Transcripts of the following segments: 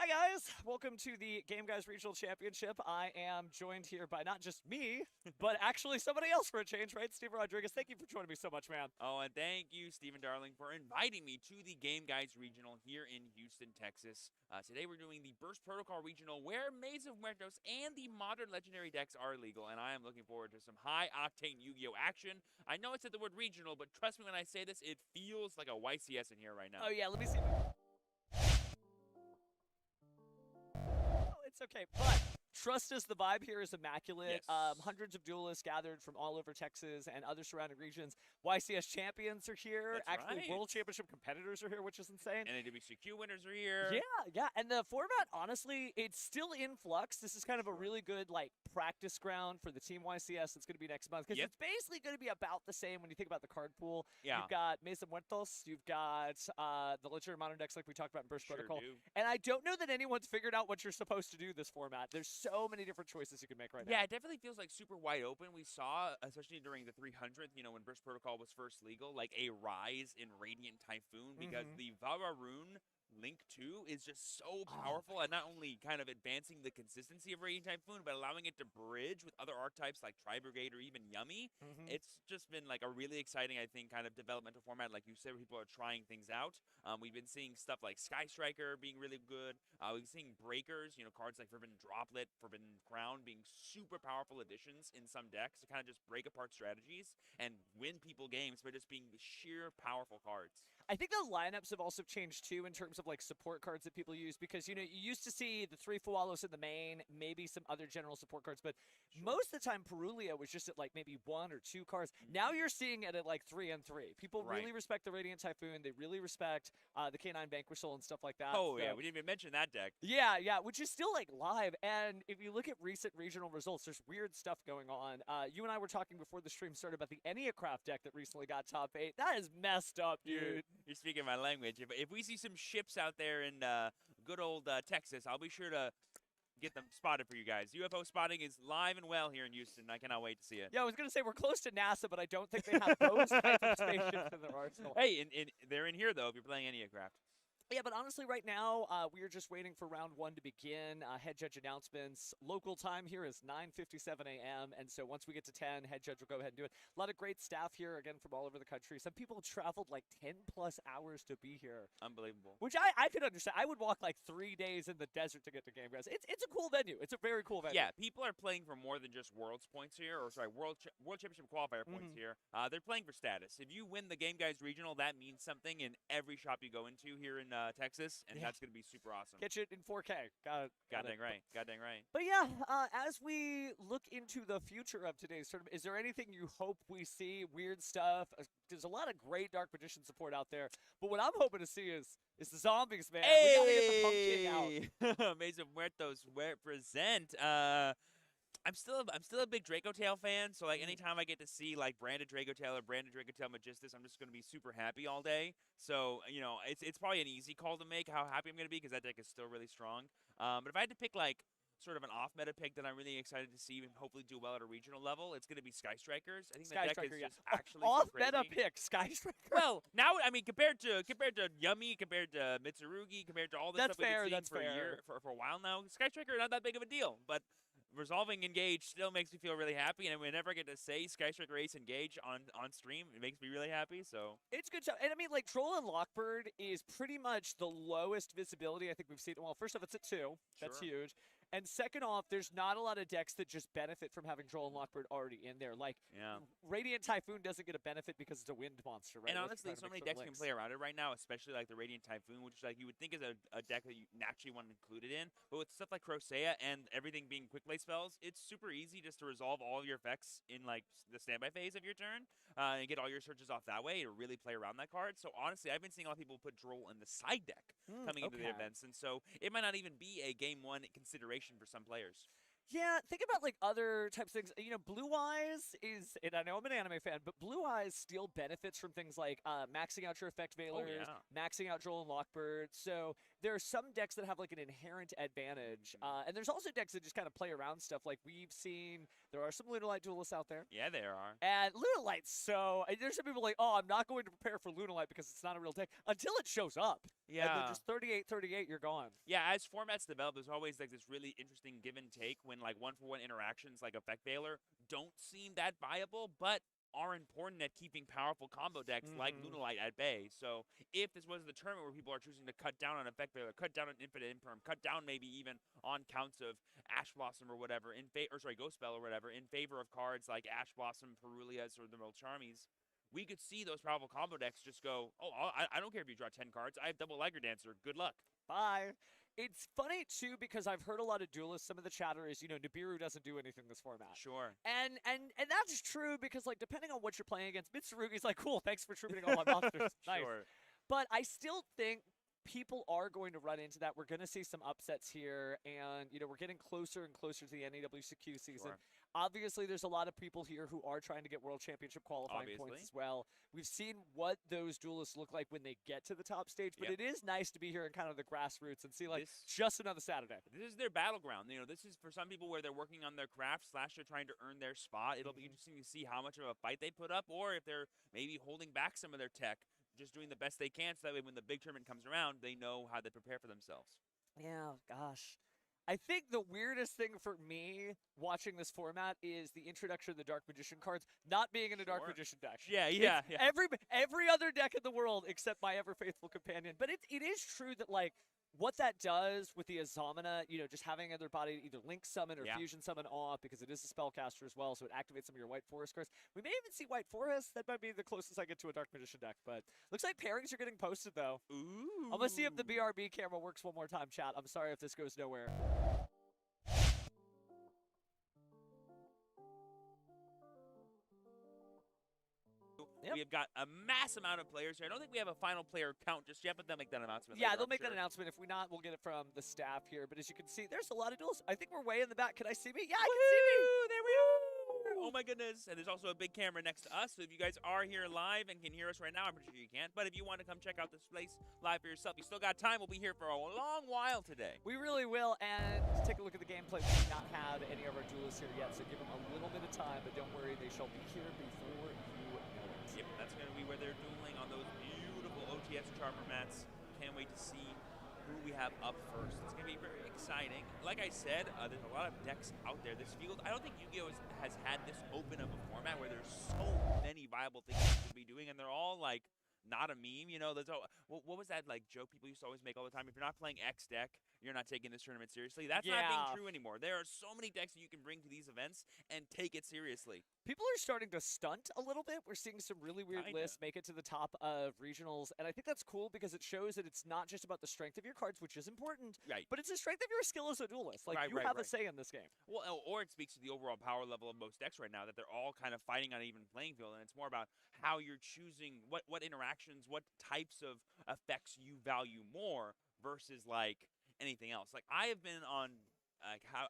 Hi guys, welcome to the Game Guys Regional Championship. I am joined here by not just me, but actually somebody else for a change, right? Steven Rodriguez, thank you for joining me so much, man. Oh, and thank you, Stephen Darling, for inviting me to the Game Guys Regional here in Houston, Texas. Today we're doing the Burst Protocol Regional, where Maze of Muertos and the modern legendary decks are legal, and I am looking forward to some high-octane Yu-Gi-Oh! Action. I know I said the word regional, but trust me when I say this, it feels like a YCS in here right now. Oh yeah, let me see. It's okay, but trust us, the vibe here is immaculate. Yes. Hundreds of duelists gathered from all over Texas and other surrounding regions. YCS champions are here. That's Actually, right. World Championship competitors are here, which is insane. And NWCQ winners are here. Yeah, and the format, honestly, it's still in flux. This is kind of a really good, like, practice ground for the Team YCS that's going to be next month, because it's basically going to be about the same when you think about the card pool. Yeah. You've got Mesa Muertos, you've got the legendary modern decks like we talked about in Burst Protocol. Do. And I don't know that anyone's figured out what you're supposed to do this format. There's so many different choices you can make right now. Yeah, it definitely feels like super wide open. We saw, especially during the 300th, when Burst Protocol was first legal, like a rise in Radiant Typhoon, because the Vavaroon Link 2 is just so powerful and not only kind of advancing the consistency of Radiant Typhoon, but allowing it to bridge with other archetypes like Tri-Brigade or even Yummy. It's just been like a really exciting, I think, kind of developmental format, like you said, where people are trying things out. We've been seeing stuff like Sky Striker being really good. We've been seeing breakers, cards like Forbidden Droplet, Forbidden Crown being super powerful additions in some decks to kind of just break apart strategies and win people games by just being sheer powerful cards. I think the lineups have also changed too in terms of like support cards that people use, because you used to see the 3 Fualos in the main, maybe some other general support cards, but most of the time Perulia was just at like maybe 1 or 2 cards. Now you're seeing it at like 3 and 3. People really respect the Radiant Typhoon. They really respect the K9 Vanquishal and stuff like that. Oh, yeah, we didn't even mention that deck. Yeah, which is still like live. And if you look at recent regional results, there's weird stuff going on. You and I were talking before the stream started about the Enneacraft deck that recently got top 8. That is messed up, dude. You're speaking my language. If we see some ships out there in good old Texas, I'll be sure to get them spotted for you guys. UFO spotting is live and well here in Houston. I cannot wait to see it. Yeah, I was going to say we're close to NASA, but I don't think they have those type of spaceships in their arsenal. Hey, they're in here, though, if you're playing Enneacraft. Yeah, but honestly, right now, we are just waiting for round 1 to begin. Head judge announcements. Local time here is 9:57 a.m., and so once we get to 10, head judge will go ahead and do it. A lot of great staff here, again, from all over the country. Some people traveled like 10-plus hours to be here. Unbelievable. Which I could understand. I would walk like 3 days in the desert to get to Game Guys. It's a cool venue. It's a very cool venue. Yeah, people are playing for more than just Worlds points here, or sorry, World Championship Qualifier points here. They're playing for status. If you win the Game Guys Regional, that means something in every shop you go into here in Texas, and that's going to be super awesome. Catch it in 4K. God dang right. God dang right. But yeah, as we look into the future of today's tournament, is there anything you hope we see? Weird stuff? There's a lot of great Dark Magician support out there, but what I'm hoping to see is the zombies, man. Hey! We gotta get the Pumpkin out. Maze of Muertos represent. I'm still a big Draco Tail fan, so like anytime I get to see like branded Draco Tail or branded Draco Tail Magistus, I'm just gonna be super happy all day. So it's probably an easy call to make how happy I'm gonna be, because that deck is still really strong. But if I had to pick like sort of an off-meta pick that I'm really excited to see and hopefully do well at a regional level, it's going to be Sky Strikers. I think that deck is just actually off-meta pick, Sky Strikers. Well, now, I mean, compared to Yummy, compared to Mitsurugi, compared to all this stuff we've been seeing for a while now, Sky Striker not that big of a deal. But resolving Engage still makes me feel really happy, and whenever I get to say Sky Striker Ace Engage on stream, it makes me really happy. So it's good stuff. And I mean, like, Troll and Lockbird is pretty much the lowest visibility I think we've seen. Well, first off, it's at 2. That's huge. And second off, there's not a lot of decks that just benefit from having Troll and Lockbird already in there. Like, Radiant Typhoon doesn't get a benefit because it's a wind monster, right? And honestly, so many decks can play around it right now, especially like the Radiant Typhoon, which is like you would think is a deck that you naturally want included in. But with stuff like Crocea and everything being quick play spells, it's super easy just to resolve all of your effects in like the standby phase of your turn and get all your searches off that way to really play around that card. So honestly, I've been seeing a lot of people put Droll in the side deck coming into the events, and so it might not even be a game 1 consideration for some players. Yeah, think about like other types of things. Blue Eyes is, and I know I'm an anime fan, but Blue Eyes still benefits from things like maxing out your effect veilers, maxing out Droll and Lockbird. So there are some decks that have like an inherent advantage, and there's also decks that just kind of play around stuff. Like we've seen, there are some Lunalight duelists out there. Yeah, there are. And Lunalight's there's some people like, oh, I'm not going to prepare for Lunalight because it's not a real deck until it shows up. Yeah. And then just 38-38, you're gone. Yeah, as formats develop, there's always like this really interesting give and take when like one-for-one interactions like Effect Veiler don't seem that viable, but are important at keeping powerful combo decks like Lunalight at bay. So if this was the tournament where people are choosing to cut down on Effect Veiler, cut down on Infinite Imperm, cut down maybe even on counts of Ash Blossom or whatever, Ghost Spell or whatever, in favor of cards like Ash Blossom, Perulias, or the Charmies, we could see those powerful combo decks just go, oh, I don't care if you draw 10 cards. I have double Liger Dancer. Good luck. Bye. It's funny, too, because I've heard a lot of duelists. Some of the chatter is, Nibiru doesn't do anything this format. Sure. And that's true because, like, depending on what you're playing against, Mitsurugi's like, cool, thanks for tributing all my monsters. Nice. Sure. But I still think people are going to run into that. We're going to see some upsets here, and, we're getting closer and closer to the NEWCQ season. Sure. Obviously, there's a lot of people here who are trying to get World Championship qualifying points as well. We've seen what those duelists look like when they get to the top stage, but it is nice to be here in kind of the grassroots and see, like, just another Saturday. This is their battleground. This is for some people where they're working on their craft / they're trying to earn their spot. It'll be interesting to see how much of a fight they put up, or if they're maybe holding back some of their tech, just doing the best they can so that way when the big tournament comes around, they know how to prepare for themselves. Yeah, gosh. I think the weirdest thing for me watching this format is the introduction of the Dark Magician cards not being in a Dark Magician deck. Yeah. Every other deck in the world except my ever-faithful companion. But it is true that, like, what that does with the Azamina, just having other body to either link summon or fusion summon off because it is a spellcaster as well, so it activates some of your White Forest cards. We may even see White Forest. That might be the closest I get to a Dark Magician deck, but looks like pairings are getting posted, though. Ooh. I'm going to see if the BRB camera works one more time, chat. I'm sorry if this goes nowhere. Yep. We have got a mass amount of players here. I don't think we have a final player count just yet, but they'll make that announcement later, they'll make that announcement. If we not, we'll get it from the staff here. But as you can see, there's a lot of duels. I think we're way in the back. Can I see me? Yeah, I can see me. There we are. Oh, my goodness. And there's also a big camera next to us. So if you guys are here live and can hear us right now, I'm pretty sure you can't. But if you want to come check out this place live for yourself, you still got time. We'll be here for a long while today. We really will. And take a look at the gameplay. We do not have any of our duelists here yet, so give them a little bit of time. But don't worry, they shall be here before you know it. Yep, that's going to be where they're dueling on those beautiful OTS charmer mats. Can't wait to see who we have up first. It's going to be very exciting. Like I said, there's a lot of decks out there. This field, I don't think Yu-Gi-Oh! Has had this open of a format where there's so many viable things you could be doing, and they're all, like, not a meme. There's what was that, like, joke people used to always make all the time? If you're not playing X deck, you're not taking this tournament seriously. That's not being true anymore. There are so many decks that you can bring to these events and take it seriously. People are starting to stunt a little bit. We're seeing some really weird lists make it to the top of regionals, and I think that's cool because it shows that it's not just about the strength of your cards, which is important, but it's the strength of your skill as a duelist. Like, you have a say in this game. Well, or it speaks to the overall power level of most decks right now, that they're all kind of fighting on an even playing field, and it's more about how you're choosing what interactions, what types of effects you value more versus, like, anything else. Like, I have been on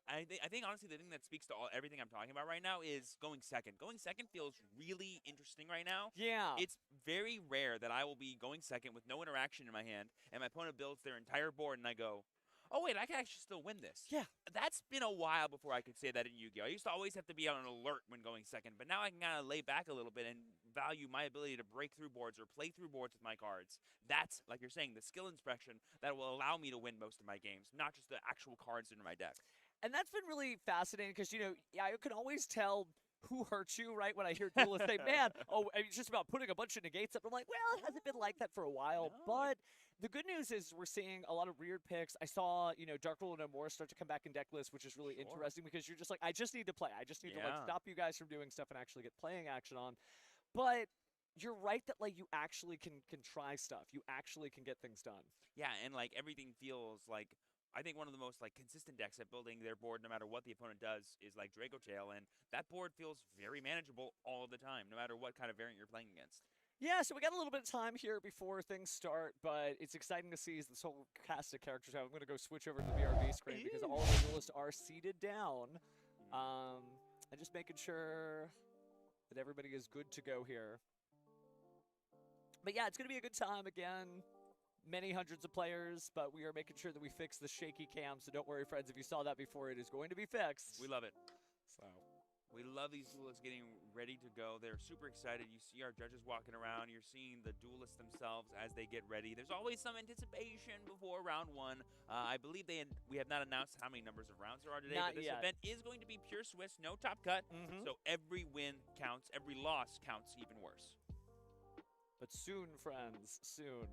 I think honestly the thing that speaks to everything I'm talking about right now is going second. Going second feels really interesting right now. Yeah. It's very rare that I will be going second with no interaction in my hand and my opponent builds their entire board and I go, oh wait, I can actually still win this. Yeah. That's been a while before I could say that in Yu-Gi-Oh! I used to always have to be on alert when going second, but now I can kind of lay back a little bit and value my ability to break through boards or play through boards with my cards. That's, like you're saying, the skill inspection that will allow me to win most of my games, not just the actual cards in my deck. And that's been really fascinating because, I can always tell who hurts you, right? When I hear duelists say, man, it's just about putting a bunch of negates up. I'm like, well, it hasn't been like that for a while. No. But the good news is we're seeing a lot of weird picks. I saw, Dark Rule No More start to come back in deck lists, which is really interesting because you're just like, I just need to play. I just need to stop you guys from doing stuff and actually get playing action on. But you're right that, like, you actually can try stuff. You actually can get things done. Yeah, and, like, everything feels like, I think one of the most, like, consistent decks at building their board, no matter what the opponent does, is, like, Draco Tail, and that board feels very manageable all the time, no matter what kind of variant you're playing against. Yeah, so we got a little bit of time here before things start, but it's exciting to see this whole cast of characters. I'm going to go switch over to the BRB screen because all of the duelists are seated down. And just making sure that everybody is good to go here. But yeah, it's going to be a good time again. many hundreds of players, but we are making sure that we fix the shaky cam. So don't worry, friends. If you saw that before, it is going to be fixed. We love it. So. We love these duelists getting ready to go. They're super excited. You see our judges walking around. You're seeing the duelists themselves as they get ready. There's always some anticipation before round one. I believe we have not announced how many numbers of rounds there are today. Not but this yet. event is going to be pure Swiss, no top cut. So every win counts. Every loss counts even worse. But soon, friends, soon.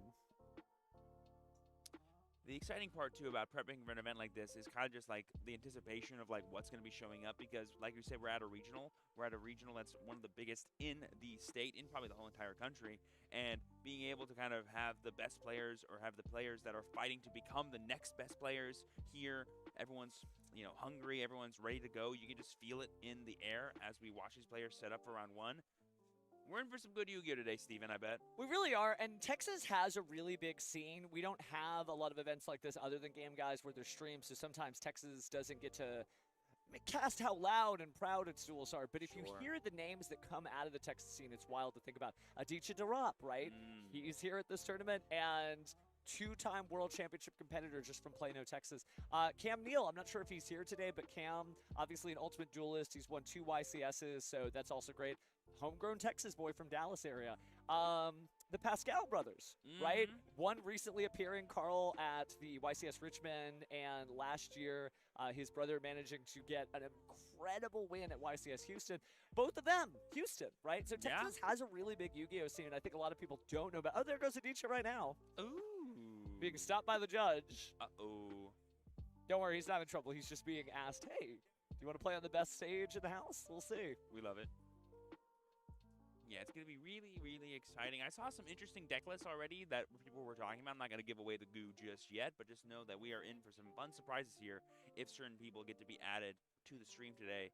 The exciting part, too, about prepping for an event like this is kind of just like the anticipation of like what's going to be showing up because, like we said, we're at a regional. We're at a regional that's one of the biggest in the state, in probably the whole entire country. And being able to kind of have the best players or have the players that are fighting to become the next best players here. Everyone's, hungry. Everyone's ready to go. You can just feel it in the air as we watch these players set up for round one. We're in for some good Yu-Gi-Oh today, Steven, I bet. We really are, and Texas has a really big scene. We don't have a lot of events like this other than Game Guys where there's streams, so sometimes Texas doesn't get to cast how loud and proud its duels are. But if you hear the names that come out of the Texas scene, it's wild to think about. Aditya Darop, right? He's here at this tournament, and two-time world championship competitor just from Plano, Texas. Cam Neal, I'm not sure if he's here today, but Cam, obviously an ultimate duelist. He's won 2 YCSs, so that's also great. Homegrown Texas boy from Dallas area. The Pascal brothers, right? One recently appearing, Carl, at the YCS Richmond, and last year, his brother managing to get an incredible win at YCS Houston. Both of them, Houston, right? So Texas has a really big Yu-Gi-Oh scene, and I think a lot of people don't know about. Oh, there goes Aditya right now. Ooh. Being stopped by the judge. Uh-oh. Don't worry, he's not in trouble. He's just being asked, hey, do you want to play on the best stage in the house? We'll see. We love it. Yeah, it's going to be really, really exciting. I saw some interesting deck lists already that people were talking about. I'm not going to give away the goo just yet, but just know that we are in for some fun surprises here if certain people get to be added to the stream today,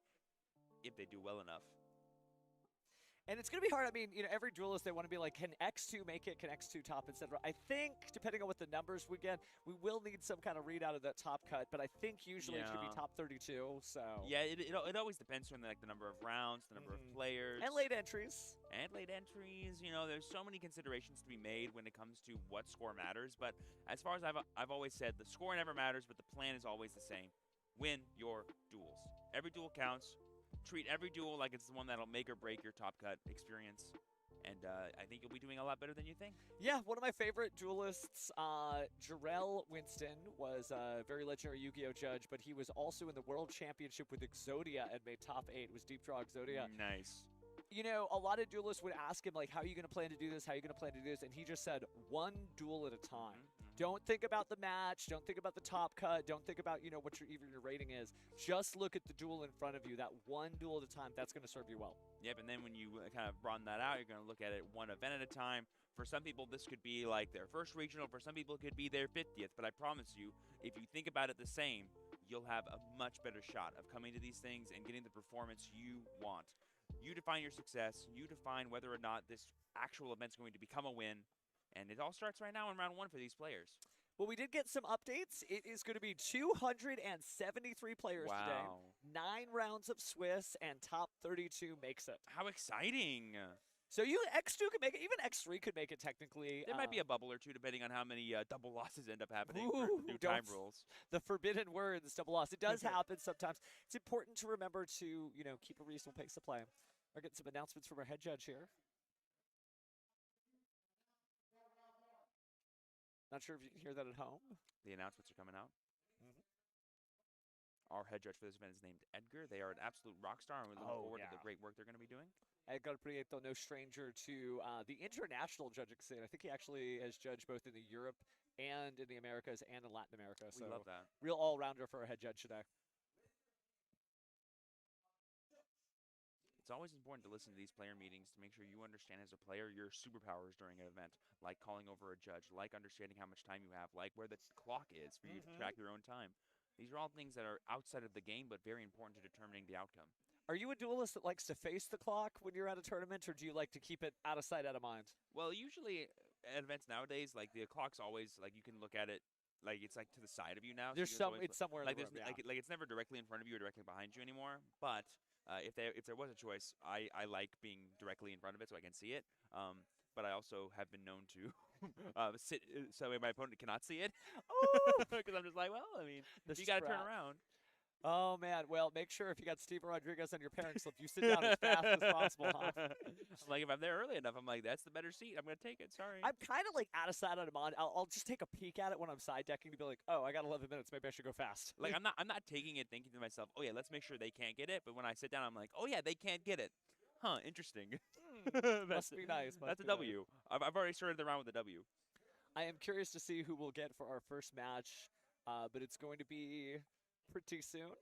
if they do well enough. And it's going to be hard. I mean, every duelist, they want to be like, can X2 make it? Can X2 top, etc. I think, depending on what the numbers we get, we will need some kind of readout of that top cut, but I think usually it should be top 32, so. Yeah, it always depends on the number of rounds, the number of players. And late entries. There's so many considerations to be made when it comes to what score matters, but as far as I've always said, the score never matters, but the plan is always the same. Win your duels. Every duel counts. Treat every duel like it's the one that'll make or break your top cut experience. And I think you'll be doing a lot better than you think. Yeah, one of my favorite duelists, Jarrell Winston, was a very legendary Yu-Gi-Oh judge, but he was also in the World Championship with Exodia and made top 8. It was Deep Draw Exodia. Nice. A lot of duelists would ask him, like, how are you going to plan to do this? How are you going to plan to do this? And he just said, one duel at a time. Don't think about the match. Don't think about the top cut. Don't think about, what your rating is. Just look at the duel in front of you. That one duel at a time, that's going to serve you well. Yep, and then when you kind of broaden that out, you're going to look at it one event at a time. For some people, this could be like their first regional. For some people, it could be their 50th. But I promise you, if you think about it the same, you'll have a much better shot of coming to these things and getting the performance you want. You define your success. You define whether or not this actual event's going to become a win. And it all starts right now in round one for these players. Well, we did get some updates. It is going to be 273 players today. 9 rounds of Swiss, and top 32 makes it. How exciting. So X2 could make it. Even X3 could make it technically. There might be a bubble or two depending on how many double losses end up happening for new time rules. The forbidden words, double loss. It does happen sometimes. It's important to remember to, keep a reasonable pace of play. We're getting some announcements from our head judge here. Not sure if you can hear that at home. The announcements are coming out. Our head judge for this event is named Edgar. They are an absolute rock star, and we're looking forward to the great work they're going to be doing. Edgar Prieto, no stranger to the international judging scene. I think he actually has judged both in the Europe and in the Americas and in Latin America. We love that. Real all-rounder for our head judge today. It's always important to listen to these player meetings to make sure you understand as a player your superpowers during an event, like calling over a judge, like understanding how much time you have, like where the clock is for you to track your own time. These are all things that are outside of the game, but very important to determining the outcome. Are you a duelist that likes to face the clock when you're at a tournament, or do you like to keep it out of sight, out of mind? Well, usually at events nowadays, like the clock's always, like you can look at it, like it's like to the side of you now. There's so it's somewhere like in the room, like it's never directly in front of you or directly behind you anymore, but if there was a choice, I like being directly in front of it so I can see it. But I also have been known to so my opponent cannot see it. Oh, Because I'm just like, well, I mean, the you got to turn strat. around. Oh man, well, make sure if you got Steven Rodriguez on your pairing slip, you sit down as fast as possible, huh? I'm like, if I'm there early enough, I'm like, that's the better seat. I'm gonna take it. Sorry. I'm kind of like out of sight, out of mind. I'll just take a peek at it when I'm side decking to be like, oh, I got 11 minutes. Maybe I should go fast. Like I'm not taking it thinking to myself, oh yeah, let's make sure they can't get it. But when I sit down, I'm like, oh yeah, they can't get it. Huh, interesting. Must be nice. Must That's a be nice. W. I've already started the round with a W. I am curious to see who we'll get for our first match, but it's going to be pretty soon.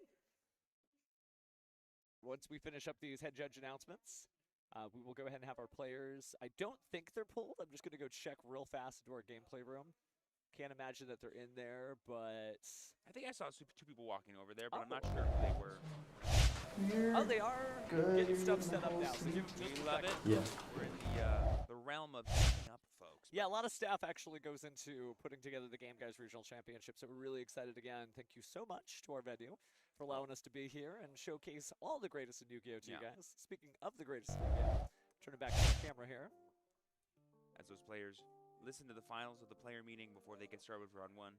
Once we finish up these head judge announcements, we will go ahead and have our players. I don't think they're pulled. I'm just going to go check real fast into our gameplay room. Can't imagine that they're in there, but... I think I saw two people walking over there, but I'm not sure who they were. Oh, they are getting stuff set up now. So Do you love it? Yeah. We're in the realm of setting up, folks. Yeah, a lot of staff actually goes into putting together the Game Guys Regional Championship, so we're really excited again. Thank you so much to our venue for allowing us to be here and showcase all the greatest in Yu-Gi-Oh! To you guys. Speaking of the greatest in Yu-Gi-Oh!, turn it back to the camera here. As those players listen to the finals of the player meeting before they get started with round one.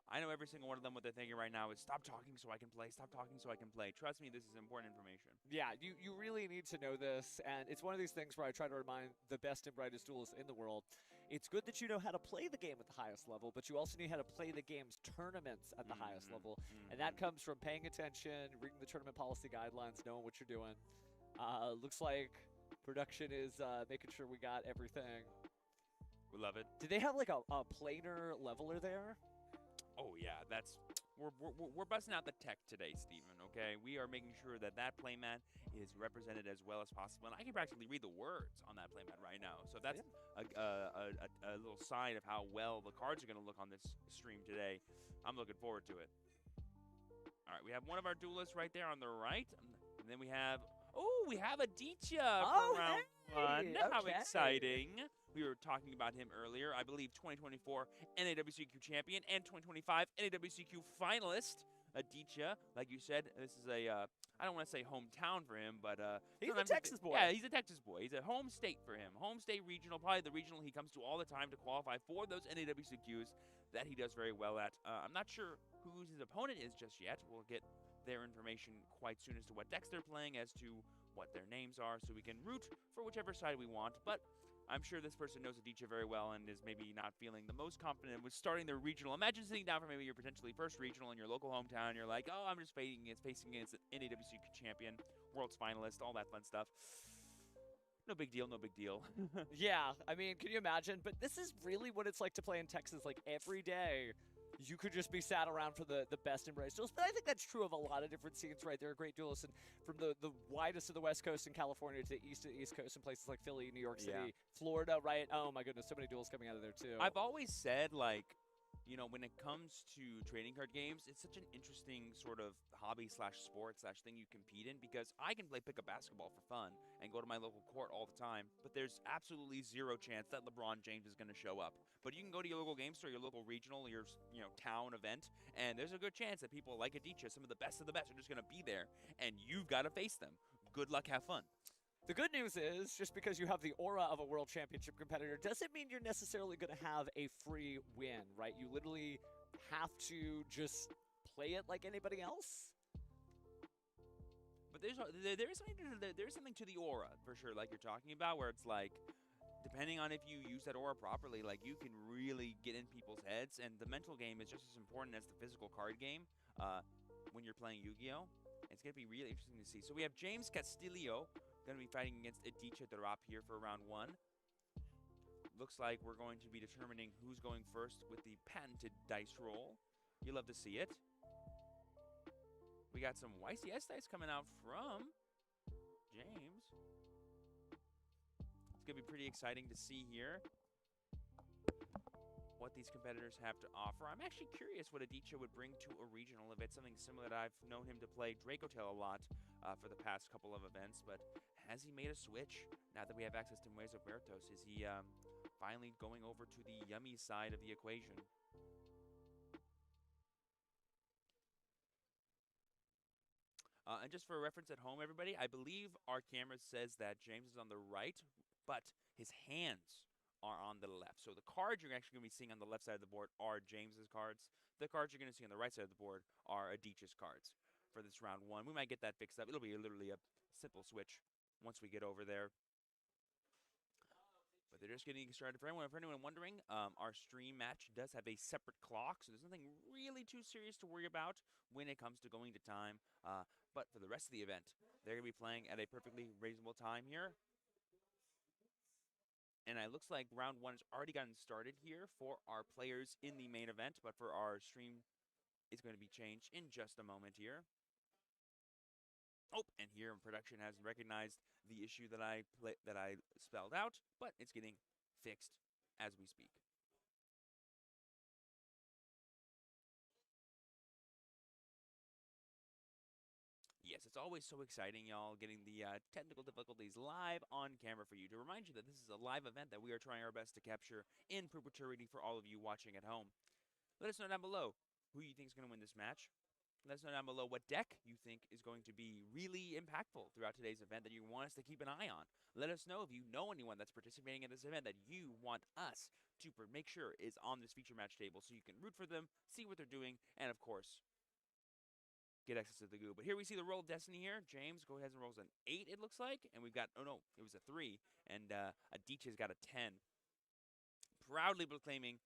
I know every single one of them, what they're thinking right now is, stop talking so I can play, stop talking so I can play. Trust me, this is important information. Yeah, you really need to know this, and it's one of these things where I try to remind the best and brightest duelists in the world. It's good that you know how to play the game at the highest level, but you also know how to play the game's tournaments at the highest level. And that comes from paying attention, reading the tournament policy guidelines, knowing what you're doing. Looks like production is making sure we got everything. We love it. Do they have like a planar leveler there? Oh yeah, we're busting out the tech today, Steven, okay? We are making sure that playmat is represented as well as possible. And I can practically read the words on that playmat right now. So that's a little sign of how well the cards are going to look on this stream today. I'm looking forward to it. All right, we have one of our duelists right there on the right. And then we have Aditya for round one. How exciting. We were talking about him earlier. I believe 2024 NAWCQ champion and 2025 NAWCQ finalist. Aditya, like you said, this is a, I don't want to say hometown for him, but... he's a Texas boy. Yeah, he's a Texas boy. He's a home state for him. Home state regional, probably the regional he comes to all the time to qualify for those NAWCQs that he does very well at. I'm not sure who his opponent is just yet. We'll get their information quite soon as to what decks they're playing, as to what their names are, so we can root for whichever side we want. But I'm sure this person knows Aditya very well and is maybe not feeling the most confident with starting their regional. Imagine sitting down for maybe your potentially first regional in your local hometown. You're like, oh, I'm just facing against an NAWCQ champion, world's finalist, all that fun stuff. No big deal, no big deal. Yeah, I mean, can you imagine? But this is really what it's like to play in Texas, like every day. You could just be sat around for the best and brightest duelists. But I think that's true of a lot of different scenes, right? There are great duelists, and from the widest of the West Coast in California to the East Coast in places like Philly, New York City, Florida, right? Oh my goodness, so many duels coming out of there too. I've always said, like, you know, when it comes to trading card games, it's such an interesting sort of hobby / sport / thing you compete in, because I can play pickup basketball for fun and go to my local court all the time, but there's absolutely zero chance that LeBron James is going to show up. But you can go to your local game store, your local regional, your town event, and there's a good chance that people like Aditya, some of the best, are just going to be there, and you've got to face them. Good luck, have fun. The good news is, just because you have the aura of a world championship competitor doesn't mean you're necessarily going to have a free win, right? You literally have to just play it like anybody else. But there's something to the aura, for sure, like you're talking about, where it's like, depending on if you use that aura properly, like, you can really get in people's heads, and the mental game is just as important as the physical card game when you're playing Yu-Gi-Oh! It's going to be really interesting to see. So we have James Castillo going to be fighting against Aditya Darap here for round one. Looks like we're going to be determining who's going first with the patented dice roll. You love to see it. We got some YCS dice coming out from James. It's going to be pretty exciting to see here what these competitors have to offer. I'm actually curious what Aditya would bring to a regional event, something similar that I've known him to play Dracotail a lot for the past couple of events, but has he made a switch now that we have access to Mueso Bertos? Is he finally going over to the yummy side of the equation? And just for reference at home, everybody, I believe our camera says that James is on the right, but his hands are on the left. So the cards you're actually going to be seeing on the left side of the board are James's cards. The cards you're going to see on the right side of the board are Aditya's cards for this round 1. We might get that fixed up. It'll be literally a simple switch once we get over there. But they're just getting started. For anyone wondering, our stream match does have a separate clock, so there's nothing really too serious to worry about when it comes to going to time. But for the rest of the event, they're going to be playing at a perfectly reasonable time here. And it looks like round 1 has already gotten started here for our players in the main event, but for our stream, it's going to be changed in just a moment here. Oh, and here production has recognized the issue that I spelled out, but it's getting fixed as we speak. Yes, it's always so exciting, y'all, getting the technical difficulties live on camera for you. To remind you that this is a live event that we are trying our best to capture in perpetuity for all of you watching at home. Let us know down below who you think is going to win this match. Let us know down below what deck you think is going to be really impactful throughout today's event that you want us to keep an eye on. Let us know if you know anyone that's participating in this event that you want us to make sure is on this feature match table so you can root for them, see what they're doing, and of course, get access to the goo. But here we see the roll of destiny here. James go ahead and rolls an 8, it looks like. And we've got, oh no, it was a 3. And Aditya's got a 10. Proudly proclaiming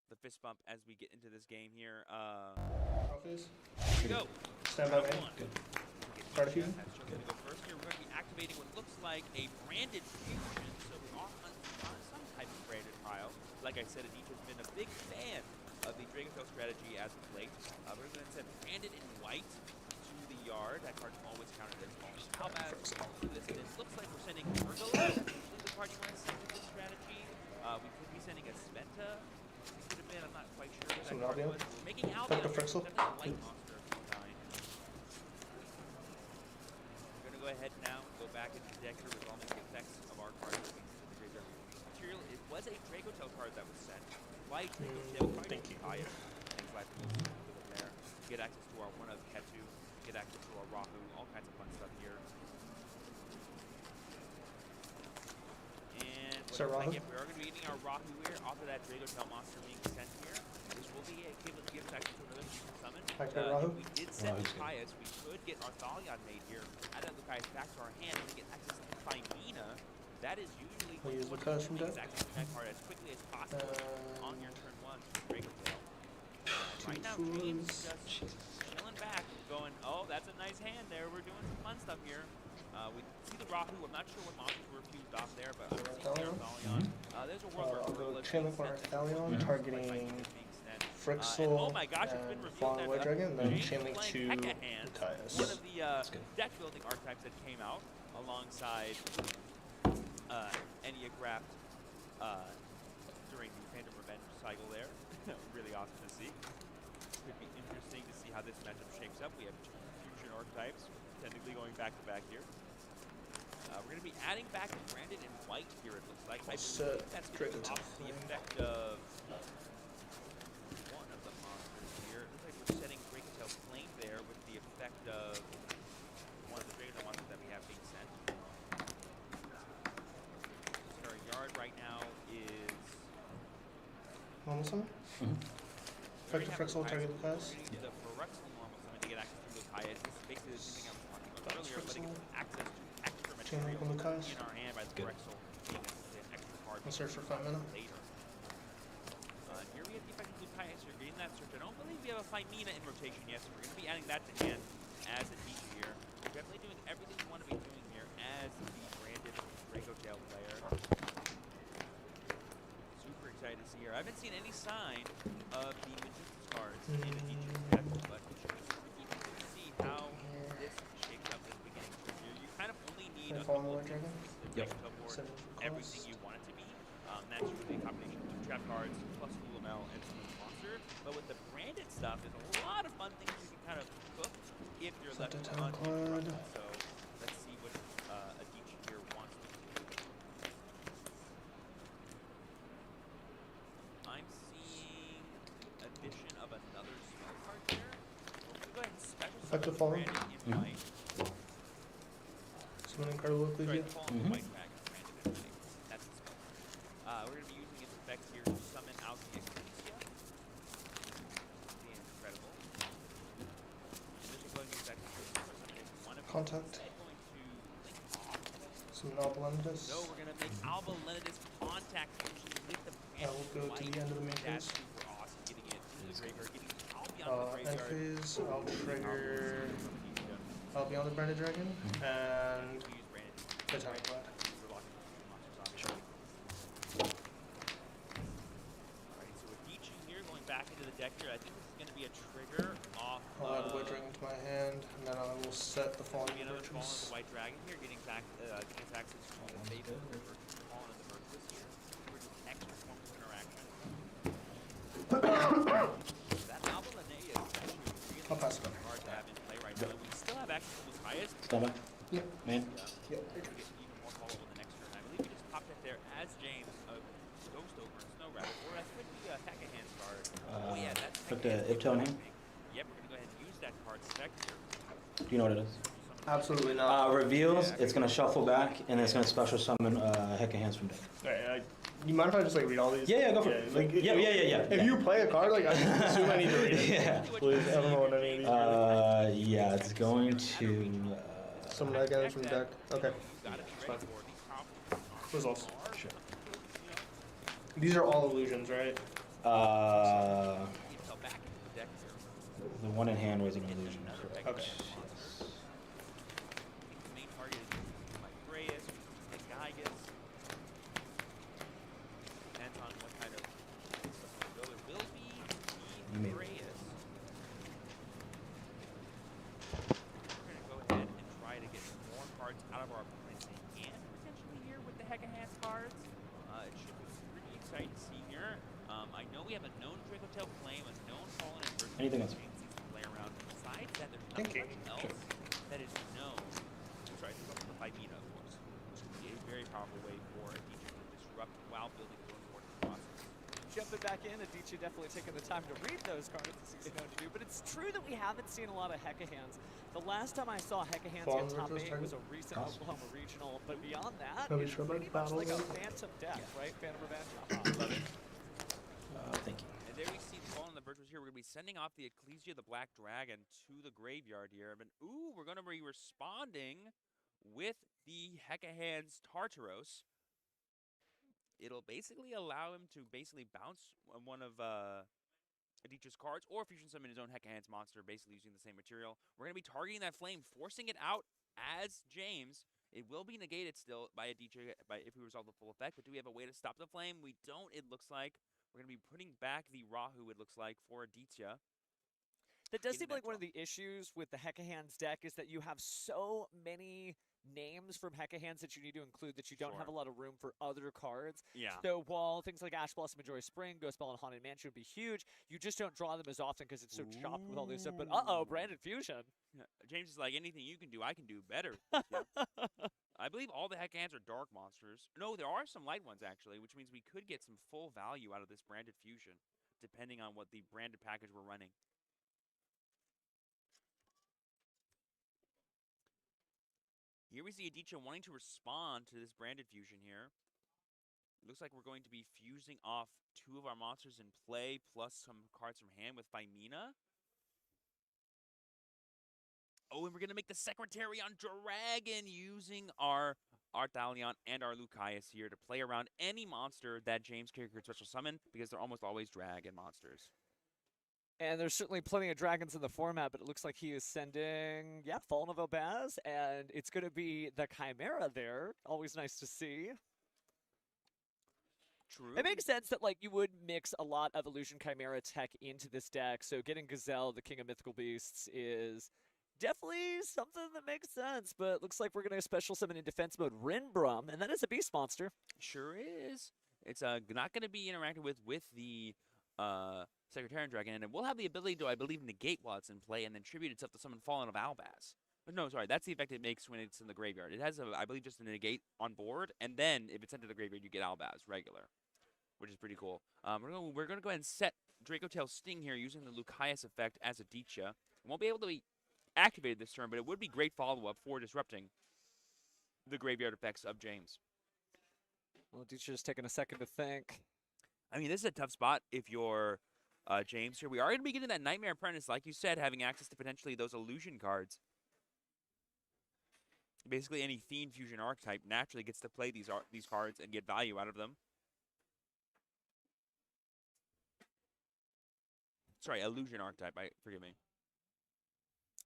the fist bump as we get into this game here. Here we go. Stand by, man. Good. Start fusion. That's going to go first here. We're going to be activating what looks like a branded fusion. So we are on some type of branded trial. Like I said, Aditya's been a big fan of the Dragon Tail strategy as of late. Rather than said branded in white to the yard. That card's always counted as false. How bad this looks like we're sending Virgo. That's usually the card you want to send with this strategy. We could be sending a Sventa. Could have been, I'm not quite sure what that card was. We're making Albion a light monster of some kind. We're going to go ahead now, go back into the deck here with all the effects of our cards. Material, it was a Draco Tail card that was sent. White Draco Tail card. Thank you. Things like there. Get access to our one of Ketu, get access to our Rahu, all kinds of fun stuff here. And we are going to be eating our Rahu here off of that Draco Tail monster being sent here. This will be a give access to another future summon. If we did send Lucaeus, we could get our Thalion made here, add that Lucaeus back to our hand, and get access to Thymina. That is usually what you want to do, is access to that card as quickly as possible on your turn 1 Draco Tail. Right now, Dream's just chilling back, going, oh, that's a nice hand there. We're doing some fun stuff here. We see the Rahu. I'm not sure what monsters were fused off there, but I'm seeing Thalion. There's a world where Chainlink Thalion targeting Frixel oh my gosh, it's been revealed Fallen White Dragon, and then Chainlink to Lucaeus. One of the deck building archetypes that came out alongside Enneagraft during the Phantom Revenge cycle there. Really awesome to see. Could be interesting to see how this matchup shapes up. We have 2 fusion archetypes technically going back to back here. We're going to be adding back the branded in white here, it looks like. I believe that's going to be off the effect of one of the monsters here. It looks like we're setting Draco Tail Flame there with the effect of one of the Draco Tail monsters that we have being sent. So our yard right now is... Normal summon? Effect of Frixel, target Lucaeus. The Phyrexial normal summon to get access to Lucaeus. This is basically the same thing I was talking about earlier, but it gives access to extra material in our hand by the Phyrexial being an extra card. Search for 5 mana. Later. Here we have the effect of Lucaeus. You're getting that search. I don't believe we have a Thymina in rotation yet, so we're going to be adding that to hand as a team here. We're definitely doing everything we want to be doing here as the branded Draco Tail player. Super excited to see here. I haven't seen any sign of the Magician's cards in the Magician's deck, but it should be super interesting to see how this shapes up as we get into here. You kind of only need a couple of things to make the board everything you want it to be. That's usually a combination of 2 trap cards plus Ulamel and some monster. But with the branded stuff, there's a lot of fun things you can kind of cook if you're left uninterrupted. So let's see what Aditya here wants to do. I'm seeing addition of another spell card here. We'll go ahead and special summon branded in white. Summon incredible Ecclesia. White dragon branded in white. That's the spell card. We're going to be out the Ecclesia. Incredible. This is going to use that one of Contact. going to link off. Some Albalendis. No, we're going to make Alba Lenidus contact with the I will go to the end of the main That's phase. super awesome. Getting it to the graveyard, getting Albion to the End graveyard. phase, I'll trigger Albion the Branded Dragon and the Tiny Blade. Alright, so with Dichi here going back into the deck here, I think this is going to be a trigger off. I'll add a White Dragon to my hand, and then I will set the Fallen Maybe another Fallen of Virtues. the White Dragon here, getting back, getting access to the Fable, Fallen of the Virtues here. For just extra forms of interaction. That Alba Lene is actually I'll pass it on. really hard to have in play right now. We still have access to the highest. Stand by. Yep. Man. Yep. Get even more follow in the next turn. I believe we just popped it there as James Ghost over and Snow Rabbit. Or that could be a Hack a Hands card. Oh yeah, that's Put the Ipto in him. Yep, we're gonna go ahead and use that card spec here. Do you know what it is? Absolutely not. Reveals, it's going to shuffle back, and it's going to special summon Heck of Hands from deck. Alright, you mind if I just like read all these? Yeah, go for it. Like, Yeah. If you play a card, like I assume I need to read it. Yeah. Please, I don't know what any of these. Yeah, it's going to... Summon that again from the deck. Okay. You gotta be It's ready fine. for these Results. Sure. These are all illusions, right? Back into the deck here. The one in hand was an illusion. Okay. The main target is like Greyus, like Gygus. Depends on what kind of go there will be. Maybe. Greyus. We're gonna go ahead and try to get more cards out of our opponent's hand potentially here with the Heck of Hands cards. It should be pretty exciting to see here. I know we have a known Dracotail Flame, a known Fallen and Virtual. Anything else? Play around. Besides that, there's not Thinking. much else that is known. Sorry, this is the Fimina, of course, which could be a very powerful way for a DJ to disrupt while building the important process. Jumping back in, Adichie definitely taking the time to read those cards as he's known to do. But it's true that we haven't seen a lot of Heck of Hands. The last time I saw Heck of Hands Fallen get top Virtues 8 was a target? recent Awesome. Oklahoma Regional. But beyond that, Nobody it's sure about pretty much like a battle? Phantom Death, right? Phantom Revenge. Love it. Thank you. And there we see the Fallen and the Virtues here. We're going to be sending off the Ecclesia, the Black Dragon, to the graveyard here. But ooh, we're going to be responding with the Heck of Hands Tartaros. It'll basically allow him to basically bounce one of Adichie's cards or fusion summon his own Heck of Hands monster, basically using the same material. We're going to be targeting that flame, forcing it out as James. It will be negated still by Adichie if we resolve the full effect, but do we have a way to stop the flame? We don't, it looks like. We're going to be putting back the Rahu, it looks like, for Aditya. That does Getting seem like that one of the issues with the Heck of Hands deck is that you have so many names from Heck of Hands that you need to include that you don't have a lot of room for other cards. Yeah. So while things like Ash Blossom, Majora's Spring, Ghost Spell, and Haunted Mansion would be huge, you just don't draw them as often because it's so chopped with all this stuff. But Branded Fusion. James is like, anything you can do, I can do better. I believe all the Heck Hands are dark monsters. No, there are some light ones, actually, which means we could get some full value out of this Branded Fusion, depending on what the branded package we're running. Here we see Aditya wanting to respond to this Branded Fusion here. Looks like we're going to be fusing off 2 of our monsters in play, plus some cards from hand with Fimina. Oh, and we're going to make the Secretary on Dragon using our Arthalion and our Lucaeus here to play around any monster that James Carey could special summon, because they're almost always dragon monsters. And there's certainly plenty of dragons in the format, but it looks like he is sending, Fallen of Obaz, and it's going to be the Chimera there. Always nice to see. True. It makes sense that you would mix a lot of Illusion Chimera tech into this deck, so getting Gazelle, the King of Mythical Beasts, is definitely something that makes sense, but it looks like we're going to special summon in defense mode Rinbrum, and that is a beast monster. Sure is. It's not going to be interacted with the Secretarian Dragon, and it will have the ability to, I believe, negate while it's in play, and then tribute itself to summon Fallen of Albaz. But no, sorry, that's the effect it makes when it's in the graveyard. It has, I believe, just a negate on board, and then if it's sent to the graveyard, you get Albaz regular, which is pretty cool. We're going to go ahead and set Dracotail Sting here using the Lucaeus effect as Aditya. It won't be able to be activated this turn, but it would be great follow-up for disrupting the graveyard effects of James. Well, Adichie's taking a second to think. I mean, this is a tough spot if you're James here. We are going to be getting that Nightmare Apprentice, like you said, having access to potentially those illusion cards. Basically, any Fiend Fusion archetype naturally gets to play these cards and get value out of them. Sorry, illusion archetype. Forgive me.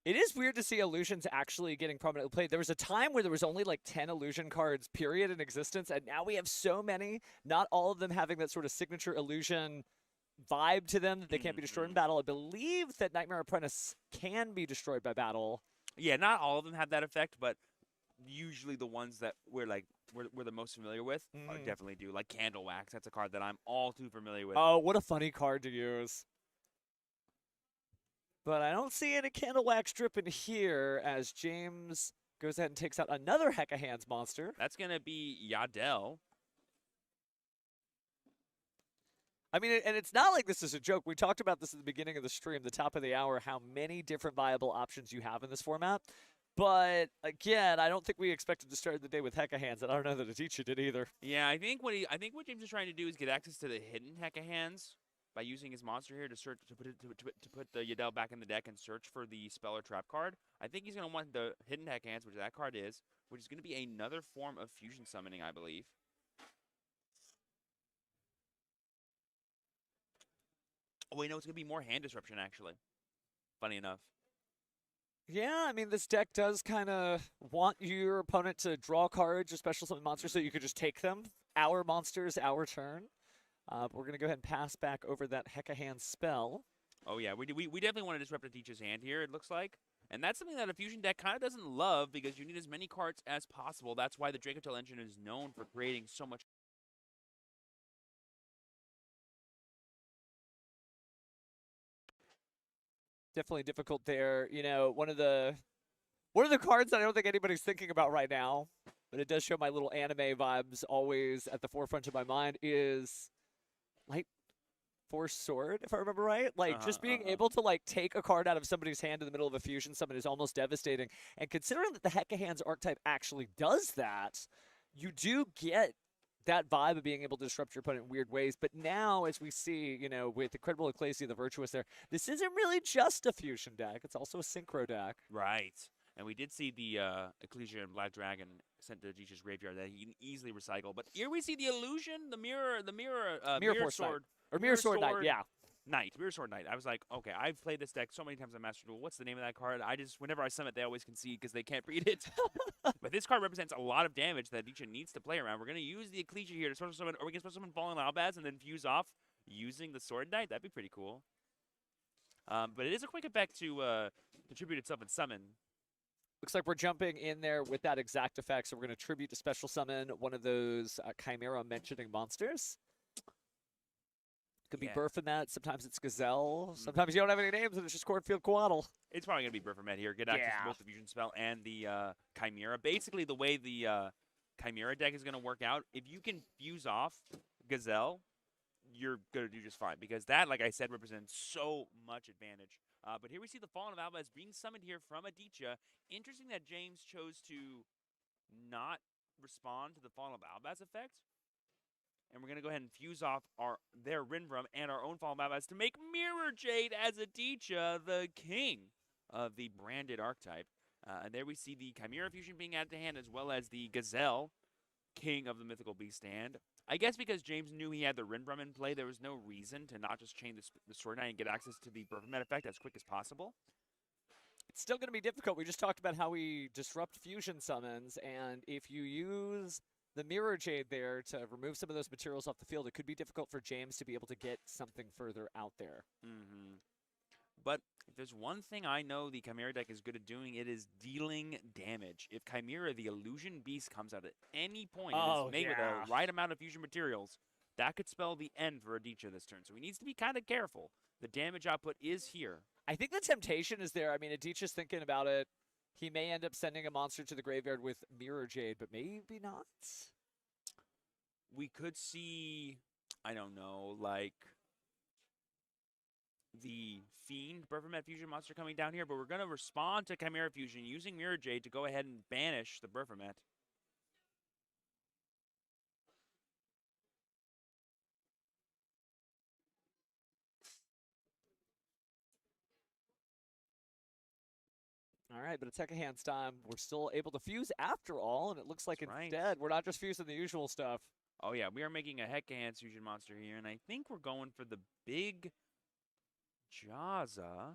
It is weird to see illusions actually getting prominently played. There was a time where there was only like 10 illusion cards, period, in existence, and now we have so many, not all of them having that sort of signature illusion vibe to them that they can't be destroyed in battle. I believe that Nightmare Apprentice can be destroyed by battle. Yeah, not all of them have that effect, but usually the ones that we're the most familiar with definitely do. Like Candle Wax, that's a card that I'm all too familiar with. Oh, what a funny card to use. But I don't see any Candle Wax dripping here as James goes ahead and takes out another Heck of Hands monster. That's going to be Yadel. I mean, and it's not like this is a joke. We talked about this at the beginning of the stream, the top of the hour, how many different viable options you have in this format. But again, I don't think we expected to start the day with Heck of Hands, and I don't know that Adichie did either. Yeah, I think what James is trying to do is get access to the hidden Heck of Hands by using his monster here to search to put the Yadel back in the deck and search for the spell or trap card. I think he's going to want the hidden Heck Hands, which that card is, which is going to be another form of fusion summoning, I believe. Oh wait, no, it's going to be more hand disruption actually. Funny enough. Yeah, I mean, this deck does kind of want your opponent to draw cards or special summon monsters so you could just take them. Our monsters, our turn. But we're going to go ahead and pass back over that Heck of Hands spell. Oh, yeah. We definitely want to disrupt Adichie's hand here, it looks like. And that's something that a fusion deck kind of doesn't love because you need as many cards as possible. That's why the Dracotel engine is known for creating so much. Definitely difficult there. You know, one of the cards that I don't think anybody's thinking about right now, but it does show my little anime vibes always at the forefront of my mind is Light Force Sword, if I remember right. Like, just being able to, like, take a card out of somebody's hand in the middle of a fusion summon is almost devastating. And considering that the Heck of Hands archetype actually does that, you do get that vibe of being able to disrupt your opponent in weird ways. But now, as we see, you know, with Incredible Ecclesia, the Virtuous there, this isn't really just a fusion deck. It's also a synchro deck. Right. And we did see the Ecclesia and Black Dragon sent to Adichie's graveyard that he can easily recycle. But here we see the illusion, the mirror Force sword. Knight. Or Mirror Sword Knight, yeah. Mirror Sword Knight. I was like, okay, I've played this deck so many times on Master Duel. What's the name of that card? Whenever I summon it, they always concede because they can't read it. But this card represents a lot of damage that Adichie needs to play around. We're going to use the Ecclesia here to special summon, or we can special summon Fallen Albaz and then fuse off using the Sword Knight. That'd be pretty cool. But it is a quick effect to tribute itself and summon. Looks like we're jumping in there with that exact effect, so we're going to tribute to special summon one of those Chimera mentioning monsters. Could be Berfomet, sometimes it's Gazelle, sometimes you don't have any names and it's just Cornfield Coatl. It's probably going to be Berfomet here. Get access to both the Fusion Spell and the Chimera. Basically, the way the Chimera deck is going to work out, if you can fuse off Gazelle, you're going to do just fine because that, like I said, represents so much advantage. But here we see the Fallen of Albaz being summoned here from Adichie. Interesting that James chose to not respond to the Fallen of Albaz effect. And we're going to go ahead and fuse off their Rinbrum and our own Fallen of Albaz to make Mirror Jade as Adichie, the king of the branded archetype. And there we see the Chimera Fusion being added to hand as well as the Gazelle, king of the Mythical Beast stand. I guess because James knew he had the Rinbrum in play, there was no reason to not just chain the Sword Knight and get access to the Berfomet effect as quick as possible. It's still going to be difficult. We just talked about how we disrupt fusion summons, and if you use the Mirror Jade there to remove some of those materials off the field, it could be difficult for James to be able to get something further out there. But if there's one thing I know the Chimera deck is good at doing, it is dealing damage. If Chimera, the Illusion Beast, comes out at any point and is made with the right amount of fusion materials, that could spell the end for Adichie this turn. So he needs to be kind of careful. The damage output is here. I think the temptation is there. I mean, Adichie's thinking about it. He may end up sending a monster to the graveyard with Mirror Jade, but maybe not. We could see, I don't know, like the Fiend Berfomet Fusion monster coming down here, but we're going to respond to Chimera Fusion using Mirror Jade to go ahead and banish the Berfomet. right, but it's Heck of Hands time. We're still able to fuse after all, and it looks like That's right. instead we're not just fusing the usual stuff. Oh, yeah, we are making a Heck Hands fusion monster here, and I think we're going for the big Jaza.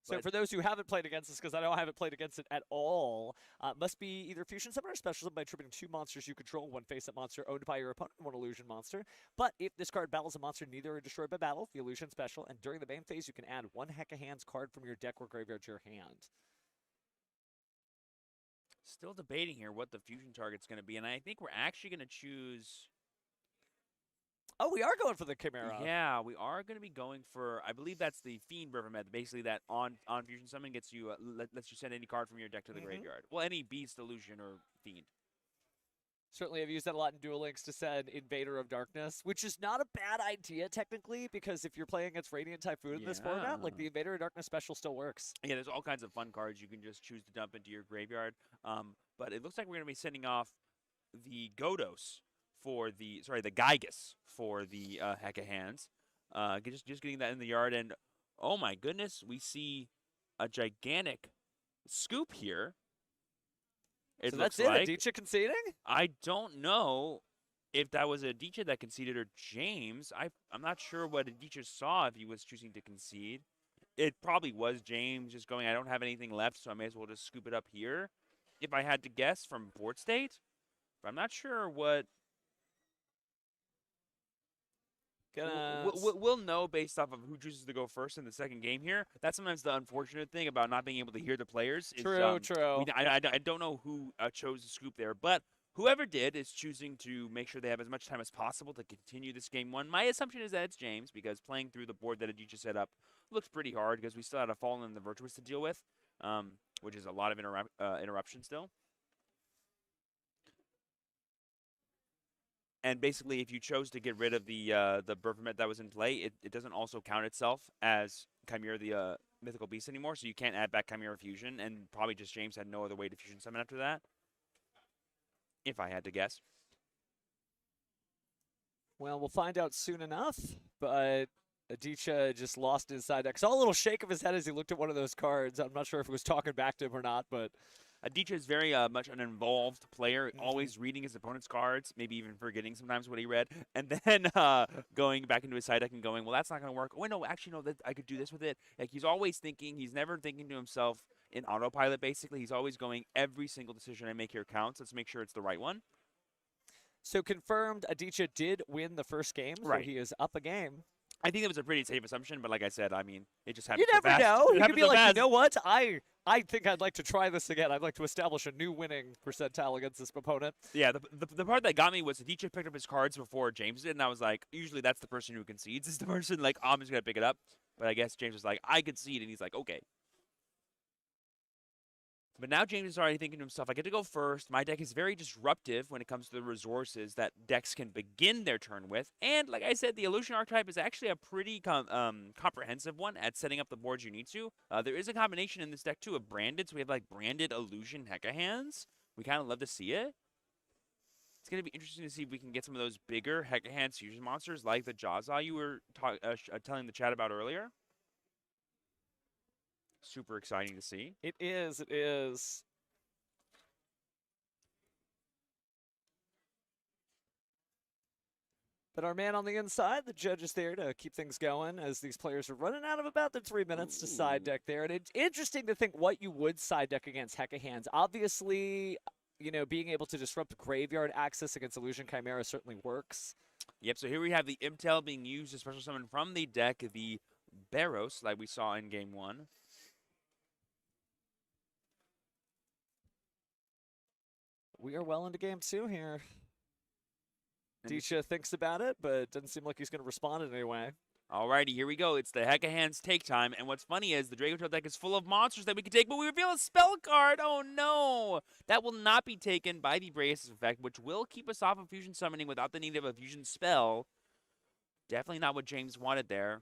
So But- for those who haven't played against this, because I know I haven't played against it at all, must be either Fusion Summon or Special Summon by triggering 2 monsters you control, 1 face-up monster owned by your opponent, 1 illusion monster. But if this card battles a monster, neither are destroyed by battle, the illusion special, and during the main phase you can add 1 Heck of Hands card from your deck or graveyard to your hand. Still debating here what the fusion target's going to be, and I think we're actually going to choose... Oh, we are going for the Chimera. Yeah, we are going to be going for, I believe that's the Fiend Method. Basically, that on Fusion Summon gets you, lets you send any card from your deck to the graveyard. Well, any Beast, Illusion, or Fiend. Certainly, I've used that a lot in Duel Links to send Invader of Darkness, which is not a bad idea, technically, because if you're playing against Radiant Typhoon in this format, like the Invader of Darkness special still works. Yeah, there's all kinds of fun cards you can just choose to dump into your graveyard. But it looks like we're going to be sending off the Godos for the, the Gygus for the Heck of Hands. Just getting that in the yard, and oh my goodness, we see a gigantic scoop here. So that's it, Aditya conceding? I don't know if that was Aditya that conceded or James. I'm not sure what Aditya saw if he was choosing to concede. It probably was James just going, I don't have anything left, so I may as well just scoop it up here. If I had to guess from board state. But I'm not sure what... We'll know based off of who chooses to go first in the second game here. That's sometimes the unfortunate thing about not being able to hear the players. True. I don't know who chose the scoop there, but whoever did is choosing to make sure they have as much time as possible to continue this game 1. My assumption is that it's James, because playing through the board that Aditya set up looks pretty hard, because we still had a Fallen and the Virtuous to deal with, which is a lot of interruption still. And basically, if you chose to get rid of the Burpiment that was in play, it doesn't also count itself as Chimera the Mythical Beast anymore, so you can't add back Chimera Fusion, and probably just James had no other way to Fusion Summon after that, if I had to guess. Well, we'll find out soon enough, but Aditya just lost his side deck. Saw a little shake of his head as he looked at one of those cards. I'm not sure if it was talking back to him or not, but... Aditya is very much an involved player, always reading his opponent's cards, maybe even forgetting sometimes what he read, and then going back into his side deck and going, well, that's not going to work. Oh, no, actually, no, I could do this with it. Like, he's always thinking. He's never thinking to himself in autopilot, basically. He's always going, every single decision I make here counts. Let's make sure it's the right one. So confirmed, Aditya did win the first game, so he is up a game. I think it was a pretty safe assumption, but like I said, I mean, it just happened You never know. You could be like, fast. you know what? I think I'd like to try this again. I'd like to establish a new winning percentile against this opponent. Yeah, the part that got me was Aditya picked up his cards before James did, and I was like, usually that's the person who concedes. Is the person like, I'm just going to pick it up. But I guess James was like, I concede, and he's like, okay. But now James is already thinking to himself, I get to go first. My deck is very disruptive when it comes to the resources that decks can begin their turn with. And like I said, the Illusion Archetype is actually a pretty comprehensive one at setting up the boards you need to. There is a combination in this deck, too, of branded. So we have, like, branded Illusion Heck of Hands. We kind of love to see it. It's going to be interesting to see if we can get some of those bigger Heck of Hands fusion monsters like the Jaza you were telling the chat about earlier. Super exciting to see. It is. It is. But our man on the inside, the judge is there to keep things going as these players are running out of about the 3 minutes to side deck there. And it's interesting to think what you would side deck against Heck of Hands. Obviously, you know, being able to disrupt graveyard access against Illusion Chimera certainly works. Yep, so here we have the Imtel being used to special summon from the deck, the Barros, like we saw in Game 1. We are well into Game 2 here. Aditya thinks about it, but doesn't seem like he's going to respond in any way. Alrighty, here we go. It's the Heck of Hands take time. And what's funny is the Dragotail deck is full of monsters that we can take, but we reveal a spell card. Oh no! That will not be taken by the Braces effect, which will keep us off of fusion summoning without the need of a fusion spell. Definitely not what James wanted there.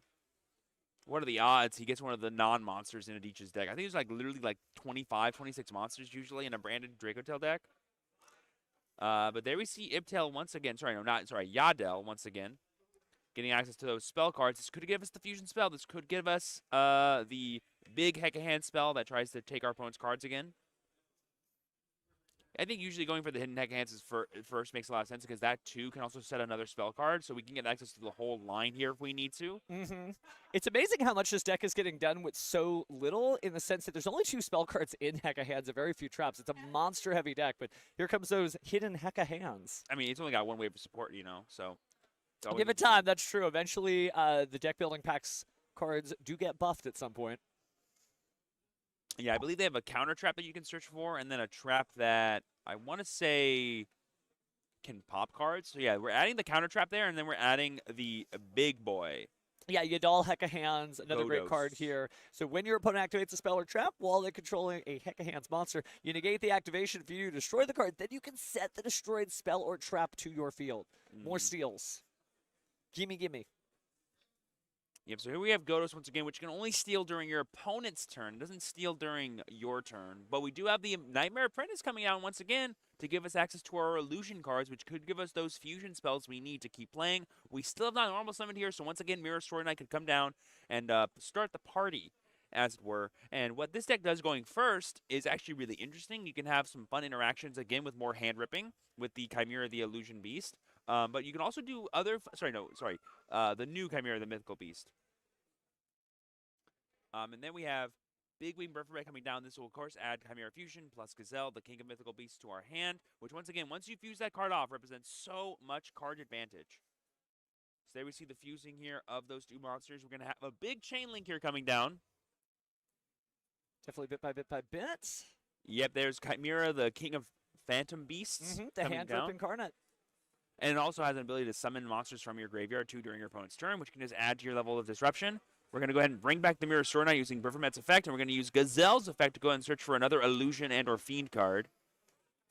What are the odds he gets one of the non-monsters in Aditya's deck? I think there's like literally like 25, 26 monsters usually in a branded Dragotail deck. But there we see Ibtail once again. Sorry, no, not sorry, Yadel once again. getting access to those spell cards. This could give us the fusion spell. This could give us the big Hecka Hand spell that tries to take our opponent's cards again. I think usually going for the hidden Hecka Hands is first makes a lot of sense because that too can also set another spell card, so we can get access to the whole line here if we need to. It's amazing how much this deck is getting done with so little, in the sense that there's only 2 spell cards in Hecka Hands and very few traps. It's a monster-heavy deck, but here comes those hidden Hecka Hands. I mean, it's only got one wave of support, you know, so. Give it time, that's true. Eventually, the deck building packs cards do get buffed at some point. Yeah, I believe they have a counter trap that you can search for, and then a trap that I want to say can pop cards. So yeah, we're adding the counter trap there, and then we're adding the big boy. Yeah, Yadal Hecka Hands, another great card here. So when your opponent activates a spell or trap while they're controlling a Hecka Hands monster, you negate the activation. If you destroy the card, then you can set the destroyed spell or trap to your field. More steals. Gimme, gimme. Yep, so here we have Godos once again, which can only steal during your opponent's turn. It doesn't steal during your turn. But we do have the Nightmare Apprentice coming out once again to give us access to our illusion cards, which could give us those fusion spells we need to keep playing. We still have not normal summoned here, so once again, Mirror Story Knight could come down and start the party, as it were. And what this deck does going first is actually really interesting. You can have some fun interactions, again, with more hand ripping with the Chimera, the Illusion Beast. But you can also do other... the new Chimera, the Mythical Beast. And then we have Big Wing Birthright coming down. This will, of course, add Chimera Fusion plus Gazelle, the King of Mythical Beasts, to our hand, which, once again, once you fuse that card off, represents so much card advantage. So there we see the fusing here of those 2 monsters. We're going to have a big chain link here coming down. Definitely bit by bit by bit. Yep, there's Chimera, the King of Phantom Beasts. The hand-rip incarnate. And it also has an ability to summon monsters from your graveyard too during your opponent's turn, which can just add to your level of disruption. We're going to go ahead and bring back the Mirror Sword Knight using Baphomet's effect, and we're going to use Gazelle's effect to go ahead and search for another Illusion and or Fiend card.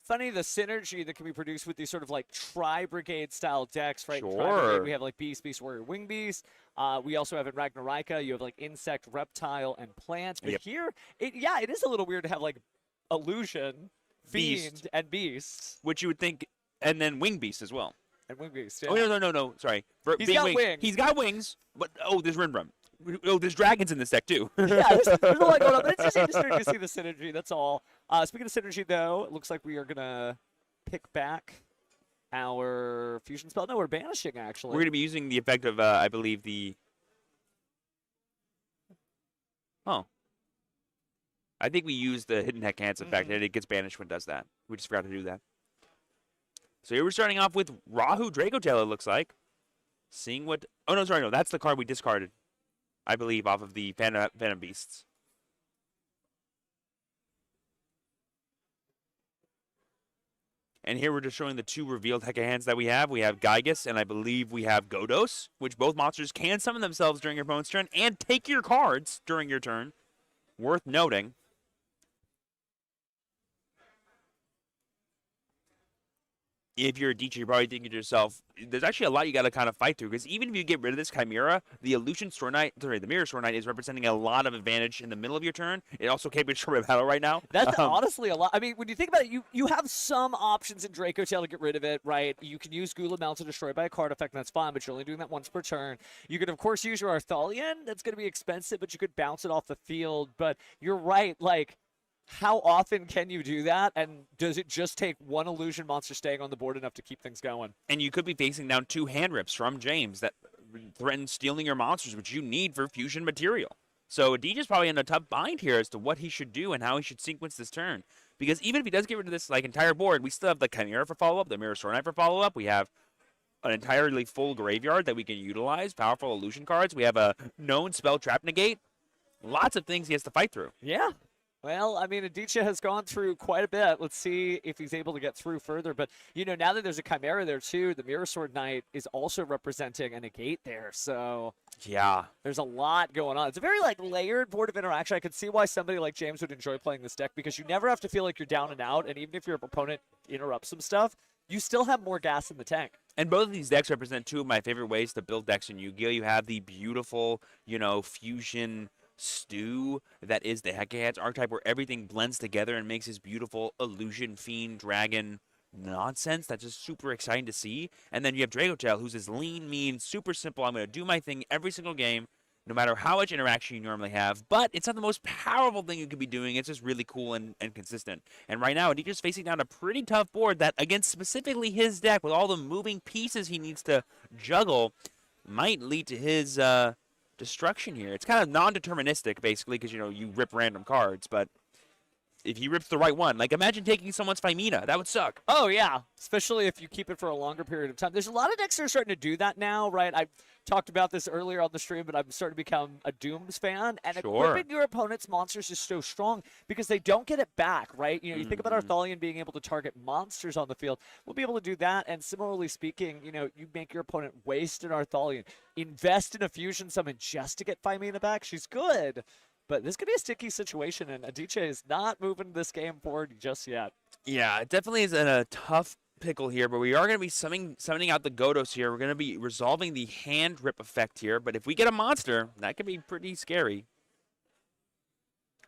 Funny the synergy that can be produced with these sort of like Tri-Brigade style decks, right? Sure. In Tri-Brigade, we have like Beast, Beast Warrior, Wing Beast. We also have in Ragnarika, you have like Insect, Reptile, and Plant. But here, it is a little weird to have like Illusion, Fiend, and Beast. Which you would think, and then Wing Beast as well. And Wing Beast, yeah. Oh, no, sorry. He's got wings. He's got wings, but, there's Rinbrum. Oh, there's dragons in this deck, too. Yeah, there's a lot going on, but it's just interesting to see the synergy, that's all. Speaking of synergy, though, it looks like we are going to pick back our fusion spell. No, we're banishing, actually. We're going to be using the effect of, I believe, the... Oh. I think we use the Hidden Hecka Hands effect, and it gets banished when it does that. We just forgot to do that. So here we're starting off with Rahu Dracotail, it looks like. Seeing what... Oh, no, that's the card we discarded, I believe, off of the Phantom Beasts. And here we're just showing the 2 revealed Hecka Hands that we have. We have Gygus, and I believe we have Godos, which both monsters can summon themselves during your opponent's turn and take your cards during your turn. Worth noting. If you're a DJ, you're probably thinking to yourself, there's actually a lot you got to kind of fight through, because even if you get rid of this Chimera, the the Mirror Sword Knight is representing a lot of advantage in the middle of your turn. It also can't be destroyed by battle right now. That's honestly a lot. I mean, when you think about it, you have some options in Dracotail to get rid of it, right? You can use Gula Mel to destroy by a card effect, and that's fine, but you're only doing that once per turn. You could, of course, use your Arthalion. That's going to be expensive, but you could bounce it off the field. But you're right, like... How often can you do that, and does it just take one illusion monster staying on the board enough to keep things going? And you could be facing down 2 hand rips from James that threaten stealing your monsters, which you need for fusion material. So DJ's probably in a tough bind here as to what he should do and how he should sequence this turn. Because even if he does get rid of this entire board, we still have the Chimera for follow-up, the Mirror Sword Knight for follow-up. We have an entirely full graveyard that we can utilize, powerful illusion cards. We have a known spell trap negate. Lots of things he has to fight through. Yeah. Well, I mean, Aditya has gone through quite a bit. Let's see if he's able to get through further. But, now that there's a Chimera there, too, the Mirror Sword Knight is also representing a negate there. So, yeah, there's a lot going on. It's a very, layered board of interaction. I could see why somebody like James would enjoy playing this deck, because you never have to feel like you're down and out. And even if your opponent interrupts some stuff, you still have more gas in the tank. And both of these decks represent 2 of my favorite ways to build decks in Yu-Gi-Oh! You have the beautiful, fusion stew that is the Hecka Hands archetype, where everything blends together and makes this beautiful illusion, fiend, dragon, nonsense. That's just super exciting to see. And then you have Dragotail, who's this lean, mean, super simple. I'm going to do my thing every single game, no matter how much interaction you normally have. But it's not the most powerful thing you could be doing. It's just really cool and consistent. And right now, Aditya's facing down a pretty tough board that, against specifically his deck, with all the moving pieces he needs to juggle, might lead to his destruction here. It's kind of non-deterministic, basically, because, you rip random cards. But if he rips the right one, like imagine taking someone's Femina. That would suck. Oh, yeah, especially if you keep it for a longer period of time. There's a lot of decks that are starting to do that now, right? I've talked about this earlier on the stream, but I'm starting to become a Dooms fan. And equipping your opponent's monsters is so strong because they don't get it back, right? You think about Arthalion being able to target monsters on the field. We'll be able to do that. And similarly speaking, you make your opponent waste an Arthalion. Invest in a Fusion Summon just to get Femina back. She's good. But this could be a sticky situation, and Aditya is not moving this game forward just yet. Yeah, it definitely is in a tough pickle here, but we are going to be summoning out the Godos here. We're going to be resolving the hand rip effect here, but if we get a monster, that could be pretty scary.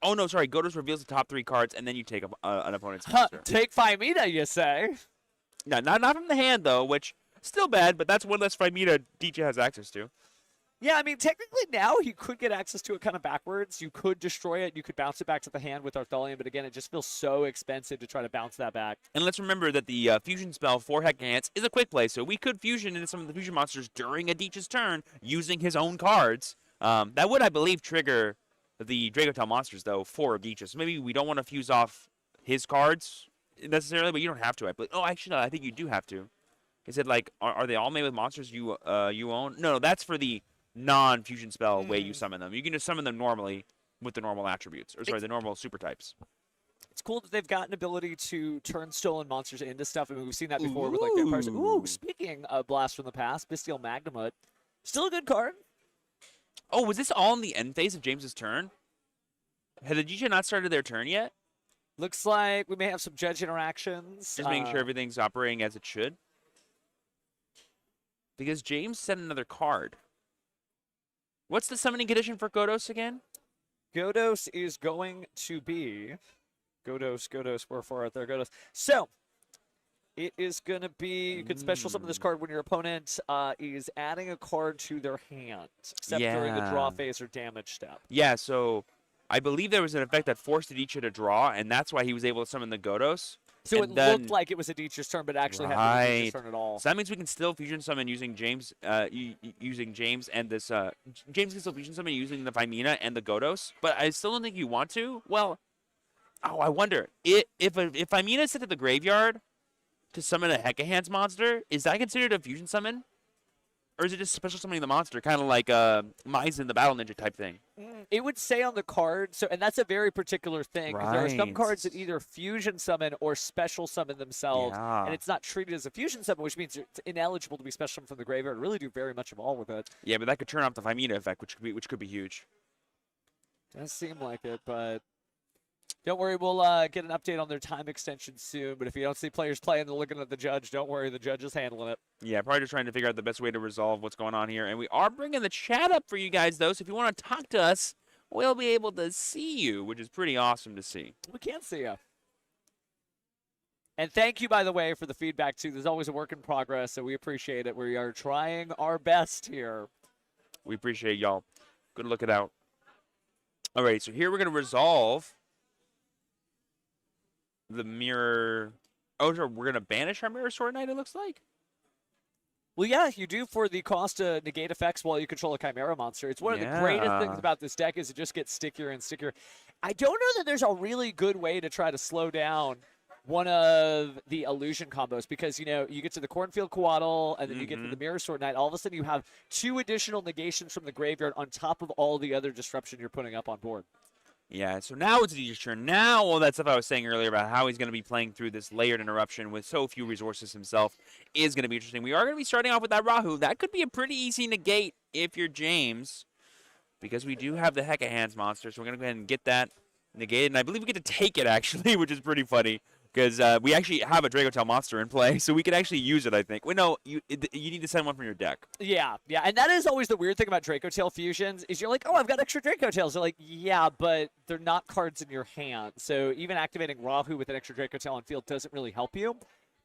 Oh, no, sorry. Godos reveals the top 3 cards, and then you take an opponent's monster. Take Femina, you say? No, not from the hand, though, which still bad, but that's one less Femina DJ has access to. Yeah, I mean, technically now you could get access to it kind of backwards. You could destroy it. You could bounce it back to the hand with Arthalion, but again, it just feels so expensive to try to bounce that back. And let's remember that the fusion spell for Hecahance is a quick play, so we could fusion into some of the fusion monsters during Aditya's turn using his own cards. That would, I believe, trigger the Dragotail monsters, though, for Aditya. So maybe we don't want to fuse off his cards necessarily, but you don't have to. Actually, no, I think you do have to. Is it like, are they all made with monsters you own? No, that's for the non-fusion spell way you summon them. You can just summon them normally with the normal attributes, or sorry, the normal super types. It's cool that they've got an ability to turn stolen monsters into stuff. I mean, we've seen that before with like vampires. Ooh, speaking of Blast from the Past, Bestial Magnamut, still a good card. Oh, was this all in the end phase of James's turn? Had Aditya not started their turn yet? Looks like we may have some judge interactions. Just making sure everything's operating as it should. Because James sent another card. What's the summoning condition for Godos again? Godos is going to be Godos, wherefore art there Godos. So it is going to be, you can special summon this card when your opponent is adding a card to their hand, except during the draw phase or damage step. Yeah, so I believe there was an effect that forced Aditya to draw, and that's why he was able to summon the Godos. So it looked like it was Aditya's turn, but it actually hadn't been Aditya's turn at all. So that means we can still fusion summon using James, and this. James can still fusion summon using the Femina and the Godos, but I still don't think you want to. Well, I wonder if Femina is sent to the graveyard to summon a Hecahance monster, is that considered a fusion summon? Or is it just special summoning the monster, kind of like Maizen the Battle Ninja type thing? It would say on the card, and that's a very particular thing. Right. There are some cards that either fusion summon or special summon themselves, and it's not treated as a fusion summon, which means it's ineligible to be special summoned from the graveyard. Really do very much of all with it. Yeah, but that could turn off the Femina effect, which could be huge. Does seem like it, but don't worry, we'll get an update on their time extension soon. But if you don't see players playing, they're looking at the judge. Don't worry, the judge is handling it. Yeah, probably just trying to figure out the best way to resolve what's going on here. And we are bringing the chat up for you guys, though. So if you want to talk to us, we'll be able to see you, which is pretty awesome to see. We can see you. And thank you, by the way, for the feedback, too. There's always a work in progress, so we appreciate it. We are trying our best here. We appreciate y'all. Good looking out. All right, so here we're going to resolve the mirror. Oh, so we're going to banish our Mirror Sword Knight, it looks like? Well, yeah, you do for the cost to negate effects while you control a Chimera monster. It's one of the greatest things about this deck is it just gets stickier and stickier. I don't know that there's a really good way to try to slow down one of the illusion combos because, you get to the Cornfield Coatl and then you get to the Mirror Sword Knight. All of a sudden you have 2 additional negations from the graveyard on top of all the other disruption you're putting up on board. Yeah, so now it's Aditya's turn. Now all that stuff I was saying earlier about how he's going to be playing through this layered interruption with so few resources himself is going to be interesting. We are going to be starting off with that Rahu. That could be a pretty easy negate if you're James, because we do have the Hecahance monster, so we're going to go ahead and get that negated. And I believe we get to take it, actually, which is pretty funny, because we actually have a Dragotail monster in play, so we can actually use it, I think. Wait, no, you need to send one from your deck. Yeah, and that is always the weird thing about Dracotail fusions, is you're like, oh, I've got extra Dracotails. They're like, yeah, but they're not cards in your hand. So even activating Rahu with an extra Dracotail on field doesn't really help you.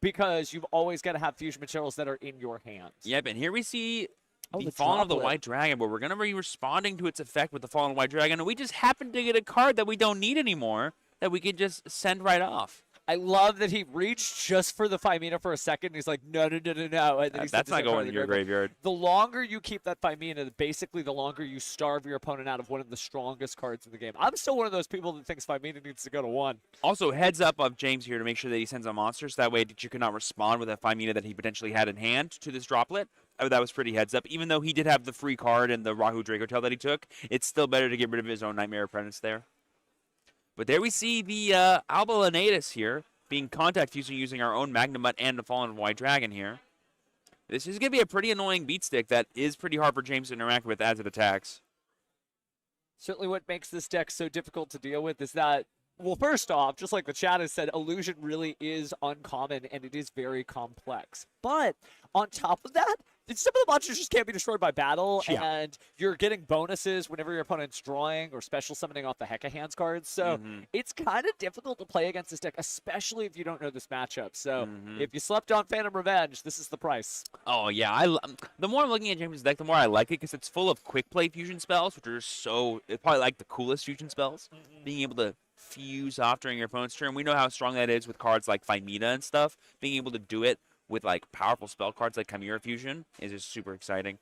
because you've always got to have fusion materials that are in your hands. Yep, and here we see Oh, the the Fallen of the droplet. White Dragon, but we're going to be responding to its effect with the Fallen of the White Dragon, and we just happen to get a card that we don't need anymore that we can just send right off. I love that he reached just for the Phimina for a second. He's like, no. And then he That's sent not this card going to in the your graveyard. The longer you keep that Phimina, basically the longer you starve your opponent out of one of the strongest cards in the game. I'm still one of those people that thinks Phimina needs to go to 1. Also, heads up of James here to make sure that he sends a monster, so that way you cannot respond with a Phimina that he potentially had in hand to this droplet. That was pretty heads up. Even though he did have the free card and the Rahu Dracotail that he took, it's still better to get rid of his own Nightmare Apprentice there. But there we see the Alba Lenatus here being contact fusing using our own Magnamut and the Fallen White Dragon here. This is going to be a pretty annoying beat stick that is pretty hard for James to interact with as it attacks. Certainly what makes this deck so difficult to deal with is that, well, first off, just like the chat has said, Illusion really is uncommon and it is very complex. But on top of that, some of the monsters just can't be destroyed by battle, Yeah. and you're getting bonuses whenever your opponent's drawing or special summoning off the Hecka Hands cards. So it's kind of difficult to play against this deck, especially if you don't know this matchup. So if you slept on Phantom Revenge, this is the price. Oh, yeah. The more I'm looking at James' deck, the more I like it because it's full of quick play fusion spells, which are it's probably like the coolest fusion spells. Being able to fuse off during your opponent's turn. We know how strong that is with cards like Phimina and stuff. Being able to do it with like powerful spell cards like Chimera Fusion is just super exciting.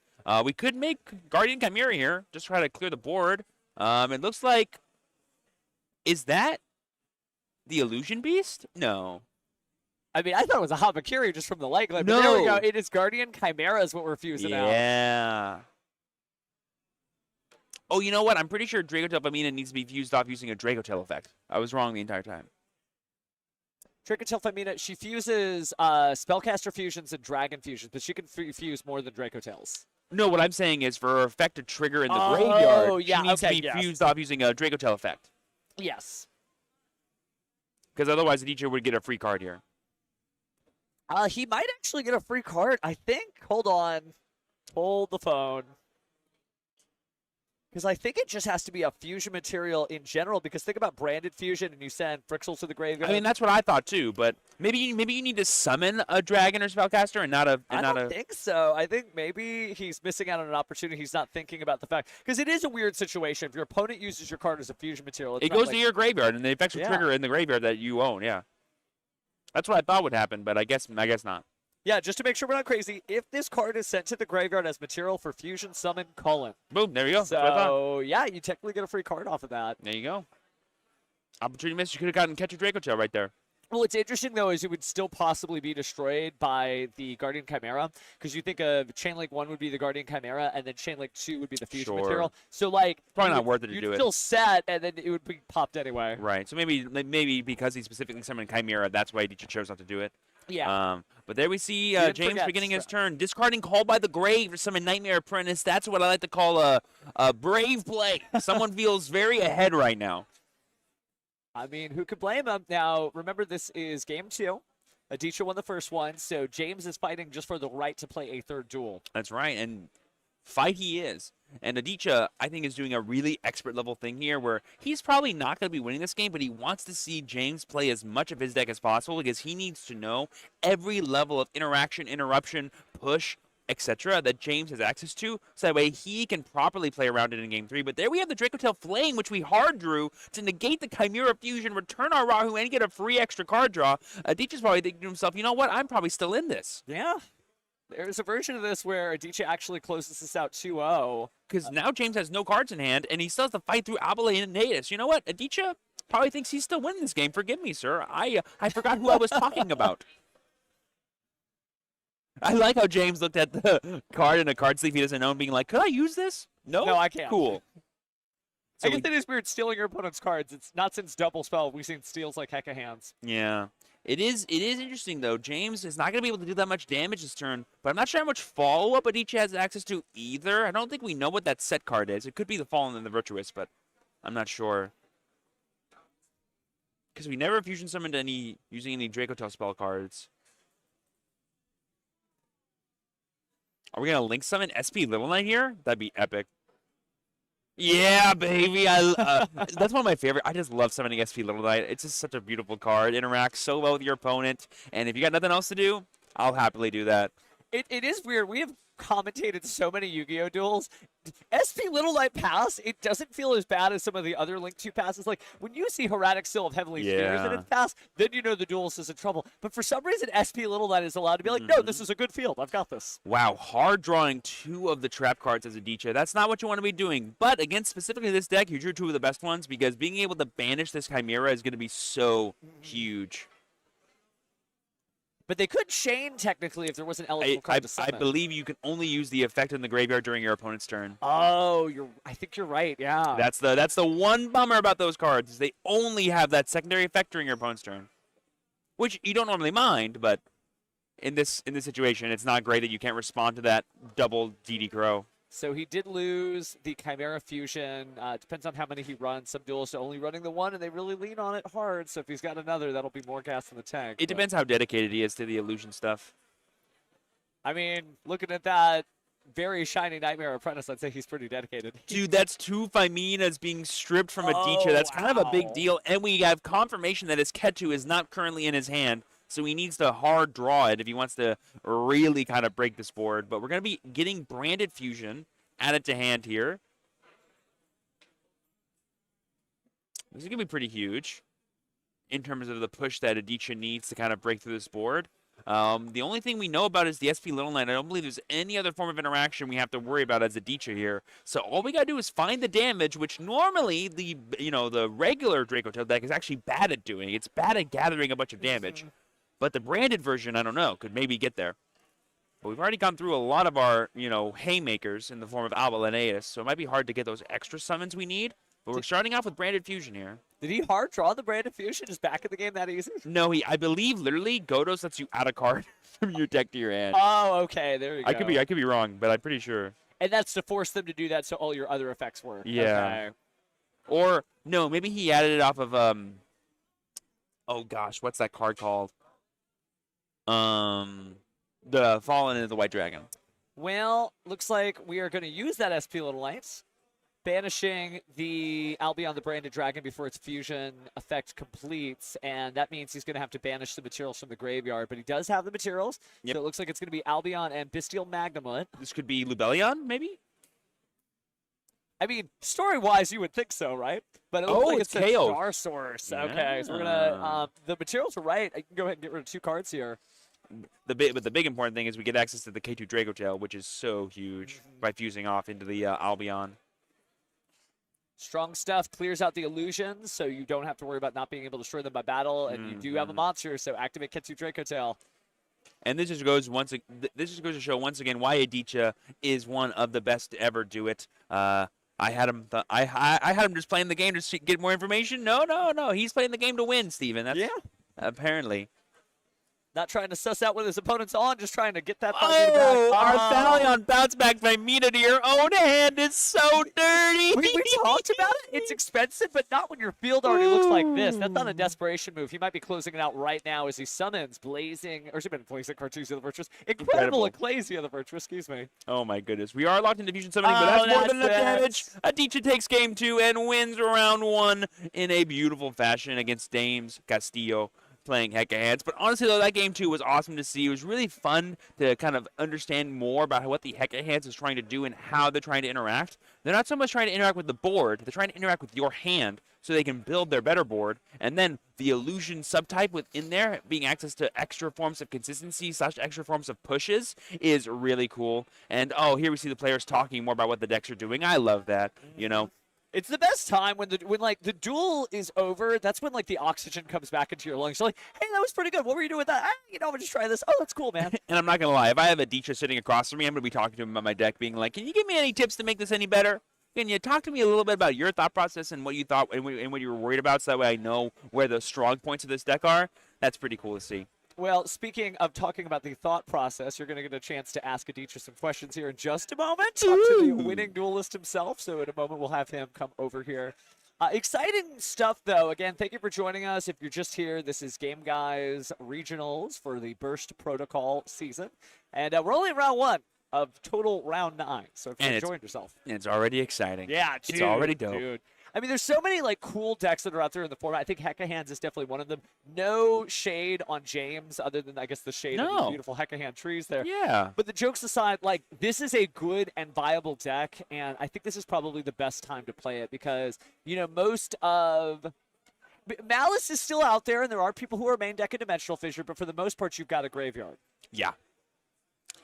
We could make Guardian Chimera here, just try to clear the board. It looks like, is that the Illusion Beast? No. I mean, I thought it was a Hamakiri just from the leg. But No. there we go. It is Guardian Chimera is what we're fusing out. Yeah. Oh, you know what? I'm pretty sure Dracotail Phimina needs to be fused off using a Dracotail effect. I was wrong the entire time. Dracotail Phimina, she fuses Spellcaster fusions and Dragon fusions, but she can fuse more than Dracotails. No, what I'm saying is for her effect to trigger in the Oh, graveyard, yeah, she needs okay, to be yes. fused off using a Dracotail effect. Yes. Because otherwise, the teacher would get a free card here. He might actually get a free card, I think. Hold on. Hold the phone. Because I think it just has to be a fusion material in general, because think about branded fusion and you send Frixels to the graveyard. I mean, that's what I thought too, but maybe you need to summon a dragon or spellcaster and not a. I don't think so. I think maybe he's missing out on an opportunity. He's not thinking about the fact. Because it is a weird situation. If your opponent uses your card as a fusion material, it's It not goes like, to your graveyard, and the effects will Yeah. trigger in the graveyard that you own. Yeah, that's what I thought would happen, but I guess not. Yeah, just to make sure we're not crazy, if this card is sent to the graveyard as material for fusion summon, Cullen. Boom, there you go. That's what I thought. So, yeah, you technically get a free card off of that. There you go. Opportunity missed. You could have gotten Catch a Dracotail right there. Well, what's interesting, though, is it would still possibly be destroyed by the Guardian Chimera, because you think of Chainlink 1 would be the Guardian Chimera, and then Chainlink 2 would be the fusion Sure. material. So, like, Probably you not would- worth it to you'd do it. still set, and then it would be popped anyway. Right. So maybe because he specifically summoned Chimera, that's why he chose not to do it. Yeah. But there we see didn't James forget beginning his Strap. turn, discarding Call by the Grave for summon Nightmare Apprentice. That's what I like to call a brave play. Someone feels very ahead right now. I mean, who could blame him? Now, remember, this is game 2. Aditya won the first one, so James is fighting just for the right to play a third duel. That's right, and fight he is. And Aditya, I think, is doing a really expert level thing here where he's probably not going to be winning this game, but he wants to see James play as much of his deck as possible because he needs to know every level of interaction, interruption, push, etc. that James has access to, so that way he can properly play around it in Game 3. But there we have the Dracotail Flame, which we hard drew to negate the Chimera Fusion, return our Rahu, and get a free extra card draw. Aditya's probably thinking to himself, you know what, I'm probably still in this. Yeah. There's a version of this where Aditya actually closes this out 2-0. Because now James has no cards in hand, and he still has to fight through Abele and Natus. You know what? Aditya probably thinks he's still winning this game. Forgive me, sir. I forgot who I was talking about. I like how James looked at the card in a card sleeve he doesn't own, being like, could I use this? No, I can't. Cool. I So guess it is weird stealing your opponent's cards. It's not since Double Spell we've seen steals like Hecka Hands. yeah. It is interesting, though. James is not going to be able to do that much damage this turn, but I'm not sure how much follow-up Aditya has access to either. I don't think we know what that set card is. It could be the Fallen and the Virtuous, but I'm not sure. Because we never fusion summoned using any Dracotail spell cards. Are we going to link summon SP Little Knight here? That'd be epic. Yeah, baby. That's one of my favorite. I just love summoning SP Little Knight. It's just such a beautiful card. It interacts so well with your opponent, and if you got nothing else to do, I'll happily do that. It is weird. We have commentated so many Yu-Gi-Oh duels. SP Little Light pass, it doesn't feel as bad as some of the other Link 2 passes. Like, when you see Hermetic Seal of Heavenly Spheres in Yeah. its pass, then you know the duelist is in trouble. But for some reason, SP Little Light is allowed to be like, no, this is a good field. I've got this. Wow, hard drawing 2 of the trap cards as a Dicha. That's not what you want to be doing. But against specifically this deck, you drew 2 of the best ones because being able to banish this Chimera is going to be so huge. But they could chain, technically, if there was an eligible card to I summon. believe you can only use the effect in the graveyard during your opponent's turn. Oh, I think you're right, yeah. That's the one bummer about those cards is they only have that secondary effect during your opponent's turn, which you don't normally mind, but in this situation, it's not great that you can't respond to that double DD Crow. So he did lose the Chimera Fusion. Depends on how many he runs. Some duels are only running the one, and they really lean on it hard. So if he's got another, that'll be more gas in the tank. It depends how dedicated he is to the illusion stuff. I mean, looking at that very shiny Nightmare Apprentice, I'd say he's pretty dedicated. Dude, that's 2 Fiminas being stripped from a Dicha. That's kind of a big wow. deal, and we have confirmation that his Ketu is not currently in his hand. So he needs to hard draw it if he wants to really kind of break this board. But we're going to be getting Branded Fusion added to hand here. This is going to be pretty huge in terms of the push that Adichia needs to kind of break through this board. The only thing we know about is the SP Little Knight. I don't believe there's any other form of interaction we have to worry about as Adichia here. So all we got to do is find the damage, which normally the regular Draco Tail deck is actually bad at doing. It's bad at gathering a bunch of damage. But the branded version, I don't know, could maybe get there. But we've already gone through a lot of our, haymakers in the form of Alba Linnaeus, so it might be hard to get those extra summons we need. But we're starting off with Branded Fusion here. Did he hard draw the Branded Fusion just back in the game that easy? No, I believe literally Godos lets you add a card from your deck to your hand. Oh, okay, there you go. I could be wrong, but I'm pretty sure. And that's to force them to do that so all your other effects work. Yeah. Okay. Or no, maybe he added it off of oh gosh, what's that card called? The Fallen into the White Dragon. Well, looks like we are going to use that SP Little Lights, banishing the Albion the Branded Dragon before its fusion effect completes, and that means he's going to have to banish the materials from the graveyard, but he does have the materials, Yep. so it looks like it's going to be Albion and Bestial Magnamut. This could be Lubellion, maybe? I mean, story-wise, you would think so, right? But it looks Oh, like it's it's a KO. Star Source. Okay, so we're going to, the materials are right. I can go ahead and get rid of 2 cards here. But the big important thing is we get access to the K2 Draco Tail, which is so huge by fusing off into the Albion. Strong stuff, clears out the illusions, so you don't have to worry about not being able to destroy them by battle, and you do have a monster, so activate Ketsu Draco Tail. And this just goes to show once again why Adichia is one of the best to ever do it. I had him just playing the game to get more information. No, he's playing the game to win, Steven. That's, Yeah. Apparently. Not trying to suss out what his opponent's on, just trying to get that Oh, back. our Thalion bounce back by Mina to your own hand is so dirty. We talked about it. It's expensive, but not when your field already looks like this. That's not a desperation move. He might be closing it out right now as he summons Blazing, or Cartuzia the Virtuous. Incredible Ecclesia the Virtuous, excuse me. Oh my goodness. We are locked into fusion summoning, but that's more than enough damage. it. Adichia takes game 2 and wins round 1 in a beautiful fashion against Dames Castillo playing Hecka Hands. But honestly, though, that game 2 was awesome to see. It was really fun to kind of understand more about what the Hecka Hands is trying to do and how they're trying to interact. They're not so much trying to interact with the board. They're trying to interact with your hand so they can build their better board. And then the illusion subtype within there, being access to extra forms of consistency / extra forms of pushes, is really cool. And, oh, here we see the players talking more about what the decks are doing. I love that, It's the best time when the duel is over. That's when the oxygen comes back into your lungs. You're like, hey, that was pretty good. What were you doing with that? I'm gonna just try this. Oh, that's cool, man. And I'm not going to lie. If I have Adichia sitting across from me, I'm going to be talking to him about my deck, being like, can you give me any tips to make this any better? Can you talk to me a little bit about your thought process and what you thought and what you were worried about so that way I know where the strong points of this deck are? That's pretty cool to see. Well, speaking of talking about the thought process, you're going to get a chance to ask Aditra some questions here in just a moment. Talk to the winning duelist himself. So in a moment, we'll have him come over here. Exciting stuff, though. Again, thank you for joining us. If you're just here, this is Game Guys Regionals for the Burst Protocol season. And we're only in round 1. of total round 9. So if you enjoyed yourself. It's already exciting. Yeah, it's already dope. Dude. I mean, there's so many like cool decks that are out there in the format. I think Hecka Hands is definitely one of them. No shade on James, other than I guess the shade of the beautiful Hecka Hand trees there. Yeah. But the jokes aside, like this is a good and viable deck, and I think this is probably the best time to play it because most of Malice is still out there, and there are people who are main deck in Dimensional Fissure, but for the most part, you've got a graveyard. Yeah.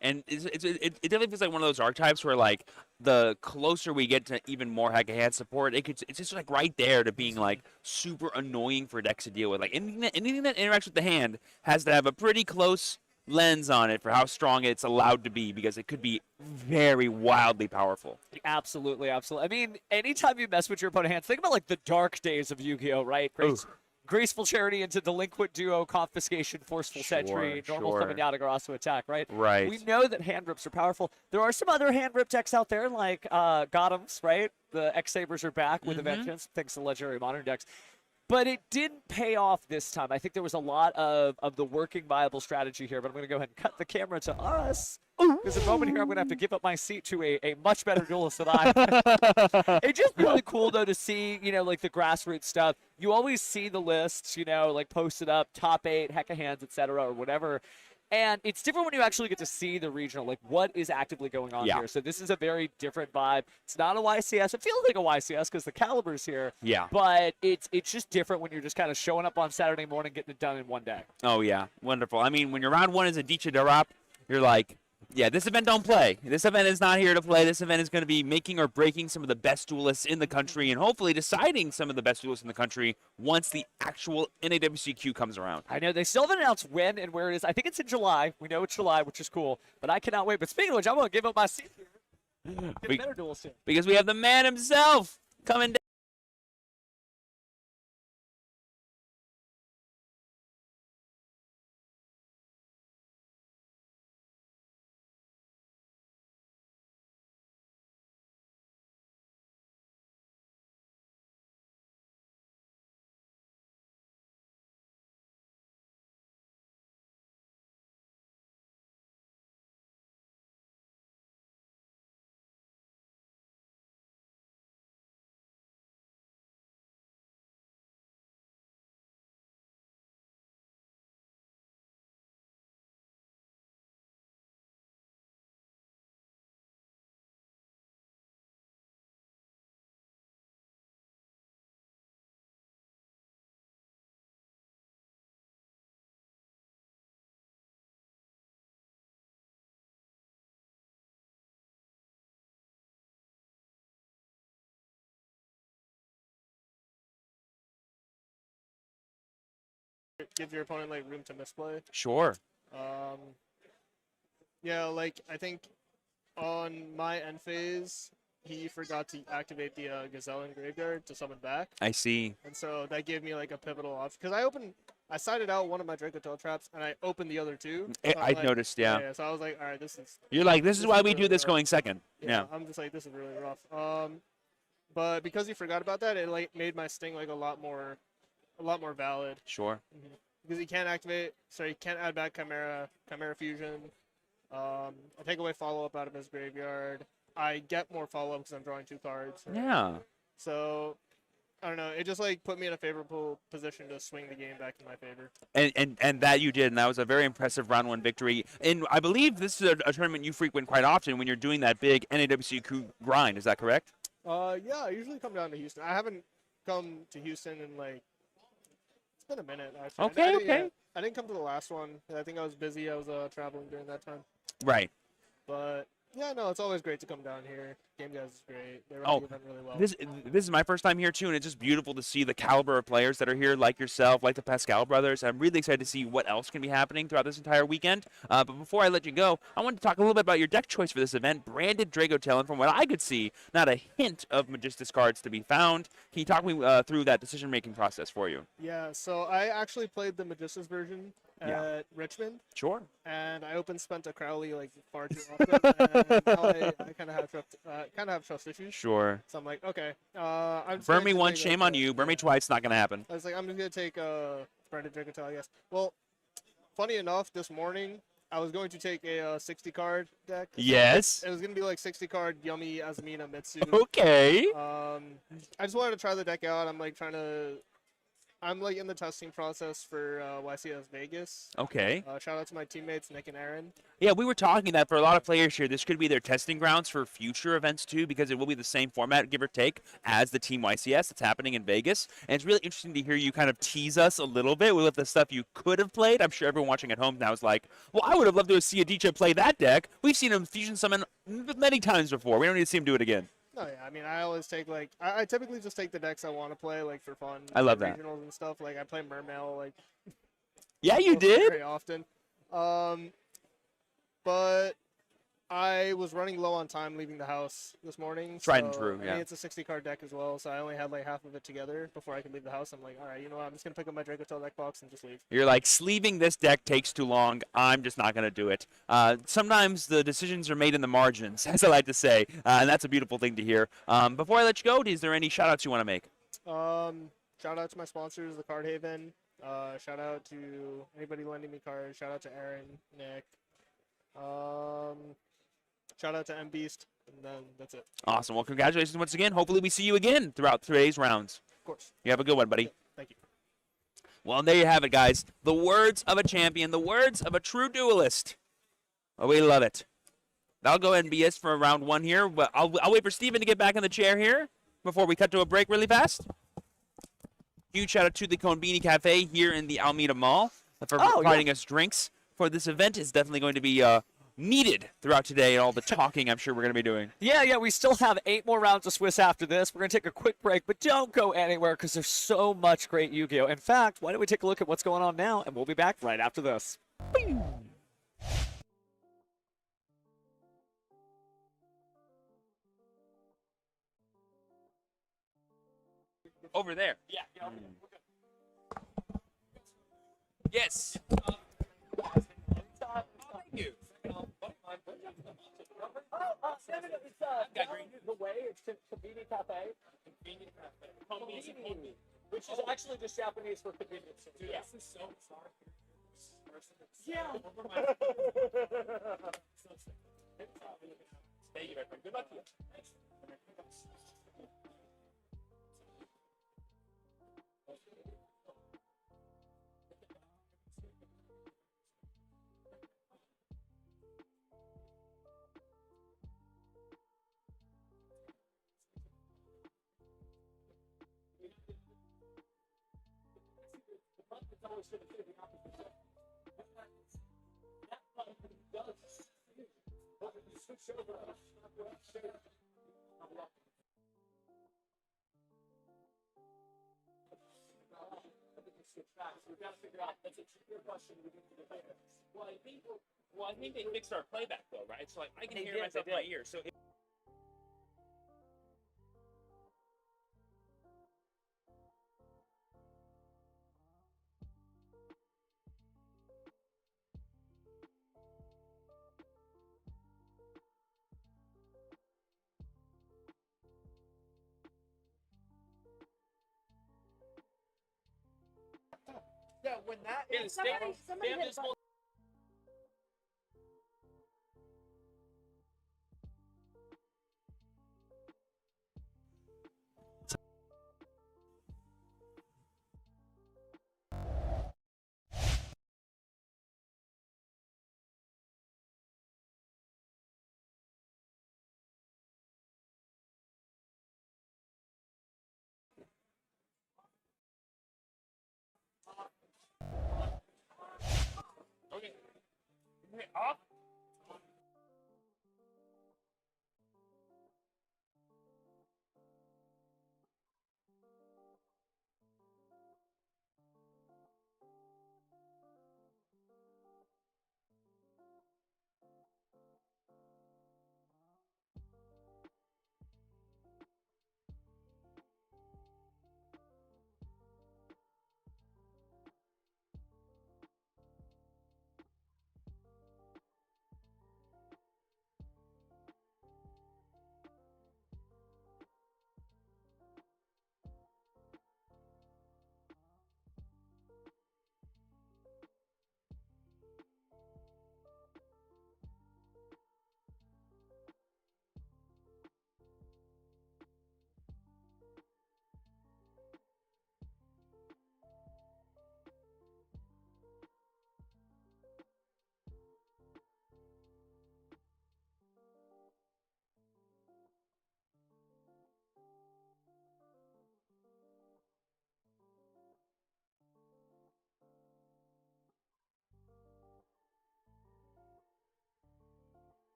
And it definitely feels like one of those archetypes where, like, the closer we get to even more Hecka Hand support, it's just, like, right there to being, like, super annoying for decks to deal with. Like, anything that interacts with the hand has to have a pretty close lens on it for how strong it's allowed to be because it could be very wildly powerful. Absolutely, absolutely. I mean, anytime you mess with your opponent's hands, think about, like, the dark days of Yu-Gi-Oh!, right? Graceful Charity into Delinquent Duo, Confiscation, Forceful Sentry, Normal Summon Yatagarasu Attack, right? Right. We know that hand rips are powerful. There are some other hand rip decks out there, like Gotham's, right? The X-Sabers are back with a vengeance, thanks to Legendary Modern decks. But it didn't pay off this time. I think there was a lot of the working viable strategy here, but I'm going to go ahead and cut the camera to us. Because in a moment here, I'm going to have to give up my seat to a much better duelist than I am. It's just really cool, though, to see, like the grassroots stuff. You always see the lists, like posted up, top 8, Hecka Hands, etc., or whatever. And it's different when you actually get to see the regional, like what is actively going on here. So this is a very different vibe. It's not a YCS. It feels like a YCS because the caliber's here. Yeah. But it's just different when you're just kind of showing up on Saturday morning, getting it done in one day. Oh, yeah. Wonderful. I mean, when your round 1 is a Dicha Darap, you're like, yeah, this event don't play. This event is not here to play. This event is going to be making or breaking some of the best duelists in the country and hopefully deciding some of the best duelists in the country once the actual NAWCQ comes around. I know they still haven't announced when and where it is. I think it's in July. We know it's July, which is cool. But I cannot wait. But speaking of which, I'm going to give up my seat here. Get better duels soon. Because we have the man himself coming down. Give your opponent like room to misplay. Sure. Yeah, like I think on my end phase, he forgot to activate the Gazelle in Graveyard to summon back. I see. And so that gave me like a pivotal option because I sided out one of my Draco Tail traps and I opened the other two. So I noticed, yeah. So I was like, all right, this is. You're like, this is why we really do this rough. going second. Yeah. I'm just like, this is really rough. But because he forgot about that, it like made my sting like a lot more valid. Sure. Because he can't activate, so he can't add back Chimera Fusion. I take away follow-up out of his graveyard. I get more follow-up because I'm drawing 2 cards. Right? Yeah. So, I don't know. It just, like, put me in a favorable position to swing the game back in my favor. And that you did, and that was a very impressive round 1 victory. And I believe this is a tournament you frequent quite often when you're doing that big NAWCQ grind. Is that correct? Yeah, I usually come down to Houston. I haven't come to Houston in, like, it's been a minute, actually. Okay. I didn't come to the last one. I think I was busy. I was traveling during that time. Right. But yeah, no, it's always great to come down here. Game Guys is great. They run the event really well. This is my first time here too, and it's just beautiful to see the caliber of players that are here, like yourself, like the Pascal brothers. I'm really excited to see what else can be happening throughout this entire weekend. But before I let you go, I wanted to talk a little bit about your deck choice for this event, branded Dragotail, and from what I could see, not a hint of Magistus cards to be found. Can you talk me through that decision-making process for you? Yeah, so I actually played the Magistus version at Richmond. Sure. And I open spent a Crowley like far too often, and now I kind of have trust issues. Sure. So I'm like, okay. I'm Burn me once, shame on you. Burn me twice, not gonna happen. I was like, I'm just gonna take branded Dragotail, I guess. Well, funny enough, this morning I was going to take a 60 card deck. Yes. It was going to be like 60 card Yummy, Azumina, Mitsu. Okay. I just wanted to try the deck out. I'm like in the testing process for YCS Vegas. Okay. Shout out to my teammates Nick and Aaron. Yeah, we were talking that for a lot of players here, this could be their testing grounds for future events too, because it will be the same format, give or take, as the Team YCS that's happening in Vegas. And it's really interesting to hear you kind of tease us a little bit with the stuff you could have played. I'm sure everyone watching at home now is like, well, I would have loved to see Adichie play that deck. We've seen him fusion summon many times before. We don't need to see him do it again. No, yeah, I mean, I always take like I typically just take the decks I want to play like for fun. I love like, that. regionals and stuff. Like I play Mermail like Yeah, you almost did. very often. But I was running low on time leaving the house this morning. Tried and so- true, yeah. And it's a 60 card deck as well, so I only had like half of it together before I could leave the house. I'm like, all right, you know what? I'm just gonna pick up my Dracotail deck box and just leave. You're like, sleeving this deck takes too long. I'm just not going to do it. Sometimes the decisions are made in the margins, as I like to say, and that's a beautiful thing to hear. Before I let you go, is there any shout-outs you want to make? Shout out to my sponsors, the Card Haven. Shout out to anybody lending me cards. Shout out to Aaron, Nick. Shout out to M Beast, and then that's it. Awesome. Well, congratulations once again. Hopefully we see you again throughout today's rounds. Of course. You have a good one, buddy. Yeah, thank you. Well, there you have it, guys. The words of a champion, the words of a true duelist. Oh, we love it. That'll go ahead and be it for round one here. But I'll wait for Steven to get back in the chair here before we cut to a break really fast. Huge shout out to the Konbini Cafe here in the Alameda Mall for providing us drinks for this event. Is definitely going to be needed throughout today and all the talking I'm sure we're going to be doing. Yeah, we still have 8 more rounds of Swiss after this. We're going to take a quick break, but don't go anywhere because there's so much great Yu-Gi-Oh! In fact, why don't we take a look at what's going on now, and we'll be back right after this. Over there. Yeah. Yes. Thank you. The way it's Konbini Cafe. Konbini, which is actually just Japanese for convenience. Dude, this is so bizarre. Yeah. Thank you, my friend. Good luck to you. Thanks. We've got to figure out. That's a trickier question. Well, I think they fixed our playback though, right? So like I can They hear did, myself they in my did. ear. So Yeah, when that is Somebody hit a button. okay. Off.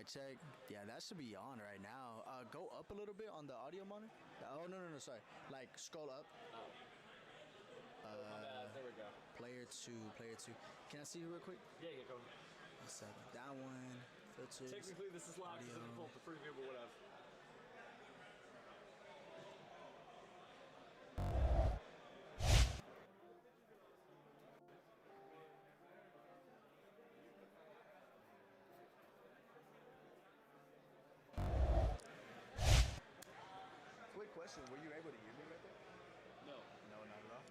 mic check. Yeah, that should be on right now. Go up a little bit on the audio monitor. Oh, no, sorry. Like, scroll up. There we go. Player two. Can I see you real quick? Yeah, go. One second. That one. Filters. Technically, this is live because I didn't pull up the preview, but whatever. Quick question. Were you able to hear me right there? No. No, not at all.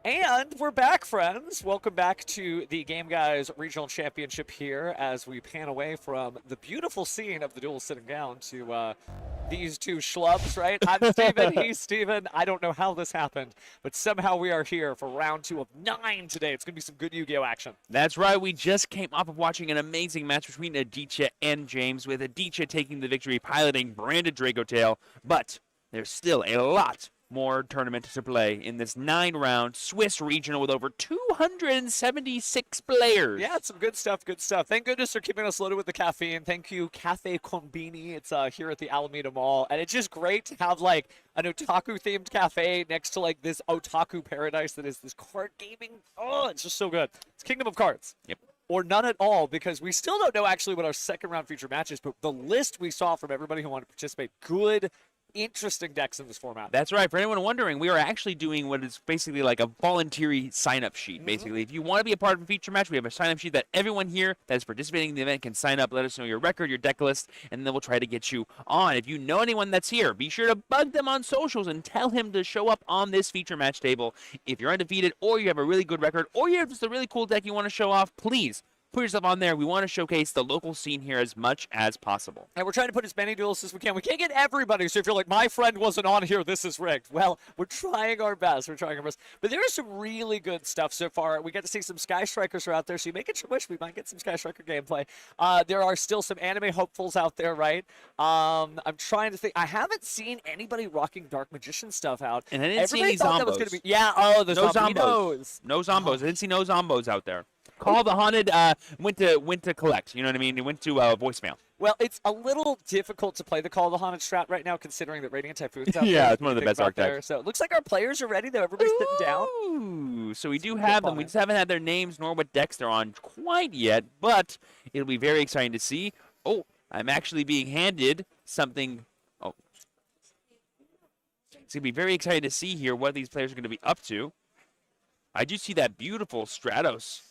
And we're back, friends. Welcome back to the Game Guys Regional Championship here as we pan away from the beautiful scene of the duel sitting down to these two schlubs, right? I'm Steven, he's Steven. I don't know how this happened, but somehow we are here for round 2 of 9 today. It's going to be some good Yu-Gi-Oh action. That's right. We just came off of watching an amazing match between Aditya and James, with Aditya taking the victory, piloting branded Dracotail. But there's still a lot more tournament to play in this 9-round Swiss regional with over 276 players. Yeah, it's some good stuff, good stuff. Thank goodness they're keeping us loaded with the caffeine. Thank you, Cafe Combini. It's here at the Alameda Mall. And it's just great to have, like, an otaku-themed cafe next to, like, this otaku paradise that is this card gaming. Oh, it's just so good. It's Kingdom of Cards. Yep. Or none at all, because we still don't know actually what our second round feature match is, but the list we saw from everybody who wanted to participate, good, interesting decks in this format. That's right. For anyone wondering, we are actually doing what is basically like a voluntary sign-up sheet, basically. If you want to be a part of a feature match, we have a sign-up sheet that everyone here that is participating in the event can sign up, let us know your record, your deck list, and then we'll try to get you on. If you know anyone that's here, be sure to bug them on socials and tell him to show up on this feature match table. If you're undefeated, or you have a really good record, or you have just a really cool deck you want to show off, please put yourself on there. We want to showcase the local scene here as much as possible. And we're trying to put as many duelists as we can. We can't get everybody, so if you're like, my friend wasn't on here, this is rigged. Well, we're trying our best. We're trying our best. But there is some really good stuff so far. We get to see some Sky Strikers are out there, so you make it your wish. We might get some Sky Striker gameplay. There are still some anime hopefuls out there, right? I'm trying to think. I haven't seen anybody rocking Dark Magician stuff out. And I didn't see any thought that was Zombos. gonna be, yeah, oh, the No Zombinos. No Zombos. I didn't see no Zombos out there. Call the Haunted went to collect. You know what I mean? He went to voicemail. Well, it's a little difficult to play the Call of the Haunted strat right now, considering that Radiant Typhoon's out there. Yeah, it's one of the best archetypes. archetypes. So it looks like our players are ready, though. Everybody's sitting down. Ooh, so we do have them. We just haven't had their names nor what decks they're on quite yet, but it'll be very exciting to see. Oh, I'm actually being handed something. Oh. It's going to be very exciting to see here what these players are going to be up to. I do see that beautiful Stratos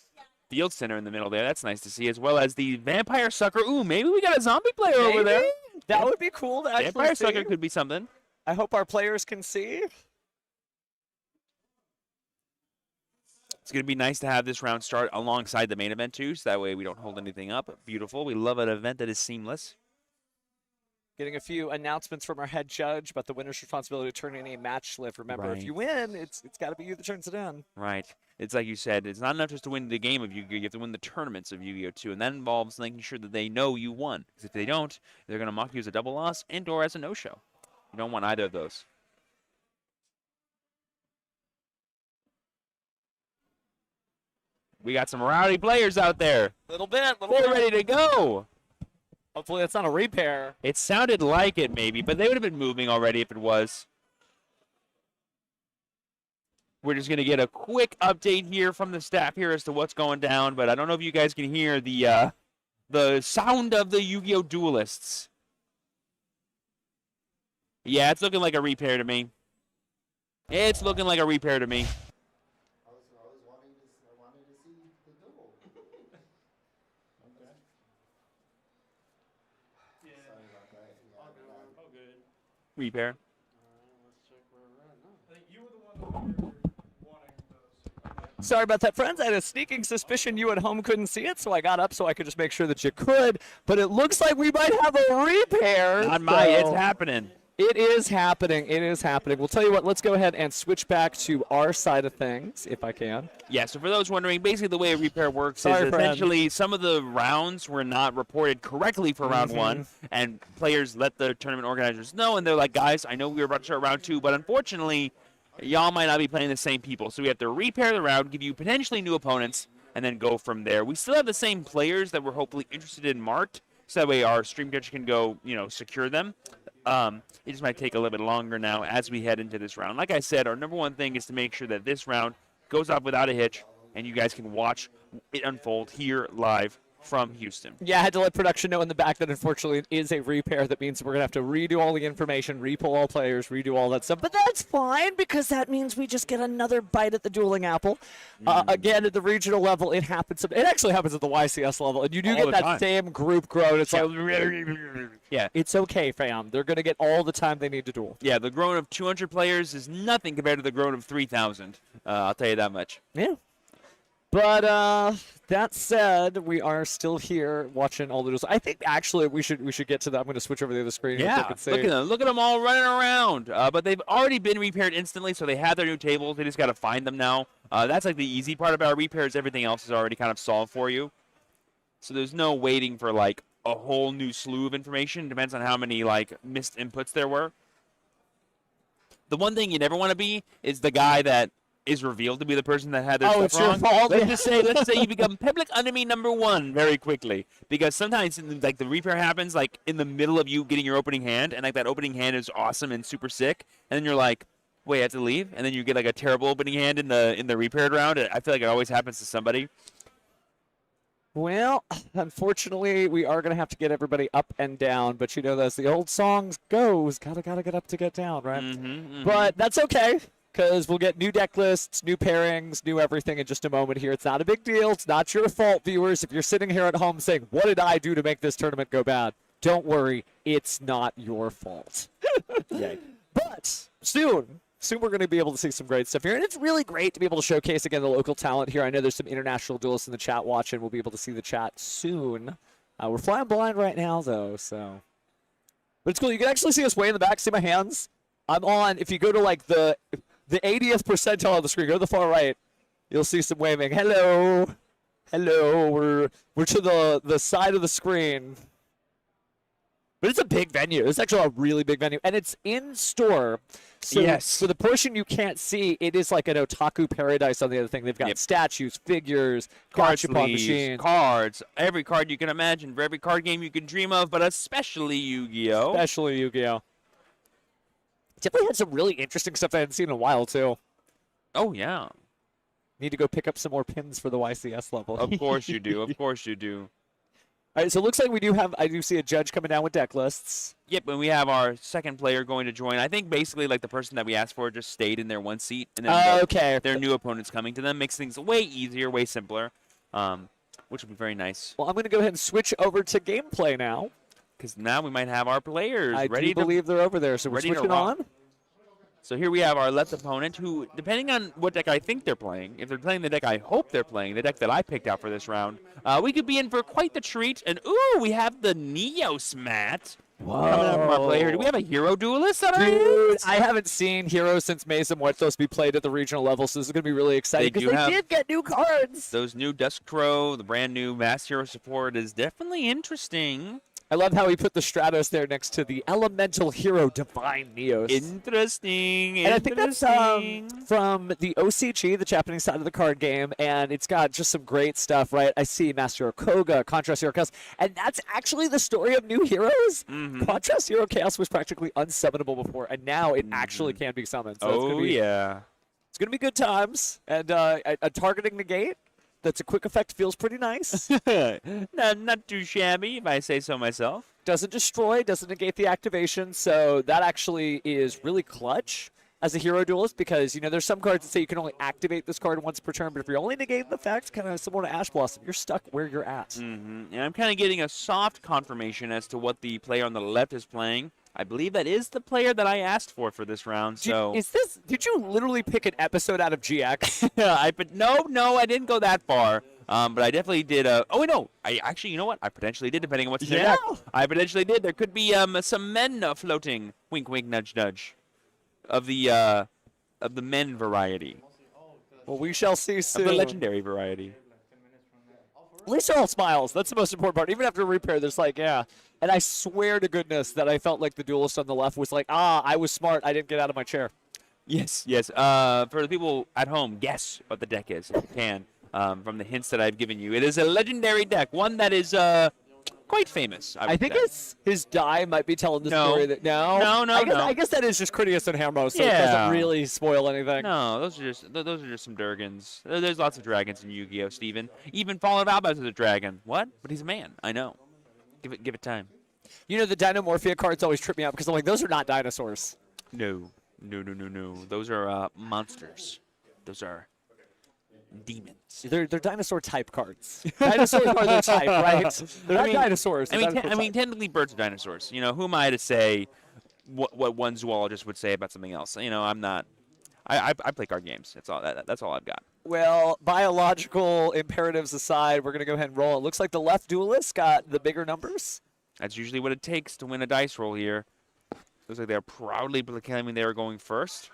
Field Center in the middle there. That's nice to see, as well as the Vampire Sucker. Ooh, maybe we got a zombie player over there. That would be cool to actually Vampire see. Sucker could be something. I hope our players can see. It's going to be nice to have this round start alongside the main event, too, so that way we don't hold anything up. Beautiful. We love an event that is seamless. Getting a few announcements from our head judge about the winner's responsibility to turn in a match slip. Remember, Right. if you win, it's got to be you that turns it in. Right. It's like you said, it's not enough just to win the game of Yu-Gi-Oh! You have to win the tournaments of Yu-Gi-Oh! Too, and that involves making sure that they know you won. Because if they don't, they're going to mock you as a double loss and or as a no-show. You don't want either of those. We got some rowdy players out there. Little bit. They're ready to go. Hopefully that's not a repair. It sounded like it maybe, but they would have been moving already if it was. We're just going to get a quick update here from the staff here as to what's going down, but I don't know if you guys can hear the sound of the Yu-Gi-Oh! Duelists. Yeah, it's looking like a repair to me. It's looking like a repair to me. I was wanting to see the duel. Okay. Yeah. Sorry about that. Yeah, All good. All good. Repair. Let's check where we're at now. I think you were the one that were wanting those. Sorry about that, friends. I had a sneaking suspicion you at home couldn't see it, so I got up so I could just make sure that you could. But it looks like we might have a repair. Not my, it's so- happening. It is happening. It is happening. We'll tell you what, let's go ahead and switch back to our side of things, if I can. Yeah, so for those wondering, basically the way a repair works Sorry, is friend. essentially some of the rounds were not reported correctly for round one, and players let the tournament organizers know, and they're like, guys, I know we were about to start round two, but unfortunately, y'all might not be playing the same people. So we have to repair the round, give you potentially new opponents, and then go from there. We still have the same players that we're hopefully interested in marked, so that way our stream judge can go, secure them. It just might take a little bit longer now as we head into this round. Like I said, our number one thing is to make sure that this round goes off without a hitch, and you guys can watch it unfold here live from Houston. Yeah, I had to let production know in the back that unfortunately it is a repair. That means we're going to have to redo all the information, repull all players, redo all that stuff. But that's fine because that means we just get another bite at the dueling apple. Again, at the regional level, it happens. It actually happens at the YCS level. And you do All get the that time. same group groan. It's Yeah. like, Yeah. it's okay, fam. They're going to get all the time they need to duel. Yeah, the groan of 200 players is nothing compared to the groan of 3,000. I'll tell you that much. Yeah. But that said, we are still here watching all the duels. I think actually we should get to that. I'm going to switch over to the other screen. real Yeah, quick and see. look at them. Look at them all running around. But they've already been repaired instantly, so they have their new tables. They just got to find them now. That's like the easy part about repairs. Everything else is already kind of solved for you. So there's no waiting for like a whole new slew of information. Depends on how many like missed inputs there were. The one thing you never want to be is the guy that is revealed to be the person that had their Oh, stuff it's your wrong. fault? Let's just say you become public enemy number one very quickly, because sometimes like the repair happens like in the middle of you getting your opening hand, and like that opening hand is awesome and super sick, and then you're like, wait, I have to leave, and then you get like a terrible opening hand in the repaired round. I feel like it always happens to somebody. Well, unfortunately, we are going to have to get everybody up and down. But you know, as the old songs goes, gotta get up to get down, right? But that's okay, because we'll get new deck lists, new pairings, new everything in just a moment here. It's not a big deal. It's not your fault, viewers. If you're sitting here at home saying, what did I do to make this tournament go bad? Don't worry. It's not your fault. Yeah. But soon we're going to be able to see some great stuff here. And it's really great to be able to showcase, again, the local talent here. I know there's some international duelists in the chat watching. We'll be able to see the chat soon. We're flying blind right now, though, so. But it's cool. You can actually see us way in the back. See my hands? I'm on. If you go to, like, the 80th percentile of the screen, go to the far right, you'll see some waving. Hello. Hello. We're to the side of the screen. But it's a big venue. It's actually a really big venue. And it's in store. So Yes. for the portion you can't see, it is like an otaku paradise on the other thing. They've got Yep. statues, figures, Card gachapon sleeves, machines. cards, every card you can imagine for every card game you can dream of, but especially Yu-Gi-Oh! Especially Yu-Gi-Oh! Definitely had some really interesting stuff I hadn't seen in a while, too. Oh, yeah. Need to go pick up some more pins for the YCS level. Of course you do. Of course you do. All right, so it looks like I do see a judge coming down with deck lists. Yep, and we have our second player going to join. I think basically like the person that we asked for just stayed in their one seat, and then Okay. their new opponents coming to them makes things way easier, way simpler, which would be very nice. Well, I'm going to go ahead and switch over to gameplay now. Because now we might have our players I ready do to. believe they're over there, so we're ready to switching rock. on. So here we have our left opponent, who, depending on what deck I think they're playing, if they're playing the deck I hope they're playing, the deck that I picked out for this round, we could be in for quite the treat. And ooh, we have the Neos mat coming up from our player. Do we have a hero duelist on our Dude, hands? I haven't seen Heroes since Mesa Muertos be played at the regional level, so this is going to be really exciting They because do they have- did get new cards. Those new Dusk Crow, the brand new Mass Hero support is definitely interesting. I love how he put the Stratos there next to the elemental hero Divine Neos. Interesting. And I think that's from the OCG, the Japanese side of the card game, and it's got just some great stuff, right? I see Master Koga, Contrast Hero Chaos, and that's actually the story of new heroes. Contrast Hero Chaos was practically unsummonable before, and now it actually can be summoned. So it's gonna be, it's going to be good times, and a targeting negate that's a quick effect feels pretty nice. Not too shabby, if I say so myself. Doesn't destroy, doesn't negate the activation, so that actually is really clutch as a hero duelist, because there's some cards that say you can only activate this card once per turn, but if you're only negating the effect, kind of similar to Ash Blossom, you're stuck where you're at. And I'm kind of getting a soft confirmation as to what the player on the left is playing. I believe that is the player that I asked for this round. So Did you literally pick an episode out of GX? No, I didn't go that far. But I definitely did. I actually, you know what? I potentially did, depending on what's in their deck. I potentially did. There could be some men floating. Wink, wink, nudge, nudge. Of the men variety. Well, we shall see soon. Of the legendary variety. At least they're all smiles. That's the most important part. Even after repair, there's like, yeah. And I swear to goodness that I felt like the duelist on the left was like, I was smart. I didn't get out of my chair. Yes. For the people at home, guess what the deck is, if you can, from the hints that I've given you. It is a legendary deck, one that is quite famous. I think say. his die might be telling the story that No. I guess that is just Critias and Hermos, so it doesn't really spoil anything. No, those are just some Durgans. There's lots of dragons in Yu-Gi-Oh, Steven. Even Fallen Valbaz is a dragon. What? But he's a man. I know. Give it time. The Dinomorphia cards always trip me out because I'm like, those are not dinosaurs. No. Those are monsters. Those are demons. They're dinosaur type cards. Dinosaurs are their type, right? They're not dinosaurs. I mean, technically birds are dinosaurs. Who am I to say what one zoologist would say about something else? I'm not. I play card games. That's all I've got. Well, biological imperatives aside, we're going to go ahead and roll. It looks like the left duelist got the bigger numbers. That's usually what it takes to win a dice roll here. Looks like they're proudly proclaiming they are going first.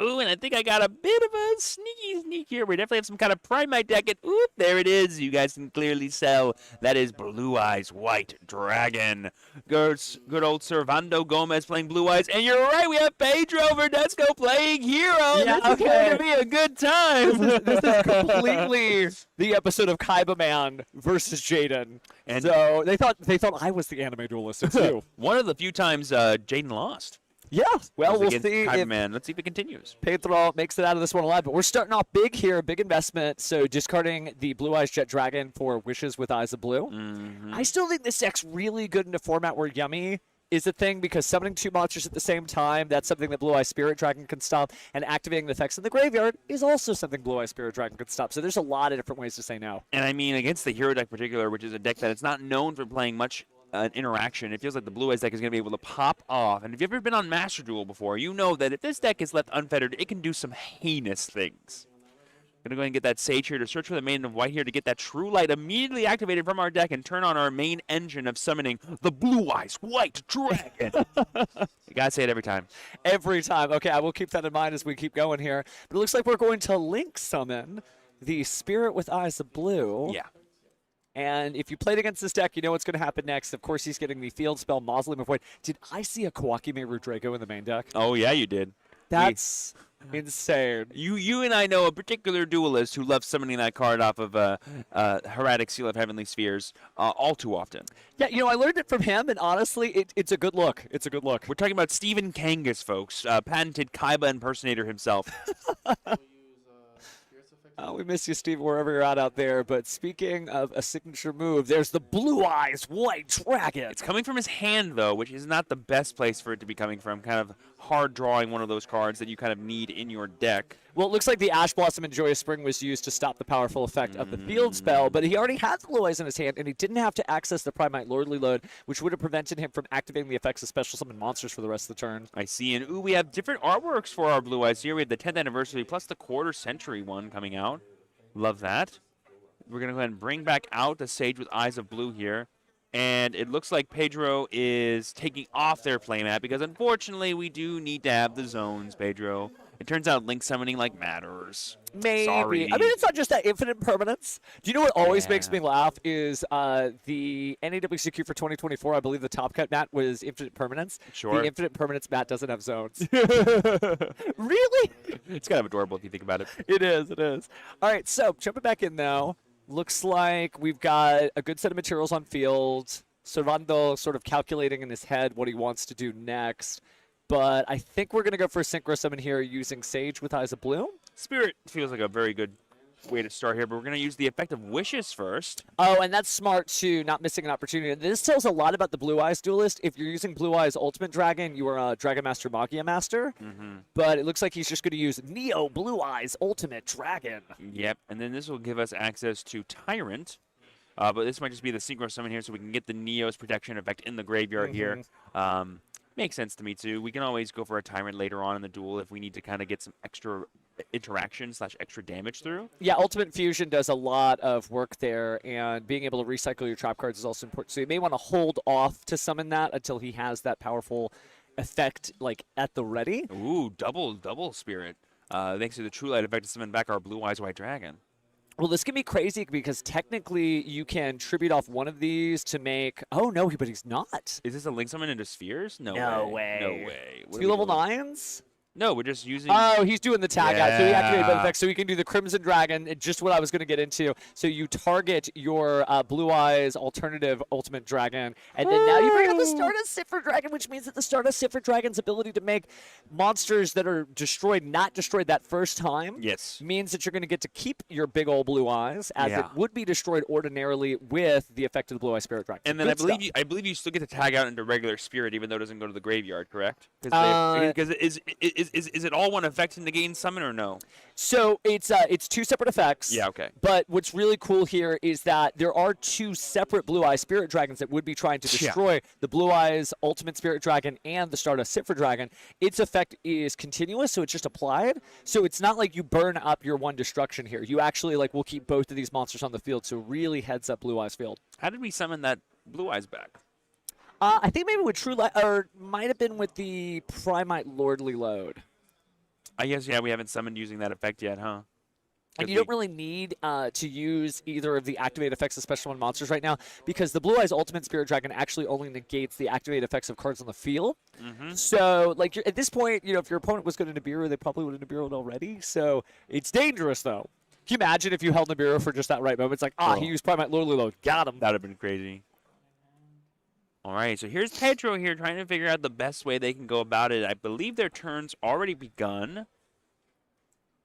Ooh, and I think I got a bit of a sneaky sneak here. We definitely have some kind of Primite deck. And oop, there it is. You guys can clearly sell. That is Blue Eyes White Dragon. Good old Servando Gomez playing Blue Eyes. And you're right, we have Pedro Verdesco playing Hero. Yeah, this is going to be a good time. This is completely the episode of Kaiba Man versus Jaden. And so they thought I was the anime duelist. It's you. One of the few times Jaden lost. Yeah, well, we'll see. Let's see if it continues. Pedro makes it out of this one alive, but we're starting off big here, big investment. So discarding the Blue Eyes Jet Dragon for Wishes with Eyes of Blue. I still think this deck's really good in a format where Yummy is a thing because summoning two monsters at the same time, that's something that Blue Eyes Spirit Dragon can stop, and activating the effects in the graveyard is also something Blue Eyes Spirit Dragon can stop. So there's a lot of different ways to say no. And I mean, against the Hero deck in particular, which is a deck that is not known for playing much interaction, it feels like the Blue Eyes deck is going to be able to pop off. And if you've ever been on Master Duel before, you know that if this deck is left unfettered, it can do some heinous things. Going to go ahead and get that Sage here to search for the Maiden of White here to get that True Light immediately activated from our deck and turn on our main engine of summoning the Blue Eyes White Dragon. You got to say it every time. Every time. Okay, I will keep that in mind as we keep going here. But it looks like we're going to Link summon the Spirit with Eyes of Blue. Yeah. And if you played against this deck, you know what's going to happen next. Of course, he's getting the field spell Mausoleum of Void. Did I see a Kawaki Draco in the main deck? Oh, yeah, you did. That's insane. You and I know a particular duelist who loves summoning that card off of Hieratic Seal of Heavenly Spheres all too often. Yeah, I learned it from him, and honestly, it's a good look. It's a good look. We're talking about Stephen Kangas, folks, patented Kaiba impersonator himself. We miss you, Steve, wherever you're at out there. But speaking of a signature move, there's the Blue Eyes White Dragon. It's coming from his hand, though, which is not the best place for it to be coming from. Kind of hard drawing one of those cards that you kind of need in your deck. Well, it looks like the Ash Blossom and Joyous Spring was used to stop the powerful effect of the field spell, but he already had the Blue Eyes in his hand, and he didn't have to access the Primite Lordly Load, which would have prevented him from activating the effects of Special Summon monsters for the rest of the turn. I see, and we have different artworks for our Blue Eyes here. We have the 10th anniversary plus the quarter century one coming out. Love that. We're going to go ahead and bring back out the Sage with Eyes of Blue here. And it looks like Pedro is taking off their playmat because, unfortunately, we do need to have the zones, Pedro. It turns out link summoning matters. Maybe. Sorry. I mean, it's not just that infinite permanence. Do you know what always makes Yeah. me laugh is the NAWCQ for 2024, I believe the top cut mat was infinite permanence. Sure. The infinite permanence mat doesn't have zones. Really? It's kind of adorable if you think about it. It is. It is. All right. So jumping back in now, looks like we've got a good set of materials on field. Servando sort of calculating in his head what he wants to do next. But I think we're going to go for a Synchro Summon here using Sage with Eyes of Bloom. Spirit feels like a very good way to start here, but we're going to use the effect of Wishes first. Oh, and that's smart too, not missing an opportunity. This tells a lot about the Blue Eyes duelist. If you're using Blue Eyes Ultimate Dragon, you are a Dragon Master Magia Master. But it looks like he's just going to use Neo Blue Eyes Ultimate Dragon. Yep, and then this will give us access to Tyrant. But this might just be the Synchro Summon here so we can get the Neo's protection effect in the graveyard here. Makes sense to me too. We can always go for a Tyrant later on in the duel if we need to kind of get some extra interaction / extra damage through. Yeah, Ultimate Fusion does a lot of work there, and being able to recycle your trap cards is also important. So you may want to hold off to summon that until he has that powerful effect at the ready. Ooh, double Spirit. Thanks to the True Light effect to summon back our Blue Eyes White Dragon. Well, this can be crazy because technically you can tribute off one of these to make... Oh, no, but he's not. Is this a Link Summon into Spheres? No way. No way. What are Two we level doing? 9s? No, we're just using... Oh, he's doing the tag out. So he activated both Yeah. effects. So he can do the Crimson Dragon, just what I was going to get into. So you target your Blue Eyes alternative Ultimate Dragon. And then now you bring out the Stardust Siffer Dragon, which means that the Stardust Siffer Dragon's ability to make monsters that are destroyed, not destroyed that first time, Yes. means that you're going to get to keep your big old Blue Eyes, as Yeah. it would be destroyed ordinarily with the effect of the Blue Eye Spirit Dragon. And then Good stuff. I believe you still get to tag out into regular Spirit, even though it doesn't go to the graveyard, correct? Uh, Because is it all one effect in the gain summon or no? So it's two separate effects. Yeah, okay. But what's really cool here is that there are two separate Blue Eye Spirit Dragons that would be trying to Yeah. destroy the Blue Eyes Ultimate Spirit Dragon and the Stardust Siffer Dragon. Its effect is continuous, so it's just applied. So it's not like you burn up your one destruction here. You actually will keep both of these monsters on the field, so really heads up Blue Eyes field. How did we summon that Blue Eyes back? I think maybe with True Light, or might have been with the Primite Lordly Load. I guess, yeah, we haven't summoned using that effect yet, huh? And you don't really need to use either of the activate effects of Special 1 monsters right now because the Blue Eyes Ultimate Spirit Dragon actually only negates the activate effects of cards on the field. So, at this point, if your opponent was going to Nibiru, they probably would have Nibiru'd already. So, it's dangerous, though. Can you imagine if you held Nibiru for just that right moment? It's like, he used Primate Lordly Load. Got him. That would have been crazy. All right, so here's Pedro here trying to figure out the best way they can go about it. I believe their turn's already begun.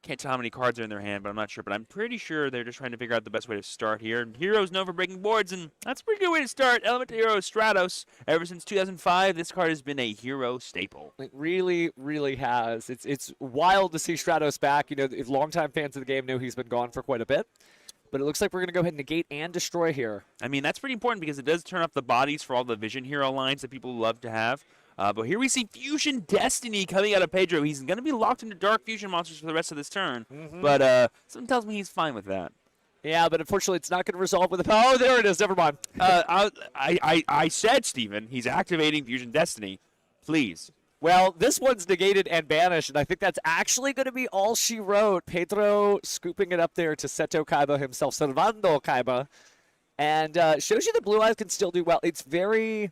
Can't tell how many cards are in their hand, but I'm not sure. But I'm pretty sure they're just trying to figure out the best way to start here. Heroes known for breaking boards, and that's a pretty good way to start. Elemental Hero Stratos. Ever since 2005, this card has been a hero staple. It really, really has. It's wild to see Stratos back. If longtime fans of the game know he's been gone for quite a bit. But it looks like we're going to go ahead and negate and destroy here. I mean, that's pretty important because it does turn off the bodies for all the Vision Hero lines that people love to have. But here we see Fusion Destiny coming out of Pedro. He's going to be locked into Dark Fusion monsters for the rest of this turn. But something tells me he's fine with that. Yeah, but unfortunately, it's not going to resolve with a... Oh, there it is. Never mind. I said, Steven, he's activating Fusion Destiny. Please. Well, this one's negated and banished, and I think that's actually going to be all she wrote. Pedro scooping it up there to Seto Kaiba himself, Servando Kaiba. And shows you the Blue Eyes can still do well. It's very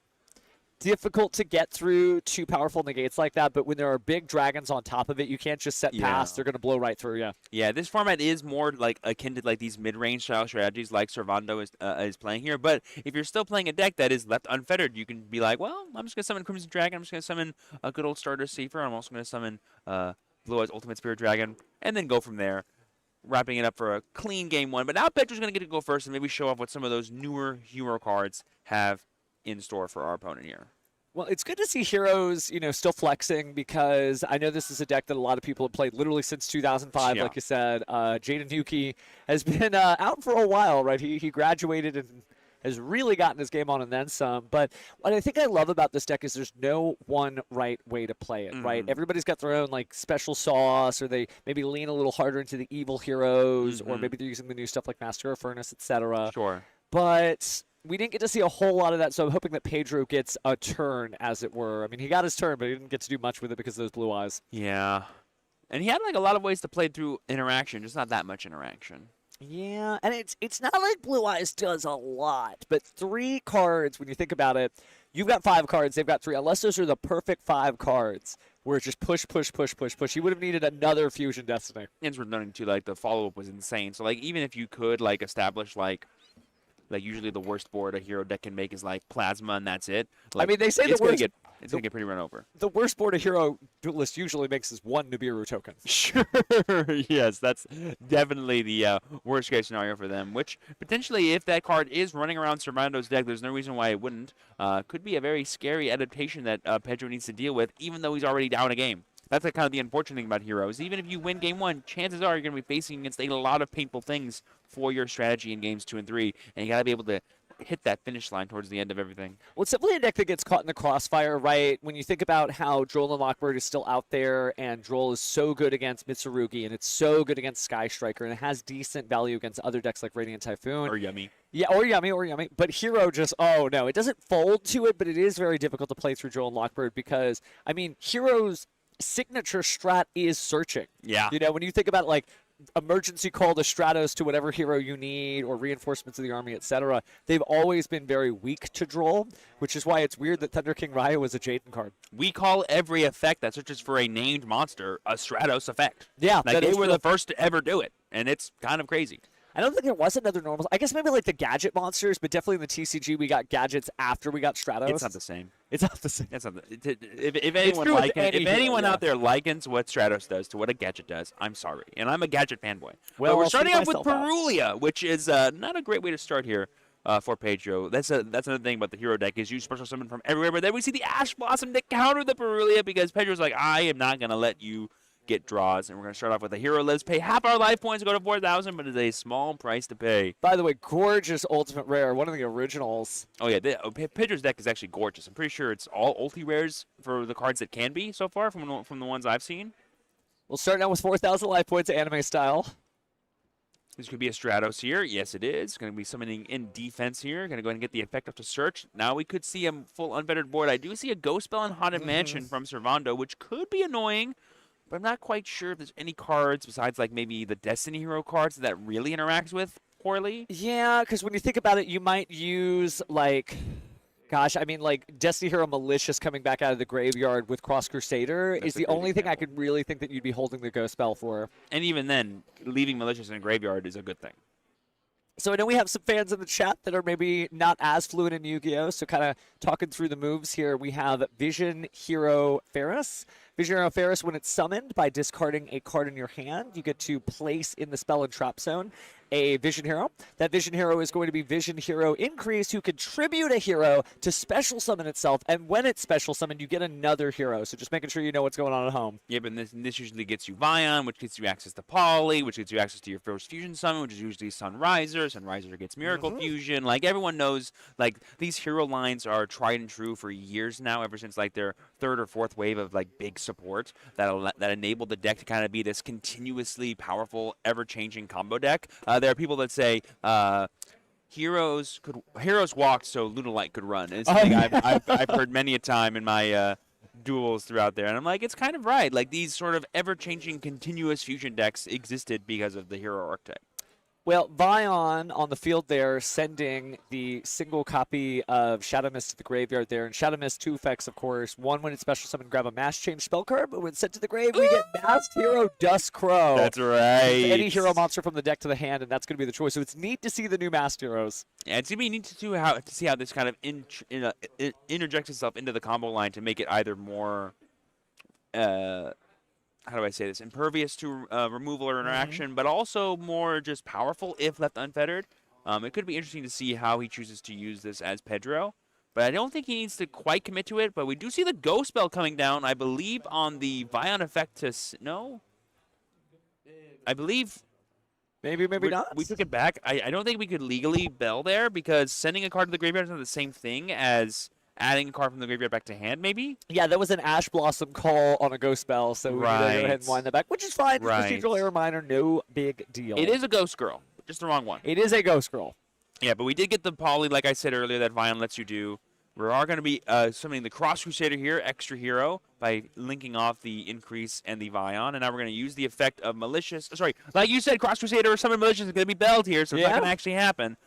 difficult to get through two powerful negates like that, but when there are big dragons on top of it, you can't just set past. They're going to blow right through you. Yeah, this format is more akin to these mid-range style strategies like Servando is playing here. But if you're still playing a deck that is left unfettered, you can be like, well, I'm just going to summon Crimson Dragon. I'm just going to summon a good old Stardust Siffer. I'm also going to summon Blue Eyes Ultimate Spirit Dragon, and then go from there, wrapping it up for a clean game one. But now Petro's going to get to go first and maybe show off what some of those newer hero cards have in store for our opponent here. Well, it's good to see heroes, still flexing because I know this is a deck that a lot of people have played literally since 2005, like you said. Jaden Nuki has been out for a while, right? He graduated and has really gotten his game on and then some. But what I think I love about this deck is there's no one right way to play it, right? Everybody's got their own special sauce, or they maybe lean a little harder into the evil heroes, or maybe they're using the new stuff like Master of Furnace, etc. Sure. But we didn't get to see a whole lot of that, so I'm hoping that Pedro gets a turn, as it were. I mean, he got his turn, but he didn't get to do much with it because of those Blue Eyes. Yeah. And he had like a lot of ways to play through interaction, just not that much interaction. Yeah, and it's not like Blue Eyes does a lot, but 3 cards, when you think about it, you've got 5 cards, they've got 3. Unless those are the perfect 5 cards, where it's just push, push, push, push, push. You would have needed another Fusion Destiny. And we're noting too, like the follow-up was insane. So like even if you could like establish like usually the worst board a hero deck can make is like Plasma and that's it. Like, I mean, they say it's the worst. It's gonna get pretty run over. The worst board a hero duelist usually makes is 1 Nibiru token. Sure, yes, that's definitely the worst case scenario for them. Which potentially, if that card is running around Servando's deck, there's no reason why it wouldn't. Could be a very scary adaptation that Pedro needs to deal with, even though he's already down a game. That's kind of the unfortunate thing about heroes. Even if you win game 1, chances are you're going to be facing against a lot of painful things for your strategy in games 2 and 3, and you got to be able to hit that finish line towards the end of everything. Well, it's definitely a deck that gets caught in the crossfire, right? When you think about how Droll and Lockbird is still out there, and Droll is so good against Mitsurugi, and it's so good against Sky Striker, and it has decent value against other decks like Radiant Typhoon. Or Yummy. Yeah, or Yummy. But Hero just, oh no, it doesn't fold to it, but it is very difficult to play through Droll and Lockbird because, I mean, Hero's signature strat is searching. Yeah. You know, when you think about like emergency call to Stratos to whatever hero you need or reinforcements of the army, etc., they've always been very weak to Droll, which is why it's weird that Thunder King Raya was a Jaden card. We call every effect that searches for a named monster a Stratos effect. Yeah, like they were the first to ever do it, and it's kind of crazy. I don't think there was another normal. I guess maybe like the gadget monsters, but definitely in the TCG we got gadgets after we got Stratos. It's not the same. It's not the same. That's not the, if anyone out there likens what Stratos does to what a gadget does, I'm sorry, and I'm a gadget fanboy. Well, but we're I'll starting speak off with myself out. Perulia, which is not a great way to start here for Pedro. That's another thing about the hero deck is you special summon from everywhere, but then we see the Ash Blossom to counter the Perulia because Pedro's like, I am not gonna let you get draws, and we're going to start off with a hero lives, pay half our life points, go to 4,000, but it's a small price to pay. By the way, gorgeous ultimate rare, one of the originals. Oh yeah, Pedro's deck is actually gorgeous. I'm pretty sure it's all ulti rares for the cards that can be so far from the ones I've seen. We'll start out with 4,000 life points anime style. This could be a Stratos here. Yes, it is. Going to be summoning in defense here. Going to go ahead and get the effect up to search. Now we could see a full unfettered board. I do see a Ghost Spell and Haunted Mansion from Servando, which could be annoying. But I'm not quite sure if there's any cards besides like maybe the Destiny Hero cards that really interacts with poorly. Yeah, because when you think about it, you might use like, gosh, I mean like Destiny Hero Malicious coming back out of the graveyard with Cross Crusader is the only thing I could really think that you'd be holding the Ghost Spell for. And even then, leaving Malicious in a graveyard is a good thing. So I know we have some fans in the chat that are maybe not as fluent in Yu-Gi-Oh! So kind of talking through the moves here, we have Vision Hero Ferris. Vision Hero Ferris, when it's summoned by discarding a card in your hand, you get to place in the spell and trap zone a Vision Hero. That Vision Hero is going to be Vision Hero Increase, who contribute a hero to special summon itself, and when it's special summoned, you get another hero. So just making sure you know what's going on at home. Yeah, but this usually gets you Vion, which gets you access to Poly, which gets you access to your first fusion summon, which is usually Sunriser. Sunriser gets Miracle Fusion. Like, everyone knows, like, these hero lines are tried and true for years now, ever since, like, their third or fourth wave of, like, big support that enabled the deck to kind of be this continuously powerful, ever-changing combo deck. There are people that say heroes walked so Lunalight could run. And it's something I've heard many a time in my duels throughout there, and I'm like, it's kind of right. Like, these sort of ever-changing, continuous fusion decks existed because of the hero archetype. Well, Vion on the field there sending the single copy of Shadow Mist to the graveyard there. And Shadow Mist, 2 effects, of course. One, when it's special summon, grab a Mass Change spell card. But when it's sent to the grave, we get Masked Hero Dusk Crow. That's right. Any hero monster from the deck to the hand, and that's going to be the choice. So it's neat to see the new Masked Heroes. Yeah, it's going to be neat to see how this kind of interjects itself into the combo line to make it either more... how do I say this? Impervious to removal or interaction, but also more just powerful if left unfettered. It could be interesting to see how he chooses to use this as Pedro, but I don't think he needs to quite commit to it. But we do see the Ghost Spell coming down, I believe, on the Vion effect to... No? I believe... Maybe not. We took it back. I don't think we could legally bell there because sending a card to the graveyard is not the same thing as... adding a card from the graveyard back to hand, maybe? Yeah, that was an Ash Blossom call on a Ghost Spell, so we need to go ahead and wind that back, which is fine. Right. Procedural error minor, no big deal. It is a Ghost Girl, just the wrong one. It is a Ghost Girl. Yeah, but we did get the Poly, like I said earlier, that Vion lets you do. We are going to be summoning the Cross Crusader here, extra hero, by linking off the Increase and the Vion. And now we're going to use the effect of Malicious. Sorry, like you said, Cross Crusader or Summon Malicious is going to be belled here, so it's not going to actually happen.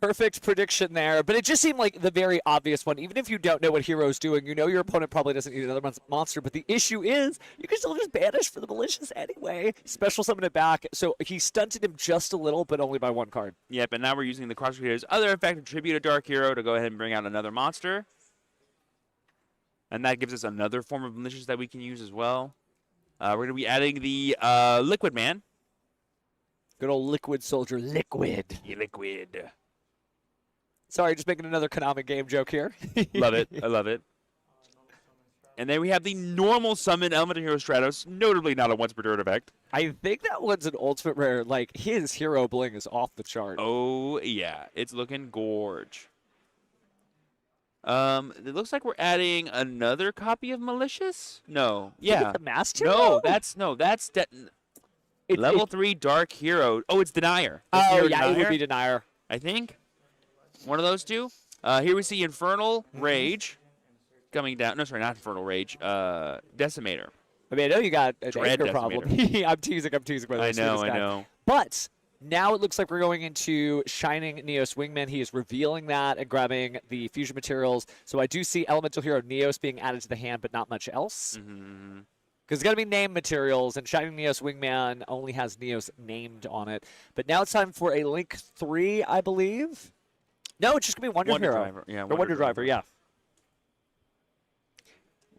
Perfect prediction there, but it just seemed like the very obvious one. Even if you don't know what hero's doing, you know your opponent probably doesn't need another monster, but the issue is you can still just banish for the Malicious anyway. Special summon it back, so he stunted him just a little, but only by 1 card. Yep, and now we're using the Cross Crusader's other effect to tribute a Dark Hero to go ahead and bring out another monster. And that gives us another form of Malicious that we can use as well. We're going to be adding the Liquid Man. Good old Liquid Soldier, Liquid. Yeah, Liquid. Sorry, just making another Konami game joke here. Love it. I love it. And then we have the normal summon Elemental Hero Stratos, notably not a once per turn effect. I think that one's an ultimate rare. Like, his hero bling is off the chart. Oh, yeah. It's looking gorge. It looks like we're adding another copy of Malicious? No. Yeah. The Master Hero? No, that's level 3 Dark Hero. Oh, it's Denier. Oh, yeah, it would be Denier. I think. One of those two. Here we see Infernal Rage coming down. No, sorry, not Infernal Rage. Decimator. I mean, I know you got an Dread anger problem. I'm teasing. By the way, I know. But now it looks like we're going into Shining Neos Wingman. He is revealing that and grabbing the fusion materials. So I do see Elemental Hero Neos being added to the hand, but not much else. Mm-hmm. Because it's got to be named materials, and Shining Neos Wingman only has Neos named on it. But now it's time for a Link 3, I believe. No, it's just going to be Wonder Hero. Driver. Yeah, or Wonder Driver, yeah.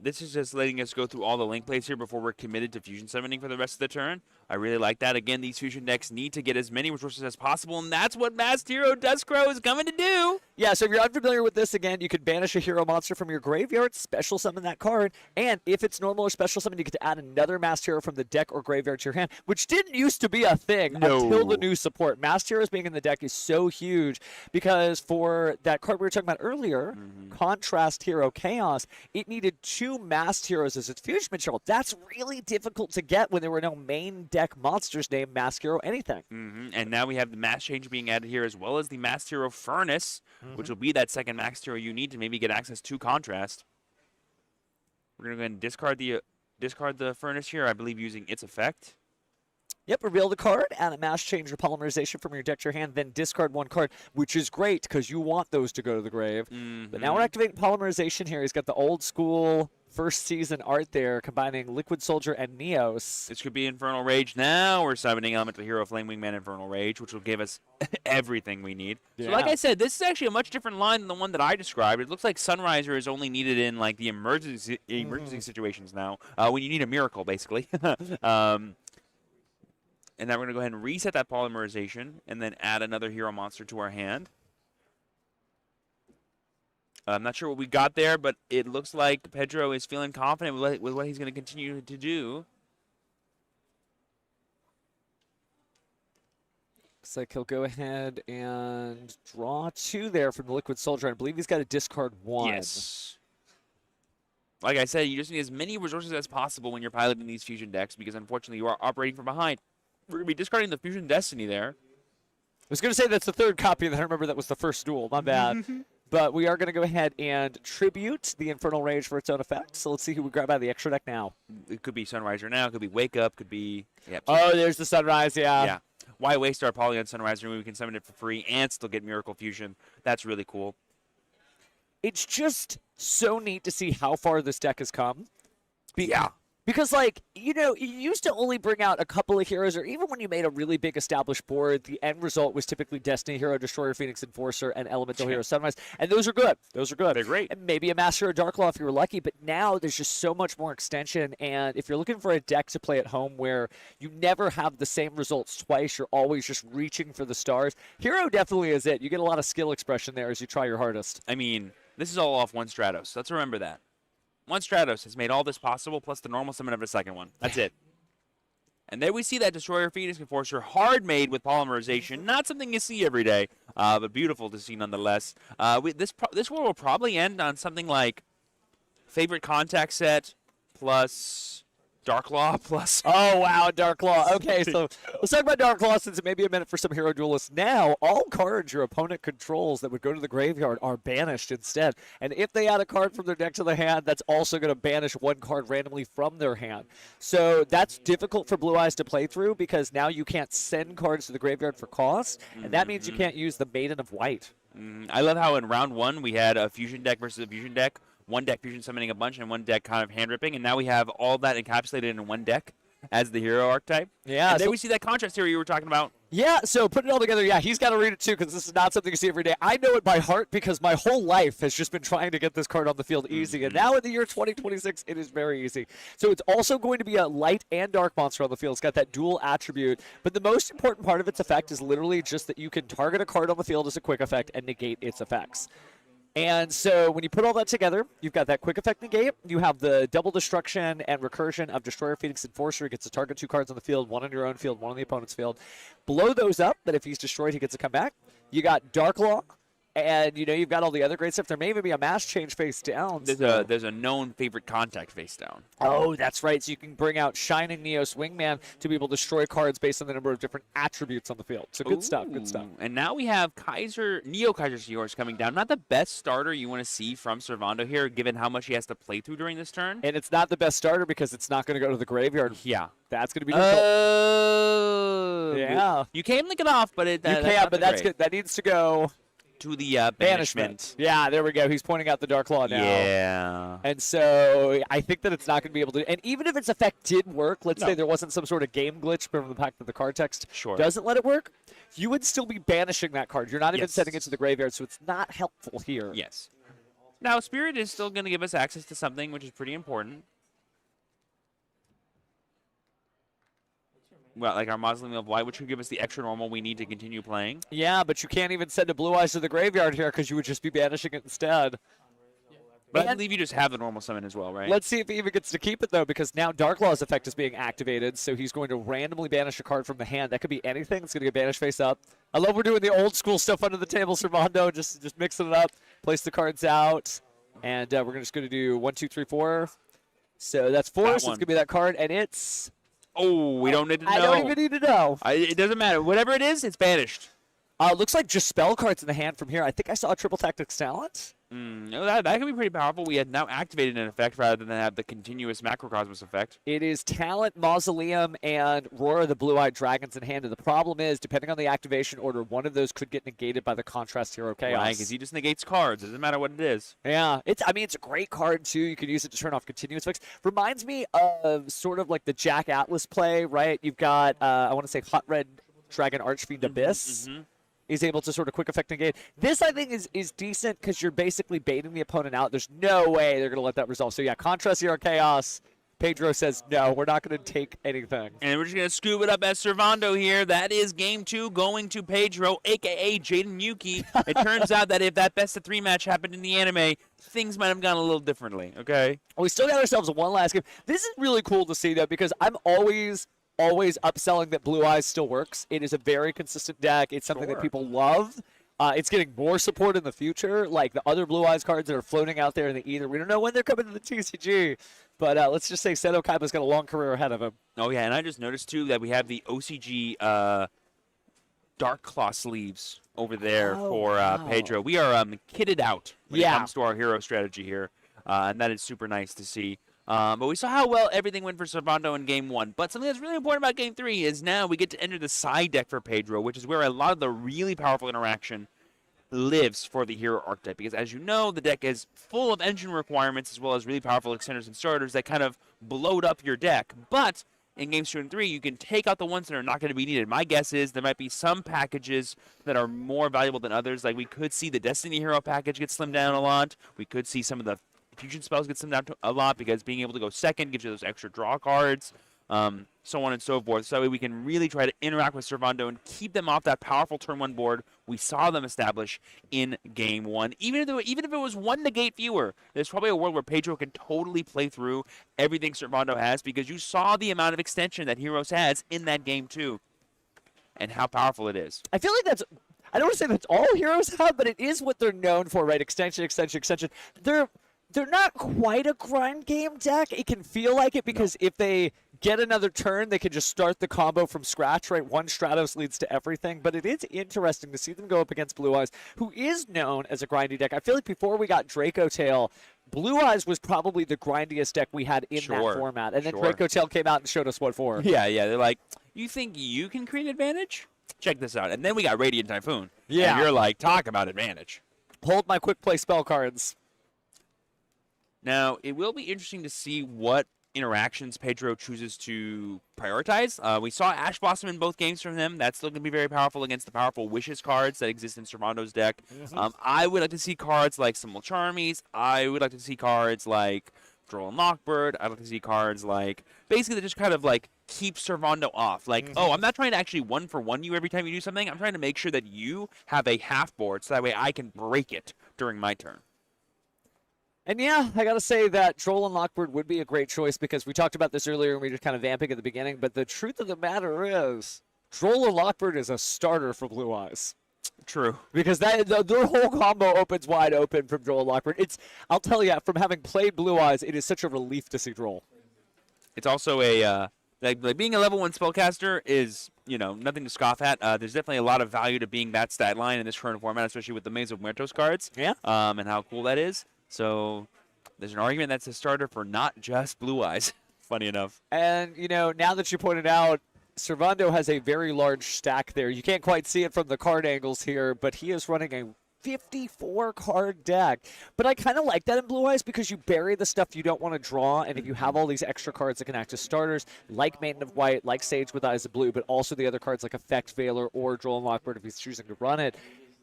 This is just letting us go through all the link plays here before we're committed to fusion summoning for the rest of the turn. I really like that. Again, these fusion decks need to get as many resources as possible, and that's what Masked Hero Duskcrow is coming to do. Yeah, so if you're unfamiliar with this, again, you can banish a hero monster from your graveyard, special summon that card, and if it's normal or special summon, you get to add another Masked Hero from the deck or graveyard to your hand, which didn't used to be a thing until the new support. Masked Heroes being in the deck is so huge because for that card we were talking about earlier, Contrast Hero Chaos, it needed 2 Masked Heroes as its fusion material. That's really difficult to get when there were no main deck monsters named Masked Hero anything. And now we have the Mass Change being added here as well as the Masked Hero Furnace, which will be that second Masked Hero you need to maybe get access to Contrast. We're going to go ahead and discard the Furnace here, I believe using its effect. Yep, reveal the card, add a Mass Change or Polymerization from your deck to your hand, then discard 1 card, which is great because you want those to go to the grave. But now we're activating Polymerization here. He's got the old school first season art there, combining Liquid Soldier and Neos. This could be Infernal Rage. Now we're summoning Elemental Hero Flame Wingman Infernal Rage, which will give us everything we need. Yeah. So like I said, this is actually a much different line than the one that I described. It looks like Sunriser is only needed in like the emergency situations now, when you need a miracle, basically. And now we're going to go ahead and reset that Polymerization and then add another hero monster to our hand. I'm not sure what we got there, but it looks like Pedro is feeling confident with what he's going to continue to do. Looks like he'll go ahead and draw 2 there from the Liquid Soldier. I believe he's got to discard 1. Yes. Like I said, you just need as many resources as possible when you're piloting these fusion decks because unfortunately you are operating from behind. We're going to be discarding the Fusion Destiny there. I was going to say that's the 3rd copy, and I remember that was the first duel. My bad. But we are going to go ahead and tribute the Infernal Rage for its own effect. So let's see who we grab out of the extra deck now. It could be Sunriser now. It could be Wake Up. Could be... Yep. Oh, there's the Sunrise, yeah. Yeah. Why waste our Poly on Sunriser when we can summon it for free and still get Miracle Fusion? That's really cool. It's just so neat to see how far this deck has come. Yeah. Because, like, you know, you used to only bring out a couple of heroes, or even when you made a really big established board, the end result was typically Destiny Hero, Destroyer, Phoenix Enforcer, and Elemental Hero Sunrise. And those are good. Those are good. They're great. And maybe a Master or Dark Law if you were lucky, but now there's just so much more extension. And if you're looking for a deck to play at home where you never have the same results twice, you're always just reaching for the stars, Hero definitely is it. You get a lot of skill expression there as you try your hardest. I mean, this is all off 1 Stratos. Let's remember that. 1 Stratos has made all this possible, plus the normal summon of a second one. That's it. And there we see that Destroyer Phoenix Enforcer, hard made with Polymerization. Not something you see every day, but beautiful to see nonetheless. This war will probably end on something like Favorite Contact Set plus Dark Law plus. Oh, wow, Dark Law. Okay, so let's talk about Dark Law since it may be a minute for some hero duelists. Now, all cards your opponent controls that would go to the graveyard are banished instead. And if they add a card from their deck to the hand, that's also going to banish one card randomly from their hand. So that's difficult for Blue Eyes to play through because now you can't send cards to the graveyard for cost, and that means you can't use the Maiden of White. I love how in round 1 we had a fusion deck versus a fusion deck. One deck fusion summoning a bunch and one deck kind of hand ripping, and now we have all that encapsulated in one deck as the hero archetype. Yeah. And then we see that contrast here you were talking about. Yeah, so putting it all together, yeah, he's got to read it too because this is not something you see every day. I know it by heart because my whole life has just been trying to get this card on the field easy, and now in the year 2026, it is very easy. So it's also going to be a light and dark monster on the field. It's got that dual attribute, but the most important part of its effect is literally just that you can target a card on the field as a quick effect and negate its effects. And so when you put all that together, you've got that quick effect negate. You have the double destruction and recursion of Destroyer, Phoenix, Enforcer. He gets to target 2 cards on the field, 1 on your own field, 1 on the opponent's field. Blow those up, but if he's destroyed, he gets to come back. You got Dark Law, and you've got all the other great stuff. There may even be a mass change face down. There's a known favorite contact face down. Oh, that's right. So you can bring out Shining Neos Wingman to be able to destroy cards based on the number of different attributes on the field. So good stuff, good stuff. And now we have Neo Kaiser Seahorse coming down. Not the best starter you want to see from Servando here, given how much he has to play through during this turn. And it's not the best starter because it's not going to go to the graveyard. Yeah. That's going to be difficult. Yeah. You can link it off, but that's good. That needs to go to the banishment. Yeah, there we go. He's pointing out the Dark Law now. Yeah. And so I think that it's not going to be able to. And even if its effect did work, let's say there wasn't some sort of game glitch from the fact that the card text doesn't let it work, you would still be banishing that card. You're not even sending it to the graveyard, so it's not helpful here. Yes. Now, Spirit is still going to give us access to something which is pretty important. Well, like our Mausoleum of Light, which would give us the extra normal we need to continue playing. Yeah, but you can't even send a Blue Eyes to the graveyard here because you would just be banishing it instead. But I believe you just have the normal summon as well, right? Let's see if he even gets to keep it, though, because now Dark Law's effect is being activated, so he's going to randomly banish a card from the hand. That could be anything. It's going to get banished face up. I love we're doing the old school stuff under the table, Servando, just mixing it up, place the cards out, and we're just going to do 1, 2, 3, 4. So that's 4, so it's going to be that card, and it's... Oh, we don't need to know. I don't even need to know. It doesn't matter. Whatever it is, it's banished. Looks like just spell cards in the hand from here. I think I saw a Triple Tactics Talent. No, that can be pretty powerful. We had now activated an effect rather than have the continuous Macrocosmos effect. It is Talent, Mausoleum, and Roar of the Blue-Eyed Dragons in hand. And the problem is, depending on the activation order, one of those could get negated by the Contrast Hero Chaos. Right, because he just negates cards. It doesn't matter what it is. Yeah, it's a great card, too. You could use it to turn off continuous effects. Reminds me of sort of like the Jack Atlas play, right? You've got, I want to say, Hot Red Dragon Archfiend Abyss. Is able to sort of quick effect negate. This, I think, is decent because you're basically baiting the opponent out. There's no way they're going to let that resolve. So, yeah, Contrast Hero Chaos. Pedro says, no, we're not going to take anything. And we're just going to scoop it up as Servando here. That is game 2 going to Pedro, a.k.a. Jaden Yuki. It turns out that if that best-of-3 match happened in the anime, things might have gone a little differently, okay? We still got ourselves one last game. This is really cool to see, though, because I'm always upselling that Blue Eyes still works. It is a very consistent deck. It's something that people love. It's getting more support in the future, like the other Blue Eyes cards that are floating out there in the ether. We don't know when they're coming to the TCG, but let's just say Seto Kaiba's got a long career ahead of him. Oh, yeah, and I just noticed, too, that we have the OCG Dark Claw sleeves over there for Pedro. We are kitted out when it comes to our hero strategy here, and that is super nice to see. But we saw how well everything went for Servando in Game 1. But something that's really important about Game 3 is now we get to enter the side deck for Pedro, which is where a lot of the really powerful interaction lives for the hero archetype. Because as you know, the deck is full of engine requirements as well as really powerful extenders and starters that kind of bloat up your deck. But in Games 2 and 3, you can take out the ones that are not going to be needed. My guess is there might be some packages that are more valuable than others. Like we could see the Destiny Hero package get slimmed down a lot. We could see some of the fusion spells get slimmed down a lot because being able to go second gives you those extra draw cards, so on and so forth. So that way we can really try to interact with Servando and keep them off that powerful turn 1 board we saw them establish in Game 1. Even if it was one negate fewer, there's probably a world where Pedro can totally play through everything Servando has because you saw the amount of extension that Heroes has in that Game 2 and how powerful it is. I feel like I don't want to say that's all Heroes have, but it is what they're known for, right? Extension. they're not quite a grind game deck. It can feel like it because if they get another turn, they can just start the combo from scratch, right? One Stratos leads to everything. But it is interesting to see them go up against Blue Eyes, who is known as a grindy deck. I feel like before we got Draco Tail, Blue Eyes was probably the grindiest deck we had in that format. And then Draco Tail came out and showed us what for. Yeah. They're like, you think you can create advantage? Check this out. And then we got Radiant Typhoon. Yeah. And you're like, talk about advantage. Hold my quick play spell cards. Now, it will be interesting to see what interactions Pedro chooses to prioritize. We saw Ash Blossom in both games from him. That's still going to be very powerful against the powerful Wishes cards that exist in Servando's deck. I would like to see cards like Symbol Charmies. I would like to see cards like Droll and Lockbird. I'd like to see cards like, basically, that just kind of like keep Servando off. Like, oh, I'm not trying to actually 1-for-1 you every time you do something. I'm trying to make sure that you have a half board so that way I can break it during my turn. And yeah, I got to say that Droll and Lockbird would be a great choice because we talked about this earlier and we were just kind of vamping at the beginning. But the truth of the matter is, Droll and Lockbird is a starter for Blue Eyes. True. Because their whole combo opens wide open from Droll and Lockbird. I'll tell you, from having played Blue Eyes, it is such a relief to see Droll. It's also a, like being a level 1 spellcaster is, nothing to scoff at. There's definitely a lot of value to being that stat line in this current format, especially with the Maze of Muertos cards. Yeah. And how cool that is. So there's an argument that's a starter for not just Blue Eyes, funny enough. And, now that you pointed out, Servando has a very large stack there. You can't quite see it from the card angles here, but he is running a 54-card deck. But I kind of like that in Blue Eyes because you bury the stuff you don't want to draw, and if you have all these extra cards that can act as starters, like Maiden of White, like Sage with Eyes of Blue, but also the other cards like Effect Veiler or Droll and Lockbird if he's choosing to run it,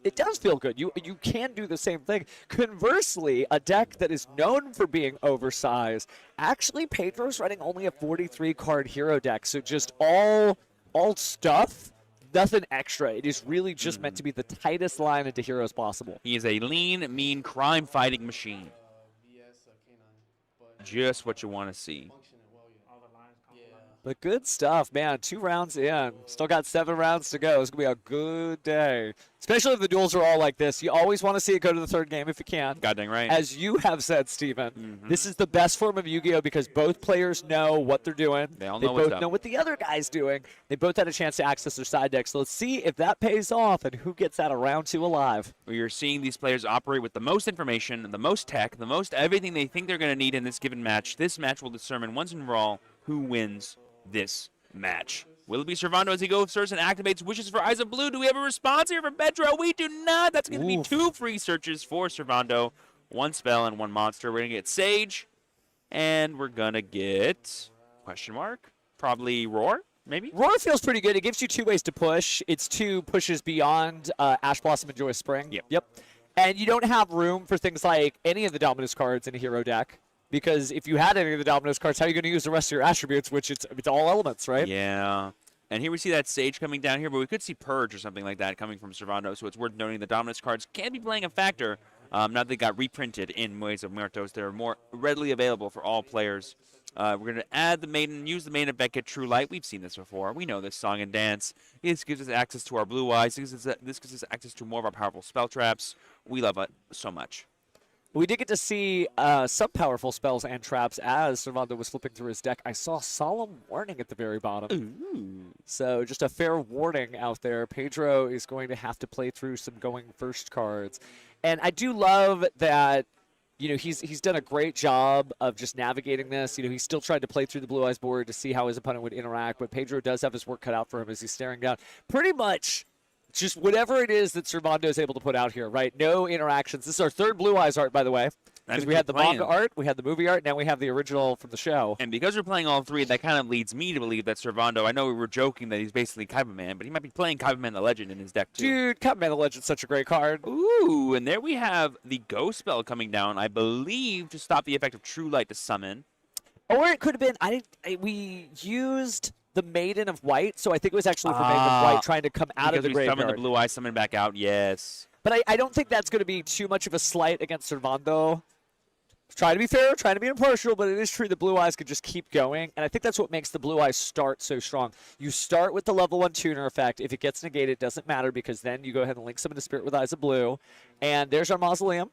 it does feel good. You can do the same thing. Conversely, a deck that is known for being oversized, actually Pedro's running only a 43-card hero deck, so just all stuff, nothing extra. It is really just meant to be the tightest line into heroes possible. He is a lean, mean, crime-fighting machine. Just what you want to see. But good stuff, man. 2 rounds in. Still got 7 rounds to go. It's going to be a good day. Especially if the duels are all like this. You always want to see it go to the third game if you can. God dang right. As you have said, Steven, this is the best form of Yu-Gi-Oh! Because both players know what they're doing. They all They know what's both up. know what the other guy's doing. They both had a chance to access their side deck. So let's see if that pays off and who gets out of round 2 alive. We are seeing these players operate with the most information, the most tech, the most everything they think they're going to need in this given match. This match will determine once and for all who wins this match. Will it be Servando as he goes first and activates Wishes for Eyes of Blue? Do we have a response here from Pedro? We do not. That's going to be 2 free searches for Servando. 1 spell and 1 monster. We're going to get Sage. And we're going to get... question mark? Probably Roar, maybe? Roar feels pretty good. It gives you 2 ways to push. It's 2 pushes beyond Ash Blossom and Joyous Spring. Yep. And you don't have room for things like any of the Dominus cards in a hero deck. Because if you had any of the Dominus cards, how are you going to use the rest of your attributes, which it's all elements, right? Yeah. And here we see that Sage coming down here, but we could see Purge or something like that coming from Servando, so it's worth noting the Dominus cards can be playing a factor. Now that they got reprinted in Maze of Muertos, they're more readily available for all players. We're going to add the Maiden, use the Maiden of Beckett True Light. We've seen this before. We know this song and dance. This gives us access to our Blue Eyes. This gives us access to more of our powerful spell traps. We love it so much. We did get to see some powerful spells and traps as Servando was flipping through his deck. I saw Solemn Warning at the very bottom. Ooh. So just a fair warning out there. Pedro is going to have to play through some going first cards. And I do love that, he's done a great job of just navigating this. He still tried to play through the Blue Eyes board to see how his opponent would interact, but Pedro does have his work cut out for him as he's staring down. Pretty much just whatever it is that Servando is able to put out here, right? No interactions. This is our 3rd Blue Eyes art, by the way. Because we had the manga art, we had the movie art, now we have the original from the show. And because we're playing all 3, that kind of leads me to believe that Servando, I know we were joking that he's basically Kaiba Man, but he might be playing Kaiba Man the Legend in his deck too. Dude, Kaiba Man the Legend's such a great card. Ooh, and there we have the Ghost spell coming down, I believe, to stop the effect of True Light to summon. Or it could have been, we used the Maiden of White, so I think it was actually for Maiden of White trying to come out of the graveyard. Because we summoned the Blue Eyes, summon back out, yes. But I don't think that's going to be too much of a slight against Servando. Trying to be fair, trying to be impartial, but it is true that Blue Eyes could just keep going, and I think that's what makes the Blue Eyes start so strong. You start with the level 1 tuner effect. If it gets negated, it doesn't matter, because then you go ahead and link summon to Spirit with Eyes of Blue, and there's our Mausoleum.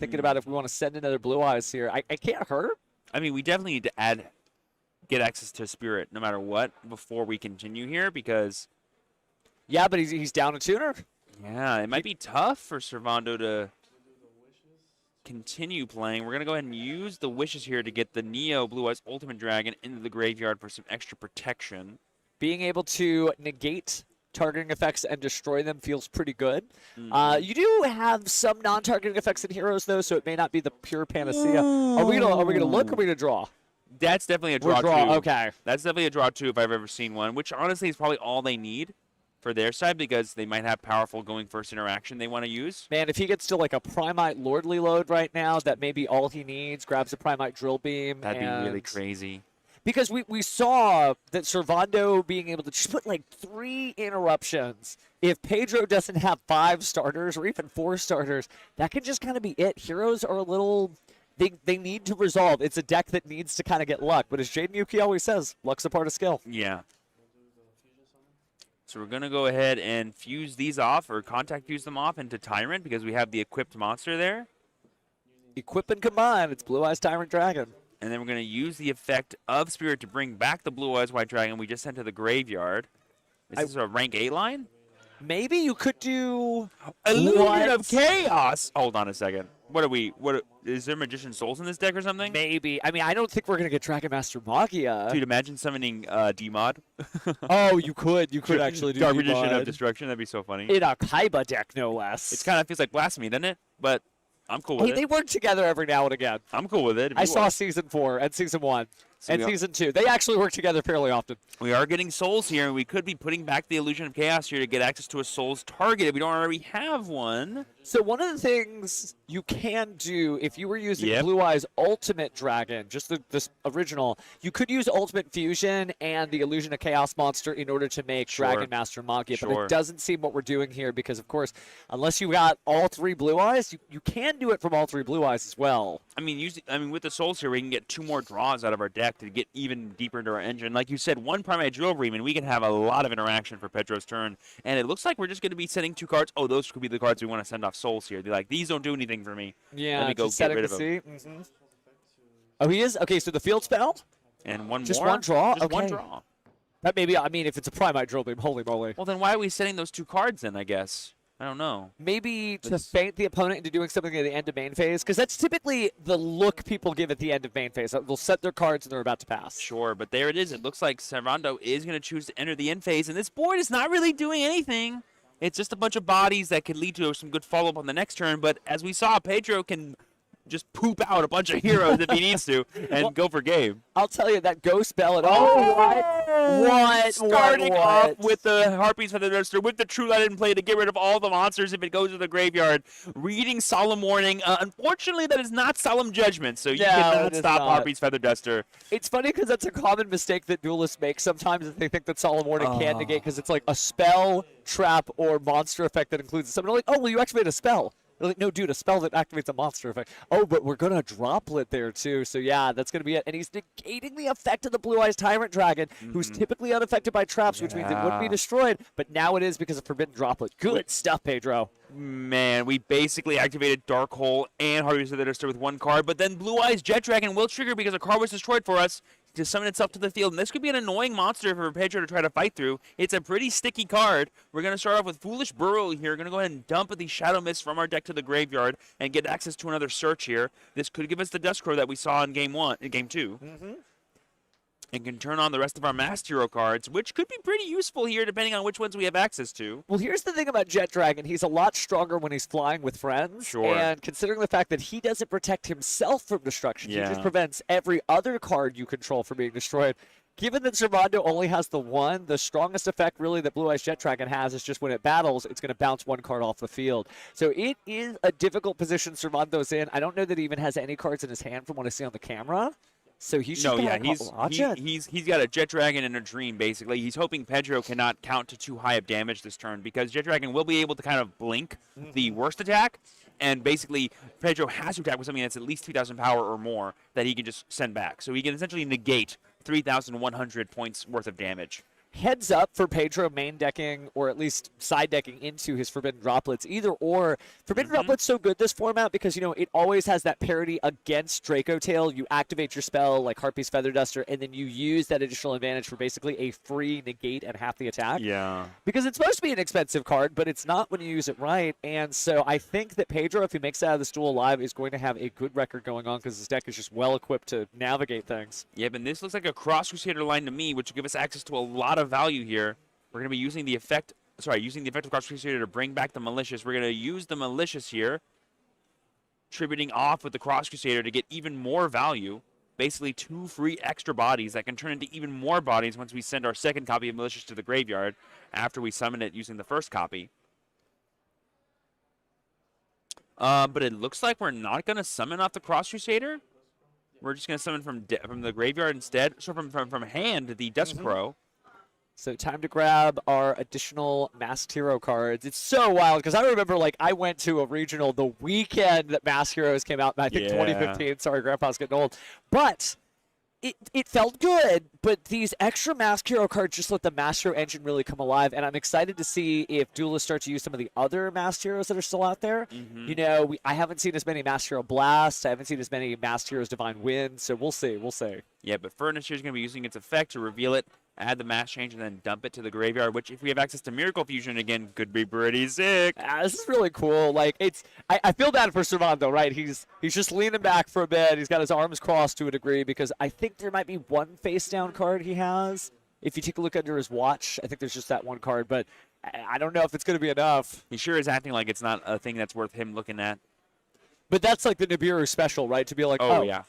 Thinking about if we want to send another Blue Eyes here. I can't hurt. I mean, we definitely need to get access to Spirit no matter what before we continue here because. Yeah, but he's down a tuner. Yeah, it might be tough for Servando to continue playing. We're going to go ahead and use the wishes here to get the Neo Blue Eyes Ultimate Dragon into the graveyard for some extra protection. Being able to negate targeting effects and destroy them feels pretty good. You do have some non-targeting effects in heroes, though, so it may not be the pure panacea. Are we gonna look or are we gonna draw? That's definitely a draw, too. Okay. That's definitely a draw, too, if I've ever seen one, which honestly is probably all they need for their side because they might have powerful going first interaction they want to use. Man, if he gets to like a Primite Lordly load right now, that may be all he needs. Grabs a Primite Drill Beam. That'd be really crazy. Because we saw that Servando being able to just put like 3 interruptions. If Pedro doesn't have 5 starters or even 4 starters, that can just kind of be it. Heroes are a little... They need to resolve. It's a deck that needs to kind of get luck. But as Jaden Yuki always says, luck's a part of skill. Yeah. So we're going to go ahead and fuse these off or contact fuse them off into Tyrant because we have the equipped monster there. Equip and combine. It's Blue Eyes Tyrant Dragon. And then we're going to use the effect of Spirit to bring back the Blue Eyes White Dragon we just sent to the graveyard. Is this a rank 8 line? Maybe you could do... Illusion of Chaos! Hold on a second. Is there Magician Souls in this deck or something? Maybe. I mean, I don't think we're going to get Dragon Master Magia. Dude, imagine summoning D-Mod. Oh, you could actually do Dark D-Mod. Magician of Destruction. That'd be so funny. In a Kaiba deck, no less. It kind of feels like Blasphemy, doesn't it? But I'm cool with it. They work together every now and again. I'm cool with it. I saw Season 4 and Season 1 and Season 2. They actually work together fairly often. We are getting souls here, and we could be putting back the Illusion of Chaos here to get access to a souls target if we don't already have one. So one of the things you can do if you were using Yep. Blue Eyes Ultimate Dragon, just this original, you could use Ultimate Fusion and the Illusion of Chaos monster in order to make Sure. Dragon Master Magia. But Sure. it doesn't seem what we're doing here because, of course, unless you got all 3 Blue Eyes, you can do it from all 3 Blue Eyes as well. I mean, with the souls here, we can get 2 more draws out of our deck to get even deeper into our engine. Like you said, 1 Primate Drill Beam, and we can have a lot of interaction for Pedro's turn. And it looks like we're just going to be sending 2 cards. Oh, those could be the cards we want to send off souls here. They're like, these don't do anything for me. Yeah, Let me go just get setting rid to of them. see. Oh, he is? Okay, so the field spell? And one Just more? one draw? Just one Okay. draw. That maybe, I mean, if it's a Primite Drill Beam, holy moly. Well, then why are we sending those 2 cards then, I guess? I don't know. Maybe to That's- feint the opponent into doing something at the end of main phase, because that's typically the look people give at the end of main phase. They'll set their cards and they're about to pass. Sure, but there it is. It looks like Servando is going to choose to enter the end phase, and this board is not really doing anything. It's just a bunch of bodies that could lead to some good follow-up on the next turn, but as we saw, Pedro can just poop out a bunch of heroes if he needs to and go for game. I'll tell you, that ghost spell at Starting what? off with the Harpies Feather Duster, with the True Light in play to get rid of all the monsters if it goes to the graveyard. Reading Solemn Warning. Unfortunately, that is not Solemn Judgment, so you No, cannot it is stop not. Harpies Feather Duster. It's funny because that's a common mistake that duelists make sometimes. Is they think that Solemn Warning can negate because it's like a spell, trap, or monster effect that includes something. They're like, oh, well, you activate a spell. They're like, no, dude, a spell that activates a monster effect. Oh, but we're going to droplet there, too. So, yeah, that's going to be it. And he's negating the effect of the Blue Eyes Tyrant Dragon, who's typically unaffected by traps, which means it wouldn't be Yeah. destroyed. But now it is because of Forbidden Droplet. Good stuff, Pedro. Man, we basically activated Dark Hole and Harpies Feather Duster with 1 card, but then Blue Eyes Jet Dragon will trigger because a card was destroyed for us to summon itself to the field. And this could be an annoying monster for Pedro to try to fight through. It's a pretty sticky card. We're going to start off with Foolish Burrow here. Going to go ahead and dump the Shadow Mist from our deck to the graveyard and get access to another search here. This could give us the Dust Crow that we saw in game 2. And can turn on the rest of our Masked Hero cards, which could be pretty useful here depending on which ones we have access to. Well, here's the thing about Jet Dragon. He's a lot stronger when he's flying with friends. Sure. And considering the fact that he doesn't protect himself from destruction, he Yeah. just prevents every other card you control from being destroyed. Given that Servando only has the 1, the strongest effect really that Blue Eyes Jet Dragon has is just when it battles, it's going to bounce 1 card off the field. So it is a difficult position Servando's in. I don't know that he even has any cards in his hand from what I see on the camera. So he's just he's got a Jet Dragon and a Dream, basically. He's hoping Pedro cannot count to too high of damage this turn because Jet Dragon will be able to kind of blink the worst attack, and basically Pedro has to attack with something that's at least 2,000 power or more that he can just send back. So he can essentially negate 3,100 points worth of damage. heads up for Pedro main decking or at least side decking into his Forbidden Droplets. Either or. Forbidden Droplets so good this format because, it always has that parity against Draco Tail. You activate your spell like Harpy's Feather Duster, and then you use that additional advantage for basically a free negate at half the attack. Yeah. Because it's supposed to be an expensive card, but it's not when you use it right. And so I think that Pedro, if he makes it out of this duel alive, is going to have a good record going on because his deck is just well equipped to navigate things. Yep, and this looks like a Cross Crusader line to me, which will give us access to a lot of value here. We're going to be using the effect of Cross Crusader to bring back the Malicious. We're going to use the Malicious here, tributing off with the Cross Crusader to get even more value. Basically 2 free extra bodies that can turn into even more bodies once we send our second copy of Malicious to the graveyard after we summon it using the first copy. But it looks like we're not going to summon off the Cross Crusader. We're just going to summon from the graveyard instead. So from hand, the Dusk Crow. So time to grab our additional Masked Hero cards. It's so wild because I remember I went to a regional the weekend that Masked Heroes came out, I think 2015. Sorry, Grandpa's getting old. But it felt good, but these extra Masked Hero cards just let the Masked Hero engine really come alive, and I'm excited to see if duelists start to use some of the other Masked Heroes that are still out there. I haven't seen as many Masked Hero Blasts. I haven't seen as many Masked Heroes Divine Wind, so we'll see. Yeah, but Furniture is going to be using its effect to reveal it, add the mass change, and then dump it to the graveyard, which if we have access to Miracle Fusion again, could be pretty sick. This is really cool. I feel bad for Servando, right? He's just leaning back for a bit. He's got his arms crossed to a degree because I think there might be one face down card he has. If you take a look under his watch, I think there's just that one card, but I don't know if it's going to be enough. He sure is acting like it's not a thing that's worth him looking at. But that's like the Nibiru special, right? To be like, oh yeah.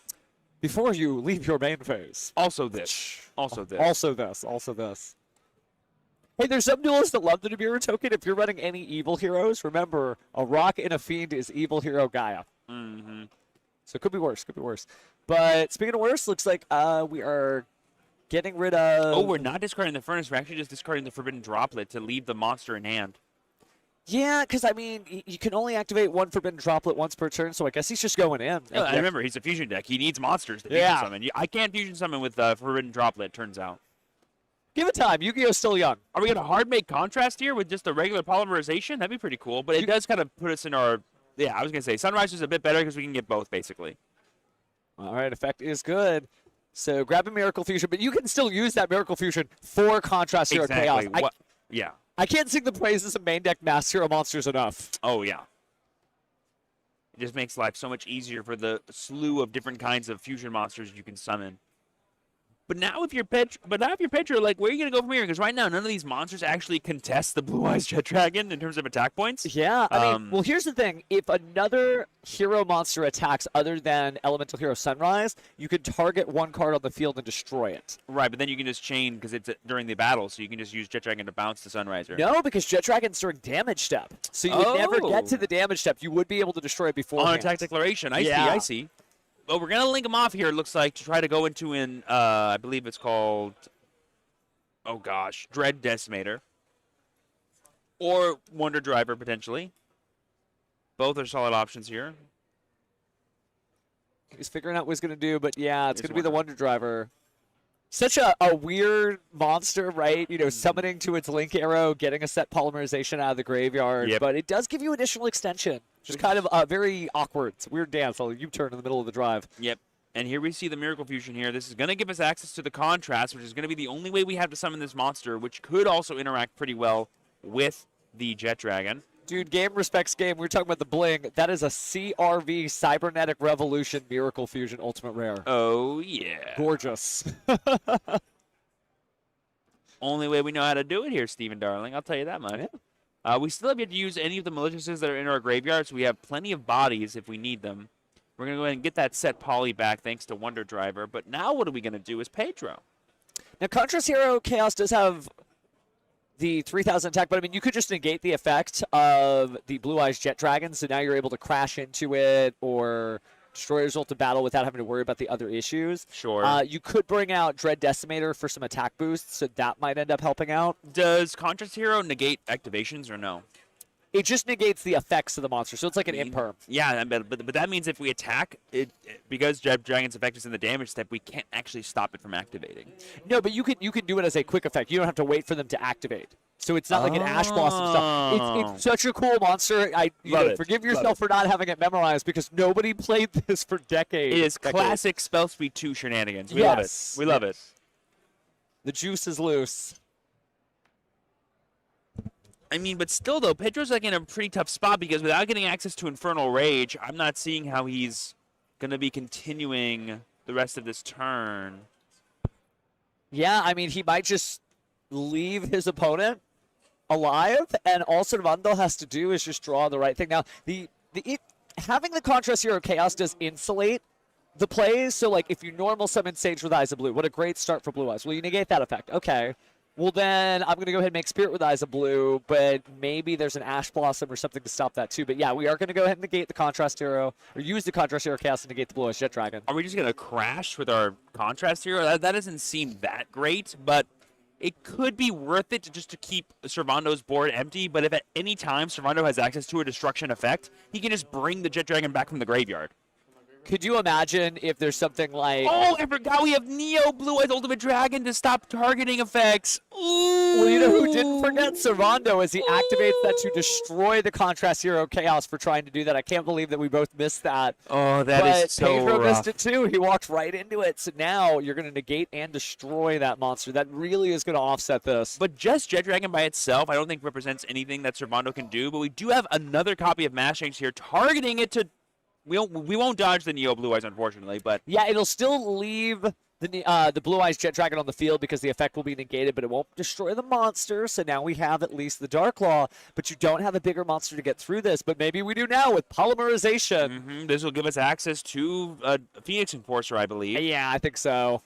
Before you leave your main phase. Also this. Also this. Also this. Also this. Hey, there's some duelists that love the Nibiru token. If you're running any evil heroes, remember, a rock and a fiend is evil hero Gaia. So it could be worse. Could be worse. But speaking of worse, looks like we are getting rid of... Oh, we're not discarding the Furnace. We're actually just discarding the Forbidden Droplet to leave the monster in hand. Yeah, because, you can only activate one Forbidden Droplet once per turn, so I guess he's just going in. I remember, he's a fusion deck. He needs monsters to fusion summon. I can't fusion summon with Forbidden Droplet, turns out. Give it time. Yu-Gi-Oh's still young. Are we going to hard make contrast here with just a regular polymerization? That'd be pretty cool, but it does kind of put us in our... Yeah, I was going to say, Sunrise is a bit better because we can get both, basically. All right, effect is good. So grab a Miracle Fusion, but you can still use that Miracle Fusion for Contrast Hero Chaos. Yeah. I can't sing the praises of main deck Masked Hero monsters enough. Oh, yeah. It just makes life so much easier for the slew of different kinds of fusion monsters you can summon. But now if you're Pedro, like, where are you going to go from here? Because right now, none of these monsters actually contest the Blue Eyes Jet Dragon in terms of attack points. Yeah, well, here's the thing. If another hero monster attacks other than Elemental Hero Sunrise, you can target one card on the field and destroy it. Right, but then you can just chain because it's during the battle, so you can just use Jet Dragon to bounce the Sunriser. No, because Jet Dragon's during damage step. So you would never get to the damage step. You would be able to destroy it beforehand. On attack declaration. I see. But we're going to link them off here, it looks like, to try to go into I believe it's called, Dread Decimator. Or Wonder Driver, potentially. Both are solid options here. He's figuring out what he's going to do, but yeah, it's going to be the Wonder Driver. Such a weird monster, right? Summoning to its Link Arrow, getting a set polymerization out of the graveyard. Yep. But it does give you additional extension. Just kind of very awkward. It's a weird dance. A U-turn in the middle of the drive. Yep. And here we see the Miracle Fusion here. This is going to give us access to the Contrast, which is going to be the only way we have to summon this monster, which could also interact pretty well with the Jet Dragon. Dude, game respects game. We were talking about the bling. That is a CRV Cybernetic Revolution Miracle Fusion Ultimate Rare. Oh, yeah. Gorgeous. Only way we know how to do it here, Stephen Darling. I'll tell you that much. Yeah. We still have yet to use any of the Maliciouses that are in our graveyard, so we have plenty of bodies if we need them. We're going to go ahead and get that set poly back thanks to Wonder Driver. But now what are we going to do as Pedro? Now, Contrast Hero Chaos does have the 3,000 attack, but you could just negate the effect of the Blue Eyes Jet Dragon, so now you're able to crash into it or destroy result of battle without having to worry about the other issues. Sure. You could bring out Dread Decimator for some attack boosts, so that might end up helping out. Does Contrast Hero negate activations or no? It just negates the effects of the monster, so it's like an imperm. Yeah, but that means if we attack it, because Dragon's effect is in the damage step, we can't actually stop it from activating. No, but you can do it as a quick effect. You don't have to wait for them to activate. So it's not like an Ash Blossom stuff. It's such a cool monster. Forgive yourself for not having it memorized because nobody played this for decades. It is classic Spell Speed 2 shenanigans. We love it. We love it. The juice is loose. I mean, but still, though, Pedro's like in a pretty tough spot because without getting access to Infernal Rage, I'm not seeing how he's going to be continuing the rest of this turn. Yeah, I mean, he might just leave his opponent alive, and all Servando has to do is just draw the right thing. Now, having the Contrast Hero Chaos does insulate the plays, so like if you normal summon Sage with Eyes of Blue, what a great start for Blue Eyes. Well, you negate that effect. Okay. Well, then I'm going to go ahead and make Spirit with Eyes of Blue, but maybe there's an Ash Blossom or something to stop that too. But yeah, we are going to go ahead and negate the Contrast Hero, or use the Contrast Hero Chaos to negate the Blue Eyes Jet Dragon. Are we just going to crash with our Contrast Hero? That doesn't seem that great, but it could be worth it to keep Servando's board empty. But if at any time Servando has access to a Destruction effect, he can just bring the Jet Dragon back from the graveyard. Could you imagine if there's something like... Oh, I forgot we have Neo Blue Eyes Ultimate Dragon to stop targeting effects. Ooh. Well, you know who didn't forget Servando as he activates that to destroy the Contrast Hero Chaos for trying to do that. I can't believe that we both missed that. Oh, that is so Pedro rough. missed it too. He walked right into it. So now you're going to negate and destroy that monster. That really is going to offset this. But just Jet Dragon by itself, I don't think represents anything that Servando can do. But we do have another copy of Mass Shanks here targeting it to... We won't dodge the Neo Blue Eyes, unfortunately, but... Yeah, it'll still leave the Blue Eyes Jet Dragon on the field because the effect will be negated, but it won't destroy the monster, so now we have at least the Dark Claw, but you don't have a bigger monster to get through this, but maybe we do now with Polymerization. Mm-hmm. This will give us access to Phoenix Enforcer, I believe. Yeah, I think so.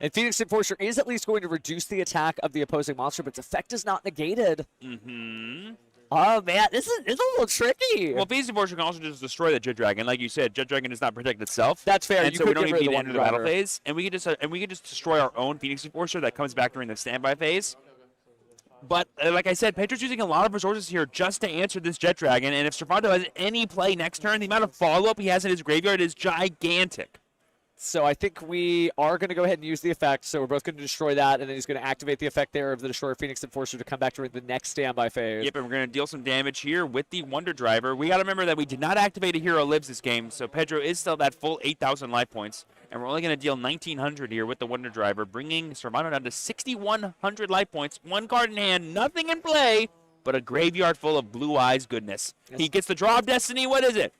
And Phoenix Enforcer is at least going to reduce the attack of the opposing monster, but its effect is not negated. Mm-hmm. Oh, man, it's a little tricky. Well, Phoenix Enforcer can also just destroy the Jet Dragon. Like you said, Jet Dragon does not protect itself. That's fair. And You so could we don't get even rid of need the to enter the battle Wonder phase. And we can just destroy our own Phoenix Enforcer that comes back during the standby phase. But like I said, Pedro's using a lot of resources here just to answer this Jet Dragon. And if Servando has any play next turn, the amount of follow-up he has in his graveyard is gigantic. So I think we are going to go ahead and use the effect. So we're both going to destroy that, and then he's going to activate the effect there of the Destroyer Phoenix Enforcer to come back during the next standby phase. Yep, and we're going to deal some damage here with the Wonder Driver. We got to remember that we did not activate a Hero Lives this game, so Pedro is still that full 8,000 life points. And we're only going to deal 1,900 here with the Wonder Driver, bringing Servando down to 6,100 life points. One card in hand, nothing in play, but a graveyard full of Blue Eyes goodness. Yes. He gets the Draw of Destiny. What is it?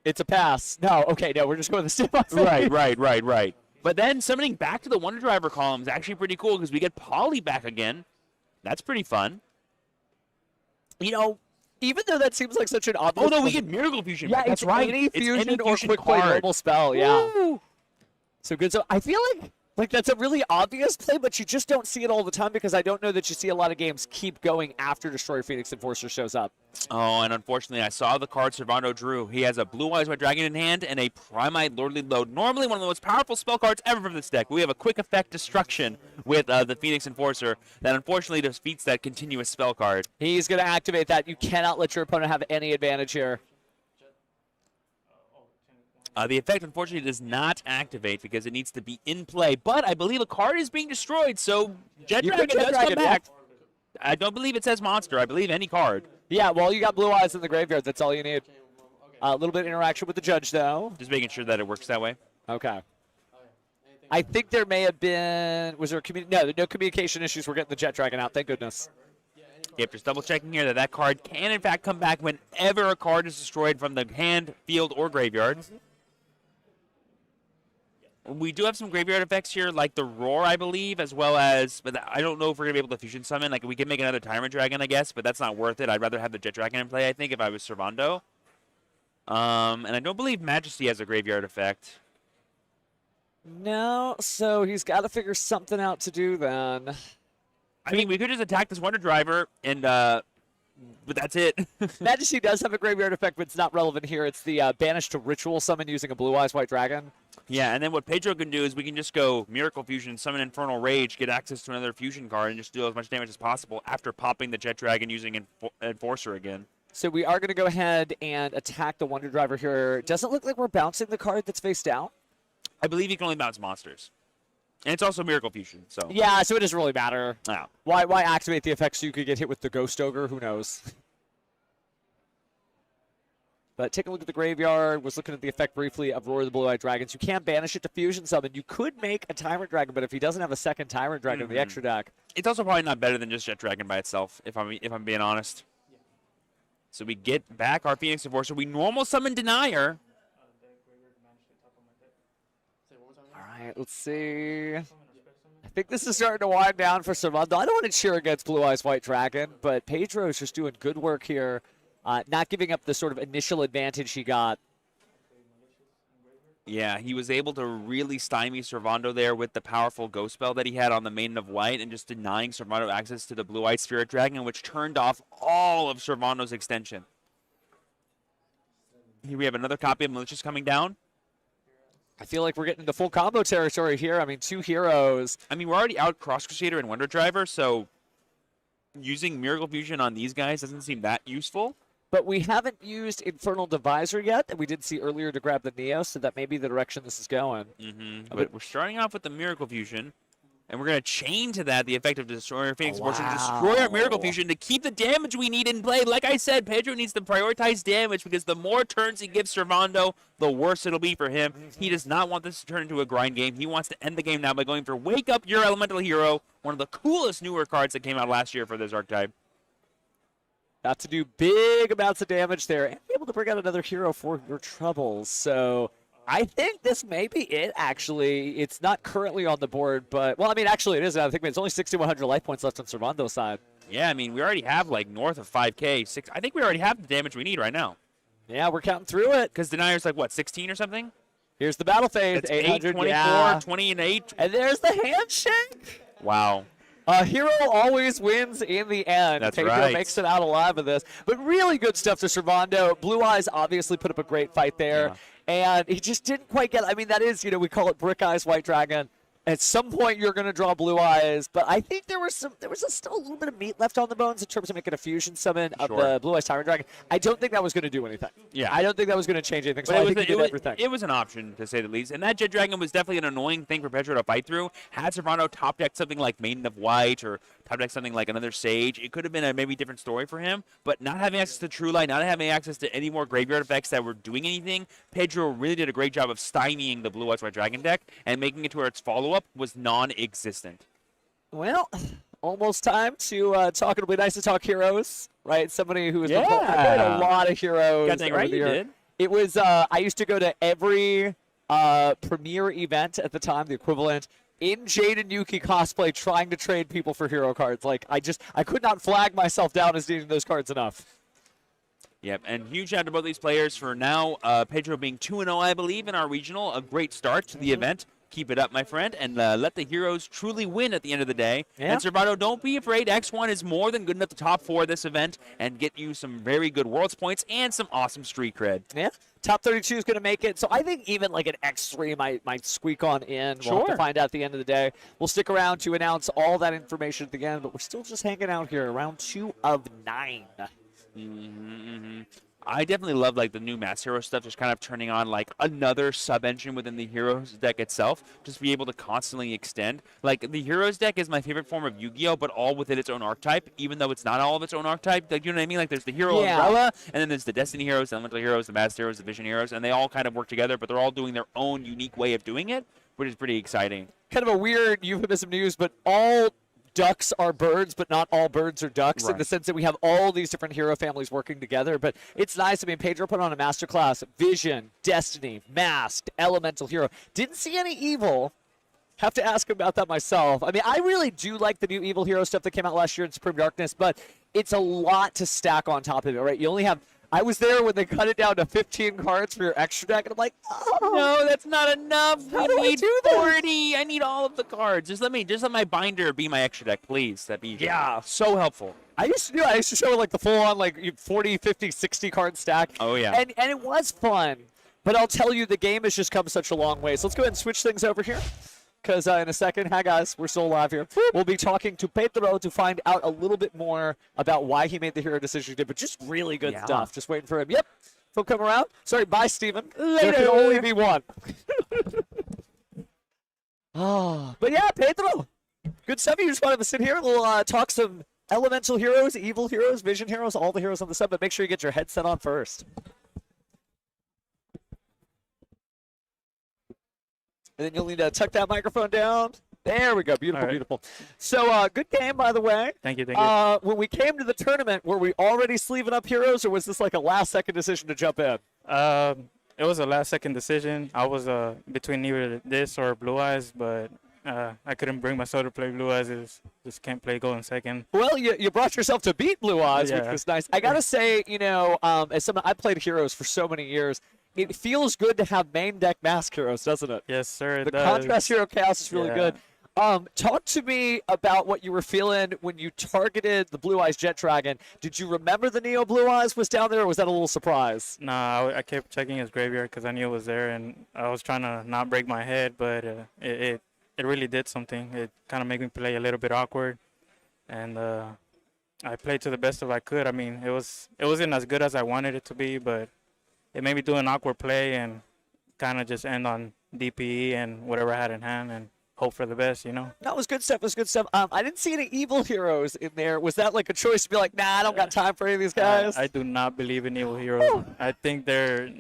It's a pass. No, okay, no, we're just going to the standby. Right. But then summoning back to the Wonder Driver column is actually pretty cool because we get Poly back again. That's pretty fun. You know, even though that seems like such an obvious... Oh, no, we get Miracle Fusion. Yeah, that's right. Any fusion any or quick play normal spell, yeah. Woo! So good. So I feel like that's a really obvious play, but you just don't see it all the time because I don't know that you see a lot of games keep going after Destroyer Phoenix Enforcer shows up. Oh, and unfortunately, I saw the card Servando drew. He has a Blue Eyes White Dragon in hand and a Primite Lordly Load. Normally one of the most powerful spell cards ever from this deck. We have a quick effect Destruction with the Phoenix Enforcer that unfortunately defeats that continuous spell card. He's going to activate that. You cannot let your opponent have any advantage here. The effect, unfortunately, does not activate because it needs to be in play. But I believe a card is being destroyed, so Jet Dragon does come back. I don't believe it says monster. I believe any card. Yeah, well, you got Blue Eyes in the graveyard. That's all you need. A little bit of interaction with the judge, though. Just making sure that it works that way. Okay. I think there may have been... Was there no communication issues. We're getting the Jet Dragon out. Thank goodness. Yep, just double-checking here that card can, in fact, come back whenever a card is destroyed from the hand, field, or graveyard. We do have some graveyard effects here, like the Roar, I believe, as well as, but I don't know if we're going to be able to fusion summon. Like, we can make another Tyrant Dragon, I guess, but that's not worth it. I'd rather have the Jet Dragon in play, I think, if I was Servando. And I don't believe Majesty has a graveyard effect. No, so he's got to figure something out to do then. I mean, we could just attack this Wonder Driver, and but that's it. Majesty does have a graveyard effect, but it's not relevant here. It's the Banish to Ritual Summon using a Blue Eyes White Dragon. Yeah, and then what Pedro can do is we can just go Miracle Fusion, summon Infernal Rage, get access to another fusion card, and just deal as much damage as possible after popping the Jet Dragon using Enforcer again. So we are going to go ahead and attack the Wonder Driver here. Doesn't look like we're bouncing the card that's face down. I believe you can only bounce monsters. And it's also Miracle Fusion, so. Yeah, so it doesn't really matter. Yeah. Why activate the effect so you could get hit with the Ghost Ogre? Who knows? But take a look at the graveyard. Was looking at the effect briefly of Roar of the Blue-Eyed Dragons. You can banish it to Fusion Summon. You could make a Tyrant Dragon, but if he doesn't have a second Tyrant Dragon in the extra deck. It's also probably not better than just Jet Dragon by itself, if I'm being honest. So we get back our Phoenix Enforcer. We normal summon Denier. All right, let's see. I think this is starting to wind down for Servando. I don't want to cheer against Blue Eyes White Dragon, but Pedro is just doing good work here, not giving up the sort of initial advantage he got. Yeah, he was able to really stymie Servando there with the powerful Ghost Spell that he had on the Maiden of White and just denying Servando access to the Blue-Eyed Spirit Dragon, which turned off all of Servando's extension. Here we have another copy of Malicious coming down. I feel like we're getting into full combo territory here. I mean, 2 heroes. I mean, we're already out Cross Crusader and Wonder Driver, so using Miracle Fusion on these guys doesn't seem that useful. But we haven't used Infernal Divisor yet, that we did see earlier to grab the Neo, so that may be the direction this is going. But we're starting off with the Miracle Fusion, and we're going to chain to that the effect of Destroy our Phoenix Force and destroy our Miracle Fusion to keep the damage we need in play. Like I said, Pedro needs to prioritize damage because the more turns he gives Servando, the worse it'll be for him. He does not want this to turn into a grind game. He wants to end the game now by going for Wake Up Your Elemental Hero, one of the coolest newer cards that came out last year for this archetype. Got to do big amounts of damage there and be able to bring out another hero for your troubles. So I think this may be it, actually. It's not currently on the board, but, well, I mean, actually it is. I think it's only 6,100 life points left on Servando's side. Yeah, I mean, we already have, like, north of 5K. I think we already have the damage we need right now. Yeah, we're counting through it. Because Denier's, like, what, 16 or something? Here's the battle phase. That's 800, 24, yeah. 20, and 8. And there's the handshake. Wow. A hero always wins in the end. That's Pedro right. makes it out alive of this. But really good stuff to Servando. Blue Eyes obviously put up a great fight there. Yeah. And he just didn't quite get, I mean, that is, we call it Brick Eyes White Dragon. At some point, you're going to draw Blue Eyes, but I think there was still a little bit of meat left on the bones in terms of making a fusion summon of the Blue Eyes Tyrant Dragon. I don't think that was going to do anything. Yeah. I don't think that was going to change anything, so But I think he did everything. It was an option, to say the least. And that Jet Dragon was definitely an annoying thing for Pedro to fight through. Had Servando top deck something like Maiden of White or top deck something like another Sage, it could have been a maybe different story for him. But not having access to True Light, not having access to any more graveyard effects that were doing anything, Pedro really did a great job of stymieing the Blue Eyes White Dragon deck and making it to where its follow-up was non-existent. Well, almost time to talk. It'll be nice to talk heroes, right? Somebody who has been playing a lot of heroes. Got that right, you did. It was, I used to go to every premiere event at the time, the equivalent, in Jade and Yuki cosplay, trying to trade people for hero cards. Like, I could not flag myself down as needing those cards enough. Yep, and huge shout out to both these players for now. Pedro being 2-0, I believe, in our regional. A great start to the event. Keep it up, my friend, and let the heroes truly win at the end of the day. Yeah. And Servando, don't be afraid. X1 is more than good enough to top 4 this event and get you some very good Worlds points and some awesome street cred. Yeah, top 32 is going to make it. So I think even like an X3 might squeak on in. We'll have to find out at the end of the day. We'll stick around to announce all that information at the end, but we're still just hanging out here, round 2 of 9. I definitely love like the new Mass Hero stuff, just kind of turning on like another sub-engine within the Heroes deck itself, just be able to constantly extend. Like the Heroes deck is my favorite form of Yu-Gi-Oh, but all within its own archetype, even though it's not all of its own archetype. Like, you know what I mean? Like there's the Hero umbrella, and then there's the Destiny Heroes, the Elemental Heroes, the Mass Heroes, the Vision Heroes, and they all kind of work together, but they're all doing their own unique way of doing it, which is pretty exciting. Kind of a weird euphemism to use, but all ducks are birds, but not all birds are ducks, in the sense that we have all these different hero families working together. But it's nice. I mean, Pedro put on a masterclass. Vision, Destiny, Masked, Elemental Hero. Didn't see any evil. Have to ask him about that myself. I mean, I really do like the new Evil Hero stuff that came out last year in Supreme Darkness, but it's a lot to stack on top of it, right? You only have... I was there when they cut it down to 15 cards for your extra deck, and I'm like, oh, no, that's not enough. How do I do this? 40. I need all of the cards. Just let my binder be my extra deck, please. That'd be so helpful. I used to show like the full on like 40, 50, 60 card stack. Oh yeah. And it was fun. But I'll tell you, the game has just come such a long way. So let's go ahead and switch things over here. Because in a second, hi guys, we're still alive here. We'll be talking to Pedro to find out a little bit more about why he made the hero decision he did, but just really good stuff. Just waiting for him. Yep. He'll come around. Sorry, bye, Steven. Later. There can only be one. But yeah, Pedro. Good stuff. You just wanted to sit here. We'll talk some elemental heroes, evil heroes, vision heroes, all the heroes on the sub, but make sure you get your headset on first. And then you'll need to tuck that microphone down. There we go. Beautiful, beautiful. So, good game, by the way. Thank you, thank you. When we came to the tournament, were we already sleeving up heroes, or was this like a last-second decision to jump in? It was a last-second decision. I was between either this or Blue Eyes, but I couldn't bring myself to play Blue Eyes. Just can't play Golden Second. Well, you brought yourself to beat Blue Eyes, which Yeah. was nice. I gotta say, you know, as someone I played heroes for so many years, it feels good to have main deck mask heroes, doesn't it? Yes, sir. The contrast hero chaos is really Yeah. good. Talk to me about what you were feeling when you targeted the Blue Eyes Jet Dragon. Did you remember the Neo Blue Eyes was down there, or was that a little surprise? Nah, I kept checking his graveyard because I knew it was there, and I was trying to not break my head, but it really did something. It kind of made me play a little bit awkward, and I played to the best of I could. I mean, it wasn't as good as I wanted it to be, but it made me do an awkward play and kind of just end on DPE and whatever I had in hand and hope for the best, you know? That was good stuff. It was good stuff. I didn't see any evil heroes in there. Was that like a choice to be like, nah, I don't got time for any of these guys? I do not believe in evil heroes. I think they're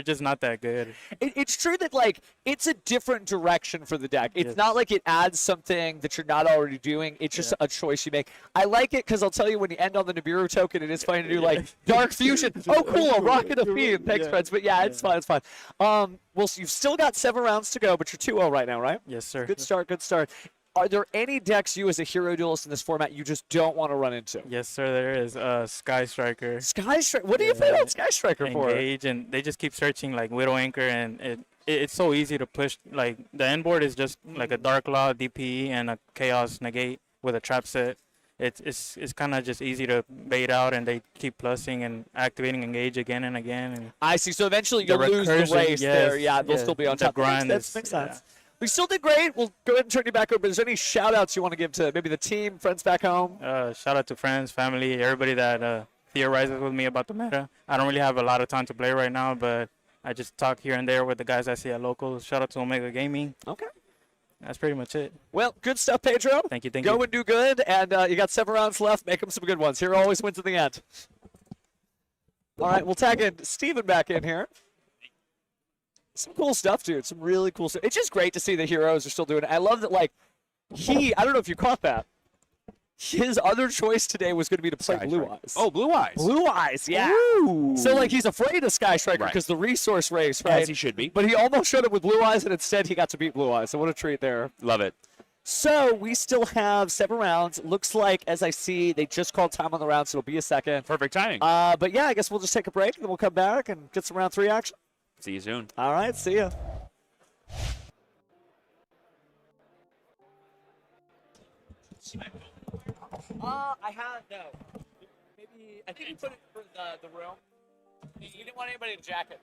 just not that good. It's true that, like, it's a different direction for the deck. It's Yes. not like it adds something that you're not already doing. It's just a choice you make. I like it because I'll tell you, when you end on the Nibiru token, it is funny to do, like, Dark Fusion. Oh, cool, a Rocket of Fiend. Thanks, friends. But, yeah, it's fine. It's fine. Well, so you've still got 7 rounds to go, but you're 2-0 right now, right? Yes, sir. Good start, good start. Are there any decks you, as a hero duelist in this format, you just don't want to run into? Yes, sir, there is. Sky Striker. Sky Striker? What do you play on Sky Striker for? Engage, and they just keep searching like Widow Anchor, and it's so easy to push. Like, the end board is just like a Dark Law, DPE, and a Chaos Negate with a trap set. It's kind of just easy to bait out, and they keep plussing and activating Engage again and again. And I see. So eventually you'll the lose the recursion, race there. yes, Yeah, they'll yes. still be on The top. grind Makes is- makes yeah. sense. We still did great. We'll go ahead and turn you back over. Is there any shout-outs you want to give to maybe the team, friends back home? Shout out to friends, family, everybody that theorizes with me about the meta. I don't really have a lot of time to play right now, but I just talk here and there with the guys I see at locals. Shout out to Omega Gaming. Okay. That's pretty much it. Well, good stuff, Pedro. Thank you, thank Go you. and do good, and you got 7 rounds left. Make them some good ones. Hero always wins in the end. All right, we'll tag in Steven back in here. Some cool stuff, dude. Some really cool stuff. It's just great to see the heroes are still doing it. I love that, like, I don't know if you caught that. His other choice today was going to be to play Sky Blue Striker. Eyes. Oh, Blue Eyes. Blue Eyes, yeah. Ooh. So, like, he's afraid of Sky Striker Right. because the resource race, right? As he should be. But he almost showed up with Blue Eyes, and instead he got to beat Blue Eyes. So what a treat there. Love it. So we still have 7 rounds. Looks like, as I see, they just called time on the round, so it'll be a second. Perfect timing. But yeah, I guess we'll just take a break, and then we'll come back and get some round 3 action. See you soon. All right, see ya. I had no. Maybe I think you put it for the room. You didn't want anybody to jack it.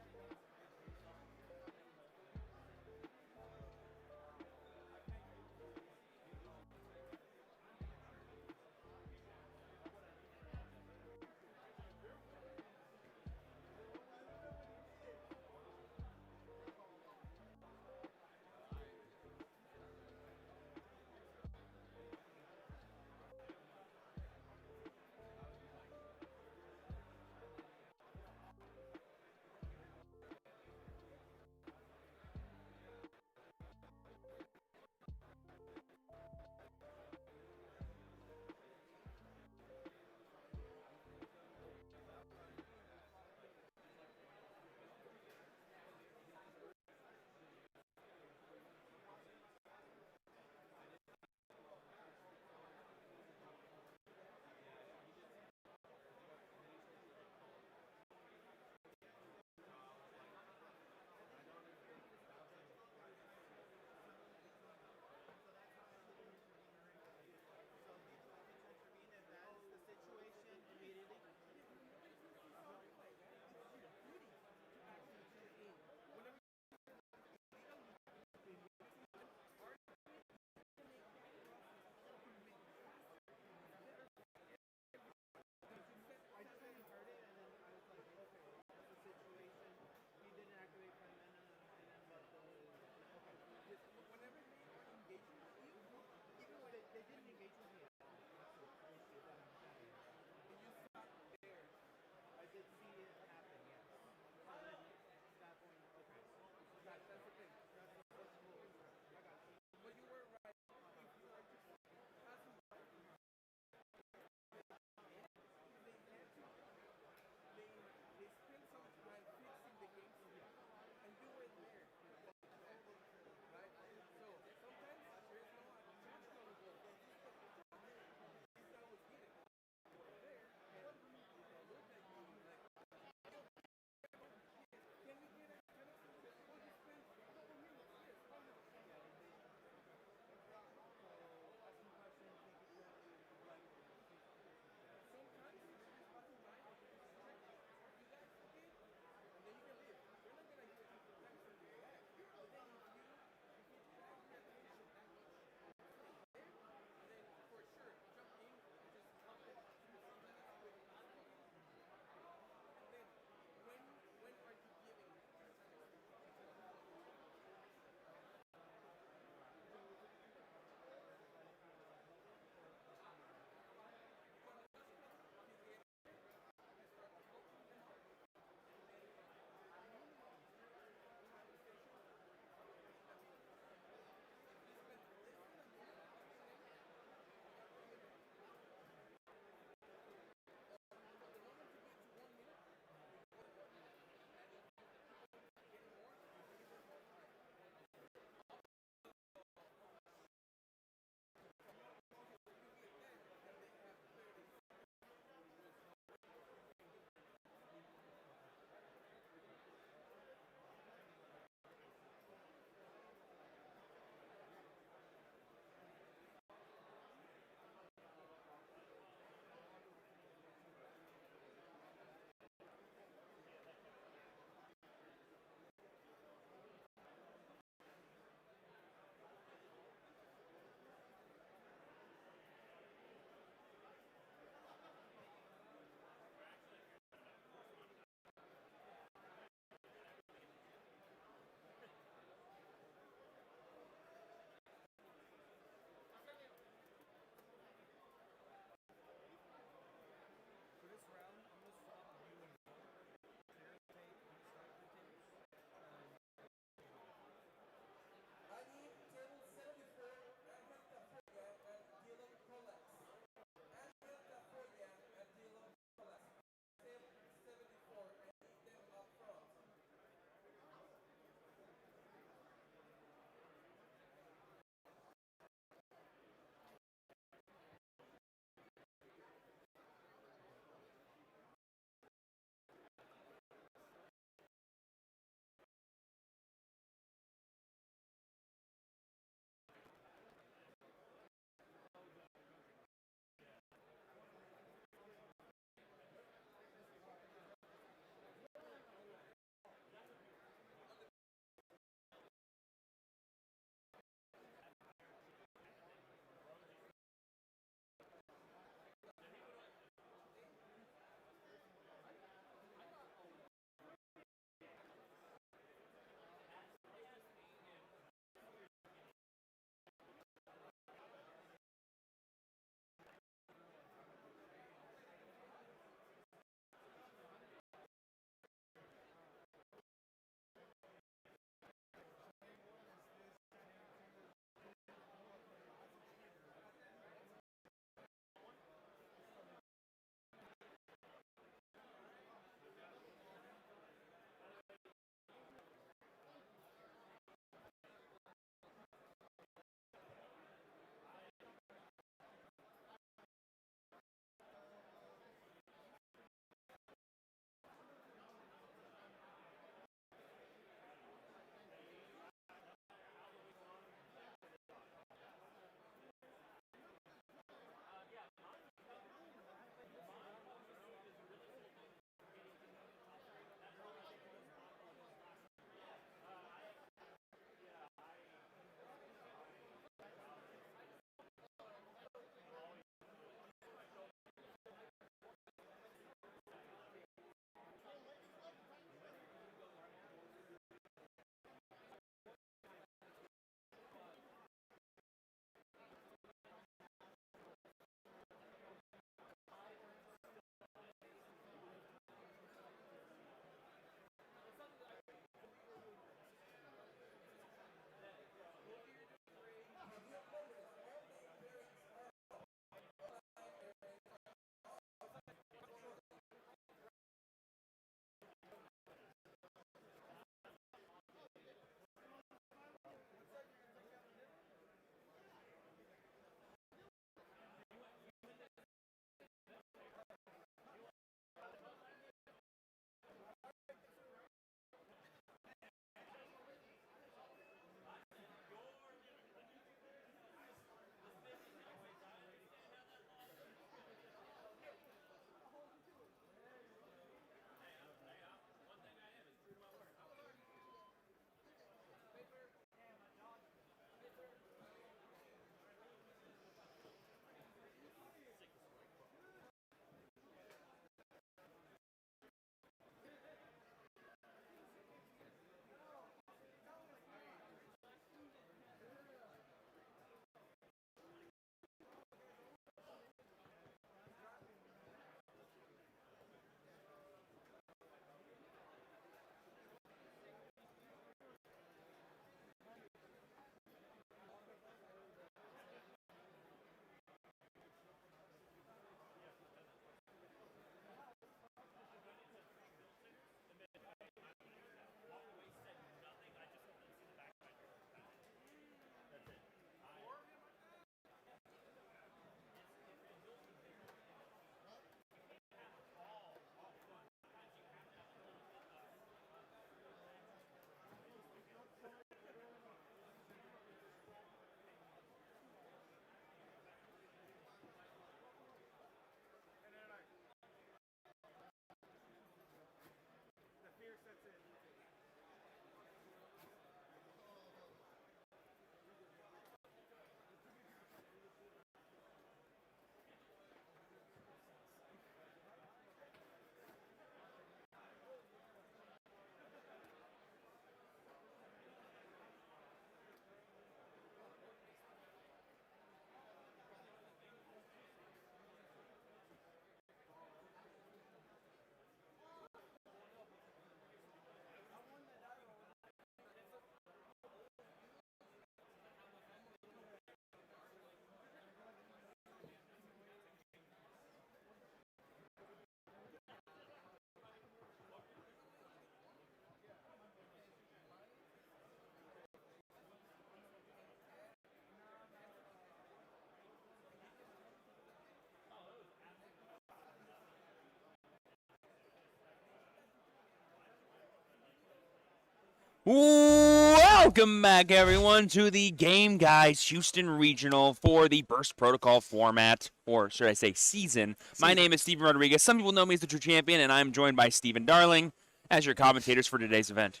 Welcome back, everyone, to the Game Guys Houston Regional for the Burst Protocol format, or should I say season. My name is Steven Rodriguez. Some people know me as the True Champion, and I'm joined by Steven Darling as your commentators for today's event.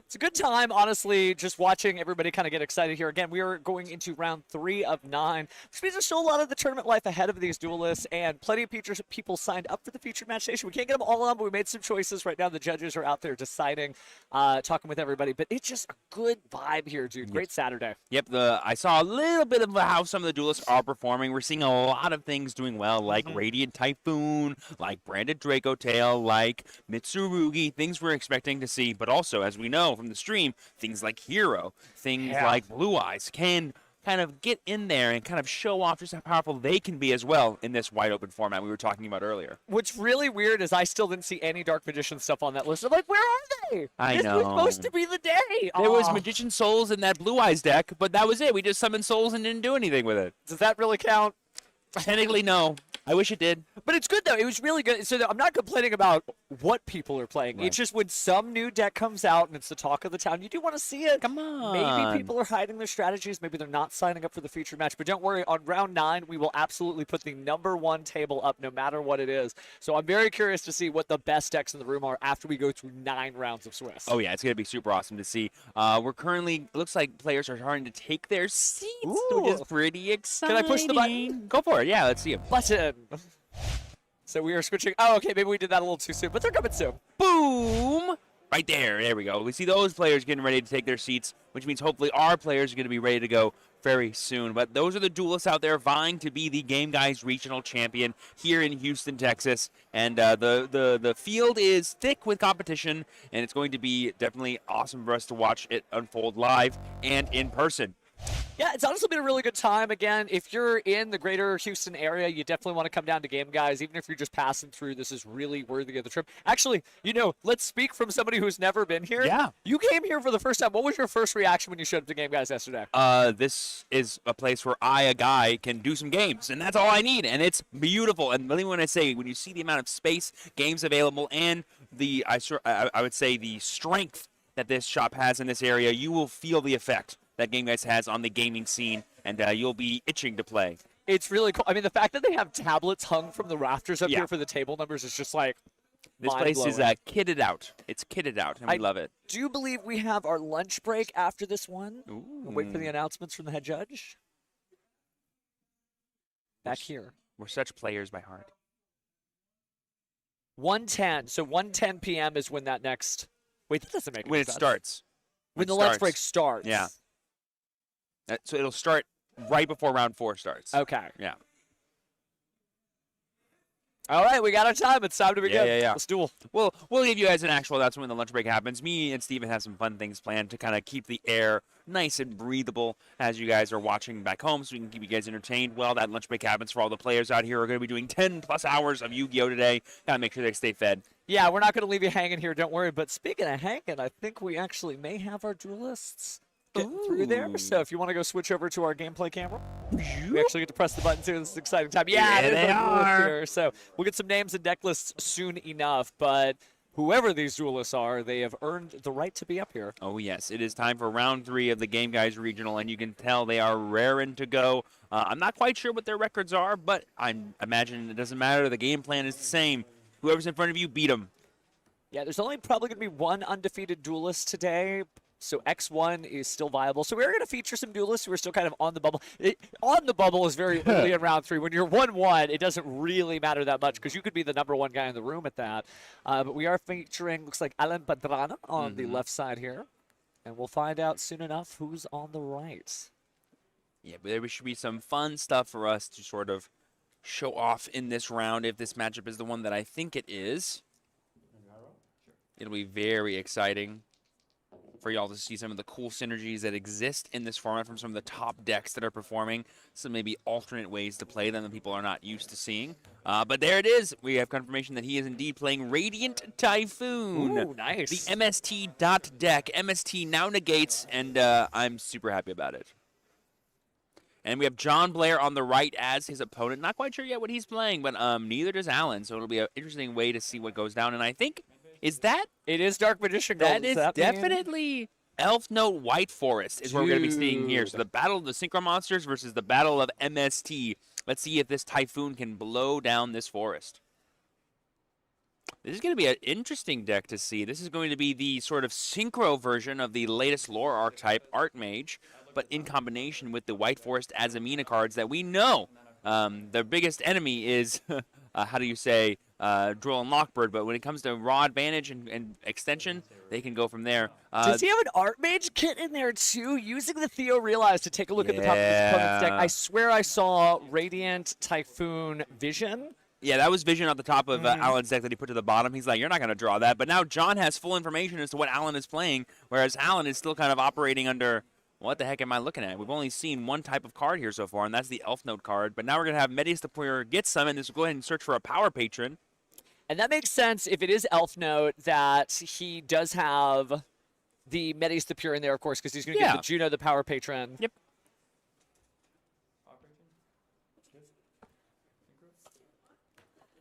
It's a good time, honestly, just watching everybody kind of get excited here. Again, we are going into round 3 of 9, which means there's still a lot of the tournament life ahead of these duelists, and plenty of people signed up for the featured match station. We can't get them all on, but we made some choices. Right now, the judges are out there deciding, talking with everybody, but it's just a good vibe here, dude. Great Saturday. Yep, I saw a little bit of how some of the duelists are performing. We're seeing a lot of things doing well, like Radiant Typhoon, like Branded Draco Tail, like Mitsurugi, things we're expecting to see, but also, as we know from the stream, things like Hero, things like Blue Eyes can kind of get in there and kind of show off just how powerful they can be as well in this wide open format we were talking about earlier. What's really weird is I still didn't see any Dark Magician stuff on that list. I'm like, where are they? I this know. was supposed to be the day. There was Magician Souls in that Blue Eyes deck, but that was it. We just summoned Souls and didn't do anything with it. Does that really count? Technically, no. I wish it did. But it's good, though. It was really good. So I'm not complaining about what people are playing. Right. It's just when some new deck comes out and it's the talk of the town, you do want to see it. Come on. Maybe people are hiding their strategies. Maybe they're not signing up for the featured match. But don't worry. On round 9, we will absolutely put the #1 table up no matter what it is. So I'm very curious to see what the best decks in the room are after we go through 9 rounds of Swiss. Oh, yeah. It's going to be super awesome to see. We're currently, looks like players are starting to take their seats, which is pretty exciting. Can I push the button? Go for it. Yeah, let's see it. Button. So we are switching. Oh, okay. Maybe we did that a little too soon, but they're coming soon. Boom! Right there. There we go. We see those players getting ready to take their seats, which means hopefully our players are going to be ready to go very soon. But those are the duelists out there vying to be the Game Guys Regional Champion here in Houston, Texas. And the field is thick with competition, and it's going to be definitely awesome for us to watch it unfold live and in person. Yeah, it's honestly been a really good time. Again, if you're in the greater Houston area, you definitely want to come down to Game Guys. Even if you're just passing through, this is really worthy of the trip. Actually, let's speak from somebody who's never been here. Yeah. You came here for the first time. What was your first reaction when you showed up to Game Guys yesterday? This is a place where a guy, can do some games, and that's all I need, and it's beautiful. And believe me when I say, when you see the amount of space, games available, and I would say the strength that this shop has in this area, you will feel the effect that Game Guys has on the gaming scene, and you'll be itching to play. It's really cool. I mean, the fact that they have tablets hung from the rafters up here for the table numbers is just like this place is kitted out. It's kitted out, and we love it. Do you believe we have our lunch break after this one? Ooh. We'll wait for the announcements from the head judge. Back here. We're such players by heart. 1:10. So 1:10 p.m. is when that next. Wait, that doesn't make any When it sense. starts. When the lunch break starts. Yeah. So it'll start right before round 4 starts. Okay. Yeah. All right, we got our time. It's time to begin. Yeah. Let's duel. We'll give you guys an actual. That's when the lunch break happens. Me and Steven have some fun things planned to kind of keep the air nice and breathable as you guys are watching back home, so we can keep you guys entertained while that lunch break happens. For all the players out here who are going to be doing 10+ hours of Yu-Gi-Oh today, gotta make sure they stay fed. Yeah, we're not going to leave you hanging here. Don't worry. But speaking of hanging, I think we actually may have our duelists getting through there. So if you want to go switch over to our gameplay camera, we actually get to press the buttons here. This is an exciting time. Yeah, they are. Here. So we'll get some names and deck lists soon enough. But whoever these duelists are, they have earned the right to be up here. Oh, yes. It is time for round 3 of the Game Guys Regional, and you can tell they are raring to go. I'm not quite sure what their records are, but I imagine it doesn't matter. The game plan is the same. Whoever's in front of you, beat them. Yeah, there's only probably going to be one undefeated duelist today. So X1 is still viable. So we're going to feature some duelists who are still kind of on the bubble. On the bubble is very early in round 3. When you're 1-1, it doesn't really matter that much because you could be the #1 guy in the room at that. But we are featuring, looks like Alan Padrana on the left side here. And we'll find out soon enough who's on the right. Yeah, but there should be some fun stuff for us to sort of show off in this round if this matchup is the one that I think it is. It'll be very exciting for y'all to see some of the cool synergies that exist in this format from some of the top decks that are performing, some maybe alternate ways to play them that people are not used to seeing. But there it is. We have confirmation that he is indeed playing Radiant Typhoon. Ooh, nice. The MST dot deck. MST now negates, and I'm super happy about it. And we have John Blair on the right as his opponent. Not quite sure yet what he's playing, but neither does Alan, so it'll be an interesting way to see what goes down. And I think, is that? It is Dark Magician Gold. That is definitely Elf Note White Forest is what we're going to be seeing here. So the battle of the Synchro Monsters versus the battle of MST. Let's see if this Typhoon can blow down this forest. This is going to be an interesting deck to see. This is going to be the sort of synchro version of the latest lore archetype, Archmage, but in combination with the White Forest Azamina cards that we know. Their biggest enemy is, how do you say, Droll and Lockbird, but when it comes to raw advantage and extension, they can go from there. Does he have an Archmage kit in there too? Using the Theo Realize to take a look at the top of his opponent's deck. I swear I saw Radiant, Typhoon, Vision. Yeah, that was Vision at the top of Alan's deck that he put to the bottom. He's like, you're not going to draw that. But now John has full information as to what Alan is playing, whereas Alan is still kind of operating under, what the heck am I looking at? We've only seen one type of card here so far, and that's the Elf Note card. But now we're going to have Medius the Player get summoned. This will go ahead and search for a Power Patron. And that makes sense if it is Elf Note that he does have the Medius the Pure in there, of course, because he's going to get the Juno, the Power Patron. Yep.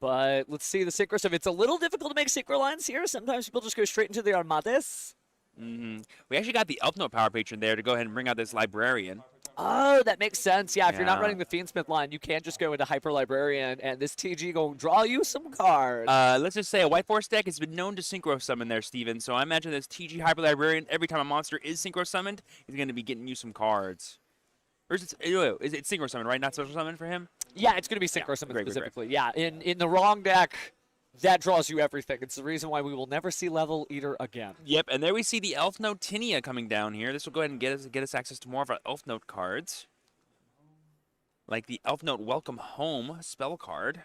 But let's see the synchro stuff. It's a little difficult to make synchro lines here. Sometimes people just go straight into the Armades. We actually got the Elf Note Power Patron there to go ahead and bring out this Librarian. Oh, that makes sense. Yeah, if you're not running the Fiendsmith line, you can just go into Hyper Librarian, and this TG going to draw you some cards. Let's just say a White Forest deck has been known to synchro summon there, Steven. So I imagine this TG Hyper Librarian, every time a monster is synchro summoned, he's going to be getting you some cards. Or is it synchro summon, right? Not social summon for him? Yeah, it's going to be synchro summon specifically. Great. Yeah, in the wrong deck, that draws you everything. It's the reason why we will never see Level Eater again. Yep, and there we see the Elf Note Tinia coming down here. This will go ahead and get us access to more of our Elf Note cards. Like the Elf Note Welcome Home spell card.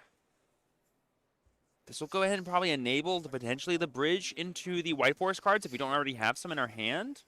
This will go ahead and probably enable potentially the bridge into the White Forest cards if we don't already have some in our hand.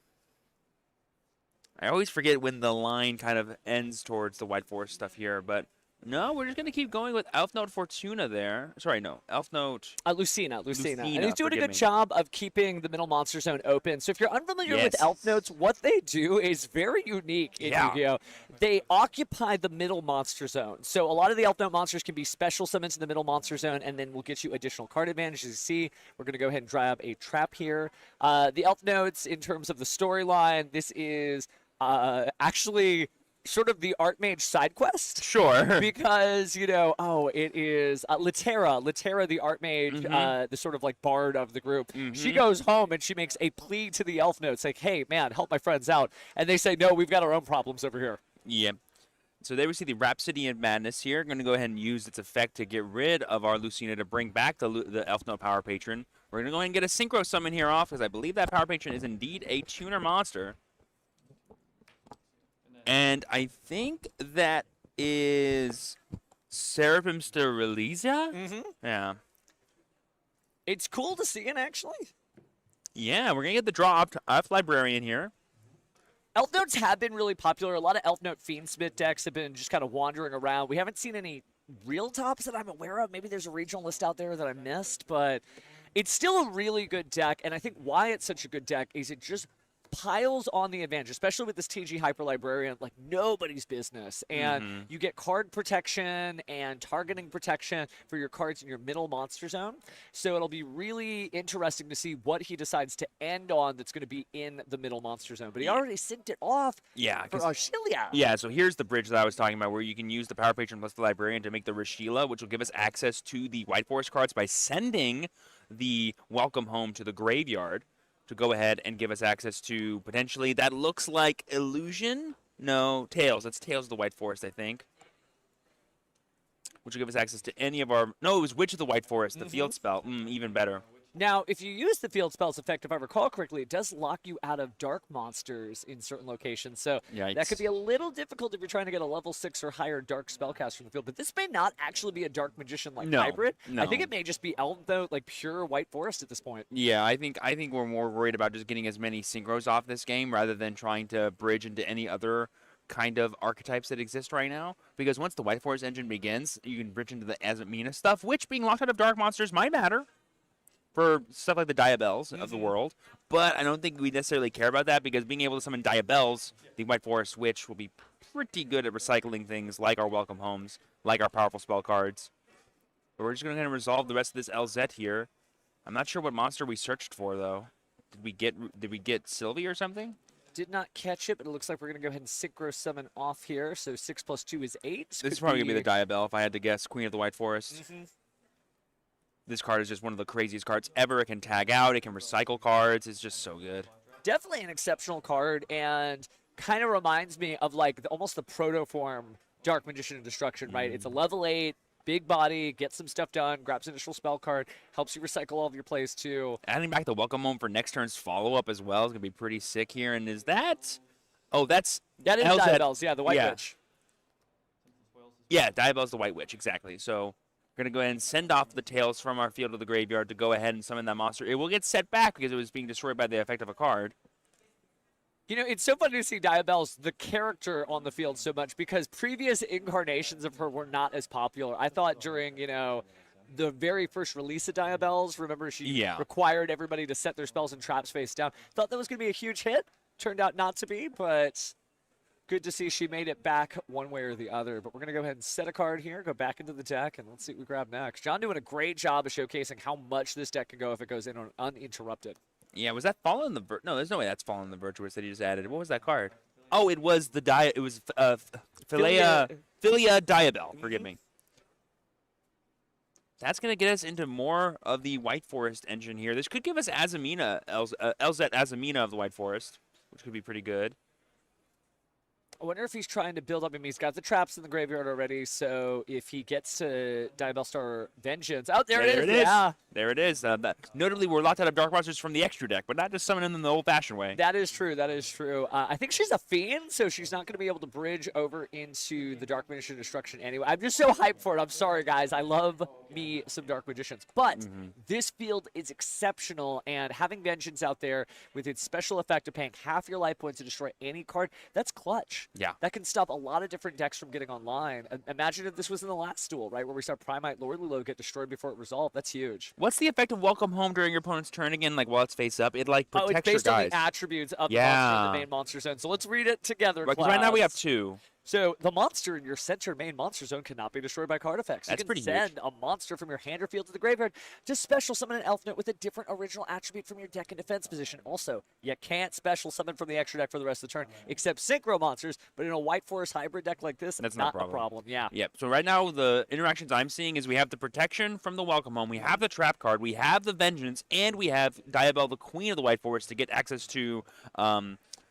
I always forget when the line kind of ends towards the White Forest stuff here, but no, we're just going to keep going with Elf Note Fortuna there. Sorry, no. Elf Note... Lucina. And he's doing a good job of keeping the middle monster zone open. So if you're unfamiliar with Elf Notes, what they do is very unique in Yu-Gi-Oh! They occupy the middle monster zone. So a lot of the Elf Note monsters can be special summons in the middle monster zone, and then we'll get you additional card advantage. As you see, we're going to go ahead and dry up a trap here. The Elf Notes, in terms of the storyline, this is actually... sort of the Archmage side quest. Sure. Because, it is Litera, the Archmage, the sort of like bard of the group. She goes home and she makes a plea to the Elf Notes, like, hey, man, help my friends out. And they say, no, we've got our own problems over here. Yeah. So there we see the Rhapsody of Madness here. Going to go ahead and use its effect to get rid of our Lucina to bring back the Elf Note Power Patron. We're going to go ahead and get a Synchro Summon here off, because I believe that Power Patron is indeed a tuner monster. And I think that is Seraphim Sterilizia? Yeah. It's cool to see it, actually. Yeah, we're going to get the draw up Librarian here. Elf Notes have been really popular. A lot of Elf Note Fiendsmith decks have been just kind of wandering around. We haven't seen any real tops that I'm aware of. Maybe there's a regional list out there that I missed, but it's still a really good deck. And I think why it's such a good deck is it just piles on the advantage, especially with this TG Hyper Librarian, like nobody's business. And you get card protection and targeting protection for your cards in your middle monster zone. So it'll be really interesting to see what he decides to end on that's going to be in the middle monster zone. But he already synced it off for Rashilia. Yeah, so here's the bridge that I was talking about, where you can use the Power Patron plus the Librarian to make the Rashila, which will give us access to the White Forest cards by sending the Welcome Home to the graveyard, to go ahead and give us access to potentially, that looks like Illusion? No, Tails. That's Tails of the White Forest, I think. Which will give us access to any of our... No, it was Witch of the White Forest, the field spell. Even better. Now, if you use the field spell's effect, if I recall correctly, it does lock you out of dark monsters in certain locations. So that could be a little difficult if you're trying to get a level 6 or higher dark spellcaster from the field. But this may not actually be a dark magician like hybrid. No. I think it may just be Elf Note, like pure White Forest at this point. Yeah, I think we're more worried about just getting as many synchros off this game rather than trying to bridge into any other kind of archetypes that exist right now. Because once the White Forest engine begins, you can bridge into the Azamina stuff, which being locked out of dark monsters might matter for stuff like the Diabells of the world, but I don't think we necessarily care about that, because being able to summon Diabells, the White Forest Witch, will be pretty good at recycling things like our Welcome Homes, like our powerful spell cards. But we're just going to resolve the rest of this LZ here. I'm not sure what monster we searched for, though. Did we get Sylvie or something? Did not catch it, but it looks like we're going to go ahead and synchro summon off here. So 6 plus 2 is 8. This is probably going to be the Diabell if I had to guess. Queen of the White Forest. This card is just one of the craziest cards ever. It can tag out. It can recycle cards. It's just so good. Definitely an exceptional card, and kind of reminds me of like almost the proto form Dark Magician and Destruction, right? It's a level 8, big body, gets some stuff done, grabs an initial spell card, helps you recycle all of your plays too. Adding back the Welcome Home for next turn's follow-up as well is going to be pretty sick here. And is that... Oh, that is Diabells, yeah, the White yeah. Witch. Yeah, Diabell's the White Witch, exactly. So we're going to go ahead and send off the tails from our field to the graveyard to go ahead and summon that monster. It will get set back because it was being destroyed by the effect of a card. You know, it's so funny to see Diabells, the character, on the field so much because previous incarnations of her were not as popular. I thought during, you know, the very first release of Diabells, remember she required everybody to set their spells and traps face down. Thought that was going to be a huge hit. Turned out not to be, but good to see she made it back one way or the other. But we're going to go ahead and set a card here, go back into the deck, and let's see what we grab next. John doing a great job of showcasing how much this deck can go if it goes in uninterrupted. Yeah, was that Fallen the No, there's no way that's Fallen the Virtuous that he just added. What was that card? Oh, it was the Philia Diabell. Forgive me. That's going to get us into more of the White Forest engine here. This could give us Azamina, Elzet Azamina of the White Forest, which could be pretty good. I wonder if he's trying to build up. I mean, he's got the traps in the graveyard already, so if he gets to Diabell Star Vengeance. Oh, there it is. Yeah. There it is. Notably, we're locked out of Dark Monsters from the extra deck, but not just summoning them the old-fashioned way. That is true. That is true. I think she's a Fiend, so she's not going to be able to bridge over into the Dark Magician Destruction anyway. I'm just so hyped for it. I'm sorry, guys. I love me some Dark Magicians. But this field is exceptional, and having Vengeance out there with its special effect of paying half your life points to destroy any card, that's clutch. Yeah. That can stop a lot of different decks from getting online. Imagine if this was in the last duel, right, where we saw Primite Lord Lulo get destroyed before it resolved. That's huge. What's the effect of Welcome Home during your opponent's turn again, like while it's face up? It like protects it's based your guys. on the attributes of the monster in the main monster zone. So let's read it together, Right, 'cause right now we have 2. So the monster in your center main monster zone cannot be destroyed by card effects. That's you can pretty send huge. a monster from your hand or field to the graveyard to special summon an elf note with a different original attribute from your deck and defense position. Also, you can't special summon from the extra deck for the rest of the turn, except synchro monsters. But in a White Forest hybrid deck like this, that's not a problem. Yeah. Yep. So right now the interactions I'm seeing is we have the protection from the Welcome Home, we have the trap card, we have the Vengeance, and we have Diabell, the Queen of the White Forest, to get access to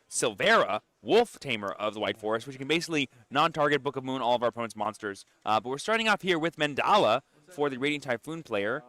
Silvera, Wolf Tamer of the White Forest, which can basically non-target Book of Moon all of our opponent's monsters. But we're starting off here with Mandala for the Radiant Typhoon player.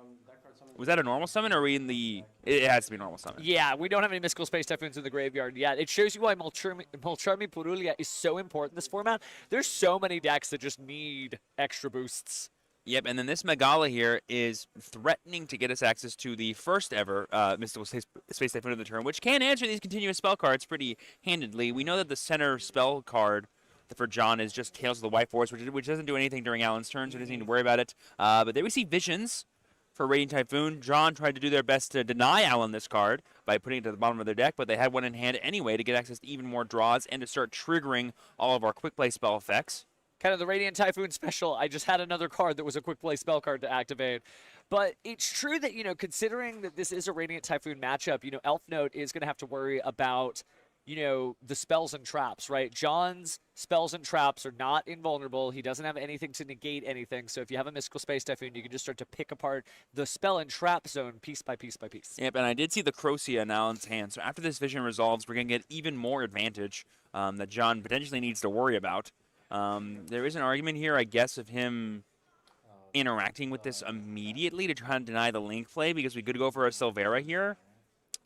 Was that a normal summon, or are we in the... It has to be a normal summon. Yeah, we don't have any Mystical Space Typhoons in the graveyard yet. It shows you why Molcharmi Purulia is so important in this format. There's so many decks that just need extra boosts. Yep, and then this Megala here is threatening to get us access to the first ever Mystical Space Typhoon of the turn, which can answer these continuous spell cards pretty handedly. We know that the center spell card for John is just Tales of the White Forest, which doesn't do anything during Alan's turn, so he doesn't need to worry about it. But there we see Visions for Radiant Typhoon. John tried to do their best to deny Alan this card by putting it to the bottom of their deck, but they had one in hand anyway to get access to even more draws and to start triggering all of our quick play spell effects. Kind of the Radiant Typhoon special. I just had another card that was a quick play spell card to activate. But it's true that, you know, considering that this is a Radiant Typhoon matchup, you know, Elf Note is going to have to worry about, you know, the spells and traps, right? John's spells and traps are not invulnerable. He doesn't have anything to negate anything. So if you have a Mystical Space Typhoon, you can just start to pick apart the spell and trap zone piece by piece by piece. Yep, and I did see the Crocia in Alan's hand. So after this vision resolves, we're going to get even more advantage that John potentially needs to worry about. There is an argument here, I guess, of him interacting with this immediately to try and deny the link play, because we could go for a Silvera here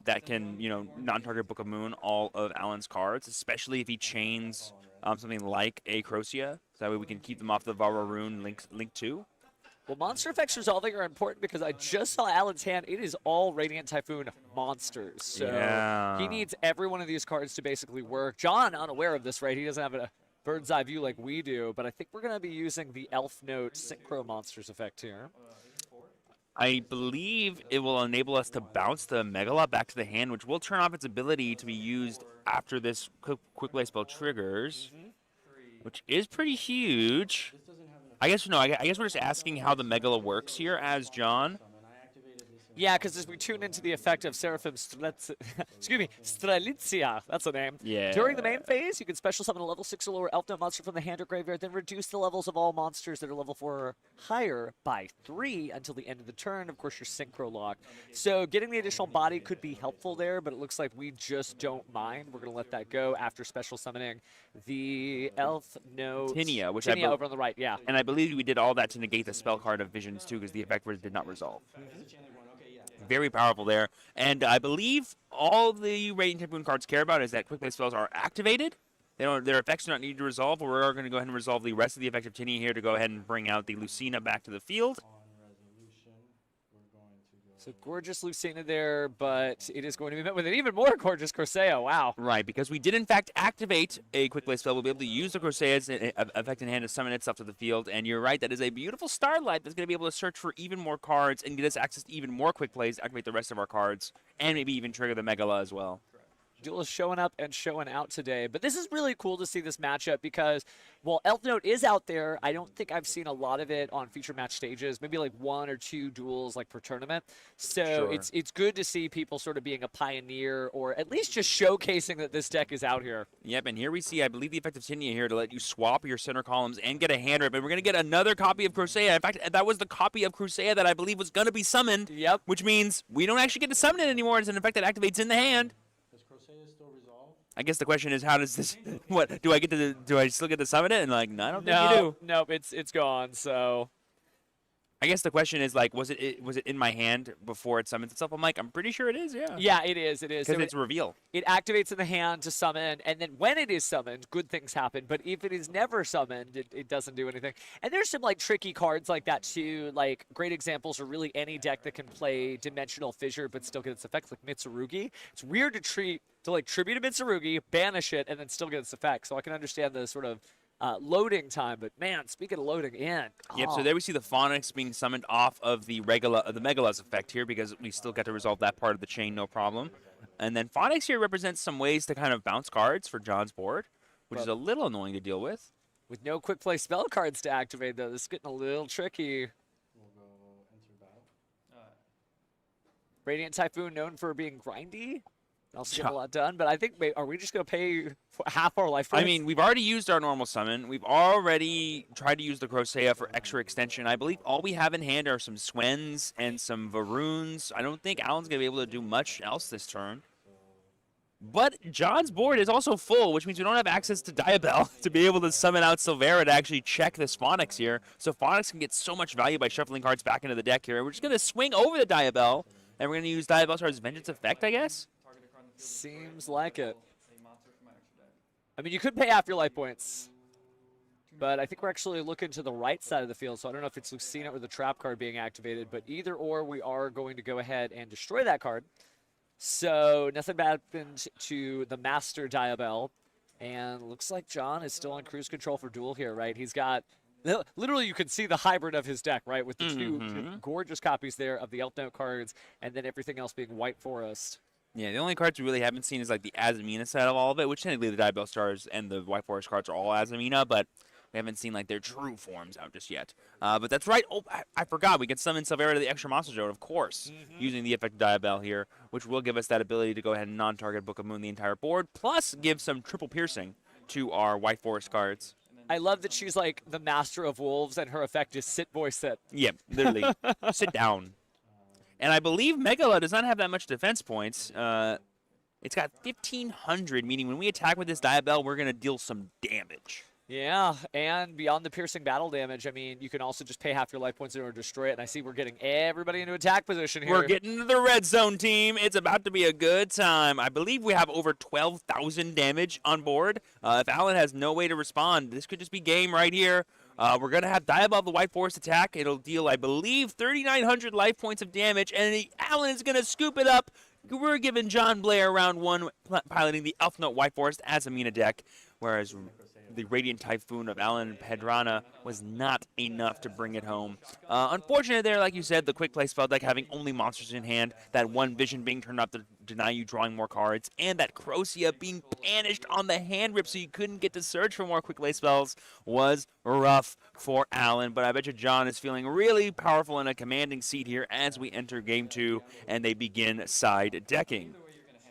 that can, you know, non-target Book of Moon all of Alan's cards, especially if he chains something like a Crocia, so that way we can keep them off the Vara Rune link 2. Well, monster effects resolving are important because I just saw Alan's hand. It is all Radiant Typhoon monsters. So he needs every one of these cards to basically work. John, unaware of this, right? He doesn't have a bird's eye view like we do, but I think we're going to be using the Elf Note Synchro Monsters effect here. I believe it will enable us to bounce the Megala back to the hand, which will turn off its ability to be used after this quick play spell triggers, which is pretty huge. I guess we're just asking how the Megala works here as John. Yeah, because as we tune into the effect of Seraphim Strelitzia, that's a name. Yeah. During the main phase, you can special summon a level 6 or lower Elf Note monster from the hand or graveyard, then reduce the levels of all monsters that are level 4 or higher by 3 until the end of the turn. Of course, your synchro lock. So getting the additional body could be helpful there, but it looks like we just don't mind. We're going to let that go after special summoning the Elf Note. Tinia, which Tinia over on the right, yeah. And I believe we did all that to negate the spell card of Visions too, because the effect did not resolve. Very powerful there. And I believe all the Radiant Typhoon cards care about is that quick play spells are activated. Their effects do not need to resolve. We're going to go ahead and resolve the rest of the effect of Tinia here to go ahead and bring out the Lucina back to the field. So gorgeous Lucina there, but it is going to be met with an even more gorgeous Corsair. Wow. Right, because we did in fact activate a quick play spell. We'll be able to use the Corsair's effect in hand to summon itself to the field. And you're right, that is a beautiful Starlight that's going to be able to search for even more cards and get us access to even more quick plays, activate the rest of our cards, and maybe even trigger the Megala as well. Duel is showing up and showing out today. But this is really cool to see this matchup because, while Elf Note is out there, I don't think I've seen a lot of it on feature match stages, maybe like 1 or 2 duels like per tournament. So Sure. it's good to see people sort of being a pioneer or at least just showcasing that this deck is out here. Yep, and here we see, I believe, the effect of Tinia here to let you swap your center columns and get a hand rip. And we're going to get another copy of Corsair. In fact, that was the copy of Corsair that I believe was going to be summoned. Yep. Which means we don't actually get to summon it anymore. It's an effect that activates in the hand. I guess the question is, how does this? What do I get to? Do I still get to summon it? And like, no, I don't think you do. Nope, it's gone. So I guess the question is like, was it in my hand before it summons itself? I'm like, I'm pretty sure it is. Yeah. yeah, it is. It is. Because So it's reveal. it activates in the hand to summon, and then when it is summoned, good things happen. But if it is never summoned, it doesn't do anything. And there's some like tricky cards like that too. Like great examples are really any deck that can play Dimensional Fissure but still get its effects, like Mitsurugi. It's weird to tribute a Mitsurugi, banish it, and then still get its effect. So I can understand the sort of loading time. But man, speaking of loading in, Yep. So there we see the Phonics being summoned off of the Megala's effect here because we still get to resolve that part of the chain, no problem. And then Phonics here represents some ways to kind of bounce cards for John's board, which is a little annoying to deal with. with no quick play spell cards to activate, though, this is getting a little tricky. Radiant Typhoon known for being grindy. Also get a lot done, but I think, wait, are we just going to pay half our life points? I mean, we've already used our normal summon. We've already tried to use the Crocea for extra extension. I believe all we have in hand are some Swens and some Varoons. I don't think Alan's going to be able to do much else this turn. But John's board is also full, which means we don't have access to Diabell to be able to summon out Silvera to actually check the Phonics here. So Phonics can get so much value by shuffling cards back into the deck here. We're just going to swing over the Diabell, and we're going to use Diabell's Vengeance effect, I guess? Seems like it. I mean, you could pay half your life points, but I think we're actually looking to the right side of the field, so I don't know if it's Lucina or the trap card being activated, but either or, we are going to go ahead and destroy that card. So nothing bad happened to the Master Diabell, and looks like John is still on cruise control for duel here, right? He's got, literally you can see the hybrid of his deck, right? With the two gorgeous copies there of the Elf Note cards, and then everything else being White Forest. Yeah, the only cards we really haven't seen is like the Azamina set of all of it, which technically the Diabell Stars and the White Forest cards are all Azamina, but we haven't seen like their true forms out just yet. But that's right. Oh, I forgot. We can summon Silvera to the extra monster zone, of course, using the effect of Diabell here, which will give us that ability to go ahead and non-target Book of Moon the entire board, plus give some triple piercing to our White Forest cards. I love that she's like the Master of Wolves, and her effect is sit, boy, sit. Yep, literally. Sit down. And I believe Megala does not have that much defense points. It's got 1,500, meaning when we attack with this Diabell, we're going to deal some damage. Yeah, and beyond the piercing battle damage, I mean, you can also just pay half your life points in order to destroy it. And I see we're getting everybody into attack position here. We're getting to the red zone, team. It's about to be a good time. I believe we have over 12,000 damage on board. If Alan has no way to respond, this could just be game right here. We're going to have Diabell the White Forest attack. It'll deal, I believe, 3,900 life points of damage, and Alan is going to scoop it up. We're giving John Blair round one piloting the Elf Note White Forest Azamina deck, whereas the Radiant Typhoon of Alan Pedrana was not enough to bring it home. Unfortunately there, like you said, the quick play spell deck having only monsters in hand, that one vision being turned off to deny you drawing more cards, and that Crocia being banished on the hand rip so you couldn't get to search for more quick play spells was rough for Alan. But I bet you John is feeling really powerful in a commanding seat here as we enter game 2 and they begin side decking.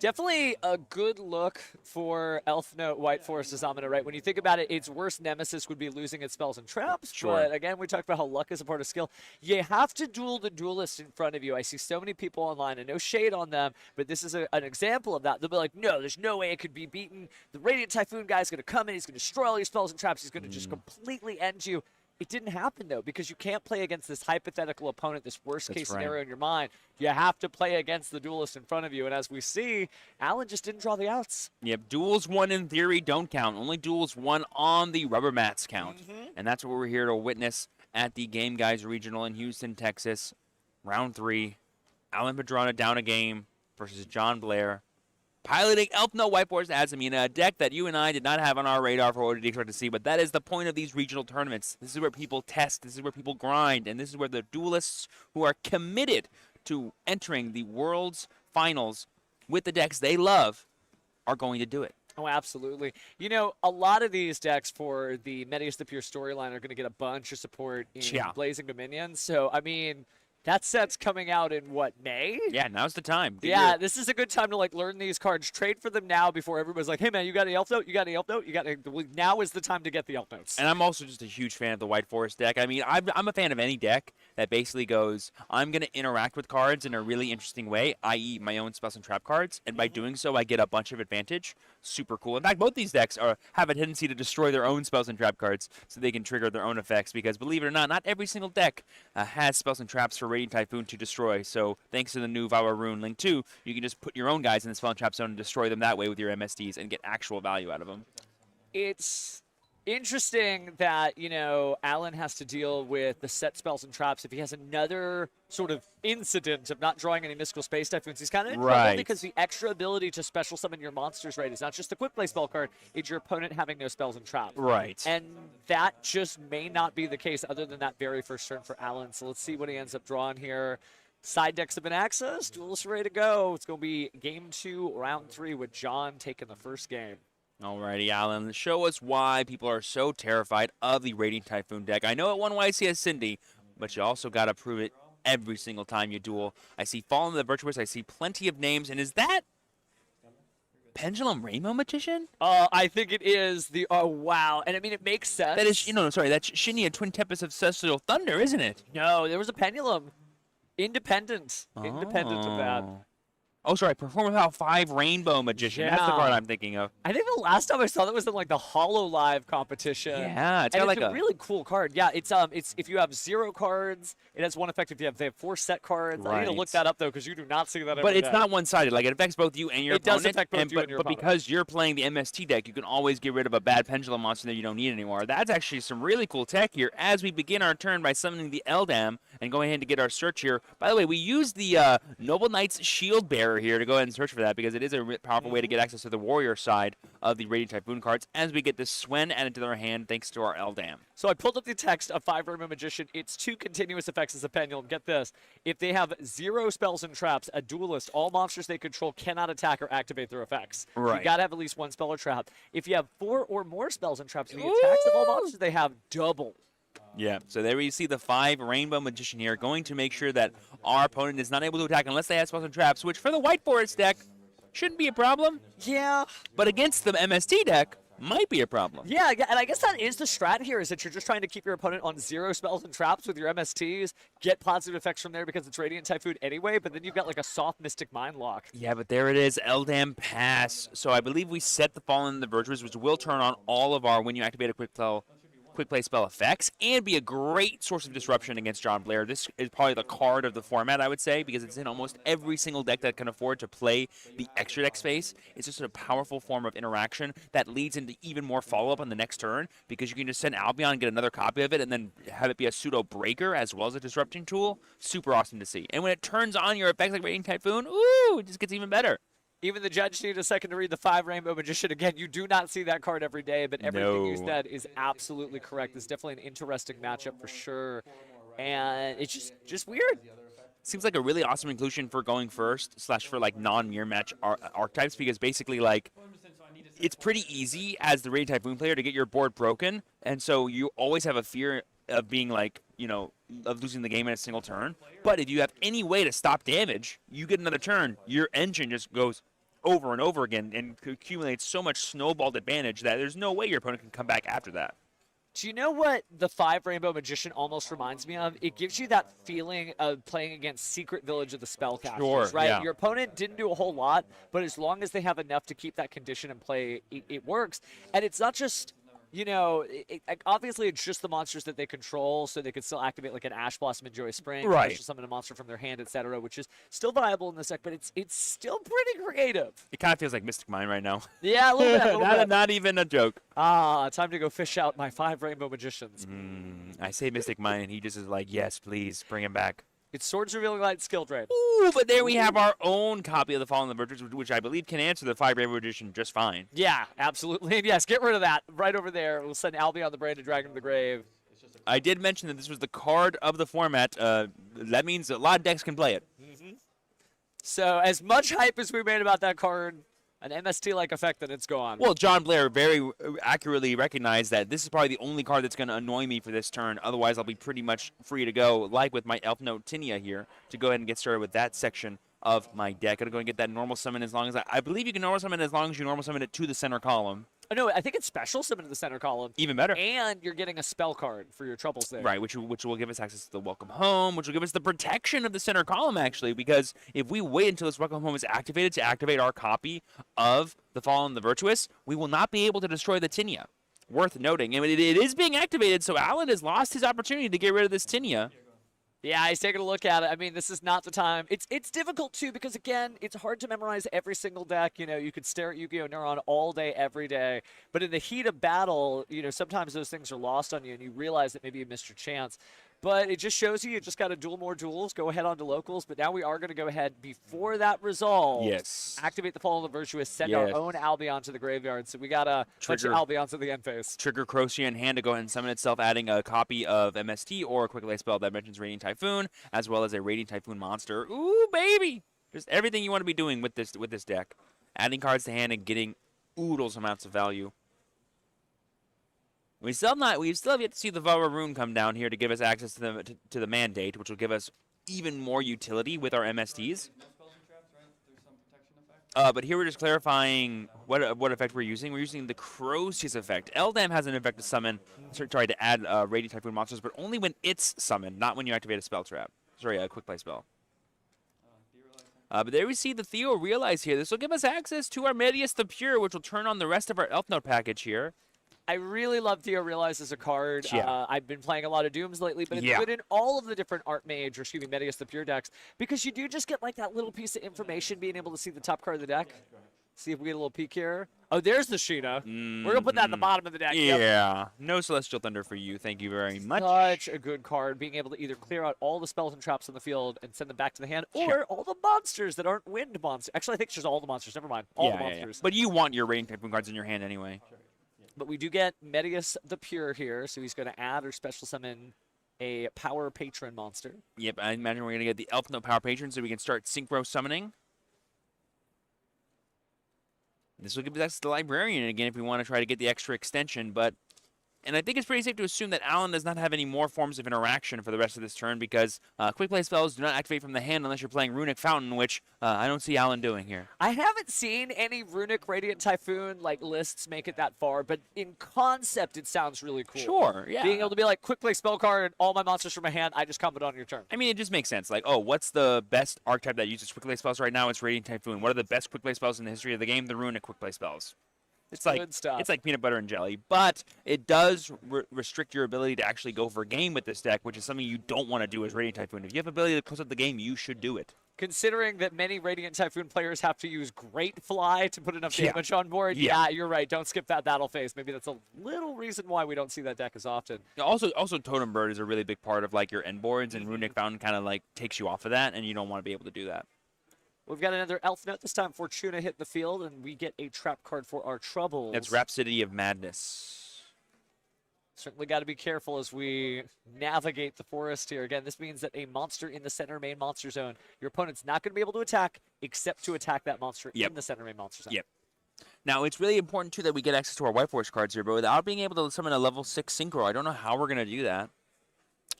Definitely a good look for Elf Note White Forest Azamina, right? When you think about it, its worst nemesis would be losing its spells and traps. Sure. But again, we talked about how luck is a part of skill. You have to duel the duelist in front of you. I see so many people online, and no shade on them, but this is an example of that. They'll be like, no, there's no way it could be beaten. The Radiant Typhoon guy's going to come in, he's going to destroy all your spells and traps, he's going to just completely end you. It didn't happen, though, because you can't play against this hypothetical opponent, this worst-case scenario in your mind. You have to play against the duelist in front of you. And as we see, Alan just didn't draw the outs. Yep, duels won in theory don't count. Only duels won on the rubber mats count. And that's what we're here to witness at the Game Guys Regional in Houston, Texas. Round 3, Alan Pedrana down a game versus John Blair. Piloting Elf No White Forest Azamina, a deck that you and I did not have on our radar for what we expect to see, but that is the point of these regional tournaments. This is where people test, this is where people grind, and this is where the duelists who are committed to entering the World's Finals with the decks they love are going to do it. Oh, absolutely. You know, a lot of these decks for the Medius the Pure storyline are going to get a bunch of support in Blazing Dominion. So, I mean, that set's coming out in, what, May? Yeah, now's the time. This is a good time to, like, learn these cards. Trade for them now before everybody's like, hey, man, you got an Elf Note? You got an Elf Note? Now is the time to get the Elf Notes. And I'm also just a huge fan of the White Forest deck. I mean, I'm a fan of any deck that basically goes, I'm going to interact with cards in a really interesting way, i.e. my own spells and trap cards, and by doing so, I get a bunch of advantage. Super cool. In fact, both these decks have a tendency to destroy their own spells and trap cards so they can trigger their own effects, because believe it or not every single deck has spells and traps for Radiant Typhoon to destroy. So thanks to the new Vawa Rune Link 2, you can just put your own guys in the spell and trap zone and destroy them that way with your MSDs and get actual value out of them. It's interesting that, you know, Alan has to deal with the set spells and traps. If he has another sort of incident of not drawing any Mystical Space Typhoons, he's kind of in trouble because the extra ability to special summon your monsters, right, is not just a quick play spell card, it's your opponent having no spells and traps. Right. And that just may not be the case other than that very first turn for Alan. So let's see what he ends up drawing here. Side decks have been accessed. Duelists ready to go. It's going to be game 2, round 3 with John taking the first game. Alrighty, Alan. Show us why people are so terrified of the Radiant Typhoon deck. I know it won YCS Cindy, but you also got to prove it every single time you duel. I see Fallen the Virtuous. I see plenty of names. And is that Pendulum Rainbow Magician? I think it is the, oh, wow. And I mean, it makes sense. That is, that's Shinya Twin Tempest of Celestial Thunder, isn't it? No, there was a Pendulum. Independent of that. Oh, sorry, Perform Without 5 Rainbow Magician. Yeah. That's the card I'm thinking of. I think the last time I saw that was in like the Holo Live competition. Yeah, it's got like a really cool card. Yeah, it's if you have 0 cards, it has one effect. If they have 4 set cards, I need to look that up though because you do not see that. But it's not one-sided. Like it affects both you and your opponent. It does affect both you and your opponent. But because you're playing the MST deck, you can always get rid of a bad pendulum monster that you don't need anymore. That's actually some really cool tech here. As we begin our turn by summoning the Eldam and going ahead to get our search here. By the way, we use the Noble Knight's Shield Bearer here to go ahead and search for that because it is a powerful way to get access to the warrior side of the Radiant Typhoon cards as we get this Swen added to their hand thanks to our Eldam. So I pulled up the text of 5 Rainbow Magician. It's 2 continuous effects as a pendulum. Get this. If they have 0 spells and traps, a duelist, all monsters they control cannot attack or activate their effects. Right. You gotta have at least 1 spell or trap. If you have 4 or more spells and traps, the attacks of all monsters they have double. Yeah, so there you see the 5 Rainbow Magician here going to make sure that our opponent is not able to attack unless they have spells and traps, which for the White Forest deck shouldn't be a problem. Yeah. But against the MST deck, might be a problem. Yeah, and I guess that is the strat here, is that you're just trying to keep your opponent on 0 spells and traps with your MSTs, get positive effects from there because it's Radiant Typhoon anyway, but then you've got like a soft Mystic Mind Lock. Yeah, but there it is, Eldam Pass. So I believe we set the Fallen and the Virtuous, which will turn on all of our when you activate a quick play spell effects and be a great source of disruption against John Blair. This is probably the card of the format, I would say, because it's in almost every single deck that can afford to play the extra deck space. It's just a powerful form of interaction that leads into even more follow-up on the next turn because you can just send Albion and get another copy of it and then have it be a pseudo breaker as well as a disrupting tool. Super awesome to see. And when it turns on your effects like Radiant Typhoon, ooh, it just gets even better. Even the judge needed a second to read the 5 Rainbow Magician. Again, you do not see that card every day, but everything you No. said is absolutely correct. It's definitely an interesting matchup for sure. And it's just weird. Seems like a really awesome inclusion for going first / for like non-mirror match archetypes, because basically like it's pretty easy as the Radiant Typhoon player to get your board broken, and so you always have a fear of being like, of losing the game in a single turn. But if you have any way to stop damage, you get another turn. Your engine just goes over and over again and accumulates so much snowballed advantage that there's no way your opponent can come back after that. Do you know what the 5 Rainbow Magician almost reminds me of? It gives you that feeling of playing against Secret Village of the Spellcasters, Sure, right? yeah. Your opponent didn't do a whole lot, but as long as they have enough to keep that condition in play, it works. And it's not just, obviously it's just the monsters that they control, so they can still activate like an Ash Blossom and Joy Spring, Right. special summon a monster from their hand, etc., which is still viable in this deck, but it's still pretty creative. It kind of feels like Mystic Mine right now. Yeah, a little bit. A little bit. Not even a joke. Time to go fish out my 5 Rainbow Magicians. I say Mystic Mine, and he just is like, yes, please, bring him back. It's Swords Revealing Light Skill Drain. Ooh, but there we have our own copy of the Fallen Virtues, which I believe can answer the 5 Rainbow Edition just fine. Yeah, absolutely. And yes, get rid of that right over there. We'll send Albion the Branded Dragon to the grave. I did mention that this was the card of the format. That means a lot of decks can play it. So as much hype as we made about that card, an MST-like effect, then it's gone. Well, John Blair very accurately recognized that this is probably the only card that's going to annoy me for this turn. Otherwise, I'll be pretty much free to go, like with my Elf Note Tinia here, to go ahead and get started with that section of my deck. Going to go and get that normal summon as long as I believe you can normal summon as long as you normal summon it to the center column. Oh, no, I think it's special summon to the center column. Even better. And you're getting a spell card for your troubles there. Right, which will give us access to the Welcome Home, which will give us the protection of the center column, actually, because if we wait until this Welcome Home is activated to activate our copy of the Fallen the Virtuous, we will not be able to destroy the Tinia. Worth noting. And it is being activated, so Alan has lost his opportunity to get rid of this Tinia. Yeah, he's taking a look at it. I mean, this is not the time. It's difficult, too, because, again, it's hard to memorize every single deck. You could stare at Yu-Gi-Oh! Neuron all day, every day. But in the heat of battle, sometimes those things are lost on you, and you realize that maybe you missed your chance. But it just shows you just got to duel more duels, go ahead on to locals. But now we are going to go ahead, before that resolves, Yes. activate the Fall of the Virtuous, send our own Albion to the graveyard. So we got a bunch of Albions at the end phase. Trigger Crocea in hand to go ahead and summon itself, adding a copy of MST or a Quick Lay spell that mentions Radiant Typhoon, as well as a Radiant Typhoon monster. Ooh, baby! Just everything you want to be doing with this deck. Adding cards to hand and getting oodles amounts of value. We still have yet to see the Vara Rune come down here to give us access to the mandate, which will give us even more utility with our MSTs. But here we're just clarifying what effect we're using. We're using the Crow's effect. Eldam has an effect to summon, to add Radiant Typhoon monsters, but only when it's summoned, not when you activate a spell trap. Sorry, a quick play spell. But there we see the Theo Realize here. This will give us access to our Medius the Pure, which will turn on the rest of our Elf Note package here. I really love Theo Realize as a card. Yeah. I've been playing a lot of Dooms lately, but it's good in all of the different Archmage, or excuse me, Medius the Pure decks, because you do just get like that little piece of information, being able to see the top card of the deck. See if we get a little peek here. Oh, there's the Sheena. We're going to put that at the bottom of the deck. Yeah. Yep. No Celestial Thunder for you. Thank you very much. Such a good card, being able to either clear out all the spells and traps on the field and send them back to the hand, or all the monsters that aren't wind monsters. Actually, I think it's just all the monsters. Never mind. All the monsters. But you want your Radiant Typhoon cards in your hand anyway. But we do get Medius the Pure here, so he's going to add or special summon a Power Patron monster. Yep, I imagine we're going to get the Elf Note Power Patron so we can start Synchro Summoning. This will give us access to the Librarian again if we want to try to get the extra extension, but... And I think it's pretty safe to assume that Alan does not have any more forms of interaction for the rest of this turn, because quick play spells do not activate from the hand unless you're playing Runic Fountain, which I don't see Alan doing here. I haven't seen any Runic Radiant Typhoon lists make it that far, but in concept it sounds really cool. Sure, yeah. Being able to be like, quick play spell card, all my monsters from my hand, I just combo it on your turn. I mean, it just makes sense. Like, oh, what's the best archetype that uses quick play spells right now? It's Radiant Typhoon. What are the best quick play spells in the history of the game? The Runic quick play spells. It's like good stuff. It's like peanut butter and jelly, but it does restrict your ability to actually go for a game with this deck, which is something you don't want to do as Radiant Typhoon. If you have ability to close up the game, you should do it. Considering that many Radiant Typhoon players have to use Great Fly to put enough damage on board, you're right. Don't skip that battle phase. Maybe that's a little reason why we don't see that deck as often. Also, Totem Bird is a really big part of like your end boards, and Runic Fountain kind of like takes you off of that, and you don't want to be able to do that. We've got another Elf Note, this time Fortuna hitting the field, and we get a trap card for our troubles. That's Rhapsody of Madness. Certainly got to be careful as we navigate the forest here. Again, this means that a monster in the center main monster zone, your opponent's not going to be able to attack except to attack that monster in the center main monster zone. Yep. Now, it's really important, too, that we get access to our White Force cards here, but without being able to summon a level 6 Synchro, I don't know how we're going to do that.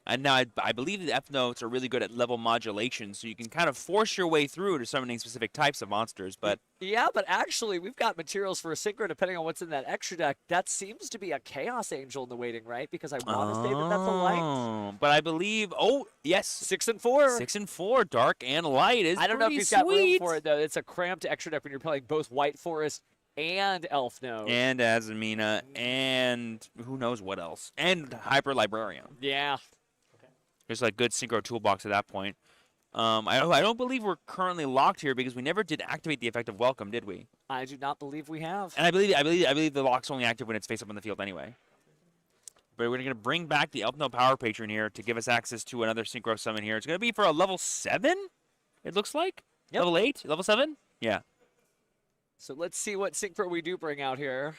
And now I believe the F-Notes are really good at level modulation, so you can kind of force your way through to summoning specific types of monsters. But yeah, but actually, we've got materials for a Synchro depending on what's in that extra deck. That seems to be a Chaos Angel in the waiting, right? Because I want to say that that's a light. But I believe, yes. 6 and 4. 6 and 4, dark and light is I don't know if pretty he's got room sweet. for it, though. It's a cramped extra deck when you're playing both White Forest and Elf Note. And Azamina, and who knows what else. And Hyper Librarian. Yeah. There's a good Synchro toolbox at that point. I don't believe we're currently locked here because we never did activate the effect of Welcome, did we? I do not believe we have. And I believe the lock's only active when it's face up on the field anyway. But we're going to bring back the Elf Note Power Patron here to give us access to another Synchro summon here. It's going to be for a level 7, it looks like? Yep. Level 8? Level 7? Yeah. So let's see what Synchro we do bring out here.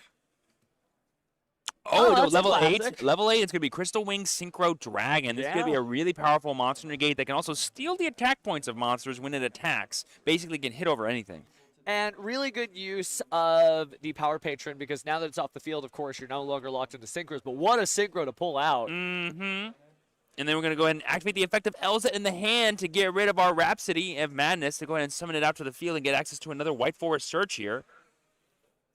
Oh, no, that's a level 8. classic. Level 8, it's going to be Crystal Wing Synchro Dragon. This is going to be a really powerful monster negate that can also steal the attack points of monsters when it attacks. Basically can hit over anything. And really good use of the Power Patron because now that it's off the field, of course, you're no longer locked into Synchros. But what a Synchro to pull out. Mm-hmm. And then we're going to go ahead and activate the effect of Elza in the hand to get rid of our Rhapsody of Madness, to go ahead and summon it out to the field and get access to another White Forest search here.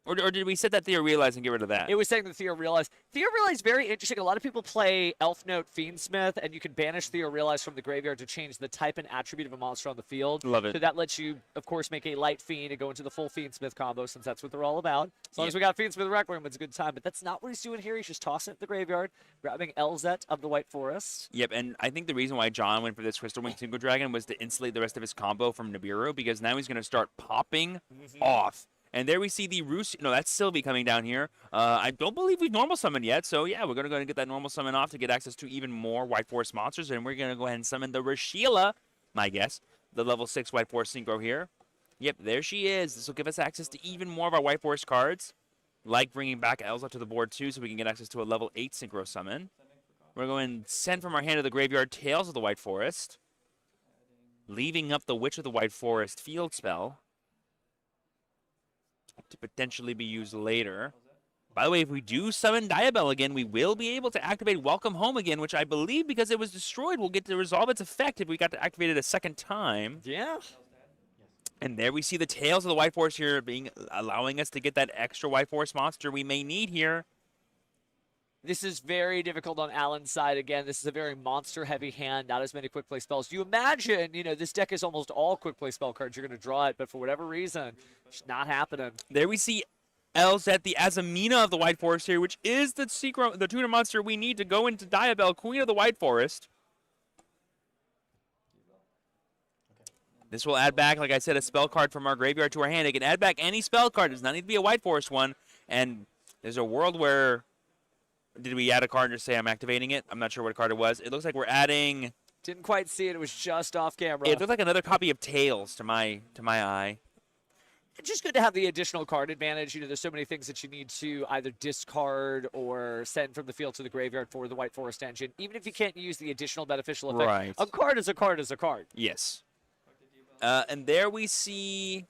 Or did we set that Theo Realize and get rid of that? It was saying that Theo Realize. Theo Realize, very interesting. A lot of people play Elf Note Fiendsmith, and you can banish Theo Realize from the graveyard to change the type and attribute of a monster on the field. Love it. So that lets you, of course, make a light Fiend and go into the full Fiendsmith combo, since that's what they're all about. As long as we got Fiendsmith Requiem, it's a good time. But that's not what he's doing here. He's just tossing it in the graveyard, grabbing Elzet of the White Forest. Yep, and I think the reason why John went for this Crystal Wing Synchro Dragon was to insulate the rest of his combo from Nibiru, because now he's going to start popping off. And there we see the Roost. No, that's Sylvie coming down here. I don't believe we've normal summoned yet. So, yeah, we're going to go ahead and get that normal summon off to get access to even more White Forest monsters. And we're going to go ahead and summon the Rashila, my guess, the level 6 White Forest Synchro here. Yep, there she is. This will give us access to even more of our White Forest cards. Like bringing back Elza to the board, too, so we can get access to a level 8 Synchro summon. We're going to send from our hand to the graveyard Tales of the White Forest. Leaving up the Witch of the White Forest field spell to potentially be used later. By the way, if we do summon Diabell again, we will be able to activate Welcome Home again, which I believe, because it was destroyed, we'll get to resolve its effect if we got to activate it a second time. Yeah. And there we see the Tails of the White Forest here allowing us to get that extra White Forest monster we may need here. This is very difficult on Alan's side. Again, this is a very monster-heavy hand, not as many quick play spells. You imagine, this deck is almost all quick play spell cards. You're going to draw it, but for whatever reason, it's not happening. There we see Elzet, the Azamina of the White Forest here, which is the tuner monster we need to go into Diabell, Queen of the White Forest. This will add back, like I said, a spell card from our graveyard to our hand. It can add back any spell card. It does not need to be a White Forest one. And there's a world where... Did we add a card and just say I'm activating it? I'm not sure what card it was. It looks like we're adding... Didn't quite see it. It was just off camera. It looked like another copy of Tails to my eye. It's just good to have the additional card advantage. There's so many things that you need to either discard or send from the field to the graveyard for the White Forest engine. Even if you can't use the additional beneficial effect. Right. A card is a card is a card. Yes. And there we see...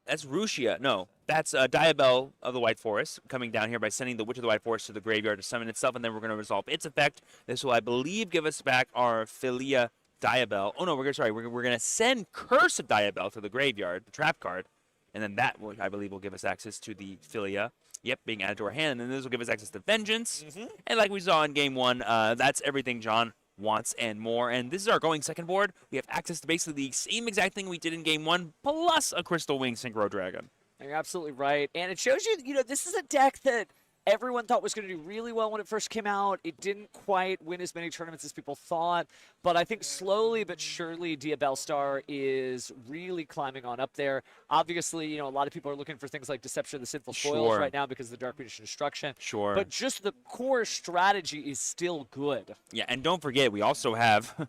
That's Rushia. No, that's Diabell of the White Forest coming down here by sending the Witch of the White Forest to the graveyard to summon itself, and then we're going to resolve its effect. This will, I believe, give us back our Philia Diabell. Oh, no, we're going to send Curse of Diabell to the graveyard, the trap card, and then that, I believe, will give us access to the Philia. Yep, being added to our hand, and then this will give us access to Vengeance. And like we saw in Game 1, that's everything John wants and more. And this is our going second board. We have access to basically the same exact thing we did in Game 1, plus a Crystal Wing Synchro Dragon. You're absolutely right. And it shows you, this is a deck that everyone thought was going to do really well when it first came out. It didn't quite win as many tournaments as people thought, but I think slowly but surely Dia Bellstar is really climbing on up there. Obviously, a lot of people are looking for things like Deception of the Sinful Spoils Sure. right now because of the Dark Magician Destruction. Sure. But just the core strategy is still good. Yeah, and don't forget, we also have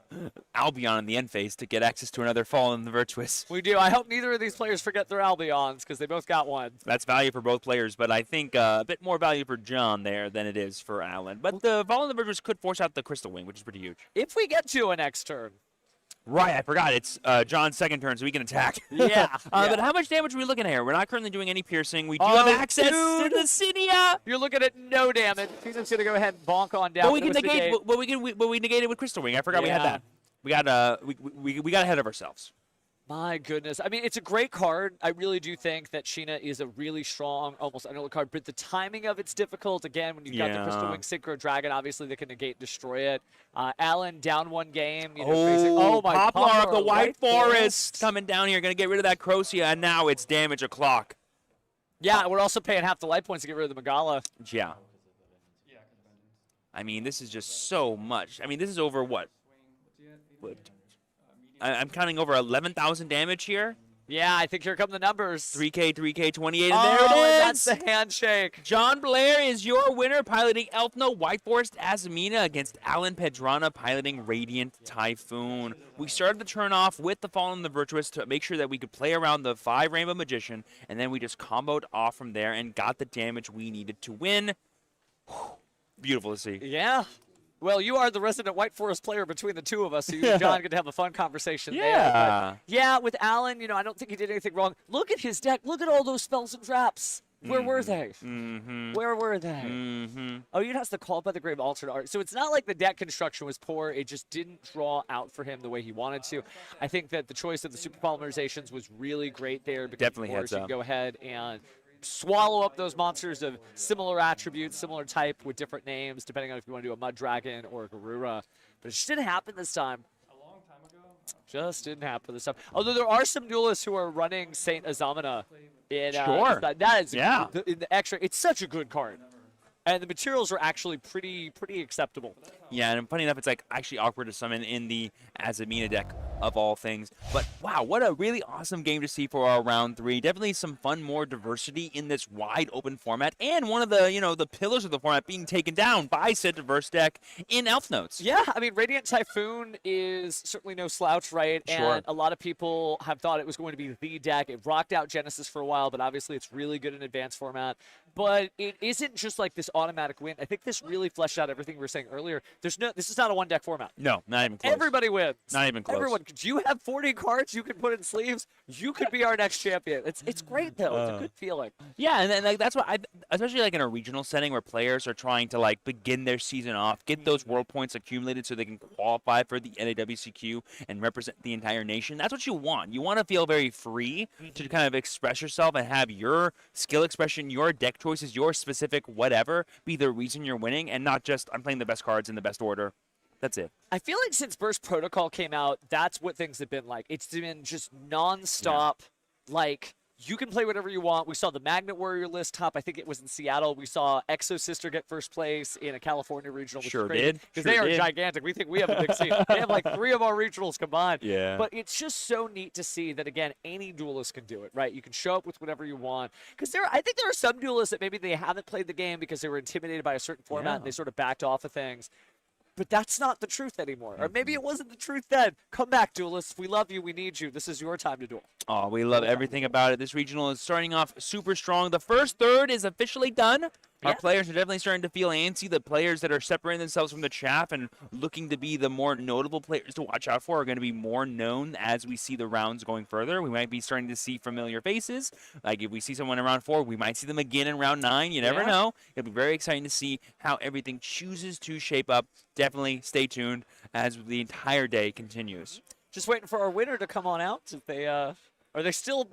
Albion in the end phase to get access to another Fall in the Virtuous. We do. I hope neither of these players forget their Albions because they both got one. That's value for both players, but I think a bit more value for John there than it is for Alan. But the Fall in the Virtuous could force out the Crystal Wing, which is pretty huge. If we get to a next turn. Right, I forgot. It's John's second turn, so he can attack. Yeah. But how much damage are we looking at here? We're not currently doing any piercing. We do have access to the Cydia. You're looking at no damage. He's just going to go ahead and bonk on down. But we can negate. But we negated with Crystal Wing. I forgot we had that. We got ahead of ourselves. My goodness. I mean, it's a great card. I really do think that Sheena is a really strong, almost unreal card, but the timing of it's difficult. Again, when you've got the Crystal Wing Synchro Dragon, obviously they can negate, destroy it. Alan down one game. Facing, my Poplar of the White Forest coming down here. Going to get rid of that Crocia, and now it's damage o'clock. Yeah, we're also paying half the life points to get rid of the Megala. Yeah. I mean, this is just so much. I mean, this is over what? I'm counting over 11,000 damage here. Yeah, I think here come the numbers. 3K, 28, and there it is. And that's the handshake. John Blair is your winner, piloting Elfno White Forest Azamina against Alan Pedrana, piloting Radiant Typhoon. We started the turn off with the Fallen the Virtuous to make sure that we could play around the 5 Rainbow Magician, and then we just comboed off from there and got the damage we needed to win. Beautiful to see. Yeah. Well, you are the resident White Forest player between the two of us, so you and John get to have a fun conversation there. But yeah, with Alan, I don't think he did anything wrong. Look at his deck. Look at all those spells and traps. Where were they? Where were they? Oh, you has the Call by the Grave alternate art. So it's not like the deck construction was poor. It just didn't draw out for him the way he wanted to. I think that the choice of the super polymerizations was really great there. Because Definitely of course, heads you up. can go ahead and swallow up those monsters of similar attributes, similar type with different names, depending on if you want to do a Mud Dragon or a Garura. But it just didn't happen this time. A long time ago? Just didn't happen this time. Although there are some duelists who are running Saint Azamina in Sure. that is Yeah. in the extra. It's such a good card. And the materials are actually pretty acceptable. Yeah, and funny enough, it's like actually awkward to summon in the Azamina deck of all things. But wow, what a really awesome game to see for our round 3. Definitely some fun, more diversity in this wide open format, and one of the the pillars of the format being taken down by said diverse deck in Elf Notes. Yeah, I mean, Radiant Typhoon is certainly no slouch, right? Sure. And a lot of people have thought it was going to be the deck. It rocked out Genesis for a while, but obviously it's really good in advanced format. But it isn't just like this automatic win. I think this really fleshed out everything we were saying earlier. This is not a one deck format. No, not even close. Everybody wins. Not even close. Everyone. Could you have 40 cards you could put in sleeves? You could be our next champion. It's great though. It's a good feeling. Yeah, and then that's what especially like in a regional setting where players are trying to like begin their season off, get those world points accumulated so they can qualify for the NAWCQ and represent the entire nation. That's what you want. You want to feel very free to kind of express yourself and have your skill expression, your deck choices, your specific whatever be the reason you're winning, and not just I'm playing the best cards in the best order. That's it. I feel like since Burst Protocol came out, that's what things have been like. It's been just nonstop, like, you can play whatever you want. We saw the Magnet Warrior list top. I think it was in Seattle. We saw Exo Sister get first place in a California regional. Sure did. Because they are gigantic. We think we have a big scene. They have like 3 of our regionals combined. Yeah. But it's just so neat to see that, again, any duelist can do it, right? You can show up with whatever you want. Because I think there are some duelists that maybe they haven't played the game because they were intimidated by a certain format and they sort of backed off of things. But that's not the truth anymore. Or maybe it wasn't the truth then. Come back, duelists. We love you. We need you. This is your time to duel. Oh, we love everything about it. This regional is starting off super strong. The first third is officially done. Our players are definitely starting to feel antsy. The players that are separating themselves from the chaff and looking to be the more notable players to watch out for are going to be more known as we see the rounds going further. We might be starting to see familiar faces. Like if we see someone in round 4, we might see them again in round 9. You never know. It'll be very exciting to see how everything chooses to shape up. Definitely stay tuned as the entire day continues. Just waiting for our winner to come on out. If they are they still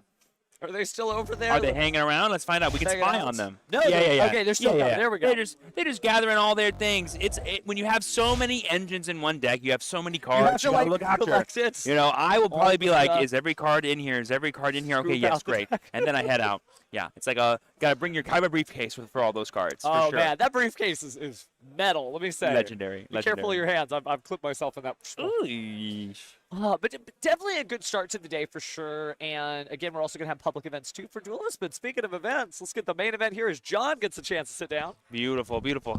Are they still over there? Are they hanging around? Let's find out. We can Hanging spy out? on them. No, yeah, they're- yeah. okay, they're still there we go. They're just gathering all their things. When you have so many engines in one deck, you have so many You have cards. to, You gotta like, look after. collect it. You know, I will All probably be the like, stuff. "Is every card in here? Is every card in here?" Okay, Scoop yes, out the great. deck. And then I head out. Yeah, it's like gotta bring your kind of briefcase for all those cards. Oh for sure. man, that briefcase is metal. Let me say, Legendary. Be careful of your hands. I've clipped myself in that. Ooh. But definitely a good start to the day for sure. And again, we're also going to have public events too for duelists. But speaking of events, let's get the main event here as John gets a chance to sit down. Beautiful, beautiful.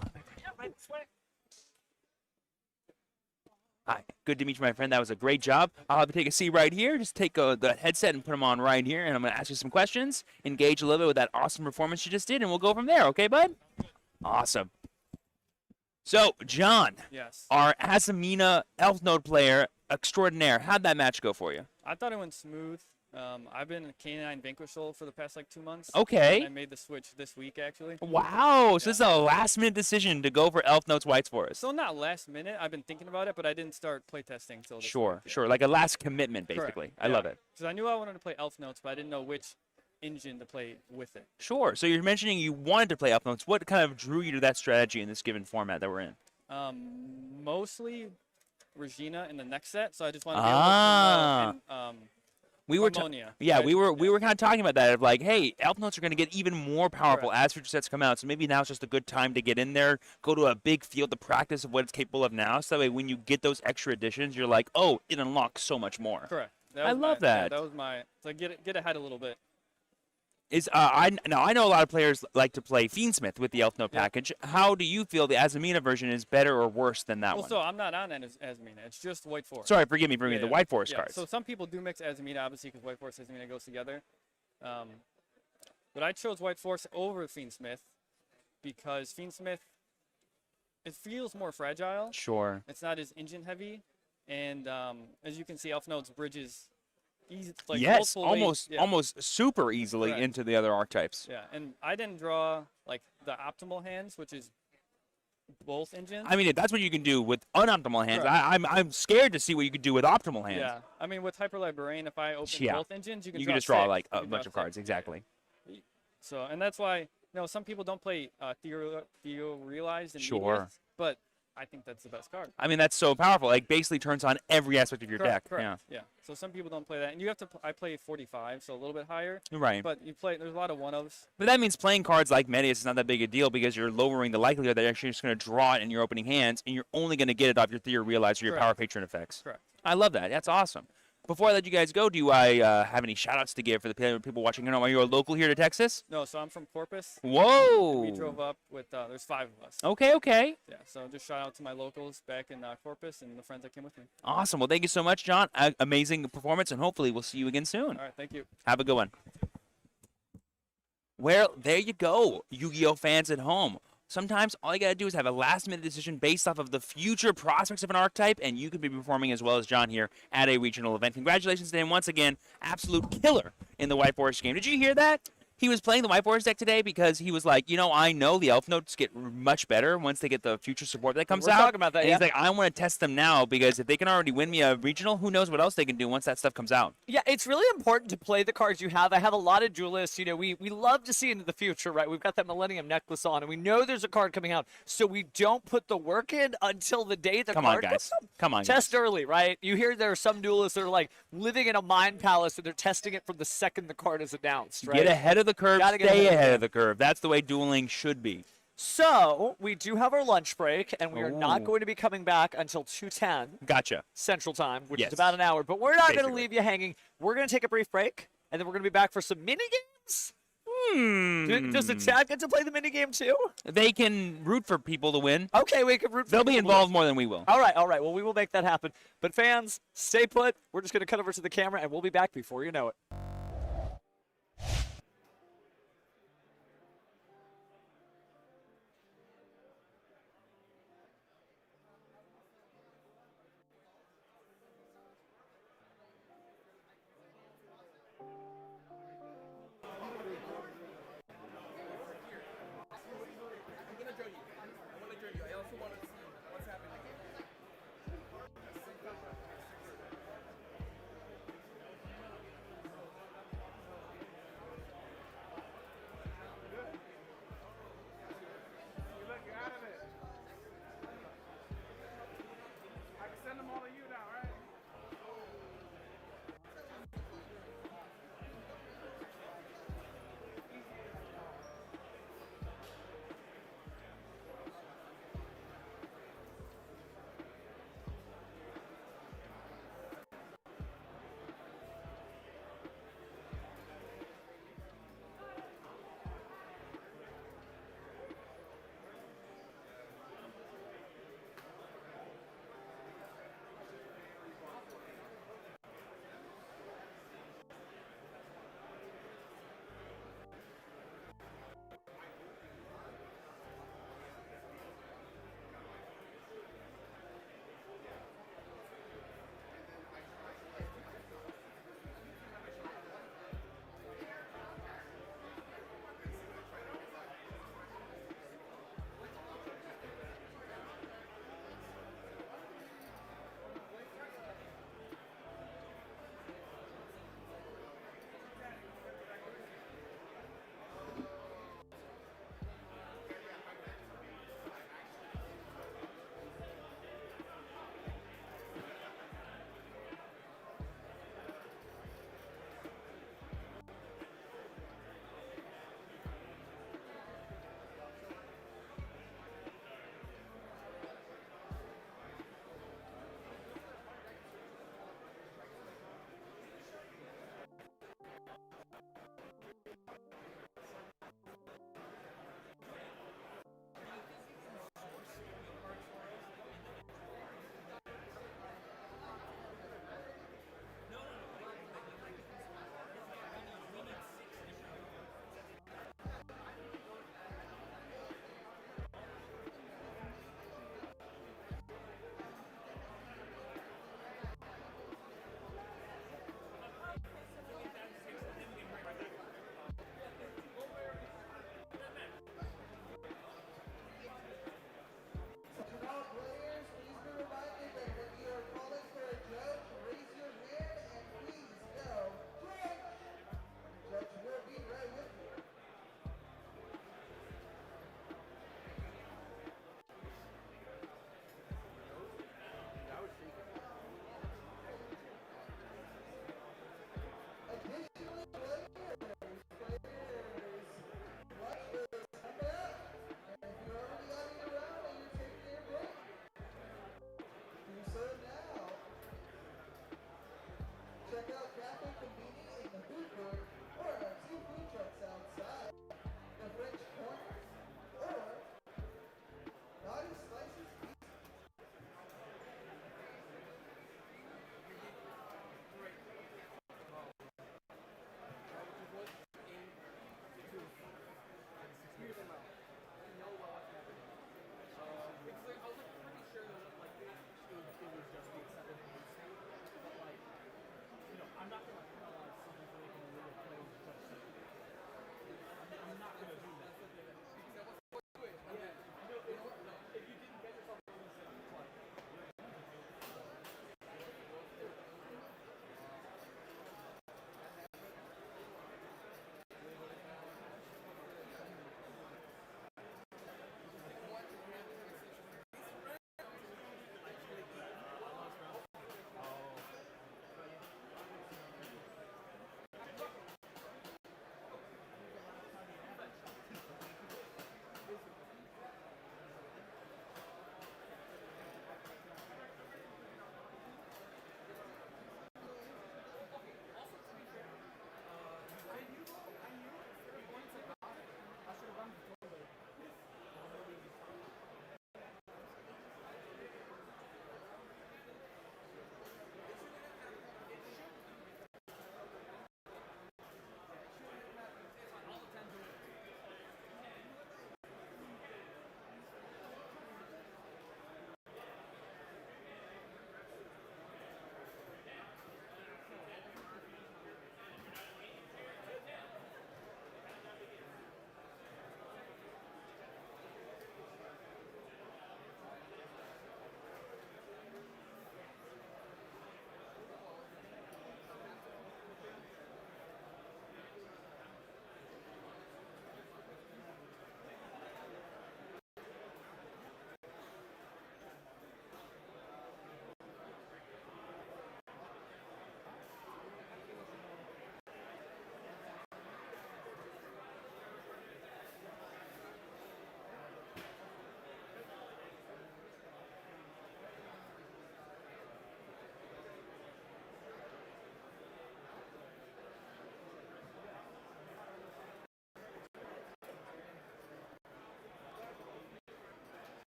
Hi, good to meet you, my friend. That was a great job. I'll have to take a seat right here. Just take the headset and put them on right here, and I'm going to ask you some questions, engage a little bit with that awesome performance you just did, and we'll go from there. Okay, bud? Awesome. So, John, Yes. our Azamina Elf Node player extraordinaire, how'd that match go for you? I thought it went smooth. I've been a K9 Vanquishal for the past like 2 months. Okay. And I made the switch this week actually. Wow, so this is a last-minute decision to go for Elf Node's Whites Forest. So not last minute. I've been thinking about it, but I didn't start playtesting until this Sure, week. sure, like a last commitment, Correct. basically. I love it. Because I knew I wanted to play Elf Notes, but I didn't know which engine to play with it. Sure. So you're mentioning you wanted to play Elf Notes. What kind of drew you to that strategy in this given format that we're in? Mostly Regina in the next set, so I just wanted to Ah. be able to promote We were Harmonia, yeah, right? we were kind of talking about that of like, hey, Elf Notes are going to get even more powerful Correct. as future sets come out. So maybe now's just a good time to get in there, go to a big field to practice of what it's capable of now. So that way, when you get those extra additions, you're like, oh, it unlocks so much more. Correct. I was love my, yeah, that. that was my so get ahead a little bit. I know a lot of players like to play Fiendsmith with the Elf Note Yeah. package. How do you feel the Azamina version is better or worse than that Well, one? so I'm not on Azamina. It's just White Forest. Sorry, forgive me for Yeah, the yeah. White Forest Yeah, cards. so some people do mix Azamina, obviously, because White Forest and Azamina goes together. But I chose White Forest over Fiendsmith because Fiendsmith, it feels more fragile. Sure. It's not as engine heavy, and as you can see, Elf Node's bridges, easy, like Yes, multiple ways. almost super easily Correct. into the other archetypes. Yeah, and I didn't draw like the optimal hands, which is both engines. I mean, if that's what you can do with unoptimal hands, Correct. I'm scared to see what you could do with optimal hands. Yeah, I mean with Hyper Librarian, if I open Yeah. both engines, you can You draw can just draw six. like You a can bunch draw of cards, six. exactly. So, and that's why, some people don't play Theo Realized and Sure. Meteorist, but I think that's the best card. I mean, that's so powerful. Like, basically turns on every aspect of your Correct, deck. correct. Yeah. So some people don't play that, and you have to. I play 45, so a little bit higher. Yeah, right. But you play. There's a lot of one-ofs. But that means playing cards like Medius is not that big a deal because you're lowering the likelihood that you're actually just going to draw it in your opening hands, and you're only going to get it off your Theo Realize or your Correct. Power Patron effects. Correct. I love that. That's awesome. Before I let you guys go, do I have any shout-outs to give for the people watching? Are you a local here to Texas? No, so I'm from Corpus. Whoa. We drove up with. There's 5 of us. Okay, okay. Yeah. So just shout out to my locals back in Corpus and the friends that came with me. Awesome. Well, thank you so much, John. Amazing performance, and hopefully we'll see you again soon. All right. Thank you. Have a good one. Well, there you go, Yu-Gi-Oh fans at home. Sometimes all you got to do is have a last-minute decision based off of the future prospects of an archetype, and you could be performing as well as John here at a regional event. Congratulations to him once again. Absolute killer in the White Forest game. Did you hear that? He was playing the White Forest deck today because he was like, I know the Elf Notes get much better once they get the future support that comes We're out. talking about that, And yeah. he's like, I want to test them now because if they can already win me a regional, who knows what else they can do once that stuff comes out. Yeah, it's really important to play the cards you have. I have a lot of duelists. We love to see into the future, right? We've got that Millennium Necklace on, and we know there's a card coming out, so we don't put the work in until the day the Come on, card guys. comes out. Come on, Test guys. early, right? You hear there are some duelists that are like living in a mind palace, and they're testing it from the second the card is announced, right? Get ahead of the curve, Gotta get stay ahead of ahead the of the curve. That's the way dueling should be. So we do have our lunch break, and we are not Ooh. going to be coming back until 2:10 Gotcha. Central Time, which Yes. is about an hour. But we're not going to Basically. leave you hanging. We're going to take a brief break, and then we're going to be back for some mini games. Does the chat get to play the mini game too? They can root for people to win. Okay, we can root for They'll be people to involved more than we will. win. All right. Well, we will make that happen. But fans, stay put. We're just going to cut over to the camera, and we'll be back before you know it.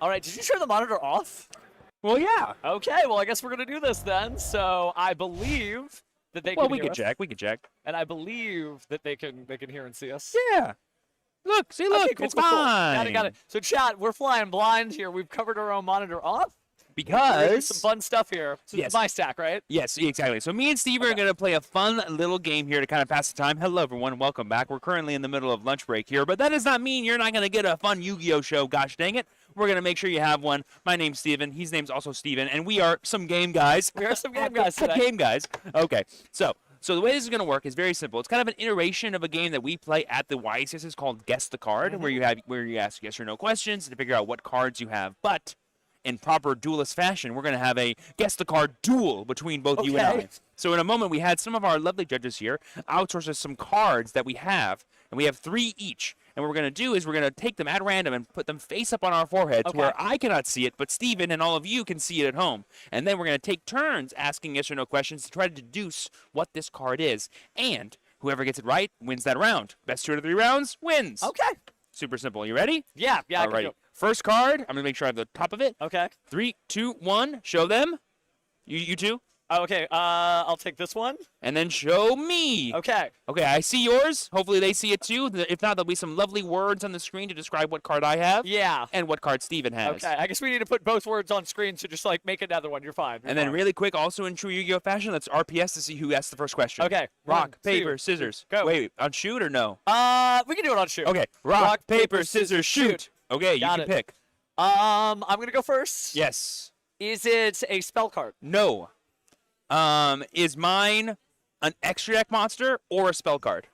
All right, did you turn the monitor off? Well, yeah. Okay, well, I guess we're going to do this then. So I believe that they Well, can we hear could us, check. We could check. and I believe that they can hear and see us. Yeah. Look, see, look, Okay, cool, it's cool, cool. fine. Got it. So, chat, we're flying blind here. We've covered our own monitor off. We're gonna do Because some fun stuff here. So Yes. it's my stack, right? yes, exactly. So me and Steve are going to play a fun little game here to kind of pass the time. Hello, everyone. Welcome back. We're currently in the middle of lunch break here, but that does not mean you're not going to get a fun Yu-Gi-Oh show. Gosh dang it. We're going to make sure you have one. My name's Steven. His name's also Steven, and we are some game guys. We are some game guys today. Game guys. Okay. So the way this is going to work is very simple. It's kind of an iteration of a game that we play at the YCS called Guess the Card, where you ask yes or no questions to figure out what cards you have. But in proper duelist fashion, we're going to have a Guess the Card duel between both you and I. Okay. So in a moment, we had some of our lovely judges here outsource us some cards that we have, and we have 3 each. And what we're going to do is we're going to take them at random and put them face up on our foreheads Okay. where I cannot see it, but Steven and all of you can see it at home. And then we're going to take turns asking yes or no questions to try to deduce what this card is. And whoever gets it right wins that round. Best 2 out of 3 rounds wins. Okay. Super simple. You ready? Yeah, I can Alrighty. do it. First card. I'm going to make sure I have the top of it. Okay. 3, 2, 1. Show them. You two. Oh, okay, I'll take this one. And then show me. Okay. Okay, I see yours. Hopefully they see it too. If not, there'll be some lovely words on the screen to describe what card I have Yeah. and what card Steven has. Okay, I guess we need to put both words on screen, so just like make another one. You're fine. And then really quick, also in true Yu-Gi-Oh fashion, let's RPS to see who asks the first question. Okay. Rock, 1, 2, paper, scissors. go. Wait, on shoot or no? We can do it on shoot. Okay. Rock, paper, scissors, shoot. Okay, you Got can it. pick. I'm gonna go first. Yes. Is it a spell card? No. Is mine an extra deck monster or a spell card?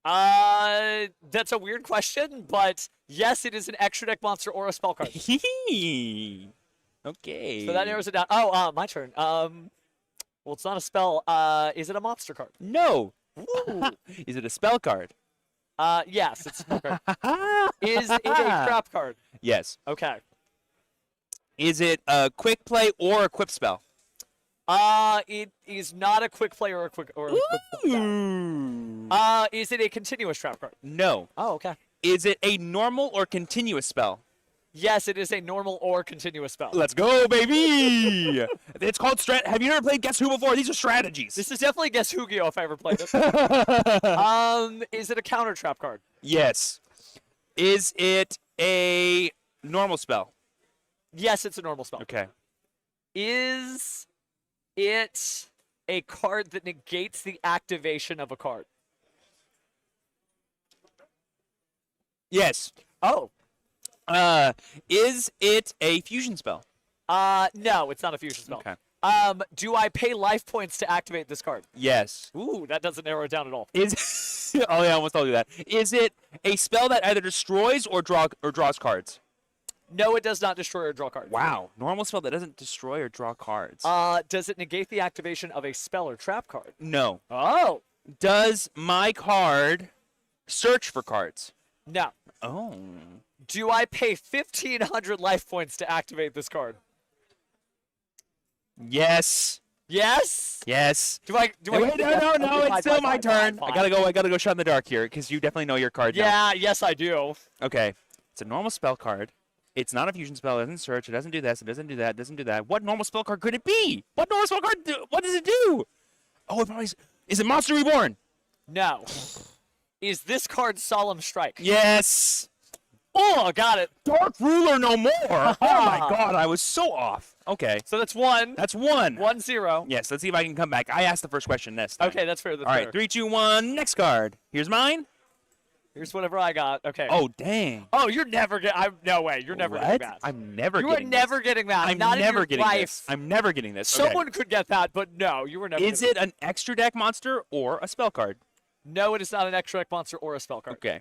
That's a weird question, but yes, it is an extra deck monster or a spell card. Okay. So that narrows it down. Oh, my turn. Well, it's not a spell. Is it a monster card? No. Ooh. Is it a spell card? Yes, it's a spell card. Is it a trap card? Yes. Okay. Is it a quick play or a equip spell? It is not a quick play or a quick spell. Ooh. Is it a continuous trap card? No. Oh, okay. Is it a normal or continuous spell? Yes, it is a normal or continuous spell. Let's go, baby! It's called strat. Have you ever played Guess Who before? These are strategies. This is definitely Guess Yu-Gi-Oh! If I ever played it. Is it a counter trap card? Yes. Is it a normal spell? Yes, it's a normal spell. Okay. Is it a card that negates the activation of a card? Yes. Oh. Is it a fusion spell? No, it's not a fusion spell. Okay. Do I pay life points to activate this card? Yes. Ooh, that doesn't narrow it down at all. Is oh yeah, I almost told you that. Is it a spell that either destroys or draws cards? No, it does not destroy or draw cards. Wow. Normal spell that doesn't destroy or draw cards. Does it negate the activation of a spell or trap card? No. Oh. Does my card search for cards? No. Oh. Do I pay 1,500 life points to activate this card? Yes. Yes. Yes. Do I? Wait, no, it's still my turn. I gotta go shot in the dark here, because you definitely know your card now. Yeah. Yes, I do. Okay. It's a normal spell card. It's not a fusion spell. It doesn't search. It doesn't do this. It doesn't do that. It doesn't do that. What normal spell card could it be? What normal spell card? What does it do? Oh, it probably is it Monster Reborn? No. Is this card Solemn Strike? Yes. Oh, got it. Dark Ruler no more. Oh my God, I was so off. Okay. So that's one. That's 1. 1-0. Yes. Let's see if I can come back. I asked the first question this time. Okay, that's fair. That's All right. fair. 3, 2, 1. Next card. Here's mine. Here's whatever I got. Okay. Oh dang. Oh, you're never getting. No way. You're never getting What? that. I'm never You are getting never this. getting that. I'm Not never in your getting life. this. I'm never getting this. Okay. Someone could get that, but no, you were never. Is it an extra deck monster or a spell card? No, it is not an extra deck monster or a spell card. Okay.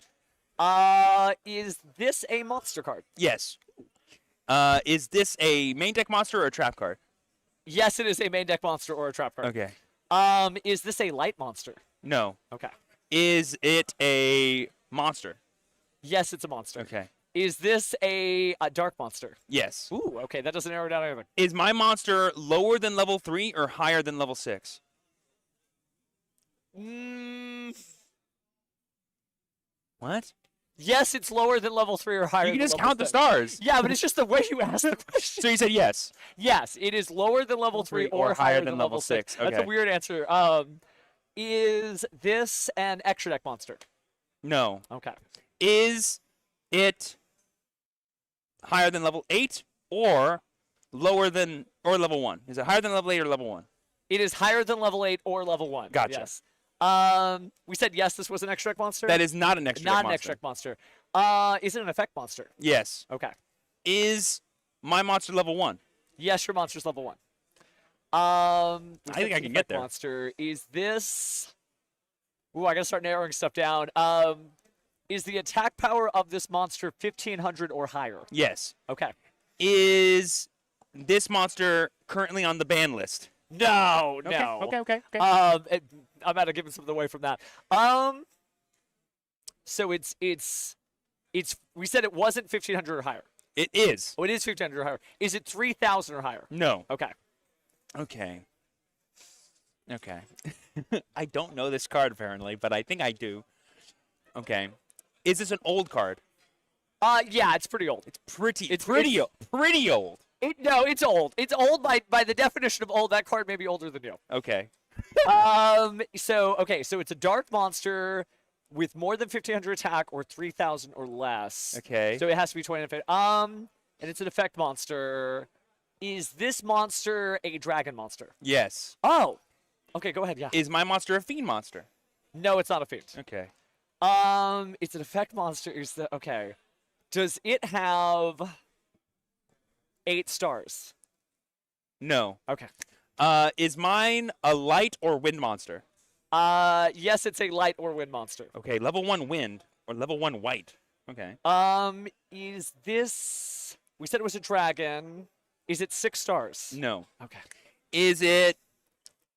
Is this a monster card? Yes. Is this a main deck monster or a trap card? Yes, it is a main deck monster or a trap card. Okay. Is this a light monster? No. Okay. Is it a monster? Yes, it's a monster. Okay. Is this a dark monster? Yes. Ooh, okay, that doesn't narrow down anything. Is my monster lower than level 3 or higher than level 6? Mm, What? Yes, it's lower than level 3 or higher. You can than just level count the 6. stars. Yeah, but it's just the way you ask the question. So you said yes. Yes, it is lower than level 3 or higher than level 6. That's a Okay. weird answer. Is this an extra deck monster? No. Okay. Is it higher than level 8 or lower than or level 1? Is it higher than level 8 or level 1? It is higher than level 8 or level 1. Gotcha. Yes. We said yes, this was an extra deck monster? That is not an extra Not deck an monster. extra deck monster. Is it an effect monster? Yes. Okay. Is my monster level 1? Yes, your monster's level 1. I think I can get there. Monster. Is this... Ooh, I gotta start narrowing stuff down. Is the attack power of this monster 1500 or higher? Yes. Okay. Is this monster currently on the ban list? No, Okay, no. okay. I'm about to give something away from that. So it's we said it wasn't 1500 or higher. It is. Oh, it is 1500 or higher. Is it 3000 or higher? No. Okay. Okay. I don't know this card apparently, but I think I do. Okay. Is this an old card? Yeah, it's pretty old. It's pretty old. No, it's old. It's old by the definition of old. That card may be older than you. Okay. So it's a dark monster with more than 1500 attack or 3000 or less. Okay. So it has to be 20 effect. And it's an effect monster. Is this monster a dragon monster? Yes. Oh. Okay, go ahead. Yeah. Is my monster a fiend monster? No, it's not a fiend. Okay. It's an effect monster. Okay? Does it have 8 stars? No. Okay. Is mine a light or wind monster? Yes, it's a light or wind monster. Okay, level 1 wind or level 1 white. Okay. Is this... We said it was a dragon. Is it 6 stars? No. Okay. Is it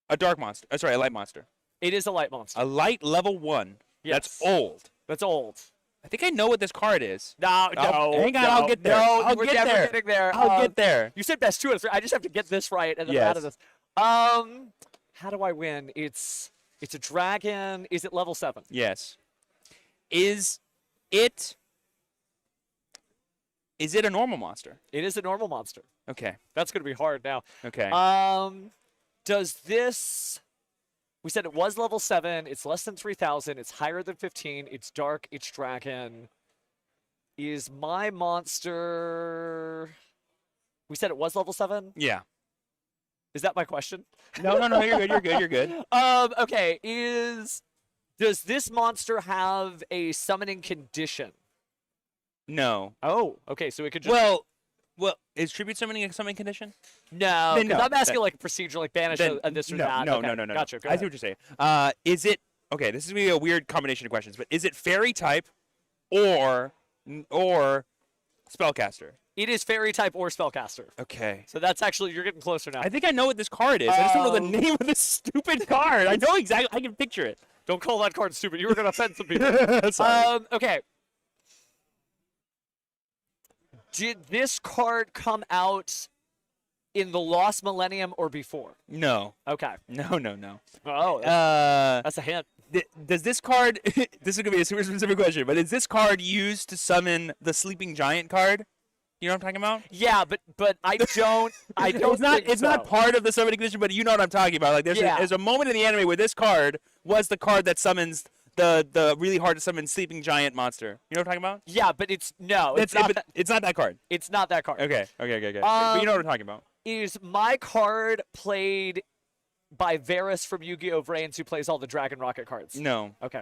a dark monster? Sorry, a light monster. It is a light monster. A light level 1. Yes. That's old. That's old. I think I know what this card is. No. Hang on, I'll get there. No, I'll we're get never there. getting there. I'll get there. You said best 2 out of 3. I just have to get this right and then Yes. I'm out of this. How do I win? It's a dragon. Is it level 7? Yes. Is it a normal monster? It is a normal monster. Okay. That's going to be hard now. Okay. Does this... We said it was level 7. It's less than 3000. It's higher than 15. It's dark. It's dragon. Is my monster... We said it was level 7? Yeah. Is that my question? No, you're good. Okay, does this monster have a summoning condition? No. Oh, okay, so it could just... Well, is tribute summoning a summoning condition? No, Then because no. I'm asking like a procedure, like banish this or that. No, Okay, no. Gotcha, go I ahead. see what you're saying. Is it okay? This is gonna be a weird combination of questions, but is it fairy type or spellcaster? It is fairy type or spellcaster. Okay. So that's actually, you're getting closer now. I think I know what this card is. I just don't know the name of this stupid card. I know exactly. I can picture it. Don't call that card stupid. You were going to offend some people. Sorry. Okay. Did this card come out in the Lost Millennium or before? No. Okay. No. Oh, that's a hint. Does this card? This is gonna be a super specific question, but is this card used to summon the Sleeping Giant card? You know what I'm talking about? Yeah, but I don't. I don't. It's not. think It's so. not part of the summoning condition, but you know what I'm talking about. Like there's a moment in the anime where this card was the card that summons the really hard to summon Sleeping Giant monster. You know what I'm talking about? Yeah, but it's not. It's not that card. It's not that card. Okay. But you know what I'm talking about. Is my card played by Varus from Yu-Gi-Oh! Vrains, who plays all the Dragon Rocket cards? No. Okay.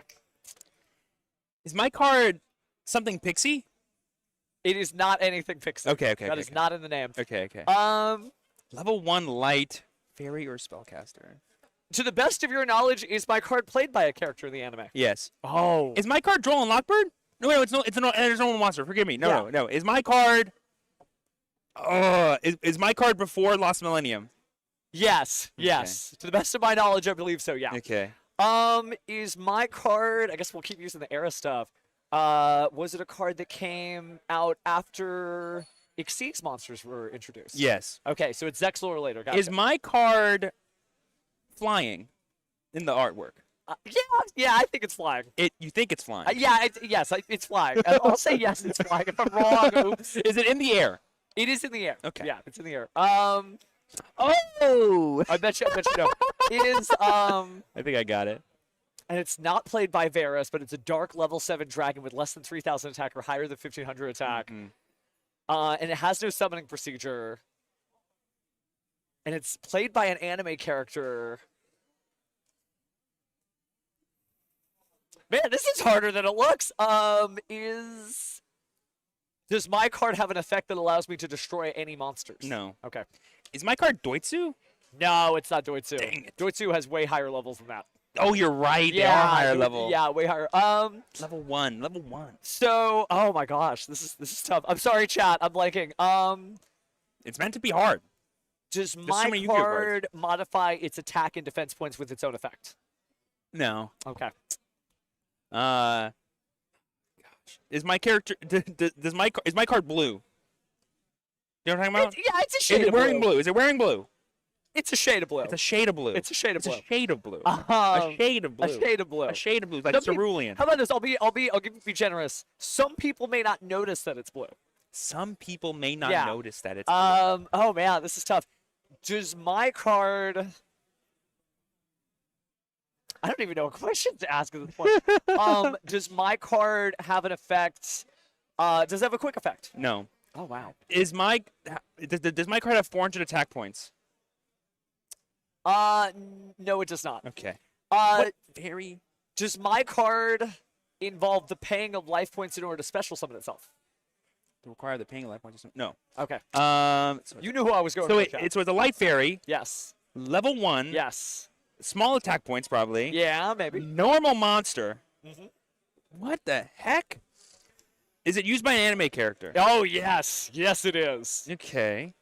Is my card something pixie? It is not anything fixed. Okay. That is not in the name. Okay. Um, Level 1 light, fairy or spellcaster? to the best of your knowledge, is my card played by a character in the anime? Yes. Oh. Is my card Droll and Lockbird? No, it's a normal monster. Forgive me. No. Is my card? Is my card before Lost Millennium? Yes. To the best of my knowledge, I believe so. Yeah. Okay. Is my card? I guess we'll keep using the era stuff. Was it a card that came out after Exceeds monsters were introduced? Yes. Okay, so it's Zexal or later. Gotcha. Is my card flying in the artwork? Yeah, I think it's flying. You think it's flying? It's flying. I'll say yes, it's flying. If I'm wrong, oops. Is it in the air? It is in the air. Okay. Yeah, it's in the air. Oh! I bet you know. It is, I think I got it. and it's not played by Varus, but it's a dark level 7 dragon with less than 3,000 attack or higher than 1,500 attack. And it has no summoning procedure. And it's played by an anime character. Man, this is harder than it looks. Does my card have an effect that allows me to destroy any monsters? No. Okay. Is my card Doitsu? No, it's not Doitsu. Dang it. Doitsu has way higher levels than that. Oh, you're right. They are higher Doi- level. Yeah, way higher. Level 1. Level 1. So, oh my gosh, this is tough. I'm sorry, chat. I'm blanking. It's meant to be hard. Does so my many Yu-Gi-Oh cards. card modify its attack and defense points with its own effect? No. Okay. Gosh. Is my character is my card blue? You know what I'm talking about? It's a Is shade it of wearing blue. blue? Is it wearing blue? It's a shade of blue. It's a shade of blue. It's a shade of It's blue. a shade of blue. Um, A shade of blue. A shade of blue. A shade of blue, like Some peop- cerulean. How about this? I'll be generous. Some people may not notice that it's blue. Some people may not Yeah. notice that it's blue. Oh man, this is tough. Does my card? I don't even know what question to ask at this point. Does my card have an effect? Does it have a quick effect? No. Oh wow. Does my card have 400 attack points? No, it does not. Okay. Uh, Very. does my card involve the paying of life points in order to special summon itself? Require the paying life points. No. Okay. So You knew who I was going so for, it, chat. it's with a light fairy, Yes. level 1, Yes. small attack points probably. Yeah, maybe. Normal monster. Mhm. What the heck? Is it used by an anime character? Oh yes, yes it is. Okay.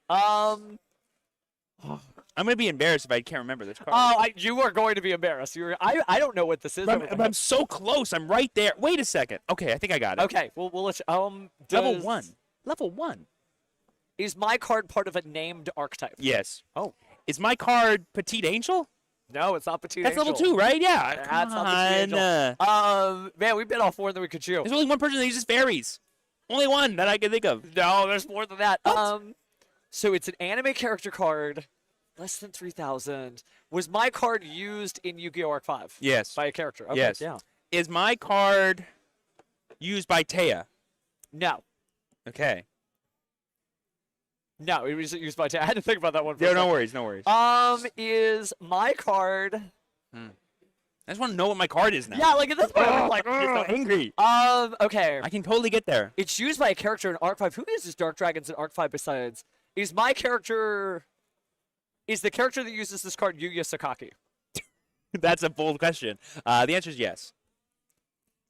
Oh, I'm gonna be embarrassed if I can't remember this card. you are going to be embarrassed. I don't know what this is. But I'm so close. I'm right there. Wait a second. Okay, I think I got it. Okay, well we'll let you. Level does- 1. Level 1. Is my card part of a named archetype? Yes. Oh. Is my card Petite Angel? No, it's not Petite That's Angel. level 2, right? Yeah. That's Come not Petite on. Angel. Man, we bit off more than we could chew. There's only one person that uses fairies. Only one that I can think of. No, there's more than that. What? So it's an anime character card, less than 3,000. Was my card used in Yu-Gi-Oh! Arc 5? Yes. By a character? Okay, Yes. Yeah. Is my card used by Taya? No. Okay. No, it was used by. I had to think about that one. For a Yeah, no second. worries, no worries. Is my card? I just want to know what my card is now. Yeah, like at this point, I'm like, I'm so angry. okay. I can totally get there. It's used by a character in Arc 5. Who uses Dark Dragons in Arc 5 besides? Is my character? Is the character that uses this card Yuya Sakaki? That's a bold question. The answer is yes.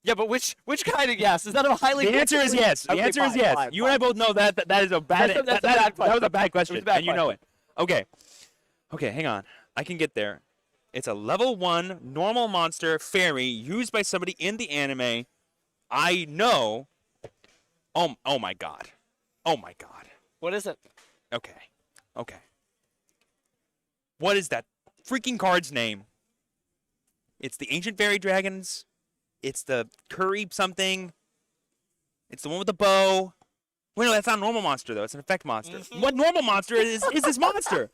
Yeah, but which kind of yes? Is that a highly? The answer is yes. The Okay, answer is fine, yes. fine, You and I fine. both know that is a bad. That's a that bad was a question. bad question, It was a bad and you know it. Okay. Okay, hang on. I can get there. It's a level 1 normal monster fairy used by somebody in the anime. I know. Oh my god. Oh my god. What is it? Okay. Okay. What is that freaking card's name? It's the Ancient Fairy Dragons. It's the Curry something. It's the one with the bow. Wait, no, that's not a normal monster, though. It's an effect monster. What normal monster is this monster?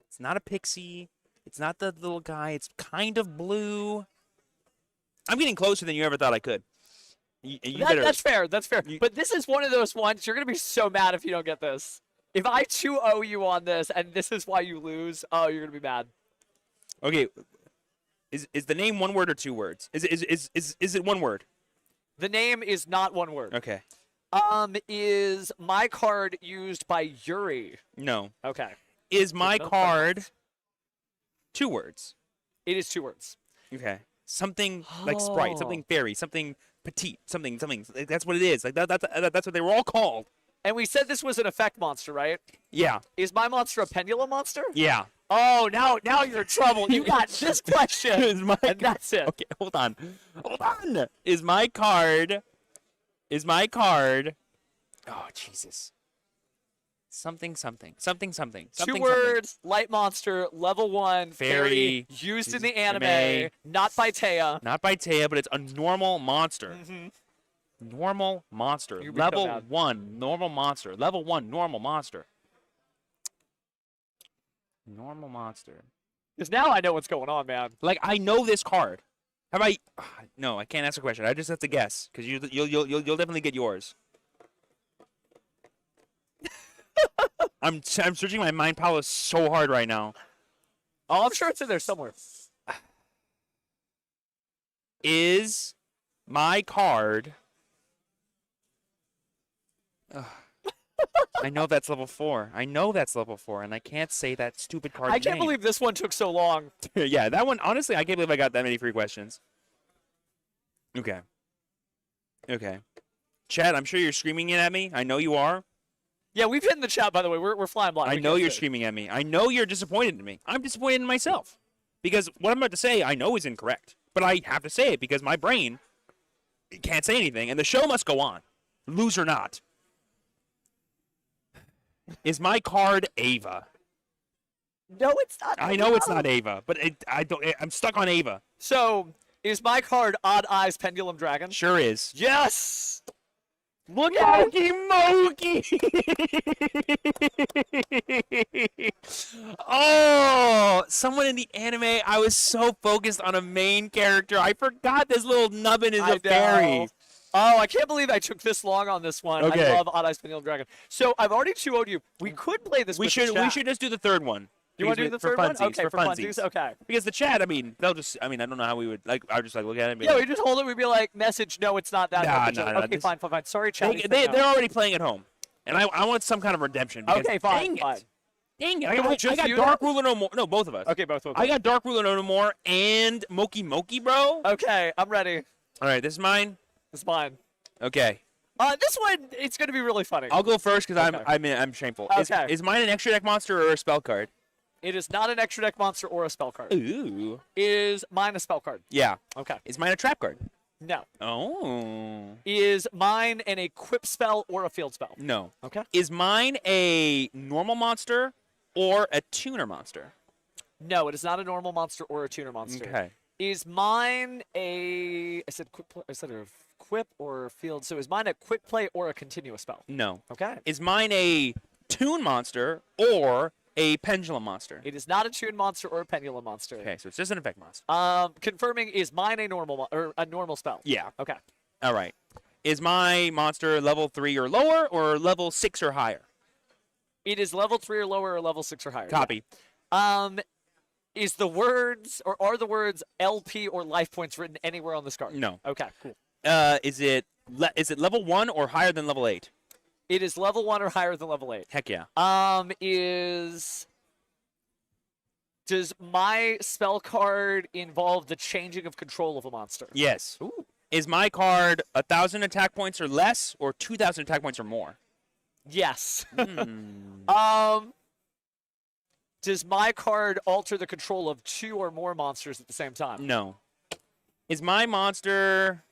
It's not a pixie. It's not the little guy. It's kind of blue. I'm getting closer than you ever thought I could. That's fair. That's fair. But this is one of those ones you're gonna be so mad if you don't get this. If I 2-0 you on this, and this is why you lose, oh, you're gonna be mad. Okay. Is the name one word or 2 words? Is it one word? The name is not one word. Okay. Is my card used by Yuri? No. Okay. Is my no card questions. 2 words? It is 2 words. Okay. Something like sprite, Oh. something fairy, something petite, something. Like, that's what it is. Like that's what they were all called. And we said this was an effect monster, right? Yeah. Is my monster a pendulum monster? Yeah. Oh, now you're in trouble. You got this question, Is my and that's it. Okay, hold on. Hold on. Is my card Oh, Jesus. Something. Two words, light monster, level 1, Fairy, used in the anime, anime. not by Taya. Not by Taya, but it's a normal monster. Mhm. Normal monster. You're gonna be so Level mad. 1, normal monster. Level 1, normal monster. Normal monster. Because now I know what's going on, man. Like, I know this card. Have I? No, I can't ask a question. I just have to guess because you'll definitely get yours. I'm searching my mind palace so hard right now. Oh, I'm sure it's in there somewhere. Is my card? I know that's level 4. I know that's level 4, and I can't say that stupid card. I can't believe this one took so long. Yeah, that one. Honestly, I can't believe I got that many free questions. Okay. Chad, I'm sure you're screaming it at me. I know you are. Yeah, we've hit in the chat, by the way. We're flying blind. I We know can't you're see it. screaming at me. I know you're disappointed in me. I'm disappointed in myself. Because what I'm about to say, I know is incorrect. But I have to say it because my brain can't say anything, and the show must go on. Lose or not. Is my card Ava? No, it's not. I know it's not Ava, but I'm stuck on Ava. So, is my card Odd Eyes Pendulum Dragon? Sure is. Yes! Look at Moki! Oh, someone in the anime, I was so focused on a main character. I forgot this little nubbin is a fairy. Oh, I can't believe I took this long on this one. Okay. I love Odd Eyes Pendulum Dragon. So, I've already 2-0'd you. We could play this We with should the chat. just do the third one. You want to do the third for one? funsies, Okay, for for funsies. Okay. Because the chat, I mean, they'll just, I don't know how we would, like, I would just, like, look at it and be Yeah, like, we just hold it. We'd be like, message, no, it's not that. Nah, Okay, this- fine. Sorry, chat. they're already playing at home. And I want some kind of redemption. Because, Okay, fine. Dang it. I Can we got just you Dark Ruler no more. No, both of us. Okay, both. I got Dark Ruler no more and Moki Moki, bro. Okay, I'm ready. All right, this is mine. It's mine. Okay. This one, it's going to be really funny. I'll go first because Okay. I'm shameful. Okay. Is mine an extra deck monster or a spell card? It is not an extra deck monster or a spell card. Ooh. Is mine a spell card? Yeah. Okay. Is mine a trap card? No. Oh. Is mine an equip spell or a field spell? No. Okay. Is mine a normal monster or a tuner monster? No, it is not a normal monster or a tuner monster. Okay. Is mine a? I said a equip or a field. So is mine a quick play or a continuous spell? No. Okay. Is mine a tune monster or a pendulum monster? It is not a tune monster or a pendulum monster. Okay, so it's just an effect monster. Confirming, is mine a normal or a normal spell? Yeah. Okay. All right. Is my monster level 3 or lower or level 6 or higher? It is level 3 or lower or level 6 or higher. Copy. Is the words or are the words LP or life points written anywhere on this card? No. Okay, cool. Is it level 1 or higher than level 8? It is level 1 or higher than level 8. Heck yeah. Does my spell card involve the changing of control of a monster? Yes. Ooh. Is my card 1,000 attack points or less or 2,000 attack points or more? Yes. Hmm. Does my card alter the control of 2 or more monsters at the same time? No. Is my monster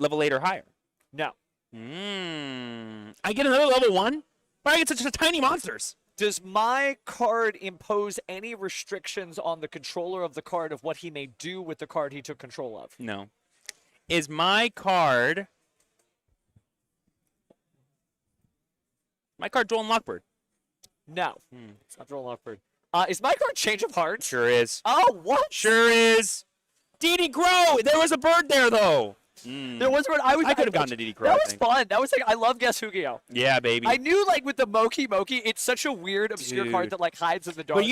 level 8 or higher? No. I get another level 1? Why do I get such tiny monsters? Does my card impose any restrictions on the controller of the card of what he may do with the card he took control of? No. Is my card... Dolan Lockbird? No. It's not Droll Lockbird. Is my card Change of Heart? Sure is. Oh, what? Sure is. DD Grow! There was a bird there, though. There was one. I could have gotten to DD Crow. That I was think. fun. That was like, I love Guess Yu-Gi-Oh! Yeah, baby. I knew like with the Moki Moki, it's such a weird, obscure Dude. card that like hides in the dark. But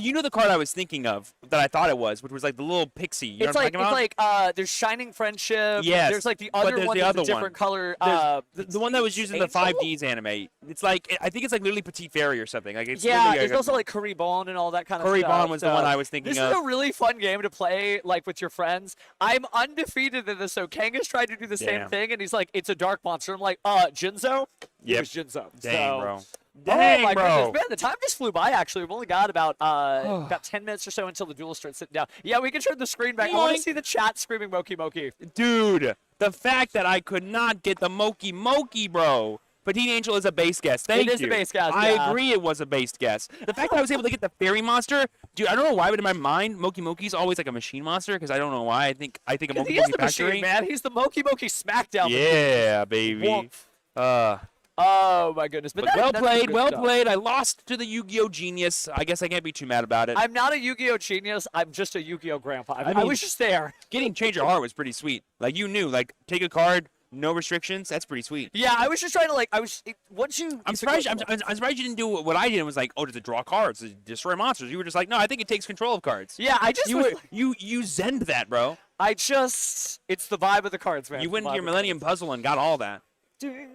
you know the card I was thinking of that I thought it was, which was like the little pixie. You know It's what I'm like talking about? there's Shining Friendship. Yes, There's like the but other there's one the that's other a different one. color. The one that was used in the Angel? 5Ds anime. It's like I think it's like literally Petite Fairy or something. Like it's Yeah, literally there's also like Curry Bone and all that kind of Curry stuff. Bond was the so one I was thinking This of. is a really fun game to play like with your friends. I'm undefeated in this. So Kangas tried to do the same Damn. thing, and he's like, "It's a dark monster." I'm like, "Jinzo." It Yep. was Jinzo. Dang, so, bro. Oh Dang, my bro. goodness, man! The time just flew by. Actually, we've only got about 10 minutes or so until the duel starts sitting down. Yeah, we can turn the screen back. I want to Yoink. see the chat screaming "Moki Moki." Dude, the fact that I could not get the Moki Moki, bro. Petite Angel is a base guess. Thank you. It is a base guess, I yeah. agree it was a base guess. The fact that I was able to get the fairy monster, dude, I don't know why, but in my mind, Moki Moki's always like a machine monster because I don't know why. I think a Moki He is Moki the factory. machine, man. He's the Moki Moki Smackdown. Yeah, baby. Woomph. Oh my goodness! But well that's played, good well stuff. played. I lost to the Yu-Gi-Oh genius. I guess I can't be too mad about it. I'm not a Yu-Gi-Oh genius. I'm just a Yu-Gi-Oh grandpa. I mean- was just there. Getting Change Your Heart was pretty sweet. Like you knew, like take a card, no restrictions. That's pretty sweet. Yeah, I was just trying to once you. I'm surprised. I'm surprised you didn't do what I did. It was like, oh, does it draw cards? Does it destroy monsters? You were just like, no, I think it takes control of cards. Yeah, I just You zened that, bro. it's the vibe of the cards, man. You went The into your vibe of the Millennium Puzzle and got all that. Ding.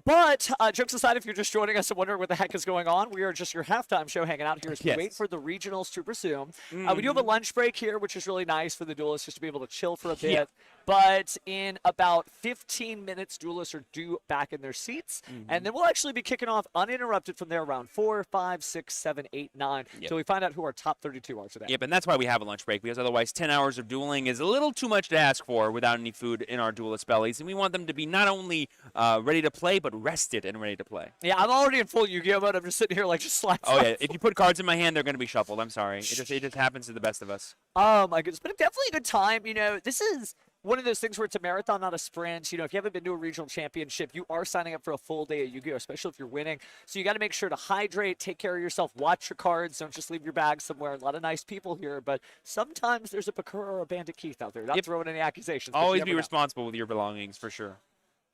But jokes aside, if you're just joining us and wondering what the heck is going on, we are just your halftime show hanging out here as we Yes. wait for the regionals to resume. We do have a lunch break here, which is really nice for the duelists just to be able to chill for a bit. Yeah. But in about 15 minutes, duelists are due back in their seats. And then we'll actually be kicking off uninterrupted from there around 4, 5, 6, 7, 8, 9. Yep. So we find out who our top 32 are today. Yep, and that's why we have a lunch break, because otherwise 10 hours of dueling is a little too much to ask for without any food in our duelist bellies. And we want them to be not only ready to play, but rested and ready to play. Yeah, I'm already in full Yu-Gi-Oh mode. I'm just sitting here just slide. Oh, yeah. If you put cards in my hand, they're going to be shuffled. I'm sorry. It just happens to the best of us. Oh my goodness, but definitely a good time. This is one of those things where it's a marathon, not a sprint. If you haven't been to a regional championship, you are signing up for a full day of Yu-Gi-Oh, especially if you're winning. So you got to make sure to hydrate, take care of yourself, watch your cards, don't just leave your bag somewhere. A lot of nice people here, but sometimes there's a Bakura or a Bandit Keith out there. Not throwing any accusations. but you Always never be know. responsible with your belongings, for sure.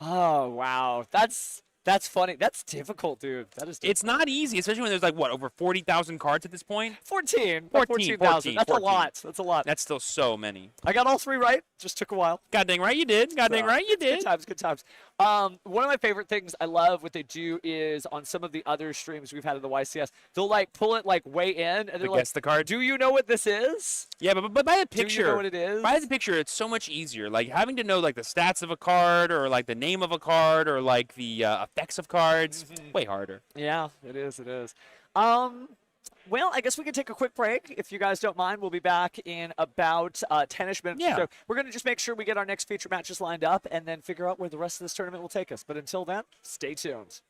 Oh wow, that's funny. That's difficult, dude. That is. Difficult. It's not easy, especially when there's over 40,000 cards at this point. 14. 14,000. 14,000. That's 14. a lot. That's a lot. That's still so many. I got all 3 right. Just took a while. God dang right you did. God dang right you did. Good times, good times. One of my favorite things I love what they do is on some of the other streams we've had in the YCS, they'll pull it way in and they're Guess the card. "Do you know what this is?" Yeah, but by the Do picture, you know what it is? by the picture, it's so much easier. Like having to know the stats of a card, or the name of a card, or the effects of cards. Way harder. Yeah, it is. It is. Well, I guess we can take a quick break. If you guys don't mind, we'll be back in about 10-ish minutes. Yeah. So we're going to just make sure we get our next feature matches lined up and then figure out where the rest of this tournament will take us. But until then, stay tuned.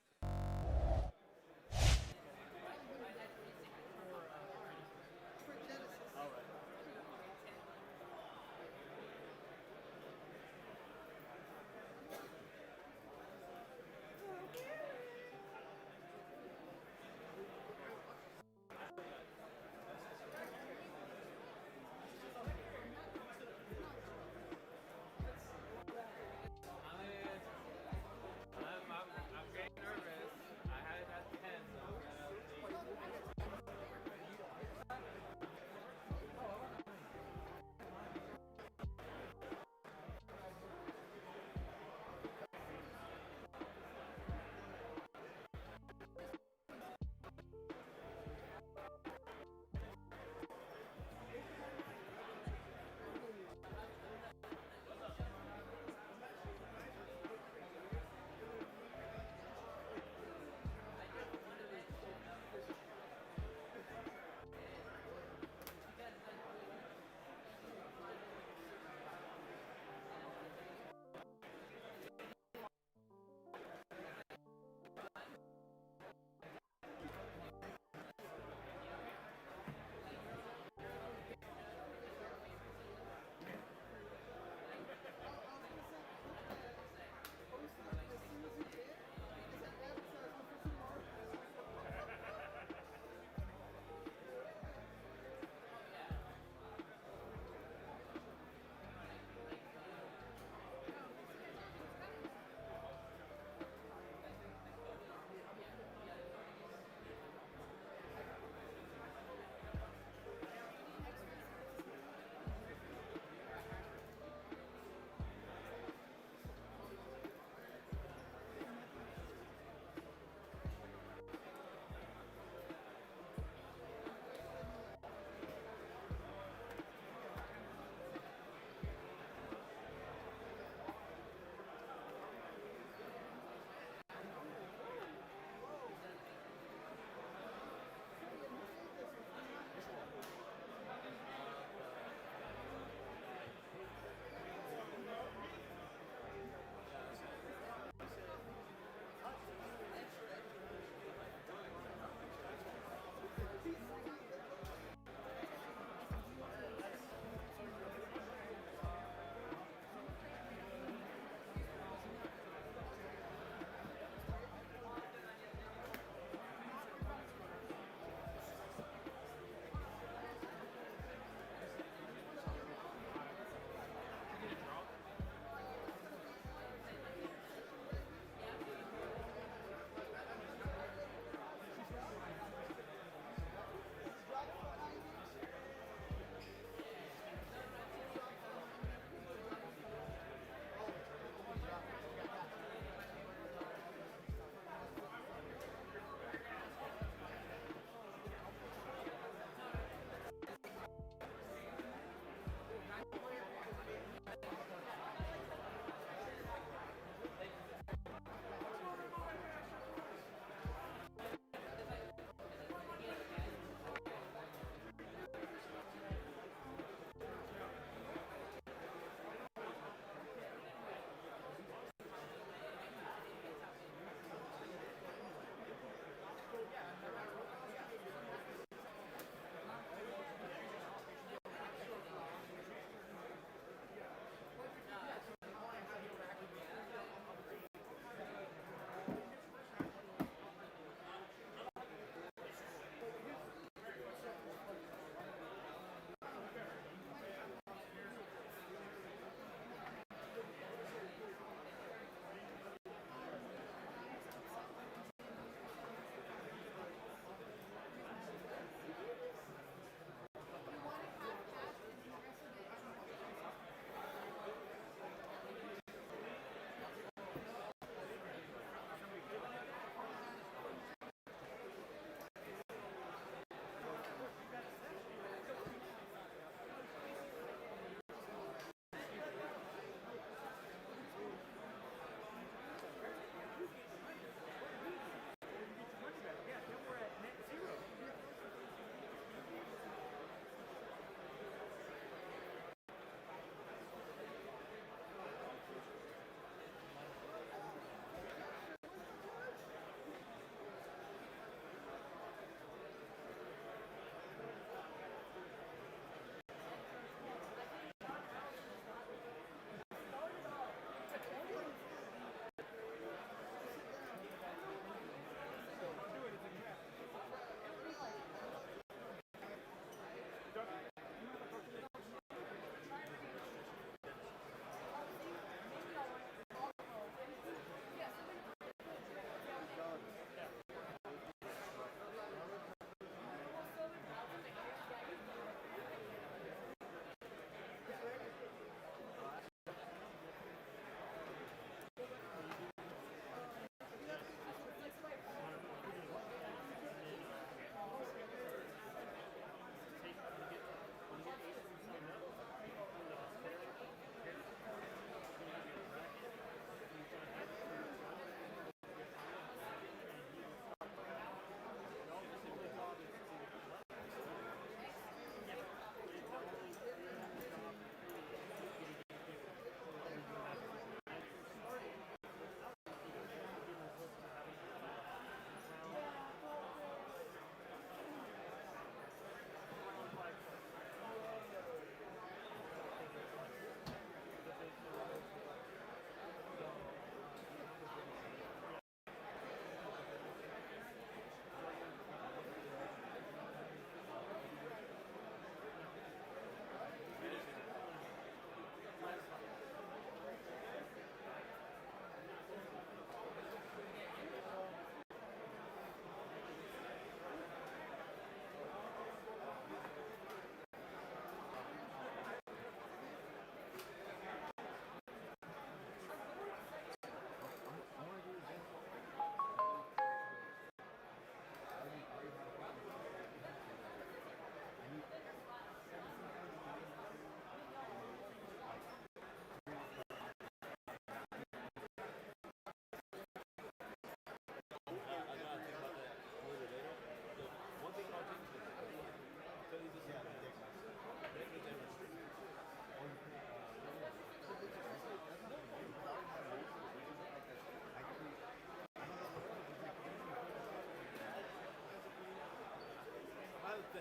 I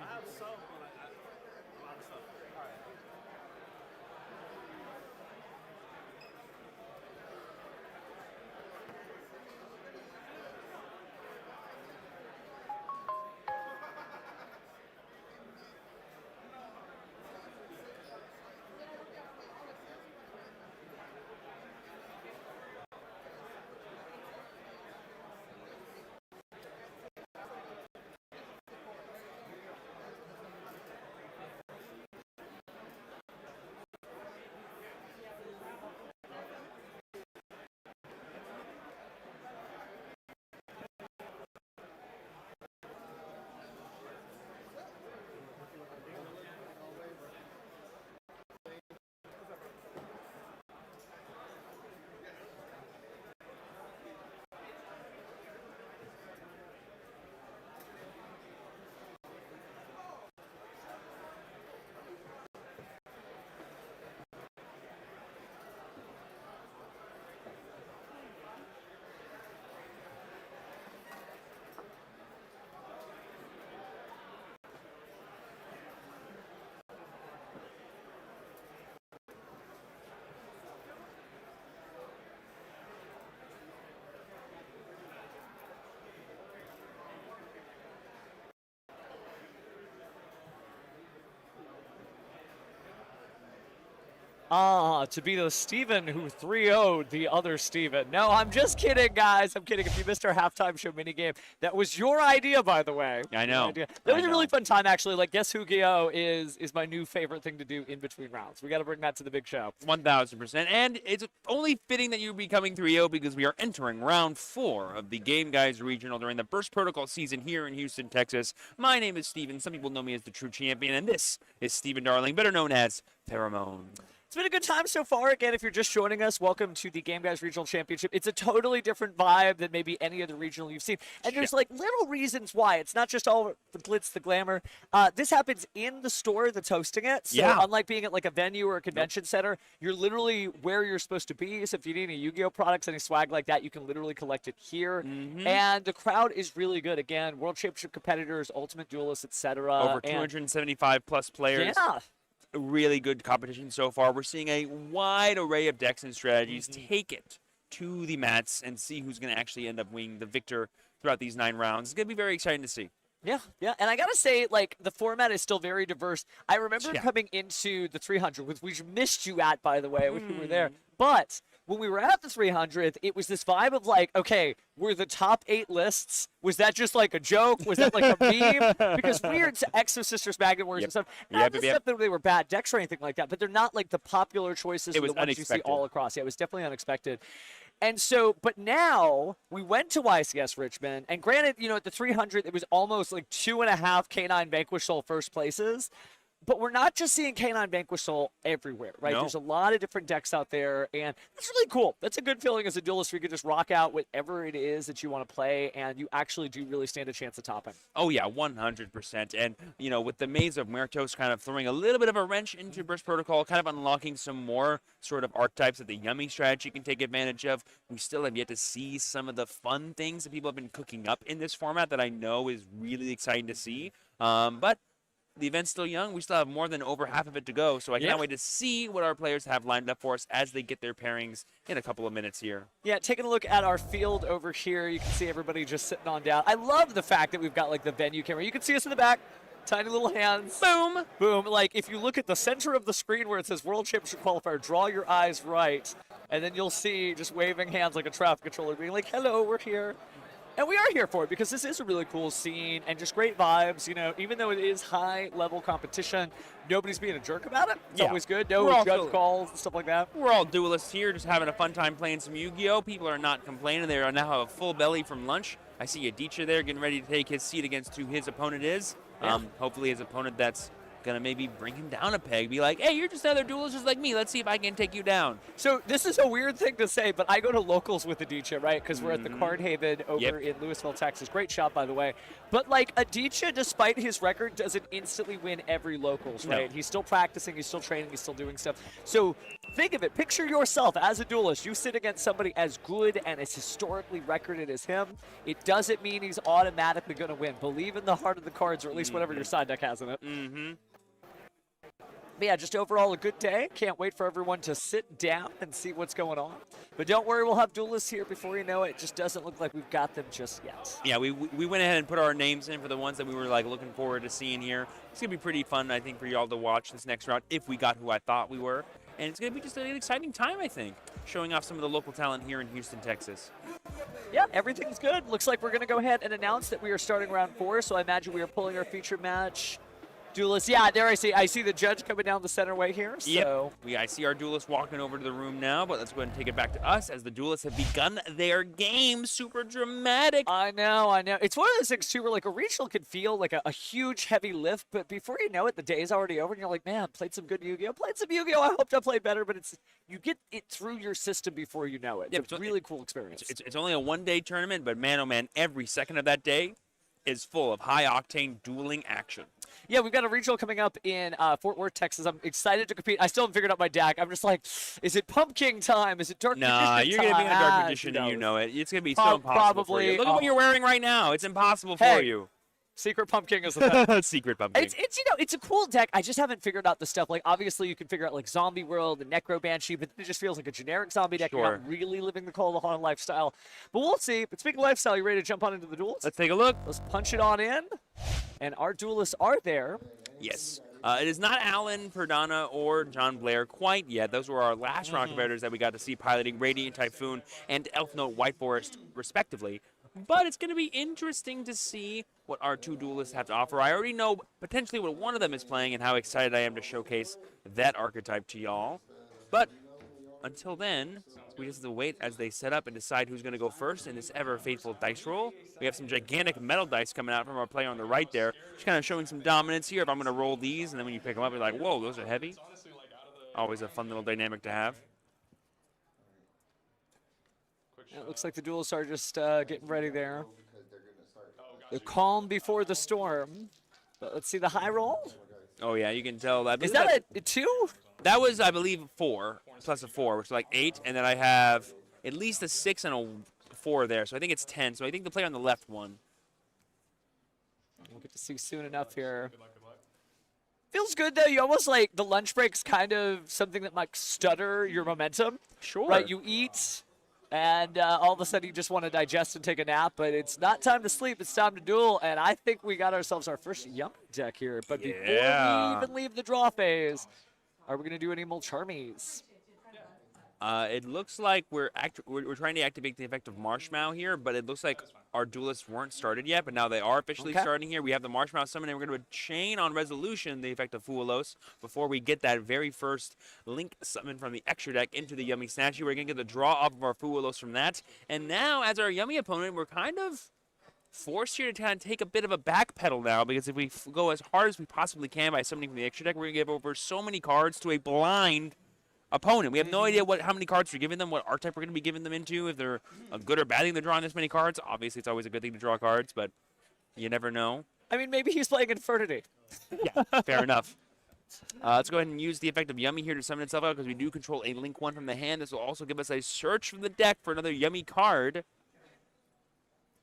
have some, but a lot of stuff. All right. To be the Steven who 3-0'd the other Steven. No, I'm just kidding, guys. I'm kidding. If you missed our halftime show minigame, that was your idea, by the way. I know. That was a really fun time, actually. Like, Guess Who Gyo is my new favorite thing to do in between rounds. We got to bring that to the big show. 1,000%. And it's only fitting that you be coming 3-0 because we are entering round 4 of the Game Guys Regional during the Burst Protocol season here in Houston, Texas. My name is Steven. Some people know me as the True Champion, and this is Steven Darling, better known as Pheromone. It's been a good time so far. Again, if you're just joining us, welcome to the Game Guys Regional Championship. It's a totally different vibe than maybe any other regional you've seen. And there's like little reasons why. It's not just all the glitz, the glamour. This happens in the store that's hosting it. So unlike being at like a venue or a convention center, you're literally where you're supposed to be. So if you need any Yu-Gi-Oh products, any swag like that, you can literally collect it here. And the crowd is really good. Again, World Championship competitors, Ultimate Duelists, etc. Over 275 plus players. Yeah. A really good competition so far. We're seeing a wide array of decks and strategies. Take it to the mats and see who's going to actually end up winning the victor throughout these 9 rounds. It's going to be very exciting to see. Yeah. And I got to say, like, the format is still very diverse. I remember coming into the 300, which we missed you at, by the way, when you were there. But when we were at the 300th, it was this vibe of like, okay, we're the top 8 lists. Was that just like a joke? Was that like a meme? Because we are into Exo Sisters, Magnet Warriors and stuff. Not the stuff that they were bad decks or anything like that, but they're not like the popular choices or the ones you see all across. Yeah, it was definitely unexpected. And so, but now we went to YCS Richmond, and granted, you know, at the 300, it was almost like 2.5 K9 Vanquish Soul first places. But we're not just seeing K9 Vanquish Soul everywhere, right? There's a lot of different decks out there, and that's really cool. That's a good feeling as a duelist where you can just rock out whatever it is that you want to play, and you actually do really stand a chance of topping. Oh, yeah, 100%. And, you know, with the Maze of Muertos kind of throwing a little bit of a wrench into Burst Protocol, kind of unlocking some more sort of archetypes that the Yummy strategy can take advantage of, we still have yet to see some of the fun things that people have been cooking up in this format that I know is really exciting to see. But the event's still young. We still have more than over half of it to go, so I can't wait to see what our players have lined up for us as they get their pairings in a couple of minutes here. Yeah, taking a look at our field over here, you can see everybody just sitting on down. I love the fact that we've got like the venue camera. You can see us in the back. Tiny little hands. Boom. Boom. Like, if you look at the center of the screen where it says World Championship Qualifier, draw your eyes right, and then you'll see just waving hands like a traffic controller being like, hello, we're here. And we are here for it because this is a really cool scene and just great vibes. You know, even though it is high-level competition, nobody's being a jerk about it. It's always good. No judge calls and stuff like that. We're all duelists here, just having a fun time playing some Yu-Gi-Oh! People are not complaining. They are now have a full belly from lunch. I see Aditya there getting ready to take his seat against who his opponent is. Hopefully his opponent that's gonna maybe bring him down a peg. Be like, hey, you're just another duelist just like me. Let's see if I can take you down. So this is a weird thing to say, but I go to locals with Adichie, right? Because we're at the Card Haven over in Louisville, Texas. Great shop, by the way. But like Adichie, despite his record, doesn't instantly win every locals, right? No. He's still practicing, he's still training, he's still doing stuff. So think of it. Picture yourself as a duelist. You sit against somebody as good and as historically recorded as him. It doesn't mean he's automatically going to win. Believe in the heart of the cards, or at least whatever your side deck has in it. But yeah, just overall a good day. Can't wait for everyone to sit down and see what's going on. But don't worry, we'll have duelists here before you know it. It just doesn't look like we've got them just yet. Yeah, we went ahead and put our names in for the ones that we were like looking forward to seeing here. It's gonna be pretty fun, I think, for y'all to watch this next round if we got who I thought we were. And it's gonna be just an exciting time, I think, showing off some of the local talent here in Houston, Texas. Yeah, everything's good. Looks like we're going to go ahead and announce that we are starting round 4. So I imagine we are pulling our feature match. Duelist, yeah, there I see the judge coming down the center way here. So I see our duelists walking over to the room now, but let's go ahead and take it back to us as the duelists have begun their game. Super dramatic. I know. It's one of those things, too, where like a regional can feel like a huge, heavy lift, but before you know it, the day's already over, and you're like, man, played some good Yu-Gi-Oh! I hoped I played better, but you get it through your system before you know it. It's a really cool experience. It's only a one-day tournament, but man, oh man, every second of that day is full of high-octane dueling action. Yeah, we've got a regional coming up in Fort Worth, Texas. I'm excited to compete. I still haven't figured out my deck. I'm just like, is it Pumpkin time? Is it Dark Magician time? Nah, you're going to be on Dark Magician and you know it. It's going to be so impossible for you. Look at what you're wearing right now. It's impossible for you. Secret Pumpkin is the best. Secret Pumpkin. It's a cool deck. I just haven't figured out the stuff. Like, obviously, you can figure out, like, Zombie World and Necro Banshee, but it just feels like a generic zombie deck. You're not really living the Call of the Haunted lifestyle. But we'll see. But speaking of lifestyle, you ready to jump on into the duels? Let's take a look. Let's punch it on in. And our duelists are there. Yes. It is not Alan Perdana or John Blair quite yet. Those were our last round competitors that we got to see piloting Radiant Typhoon and Elf Note White Forest, respectively. But it's going to be interesting to see what our two duelists have to offer. I already know potentially what one of them is playing and how excited I am to showcase that archetype to y'all. But until then, we just have to wait as they set up and decide who's going to go first in this ever-faithful dice roll. We have some gigantic metal dice coming out from our player on the right there. Just kind of showing some dominance here. If I'm going to roll these, and then when you pick them up, you're like, whoa, those are heavy. Always a fun little dynamic to have. It looks like the duelists are just getting ready there. The calm before the storm. But let's see the high roll. Oh, yeah, you can tell. Is that a 2? That was, I believe, 4 plus a 4, which is like 8. And then I have at least a 6 and a 4 there. So I think it's 10. So I think the player on the left won. We'll get to see soon enough here. Feels good, though. You almost like the lunch break's kind of something that might stutter your momentum. Sure. Right, you eat, and all of a sudden you just want to digest and take a nap, but it's not time to sleep. It's time to duel, and I think we got ourselves our first Yummy deck here. But before we even leave the draw phase, are we going to do any Mulcharmies? It looks like we're trying to activate the effect of Marshmallow here, but it looks like our duelists weren't started yet, but now they are officially starting here. We have the Marshmallow summon, and we're going to chain on Resolution the effect of Fuelos before we get that very first Link summon from the extra deck into the Yummy Statue. We're going to get the draw off of our Fuelos from that. And now, as our Yummy opponent, we're kind of forced here to kind of take a bit of a backpedal now, because if we go as hard as we possibly can by summoning from the extra deck, we're going to give over so many cards to a blind opponent. We have no idea how many cards we're giving them, what archetype we're going to be giving them into, if they're a good or bad thing to draw this many cards. Obviously, it's always a good thing to draw cards, but you never know. I mean, maybe he's playing Infernity. Yeah, fair enough. Let's go ahead and use the effect of Yummy here to summon itself out, because we do control a Link 1 from the hand. This will also give us a search from the deck for another Yummy card.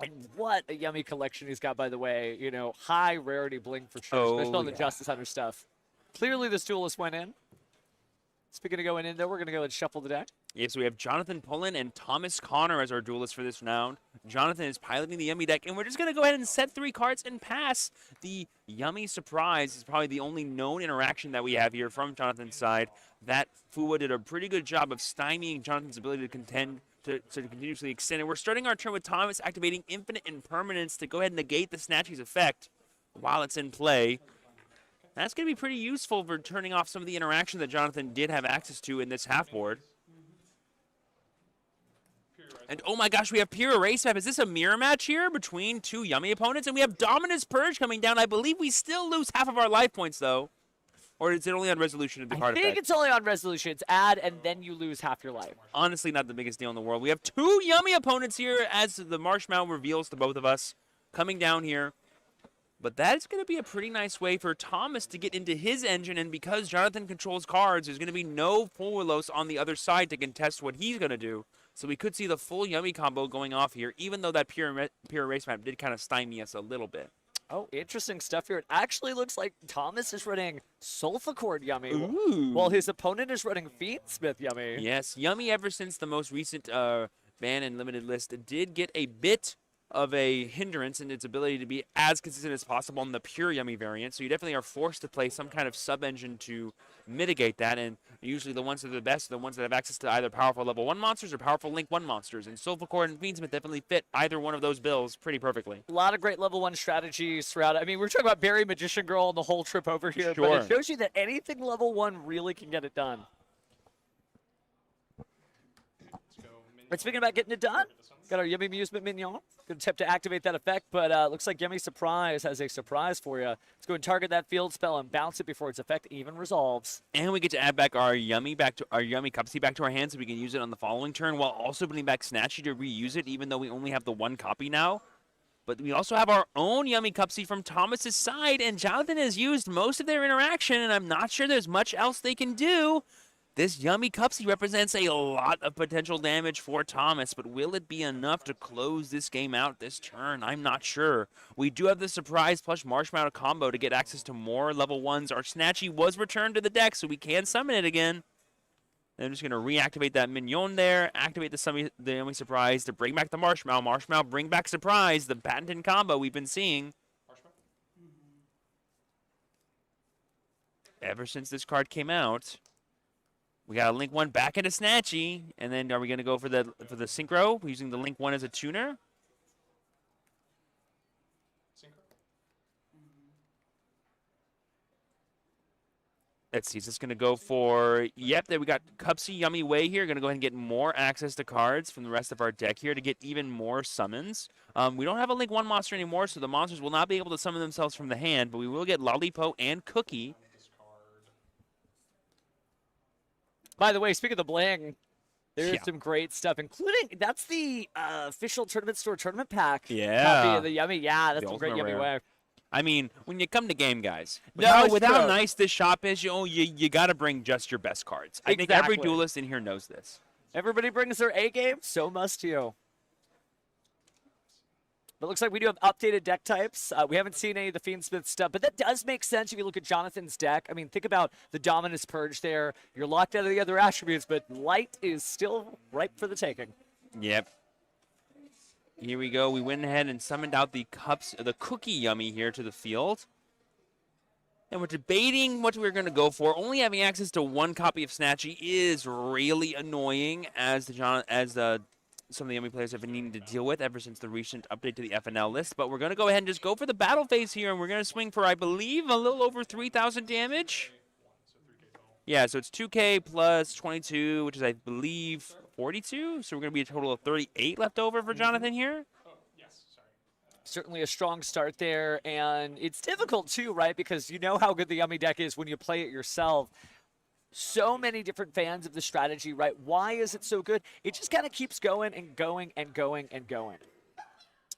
And what a Yummy collection he's got, by the way. You know, high rarity bling for sure, especially on the Justice Hunter stuff. Clearly, this duelist went in. Speaking of going in, though, we're going to go and shuffle the deck. Yeah, so we have Jonathan Pullen and Thomas Connor as our duelists for this round. Jonathan is piloting the Yummy deck, and we're just going to go ahead and set 3 cards and pass. The Yummy Surprise is probably the only known interaction that we have here from Jonathan's side. That Fuwa did a pretty good job of stymieing Jonathan's ability to contend, to continuously extend. And we're starting our turn with Thomas activating Infinite Impermanence to go ahead and negate the Snatchy's effect while it's in play. That's going to be pretty useful for turning off some of the interaction that Jonathan did have access to in this half board. And oh my gosh, we have Pure Erase Map. Is this a mirror match here between 2 Yummy opponents? And we have Dominus Purge coming down. I believe we still lose half of our life points, though. Or is it only on resolution of the I card think effect? it's only on resolution. It's add, and then you lose half your life. Honestly, not the biggest deal in the world. We have two yummy opponents here as the Marshmallow reveals to both of us coming down here. But that's going to be a pretty nice way for Thomas to get into his engine, and because Jonathan controls cards, there's going to be no Fuelos on the other side to contest what he's going to do. So we could see the full Yummy combo going off here, even though that pure erase map did kind of stymie us a little bit. Oh, interesting stuff here. It actually looks like Thomas is running Sulfur Yummy, Ooh. while his opponent is running Fiendsmith Yummy. Yes, Yummy, ever since the most recent ban and limited list, did get a bit of a hindrance in its ability to be as consistent as possible on the pure Yummy variant. So you definitely are forced to play some kind of sub-engine to mitigate that. And usually the ones that are the best are the ones that have access to either powerful level 1 monsters or powerful Link 1 monsters. And Sulfur and Fiendsmith definitely fit either one of those bills pretty perfectly. A lot of great level 1 strategies throughout. I mean, we're talking about Barry Magician Girl and the whole trip over here, Sure. but it shows you that anything level 1 really can get it done. And speaking about getting it done, got our Yummy Amusement Mignon. Good attempt to activate that effect, but looks like Yummy Surprise has a surprise for you. Let's go and target that field spell and bounce it before its effect even resolves. And we get to add back our Yummy Cupsy back to our hand so we can use it on the following turn, while also putting back Snatchy to reuse it, even though we only have the 1 copy now. But we also have our own Yummy Cupsy from Thomas's side, and Jonathan has used most of their interaction, and I'm not sure there's much else they can do. This Yummy Cupsy represents a lot of potential damage for Thomas, but will it be enough to close this game out this turn? I'm not sure. We do have the Surprise plus Marshmallow combo to get access to more level 1s. Our Snatchy was returned to the deck, so we can summon it again. And I'm just going to reactivate that Mignon there, activate the Yummy Surprise to bring back the Marshmallow. Marshmallow, bring back Surprise, the patented combo we've been seeing. Ever since this card came out. We got to link 1 back into Snatchy, and then are we going to go for the Synchro, using the link 1 as a tuner? Let's see, is this going to go for, yep, there we got Cupsy Yummy Way here. Going to go ahead and get more access to cards from the rest of our deck here to get even more summons. We don't have a link 1 monster anymore, so the monsters will not be able to summon themselves from the hand, but we will get Lollipop and Cookie. By the way, speaking of the bling, there's Yeah. some great stuff, including, that's the official Tournament Store Tournament Pack. Yeah. Copy of the Yummy. Yeah, that's The some great ultimate Yummy rare. Way. I mean, when you come to game, guys, No, it's with how true. nice this shop is, you got to bring just your best cards. I think every Exactly. duelist in here knows this. Everybody brings their A game, so must you. But it looks like we do have updated deck types. We haven't seen any of the Fiendsmith stuff, but that does make sense if you look at Jonathan's deck. I mean, think about the Dominus Purge there. You're locked out of the other attributes, but Light is still ripe for the taking. Yep. Here we go. We went ahead and summoned out the Cookie Yummy here to the field. And we're debating what we're going to go for. Only having access to 1 copy of Snatchy is really annoying, as some of the Yummy players have been needing to deal with ever since the recent update to the FNL list. But we're going to go ahead and just go for the battle phase here, and we're going to swing for, I believe, a little over 3,000 damage. Yeah, so it's 2K plus 22, which is, I believe, 42. So we're going to be a total of 38 left over for Jonathan here. Certainly a strong start there, and it's difficult too, right? Because you know how good the Yummy deck is when you play it yourself. So many different fans of the strategy, right? Why is it so good? It just kind of keeps going and going and going and going.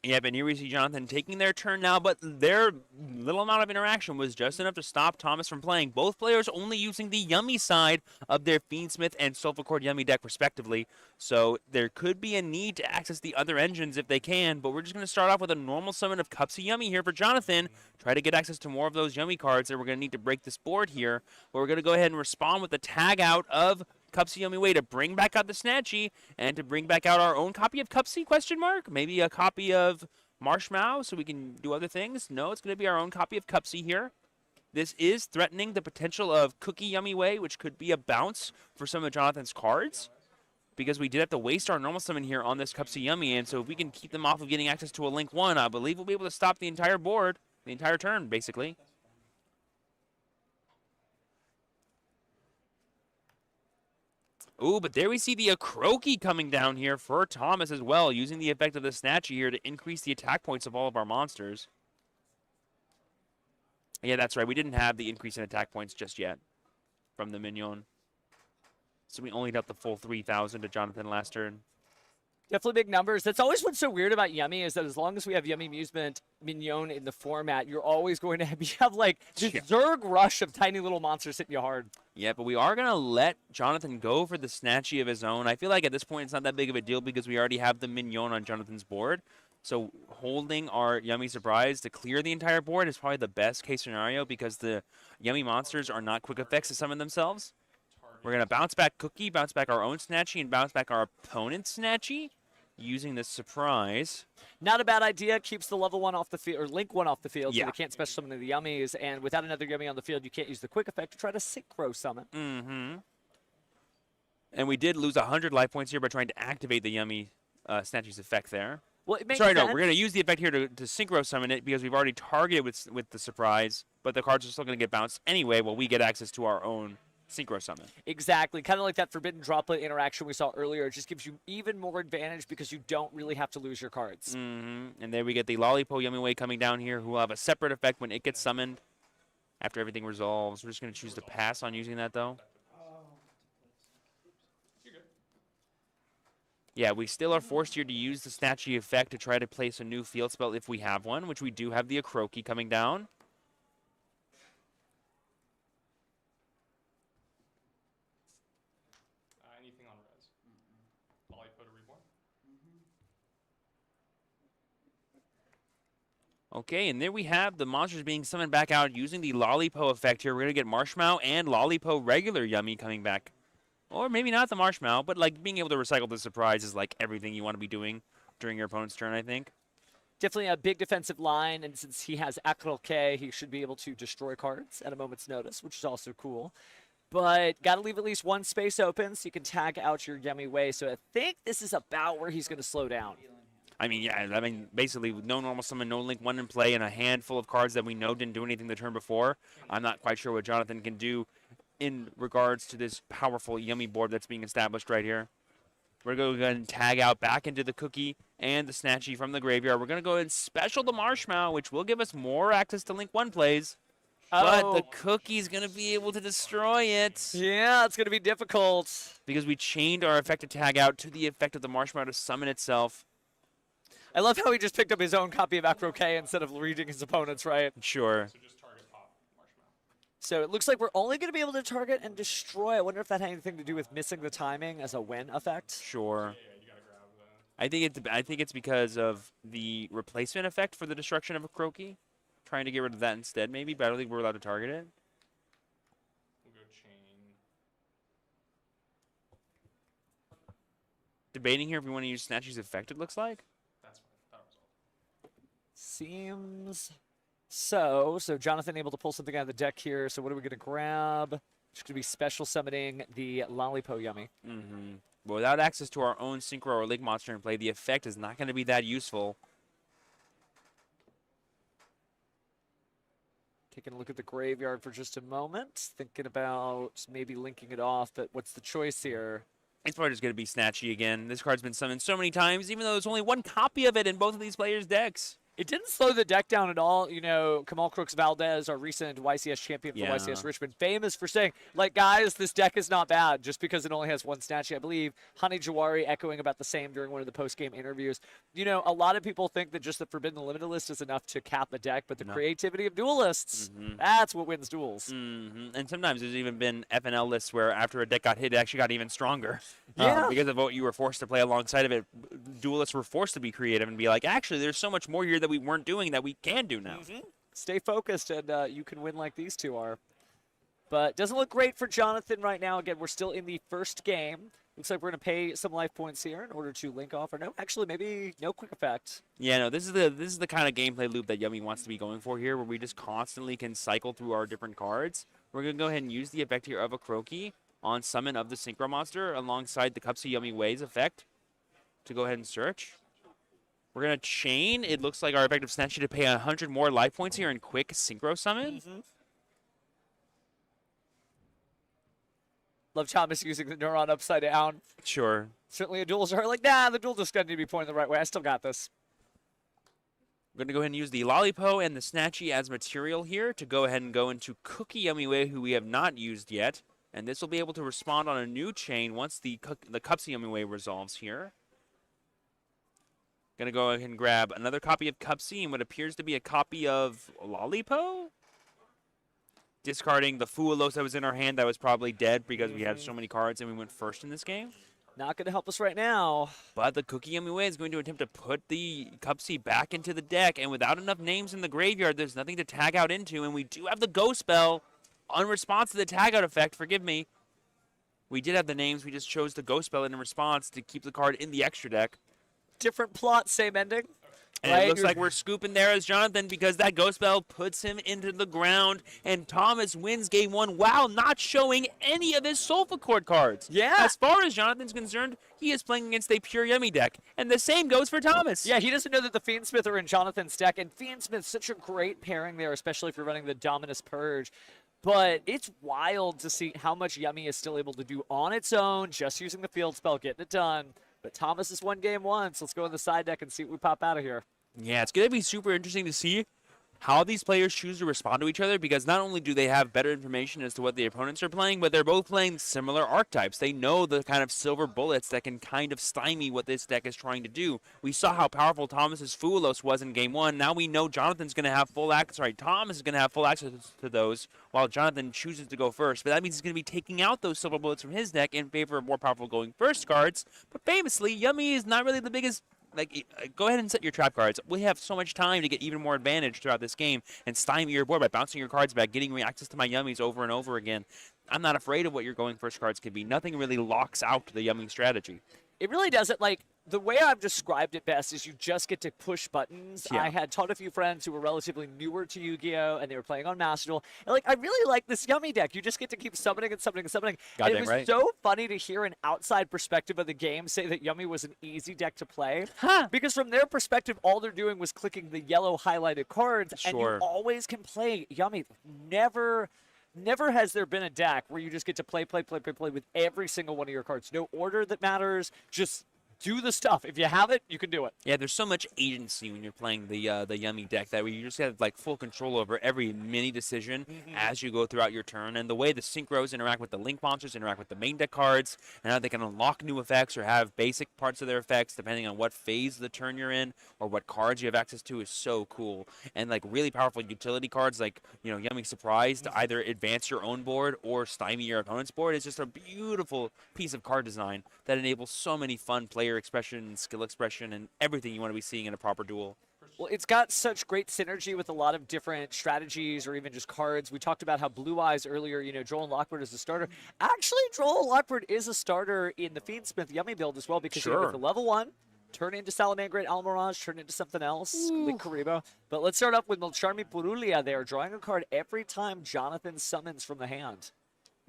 Yep, and here we see Jonathan taking their turn now, but their little amount of interaction was just enough to stop Thomas from playing. Both players only using the Yummy side of their Fiendsmith and Sulfur Yummy deck, respectively. So there could be a need to access the other engines if they can, but we're just going to start off with a normal summon of Cupsy Yummy here for Jonathan. Try to get access to more of those Yummy cards, and we're going to need to break this board here. But we're going to go ahead and respond with the tag out of Cupsy Yummy Way to bring back out the Snatchy and to bring back out our own copy of Cupsy, ? Maybe a copy of Marshmallow so we can do other things? No, it's going to be our own copy of Cupsy here. This is threatening the potential of Cookie Yummy Way, which could be a bounce for some of Jonathan's cards, because we did have to waste our normal summon here on this Cupsy Yummy, and so if we can keep them off of getting access to a Link 1, I believe we'll be able to stop the entire board, the entire turn, basically. Ooh, but there we see the Akroki coming down here for Thomas as well, using the effect of the Snatchy here to increase the attack points of all of our monsters. Yeah, that's right. We didn't have the increase in attack points just yet from the Mignon. So we only got the full 3,000 to Jonathan last turn. Definitely big numbers. That's always what's so weird about Yummy is that as long as we have Yummy Amusement Mignon in the format, you're always going to have like this Zerg rush of tiny little monsters hitting you hard. Yeah, but we are going to let Jonathan go for the Snatchy of his own. I feel like at this point it's not that big of a deal because we already have the Mignon on Jonathan's board. So holding our Yummy Surprise to clear the entire board is probably the best case scenario because the Yummy monsters are not quick effects to summon themselves. We're going to bounce back Cookie, bounce back our own Snatchy, and bounce back our opponent's Snatchy using this Surprise. Not a bad idea. Keeps the level 1 off the field, or link 1 off the field, Yeah. so they can't special summon the Yummies. And without another Yummy on the field, you can't use the quick effect to try to synchro summon. Mm-hmm. And we did lose 100 life points here by trying to activate the Yummy Snatchy's effect there. Well, it makes Sorry, no, sense. we're going to use the effect here to synchro summon it because we've already targeted with the Surprise, but the cards are still going to get bounced anyway while we get access to our own synchro summon. Exactly. Kind of like that Forbidden Droplet interaction we saw earlier. It just gives you even more advantage because you don't really have to lose your cards. Mm-hmm. And then we get the Lollipo Yummy Way coming down here, who will have a separate effect when it gets summoned after everything resolves. We're just going to choose to pass on using that, though. Yeah, we still are forced here to use the Snatchy effect to try to place a new field spell if we have one, which we do have the Akroki coming down. Anything on res? Lollipo to Reborn? Okay, and there we have the monsters being summoned back out using the Lollipo effect here. We're going to get Marshmallow and Lollipo regular Yummy coming back. Or maybe not the Marshmallow, but like being able to recycle the Surprise is like everything you want to be doing during your opponent's turn, I think. Definitely a big defensive line, and since he has Akroke, he should be able to destroy cards at a moment's notice, which is also cool. But got to leave at least one space open so you can tag out your Yummy Way. So I think this is about where he's going to slow down. I mean, yeah, basically with no normal summon, no link 1 in play, and a handful of cards that we know didn't do anything the turn before. I'm not quite sure what Jonathan can do in regards to this powerful Yummy board that's being established right here. We're going to go ahead and tag out back into the Cookie and the Snatchy from the graveyard. We're going to go ahead and special the Marshmallow, which will give us more access to link 1 plays. But the Cookie's going to be able to destroy it. Yeah, it's going to be difficult. Because we chained our effect to tag out to the effect of the Marshmallow to summon itself. I love how he just picked up his own copy of Akroke instead of reading his opponent's, right? Sure. So just target pop Marshmallow. So it looks like we're only going to be able to target and destroy. I wonder if that had anything to do with missing the timing as a win effect. Sure. Yeah, you gotta grab the... I think it's because of the replacement effect for the destruction of a Croaky. Trying to get rid of that instead, maybe, but I don't think we're allowed to target it. We'll go chain. Debating here if we want to use Snatchy's effect, it looks like. That's fine. That was all. Seems so. So Jonathan able to pull something out of the deck here. So what are we going to grab? Just going to be special summoning the Lollipo Yummy. Mm-hmm. But without access to our own Synchro or Link monster in play, the effect is not going to be that useful. Taking a look at the graveyard for just a moment. Thinking about maybe linking it off, but what's the choice here? It's probably just going to be Snatchy again. This card's been summoned so many times, even though there's only one copy of it in both of these players' decks. It didn't slow the deck down at all. You know, Kamal Crooks Valdez, our recent YCS champion for Yeah. YCS Richmond, famous for saying, like, guys, this deck is not bad just because it only has one Snatchy. I believe Hani Jawari echoing about the same during one of the post-game interviews. You know, a lot of people think that just the Forbidden Limited list is enough to cap a deck, but the creativity of duelists, that's what wins duels. Mm-hmm. And sometimes there's even been FNL lists where after a deck got hit, it actually got even stronger. Yeah. Because of what you were forced to play alongside of it, duelists were forced to be creative and be like, actually, there's so much more here that we weren't doing that we can do now. Stay focused, and you can win like these two are. But doesn't look great for Jonathan right now. Again, we're still in the first game. Looks like we're going to pay some life points here in order to link off. Or no, actually, maybe no quick effect. Yeah, no, this is the kind of gameplay loop that Yummy wants to be going for here, where we just constantly can cycle through our different cards. We're going to go ahead and use the effect here of a Croaky on summon of the Synchro monster alongside the Cups of Yummy Ways effect to go ahead and search. We're going to chain. It looks like our effective Snatchy to pay 100 more life points here in quick Synchro summon. Love Thomas using the Neuron upside down. Sure. Certainly a duels are like, nah, the duel just got to be pointing the right way. I still got this. We're going to go ahead and use the Lollipo and the Snatchy as material here to go ahead and go into Cookie Yummy Way, who we have not used yet. And this will be able to respond on a new chain once the Cupsy Yummy Way resolves here. Going to go ahead and grab another copy of Cupsy and what appears to be a copy of Lollipo. Discarding the Fualos that was in our hand that was probably dead because we had so many cards and we went first in this game. Not going to help us right now. But the Cookie Yummy Way is going to attempt to put the Cupsy back into the deck, and without enough names in the graveyard, there's nothing to tag out into, and we do have the Ghost Spell on response to the tag out effect. Forgive me. We did have the names. We just chose the Ghost Spell in response to keep the card in the extra deck. Different plot, same ending. And right? it looks like we're scooping there as Jonathan because that Ghost Spell puts him into the ground, and Thomas wins game 1 while not showing any of his Sulfa Chord cards. Yeah. As far as Jonathan's concerned, he is playing against a pure Yummy deck, and the same goes for Thomas. Yeah, he doesn't know that the Fiendsmith are in Jonathan's deck, and Fiendsmith's such a great pairing there, especially if you're running the Dominus Purge. But it's wild to see how much Yummy is still able to do on its own, just using the field spell, getting it done. But Thomas has won game 1, so let's go in the side deck and see what we pop out of here. Yeah, it's going to be super interesting to see how these players choose to respond to each other because not only do they have better information as to what the opponents are playing, but they're both playing similar archetypes. They know the kind of silver bullets that can kind of stymie what this deck is trying to do. We saw how powerful Thomas's Fualos was in game 1. Now we know Jonathan's going to have full access. Sorry, Thomas is going to have full access to those while Jonathan chooses to go first. But that means he's going to be taking out those silver bullets from his deck in favor of more powerful going first cards. But famously, Yummy is not really the biggest. Go ahead and set your trap cards. We have so much time to get even more advantage throughout this game and stymie your board by bouncing your cards back, getting access to my Yummies over and over again. I'm not afraid of what your going first cards could be. Nothing really locks out the Yummy strategy. It really doesn't. Like, the way I've described it best is you just get to push buttons. Yeah. I had taught a few friends who were relatively newer to Yu-Gi-Oh! And they were playing on Master Duel. And, like, I really like this Yummy deck. You just get to keep summoning and summoning and summoning. And it Goddamn was right. so funny to hear an outside perspective of the game say that Yummy was an easy deck to play. Huh. Because from their perspective, all they're doing was clicking the yellow highlighted cards. And you Sure. always can play Yummy. Never has there been a deck where you just get to play with every single one of your cards. No order that matters. Just do the stuff. If you have it, you can do it. Yeah, there's so much agency when you're playing the Yummy deck that you just have like full control over every mini decision as you go throughout your turn. And the way the synchros interact with the link monsters, interact with the main deck cards, and how they can unlock new effects or have basic parts of their effects depending on what phase of the turn you're in or what cards you have access to is so cool. And like really powerful utility cards like, Yummy Surprise to either advance your own board or stymie your opponent's board is just a beautiful piece of card design that enables so many fun player expression, skill expression, and everything you want to be seeing in a proper duel. Well, it's got such great synergy with a lot of different strategies or even just cards. We talked about how Blue Eyes earlier, Joel Lockwood is a starter. Actually, Joel Lockwood is a starter in the Fiendsmith Yummy build as well because with the level 1, turn into Salamangreat Almirage, turn into something else, like Karibo. But let's start off with Milcharmi Purulia there, drawing a card every time Jonathan summons from the hand.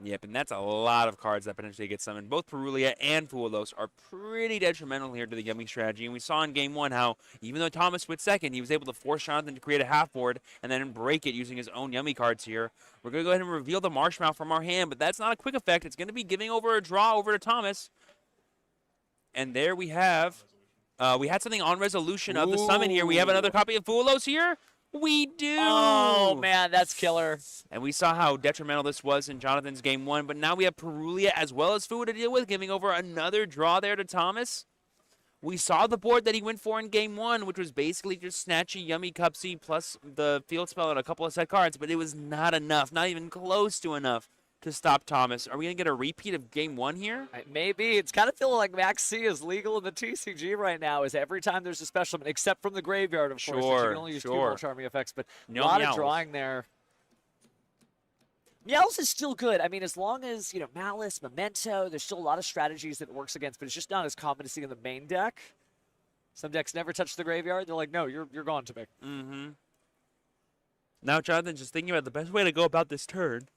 Yep, and that's a lot of cards that potentially get summoned. Both Purulia and Fualos are pretty detrimental here to the Yummy strategy. And we saw in game 1 how, even though Thomas went second, he was able to force Jonathan to create a half board and then break it using his own Yummy cards here. We're going to go ahead and reveal the Marshmallow from our hand, but that's not a quick effect. It's going to be giving over a draw over to Thomas. And there we have, we had something on resolution of the summon here. We have another copy of Fualos here. We do! Oh, man, that's killer. And we saw how detrimental this was in Jonathan's game 1, but now we have Purulia as well as Fu to deal with, giving over another draw there to Thomas. We saw the board that he went for in game 1, which was basically just Snatchy, Yummy, Cupsy, plus the field spell and a couple of set cards, but it was not enough, not even close to enough to stop Thomas. Are we going to get a repeat of game 1 here? Maybe. It's kind of feeling like Max C is legal in the TCG right now, is every time there's a special, except from the graveyard, of course, which you can only use 2 more Charming effects, but a lot of drawing there. Meows is still good. I mean, as long as, Malice, Memento, there's still a lot of strategies that it works against, but it's just not as common to see in the main deck. Some decks never touch the graveyard. They're like, no, you're gone to me. Mm-hmm. Now, Jonathan, just thinking about the best way to go about this turn.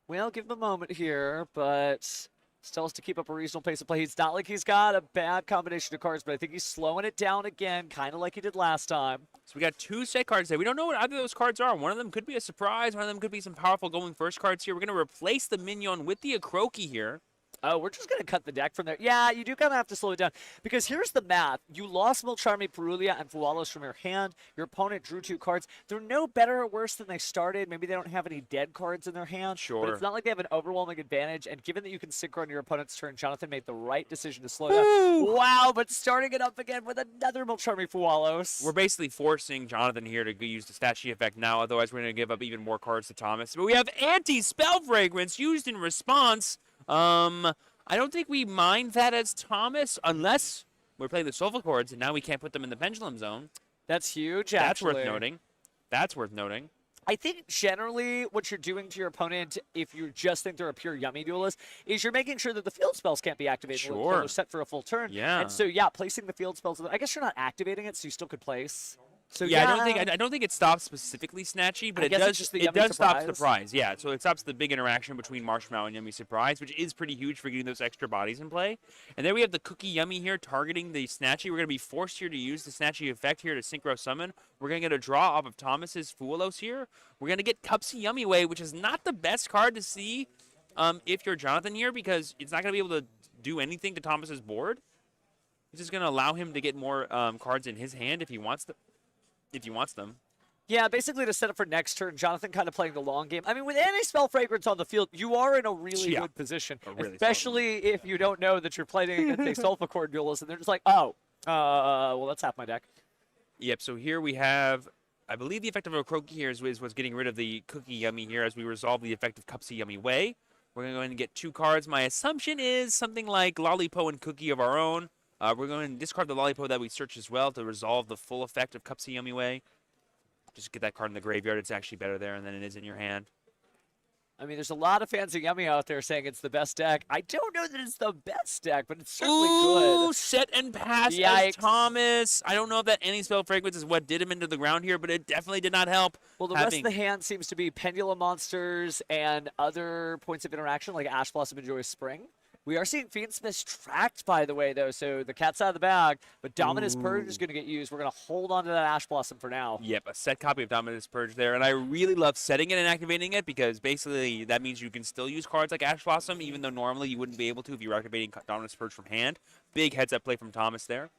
Well, give him a moment here, but still has to keep up a reasonable pace of play. It's not like he's got a bad combination of cards, but I think he's slowing it down again, kind of like he did last time. So we got 2 set cards there. We don't know what either of those cards are. One of them could be a surprise. One of them could be some powerful going first cards here. We're going to replace the Mignon with the Akroki here. Oh, we're just going to cut the deck from there. Yeah, you do kind of have to slow it down. Because here's the math. You lost Mulcharmy, Perulia, and Fualos from your hand. Your opponent drew 2 cards. They're no better or worse than they started. Maybe they don't have any dead cards in their hand. Sure. But it's not like they have an overwhelming advantage. And given that you can synchro on your opponent's turn, Jonathan made the right decision to slow down. Wow, but starting it up again with another Mulcharmy, Fualos. We're basically forcing Jonathan here to use the stat sheet effect now, otherwise we're going to give up even more cards to Thomas. But we have Anti-Spell Fragrance used in response. I don't think we mind that as Thomas, unless we're playing the Sulfa chords, and now we can't put them in the Pendulum Zone. That's huge, That's actually. worth noting. That's worth noting. I think generally what you're doing to your opponent, if you just think they're a pure Yummy duelist, is you're making sure that the field spells can't be activated until Sure. they're set for a full turn. Yeah. And so, yeah, placing the field spells, I guess you're not activating it, so you still could place. So, Yeah, I don't think it stops specifically Snatchy, but I it guess it's does just the it Yummy does stop Surprise. Surprise. Yeah, so it stops the big interaction between Marshmallow and Yummy Surprise, which is pretty huge for getting those extra bodies in play. And then we have the Cookie Yummy here targeting the Snatchy. We're going to be forced here to use the Snatchy effect here to Synchro Summon. We're going to get a draw off of Thomas's Fualos here. We're going to get Cupsy Yummy Way, which is not the best card to see if you're Jonathan here, because it's not going to be able to do anything to Thomas's board. It's just going to allow him to get more cards in his hand if he wants them. Yeah, basically to set up for next turn, Jonathan kind of playing the long game. I mean, with Anti-Spell Fragrance on the field, you are in a really good position, especially if you don't know that you're playing against a Sulfa Chord duelist, and they're just like, oh, well, that's half my deck. Yep, so here we have, I believe the effect of a Croaky here is what's getting rid of the Cookie Yummy here as we resolve the effect of Cupsy Yummy Way. We're going to go ahead and get 2 cards. My assumption is something like Lollipo and Cookie of our own. We're going to discard the Lollipo that we searched as well to resolve the full effect of Cupsy Yummy Way. Just get that card in the graveyard. It's actually better there than it is in your hand. I mean, there's a lot of fans of Yummy out there saying it's the best deck. I don't know that it's the best deck, but it's certainly good. Set and pass Yikes. as Thomas. I don't know if that Anti-Spell Fragrance is what did him into the ground here, but it definitely did not help. Well, the rest of the hand seems to be Pendulum Monsters and other points of interaction like Ash Blossom and Joyous Spring. We are seeing Fiendsmith's tracked, by the way, though, so the cat's out of the bag, but Dominus Purge is going to get used. We're going to hold on to that Ash Blossom for now. Yep, a set copy of Dominus Purge there, and I really love setting it and activating it because basically that means you can still use cards like Ash Blossom, even though normally you wouldn't be able to if you were activating Dominus Purge from hand. Big heads-up play from Thomas there.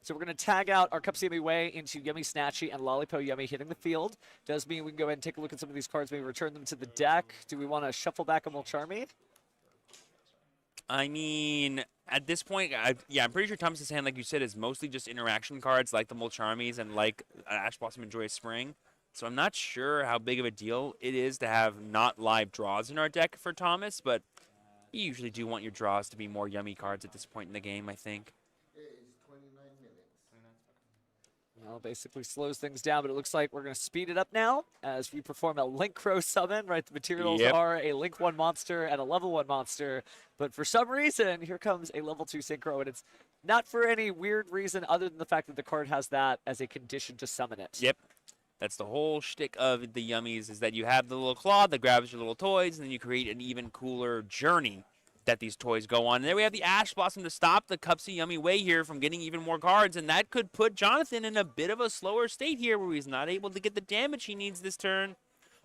So we're going to tag out our Cupsy Yummy Way into Yummy Snatchy and Lollipo Yummy hitting the field. Does mean we can go ahead and take a look at some of these cards, maybe return them to the deck. Do we want to shuffle back a Mulcharmy? I mean, at this point, I'm pretty sure Thomas's hand, like you said, is mostly just interaction cards like the Mulcharmies and like Ash Blossom and Joyous Spring. So I'm not sure how big of a deal it is to have not live draws in our deck for Thomas, but you usually do want your draws to be more yummy cards at this point in the game, I think. It's 29 minutes. Well, basically slows things down, but it looks like we're going to speed it up now as we perform a Link Crow summon, right? The materials are a Link 1 monster and a level 1 monster, but for some reason, here comes a level 2 Synchro, and it's not for any weird reason other than the fact that the card has that as a condition to summon it. Yep. That's the whole shtick of the Yummies, is that you have the little claw that grabs your little toys, and then you create an even cooler journey that these toys go on. And there we have the Ash Blossom to stop the Cupsy Yummy Way here from getting even more cards, and that could put Jonathan in a bit of a slower state here where he's not able to get the damage he needs this turn.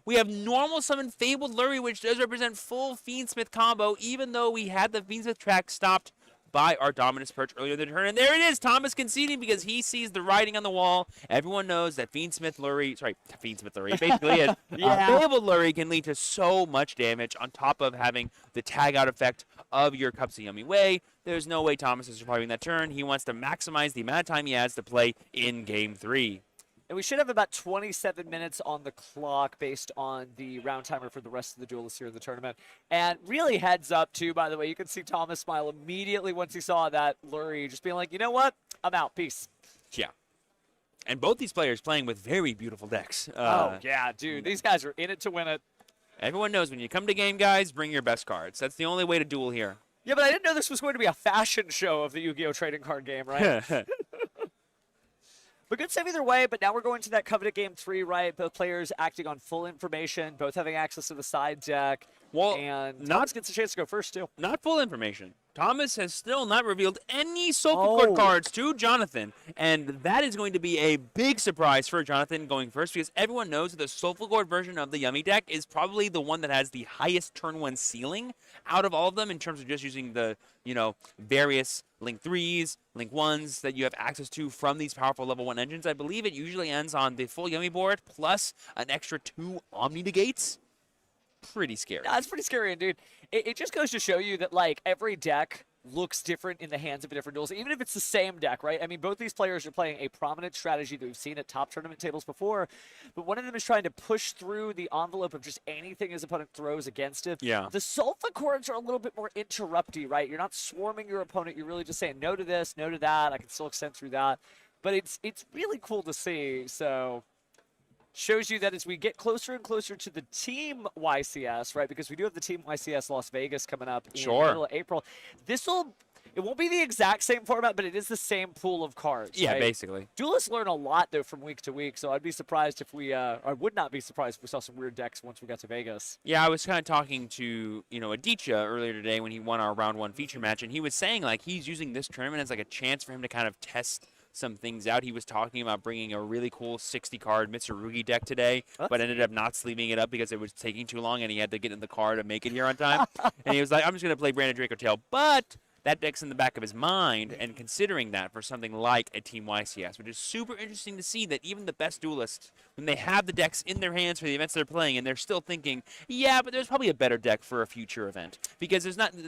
We have normal summon Fabled Lurry, which does represent full Fiendsmith combo, even though we had the Fiendsmith track stopped by our Dominus Purge earlier in the turn. And there it is, Thomas conceding because he sees the writing on the wall. Everyone knows that Fiendsmith Lurry basically is. Fabled Lurry can lead to so much damage on top of having the tag out effect of your Cupsy Yummy Way. There's no way Thomas is surviving that turn. He wants to maximize the amount of time he has to play in Game 3. And we should have about 27 minutes on the clock based on the round timer for the rest of the duelists here in the tournament. And really heads up, too, by the way. You can see Thomas smile immediately once he saw that Lurry, just being like, you know what? I'm out. Peace. Yeah. And both these players playing with very beautiful decks. Oh, yeah, dude. These guys are in it to win it. Everyone knows when you come to game, guys, bring your best cards. That's the only way to duel here. Yeah, but I didn't know this was going to be a fashion show of the Yu-Gi-Oh! Trading card game, right? But good stuff either way, but now we're going to that coveted game 3, right? Both players acting on full information, both having access to the side deck. Well, and Thomas gets a chance to go first, too. Not full information. Thomas has still not revealed any Soulful cards to Jonathan, and that is going to be a big surprise for Jonathan going first, because everyone knows that the Soulful Gourd version of the Yummy deck is probably the one that has the highest turn 1 ceiling out of all of them in terms of just using the, various Link 3s, Link 1s that you have access to from these powerful level 1 engines. I believe it usually ends on the full Yummy board plus an extra 2 Omni Negates. Pretty scary. That's pretty scary, indeed. It just goes to show you that, like, every deck looks different in the hands of a different duelist, even if it's the same deck, right? I mean, both these players are playing a prominent strategy that we've seen at top tournament tables before, but one of them is trying to push through the envelope of just anything his opponent throws against him. Yeah. The Sulfa chords are a little bit more interrupty, right? You're not swarming your opponent. You're really just saying no to this, no to that. I can still extend through that. But it's really cool to see, so... Shows you that as we get closer and closer to the Team YCS, right? Because we do have the Team YCS Las Vegas coming up in the middle of April. It won't be the exact same format, but it is the same pool of cards. Yeah, right? basically. Duelists learn a lot, though, from week to week, so I'd be surprised if we, I would not be surprised if we saw some weird decks once we got to Vegas. Yeah, I was kind of talking to, Aditya earlier today when he won our round 1 feature match, and he was saying, like, he's using this tournament as, like, a chance for him to kind of test some things out. He was talking about bringing a really cool 60-card Mitsurugi deck today, but ended up not sleeving it up because it was taking too long and he had to get in the car to make it here on time. And he was like, I'm just going to play Branded Draco Tail. But that deck's in the back of his mind and considering that for something like a Team YCS, which is super interesting to see that even the best duelists, when they have the decks in their hands for the events they're playing, and they're still thinking, yeah, but there's probably a better deck for a future event. Because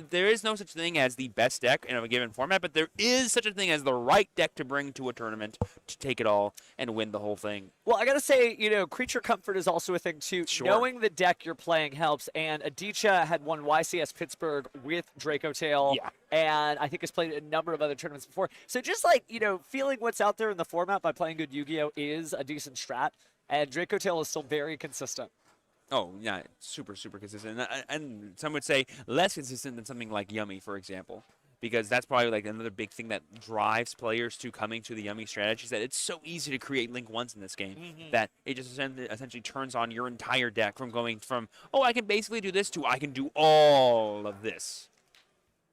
there is no such thing as the best deck in a given format, but there is such a thing as the right deck to bring to a tournament to take it all and win the whole thing. Well, I got to say, creature comfort is also a thing, too. Sure. Knowing the deck you're playing helps, and Aditya had won YCS Pittsburgh with Draco Tail. Yeah. And I think has played a number of other tournaments before. So just like, feeling what's out there in the format by playing good Yu-Gi-Oh! Is a decent strat. And Draco Tail is still very consistent. Oh, yeah, super, super consistent. And some would say less consistent than something like Yummy, for example. Because that's probably like another big thing that drives players to coming to the Yummy strategy is that it's so easy to create Link 1s in this game that it just essentially turns on your entire deck from going from, I can basically do this to I can do all of this.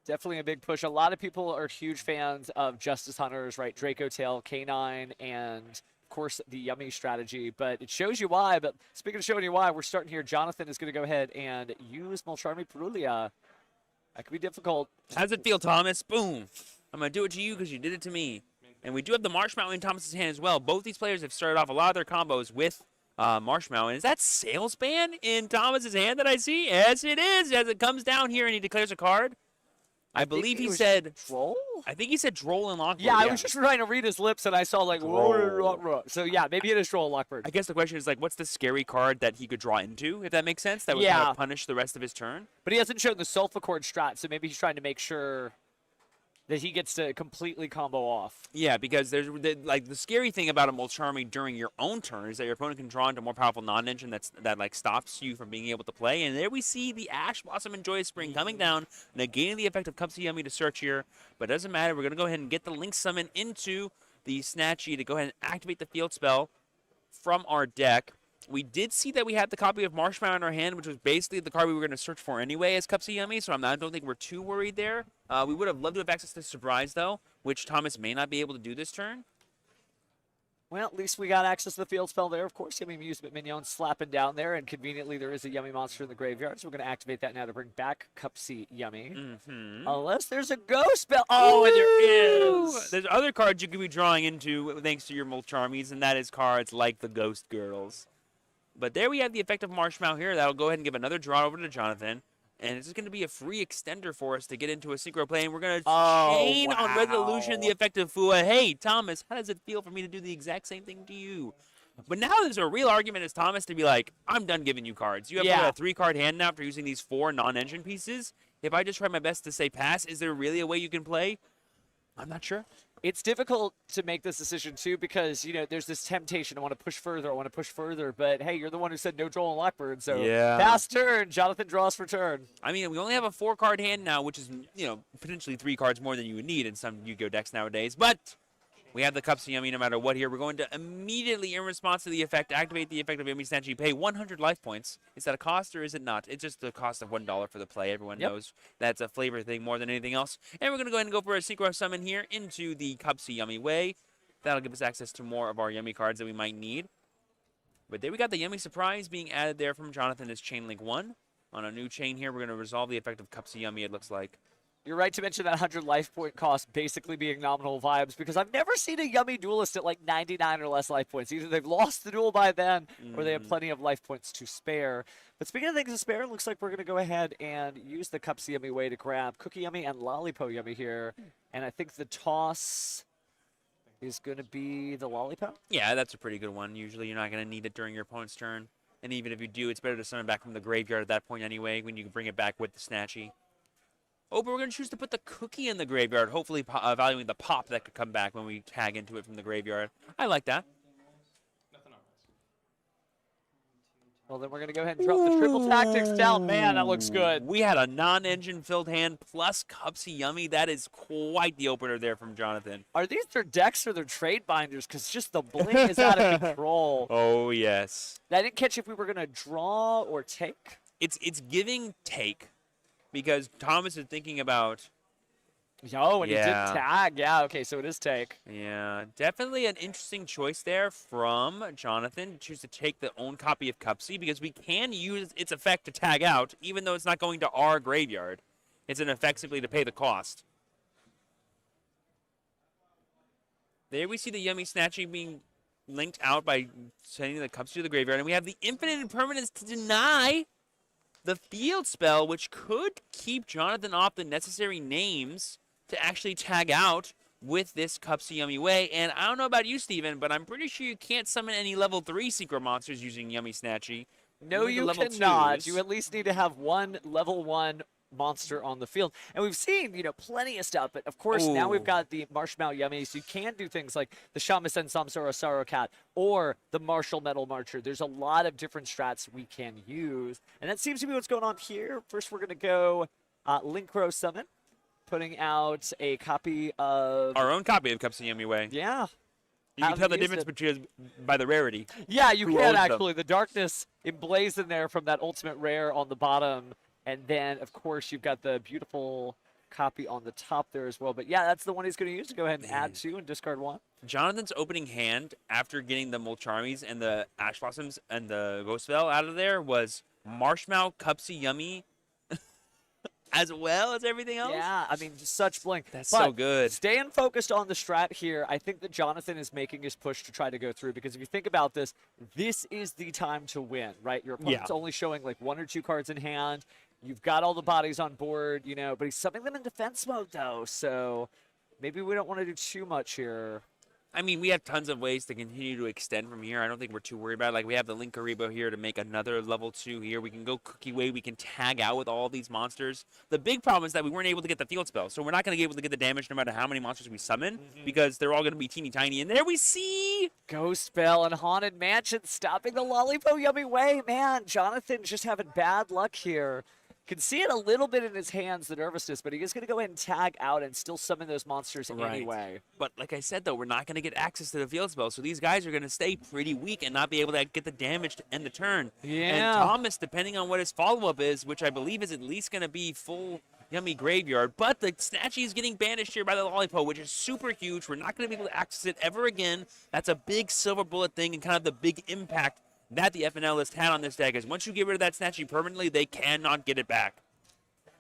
Definitely a big push. A lot of people are huge fans of Justice Hunters, right? Draco Tail, K9, and of course the Yummy strategy. But it shows you why. But speaking of showing you why, we're starting here. Jonathan is going to go ahead and use Molcharmi Perulia. That could be difficult. How does it feel, Thomas? Boom. I'm going to do it to you because you did it to me. And we do have the Marshmallow in Thomas's hand as well. Both these players have started off a lot of their combos with Marshmallow. And is that Salesman in Thomas's hand that I see? Yes, it is. As it comes down here and he declares a card. I believe he said Droll? I think he said Droll and Lockbird. Yeah, I was just trying to read his lips and I saw like Droll. So yeah, maybe it is Droll and Lockbird. I guess the question is like, what's the scary card that he could draw into, if that makes sense? That would kind of punish the rest of his turn. But he hasn't shown the Sulfa Chord strat, so maybe he's trying to make sure that he gets to completely combo off. Yeah, because there's the scary thing about a Molcharmi during your own turn is that your opponent can draw into more powerful non-engine that stops you from being able to play. And there we see the Ash Blossom and Joyous Spring coming down, negating the effect of Cups of Yummy to search here. But it doesn't matter. We're going to go ahead and get the Link Summon into the Snatchy to go ahead and activate the field spell from our deck. We did see that we had the copy of Marshmallow in our hand, which was basically the card we were going to search for anyway as Cups of Yummy, so I don't think we're too worried there. We would have loved to have access to Surprise, though, which Thomas may not be able to do this turn. Well, at least we got access to the field spell there. Of course, Yummy Amusement Minion slapping down there, and conveniently there is a Yummy monster in the graveyard, so we're going to activate that now to bring back Cupsy Yummy. Unless there's a ghost spell. Oh, and there is! There's other cards you could be drawing into thanks to your Molcharmies, and that is cards like the Ghost Girls. But there we have the effect of Marshmallow here. That'll go ahead and give another draw over to Jonathan. And it's just going to be a free extender for us to get into a synchro play. And we're going to chain on Resolution the effect of Fua. Hey, Thomas, how does it feel for me to do the exact same thing to you? But now there's a real argument as Thomas to be like, I'm done giving you cards. You have a 3-card hand now after using these 4 non-engine pieces. If I just try my best to say pass, is there really a way you can play? I'm not sure. It's difficult to make this decision, too, because, there's this temptation. I want to push further. But, hey, you're the one who said no Droll and Lockbird. So, pass turn. Jonathan draws for turn. I mean, we only have a 4-card hand now, which is, potentially 3 cards more than you would need in some Yu-Gi-Oh decks nowadays. But We have the Cups of Yummy no matter what here. We're going to immediately, in response to the effect, activate the effect of Yummy Snatch. You pay 100 life points. Is that a cost or is it not? It's just the cost of $1 for the play. Everyone knows that's a flavor thing more than anything else. And we're going to go ahead and go for a Synchro Summon here into the Cups of Yummy way. That'll give us access to more of our Yummy cards that we might need. But there we got the Yummy Surprise being added there from Jonathan as Chain Link 1. On a new chain here, we're going to resolve the effect of Cups of Yummy, it looks like. You're right to mention that 100 life point cost basically being nominal vibes, because I've never seen a Yummy duelist at like 99 or less life points. Either they've lost the duel by then, or they have plenty of life points to spare. But speaking of things to spare, it looks like we're going to go ahead and use the Cups of Yummy way to grab Cookie Yummy and Lollipop Yummy here. And I think the toss is going to be the Lollipop. Yeah, that's a pretty good one. Usually you're not going to need it during your opponent's turn. And even if you do, it's better to summon back from the graveyard at that point anyway, when you can bring it back with the Snatchy. Oh, but we're going to choose to put the Cookie in the graveyard, hopefully valuing the pop that could come back when we tag into it from the graveyard. I like that. Well, then we're going to go ahead and drop the triple tactics down. Man, that looks good. We had a non-engine filled hand plus Cups of Yummy. That is quite the opener there from Jonathan. Are these their decks or their trade binders? Because just the bling is out of control. Oh, yes. I didn't catch if we were going to draw or take. It's giving take. Because Thomas is thinking about... Oh, and he did tag. Yeah, okay, so it is take. Yeah, definitely an interesting choice there from Jonathan to choose to take the own copy of Cupsy, because we can use its effect to tag out, even though it's not going to our graveyard. It's an effect simply to pay the cost. There we see the Yummy Snatching being linked out by sending the Cupsy to the graveyard, and we have the Infinite Impermanence to deny the field spell, which could keep Jonathan off the necessary names to actually tag out with this Cupsy Yummy way. And I don't know about you, Steven, but I'm pretty sure you can't summon any level 3 Secret Monsters using Yummy Snatchy. No, you cannot. You at least need to have one level 1 monster on the field. And we've seen, plenty of stuff. But, of course, now we've got the Marshmallow Yummy, so you can do things like the Shamisen Samsara Sorrow Cat or the Martial Metal Marcher. There's a lot of different strats we can use. And that seems to be what's going on here. First, we're going to go Linkro Summon, putting out a copy of... Our own copy of Cupsy Yummy way. Yeah. You can tell the difference by the rarity. Yeah, you can actually. The darkness emblazoned there from that ultimate rare on the bottom. And then, of course, you've got the beautiful copy on the top there as well. But, yeah, that's the one he's going to use to go ahead and add 2 and discard 1. Jonathan's opening hand after getting the Molcharmies and the Ash Blossoms and the Ghost Veil out of there was Marshmallow, Cupsy Yummy, as well as everything else. Yeah, I mean, just such blink. That's so good. Staying focused on the strat here, I think that Jonathan is making his push to try to go through, because if you think about this, this is the time to win, right? Your opponent's only showing like 1 or 2 cards in hand. You've got all the bodies on board, but he's summoning them in defense mode, though, so maybe we don't want to do too much here. I mean, we have tons of ways to continue to extend from here. I don't think we're too worried about it. Like, we have the Linkaribo here to make another level 2 here. We can go Cookie Way. We can tag out with all these monsters. The big problem is that we weren't able to get the field spell, so we're not going to be able to get the damage no matter how many monsters we summon, because they're all going to be teeny tiny. And there we see Ghost Bell and Haunted Mansion stopping the Lollipop Yummy way. Man, Jonathan's just having bad luck here. Can see it a little bit in his hands, the nervousness, but he is going to go ahead and tag out and still summon those monsters anyway. But like I said, though, we're not going to get access to the field spell, so these guys are going to stay pretty weak and not be able to get the damage to end the turn. Yeah. And Thomas, depending on what his follow-up is, which I believe is at least going to be full Yummy Graveyard, but the Snatchy is getting banished here by the Lollipop, which is super huge. We're not going to be able to access it ever again. That's a big silver bullet thing and kind of the big impact that the FNL list had on this deck, is once you get rid of that Snatchy permanently, they cannot get it back.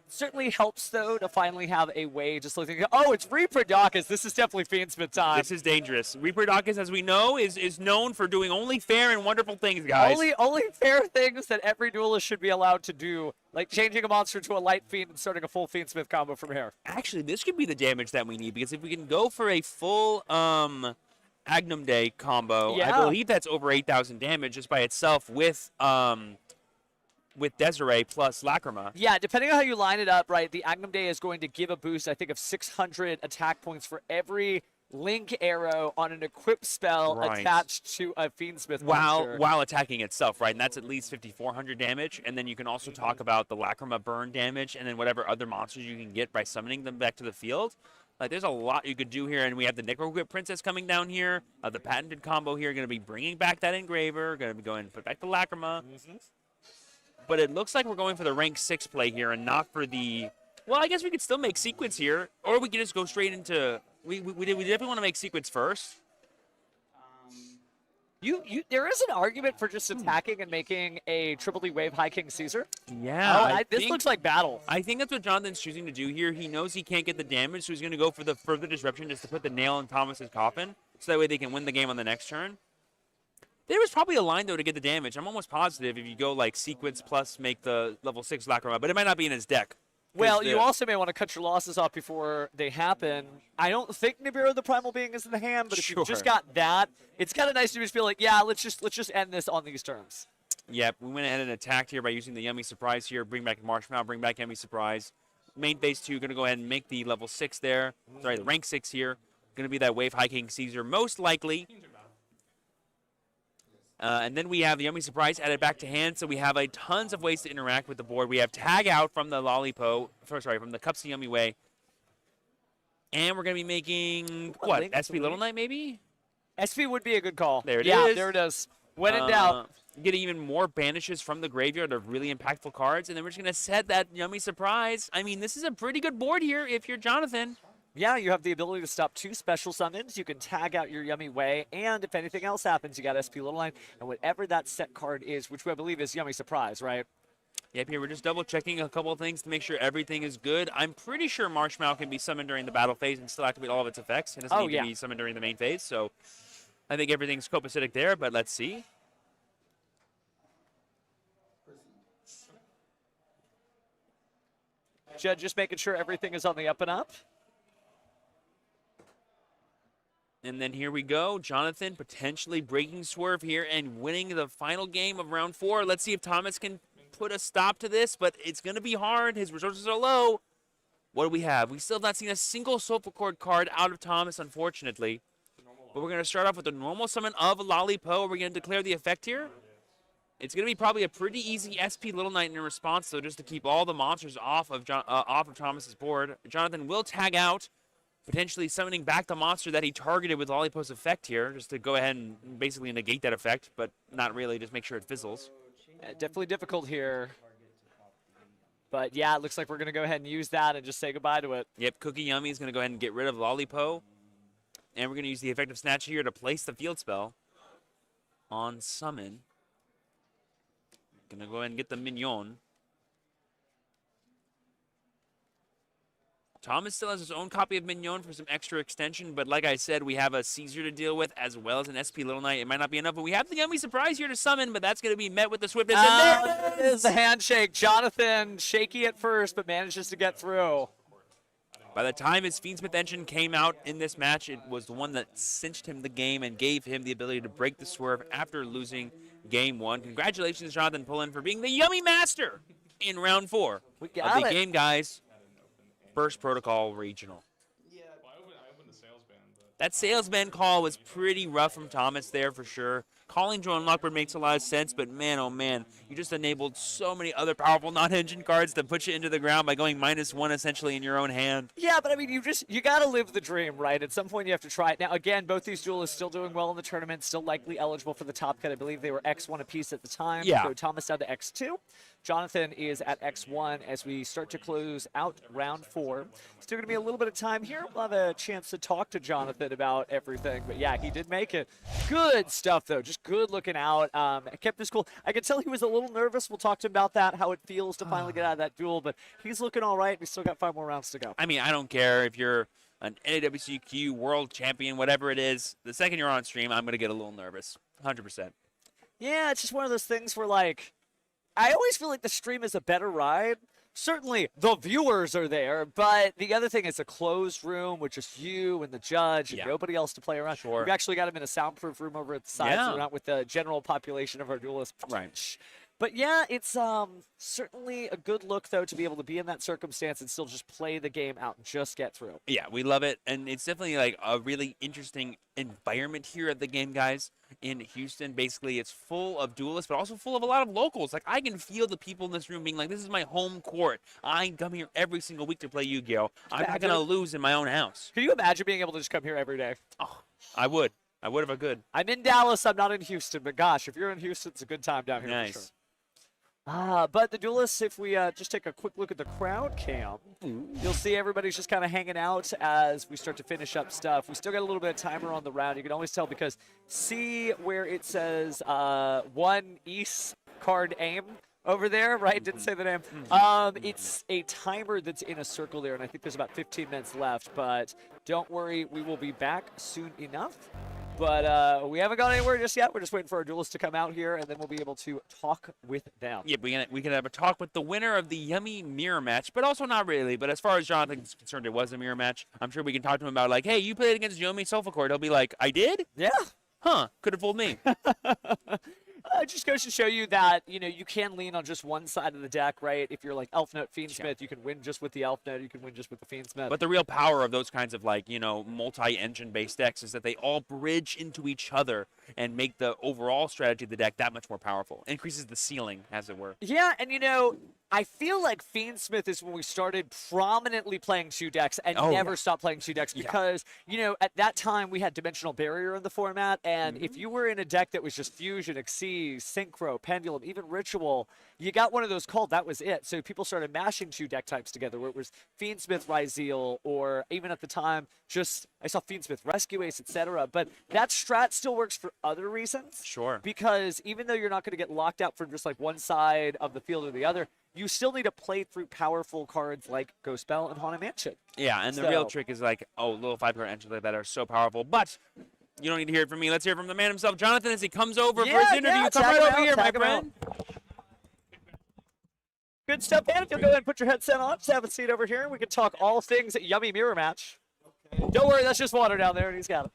Certainly helps, though, to finally have a way just looking, oh, it's Reaper-Dawkins. This is definitely Fiendsmith time. This is dangerous. Reaper-Dawkins, as we know, is known for doing only fair and wonderful things, guys. Only fair things that every duelist should be allowed to do, like changing a monster to a light fiend and starting a full Fiendsmith combo from here. Actually, this could be the damage that we need, because if we can go for a full Agnum Day combo, I believe that's over 8,000 damage just by itself with Desiree plus Lacrima. Yeah, depending on how you line it up, right, the Agnum Day is going to give a boost, I think, of 600 attack points for every link arrow on an equipped spell attached to a Fiendsmith monster. While attacking itself, right? And that's at least 5,400 damage. And then you can also talk about the Lacrima burn damage and then whatever other monsters you can get by summoning them back to the field. Like, there's a lot you could do here, and we have the Nickel Grip Princess coming down here. The patented combo here, going to be bringing back that engraver, going to be going put back the Lacrima. But it looks like we're going for the rank 6 play here and not for the... Well, I guess we could still make sequence here, or we could just go straight into... We definitely want to make sequence first. There is an argument for just attacking and making a Triple D Wave High King Caesar. Yeah. This looks like battle. I think that's what Jonathan's choosing to do here. He knows he can't get the damage, so he's going to go for the further disruption just to put the nail in Thomas's coffin, so that way they can win the game on the next turn. There was probably a line, though, to get the damage. I'm almost positive if you go, like, sequence plus make the level 6 Lacrima, but it might not be in his deck. Well, you also may want to cut your losses off before they happen. I don't think Nibiru the Primal Being is in the hand, but if you've just got that, it's kind of nice to just feel like, yeah, let's just end this on these terms. Yep, we went ahead and attacked here by using the Yummy Surprise here. Bring back Marshmallow, bring back Yummy Surprise. Main phase 2, going to go ahead and make the level 6 there. Sorry, the rank 6 here. Going to be that Wave High King Caesar, most likely. And then we have the Yummy Surprise added back to hand, so we have tons of ways to interact with the board. We have Tag Out from the from the Cups of Yummy Way. And we're going to be making, what, SP Little Knight maybe? SP would be a good call. There it is. Yeah, there it is. When in doubt. Get even more banishes from the graveyard of really impactful cards, and then we're just going to set that Yummy Surprise. I mean, this is a pretty good board here if you're Jonathan. Yeah, you have the ability to stop 2 special summons. You can tag out your Yummy Way, and if anything else happens, you got SP Little Line, and whatever that set card is, which I believe is Yummy Surprise, right? Yep, here we're just double-checking a couple of things to make sure everything is good. I'm pretty sure Marshmallow can be summoned during the battle phase and still activate all of its effects. It doesn't need to be summoned during the main phase, so I think everything's copacetic there, but let's see. Jed, just making sure everything is on the up and up. And then here we go. Jonathan potentially breaking Swerve here and winning the final game of round 4. Let's see if Thomas can put a stop to this, but it's going to be hard. His resources are low. What do we have? We still have not seen a single Soulful Cord card out of Thomas, unfortunately. But we're going to start off with the normal summon of Lollipo. Are we going to declare the effect here? It's going to be probably a pretty easy SP Little Knight in response, though, just to keep all the monsters off of Thomas's board. Jonathan will tag out, potentially summoning back the monster that he targeted with Lollipo's effect here, just to go ahead and basically negate that effect, but not really, just make sure it fizzles. Yeah, definitely difficult here. But yeah, it looks like we're going to go ahead and use that and just say goodbye to it. Yep, Cookie Yummy is going to go ahead and get rid of Lollipo. And we're going to use the effective Snatch here to place the field spell on Summon. Going to go ahead and get the Mignon. Thomas still has his own copy of Mignon for some extra extension, but like I said, we have a Caesar to deal with as well as an SP Little Knight. It might not be enough, but we have the Yummy Surprise here to summon, but that's going to be met with the swiftness. And there it is! The handshake. Jonathan, shaky at first, but manages to get through. By the time his Fiendsmith engine came out in this match, it was the one that cinched him the game and gave him the ability to break the swerve after losing Game 1. Congratulations, Jonathan Pullen, for being the Yummy Master in round 4 of the game, guys. First Protocol Regional. I opened the sales ban, but That salesman call was pretty rough from Thomas there for sure. Calling Drone Lockbird makes a lot of sense, but man, oh man, you just enabled so many other powerful non-engine cards to put you into the ground by going -1 essentially in your own hand. Yeah, but I mean, you got to live the dream, right? At some point you have to try it. Now, again, both these duelists still doing well in the tournament, still likely eligible for the top cut. I believe they were X1 apiece at the time. Yeah. So Thomas down to X2. Jonathan is at X1 as we start to close out round 4. Still going to be a little bit of time here. We'll have a chance to talk to Jonathan about everything. But yeah, he did make it. Good stuff, though. Just good looking out. Kept this cool. I could tell he was a little nervous. We'll talk to him about that, how it feels to finally get out of that duel. But he's looking all right. We still got 5 more rounds to go. I mean, I don't care if you're an NAWCQ world champion, whatever it is. The second you're on stream, I'm going to get a little nervous. 100%. Yeah, it's just one of those things where, like, I always feel like the stream is a better ride. Certainly, the viewers are there, but the other thing is a closed room with just you and the judge and nobody else to play around. Sure. We've actually got him in a soundproof room over at the side, so we're not with the general population of our duelists. Right. But yeah, it's certainly a good look though to be able to be in that circumstance and still just play the game out and just get through. Yeah, we love it, and it's definitely like a really interesting environment here at the game, guys. In Houston, basically, it's full of duelists, but also full of a lot of locals. Like, I can feel the people in this room being like, "This is my home court. I come here every single week to play Yu-Gi-Oh. I'm not gonna lose in my own house." Can you imagine being able to just come here every day? Oh, I would. I would if I could. I'm in Dallas. I'm not in Houston, but gosh, if you're in Houston, it's a good time down here Nice. for sure. But the duelists, if we just take a quick look at the crowd cam, you'll see everybody's just kind of hanging out as we start to finish up stuff. We still got a little bit of timer on the round. You can always tell because see where it says 1 East card aim over there, right? Didn't say the name. It's a timer that's in a circle there, and I think there's about 15 minutes left. But don't worry, we will be back soon enough. But we haven't gone anywhere just yet. We're just waiting for our duelists to come out here, and then we'll be able to talk with them. Yeah, we can have a talk with the winner of the Yummy mirror match, but also not really. But as far as Jonathan's concerned, it was a mirror match. I'm sure we can talk to him about, like, hey, you played against Yummy Sulfacord. He'll be like, I did? Yeah. Huh, could have fooled me. It just goes to show you that, you know, you can lean on just one side of the deck, right? If you're like Elf Note, Fiendsmith, you can win just with the Elf Note, you can win just with the Fiendsmith. But the real power of those kinds of, like, you know, multi-engine based decks is that they all bridge into each other and make the overall strategy of the deck that much more powerful. Increases the ceiling, as it were. Yeah, and you know, I feel like Fiendsmith is when we started prominently playing 2 decks and never stopped playing 2 decks because, you know, at that time we had Dimensional Barrier in the format, and if you were in a deck that was just Fusion, Xyz, Synchro, Pendulum, even Ritual, you got one of those called, that was it. So people started mashing 2 deck types together where it was Fiendsmith, Ryzeal, or even at the time, just, I saw Fiendsmith, Rescue Ace, etc. But that strat still works for other reasons. Sure. Because even though you're not going to get locked out from just like one side of the field or the other, you still need to play through powerful cards like Ghost Bell and Haunted Mansion. Yeah, and the real trick is like, little 5-card entries like that are so powerful. But you don't need to hear it from me. Let's hear it from the man himself, Jonathan, as he comes over for his interview. Come right over here, my friend. Good stuff, man. If you'll go ahead and put your headset on, just have a seat over here, and we can talk all things Yummy Mirror Match. Okay. Don't worry, that's just water down there, and he's got it.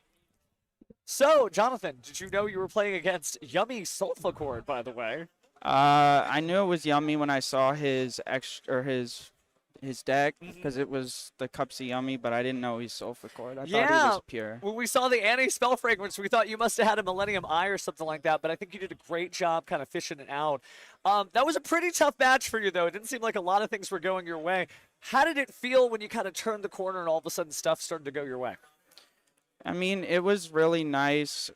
So, Jonathan, did you know you were playing against Yummy Sulfacord, by the way? I knew it was Yummy when I saw his deck because it was the Cupsy Yummy, but I didn't know he's Sulfacord. I thought he was pure. When we saw the anti-spell fragrance, we thought you must have had a Millennium Eye or something like that, but I think you did a great job kind of fishing it out. That was a pretty tough match for you, though. It didn't seem like a lot of things were going your way. How did it feel when you kind of turned the corner and all of a sudden stuff started to go your way? I mean, it was really nice.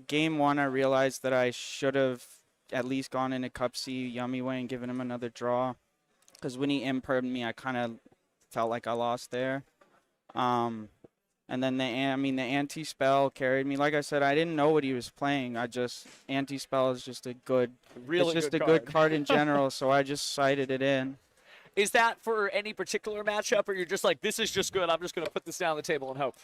Game 1, I realized that I should have at least gone into Cupsy Yummy way and given him another draw. Because when he impermed me, I kind of felt like I lost there. And then the anti-spell carried me. Like I said, I didn't know what he was playing. Anti-spell is just a good, good card in general, so I just cited it in. Is that for any particular matchup, or you're just like, this is just good, I'm just going to put this down on the table and hope?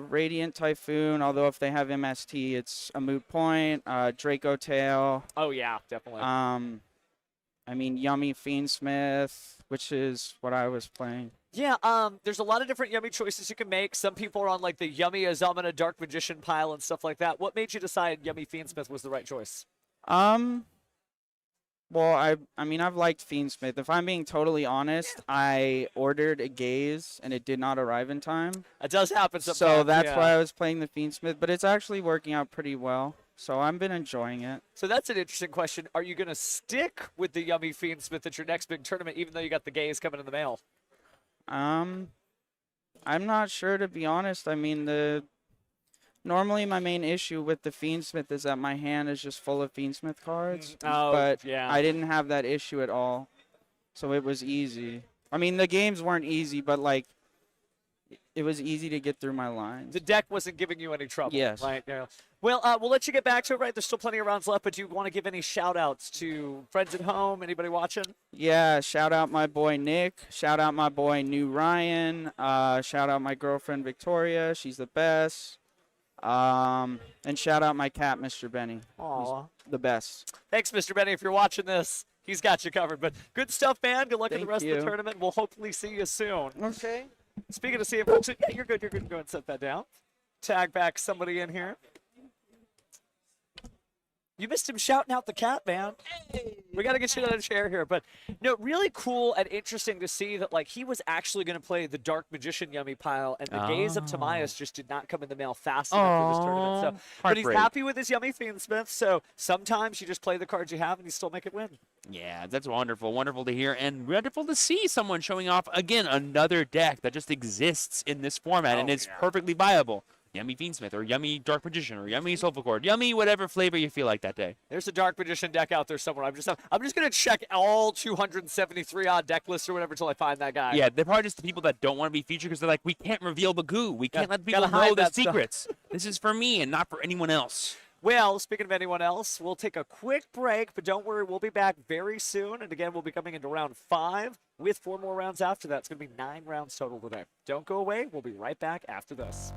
Radiant Typhoon, although if they have MST, it's a moot point. Draco Tail. Oh, yeah, definitely. I mean, Yummy Fiendsmith, which is what I was playing. Yeah, there's a lot of different Yummy choices you can make. Some people are on, like, the Yummy Azamana Dark Magician pile and stuff like that. What made you decide Yummy Fiendsmith was the right choice? Well, I mean, I've liked Fiendsmith. If I'm being totally honest, I ordered a Gaze, and it did not arrive in time. It does happen sometimes. So that's why I was playing the Fiendsmith, but it's actually working out pretty well. So I've been enjoying it. So that's an interesting question. Are you going to stick with the Yummy Fiendsmith at your next big tournament, even though you got the Gaze coming in the mail? I'm not sure, to be honest. I mean, normally my main issue with the Fiendsmith is that my hand is just full of Fiendsmith cards. But I didn't have that issue at all. So it was easy. I mean, the games weren't easy, but, like, it was easy to get through my lines. The deck wasn't giving you any trouble. Yes. Right? Yeah. Well, we'll let you get back to it, right? There's still plenty of rounds left, but do you want to give any shout-outs to friends at home, anybody watching? Yeah, shout out my boy Nick. Shout out my boy New Ryan. Shout out my girlfriend Victoria. She's the best. And shout out my cat, Mr. Benny. Aw. He's the best. Thanks, Mr. Benny. If you're watching this, he's got you covered. But good stuff, man. Good luck in the rest of the tournament. We'll hopefully see you soon. Okay. Speaking of seeing folks, yeah, you're good. You're good. Go ahead and set that down. Tag back somebody in here. You missed him shouting out the cat, man. We got to get you on a chair here. But no, really cool and interesting to see that like he was actually going to play the Dark Magician Yummy pile, and the gaze of Tamias just did not come in the mail fast enough for this tournament. So, but he's happy with his Yummy Fiendsmith. So sometimes you just play the cards you have and you still make it win. Yeah, that's wonderful. Wonderful to hear, and wonderful to see someone showing off again another deck that just exists in this format and is perfectly viable. Yummy Fiendsmith, or Yummy Dark Magician, or Yummy Soulful Cord, Yummy whatever flavor you feel like that day. There's a Dark Magician deck out there somewhere. I'm just gonna check all 273 odd deck lists or whatever until I find that guy. Yeah, they're probably just the people that don't want to be featured because they're like, we can't reveal the goo. We can't let people gotta know hide the that stuff." secrets. This is for me and not for anyone else. Well, speaking of anyone else, we'll take a quick break, but don't worry, we'll be back very soon. And again, we'll be coming into round 5 with 4 more rounds after that. It's going to be 9 rounds total today. Don't go away. We'll be right back after this.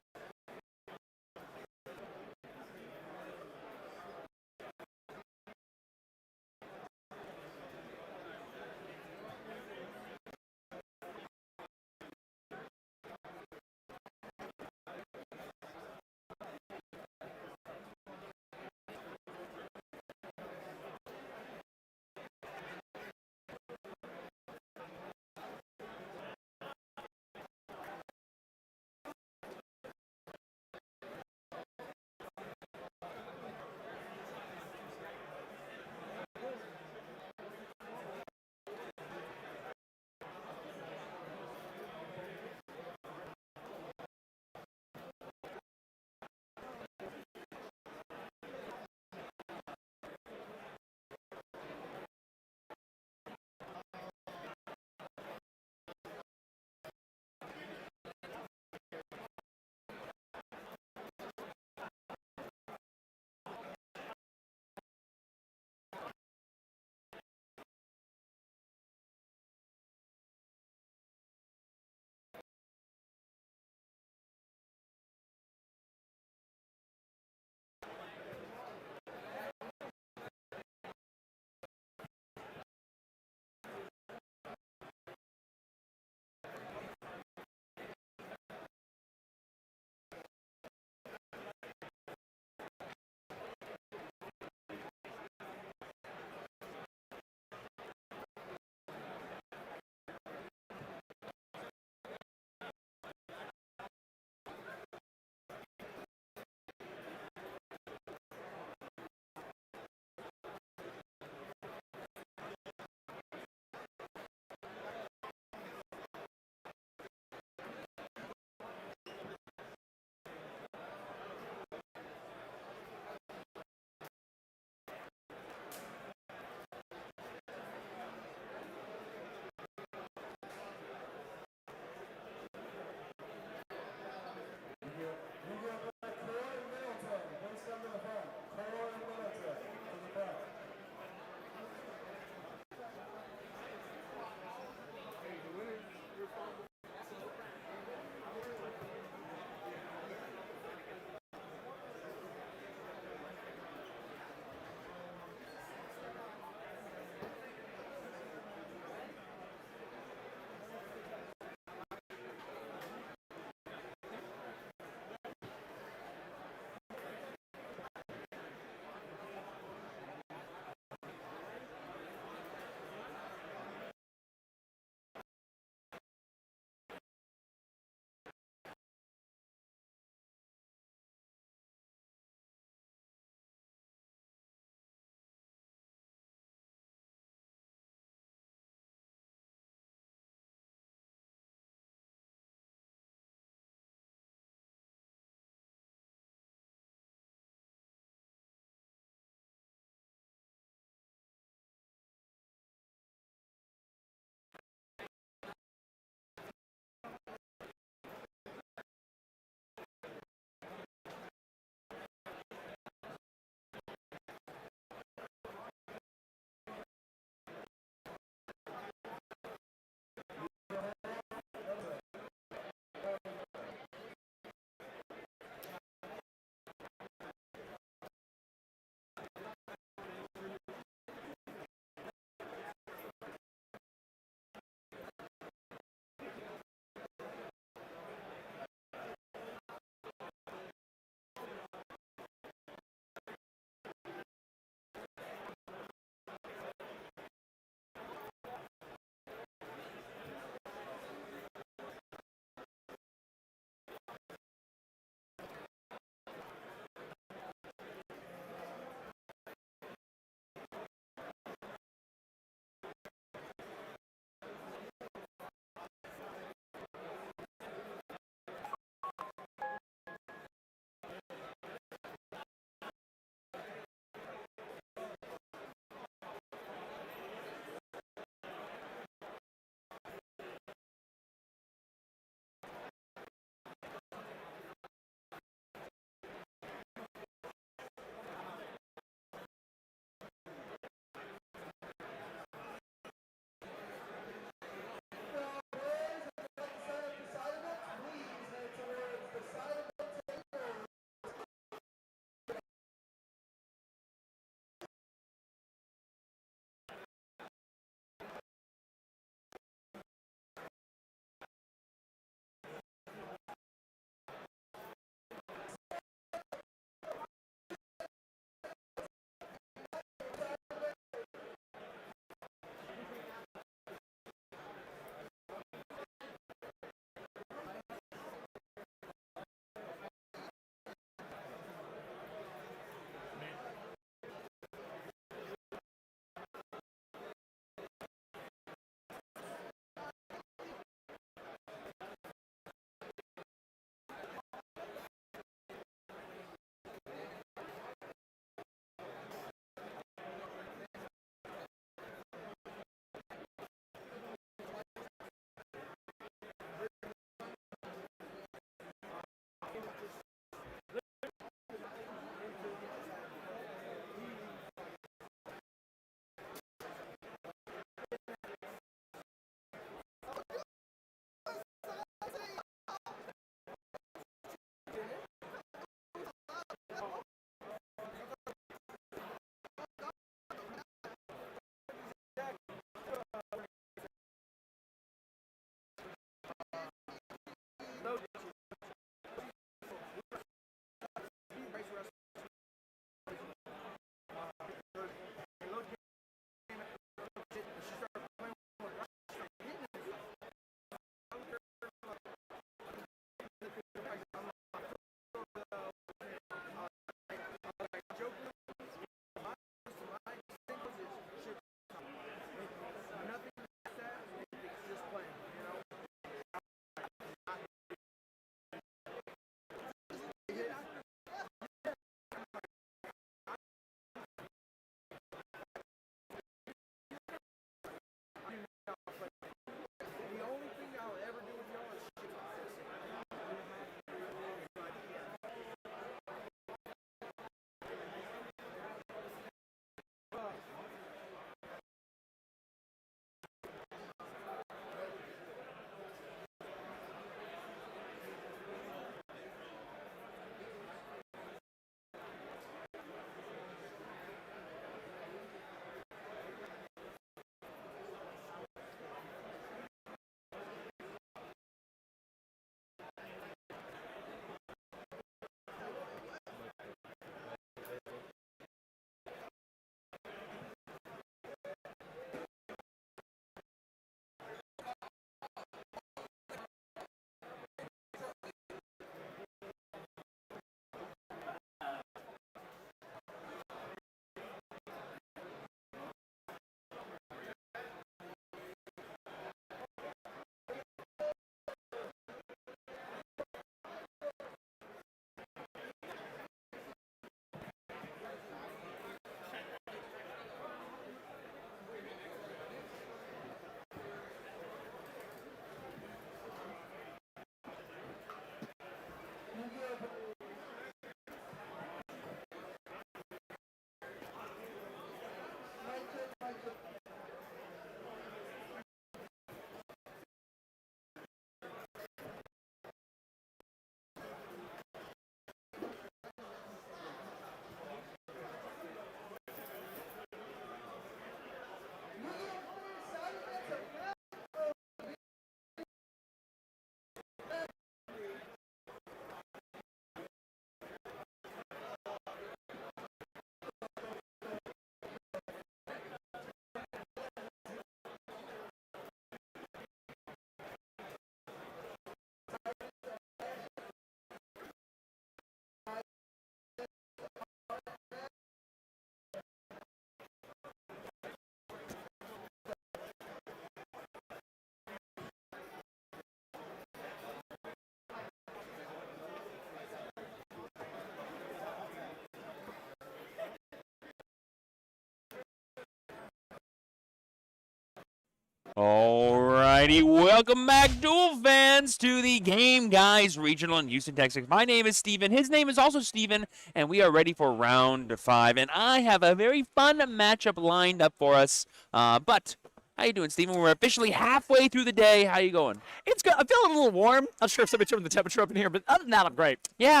Alrighty, welcome back, Duel fans, to the Game Guys Regional in Houston, Texas. My name is Steven. His name is also Steven, and we are ready for round 5. And I have a very fun matchup lined up for us. But how you doing, Steven? We're officially halfway through the day. How you going? It's good. I'm feeling a little warm. Not sure if somebody turned the temperature up in here, but other than that, I'm great. Yeah.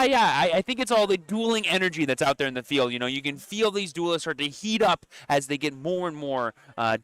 I think it's all the dueling energy that's out there in the field. You know, you can feel these duelists start to heat up as they get more and more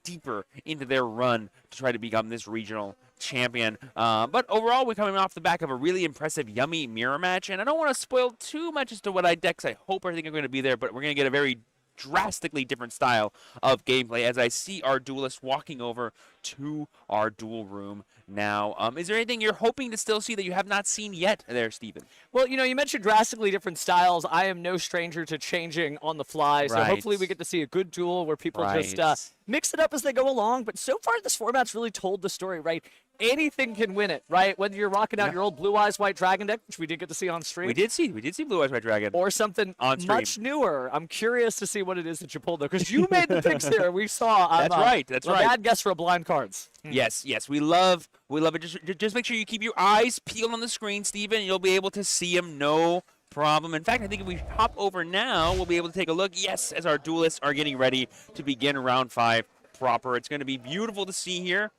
deeper into their run to try to become this regional champion. But overall, we're coming off the back of a really impressive, yummy mirror match, and I don't want to spoil too much as to what decks I hope are going to be there, but we're going to get a very drastically different style of gameplay as I see our duelists walking over to our duel room now. Is there anything you're hoping to still see that you have not seen yet there, Steven? Well, you know, you mentioned drastically different styles. I am no stranger to changing on the fly, so hopefully we get to see a good duel where people just mix it up as they go along. But so far, this format's really told the story, right? Anything can win it, right? Whether you're rocking out your old Blue Eyes White Dragon deck, which we did get to see on stream. We did see Blue Eyes White Dragon. Or something on stream. Much newer. I'm curious to see what it is that you pulled, though, because you made the picks here. We saw. That's right. That's right. Bad guess for blind cards. Yes. We love it. Just make sure you keep your eyes peeled on the screen, Steven. You'll be able to see them, no problem. In fact, I think if we hop over now, we'll be able to take a look. Yes, as our duelists are getting ready to begin round 5 proper. It's going to be beautiful to see here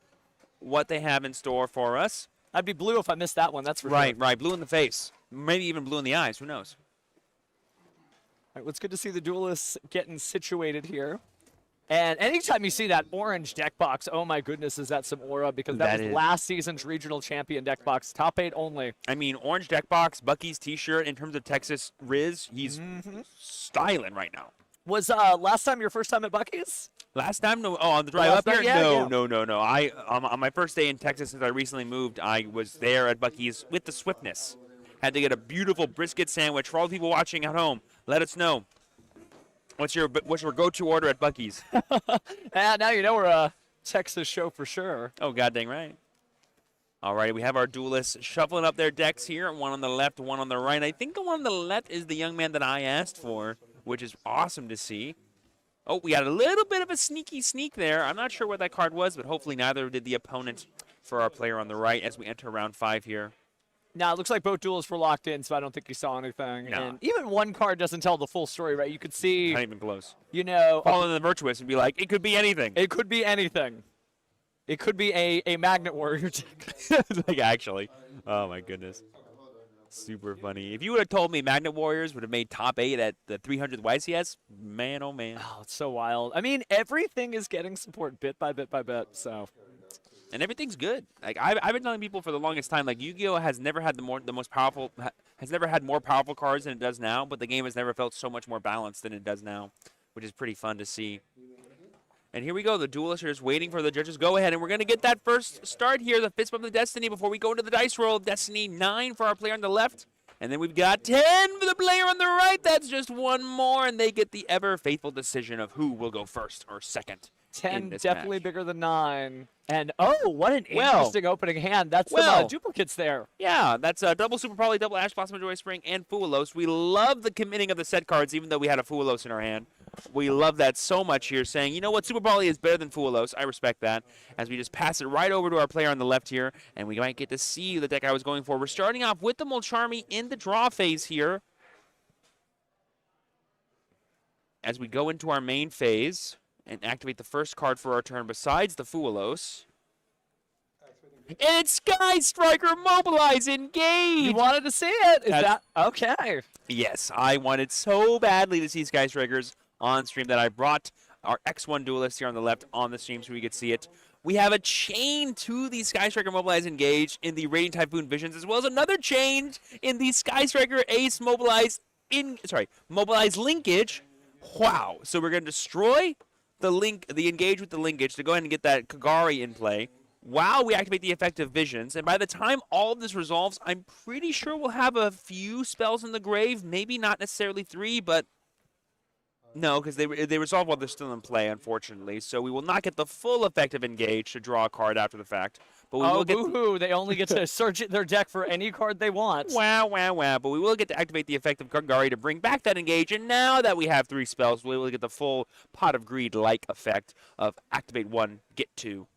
what they have in store for us. I'd be blue if I missed that one, that's for sure. Right. Blue in the face. Maybe even blue in the eyes. Who knows? All right, well, it's good to see the duelists getting situated here. And anytime you see that orange deck box, oh my goodness, is that some aura? Because that was last season's regional champion deck box, top 8 only. I mean, orange deck box, Bucky's t-shirt, in terms of Texas Riz, he's styling right now. Was last time your first time at Bucky's? Last time? No. Oh, on the drive up here? No. I on my first day in Texas since I recently moved, I was there at Bucky's with the Swiftness. Had to get a beautiful brisket sandwich. For all the people watching at home, let us know. What's your go-to order at Bucky's? Now you know we're a Texas show for sure. Oh, god dang right. All right, we have our duelists shuffling up their decks here. One on the left, one on the right. I think the one on the left is the young man that I asked for, which is awesome to see. Oh, we got a little bit of a sneaky sneak there. I'm not sure what that card was, but hopefully neither did the opponent for our player on the right as we enter round 5 here. Now, it looks like both duelists were locked in, so I don't think you saw anything. No. And even one card doesn't tell the full story, right? You could see... Not even close. You know... Fall into the Virtuous and be like, it could be anything. It could be anything. It could be a Magnet Warrior deck. Like, actually. Oh, my goodness. Super funny. If you would have told me Magnet Warriors would have made top 8 at the 300th YCS, man, oh, man. Oh, it's so wild. I mean, everything is getting support bit by bit by bit, so... And everything's good. Like I've been telling people for the longest time, like Yu-Gi-Oh has never had has never had more powerful cards than it does now, but the game has never felt so much more balanced than it does now, which is pretty fun to see. And here we go. The duelists are just waiting for the judges go ahead, and we're gonna get that first start here, the fist bump of Destiny before we go into the dice roll. Destiny 9 for our player on the left, and then we've got 10 for the player on the right. That's just one more, and they get the ever faithful decision of who will go first or second. 10 definitely bigger than 9. And, oh, what an interesting opening hand. That's the duplicates there. Yeah, that's double Super Poly, double Ash Blossom, Joy Spring, and Fualos. We love the committing of the set cards, even though we had a Fualos in our hand. We love that so much here, saying, you know what, Super Poly is better than Fualos. I respect that. As we just pass it right over to our player on the left here, and we might get to see the deck I was going for. We're starting off with the Molcharmy in the draw phase here. As we go into our main phase and activate the first card for our turn besides the Fualos. And it's Sky Striker Mobilize Engage! You wanted to see it? Is that okay? Yes, I wanted so badly to see Sky Strikers on stream that I brought our X1 duelist here on the left on the stream so we could see it. We have a chain to the Sky Striker Mobilize Engage in the Radiant Typhoon Visions, as well as another chain in the Sky Striker Ace Mobilize Linkage. Wow! So we're going to destroy the engage with the linkage to go ahead and get that Kagari in play while we activate the effect of Visions. And by the time all of this resolves, I'm pretty sure we'll have a few spells in the grave. Maybe not necessarily 3, but no, because they resolve while they're still in play, unfortunately. So we will not get the full effect of engage to draw a card after the fact. But we will get boo-hoo. They only get to search their deck for any card they want. Wow. But we will get to activate the effect of Kagari to bring back that engage. And now that we have 3 spells, we will get the full Pot of Greed-like effect of activate 1, get 2.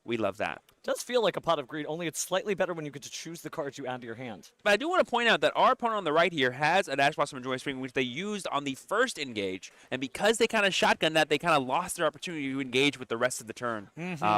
We love that. Does feel like a pot of greed, only it's slightly better when you get to choose the cards you add to your hand. But I do want to point out that our opponent on the right here has a Dash Blossom and Joy Spring, which they used on the first engage. And because they kind of shotgunned that, they kind of lost their opportunity to engage with the rest of the turn,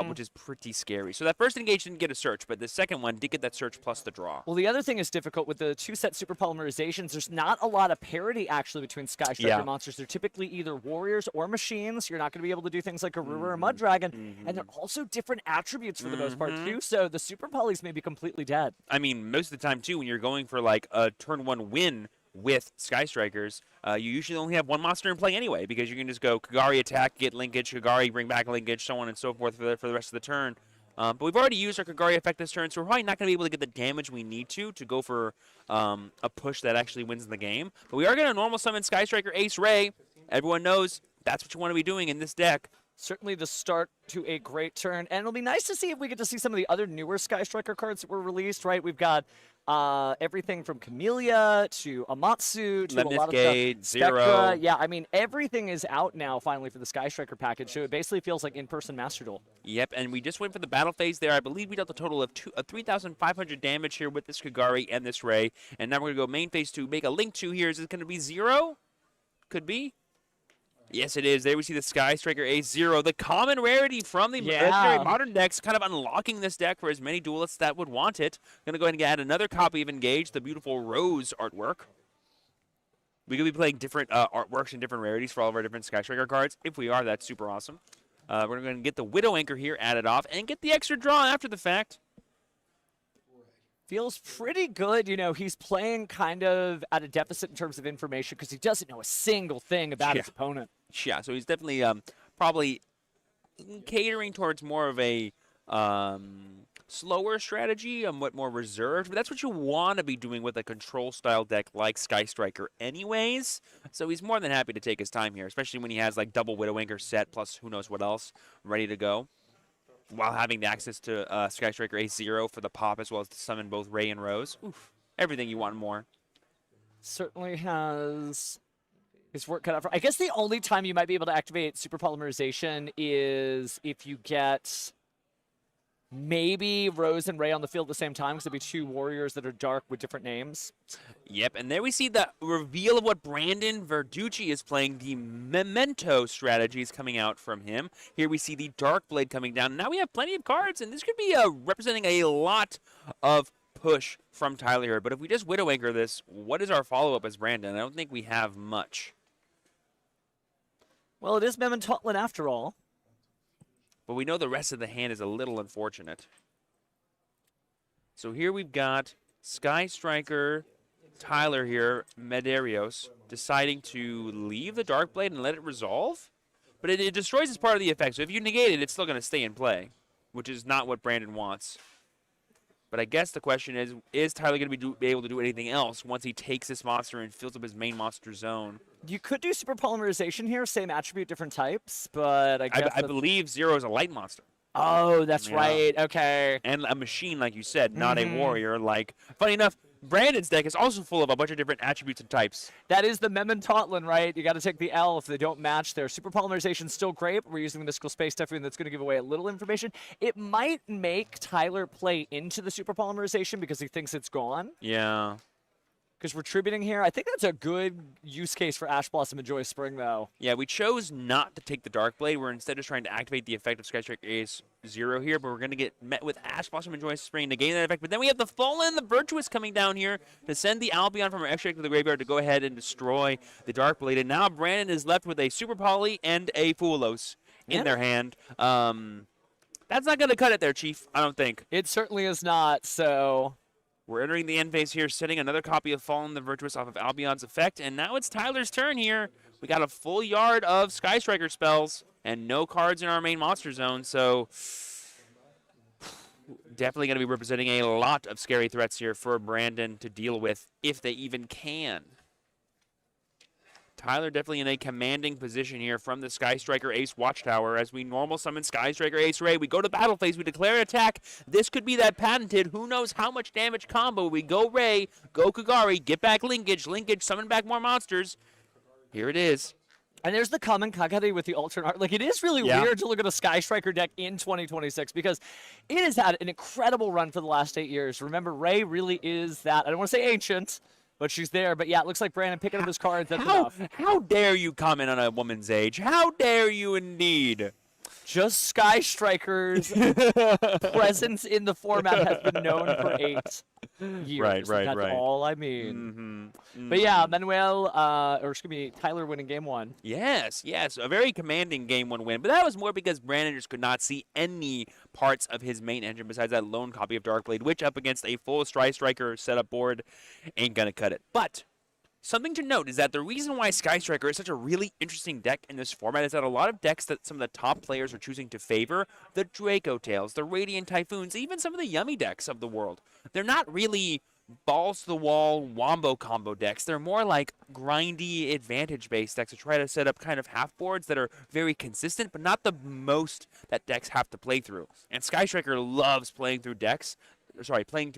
which is pretty scary. So that first engage didn't get a search, but the second one did get that search plus the draw. Well, the other thing is difficult with the 2-set super polymerizations. There's not a lot of parity, actually, between Sky Striker monsters. They're typically either warriors or machines. You're not going to be able to do things like Aurora or Mud Dragon. And they're also different attributes for the most part, too. So the super polys may be completely dead. I mean, most of the time, too, when you're going for, like, a turn 1 win with Sky Strikers, you usually only have one monster in play anyway, because you can just go Kagari attack, get linkage, Kagari bring back linkage, so on and so forth for the rest of the turn. But we've already used our Kagari effect this turn, so we're probably not going to be able to get the damage we need to go for a push that actually wins the game. But we are going to normal summon Sky Striker Ace Ray. Everyone knows that's what you want to be doing in this deck. Certainly the start to a great turn. And it'll be nice to see if we get to see some of the other newer Sky Striker cards that were released, right? We've got everything from Camellia to Amatsu to a lot of stuff. Zero. Spectra. Yeah, I mean, everything is out now finally for the Sky Striker package, so it basically feels like in-person Master Duel. Yep, and we just went for the battle phase there. I believe we dealt a total of 3,500 damage here with this Kagari and this Ray. And now we're going to go main phase 2, make a Link 2 here. Is it going to be 0? Could be. Yes, it is. There we see the Sky Striker Ace 0, the common rarity from the legendary modern decks, kind of unlocking this deck for as many duelists that would want it. Going to go ahead and add another copy of Engage, the beautiful Rose artwork. We could be playing different artworks and different rarities for all of our different Sky Striker cards. If we are, that's super awesome. We're going to get the Widow Anchor here added off and get the extra draw after the fact. Feels pretty good. You know, he's playing kind of at a deficit in terms of information because he doesn't know a single thing about his opponent. Yeah, so he's definitely probably catering towards more of a slower strategy, what more reserved. But that's what you want to be doing with a control-style deck like Sky Striker anyways. So he's more than happy to take his time here, especially when he has like double Widow Anchor set plus who knows what else ready to go, while having the access to Sky Striker Ace 0 for the pop, as well as to summon both Ray and Rose. Oof, everything you want and more. Certainly has his work cut out for. I guess the only time you might be able to activate super polymerization is if you get maybe Rose and Ray on the field at the same time, because it'd be two warriors that are dark with different names. Yep, and there we see the reveal of what Brandon Verducci is playing. The Memento strategies coming out from him. Here we see the Dark Blade coming down. Now we have plenty of cards, and this could be representing a lot of push from Tyler here. But if we just Widow Anchor this, what is our follow-up as Brandon? I don't think we have much. Well, it is Mementotlan after all. But we know the rest of the hand is a little unfortunate. So here we've got Sky Striker, Tyler here, Medeiros, deciding to leave the Dark Blade and let it resolve. But it destroys as part of the effect. So if you negate it, it's still going to stay in play, which is not what Brandon wants. But I guess the question is Tyler going to be able to do anything else once he takes this monster and fills up his main monster zone? You could do super polymerization here, same attribute, different types, but I guess I believe 0 is a light monster. Oh, that's right. Okay. And a machine, like you said, not a warrior. Like, funny enough, Brandon's deck is also full of a bunch of different attributes and types. That is the Mementotlan, right? You got to take the L if they don't match there. Super polymerization's still great, but we're using the Mystical Space Typhoon that's going to give away a little information. It might make Tyler play into the super polymerization because he thinks it's gone. Yeah. Because Retributing here, I think that's a good use case for Ash Blossom and Joy Spring, though. Yeah, we chose not to take the Dark Blade. We're instead just trying to activate the effect of Sky Striker Ace 0 here, but we're going to get met with Ash Blossom and Joy Spring to gain that effect. But then we have the Fallen, the Virtuous coming down here to send the Albion from our extract to the graveyard to go ahead and destroy the Dark Blade. And now Brandon is left with a Super Poly and a Foolos in their hand. That's not going to cut it there, Chief, I don't think. It certainly is not, so... We're entering the end phase here, setting another copy of Fallen the Virtuous off of Albion's effect, and now it's Tyler's turn here. We got a full yard of Sky Striker spells and no cards in our main monster zone, so definitely going to be representing a lot of scary threats here for Brandon to deal with, if they even can. Tyler definitely in a commanding position here from the Sky Striker Ace Watchtower as we normal summon Sky Striker Ace Ray. We go to battle phase. We declare an attack. This could be that patented who knows how much damage combo. We go Ray, go Kagari, get back linkage, summon back more monsters. Here it is. And there's the common Kagari with the alternate art. Like, it is really weird to look at a Sky Striker deck in 2026 because it has had an incredible run for the last 8 years. Remember, Ray really is that, I don't want to say ancient, but she's there. But yeah, it looks like Brandon picking up his cards. That's enough. How dare you comment on a woman's age? How dare you indeed? Just Sky Strikers' presence in the format has been known for 8 years. Right. That's all I mean. But yeah, Tyler winning game 1. Yes, a very commanding game 1 win. But that was more because Brandon just could not see any parts of his main engine besides that lone copy of Darkblade, which up against a full Striker setup board ain't gonna cut it. But something to note is that the reason why Sky Striker is such a really interesting deck in this format is that a lot of decks that some of the top players are choosing to favor, the Draco Tails, the Radiant Typhoons, even some of the yummy decks of the world, they're not really balls to the wall wombo combo decks. They're more like grindy advantage based decks to try to set up kind of half boards that are very consistent, but not the most that decks have to play through. And Sky Striker loves playing through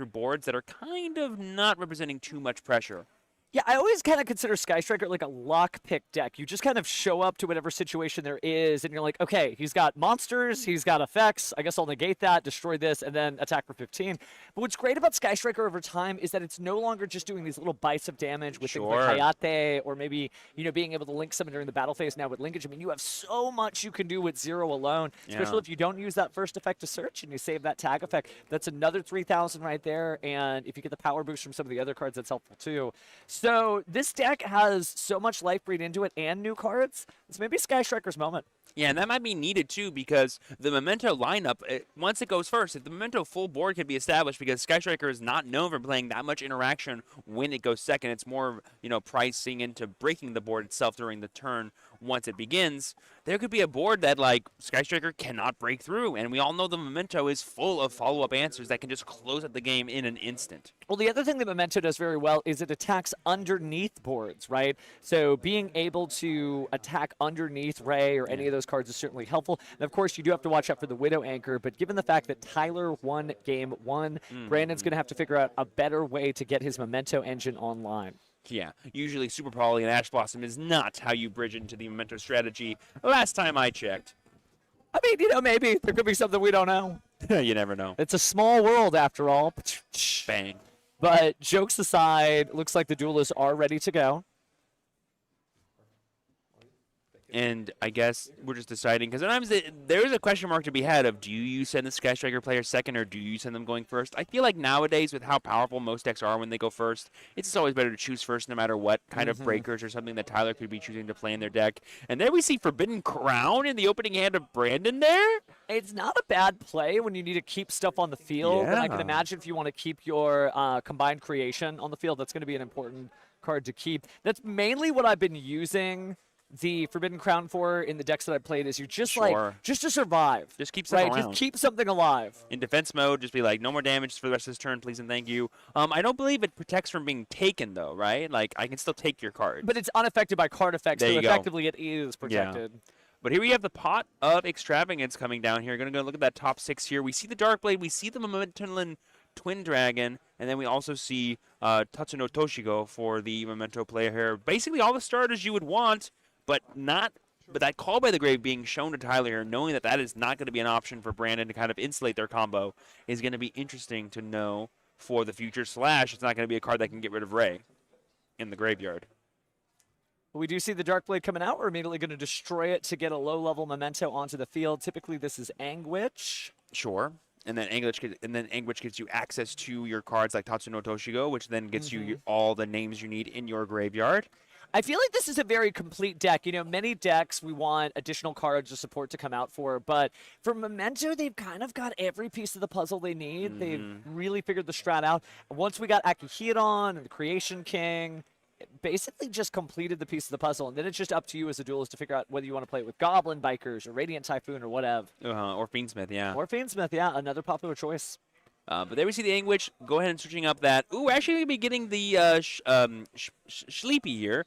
boards that are kind of not representing too much pressure. Yeah, I always kind of consider Sky Striker like a lockpick deck. You just kind of show up to whatever situation there is, and you're like, okay, he's got monsters, he's got effects, I guess I'll negate that, destroy this, and then attack for 15. But what's great about Sky Striker over time is that it's no longer just doing these little bites of damage with things like Hayate, or maybe, being able to link someone during the battle phase now with linkage. I mean, you have so much you can do with 0 alone, especially if you don't use that first effect to search and you save that tag effect. That's another 3,000 right there, and if you get the power boost from some of the other cards, that's helpful too. So this deck has so much life breed into it and new cards. It's maybe Sky Striker's moment. Yeah, and that might be needed too because the Memento lineup, once it goes first, if the Memento full board can be established, because Sky Striker is not known for playing that much interaction when it goes second. It's more, pricing into breaking the board itself during the turn once it begins. There could be a board that, Sky Striker cannot break through, and we all know the Memento is full of follow-up answers that can just close out the game in an instant. Well, the other thing that Memento does very well is it attacks underneath boards, right? So being able to attack underneath Ray or any of those cards is certainly helpful. And of course, you do have to watch out for the Widow Anchor, but given the fact that Tyler won game 1, Brandon's going to have to figure out a better way to get his Memento engine online. Yeah, usually Super Poly and Ash Blossom is not how you bridge into the Memento strategy. Last time I checked. I mean, maybe there could be something we don't know. You never know. It's a small world after all. Bang. But jokes aside, looks like the duelists are ready to go. And I guess we're just deciding, because sometimes there is a question mark to be had of, do you send the Sky Striker player second or do you send them going first? I feel like nowadays, with how powerful most decks are when they go first, it's always better to choose first no matter what kind of breakers or something that Tyler could be choosing to play in their deck. And there we see Forbidden Crown in the opening hand of Brandon there. It's not a bad play when you need to keep stuff on the field. Yeah. And I can imagine if you want to keep your combined creation on the field, that's going to be an important card to keep. That's mainly what I've been using the Forbidden Crown for in the decks that I played, is you just just to survive. Just keep something around. Just keep something alive. In defense mode, just be like, no more damage for the rest of this turn, please and thank you. I don't believe it protects from being taken, though, right? Like, I can still take your card. But it's unaffected by card effects, there so you go. effectively it is protected. Yeah. But here we have the pot of extravagance coming down here. Going to go look at that top 6 here. We see the Darkblade, we see the Momentum Twin Dragon, and then we also see Tatsuno Toshigo for the Memento player here. Basically all the starters you would want, but that Call by the Grave being shown to Tyler here, knowing that that is not going to be an option for Brandon to kind of insulate their combo, is going to be interesting to know for the future. / it's not going to be a card that can get rid of Ray in the graveyard. We do see the Darkblade coming out. We're immediately going to destroy it to get a low-level Memento onto the field. Typically, this is Anguish. Sure. And then Anguish gives you access to your cards like Tatsuno Toshigo, which then gets you all the names you need in your graveyard. I feel like this is a very complete deck. Many decks we want additional cards of support to come out for, but for Memento, they've kind of got every piece of the puzzle they need. They've really figured the strat out. Once we got Akihiron and the Creation King, it basically just completed the piece of the puzzle, and then it's just up to you as a duelist to figure out whether you want to play it with Goblin Bikers or Radiant Typhoon or whatever. Or Fiendsmith, yeah. Or Fiendsmith, yeah, another popular choice. But there we see the Anguish. Go ahead and switching up that. Ooh, actually going to be getting the Sleepy here,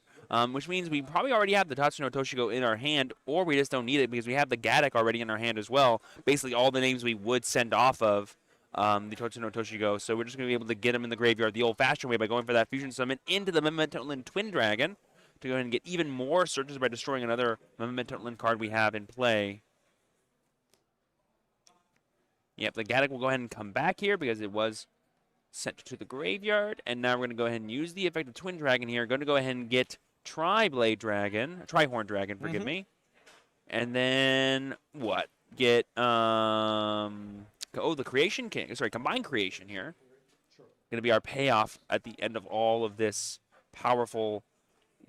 which means we probably already have the Tatsuno Toshigo in our hand, or we just don't need it because we have the Gadek already in our hand as well. Basically all the names we would send off of the Tatsuno Toshigo. So we're just going to be able to get them in the graveyard the old-fashioned way by going for that Fusion Summon into the Memento Twin Dragon to go ahead and get even more searches by destroying another Memento Link card we have in play. Yep, the Gaddock will go ahead and come back here because it was sent to the graveyard. And now we're going to go ahead and use the effect of Twin Dragon here. Going to go ahead and get Tri-Blade Dragon, Tri-Horn Dragon, forgive me. And then what? Get, the Creation King. Sorry, Combined Creation here. Going to be our payoff at the end of all of this powerful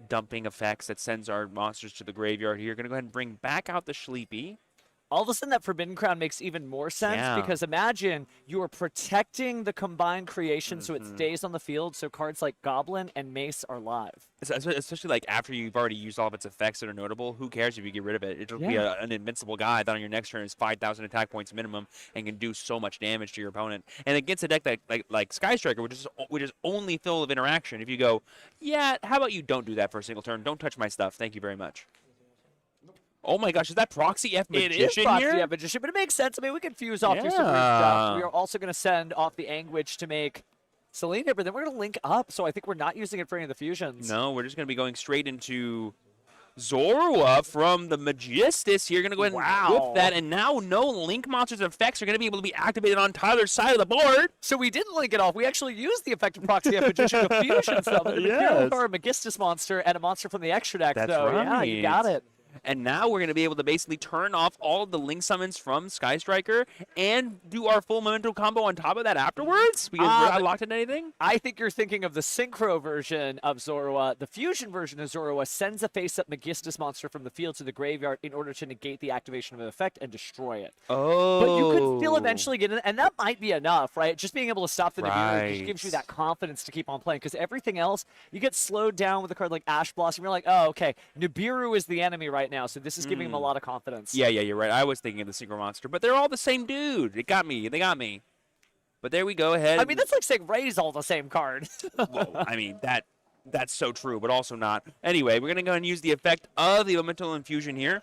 dumping effects that sends our monsters to the graveyard here. Going to go ahead and bring back out the Sleepy. All of a sudden, that Forbidden Crown makes even more sense because imagine you are protecting the Combined Creation so it stays on the field, so cards like Goblin and Mace are live. Especially like after you've already used all of its effects that are notable, who cares if you get rid of it? It'll be an invincible guy that on your next turn is 5,000 attack points minimum and can do so much damage to your opponent. And against a deck like Sky Striker, which is only filled with interaction, if you go, yeah, how about you don't do that for a single turn? Don't touch my stuff. Thank you very much. Oh my gosh, is that Proxy F Magician here? It is Proxy F Magician, but it makes sense. I mean, we can fuse off through some weird stuff. We are also going to send off the Anguish to make Selena, but then we're going to link up, so I think we're not using it for any of the fusions. No, we're just going to be going straight into Zorua from the Magistus here. Going to go ahead and whip that, and now no Link Monsters effects are going to be able to be activated on Tyler's side of the board. So we didn't link it off. We actually used the effect of Proxy F Magician to fusion stuff. The Imperial Power Magistus monster and a monster from the extra deck. That's so right. Yeah, you got it. And now we're going to be able to basically turn off all of the Link summons from Sky Striker and do our full Memento combo on top of that afterwards? Because we're not locked into anything? I think you're thinking of the Synchro version of Zorua. The Fusion version of Zorua sends a face-up Magistus monster from the field to the graveyard in order to negate the activation of an effect and destroy it. Oh. But you could still eventually get in, and that might be enough, right? Just being able to stop the Nibiru just gives you that confidence to keep on playing, because everything else, you get slowed down with a card like Ash Blossom. You're like, oh, okay, Nibiru is the enemy right now, so this is giving him a lot of confidence. Yeah, you're right. I was thinking of the Synchro monster, but they're all the same dude. It got me. They got me. But there we go ahead. I mean, that's like saying Ray's all the same card. Well, I mean, that's so true, but also not. Anyway, we're going to go and use the effect of the Elemental Infusion here.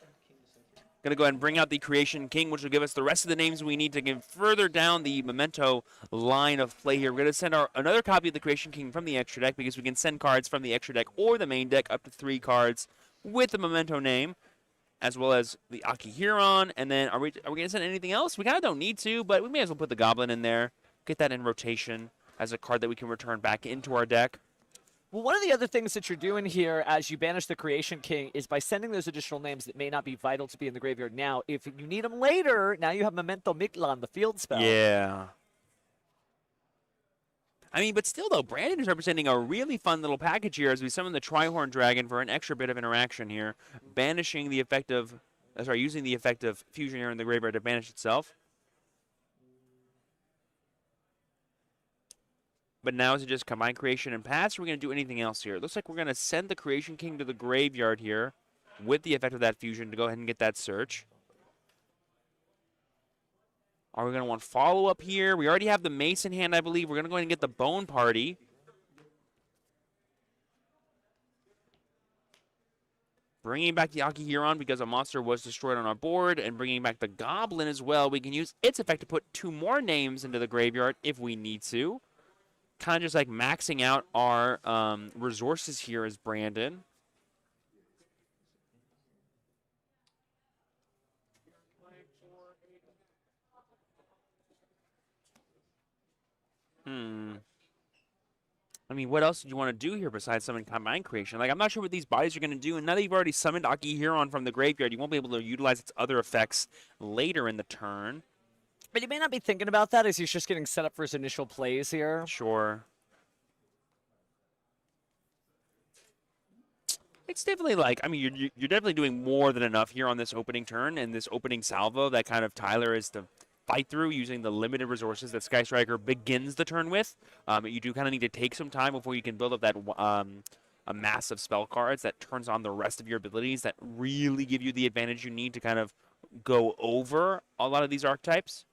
Going to go ahead and bring out the Creation King, which will give us the rest of the names we need to get further down the Memento line of play here. We're going to send another copy of the Creation King from the extra deck, because we can send cards from the extra deck or the main deck up to 3 cards with the Memento name, as well as the Akihiron. And then are we going to send anything else? We kind of don't need to, but we may as well put the Goblin in there. Get that in rotation as a card that we can return back into our deck. Well, one of the other things that you're doing here as you banish the Creation King is by sending those additional names that may not be vital to be in the graveyard now. If you need them later, now you have Memento Miglan, the field spell. Yeah. I mean, but still, though, Brandon is representing a really fun little package here as we summon the Tri-Horn Dragon for an extra bit of interaction here, banishing the effect of, using the effect of Fusion here in the graveyard to banish itself. But now is it just Combine Creation and pass, or are we going to do anything else here? It looks like we're going to send the Creation King to the graveyard here with the effect of that Fusion to go ahead and get that search. Are we going to want follow-up here? We already have the Mace in hand, I believe. We're going to go ahead and get the Bone Party. Bringing back the Akihiron because a monster was destroyed on our board, and bringing back the Goblin as well. We can use its effect to put 2 more names into the graveyard if we need to. Kind of just like maxing out our resources here as Brandon. I mean, what else did you want to do here besides summon Combine Creation? Like, I'm not sure what these bodies are going to do, and now that you've already summoned Akihiron from the graveyard, you won't be able to utilize its other effects later in the turn. But you may not be thinking about that as he's just getting set up for his initial plays here. Sure. It's definitely like, I mean, you're definitely doing more than enough here on this opening turn and this opening salvo that kind of Tyler is to fight through using the limited resources that Sky Striker begins the turn with. You do kind of need to take some time before you can build up that a mass of spell cards that turns on the rest of your abilities that really give you the advantage you need to kind of go over a lot of these archetypes.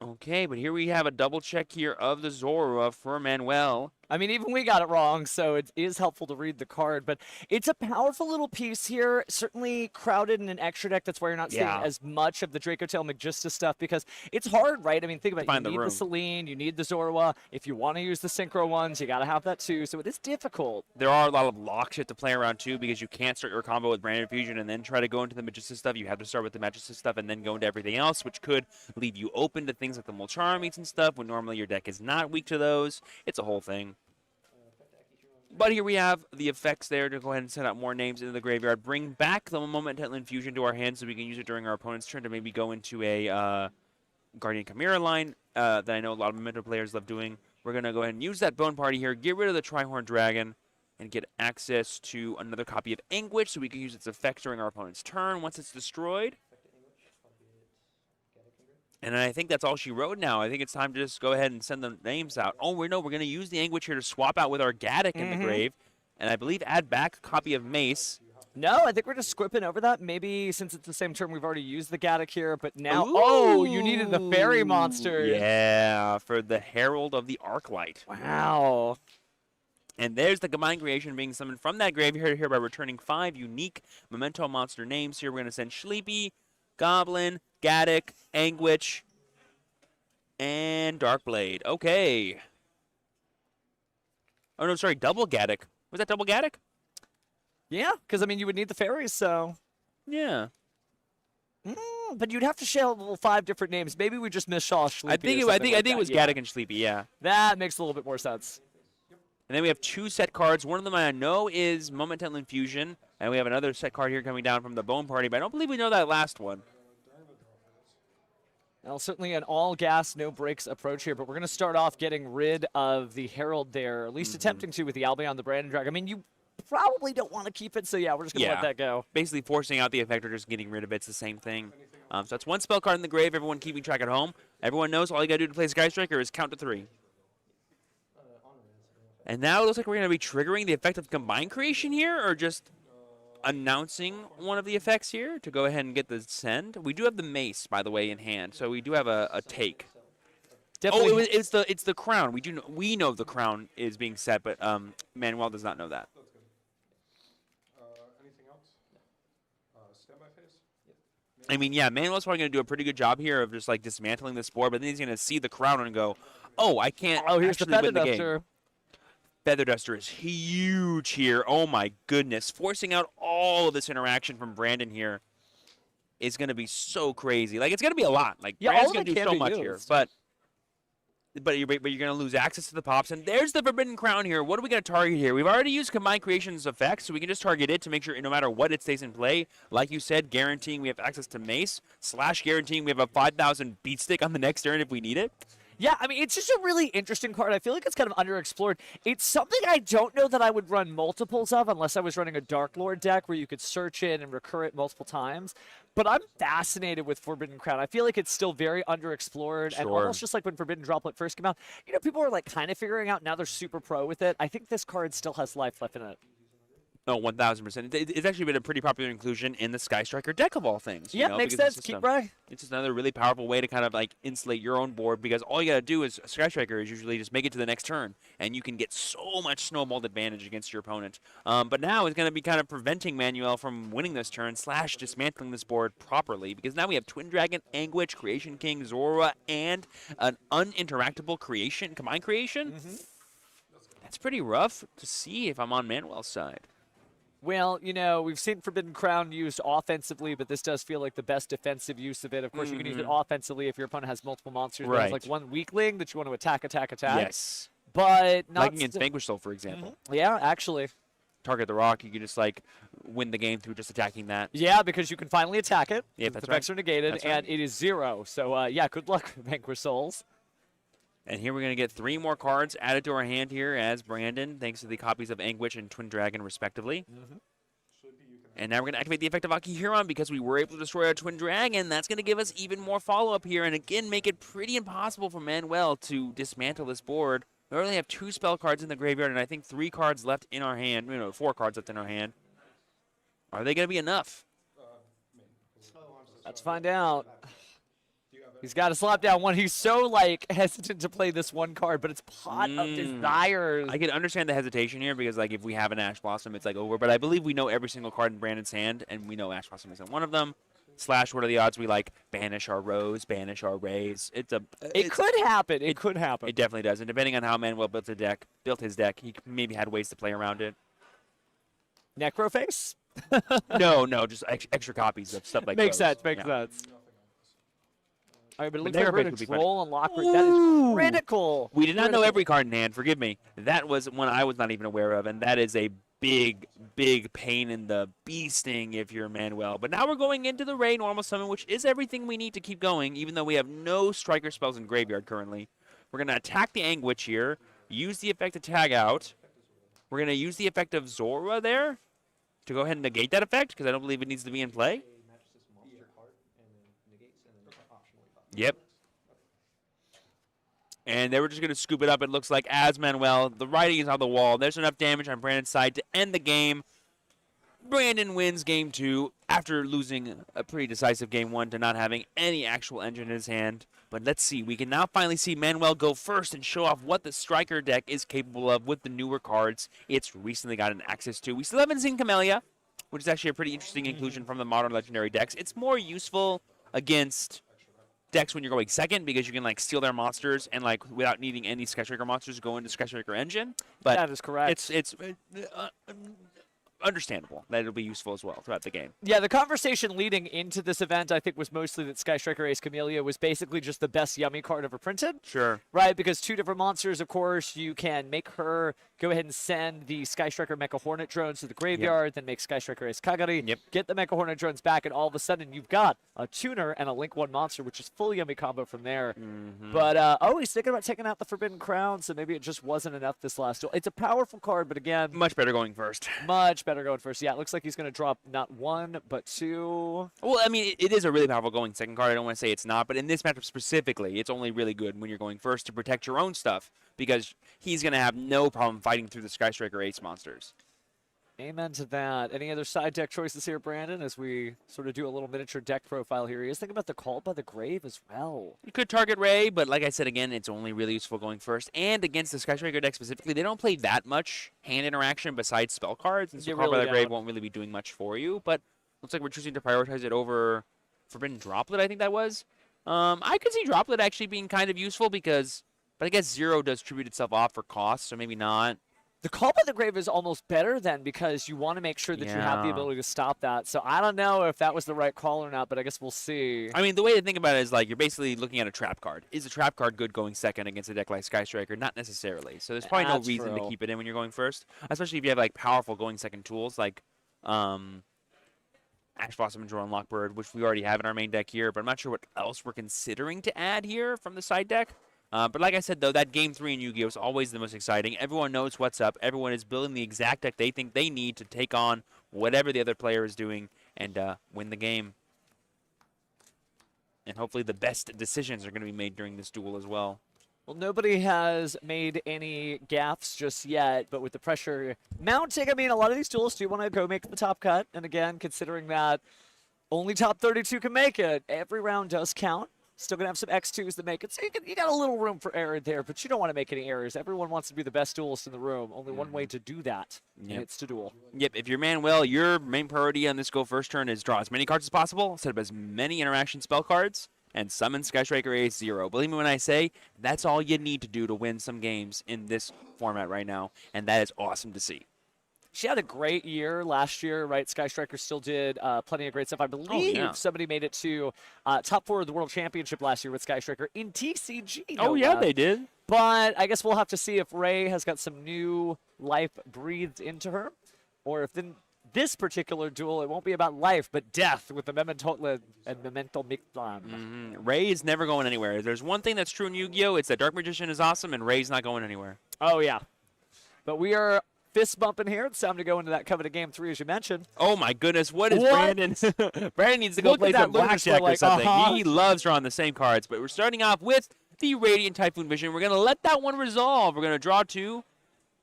Okay, but here we have a double check here of the Zorua for Manuel. I mean, even we got it wrong, so it is helpful to read the card. But it's a powerful little piece here. Certainly crowded in an extra deck. That's why you're not seeing as much of the Draco Tail Magista stuff because it's hard, right? I mean, think about it. You need the Celine, you need the Zorua. If you want to use the Synchro ones, you got to have that too. So it is difficult. There are a lot of locks you have to play around too because you can't start your combo with Branded Fusion and then try to go into the Magista stuff. You have to start with the Magista stuff and then go into everything else, which could leave you open to things like the Mulcharmies and stuff when normally your deck is not weak to those. It's a whole thing. But here we have the effects there to go ahead and send out more names into the graveyard. Bring back the Momental Infusion to our hands so we can use it during our opponent's turn to maybe go into a Guardian Chimera line that I know a lot of Memento players love doing. We're going to go ahead and use that Bone Party here, get rid of the Trihorn Dragon, and get access to another copy of Anguish so we can use its effects during our opponent's turn once it's destroyed. And I think that's all she wrote now. I think it's time to just go ahead and send the names out. Oh, we're going to use the Anguish here to swap out with our Gaddock in the grave. And I believe add back a copy of Mace. No, I think we're just scripping over that. Maybe since it's the same turn, we've already used the Gaddock here. But now, oh, you needed the Fairy Monster. Yeah, for the Herald of the Arclight. Wow. And there's the Combined Creation being summoned from that graveyard here by returning 5 unique Memento monster names. Here we're going to send Sleepy, Goblin, Gaddock, Anguish, and Darkblade. Okay. Oh, no, sorry, double Gaddock. Was that double Gaddock? Yeah, because, I mean, you would need the fairies, so. Yeah. But you'd have to shell 5 different names. Maybe we just missaw Sleepy. I think it was Gaddock and Sleepy, yeah. That makes a little bit more sense. And then we have 2 set cards. One of them I know is Momental Infusion, and we have another set card here coming down from the Bone Party, but I don't believe we know that last one. Well, certainly an all-gas, no-breaks approach here, but we're going to start off getting rid of the Herald there, at least attempting to with the Albion, the Brandon Drag. I mean, you probably don't want to keep it, so yeah, we're just going to let that go. Basically forcing out the effect or just getting rid of it's the same thing. So that's 1 spell card in the grave, everyone keeping track at home. Everyone knows all you got to do to play Sky Striker is count to 3. And now it looks like we're going to be triggering the effect of Combined Creation here, or just announcing one of the effects here to go ahead and get the send. We do have the Mace, by the way, in hand, so we do have a take. Definitely. Oh, it's the crown. We know the crown is being set, but Manuel does not know that. Anything else? Standby phase? I mean, yeah, Manuel's probably going to do a pretty good job here of just like dismantling this board, but then he's going to see the crown and go, "Oh, I can't here's actually the Feather win the Duster. game." Feather Duster is huge here. Oh my goodness, forcing out all of this interaction from Brandon here is going to be so crazy. Like it's going to be a lot. Like Brandon's going to do so much here, but you're going to lose access to the pops. And there's the Forbidden Crown here. What are we going to target here? We've already used Combined Creation's effects, so we can just target it to make sure no matter what it stays in play. Like you said, guaranteeing we have access to Mace, / guaranteeing we have a 5,000 beat stick on the next turn if we need it. Yeah, I mean, it's just a really interesting card. I feel like it's kind of underexplored. It's something I don't know that I would run multiples of unless I was running a Dark Lord deck where you could search it and recur it multiple times. But I'm fascinated with Forbidden Crown. I feel like it's still very underexplored. And almost just like when Forbidden Droplet first came out, you know, people were like kind of figuring out. Now they're super pro with it. I think this card still has life left in it. Oh, 1,000%. It's actually been a pretty popular inclusion in the Sky Striker deck of all things. Yeah, makes sense. Keep right. It's just another really powerful way to kind of like insulate your own board because all you got to do is Sky Striker is usually just make it to the next turn and you can get so much snowballed advantage against your opponent. But now it's going to be kind of preventing Manuel from winning this turn / dismantling this board properly because now we have Twin Dragon, Anguish, Creation King, Zorua, and an uninteractable creation, Combined Creation. That's pretty rough to see if I'm on Manuel's side. Well, you know, we've seen Forbidden Crown used offensively, but this does feel like the best defensive use of it. Of course, you can use it offensively if your opponent has multiple monsters. Right. There's like one weakling that you want to attack. Yes. But not like against Vanquish Soul, for example. Yeah, actually. Target the rock, you can just like win the game through just attacking that. Yeah, because you can finally attack it. Yeah, the effects are negated, and it is 0. So, yeah, good luck, Vanquish Souls. And here we're going to get 3 more cards added to our hand here as Brandon, thanks to the copies of Anguish and Twin Dragon, respectively. And now we're going to activate the effect of Akihiron because we were able to destroy our Twin Dragon. That's going to give us even more follow-up here and, again, make it pretty impossible for Manuel to dismantle this board. We only have 2 spell cards in the graveyard and I think 3 cards left in our hand. 4 cards left in our hand. Are they going to be enough? Let's find out. Do you have He's got to slap down one. He's so, like, hesitant to play this one card, but it's Pot of Desires. I can understand the hesitation here because, like, if we have an Ash Blossom, it's, like, over. But I believe we know every single card in Brandon's hand, and we know Ash Blossom isn't one of them. Slash, what are the odds we, like, banish our Rose, banish our Rays? It could happen. It could happen. It definitely does. And depending on how Manuel built his deck, he maybe had ways to play around it. Necroface? No, just extra copies of stuff like Makes those. sense. Makes sense. All right, but it looks Necroface like we're would be going fun. to troll and Lockbird. That is critical. We did not know every card in hand. Forgive me. That was one I was not even aware of, and that is a big pain in the bee sting if you're Manuel. But now we're going into the Ray normal summon, which is everything we need to keep going, even though we have no striker spells in graveyard currently. We're going to attack the Anguich here, use the effect to tag out. We're going to use the effect of Zora there to go ahead and negate that effect, because I don't believe it needs to be in play. Yep. And they were just going to scoop it up, it looks like, as Manuel. The writing is on the wall. There's enough damage on Brandon's side to end the game. Brandon wins game 2 after losing a pretty decisive game 1 to not having any actual engine in his hand. But let's see. We can now finally see Manuel go first and show off what the striker deck is capable of with the newer cards it's recently gotten access to. We still haven't seen Camellia, which is actually a pretty interesting inclusion from the modern legendary decks. It's more useful against decks when you're going second because you can like steal their monsters and like without needing any Skystriker monsters go into Skystriker engine. But that is correct. It's understandable that it'll be useful as well throughout the game. Yeah, the conversation leading into this event, I think, was mostly that Skystriker Ace Camellia was basically just the best Yummy card ever printed. Sure. Right, because 2 different monsters, of course, you can make her go ahead and send the Skystriker Mecha Hornet drones to the graveyard, then make Skystriker Ace Kagari, get the Mecha Hornet drones back, and all of a sudden you've got a tuner and a Link 1 monster, which is full Yummy combo from there. But, he's thinking about taking out the Forbidden Crown, so maybe it just wasn't enough this last duel. It's a powerful card, but again... Much better going first. Much better going first. Yeah, it looks like he's going to drop not 1, but 2. Well, I mean, it is a really powerful going second card. I don't want to say it's not, but in this matchup specifically, it's only really good when you're going first to protect your own stuff because he's going to have no problem fighting through the Skystriker Ace monsters. Amen to that. Any other side deck choices here, Brandon, as we sort of do a little miniature deck profile here? He is thinking about the Called by the Grave as well. You could target Ray, but like I said, again, it's only really useful going first. And against the Skystriker deck specifically, they don't play that much hand interaction besides spell cards, and so Called by the Grave won't really be doing much for you. But looks like we're choosing to prioritize it over Forbidden Droplet, I think that was. I could see Droplet actually being kind of useful because, but I guess Zero does tribute itself off for cost, so maybe not. The Call by the Grave is almost better then because you want to make sure that you have the ability to stop that. So I don't know if that was the right call or not, but I guess we'll see. I mean, the way to think about it is like you're basically looking at a trap card. Is a trap card good going second against a deck like Skystriker? Not necessarily. So there's probably no reason to keep it in when you're going first, especially if you have like powerful going second tools like Ash Blossom and Drone Lockbird, which we already have in our main deck here, but I'm not sure what else we're considering to add here from the side deck. But like I said, though, that Game 3 in Yu-Gi-Oh! Is always the most exciting. Everyone knows what's up. Everyone is building the exact deck they think they need to take on whatever the other player is doing and win the game. And hopefully the best decisions are going to be made during this duel as well. Well, nobody has made any gaffes just yet, but with the pressure mounting, I mean, a lot of these duels do want to go make the top cut. And again, considering that only top 32 can make it, every round does count. Still going to have some X2s that make it. So you got a little room for error there, but you don't want to make any errors. Everyone wants to be the best duelist in the room. Only one way to do that, and it's to duel. Yep, if you're Manuel, your main priority on this go first turn is draw as many cards as possible, set up as many interaction spell cards, and summon Skystriker Ace 0. Believe me when I say, that's all you need to do to win some games in this format right now, and that is awesome to see. She had a great year last year, right? Skystriker still did plenty of great stuff. I believe somebody made it to top 4 of the World Championship last year with Skystriker in TCG. Oh, yeah, they did. But I guess we'll have to see if Ray has got some new life breathed into her, or if in this particular duel, it won't be about life, but death with the Memento and Memento Mictlan. Ray is never going anywhere. If there's one thing that's true in Yu-Gi-Oh! It's that Dark Magician is awesome, and Ray's not going anywhere. Oh, yeah. But we are fist bumping here. It's time to go into that coveted game 3, as you mentioned. Oh my goodness, what is Brandon? Brandon needs to go play some blackjack or something. He loves drawing the same cards, but we're starting off with the Radiant Typhoon Vision. We're going to let that one resolve. We're going to draw 2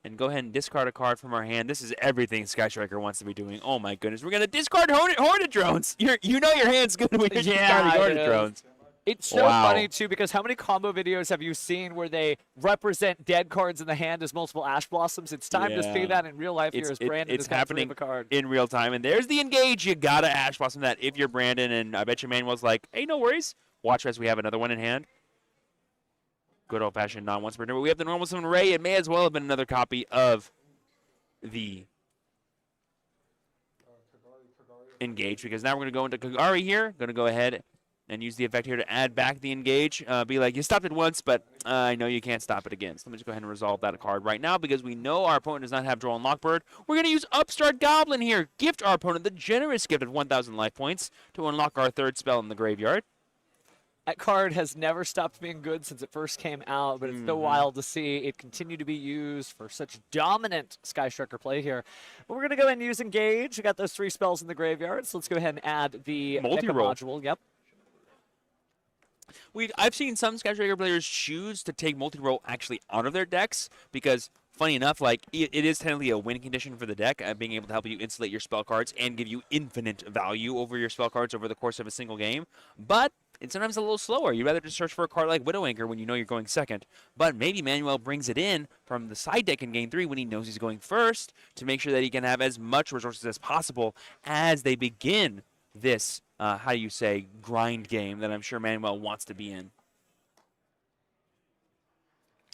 and go ahead and discard a card from our hand. This is everything Skystriker wants to be doing. Oh my goodness, we're going to discard Hornet drones. You know your hand's good when you're discarding Hornet drones. It's so Wow. funny, too, because how many combo videos have you seen where they represent dead cards in the hand as multiple Ash Blossoms? It's time to see Yeah. that in real life here as Brandon it's has got 3 of happening a card. in real time. And there's the engage. You got to Ash Blossom that if you're Brandon. And I bet you Manuel's like, hey, no worries. Watch as we have another one in hand. Good old-fashioned non-once per turn. But we have the normal summon Ray. It may as well have been another copy of the engage, because now we're going to go into Kagari here. Going to go ahead and use the effect here to add back the engage. Be like, you stopped it once, but I know you can't stop it again. So let me just go ahead and resolve that card right now, because we know our opponent does not have Droll and Lockbird. We're going to use Upstart Goblin here. Gift our opponent the generous gift of 1,000 life points to unlock our 3rd spell in the graveyard. That card has never stopped being good since it first came out, but it's so wild to see it continue to be used for such dominant Sky Striker play here. But we're going to go ahead and use Engage. We got those 3 spells in the graveyard, so let's go ahead and add the Multi-roll module. Yep. I've seen some Sky Striker players choose to take multi-roll actually out of their decks, because funny enough, like it is technically a win condition for the deck, being able to help you insulate your spell cards and give you infinite value over your spell cards over the course of a single game. But it's sometimes a little slower. You'd rather just search for a card like Widow Anchor when you know you're going second. But maybe Manuel brings it in from the side deck in game 3 when he knows he's going first, to make sure that he can have as much resources as possible as they begin this, how do you say, grind game that I'm sure Manuel wants to be in.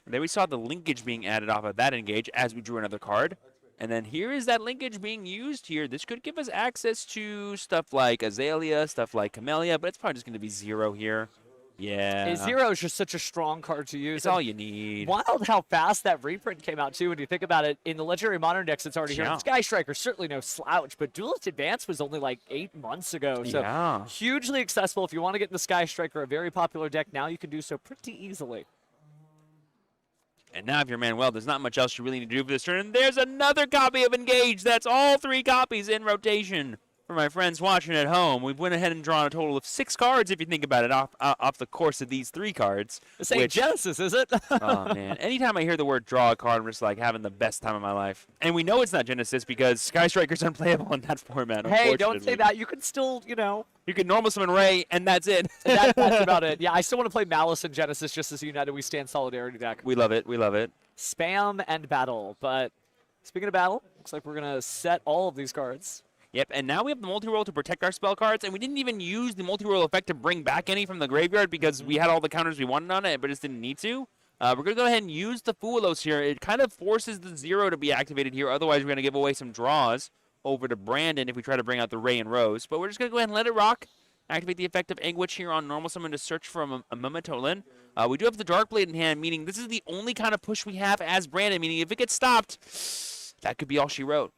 There we saw the linkage being added off of that engage as we drew another card. And then here is that linkage being used here. This could give us access to stuff like Azalea, stuff like Camellia, but it's probably just going to be 0 here. Yeah. 0 is just such a strong card to use. It's all you need. Wild how fast that reprint came out, too, when you think about it. In the Legendary Modern decks, it's already here. Yeah. Sky Striker, certainly no slouch, but Duelist Advance was only like 8 months ago. So Yeah. hugely accessible. If you want to get into Sky Striker, a very popular deck, now you can do so pretty easily. And now if you're Manuel, there's not much else you really need to do for this turn. There's another copy of Engage. That's all 3 copies in rotation. For my friends watching at home, we went ahead and drawn a total of 6 cards, if you think about it, off the course of these 3 cards. This ain't Genesis, is it? Oh, man. Anytime I hear the word draw a card, I'm just like having the best time of my life. And we know it's not Genesis because Sky Striker's unplayable in that format, Hey, don't say unfortunately. that. You can still, you know. You can normal summon Ray, and that's it. That's about it. Yeah, I still want to play Malice and Genesis just as a United We Stand Solidarity deck. We love it. We love it. Spam and battle. But speaking of battle, looks like we're going to set all of these cards. Yep, and now we have the multi-roll to protect our spell cards, and we didn't even use the multi-roll effect to bring back any from the graveyard because we had all the counters we wanted on it, but just didn't need to. We're going to go ahead and use the Fuelos here. It kind of forces the 0 to be activated here, otherwise we're going to give away some draws over to Brandon if we try to bring out the Ray and Rose. But we're just going to go ahead and let it rock. Activate the effect of Anguish here on normal summon to search for a Memetolin. We do have the Dark Blade in hand, meaning this is the only kind of push we have as Brandon, meaning if it gets stopped, that could be all she wrote.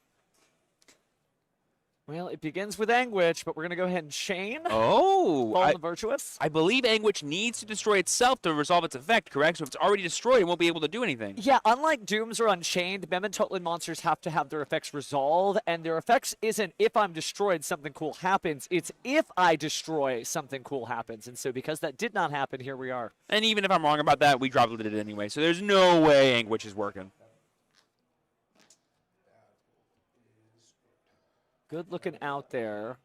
Well, it begins with Anguish, but we're going to go ahead and chain. Oh! Fall the Virtuous. I believe Anguish needs to destroy itself to resolve its effect, correct? So if it's already destroyed, it won't be able to do anything. Yeah, unlike Dooms or Unchained, Mementotlin monsters have to have their effects resolve, and their effects isn't if I'm destroyed, something cool happens. It's if I destroy, something cool happens. And so because that did not happen, here we are. And even if I'm wrong about that, we dropped it anyway. So there's no way Anguish is working. Good looking out there.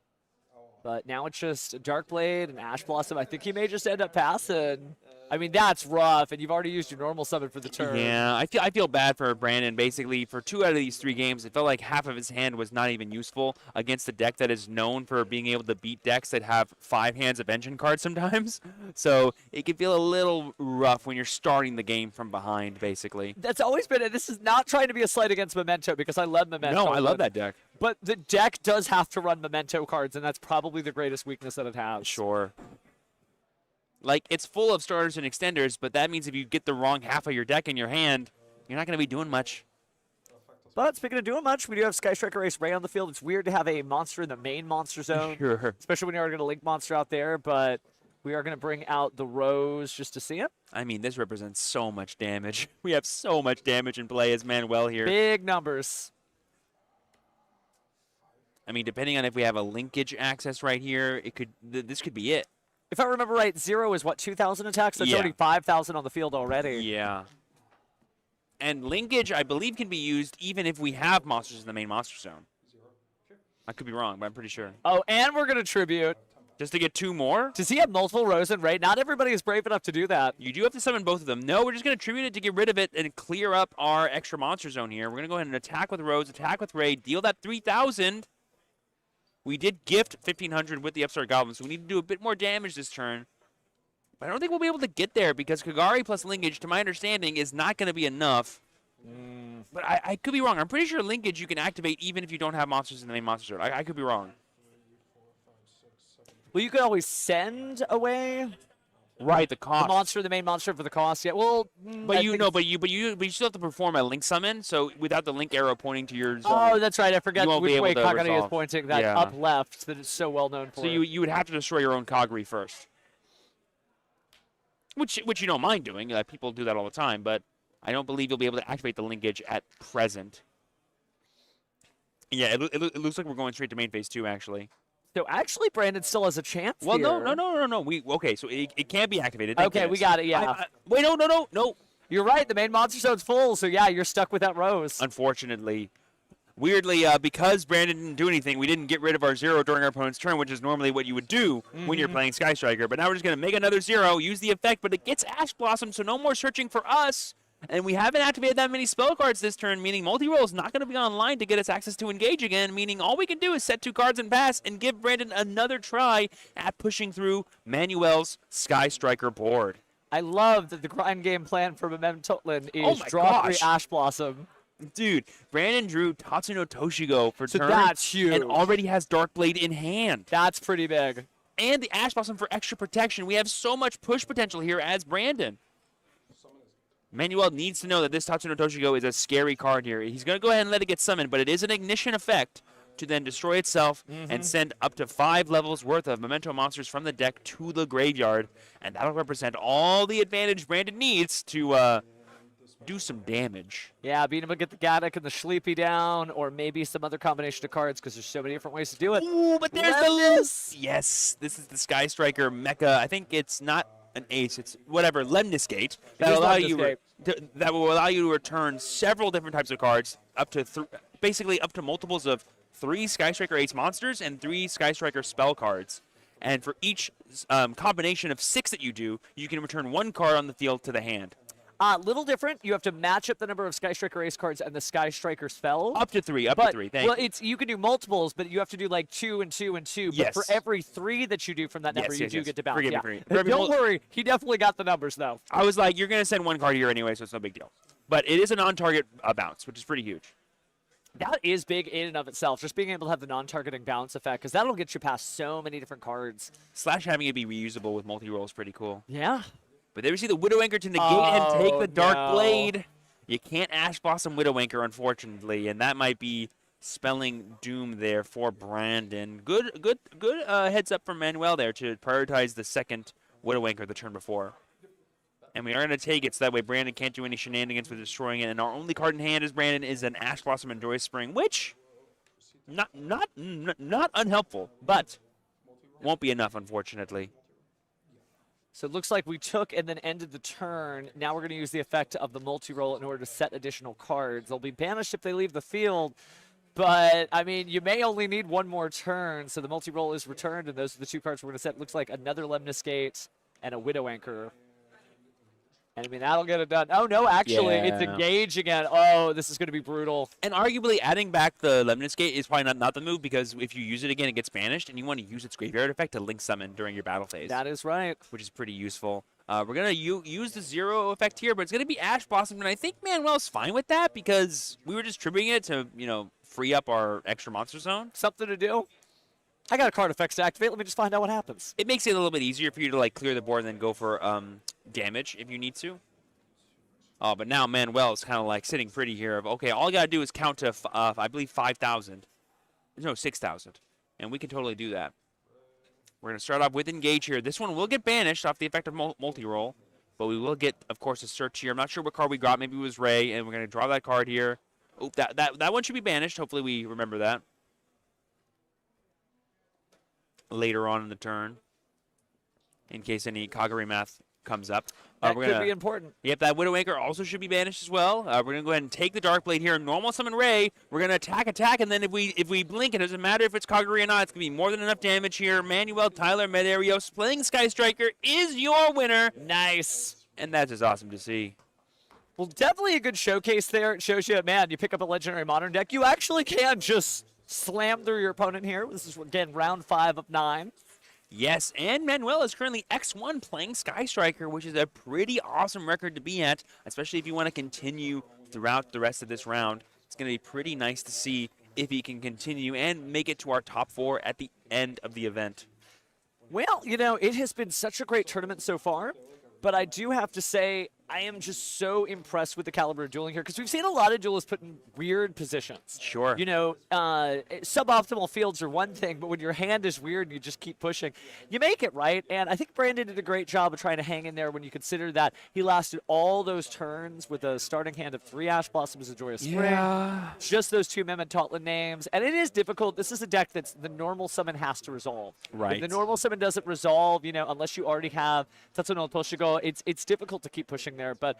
But now it's just Dark Blade and Ash Blossom. I think he may just end up passing. I mean, that's rough, and you've already used your normal summon for the turn. Yeah, I feel bad for Brandon. Basically, for 2 out of these 3 games, it felt like half of his hand was not even useful against a deck that is known for being able to beat decks that have 5 hands of engine cards sometimes. So it can feel a little rough when you're starting the game from behind, basically. That's always been it. This is not trying to be a slight against Memento because I love Memento. No, I love that deck. But the deck does have to run Memento cards, and that's probably the greatest weakness that it has. Sure. Like, it's full of starters and extenders, but that means if you get the wrong half of your deck in your hand, you're not going to be doing much. But speaking of doing much, we do have Sky Striker Ace Ray on the field. It's weird to have a monster in the main monster zone, Sure. especially when you're going to link monster out there, but we are going to bring out the Rose just to see it. I mean, this represents so much damage. We have so much damage in play as Manuel here. Big numbers. I mean, depending on if we have a linkage access right here, it could this could be it. If I remember right, 0 is what, 2,000 attacks? That's Yeah. already 5,000 on the field already. Yeah. And linkage, I believe, can be used even if we have monsters in the main monster zone. I could be wrong, but I'm pretty sure. Oh, and we're going to tribute. Just to get 2 more? Does he have multiple Rose and Ray? Not everybody is brave enough to do that. You do have to summon both of them. No, we're just going to tribute it to get rid of it and clear up our extra monster zone here. We're going to go ahead and attack with Rose, attack with Ray, deal that 3,000. We did gift 1,500 with the Upstart Goblin, so we need to do a bit more damage this turn. But I don't think we'll be able to get there because Kagari plus Linkage, to my understanding, is not going to be enough. But I could be wrong. I'm pretty sure Linkage you can activate even if you don't have monsters in the main monster zone. I could be wrong. Well, you could always send away Right, the cost. the monster, the main monster for the cost. Yeah, well, But you still have to perform a link summon. So without the link arrow pointing to your zone, Oh, that's right. I forgot you won't which be way able to Kagani is resolve. pointing. That Yeah. up left that it's so well known for. so you would have to destroy your own Kagri first, which you don't mind doing. People do that all the time, but I don't believe you'll be able to activate the linkage at present. Yeah, it looks like we're going straight to main phase 2 actually. So actually, Brandon still has a chance. Well, here. no. Okay, so it can be activated. Okay, we got it. Yeah. Wait, no. You're right. The main monster zone's full, so yeah, you're stuck with that Rose. Unfortunately. Weirdly, because Brandon didn't do anything, we didn't get rid of our 0 during our opponent's turn, which is normally what you would do when you're playing Sky Striker. But now we're just going to make another 0, use the effect, but it gets Ash Blossom, so no more searching for us. And we haven't activated that many spell cards this turn, meaning multi-roll is not going to be online to get us access to engage again, meaning all we can do is set 2 cards and pass and give Brandon another try at pushing through Manuel's Sky Striker board. I love that the grind game plan for Memtotlin is Oh my draw 3 gosh. Ash Blossom. Dude, Brandon drew Tatsuno Toshigo for So turn that's huge. and already has Dark Blade in hand. That's pretty big. And the Ash Blossom for extra protection. We have so much push potential here as Brandon. Manuel needs to know that this Tatsuno Toshigo is a scary card here. He's going to go ahead and let it get summoned, but it is an ignition effect to then destroy itself and send up to 5 levels worth of memento monsters from the deck to the graveyard. And that'll represent all the advantage Brandon needs to do some damage. Yeah, being able to get the Gaddock and the Sleepy down, or maybe some other combination of cards, because there's so many different ways to do it. Ooh, but there's Lemnis! Yes, this is the Sky Striker mecha. I think it's not an ace, it's whatever, Lemnis Gate. It is Lemnis Gate. That will allow you to return several different types of cards, up to basically up to multiples of 3 Sky Striker Ace monsters and 3 Sky Striker spell cards. And for each combination of 6 that you do, you can return 1 card on the field to the hand. Little different. You have to match up the number of Sky Striker Ace cards and the Sky Striker spell. Up to 3, but, to 3. Thank well, you. you can do multiples, but you have to do like 2 and 2 and 2. Yes. But for every 3 that you do from that number, Yes, you yes, do yes. get to bounce. Forgive me, Yeah. forgive me. For every Don't worry, he definitely got the numbers though. I was like, you're going to send 1 card here anyway, so it's no big deal. But it is a non-target bounce, which is pretty huge. That is big in and of itself, just being able to have the non-targeting bounce effect, because that'll get you past so many different cards. Slash having it be reusable with multi-roll is pretty cool. Yeah. But there we see the Widow Anchor to negate and take the Dark no. Blade. You can't Ash Blossom Widow Anchor, unfortunately, and that might be spelling doom there for Brandon. Good heads up from Manuel there to prioritize the second Widow Anchor the turn before. And we are going to take it so that way Brandon can't do any shenanigans with destroying it. And our only card in hand as Brandon is an Ash Blossom and Joyous Spring, which not unhelpful, but won't be enough, unfortunately. So it looks like we took and then ended the turn. Now we're going to use the effect of the multi-roll in order to set additional cards. They'll be banished if they leave the field. But, I mean, you may only need 1 more turn, so the multi-roll is returned, and those are the 2 cards we're going to set. Looks like another Lemnis Gate and a Widow Anchor. And, I mean, that'll get it done. Oh, no, actually, it's Yeah. engage again. Oh, this is going to be brutal. And arguably, adding back the Lemnis Gate is probably not the move, because if you use it again, it gets banished, and you want to use its graveyard effect to link summon during your battle phase. That is right. Which is pretty useful. We're going to use the 0 effect here, but it's going to be Ash Blossom, and I think Manuel's fine with that, because we were just triggering it to, free up our extra monster zone. Something to do. I got a card effects to activate. Let me just find out what happens. It makes it a little bit easier for you to, clear the board and then go for damage if you need to. Oh, but now Manuel is kind of sitting pretty here. Okay, all I got to do is count to, I believe, 5,000. No, 6,000. And we can totally do that. We're going to start off with Engage here. This one will get banished off the effect of multi-roll. But we will get, of course, a search here. I'm not sure what card we got. Maybe it was Ray. And we're going to draw that card here. Oh, that one should be banished. Hopefully we remember that. Later on in the turn. In case any Kagari math comes up. That We're could gonna, be important. Yep, that Widow Anchor also should be banished as well. We're going to go ahead and take the Dark Blade here. Normal Summon Ray. We're going to attack, and then if we blink, it doesn't matter if it's Kagura or not. It's going to be more than enough damage here. Manuel, Tyler, Medarios playing Sky Striker is your winner. Nice. And that's just awesome to see. Well, definitely a good showcase there. It shows you, man, you pick up a Legendary Modern deck, you actually can just slam through your opponent here. This is, again, round 5 of 9. Yes, and Manuel is currently X1 playing Sky Striker, which is a pretty awesome record to be at, especially if you want to continue throughout the rest of this round. It's going to be pretty nice to see if he can continue and make it to our top 4 at the end of the event. Well, you know, it has been such a great tournament so far, but I do have to say I am just so impressed with the caliber of dueling here because we've seen a lot of duelists put in weird positions. Sure. You know, suboptimal fields are one thing, but when your hand is weird and you just keep pushing, you make it, right? And I think Brandon did a great job of trying to hang in there when you consider that he lasted all those turns with a starting hand of 3 Ash Blossoms, a Joyous Spring, just those 2 Mehmet Totland names. And it is difficult. This is a deck that's the normal summon has to resolve. Right. If the normal summon doesn't resolve, you know, unless you already have Tatsuno Toshigo, it's difficult to keep pushing there. But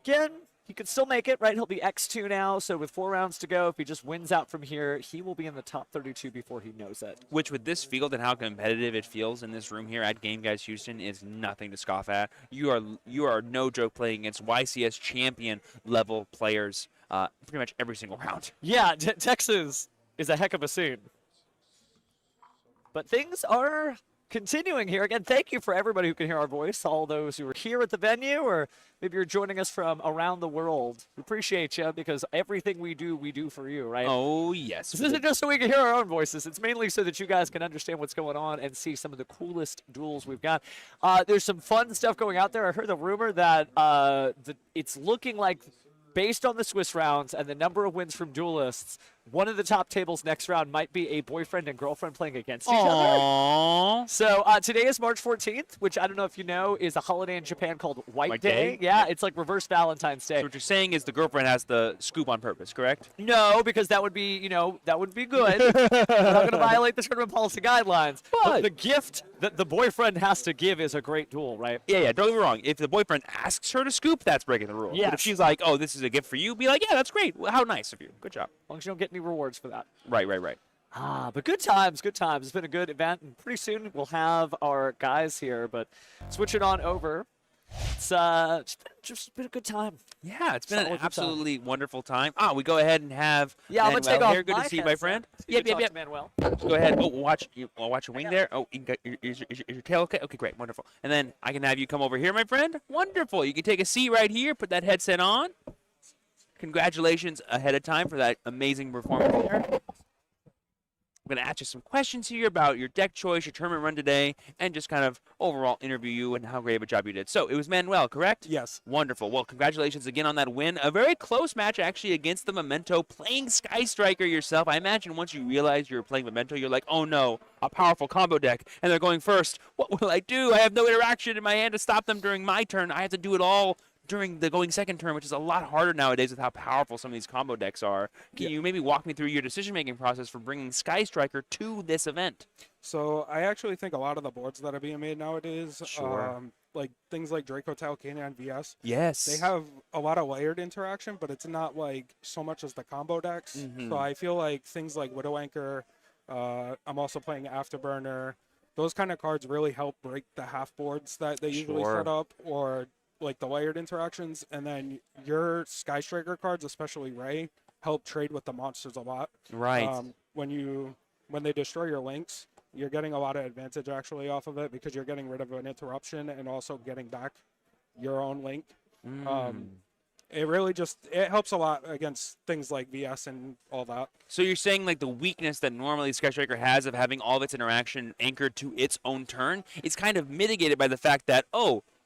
again, he could still make it, right? He'll be X2 now, so with 4 rounds to go, if he just wins out from here, he will be in the top 32 before he knows it. Which, with this field and how competitive it feels in this room here at Game Guys Houston, is nothing to scoff at. You are no joke playing against YCS champion level players pretty much every single round. Yeah, Texas is a heck of a scene. But things are continuing here. Again, thank you for everybody who can hear our voice, all those who are here at the venue, or maybe you're joining us from around the world. We appreciate you because everything we do for you, right? Oh, yes. This isn't just so we can hear our own voices. It's mainly so that you guys can understand what's going on and see some of the coolest duels we've got. There's some fun stuff going out there. I heard the rumor that it's looking like, based on the Swiss rounds and the number of wins from duelists, one of the top tables next round might be a boyfriend and girlfriend playing against each other. So today is March 14th, which I don't know if you know is a holiday in Japan called White Day. Yeah, it's like reverse Valentine's Day. So what you're saying is the girlfriend has the scoop on purpose, correct? No, because that would be, you know, that would be good. We're not going to violate the tournament policy guidelines. But the gift that the boyfriend has to give is a great duel, right? Yeah, don't get me wrong. If the boyfriend asks her to scoop, that's breaking the rules. Yes. But if she's like, oh, this is a gift for you, be like, yeah, that's great. Well, how nice of you. Good job. As long as you don't get any rewards for that. Right. But good times, good times. It's been a good event, and pretty soon we'll have our guys here. But switching on over, it's just been a good time. Yeah, it's been an Solid good absolutely wonderful time. We go ahead and have Yeah, I'm Manuel gonna take off here. Good my to see you, my friend. Yep. Yep. Manuel. Just go ahead. Oh, watch your wing there. Oh, is your tail okay? Okay, great, wonderful. And then I can have you come over here, my friend. Wonderful. You can take a seat right here. Put that headset on. Congratulations ahead of time for that amazing performance there. I'm going to ask you some questions here about your deck choice, your tournament run today, and just kind of overall interview you and how great of a job you did. So it was Manuel, correct? Yes. Wonderful. Well, congratulations again on that win. A very close match, actually, against the Memento, playing Sky Striker yourself. I imagine once you realize you're playing Memento, you're like, oh no, a powerful combo deck, and they're going first. What will I do? I have no interaction in my hand to stop them during my turn. I have to do it all during the going second turn, which is a lot harder nowadays with how powerful some of these combo decks are. Can you maybe walk me through your decision-making process for bringing Sky Striker to this event? So I actually think a lot of the boards that are being made nowadays, like things like Draco Talcania and VS, yes, they have a lot of layered interaction, but it's not like so much as the combo decks. So I feel like things like Widow Anchor, I'm also playing Afterburner, those kind of cards really help break the half boards that they usually set up, or like the layered interactions. And then your Sky Striker cards, especially Ray, help trade with the monsters a lot. Right. When they destroy your links, you're getting a lot of advantage actually off of it because you're getting rid of an interruption and also getting back your own link. It really it helps a lot against things like VS and all that. So you're saying like the weakness that normally Sky Striker has of having all of its interaction anchored to its own turn is kind of mitigated by the fact that,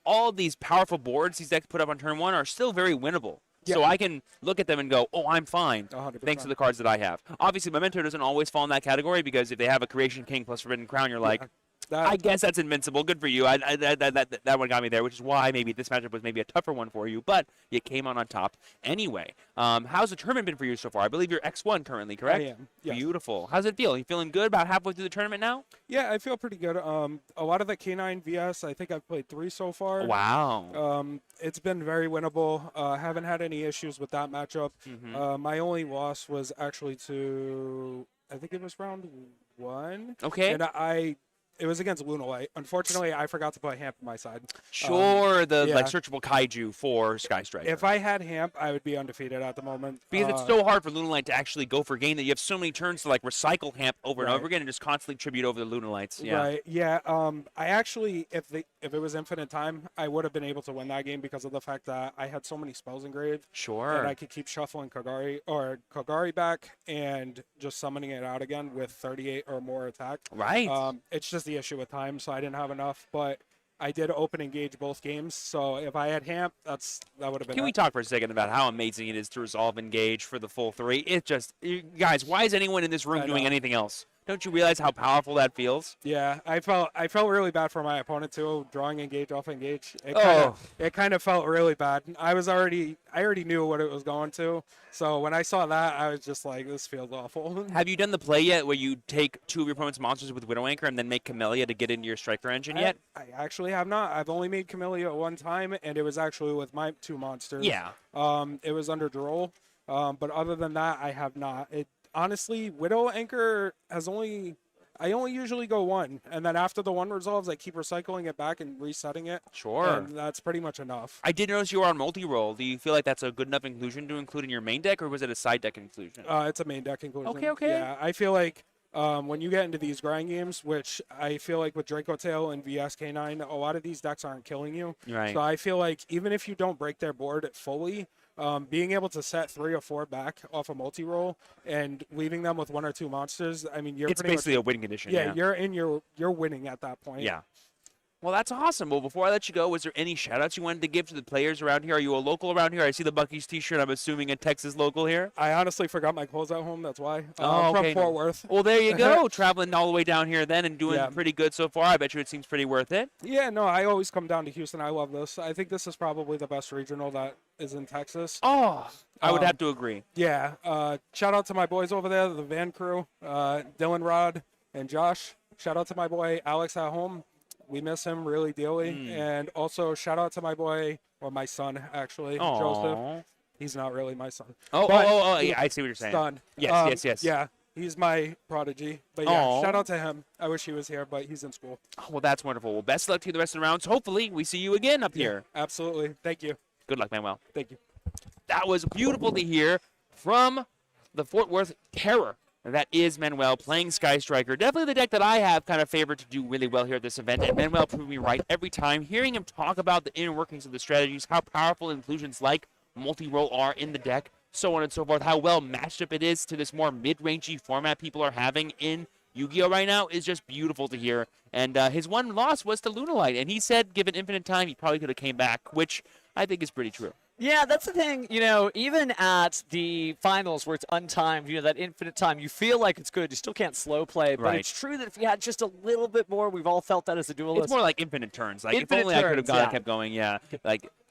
all these powerful boards these decks put up on turn one are still very winnable. Yeah. So I can look at them and go, I'm fine, 100%. Thanks to the cards that I have. Obviously, Memento doesn't always fall in that category because if they have a Creation King plus Forbidden Crown, you're like, I guess that's invincible. Good for you. That one got me there, which is why maybe this matchup was maybe a tougher one for you, but you came on top anyway. How's the tournament been for you so far? I believe you're X1 currently, correct? I am. Yes. Beautiful. How's it feel? You feeling good about halfway through the tournament now? Yeah, I feel pretty good. A lot of the K9 VS, I think I've played 3 so far. Wow. It's been very winnable. Haven't had any issues with that matchup. Mm-hmm. My only loss was actually to, I think it was round 1. Okay. And it was against Lunalite. Unfortunately, I forgot to play Hamp on my side. Sure, the yeah. like searchable kaiju for Sky Striker. If I had Hamp, I would be undefeated at the moment. Because it's so hard for Lunalite to actually go for a game that you have so many turns to like recycle Hamp over and Right. over again and just constantly tribute over the Lunalites. Yeah. Right. Yeah. I actually, if it was infinite time, I would have been able to win that game because of the fact that I had so many spells engraved. Sure. And I could keep shuffling Kagari back and just summoning it out again with 38 or more attack. Right. It's just the issue with time, so I didn't have enough. But I did open engage both games, so if I had Hamp, that would have been. Can we talk for a second about how amazing it is to resolve engage for the full 3? It just, guys, why is anyone in this room doing anything else? Don't you realize how powerful that feels? Yeah, I felt really bad for my opponent too, drawing engage off engage. It kind of felt really bad. I already knew what it was going to, so when I saw that, I was just like, this feels awful. Have you done the play yet where you take 2 of your opponent's monsters with Widow Anchor and then make Camellia to get into your Striker engine yet? I actually have not. I've only made Camellia one time, and it was actually with my 2 monsters. Yeah. It was under Droll, but other than that, I have not. Honestly, Widow Anchor I only usually go 1, and then after the 1 resolves, I keep recycling it back and resetting it. Sure. And that's pretty much enough. I did notice you were on multi-roll. Do you feel like that's a good enough inclusion to include in your main deck, or was it a side deck inclusion? It's a main deck inclusion. Okay. Yeah, I feel like when you get into these grind games, which I feel like with Draco Tail and VSK9, a lot of these decks aren't killing you. Right. So I feel like even if you don't break their board fully, being able to set 3 or 4 back off a multi-roll and leaving them with 1 or 2 monsters, I mean, It's basically a winning condition. Yeah, you're winning at that point. Yeah. Well, that's awesome. Well, before I let you go, was there any shout-outs you wanted to give to the players around here? Are you a local around here? I see the Buc-ee's t-shirt. I'm assuming a Texas local here. I honestly forgot my clothes at home. That's why. Oh, okay. From Fort Worth. Well, there you go. Traveling all the way down here then and doing pretty good so far. I bet you it seems pretty worth it. Yeah, no, I always come down to Houston. I love this. I think this is probably the best regional that is in Texas. Oh, I would have to agree. Yeah. Shout out to my boys over there, the van crew, Dylan, Rod, and Josh. Shout out to my boy Alex at home. We miss him really dearly. And also shout out to my boy, or my son, actually, Joseph. He's not really my son. Oh, yeah, I see what you're saying. Son. Yes. Yeah, he's my prodigy. But yeah, shout out to him. I wish he was here, but he's in school. Oh, well, that's wonderful. Well, best of luck to you the rest of the rounds. Hopefully, we see you again up here. Absolutely. Thank you. Good luck, Manuel. Thank you. That was beautiful to hear from the Fort Worth Terror. And that is Manuel playing Sky Striker. Definitely the deck that I have kind of favored to do really well here at this event. And Manuel proved me right every time. Hearing him talk about the inner workings of the strategies, how powerful inclusions like multi-roll are in the deck, so on and so forth, how well matched up it is to this more mid-rangey format people are having in Yu-Gi-Oh! Right now is just beautiful to hear. And his one loss was to Lunalite. And he said, given infinite time, he probably could have came back, which I think is pretty true. Yeah, that's the thing. Even at the finals where it's untimed, that infinite time, you feel like it's good. You still can't slow play. But it's true that if you had just a little bit more, we've all felt that as a duelist. It's more like infinite turns. Like, Infinite if only I could have turns, kept going, yeah.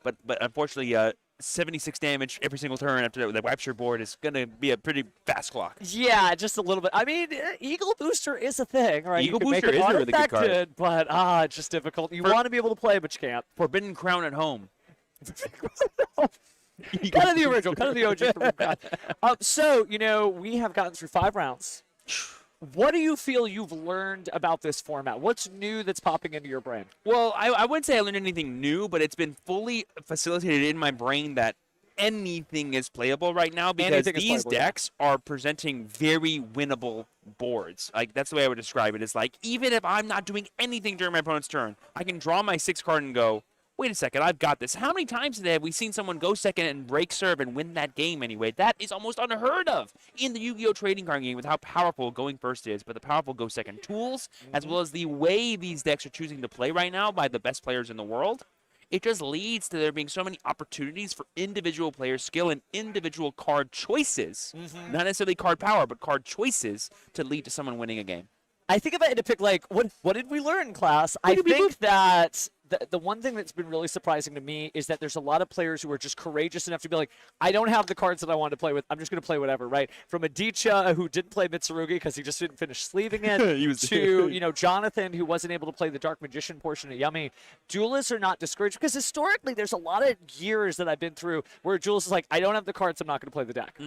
But unfortunately, 76 damage every single turn after the wipes your board is going to be a pretty fast clock. Yeah, just a little bit. I mean, Eagle Booster is a thing, right? Eagle you can Booster make it is a really good card. unaffected, but it's just difficult. You want to be able to play, but you can't. Forbidden Crown at home. Kind of the original, kind of the OG. So, we have gotten through 5 rounds. What do you feel you've learned about this format? What's new that's popping into your brain? Well, I wouldn't say I learned anything new, but it's been fully facilitated in my brain that anything is playable right now because these decks are presenting very winnable boards. Like, that's the way I would describe it. It's like, even if I'm not doing anything during my opponent's turn, I can draw my 6 card and go, wait a second, I've got this. How many times today have we seen someone go second and break serve and win that game anyway? That is almost unheard of in the Yu-Gi-Oh! Trading card game with how powerful going first is, but the powerful go second tools, as well as the way these decks are choosing to play right now by the best players in the world. It just leads to there being so many opportunities for individual player skill and individual card choices. Not necessarily card power, but card choices to lead to someone winning a game. I think if I had to pick, like, what did we learn in class? I think that the one thing that's been really surprising to me is that there's a lot of players who are just courageous enough to be like, I don't have the cards that I want to play with. I'm just going to play whatever, right? From Adichia, who didn't play Mitsurugi because he just didn't finish sleeving it, to Jonathan, who wasn't able to play the Dark Magician portion of Yummy. Duelists are not discouraged because historically there's a lot of years that I've been through where duelist is like, I don't have the cards, I'm not going to play the deck.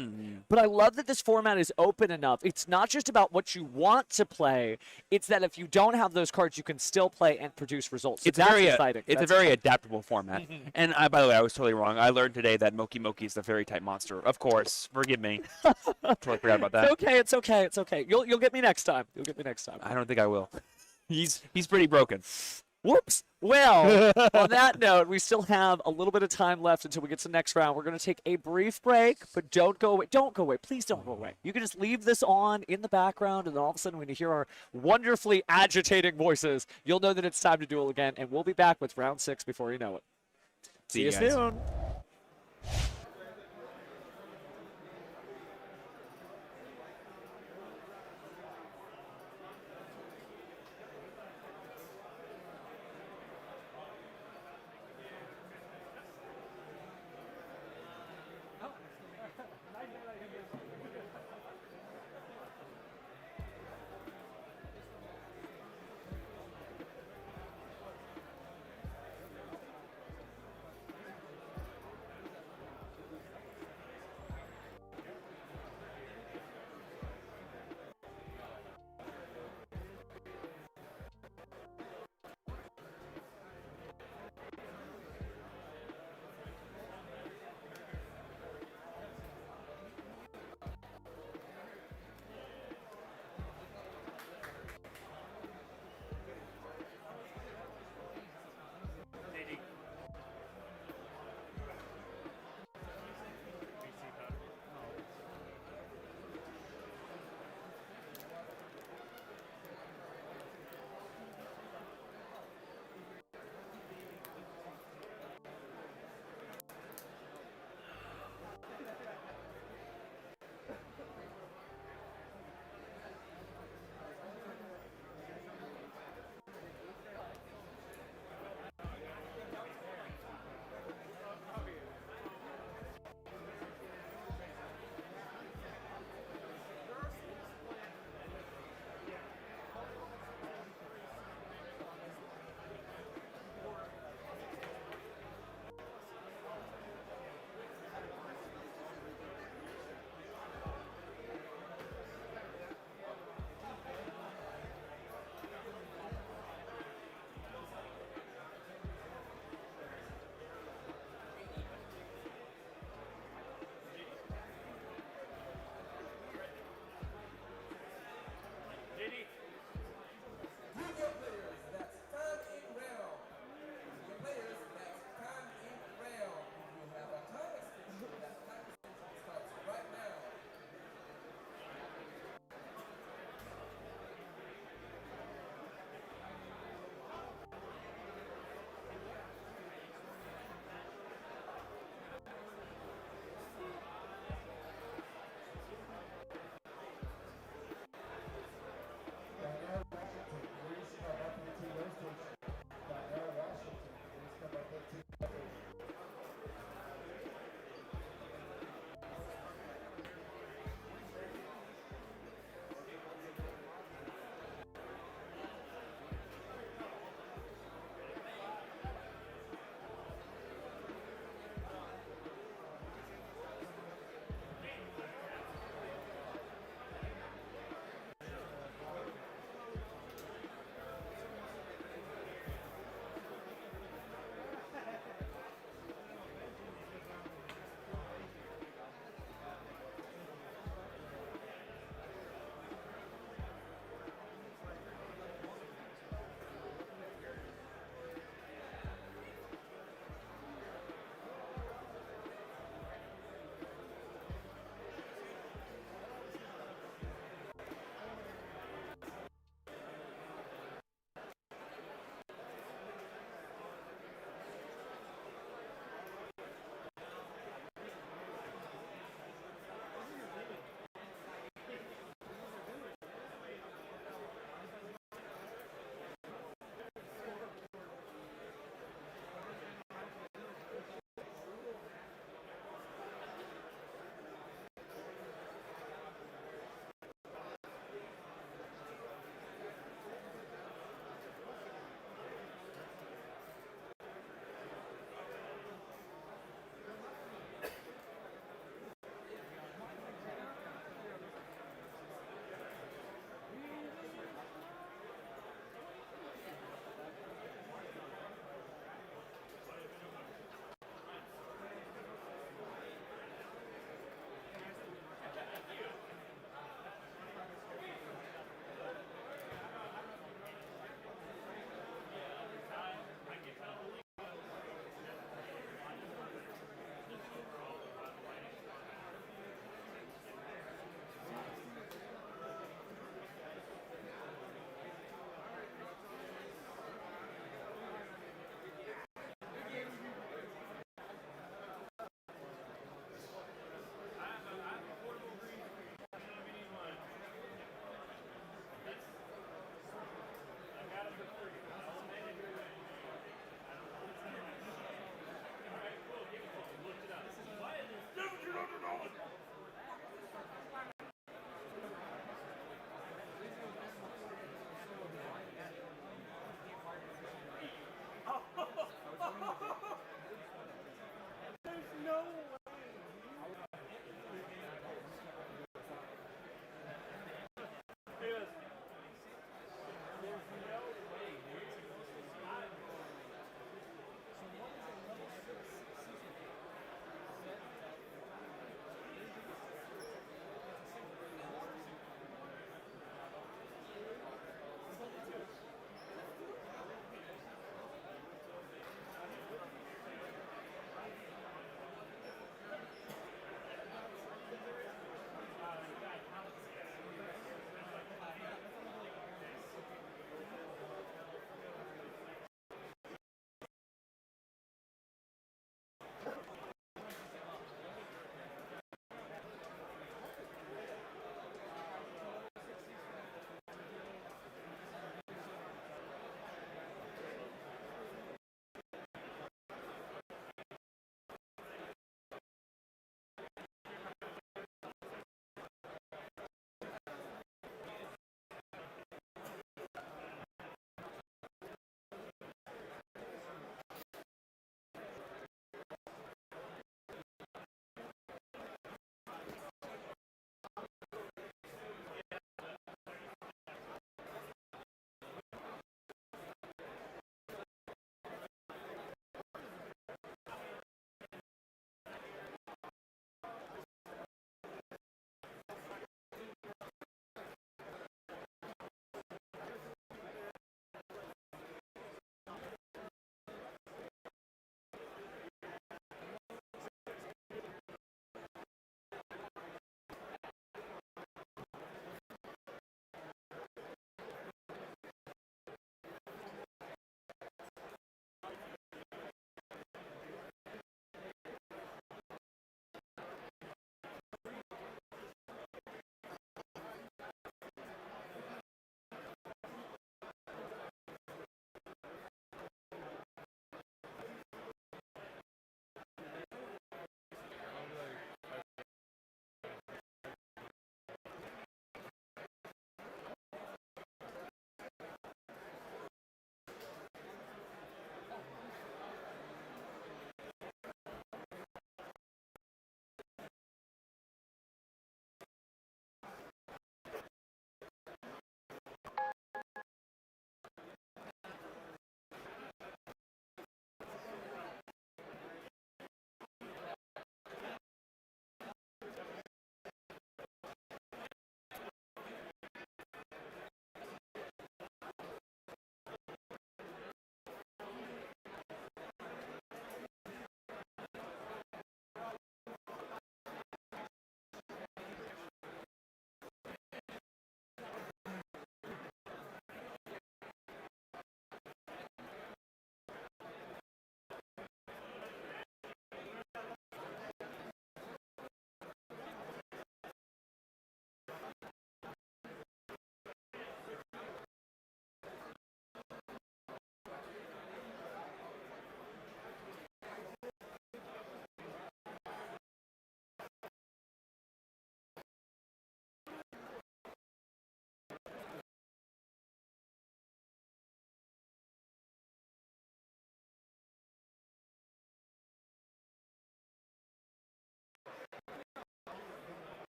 But I love that this format is open enough. It's not just about what you want to play. It's that if you don't have those cards, you can still play and produce results. So that's exciting. It's a very adaptable format. And by the way, I was totally wrong. I learned today that Moki Moki is the fairy type monster. Of course, forgive me. Totally forgot about that. It's okay. You'll get me next time. I don't think I will. He's pretty broken. Whoops. Well, on that note, we still have a little bit of time left until we get to the next round. We're going to take a brief break, but don't go away. Don't go away. Please don't go away. You can just leave this on in the background, and then all of a sudden when you hear our wonderfully agitating voices, you'll know that it's time to duel again, and we'll be back with round 6 before you know it. See you guys soon.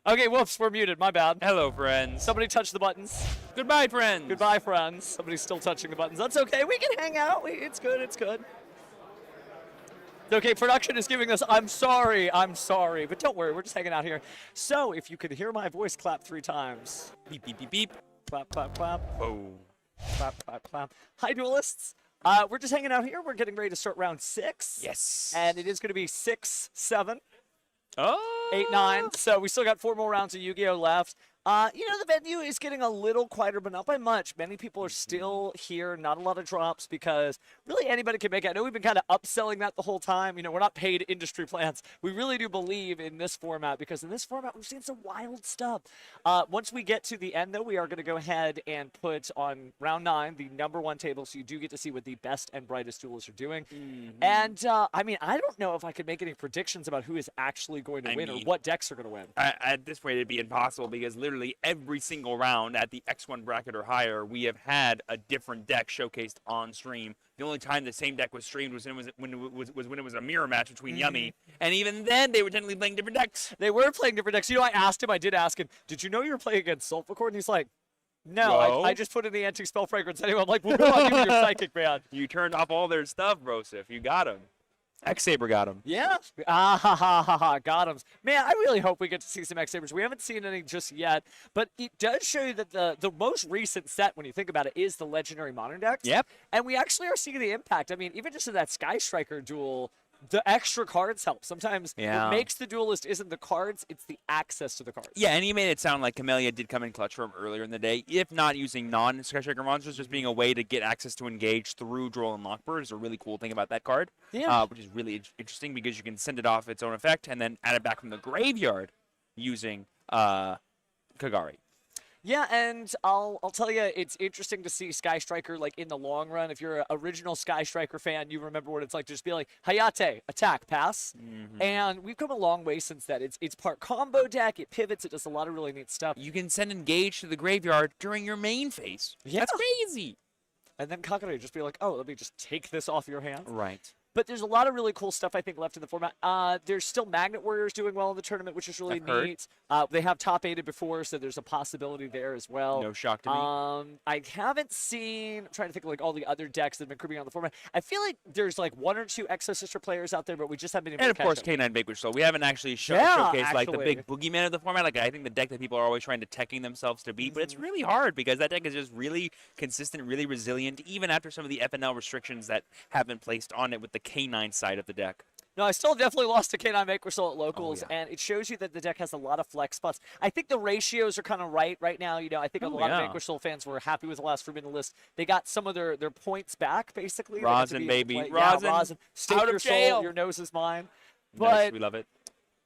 Okay, whoops, we're muted. My bad. Hello, friends. Somebody touch the buttons. Goodbye, friends. Goodbye, friends. Somebody's still touching the buttons. That's okay. We can hang out. It's good. It's good. Okay, production is giving us, I'm sorry. But don't worry, we're just hanging out here. So, if you could hear my voice clap 3 times. Beep, beep, beep, beep. Clap, clap, clap. Oh. Clap, clap, clap. Hi, duelists. We're just hanging out here. We're getting ready to start round 6. Yes. And it is going to be 6, 7, Oh. 8, 9. So we still got 4 more rounds of Yu-Gi-Oh left. The venue is getting a little quieter, but not by much. Many people are still here. Not a lot of drops because really anybody can make it. I know we've been kind of upselling that the whole time. We're not paid industry plans. We really do believe in this format because in this format, we've seen some wild stuff. Once we get to the end, though, we are going to go ahead and put on round 9 the #1 table, so you do get to see what the best and brightest duelists are doing. And, I don't know if I could make any predictions about who is actually going to win or what decks are going to win. At this point, it'd be impossible because literally every single round at the X1 bracket or higher, we have had a different deck showcased on stream. The only time the same deck was streamed was when it was a mirror match between Yummy, and even then they were technically playing different decks. They were playing different decks. I did ask him, did you know you were playing against Sulfacore? And he's like, no, I just put in the anti-spell fragrance anyway. I'm like, well, go on, give me your psychic, man. You turned off all their stuff, Brosif. You got him. X-Saber got him. Yeah. Got him. Man, I really hope we get to see some X-Sabers. We haven't seen any just yet, but it does show you that the most recent set, when you think about it, is the Legendary Modern decks. Yep. And we actually are seeing the impact. Even just in that Sky Striker duel, the extra cards help. Sometimes what makes the duelist isn't the cards, it's the access to the cards. Yeah, and he made it sound like Camellia did come in clutch for him earlier in the day. If not using non-Sky Striker monsters, just being a way to get access to engage through Droll and Lockbird is a really cool thing about that card. Yeah. Which is really interesting because you can send it off its own effect and then add it back from the graveyard using Kagari. Yeah, and I'll tell you, it's interesting to see Sky Striker in the long run. If you're an original Sky Striker fan, you remember what it's like to just be like, Hayate, attack, pass. And we've come a long way since that. It's part combo deck, it pivots, it does a lot of really neat stuff. You can send engage to the graveyard during your main phase. Yeah. That's crazy. And then Kagari just be like, oh, let me just take this off your hands. Right. But there's a lot of really cool stuff, I think, left in the format. There's still Magnet Warriors doing well in the tournament, which is really neat. They have top-8'd before, so there's a possibility there as well. No shock to me. I haven't seen, I'm trying to think of all the other decks that have been creeping on the format. I feel like there's 1 or 2 Exo-Sister players out there, but we just haven't been able And to of course, catch them. K9 Vanquish Soul. We haven't actually showcased the actually. big boogeyman of the format. I think the deck that people are always trying to teching themselves to beat, but it's really hard because that deck is just really consistent, really resilient, even after some of the FNL restrictions that have been placed on it with the K9 side of the deck. No, I still definitely lost to K9 Vanquish at locals, and it shows you that the deck has a lot of flex spots. I think the ratios are kind of right now. I think a lot of Vanquish Soul fans were happy with the last Fruit in the list. They got some of their points back, basically. Rosin, baby. Rosin. Stake out your of jail. soul, your nose is mine. Nice, But we love it.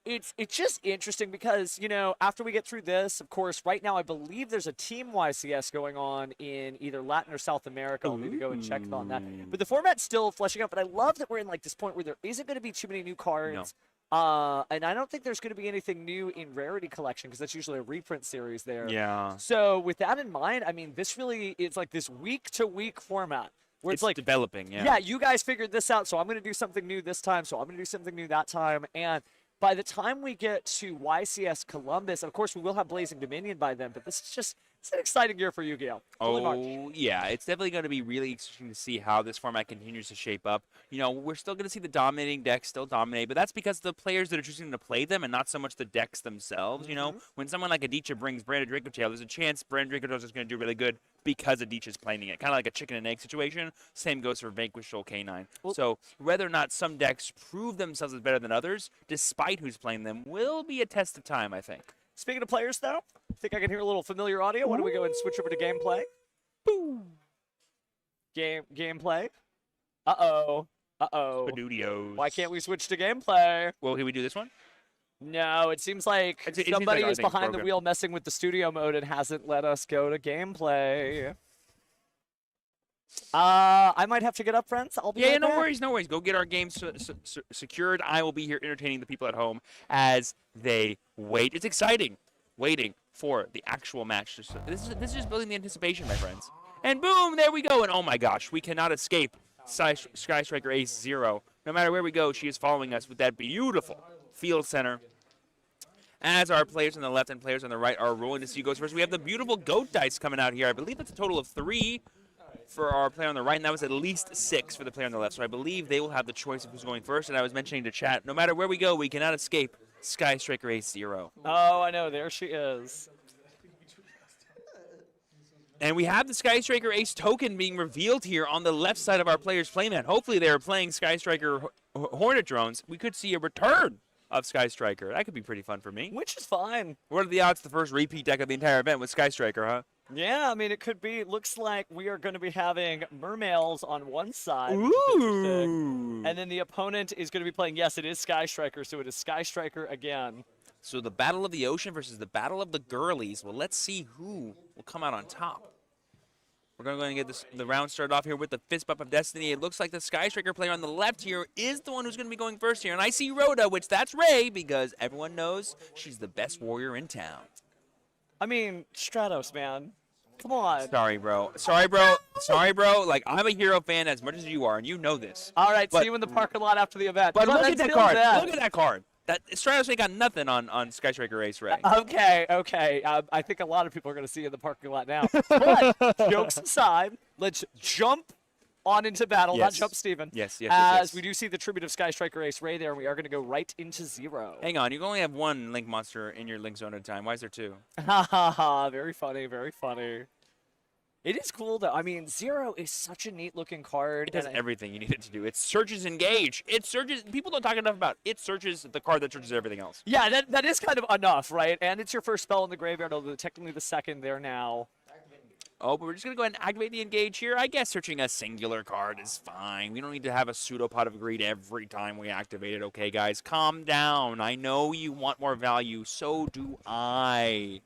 it's just interesting because, after we get through this, of course, right now I believe there's a Team YCS going on in either Latin or South America. I'll need to go and check on that. But the format's still fleshing out, but I love that we're in this point where there isn't going to be too many new cards. No. And I don't think there's going to be anything new in Rarity Collection because that's usually a reprint series there. Yeah. So with that in mind, this really is this week-to-week format. Where it's developing, yeah, you guys figured this out, so I'm going to do something new this time, so I'm going to do something new that time. And by the time we get to YCS Columbus, of course, we will have Blazing Dominion by then, but this is just it's an exciting year for Yu-Gi-Oh! Yeah, it's definitely going to be really interesting to see how this format continues to shape up. We're still going to see the dominating decks still dominate, but that's because the players that are choosing to play them and not so much the decks themselves. When someone like Adichie brings Branded Draco Tail, there's a chance Branded Draco Tail is going to do really good because Adichie's playing it. Kind of like a chicken and egg situation. Same goes for Vanquish Soul K9. So whether or not some decks prove themselves as better than others, despite who's playing them, will be a test of time, I think. Speaking of players, though, I think I can hear a little familiar audio. Why don't we go and switch over to gameplay? Boom. Gameplay. Uh-oh. Studios. Why can't we switch to gameplay? Well, can we do this one? No, it seems like somebody is behind the wheel messing with the studio mode and hasn't let us go to gameplay. I might have to get up, friends. I'll be right no back. worries. Go get our games secured. I will be here entertaining the people at home as they wait. It's exciting, waiting for the actual match. This is just building the anticipation, my friends. And boom, there we go. And oh my gosh, we cannot escape Sky Striker Ace 0. No matter where we go, she is following us with that beautiful field center. as our players on the left and players on the right are rolling to see who goes first. We have the beautiful goat dice coming out here. I believe that's a total of 3 for our player on the right, and that was at least 6 for the player on the left. So I believe they will have the choice of who's going first. And I was mentioning to chat, no matter where we go, we cannot escape Sky Striker Ace 0. Oh, I know. There she is. And we have the Sky Striker Ace token being revealed here on the left side of our player's playmat. Hopefully they are playing Sky Striker Hornet drones. We could see a return of Sky Striker. That could be pretty fun for me. Which is fine. What are the odds the first repeat deck of the entire event with Sky Striker, huh? Yeah, I mean, it could be. Looks like we are going to be having mermails on one side. Which is interesting. And then the opponent is going to be playing, yes, it is Sky Striker, so it is Sky Striker again. So the Battle of the Ocean versus the Battle of the Girlies. Well, let's see who will come out on top. We're going to go ahead and get the round started off here with the Fist Bump of Destiny. It looks like the Sky Striker player on the left here is the one who's going to be going first here. And I see Rhoda, which that's Ray, because everyone knows she's the best warrior in town. I mean, Stratos, man. Come on. Sorry, bro. Sorry, bro. Sorry, bro. Like, I'm a Hero fan as much as you are, and you know this. All right, but, see you in the parking lot after the event. But look let's at that build card. that. Look at that card. That Stratos ain't got nothing on Sky Striker Ace Ray. Okay. I think a lot of people are going to see you in the parking lot now. But jokes aside, let's jump on into battle. Not Yes. jump, Steven. Yes. As we do see the tribute of Sky Striker Ace Ray there, and we are going to go right into 0. Hang on. You can only have 1 Link monster in your Link zone at a time. Why is there 2? Ha ha ha. Very funny. Very funny. It is cool, though. I mean, 0 is such a neat-looking card. It does everything you need it to do. It searches Engage. It searches. People don't talk enough about it. It searches the card that searches everything else. Yeah, that is kind of enough, right? And it's your first spell in the graveyard, although technically the second there now. Oh, but we're just going to go ahead and activate the Engage here. I guess searching a singular card is fine. We don't need to have a pseudopod of greed every time we activate it. Okay, guys, calm down. I know you want more value. So do I.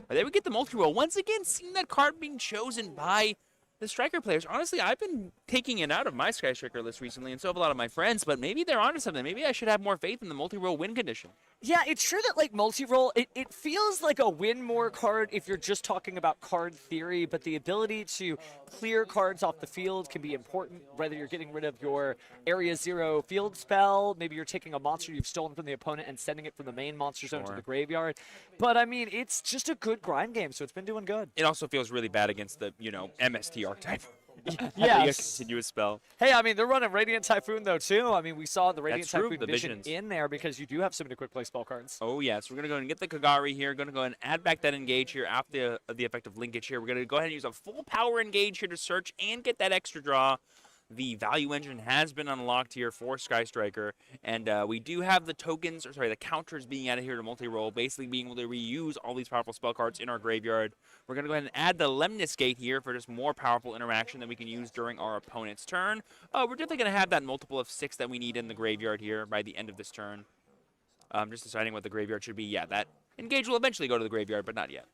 But there we get the multi-roll. Once again, seeing that card being chosen by the Striker players. Honestly, I've been taking it out of my Sky Striker list recently, and so have a lot of my friends, but maybe they're onto something. Maybe I should have more faith in the multi-roll win condition. Yeah, it's true that, like, multi-roll, it feels like a win-more card if you're just talking about card theory, but the ability to clear cards off the field can be important, whether you're getting rid of your Area 0 field spell, maybe you're taking a monster you've stolen from the opponent and sending it from the main monster zone to the graveyard. But, I mean, it's just a good grind game, so it's been doing good. It also feels really bad against the, MST archetype. Yes. Continuous spell. Hey, I mean, they're running Radiant Typhoon, though, too. I mean, we saw the Radiant That's true, Typhoon the Vision visions. in there because you do have so many quick play spell cards. Oh, yes. We're going to go ahead and get the Kagari here. Going to go ahead and add back that Engage here after the effective linkage here. We're going to go ahead and use a full power Engage here to search and get that extra draw. The value engine has been unlocked here for Sky Striker, and we do have the tokens, or sorry, the counters being added here to multi-roll, basically being able to reuse all these powerful spell cards in our graveyard. We're going to go ahead and add the Lemnis Gate here for just more powerful interaction that we can use during our opponent's turn. We're definitely going to have that multiple of 6 that we need in the graveyard here by the end of this turn. Just deciding what the graveyard should be. Yeah, that Engage will eventually go to the graveyard, but not yet.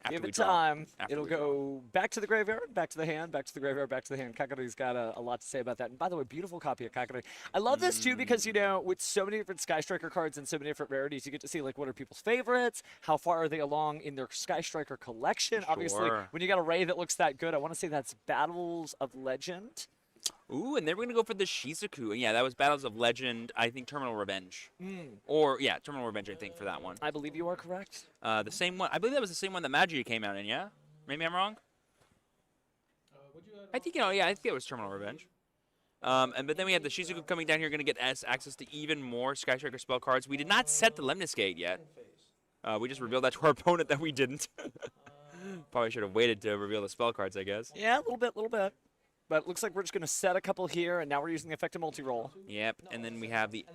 Give it time. It'll go back to the graveyard, back to the hand, back to the graveyard, back to the hand. Kakari's got a lot to say about that. And by the way, beautiful copy of Kakari. I love this too because, with so many different Sky Striker cards and so many different rarities, you get to see like what are people's favorites, how far are they along in their Sky Striker collection. Sure. Obviously, when you got a Ray that looks that good, I want to say that's Battles of Legend. Ooh, and then we're going to go for the Shizuku. And yeah, that was Battles of Legend, I think Terminal Revenge. Terminal Revenge, I think, for that one. I believe you are correct. The same one. I believe that was the same one that Magi came out in, yeah? Maybe I'm wrong? I think, I think it was Terminal Revenge. But then we have the Shizuku coming down here, going to get access to even more Sky Striker spell cards. We did not set the Lemnis Gate yet. We just revealed that to our opponent that we didn't. Probably should have waited to reveal the spell cards, I guess. Yeah, a little bit. But it looks like we're just going to set a couple here, and now we're using the effective multi-roll. Yep, and then we have the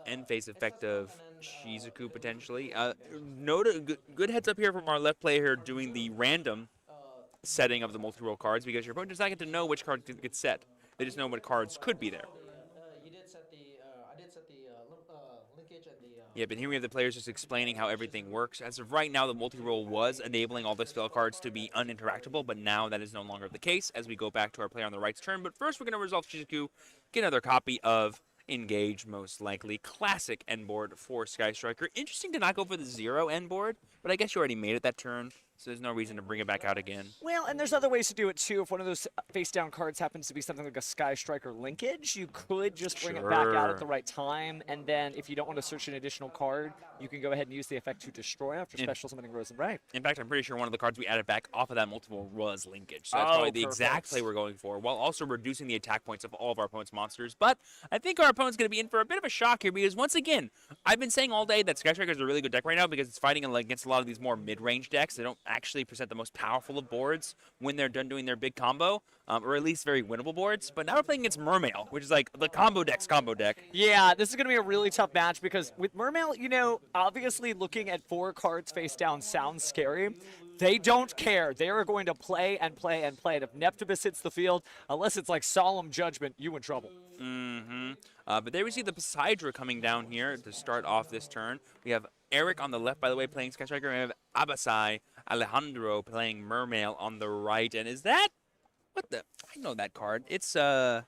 end phase effect of Shizuku, potentially. Good heads up here from our left player here doing the random setting of the multi-roll cards, because your opponent does not get to know which card gets set. They just know what cards could be there. You did set the, I did set the linkage and the... Yeah, but here we have the players just explaining how everything works. As of right now, the multi-roll was enabling all the spell cards to be uninteractable, but now that is no longer the case as we go back to our player on the right's turn. But first, we're going to resolve Shizuku, get another copy of Engage, most likely. Classic end board for Sky Striker. Interesting to not go for the 0 end board, but I guess you already made it that turn. So there's no reason to bring it back out again. Well, and there's other ways to do it too. If one of those face-down cards happens to be something like a Sky Striker linkage, you could just bring it back out at the right time. And then if you don't want to search an additional card, you can go ahead and use the effect to destroy after special summoning Rosen Right. In fact, I'm pretty sure one of the cards we added back off of that multiple was linkage. So that's probably the exact play we're going for, while also reducing the attack points of all of our opponent's monsters. But I think our opponent's going to be in for a bit of a shock here because, once again, I've been saying all day that Sky Striker is a really good deck right now because it's fighting against a lot of these more mid-range decks. They don't actually present the most powerful of boards when they're done doing their big combo, or at least very winnable boards. But now we're playing against Mermail, which is like the combo deck. Yeah, this is going to be a really tough match because with Mermail, you know, obviously looking at 4 cards face down sounds scary. They don't care. They are going to play and play and play. And if Neptibus hits the field, unless it's like Solemn Judgment, you in trouble. But there we see the Poseidra coming down here to start off this turn. We have Eric on the left, by the way, playing Sky Striker. And we have Abasai Alejandro playing Mermail on the right. And is that... What the... I know that card. It's, Is that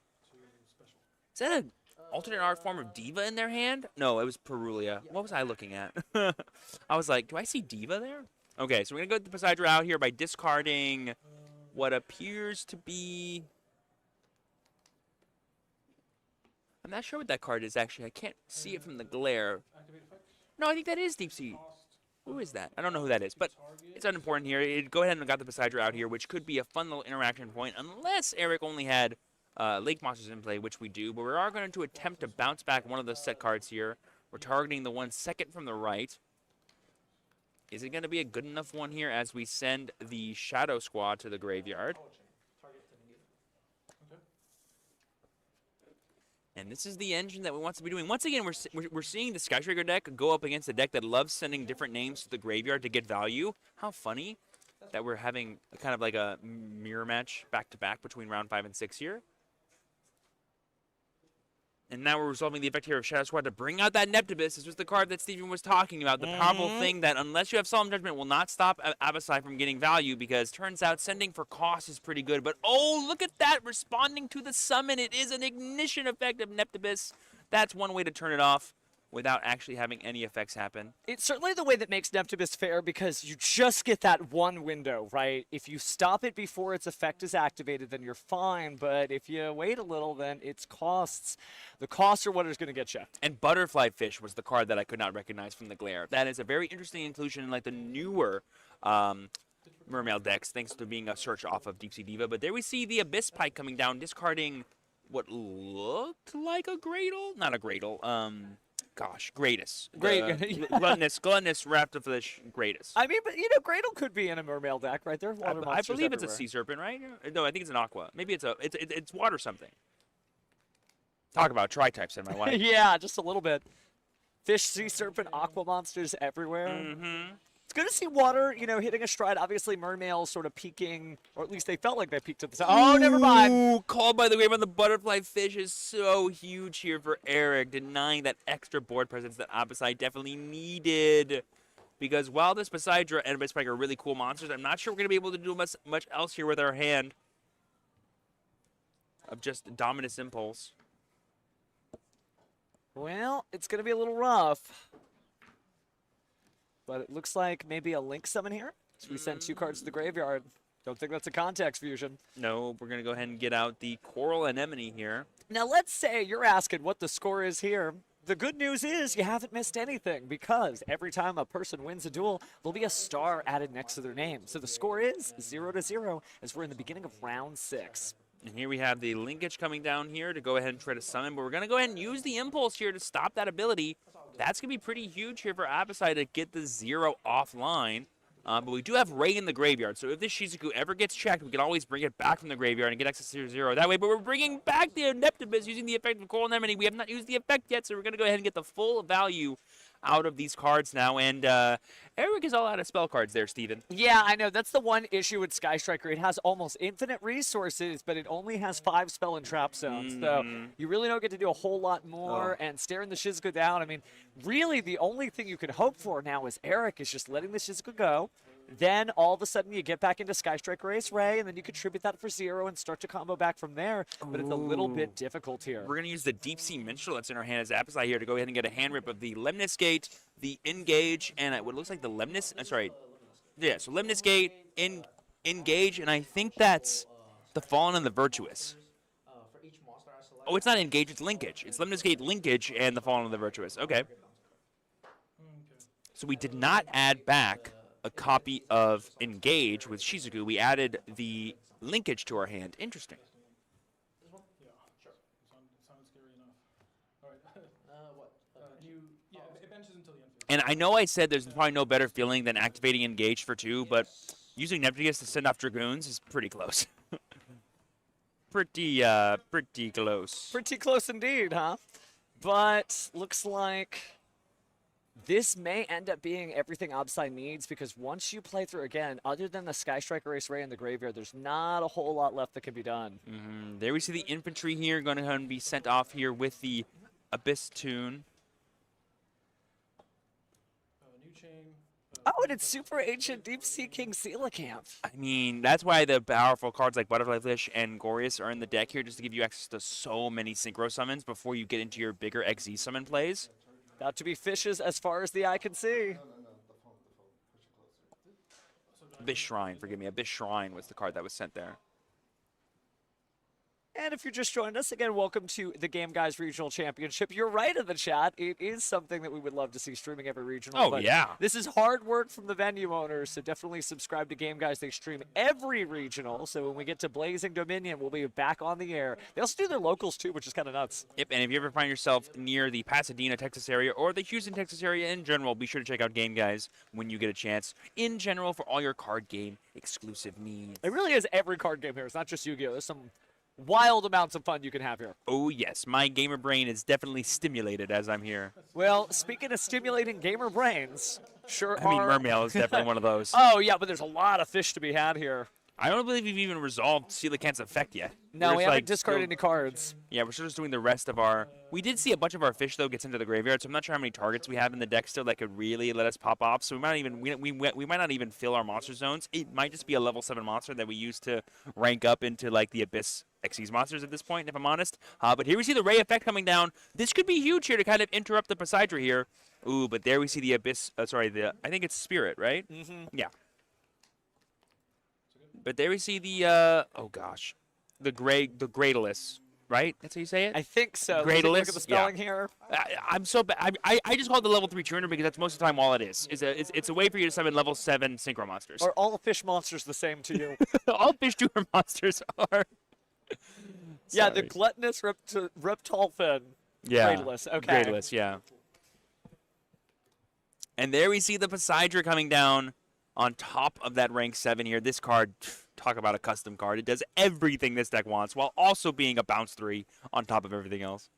an alternate art form of Diva in their hand? No, it was Perulia. What was I looking at? I was like, do I see Diva there? Okay, so we're going to go with the Poseidra out here by discarding what appears to be... I'm not sure what that card is, actually. I can't see it from the glare. No, I think that is Deep Sea. Who is that? I don't know who that is, but it's unimportant here. Go ahead and got the Poseidra out here, which could be a fun little interaction point, unless Eric only had Lake Monsters in play, which we do. But we are going to attempt to bounce back one of those set cards here. We're targeting the one second from the right. Is it going to be a good enough one here as we send the Shadow Squad to the graveyard? And this is the engine that we want to be doing. Once again, we're seeing the Sky Striker deck go up against a deck that loves sending different names to the graveyard to get value. How funny that we're having kind of like a mirror match back-to-back between round 5 and 6 here. And now we're resolving the effect here of Shadow Squad to bring out that Neptibus. This was the card that Steven was talking about. The powerful thing that, unless you have Solemn Judgment, will not stop Abasai from getting value, because turns out sending for cost is pretty good. But, oh, look at that, responding to the summon. It is an ignition effect of Neptibus. That's one way to turn it off without actually having any effects happen. It's certainly the way that makes Neptibus fair, because you just get that one window, right? If you stop it before its effect is activated, then you're fine. But if you wait a little, then its costs, the costs are what is going to get you. And Butterfly Fish was the card that I could not recognize from the glare. That is a very interesting inclusion in like the newer Mermail decks, thanks to being a search off of Deep Sea Diva. But there we see the Abyss Pike coming down, discarding what looked like a Gradle? Not a Gradle. Gosh, Gratus. Gluttonous Raptorfish Gratus. I mean, but, you know, Gradle could be in a Mermail deck, right? There are water monsters I believe everywhere. it's a Sea Serpent, right? No, I think it's an Aqua. Maybe it's water something. Talk about tri-types in my life. Yeah, just a little bit. Fish, Sea Serpent, Aqua monsters everywhere. It's good to see water, you know, hitting a stride. Obviously, Mermail sort of peaking, or at least they felt like they peaked at the time. Oh, never mind. Ooh, called by the Grave on the Butterfly Fish is so huge here for Eric, denying that extra board presence that Abasai definitely needed. Because while this Poseidra and Abyss Pike are really cool monsters, I'm not sure we're going to be able to do much else here with our hand of just Dominus Impulse. Well, it's going to be a little rough. But it looks like maybe a Link summon here. So we send 2 cards to the graveyard. Don't think that's a Context Fusion. No, we're going to go ahead and get out the Coral Anemone here. Now, let's say you're asking what the score is here. The good news is you haven't missed anything, because every time a person wins a duel, there'll be a star added next to their name. So the score is 0-0 as we're in the beginning of round 6. And here we have the linkage coming down here to go ahead and try to summon, but we're going to go ahead and use the Impulse here to stop that ability. That's going to be pretty huge here for Abasai to get the 0 offline. But we do have Ray in the graveyard, so if this Shizuku ever gets checked, we can always bring it back from the graveyard and get access to 0 that way. But we're bringing back the Neptibus using the effect of Coral Anemone. We have not used the effect yet, so we're going to go ahead and get the full value out of these cards now. And Eric is all out of spell cards there, Steven. Yeah, I know. That's the one issue with Sky Striker. It has almost infinite resources, but it only has 5 spell and trap zones. So you really don't get to do a whole lot more. And staring the Shizuku down, I mean, really the only thing you could hope for now is Eric is just letting the Shizuku go. Then all of a sudden you get back into Sky Striker Ace Ray, and then you contribute that for 0 and start to combo back from there. But it's a little bit difficult here. We're going to use the Deep Sea Minstrel that's in our hand as Abasai here to go ahead and get a hand rip of the Lemnis Gate, the Engage, and what looks like the Lemnis. Yeah, so Limnus Gate, Engage, and I think that's the Fallen and the Virtuous. Oh, it's not Engage, it's Linkage. It's Limnus Gate, Linkage, and the Fallen and the Virtuous. Okay. So we did not add back a copy of Engage with Shizuku. We added the Linkage to our hand. Interesting. Yeah, sure. Sounds scary enough. All right. It benches until the end phase. And I know I said there's probably no better feeling than activating Engage for 2, but using Neptunus to send off Dragoons is pretty close. pretty close. Pretty close indeed, huh? But looks like this may end up being everything Absai needs, because once you play through again, other than the Sky Striker Race Ray in the graveyard, there's not a whole lot left that can be done. There we see the infantry here going to be sent off here with the Abyss Tune. New chain. Oh, and it's Super Ancient Deep Sea King Coelacanth. I mean, that's why the powerful cards like Butterfly Fish and Gorius are in the deck here, just to give you access to so many Synchro Summons before you get into your bigger XZ Summon plays. About to be fishes as far as the eye can see. Abyss Shrine, forgive me. Abyss Shrine was the card that was sent there. And if you're just joining us, again, welcome to the Game Guys Regional Championship. You're right in the chat. It is something that we would love to see streaming every regional. Oh, but yeah. This is hard work from the venue owners, so definitely subscribe to Game Guys. They stream every regional, so when we get to Blazing Dominion, we'll be back on the air. They also do their locals, too, which is kind of nuts. Yep, and if you ever find yourself near the Pasadena, Texas area, or the Houston, Texas area in general, be sure to check out Game Guys when you get a chance, in general, for all your card game exclusive needs. It really is every card game here. It's not just Yu-Gi-Oh! There's some wild amounts of fun you can have here. Oh, yes. My gamer brain is definitely stimulated as I'm here. Well, speaking of stimulating gamer brains, sure I mean, Mermail is definitely one of those. Oh, yeah, but there's a lot of fish to be had here. I don't believe we've even resolved Coelacanth's effect yet. No, We're we just, haven't discarded still- any cards. Yeah, we're still just doing the rest of our... We did see a bunch of our fish, though, gets into the graveyard, so I'm not sure how many targets we have in the deck still that could really let us pop off. So we might not even we might not even fill our monster zones. It might just be a level 7 monster that we use to rank up into, like, the Abyss Xyz monsters at this point, if I'm honest. But here we see the Ray effect coming down. This could be huge here to kind of interrupt the Poseidra here. Ooh, but there we see the Abyss... I think it's Spirit, right? Mm-hmm. Yeah. But there we see the, oh gosh, the Graidulus, right? That's how you say it? I think so. Graidulus. Look at the spelling here. I'm so bad. I just call it the level 3 tuner because that's most of the time all it is. It's a way for you to summon level 7 synchro monsters. Are all fish monsters the same to you? All fish tuner monsters are. Yeah, the Sorry. gluttonous reptile fin. Yeah. Graidulus, okay. Graidulus, yeah. And there we see the Poseidra coming down on top of that rank 7 here. This card, talk about a custom card. It does everything this deck wants while also being a bounce 3 on top of everything else.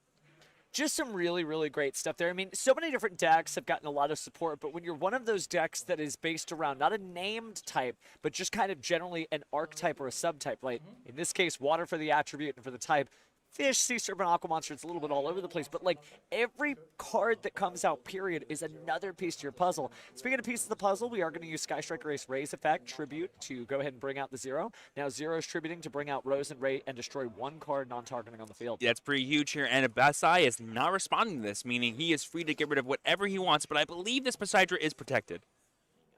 Just some really, really great stuff there. I mean, so many different decks have gotten a lot of support, but when you're one of those decks that is based around not a named type, but just kind of generally an archetype or a subtype, like in this case, water for the attribute and for the type, fish, sea serpent, aqua monster, it's a little bit all over the place, but like every card that comes out, period, is another piece to your puzzle. Speaking of pieces of the puzzle, we are going to use Sky Striker Race Ray's effect, Tribute, to go ahead and bring out the 0. Now 0 is tributing to bring out Rose and Ray and destroy one card non-targeting on the field. Yeah, it's pretty huge here, and Abasai is not responding to this, meaning he is free to get rid of whatever he wants, but I believe this Poseidra is protected,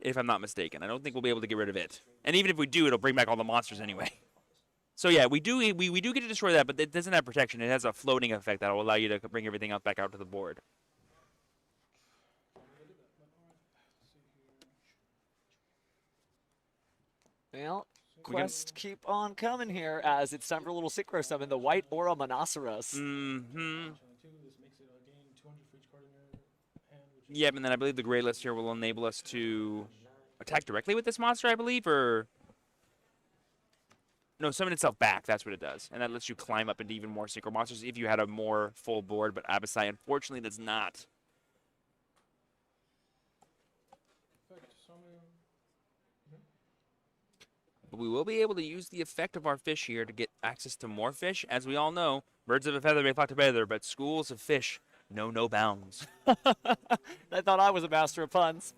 if I'm not mistaken. I don't think we'll be able to get rid of it. And even if we do, it'll bring back all the monsters anyway. So yeah, we do get to destroy that, but it doesn't have protection. It has a floating effect that will allow you to bring everything else back out to the board. Well, quests keep on coming here as it's time for a little synchro summon, the White Aura Monoceros. Mm-hmm. Yep, and then I believe the gray list here will enable us to attack directly with this monster, I believe, or... No, summon itself back, that's what it does. And that lets you climb up into even more synchro monsters if you had a more full board, but Abasai unfortunately does not. But we will be able to use the effect of our fish here to get access to more fish. As we all know, birds of a feather may flock together, but schools of fish know no bounds. I thought I was a master of puns.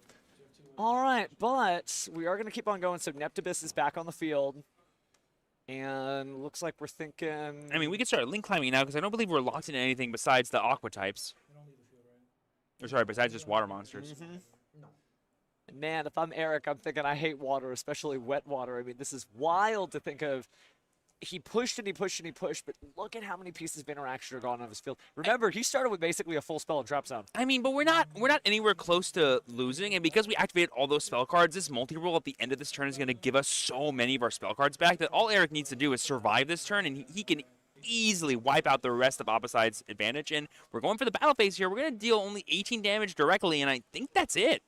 All right, but we are going to keep on going. So Neptibus is back on the field. And looks like we're thinking... I mean, we can start link climbing now because I don't believe we're locked into anything besides the aqua types. Or sorry, besides just water monsters. Mm-hmm. And man, if I'm Eric, I'm thinking I hate water, especially wet water. I mean, this is wild to think of. He pushed and he pushed and he pushed, but look at how many pieces of interaction are gone on his field. Remember, he started with basically a full spell and trap zone. I mean, but we're not anywhere close to losing, and because we activated all those spell cards, this multi-roll at the end of this turn is going to give us so many of our spell cards back that all Eric needs to do is survive this turn, and he can easily wipe out the rest of Opposide's advantage. And we're going for the battle phase here. We're going to deal only 18 damage directly, and I think that's it.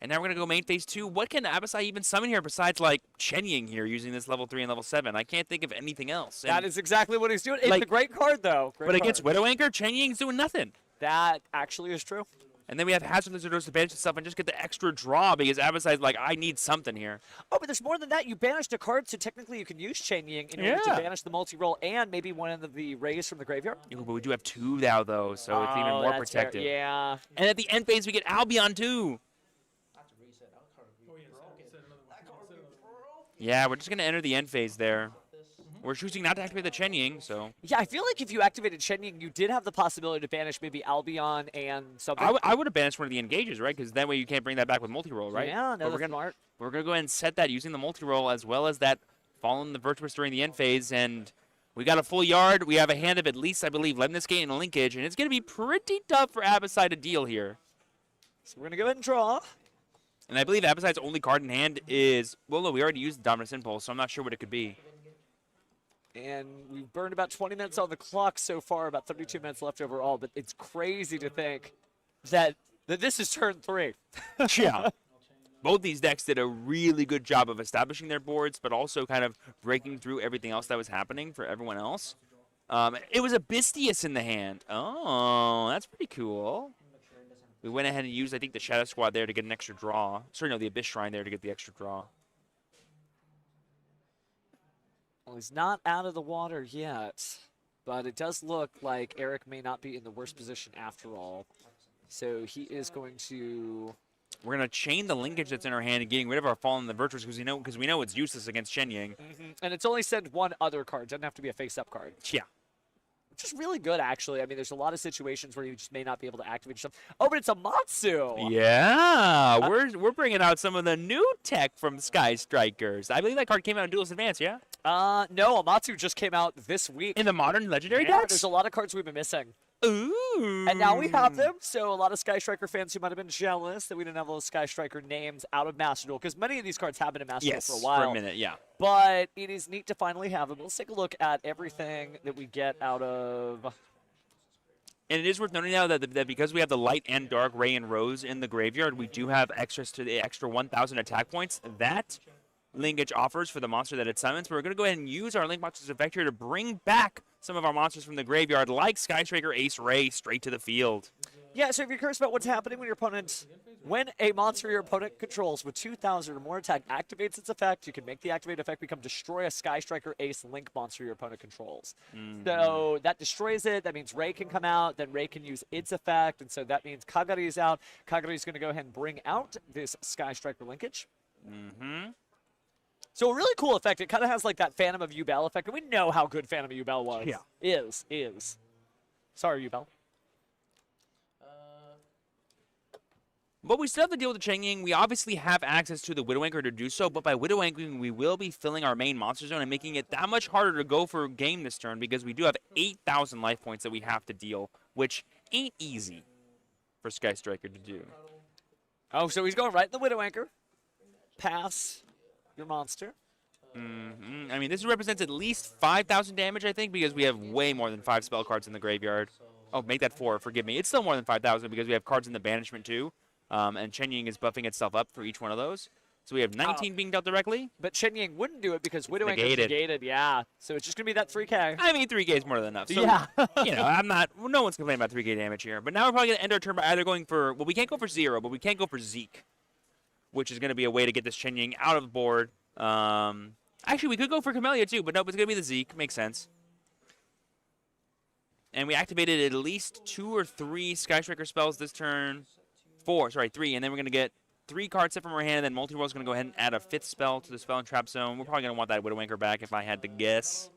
And now we're going to go main phase 2. What can Abasai even summon here besides, like, Chen Ying here using this level 3 and level 7? I can't think of anything else. That is exactly what he's doing. It's a great card, though. But against Widow Anchor, Chen Ying's doing nothing. That actually is true. And then we have Hazard Lizardos to banish itself and just get the extra draw because Abasai's like, I need something here. Oh, but there's more than that. You banished a card, so technically you can use Chen Ying in order to banish the multi-roll and maybe one of the rays from the graveyard. Ooh, but we do have 2 now, though, so it's even more that's fair. protected. Yeah. And at the end phase, we get Albion, too. Yeah, we're just going to enter the end phase there. We're choosing not to activate the Chen Ying, so... Yeah, I feel like if you activated Chen Ying, you did have the possibility to banish maybe Albion and something. I would have banished one of the engages, right? Because that way you can't bring that back with multi-roll, right? Yeah, no, we're that's smart. We're going to go ahead and set that using the multi-roll as well as that Fallen the Virtuous during the end phase, and we got a full yard. We have a hand of at least, I believe, Lemniscate and a linkage, and it's going to be pretty tough for Abasai to deal here. So we're going to go ahead and draw. And I believe Abasai's only card in hand is... Well, no, we already used Dominus Impulse, so I'm not sure what it could be. And we've burned about 20 minutes on the clock so far, about 32 minutes left overall, but it's crazy to think that this is turn 3. Yeah. Both these decks did a really good job of establishing their boards, but also kind of breaking through everything else that was happening for everyone else. It was Abystius in the hand. Oh, that's pretty cool. We went ahead and used, I think, the Shadow Squad there to get an extra draw. Sorry, no, the Abyss Shrine there to get the extra draw. Well, he's not out of the water yet, but it does look like Eric may not be in the worst position after all. So he is going to... We're going to chain the linkage that's in our hand and getting rid of our Fallen the Virtuous because we know it's useless against Chen Ying. And it's only send one other card. Doesn't have to be a face-up card. Yeah. Which is really good, actually. I mean, there's a lot of situations where you just may not be able to activate yourself. Oh, but it's a Matsu! Yeah! We're bringing out some of the new tech from Sky Strikers. I believe that card came out in Duelist Advance, yeah? No, Amatsu just came out this week. In the modern Legendary Yeah, decks? there's a lot of cards we've been missing. Ooh. And now we have them, so a lot of Sky Striker fans who might have been jealous that we didn't have those Sky Striker names out of Master Duel, because many of these cards have been in Master Duel for a while. for a minute, yeah. But it is neat to finally have them. Let's take a look at everything that we get out of... And it is worth noting now that because we have the Light and Dark, Ray and Rose in the graveyard, we do have access to the extra 1,000 attack points that linkage offers for the monster that it summons. But we're going to go ahead and use our Link Monsters effect here to bring back some of our monsters from the graveyard, like Sky Striker, Ace Ray, straight to the field. Yeah, so if you're curious about what's happening when a monster your opponent controls with 2,000 or more attack activates its effect, you can make the activated effect become destroy a Sky Striker Ace Link monster your opponent controls. So that destroys it. That means Ray can come out. Then Ray can use its effect. And so that means Kagari is out. Kagari is going to go ahead and bring out this Sky Striker linkage. So a really cool effect. It kind of has like that Phantom of Yubel effect. And we know how good Phantom of Yubel was. Yeah. Is. Sorry, Yubel. But we still have to deal with the Chen Ying. We obviously have access to the Widow Anchor to do so, but by Widow Anchoring, we will be filling our main monster zone and making it that much harder to go for a game this turn because we do have 8,000 life points that we have to deal, which ain't easy for Sky Striker to do. Oh, so he's going right in the Widow Anchor. Pass your monster. I mean, this represents at least 5,000 damage, I think, because we have way more than 5 spell cards in the graveyard. Oh, make that 4, forgive me. It's still more than 5,000 because we have cards in the banishment, too. And Chen Ying is buffing itself up for each one of those. So we have 19 being dealt directly. But Chen Ying wouldn't do it because Widow Anchor is Negated. negated, yeah. So it's just going to be that 3K. I mean, 3K is more than enough. So, Yeah. no one's complaining about 3K damage here. But now we're probably going to end our turn by either going for, well, we can't go for 0, but we can't go for Zeke, which is going to be a way to get this Chen Ying out of the board. Actually, we could go for Camellia too, but nope, it's going to be the Zeke. Makes sense. And we activated at least 2 or 3 Sky Striker spells this turn. 3, and then we're going to get 3 cards set from our hand, and then Multi-Roll is going to go ahead and add a 5th spell to the Spell and Trap Zone. We're probably going to want that Widow Anchor back if I had to guess.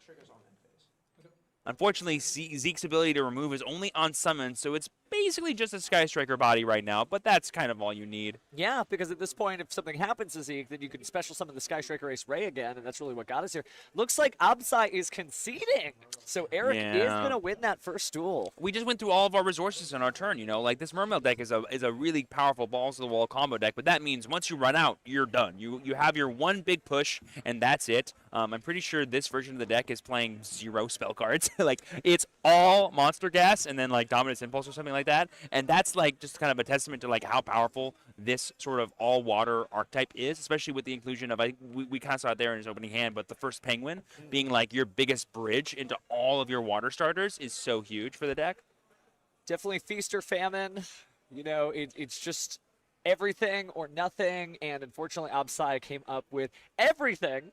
Unfortunately, Zeke's ability to remove is only on summon, so it's basically just a Sky Striker body right now, but that's kind of all you need. Yeah, because at this point, if something happens to Zeke, then you can special summon the Sky Striker Ace Ray again, and that's really what got us here. Looks like Absai is conceding, so Eric is going to win that first duel. We just went through all of our resources on our turn, you know, like this Mermail deck is a really powerful balls to the wall combo deck, but that means once you run out, you're done. You have your one big push, and that's it. I'm pretty sure this version of the deck is playing 0 spell cards. Like, it's all Monster Gas and then, like, Dominance Impulse or something like that. And that's, like, just kind of a testament to, like, how powerful this sort of all-water archetype is, especially with the inclusion of, we kind of saw it there in his opening hand, but the first Penguin being, like, your biggest bridge into all of your water starters is so huge for the deck. Definitely feast or famine. You know, it's just everything or nothing, and unfortunately, Absai came up with everything.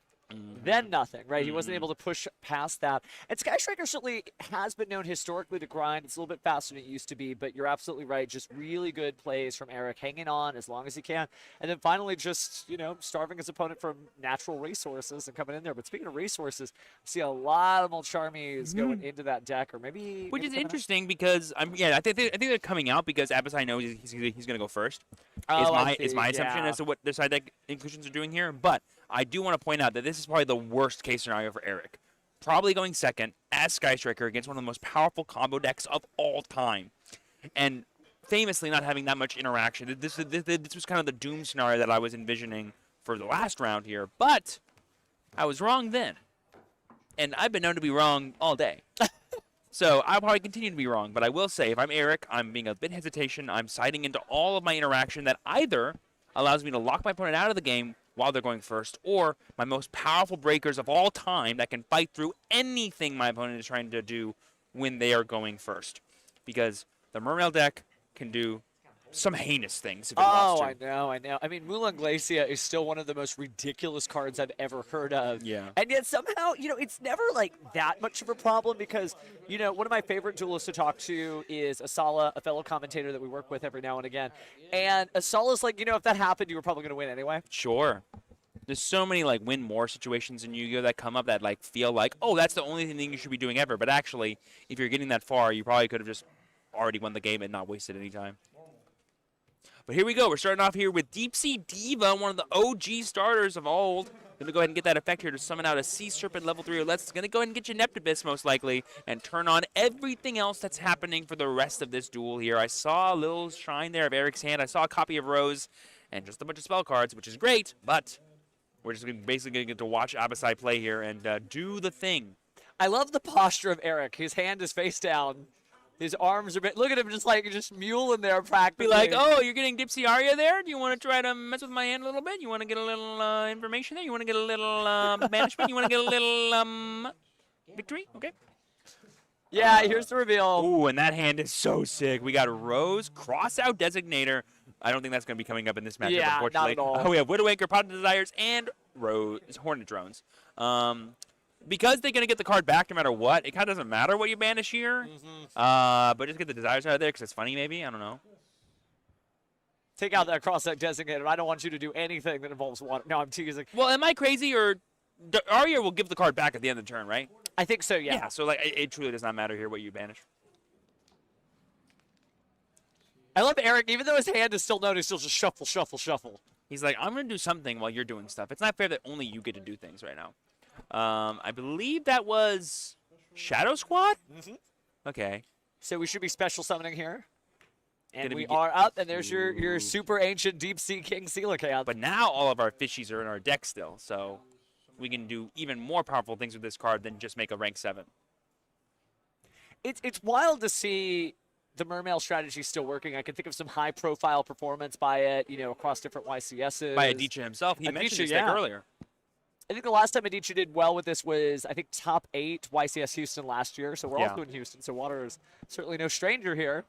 Then nothing, right? He wasn't able to push past that. And Sky Striker certainly has been known historically to grind. It's a little bit faster than it used to be, but you're absolutely right. Just really good plays from Eric, hanging on as long as he can. And then finally just, you know, starving his opponent from natural resources and coming in there. But speaking of resources, I see a lot of Molcharmies going into that deck, or maybe... Which is interesting because, I think they're coming out because Abasai knows he's going to go first. Is my assumption as to what their side deck inclusions are doing here. But I do want to point out that this is probably the worst case scenario for Eric. Probably going second as Sky Striker against one of the most powerful combo decks of all time. And famously not having that much interaction. This was kind of the doom scenario that I was envisioning for the last round here. But I was wrong then. And I've been known to be wrong all day. So I'll probably continue to be wrong. But I will say, if I'm Eric, I'm being a bit hesitation. I'm siding into all of my interaction that either allows me to lock my opponent out of the game while they're going first, or my most powerful breakers of all time that can fight through anything my opponent is trying to do when they are going first. Because the Mermail deck can do some heinous things if it wants to. I know. I mean, Mulan Glacia is still one of the most ridiculous cards I've ever heard of. Yeah. And yet somehow, you know, it's never like that much of a problem because, you know, one of my favorite duelists to talk to is Asala, a fellow commentator that we work with every now and again. And Asala's like, you know, if that happened, you were probably going to win anyway. Sure. There's so many, like, win more situations in Yu-Gi-Oh! That come up that, like, feel like, oh, that's the only thing you should be doing ever. But actually, if you're getting that far, you probably could have just already won the game and not wasted any time. But here we go. We're starting off here with Deep Sea Diva, one of the OG starters of old. Going to go ahead and get that effect here to summon out a Sea Serpent level 3. Let's going to go ahead and get you Neptibus, most likely, and turn on everything else that's happening for the rest of this duel here. I saw a little shine there of Eric's hand. I saw a copy of Rose and just a bunch of spell cards, which is great, but we're just basically going to get to watch Abasai play here and do the thing. I love the posture of Eric. His hand is face down. His arms are look at him just mule in there practically. Be like, oh, you're getting Dipsy Arya there? Do you want to try to mess with my hand a little bit? You want to get a little information there? You want to get a little banishment? You want to get a little victory? Okay. Yeah, here's the reveal. Ooh, and that hand is so sick. We got Rose, cross out Designator. I don't think that's going to be coming up in this matchup, unfortunately. Not at all. We have Widowmaker, Pot of Desires, and Rose, Hornet Drones. Because they're going to get the card back no matter what, it kind of doesn't matter what you banish here. But just get the Desires out of there because it's funny, maybe. I don't know. Take out that cross-out Designator. I don't want you to do anything that involves water. No, I'm teasing. Well, am I crazy, or Arya will give the card back at the end of the turn, right? I think so, yeah. Yeah, so like it truly does not matter here what you banish. I love Eric. Even though his hand is still known, he's still just shuffle, shuffle, shuffle. He's like, I'm going to do something while you're doing stuff. It's not fair that only you get to do things right now. I believe that was Shadow Squad? Okay. So we should be special summoning here. And we are up, and there's your super ancient Deep Sea King Coelacanth. But now all of our fishies are in our deck still, so we can do even more powerful things with this card than just make a rank 7. It's wild to see the Mermail strategy still working. I can think of some high-profile performance by it, you know, across different YCSs. By Adichie himself. He mentioned this deck earlier. I think the last time Adichie did well with this was, I think, top 8 YCS Houston last year. So we're also in Houston, so water is certainly no stranger here.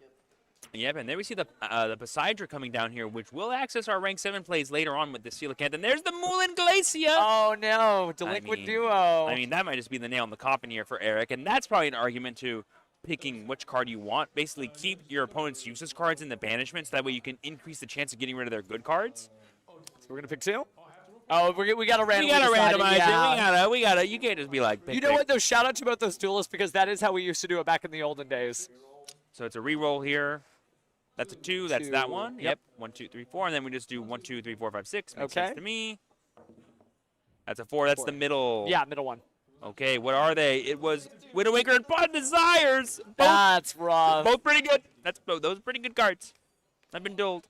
Yep, and there we see the Poseidra coming down here, which will access our rank 7 plays later on with the Coelacanth. And there's the Mulan Glacia! Oh, no. Delinquent Duo. I mean, that might just be the nail in the coffin here for Eric. And that's probably an argument to picking which card you want. Basically, keep your opponent's useless cards in the banishment, so that way you can increase the chance of getting rid of their good cards. So we're going to pick 2? Oh, we got to randomize it. We got to. You can't just be like, you know what, though? Shout out to both those duelists, because that is how we used to do it back in the olden days. So it's a reroll here. That's a 2. That's that 2. one. Yep. Yep. 1, 2, 3, 4. And then we just do 1, 2, 3, 4, 5, 6. Makes Okay. sense to me. That's a 4. That's 4. the middle. Yeah, middle one. Okay, what are they? It was Widowmaker and Pod Desires. That's rough. Both pretty good. Those are pretty good cards. I've been told.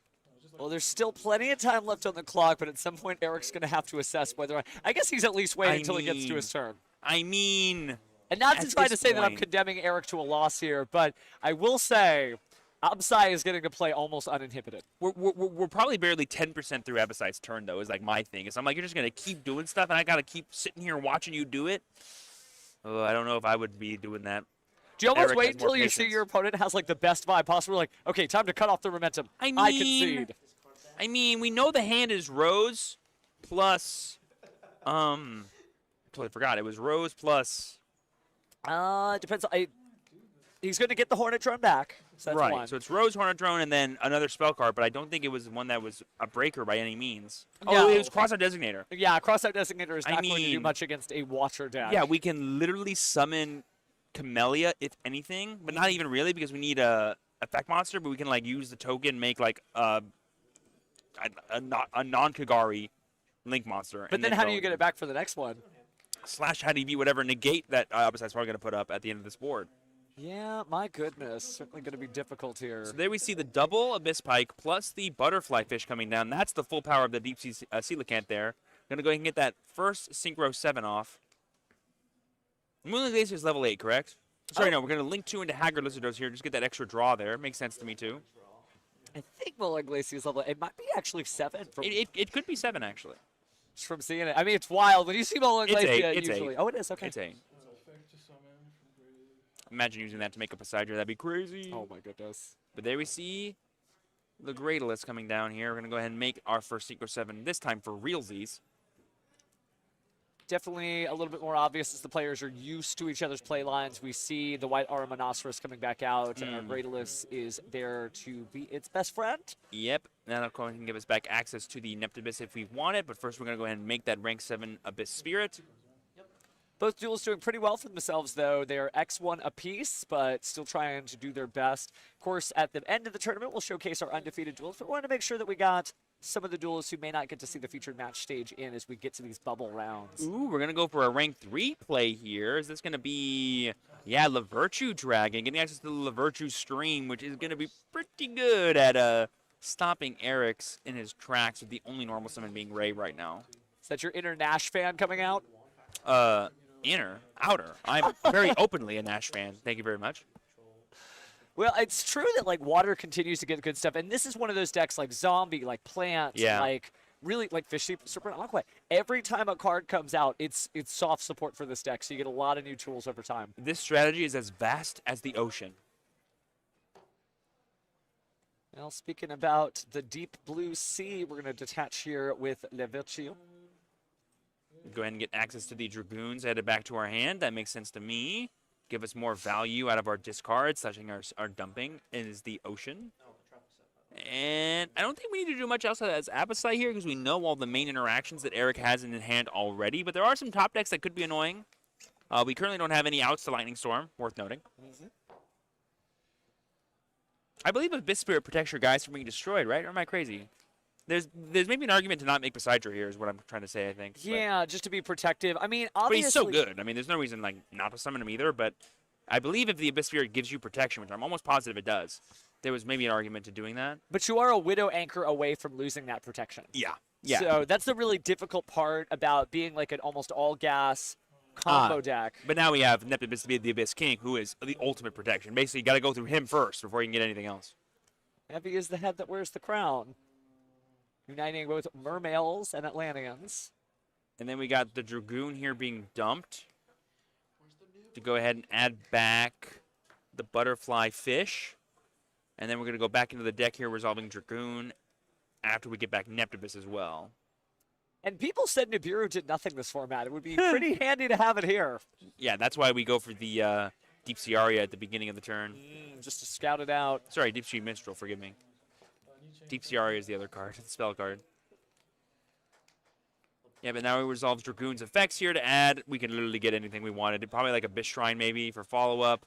Well, there's still plenty of time left on the clock, but at some point Eric's going to have to assess whether I guess he's at least waiting until he gets to his turn. I mean, and not to at try to this say that I'm point- condemning Eric to a loss here, but I will say Absai is getting to play almost uninhibited. We're probably barely 10% through Abasai's turn, though, is like my thing. Is I'm like, you're just going to keep doing stuff, and I got to keep sitting here watching you do it? Oh, I don't know if I would be doing that. Do you almost Eric wait has more until you see patience. your opponent has like the best vibe possible? Like, okay, time to cut off the momentum. I I mean- concede. I mean, we know the hand is Rose plus, totally forgot. It was Rose plus. Depends. He's going to get the Hornet Drone back. So that's Right, one. so it's Rose, Hornet Drone, and then another spell card, but I don't think it was one that was a breaker by any means. No. Oh, it was Crossout Designator. Yeah, Crossout Designator is I not going to do mean- much against a Watcher deck. Yeah, we can literally summon Camellia, if anything, but not even really because we need a effect monster, but we can like use the token, make like a non-Kagari Link monster. But and then how do go you get it back for the next one? / how do you view whatever negate that Abasai's probably going to put up at the end of this board. Yeah, my goodness. Certainly going to be difficult here. So there we see the double Abyss Pike plus the Butterfly Fish coming down. That's the full power of the Deep Sea Coelacanth there. Going to go ahead and get that first Synchro 7 off. Moonlit Glacier is level 8, correct? Sorry, no, we're going to link 2 into Haggard Lizardos here. Just get that extra draw there. Makes sense to me, too. I think Moonlit Glacier is level. It might be actually 7 from, It could be 7, actually. just from seeing it. I mean, it's wild. When you see Moonlit It's Glacier, 8. It's usually. 8. Oh, it is. Okay. It's 8. Imagine using that to make up a side draw. That'd be crazy. Oh, my goodness. But there we see the Greydolus coming down here. We're going to go ahead and make our first Synchro 7, this time for realsies. Definitely a little bit more obvious as the players are used to each other's play lines. We see the White Aura Monoceros coming back out, and our Greydolus is there to be its best friend. Yep, that'll go ahead and give us back access to the Neptibus if we want it, but first we're going to go ahead and make that rank 7 Abyss Spirit. Both duels doing pretty well for themselves, though. They are X1 apiece, but still trying to do their best. Of course, at the end of the tournament, we'll showcase our undefeated duels, but we want to make sure that we got some of the duelists who may not get to see the featured match stage in as we get to these bubble rounds. Ooh, we're going to go for a rank 3 play here. Is this going to be, yeah, LaVirtue Dragon, getting access to the LaVirtue stream, which is going to be pretty good at stopping Eric's in his tracks with the only normal summon being Ray right now. Is that your inner Nash fan coming out? Outer. I'm very openly a Nash fan. Thank you very much. Well, it's true that like water continues to get good stuff, and this is one of those decks like zombie, like plant, Yeah. like really like fish super aqua. Every time a card comes out, it's soft support for this deck, so you get a lot of new tools over time. This strategy is as vast as the ocean. Well, speaking about the deep blue sea, we're going to detach here with LaVirtue. Go ahead and get access to the Dragoons headed back to our hand. That makes sense to me. Give us more value out of our discards, touching our dumping is the ocean. And I don't think we need to do much else as Abasai here because we know all the main interactions that Eric has in hand already. But there are some top decks that could be annoying. We currently don't have any outs to Lightning Storm, worth noting. I believe Abyss Spirit protects your guys from being destroyed, right? Or am I crazy? There's maybe an argument to not make Poseidra here is what I'm trying to say, I think. Yeah, just to be protective. I mean, But obviously. he's so good. I mean, there's no reason like not to summon him either. But I believe if the Abyss Spirit gives you protection, which I'm almost positive it does, there was maybe an argument to doing that. But you are a Widow Anchor away from losing that protection. Yeah. Yeah. So that's the really difficult part about being like an almost all-gas combo deck. But now we have Neptibus to be the Abyss King, who is the ultimate protection. Basically, you got to go through him first before you can get anything else. Heavy is the head that wears the crown. Uniting both Mermails and Atlanteans. And then we got the Dragoon here being dumped to go ahead and add back the Butterfly Fish. And then we're going to go back into the deck here, resolving Dragoon after we get back Neptibus as well. And people said Nibiru did nothing this format. It would be pretty handy to have it here. Yeah, that's why we go for the Deep Sea Aria at the beginning of the turn. Just to scout it out. Sorry, Deep Sea Minstrel, forgive me. Deep Sea Aria is the other card, the spell card. Yeah, but now we resolve Dragoon's effects here to add. We can literally get anything we wanted. Probably like a Abyss Shrine maybe for follow-up.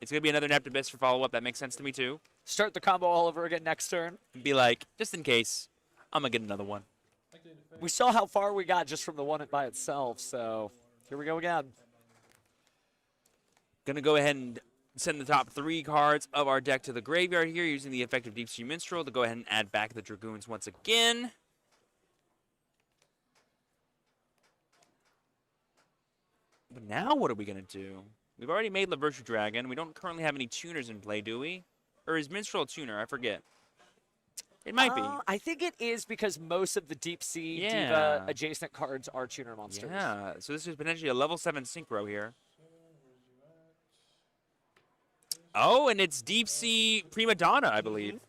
It's going to be another Neptibus for follow-up. That makes sense to me too. Start the combo all over again next turn. Be like, just in case, I'm going to get another one. We saw how far we got just from the one by itself, so here we go again. Going to go ahead and send the top 3 cards of our deck to the graveyard here using the effect of Deep Sea Minstrel to go ahead and add back the Dragoons once again. But now what are we going to do? We've already made the Virtue Dragon. We don't currently have any tuners in play, do we? Or is Minstrel a tuner? I forget. It might be. I think it is because most of the Deep Sea Yeah. Diva adjacent cards are tuner monsters. Yeah, so this is potentially a level 7 synchro here. Oh, and it's Deep Sea Prima Donna, I believe.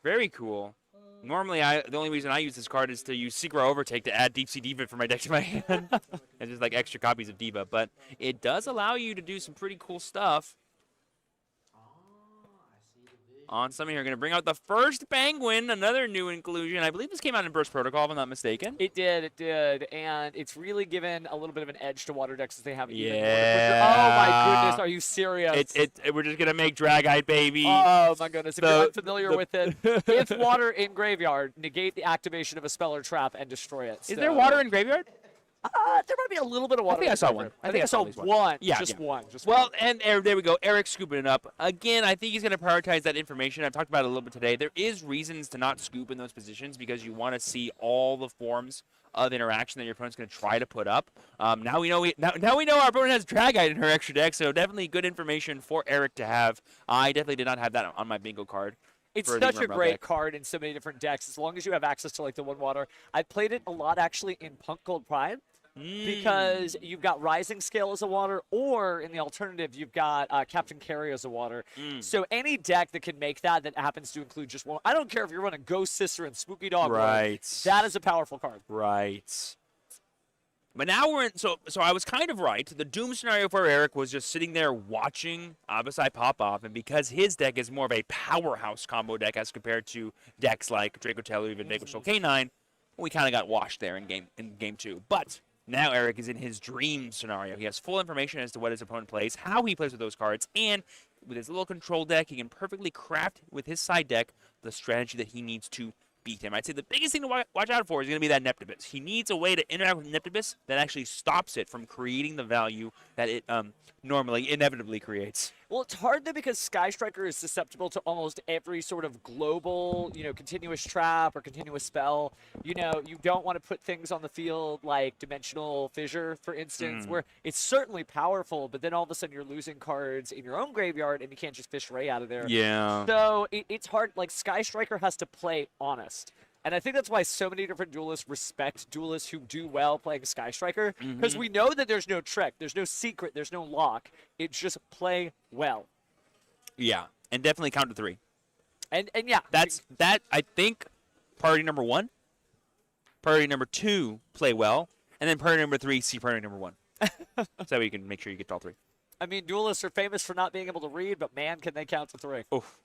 Very cool. Normally, the only reason I use this card is to use Synchro Overtake to add Deep Sea Diva from my deck to my hand. And just like extra copies of Diva. But it does allow you to do some pretty cool stuff. On summon here, going to bring out the first Penguin, another new inclusion. I believe this came out in Burst Protocol, if I'm not mistaken. It did, and it's really given a little bit of an edge to water decks as they have even more. Yeah. Oh my goodness, are you serious? We're just going to make Dragite, baby. Oh my goodness, if you're unfamiliar with it, if water in graveyard, negate the activation of a spell or trap and destroy it. Is there water in graveyard? There might be a little bit of water. I think I saw one. I think I saw one. Yeah, just yeah. one. Well, and there we go. Eric's scooping it up. Again, I think he's going to prioritize that information. I've talked about it a little bit today. There is reasons to not scoop in those positions because you want to see all the forms of interaction that your opponent's going to try to put up. Now we know our opponent has Dragite in her extra deck, so definitely good information for Eric to have. I definitely did not have that on my bingo card. It's such a great card in so many different decks, as long as you have access to like the one water. I played it a lot actually in Punk Gold Prime. Because you've got Rising Scale as a water, or in the alternative, you've got Captain Carry as a water. So any deck that can make that happens to include just one. I don't care if you're running Ghost Sister and Spooky Dog. Right. That is a powerful card. Right. But now we're in. So I was kind of right. The Doom scenario for Eric was just sitting there watching Abysai pop off, and because his deck is more of a powerhouse combo deck as compared to decks like Dracotel or even Vagrant Soul K9, we kind of got washed there in game 2. But now Eric is in his dream scenario. He has full information as to what his opponent plays, how he plays with those cards, and with his little control deck, he can perfectly craft with his side deck the strategy that he needs to beat him. I'd say the biggest thing to watch out for is going to be that Neptibus. He needs a way to interact with Neptibus that actually stops it from creating the value that it normally inevitably creates. Well, it's hard though because Sky Striker is susceptible to almost every sort of global, continuous trap or continuous spell. You don't want to put things on the field like Dimensional Fissure, for instance, where it's certainly powerful, but then all of a sudden you're losing cards in your own graveyard and you can't just fish Ray out of there. Yeah. So it's hard. Like Sky Striker has to play honest. And I think that's why so many different duelists respect duelists who do well playing Sky Striker, because we know that there's no trick, there's no secret, there's no lock. It's just play well. Yeah, and definitely count to 3. And yeah. That, I think, priority number 1. Priority number 2, play well. And then priority number 3, see priority number 1. So you can make sure you get to all 3. I mean, duelists are famous for not being able to read, but man, can they count to 3. Oof.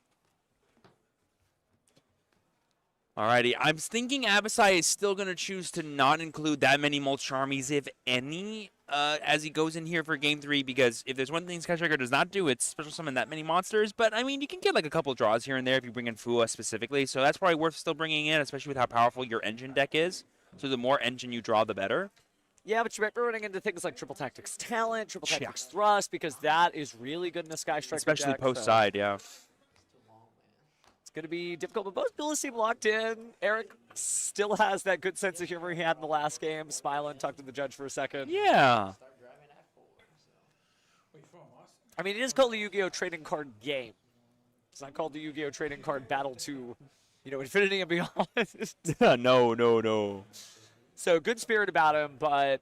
Alrighty, I'm thinking Abysai is still going to choose to not include that many Mulch Armies, if any, as he goes in here for Game 3, because if there's one thing Sky Striker does not do, it's special summon that many monsters, but, I mean, you can get, like, a couple draws here and there if you bring in Fua specifically, so that's probably worth still bringing in, especially with how powerful your engine deck is. So the more engine you draw, the better. Yeah, but you might be running into things like Triple Tactics Talent, Triple Tactics Thrust, because that is really good in the Sky Striker especially deck, post-side, yeah. It's going to be difficult, but both duelists seem locked in. Eric still has that good sense of humor he had in the last game, smiling, talked to the judge for a second. Yeah. I mean, it is called the Yu-Gi-Oh! Trading Card Game. It's not called the Yu-Gi-Oh! Trading Card Battle to, Infinity and Beyond. No. So good spirit about him, but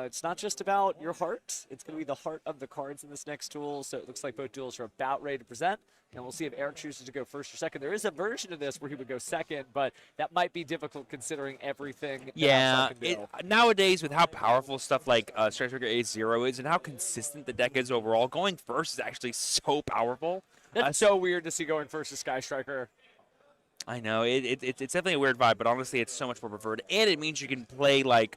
it's not just about your heart. It's going to be the heart of the cards in this next duel. So it looks like both duels are about ready to present. And we'll see if Eric chooses to go first or second. There is a version of this where he would go second, but that might be difficult considering everything. Yeah, nowadays with how powerful stuff like Strike Trigger A0 is and how consistent the deck is overall, going first is actually so powerful. That's so weird to see going first to Sky Striker. I know, it's definitely a weird vibe, but honestly it's so much more preferred. And it means you can play like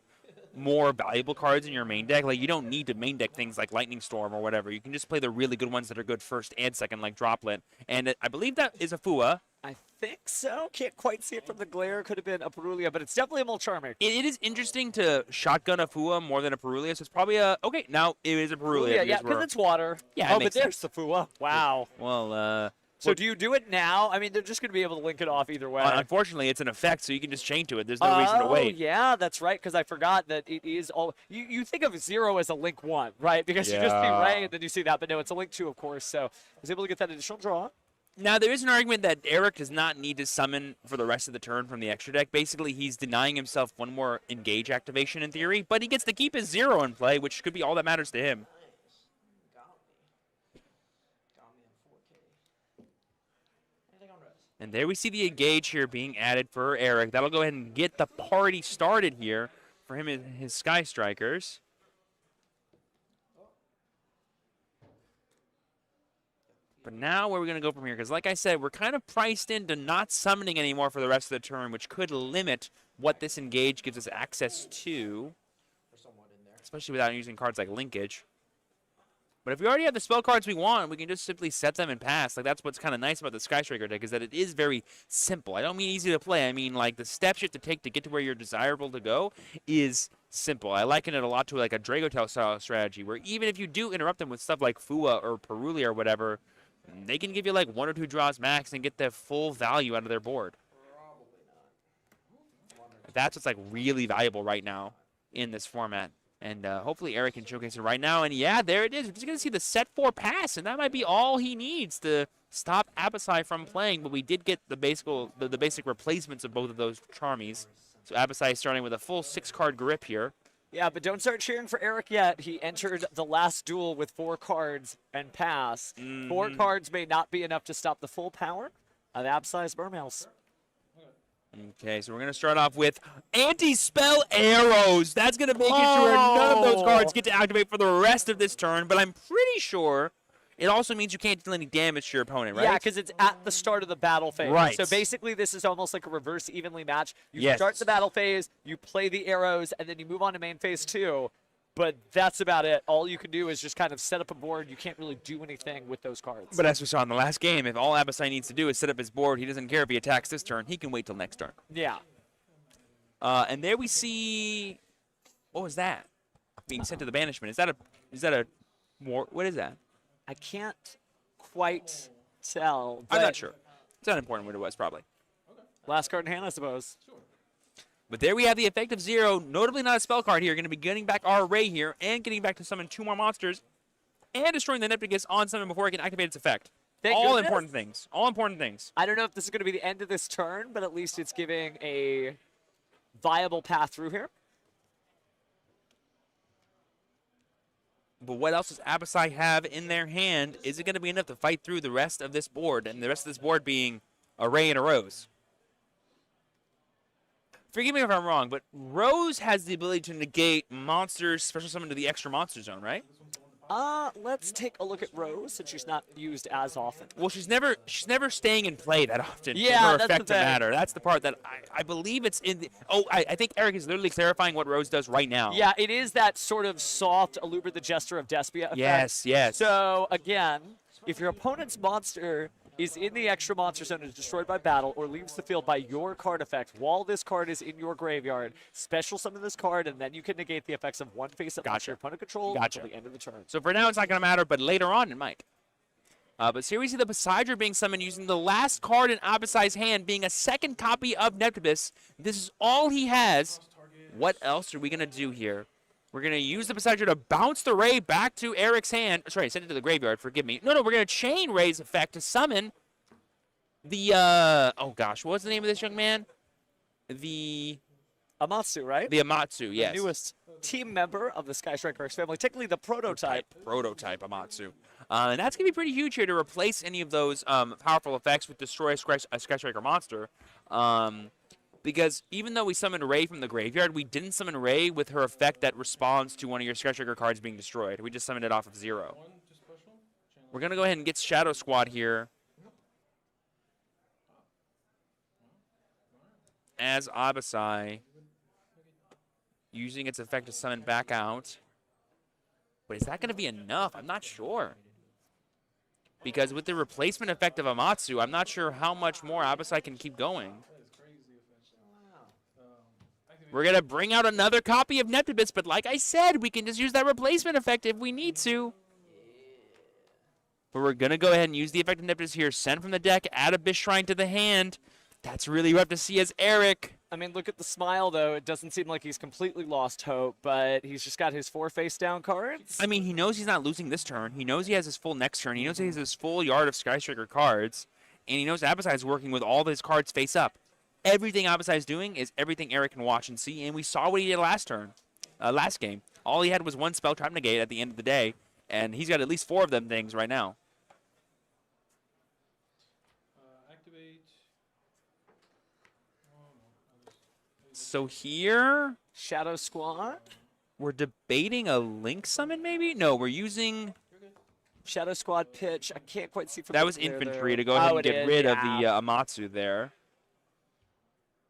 more valuable cards in your main deck. Like, you don't need to main deck things like Lightning Storm or whatever. You can just play the really good ones that are good first and second, like Droplet. And I believe that is a Fua. I think so. Can't quite see it from the glare. Could have been a Perulia, but it's definitely a Mulcharmic. It is interesting to shotgun a Fua more than a Perulia, so it's probably a... Okay, now it is a Perulia. Yeah, because it's water. Yeah, oh, but there's the Fua. Wow. Well, so do you do it now? I mean, they're just going to be able to link it off either way. unfortunately, it's an effect, so you can just chain to it. There's no reason to wait. Oh, yeah, that's right, because I forgot that it is all... You think of 0 as a link 1, right? Because you just see Ray, and then you see that, but no, it's a link 2, of course, so I was able to get that additional draw. Now, there is an argument that Eric does not need to summon for the rest of the turn from the extra deck. Basically, he's denying himself one more engage activation in theory, but he gets to keep his 0 in play, which could be all that matters to him. And there we see the engage here being added for Eric. That'll go ahead and get the party started here for him and his Sky Strikers. But now where are we going to go from here? Because like I said, we're kind of priced into not summoning anymore for the rest of the turn, which could limit what this engage gives us access to, especially without using cards like Linkage. But if we already have the spell cards we want, we can just simply set them and pass. Like, that's what's kind of nice about the Sky Striker deck, is that it is very simple. I don't mean easy to play. I mean, like, the steps you have to take to get to where you're desirable to go is simple. I liken it a lot to, like, a Dragotel style strategy, where even if you do interrupt them with stuff like Fua or Perulia or whatever, they can give you, like, 1 or 2 draws max and get the full value out of their board. That's what's, like, really valuable right now in this format. And hopefully Eric can showcase it right now. And yeah, there it is. We're just going to see the set 4 pass, and that might be all he needs to stop Abasai from playing. But we did get the basic replacements of both of those Charmies. So Abasai is starting with a full 6-card grip here. Yeah, but don't start cheering for Eric yet. He entered the last duel with 4 cards and pass. 4 cards may not be enough to stop the full power of Abasai's Burmhouse. Okay, so we're going to start off with anti-spell arrows. That's going to make it to where none of those cards get to activate for the rest of this turn, but I'm pretty sure it also means you can't deal any damage to your opponent, right? Yeah, because it's at the start of the battle phase. Right. So basically this is almost like a reverse evenly match. You start the battle phase, you play the arrows, and then you move on to main phase 2. But that's about it. All you can do is just kind of set up a board. You can't really do anything with those cards. But as we saw in the last game, if all Abasai needs to do is set up his board, he doesn't care if he attacks this turn. He can wait till next turn. Yeah. And there we see, what was that? Being sent to the banishment. Is that a more? What is that? I can't quite tell. I'm not sure. It's not important what it was, probably. Last card in hand, I suppose. But there we have the effect of 0. Notably not a spell card here. Going to be getting back our array here and getting back to summon 2 more monsters and destroying the Neptugus on summon before it can activate its effect. All important things. All important things. I don't know if this is going to be the end of this turn, but at least it's giving a viable path through here. But what else does Abasai have in their hand? Is it going to be enough to fight through the rest of this board? And the rest of this board being Array and a Rose. Forgive me if I'm wrong, but Rose has the ability to negate monsters, special summon to the extra monster zone, right? Let's take a look at Rose, since she's not used as often. Well, she's never staying in play that often. Yeah, her that's effect the to thing. matter. That's the part that I believe it's in the... Oh, I think Eric is literally clarifying what Rose does right now. Yeah, it is that sort of soft Alubra the Jester of Despia effect. Yes, yes. So, again, if your opponent's monster is in the extra monster zone and is destroyed by battle or leaves the field by your card effect while this card is in your graveyard, special summon this card, and then you can negate the effects of one face-up monster your opponent controls until the end of the turn. So for now, it's not going to matter, but later on, it might. But here we see the Poseidon being summoned using the last card in Abasai's hand being a second copy of Neptubus. This is all he has. What else are we going to do here? We're going to use the Poseidon to bounce the Ray back to Eric's hand. Sorry, send it to the graveyard. Forgive me. No, we're going to chain Ray's effect to summon the, oh gosh, what was the name of this young man? The Amatsu, right? The Amatsu, yes. The newest team member of the Sky Strikers family, technically the prototype. Prototype Amatsu. And that's going to be pretty huge here to replace any of those powerful effects with Destroy a Sky Striker monster. Because even though we summoned Ray from the graveyard, we didn't summon Ray with her effect that responds to one of your Sky Striker cards being destroyed. We just summoned it off of 0. We're going to go ahead and get Shadow Squad here as Abasai using its effect to summon back out. But is that going to be enough? I'm not sure. Because with the replacement effect of Amatsu, I'm not sure how much more Abasai can keep going. We're going to bring out another copy of Neptibus, but like I said, we can just use that replacement effect if we need to. But we're going to go ahead and use the effect of Neptibus here. Send from the deck, add a Abyss Shrine to the hand. That's really rough to see as Eric. I mean, look at the smile, though. It doesn't seem like he's completely lost hope, but he's just got his 4 face-down cards. I mean, he knows he's not losing this turn. He knows he has his full next turn. He knows he has his full yard of Sky Striker cards. And he knows Abasai is working with all of his cards face up. Everything Abasai is doing is everything Eric can watch and see, and we saw what he did last game. All he had was 1 Spell Trap Negate at the end of the day, and he's got at least 4 of them things right now. So here, Shadow Squad. We're debating a Link Summon, maybe? No, we're using Shadow Squad pitch. I can't quite see from that was there, infantry though. to go ahead Oh, and it get is, rid of yeah. the Amatsu there.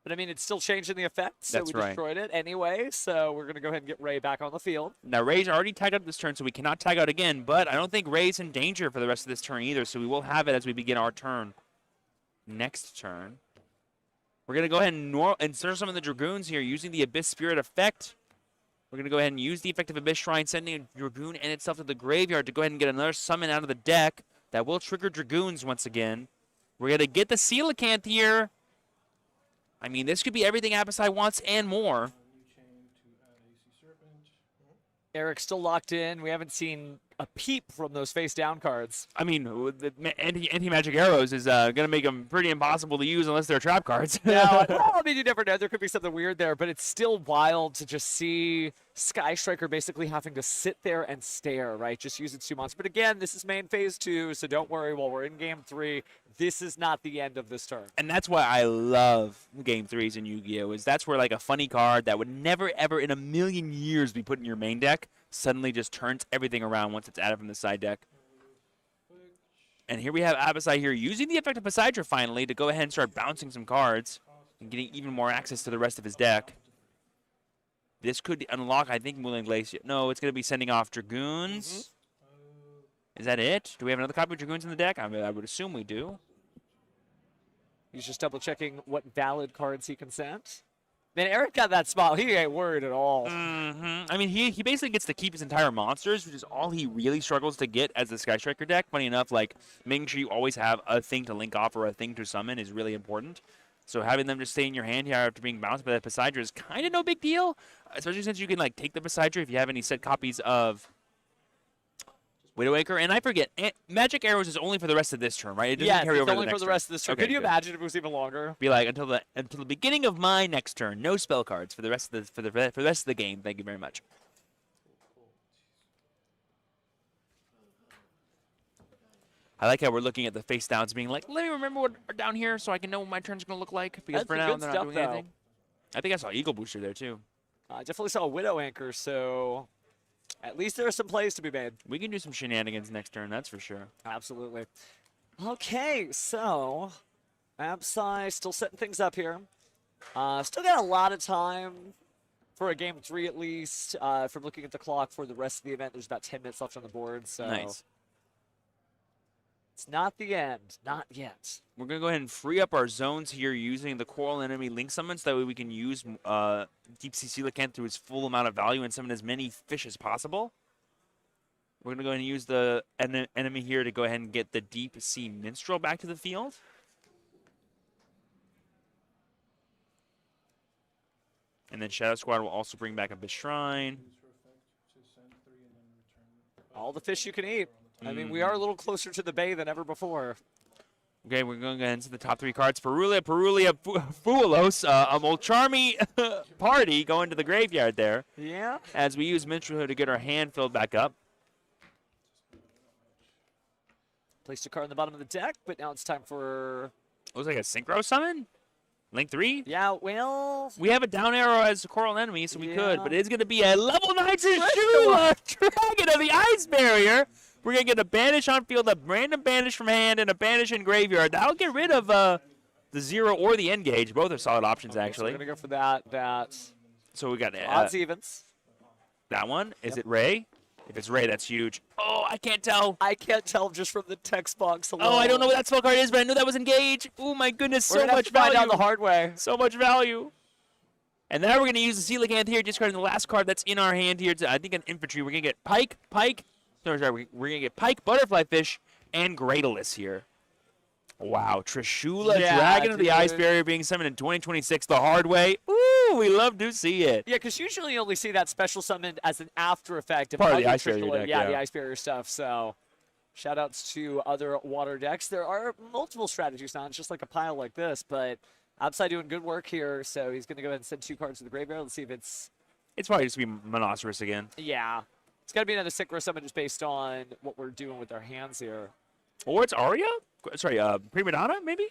But I mean, it's still changing the effect, so That's we right. destroyed it anyway. So we're going to go ahead and get Ray back on the field. Now, Ray's already tagged out this turn, so we cannot tag out again, but I don't think Ray's in danger for the rest of this turn either, so we will have it as we begin our turn. Next turn. We're going to go ahead and insert some of the Dragoons here using the Abyss Spirit effect. We're going to go ahead and use the effect of Abyss Shrine, sending a Dragoon and itself to the graveyard to go ahead and get another summon out of the deck. That will trigger Dragoons once again. We're going to get the Coelacanth here. I mean, this could be everything Abasai wants and more. Eric's still locked in. We haven't seen a peep from those face-down cards. I mean, the anti-magic arrows is going to make them pretty impossible to use unless they're trap cards. Well, I mean, you never know. There could be something weird there, but it's still wild to just see Sky Striker basically having to sit there and stare, right? Just use its 2 months. But again, this is main phase 2, so don't worry. While we're in game 3, this is not the end of this turn. And that's why I love game 3s in Yu-Gi-Oh! Is that's where like a funny card that would never ever in a million years be put in your main deck suddenly just turns everything around once it's added from the side deck. And here we have Abasai here using the effect of Poseidra finally to go ahead and start bouncing some cards and getting even more access to the rest of his deck. This could unlock, I think, Mulan Glacier. No, it's going to be sending off Dragoons. Is that it? Do we have another copy of Dragoons in the deck? I mean, I would assume we do. He's just double-checking what valid cards he can send. Man, Eric got that spot. He ain't worried at all. I mean, he basically gets to keep his entire monsters, which is all he really struggles to get as the Sky Striker deck. Funny enough, like, making sure you always have a thing to link off or a thing to summon is really important. So having them just stay in your hand here after being bounced by that Poseidra is kind of no big deal, especially since you can, like, take the Poseidra if you have any set copies of Widowmaker. And I forget, Magic Arrows is only for the rest of this turn, right? It doesn't carry over it's to only the for next the turn. rest of this turn. Okay, Could you good. imagine if it was even longer? Be like until the beginning of my next turn. No spell cards for the rest of the rest of the game. Thank you very much. I like how we're looking at the face downs, being like, let me remember what are down here so I can know what my turn's gonna look like. Because That's for some now good they're stuff, not doing though. anything. I think I saw Eagle Booster there too. I definitely saw a Widow Anchor, so at least there are some plays to be made. We can do some shenanigans next turn, that's for sure. Absolutely. Okay, so Absai still setting things up here. Still got a lot of time for a game 3 at least. From looking at the clock for the rest of the event, there's about 10 minutes left on the board. So Nice. it's not the end, not yet. We're gonna go ahead and free up our zones here using the Coral Enemy Link Summons. That way we can use Deep Sea Coelacanth to its full amount of value and summon as many fish as possible. We're going to go ahead and use the enemy here to go ahead and get the Deep Sea Minstrel back to the field. And then Shadow Squad will also bring back a Abyss Shrine. All the fish you can eat. I mean, we are a little closer to the bay than ever before. Okay, we're going to go ahead and see the top 3 cards. Perulia, Fuelos, a Molcharmy party going to the graveyard there. Yeah. As we use Minstrel to get our hand filled back up. Placed a card in the bottom of the deck, but now it's time for... Looks like a Synchro Summon? Link 3? Yeah, well... We have a down arrow as a Coral Enemy, so we could, but it's going to be a level 9 Dragon of the Ice Barrier. We're going to get a Banish on field, a random Banish from hand, and a Banish in graveyard. That'll get rid of the 0 or the Engage. Both are solid options, Okay, so actually. we're going to go for that. So we got Odds evens. that one. Is it Ray? If it's Ray, that's huge. Oh, I can't tell. I can't tell just from the text box alone. Oh, I don't know what that spell card is, but I knew that was Engage. Oh my goodness, We're so gonna much have to find value. out the hard way. So much value. And now we're going to use the Coelacanth here, discarding the last card that's in our hand here. I think an infantry. We're going to get Pike. No, sorry, we're going to get Pike, Butterfly Fish, and Graidalus here. Wow, Trishula, Yeah, Dragon of the Ice dude. Barrier being summoned in 2026 the hard way. Ooh, we love to see it. Yeah, because usually you only see that special summon as an after effect of Part of the other Ice Barrier Trishula- deck, yeah, the yeah. Ice Barrier stuff. So, shout outs to other water decks. There are multiple strategies now. It's just like a pile like this, but Outside doing good work here. So he's going to go ahead and send 2 cards to the graveyard. Let's see if it's. It's probably just going to be Monoceros again. Yeah, it's got to be another Synchro summon just based on what we're doing with our hands here. Or it's Aria? Sorry, Prima Donna, maybe?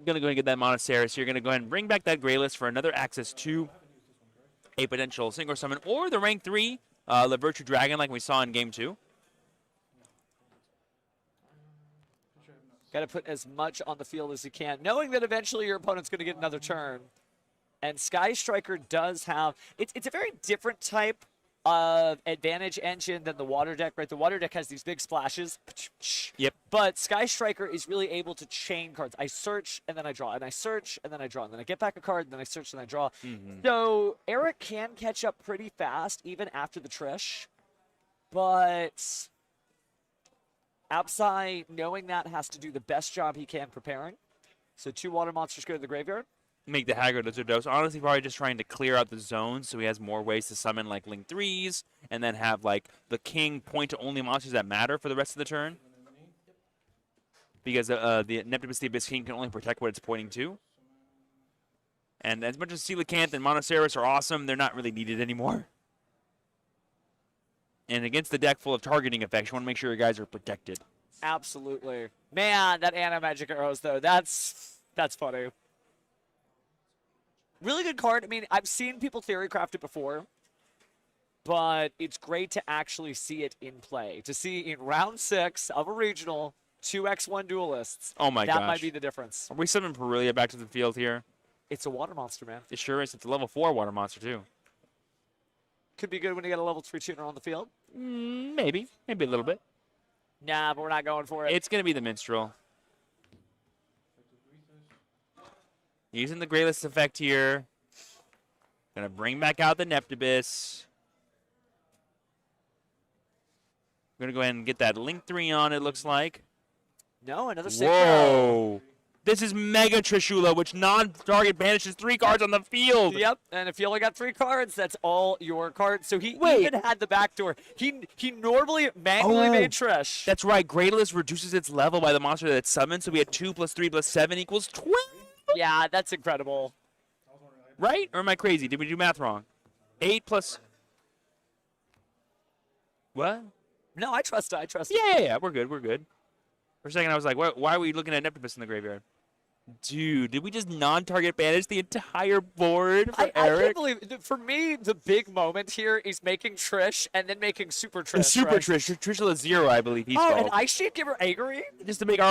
Going to go ahead and get that Monoceros. You're going to go ahead and bring back that Grayless for another access to a potential Synchro summon or the rank 3 the Virtue Dragon like we saw in Game 2. Got to put as much on the field as you can, knowing that eventually your opponent's going to get another turn. And Sky Striker does have it's a very different type of advantage engine than the water deck, right? The water deck has these big splashes. Yep. But Sky Striker is really able to chain cards. I search and then I draw, and I search and then I draw, and then I get back a card, and then I search and I draw. So Eric can catch up pretty fast even after the Trish, but Absai, knowing that, has to do the best job he can preparing. So 2 water monsters go to the graveyard. Make the Haggard Lizardos. Honestly, probably just trying to clear out the zones so he has more ways to summon like Link 3s and then have like the King point to only monsters that matter for the rest of the turn. Because the Neptibus the Abyss King can only protect what it's pointing to. And as much as Coelacanth and Monoceros are awesome, they're not really needed anymore. And against the deck full of targeting effects, you want to make sure your guys are protected. Absolutely. Man, that Anti-Magic Arrows, though, that's funny. Really good card. I mean, I've seen people theory craft it before, but it's great to actually see it in play. To see in round 6 of a regional, 2x1 duelists. Oh my gosh. That might be the difference. Are we summoning Perulia back to the field here? It's a water monster, man. It sure is. It's a level 4 water monster, too. Could be good when you get a level 3 tuner on the field. Maybe. Maybe a little bit. Nah, but we're not going for it. It's going to be the Minstrel. Using the Grayless effect here. Gonna bring back out the Neptibus. Gonna go ahead and get that Link 3 on, it looks like. No, another Synchro. Whoa! This is Mega Trishula, which non-target banishes 3 cards on the field. Yep, and if you only got 3 cards, that's all your cards. So he even had the backdoor. He normally manually made Trish. That's right. Grayless reduces its level by the monster that it's summoned, so we had 2 + 3 + 7 = 12. Yeah, that's incredible. Right? Or am I crazy? Did we do math wrong? 8 plus. What? No, I trust it. Yeah, we're good. We're good. For a second, I was like, why are we looking at Neptibus in the graveyard? Dude, did we just non-target banish the entire board for I Eric? can't believe, for me, the big moment here is making Trish and then making Super Trish. Super right? Trish. Trishula 0, I believe he's Oh, called. and Ice Shape Giver Agri? Just to make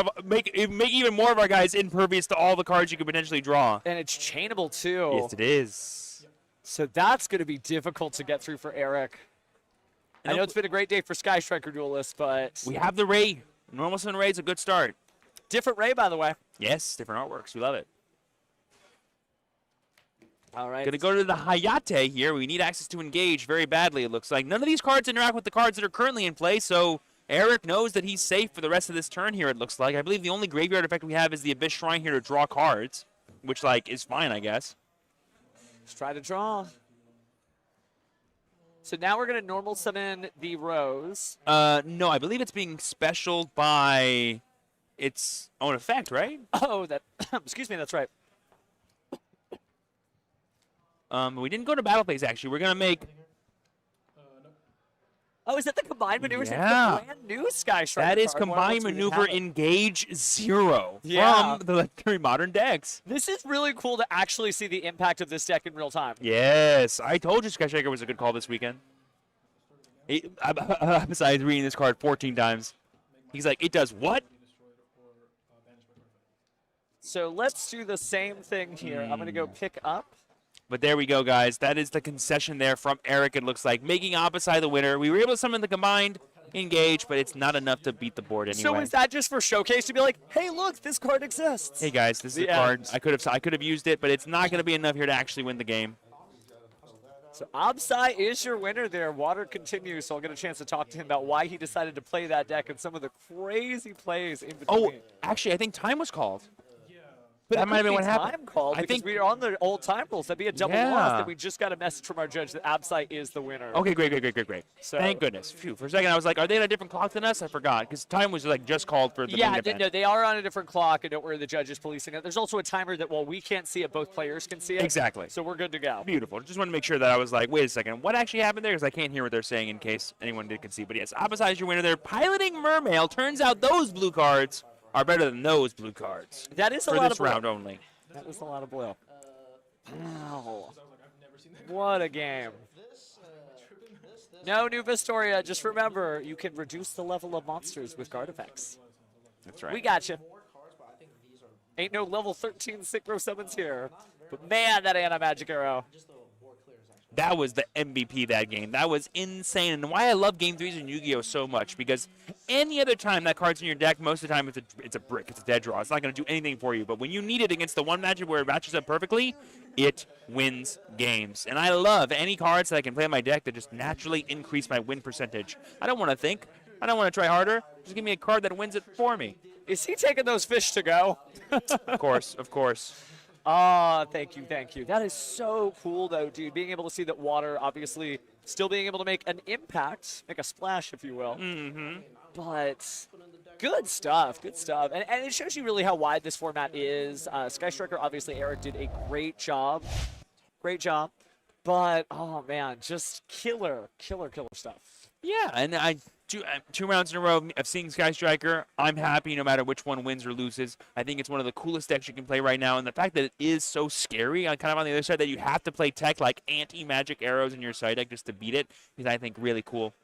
even more of our guys impervious to all the cards you could potentially draw. And it's chainable, too. Yes, it is. So that's going to be difficult to get through for Eric. I know it's been a great day for Sky Striker Duelists, but... We have the Ray. Normal Summon Ray is a good start. Different Ray, by the way. Yes, different artworks. We love it. All right. Gonna go to the Hayate here. We need access to engage very badly, it looks like. None of these cards interact with the cards that are currently in play, so Eric knows that he's safe for the rest of this turn here, it looks like. I believe the only graveyard effect we have is the Abyss Shrine here to draw cards, which, like, is fine, I guess. Let's try to draw. So now we're going to normal summon the Rose. No, I believe it's being specialed by its own effect, right? Oh, that. Excuse me, that's right. We didn't go to battle phase, actually. We're going to make... Oh, is that the combined maneuvers? Yeah. The brand new Sky Striker That is card. One of combined the ones we didn't maneuver have it. engage 0 Yeah. from the legendary modern decks. This is really cool to actually see the impact of this deck in real time. Yes, I told you Sky Striker was a good call this weekend. Besides reading this card 14 times, He's like, it does what? So let's do the same thing here. I'm going to go pick up. But there we go, guys. That is the concession there from Eric, it looks like. Making Opposite the winner. We were able to summon the combined engage, but it's not enough to beat the board anyway. So is that just for showcase to be like, hey, look, this card exists? Hey, guys, this is a card. I could have used it, but it's not going to be enough here to actually win the game. So Absai is your winner there. Water continues, so I'll get a chance to talk to him about why he decided to play that deck and some of the crazy plays in between. Oh, actually, I think time was called. But that might have been what happened. Time called because we are on the old time rules. That'd be a double loss. That we just got a message from our judge that Absai is the winner. Okay, great. So, thank goodness. Phew, for a second, I was like, are they on a different clock than us? I forgot because time was like just called for the main event. No, they are on a different clock, and don't worry, the judge is policing it. There's also a timer that while we can't see it, both players can see it. Exactly. So we're good to go. Beautiful. Just wanted to make sure that I was like, wait a second, what actually happened there? Because I can't hear what they're saying in case anyone can see. But yes, Absai is your winner there. Piloting Mermail. Turns out those blue cards are better than those blue cards. That is a for lot this of blue. round only. That was a lot of blue. Wow. What a game. No new Vistoria. Just remember, you can reduce the level of monsters with guard effects. That's right. We got you. Ain't no level 13 synchro summons here. But man, that anti-magic arrow. That was the MVP that game. That was insane. And why I love Game 3s in Yu-Gi-Oh! So much, because any other time that card's in your deck, most of the time it's a brick. It's a dead draw. It's not going to do anything for you. But when you need it against the one matchup where it matches up perfectly, it wins games. And I love any cards that I can play in my deck that just naturally increase my win percentage. I don't want to think. I don't want to try harder. Just give me a card that wins it for me. Is he taking those fish to go? Of course. Thank you. That is so cool, though, dude. Being able to see that water, obviously, still being able to make an impact, make a splash, if you will. Mm-hmm. But good stuff. And it shows you really how wide this format is. Sky Striker, obviously, Eric did a great job. But, oh, man, just killer stuff. Yeah, and two rounds in a row of seeing Sky Striker, I'm happy no matter which one wins or loses. I think it's one of the coolest decks you can play right now, and the fact that it is so scary, kind of on the other side, that you have to play tech like anti-magic arrows in your side deck just to beat it, is I think really cool.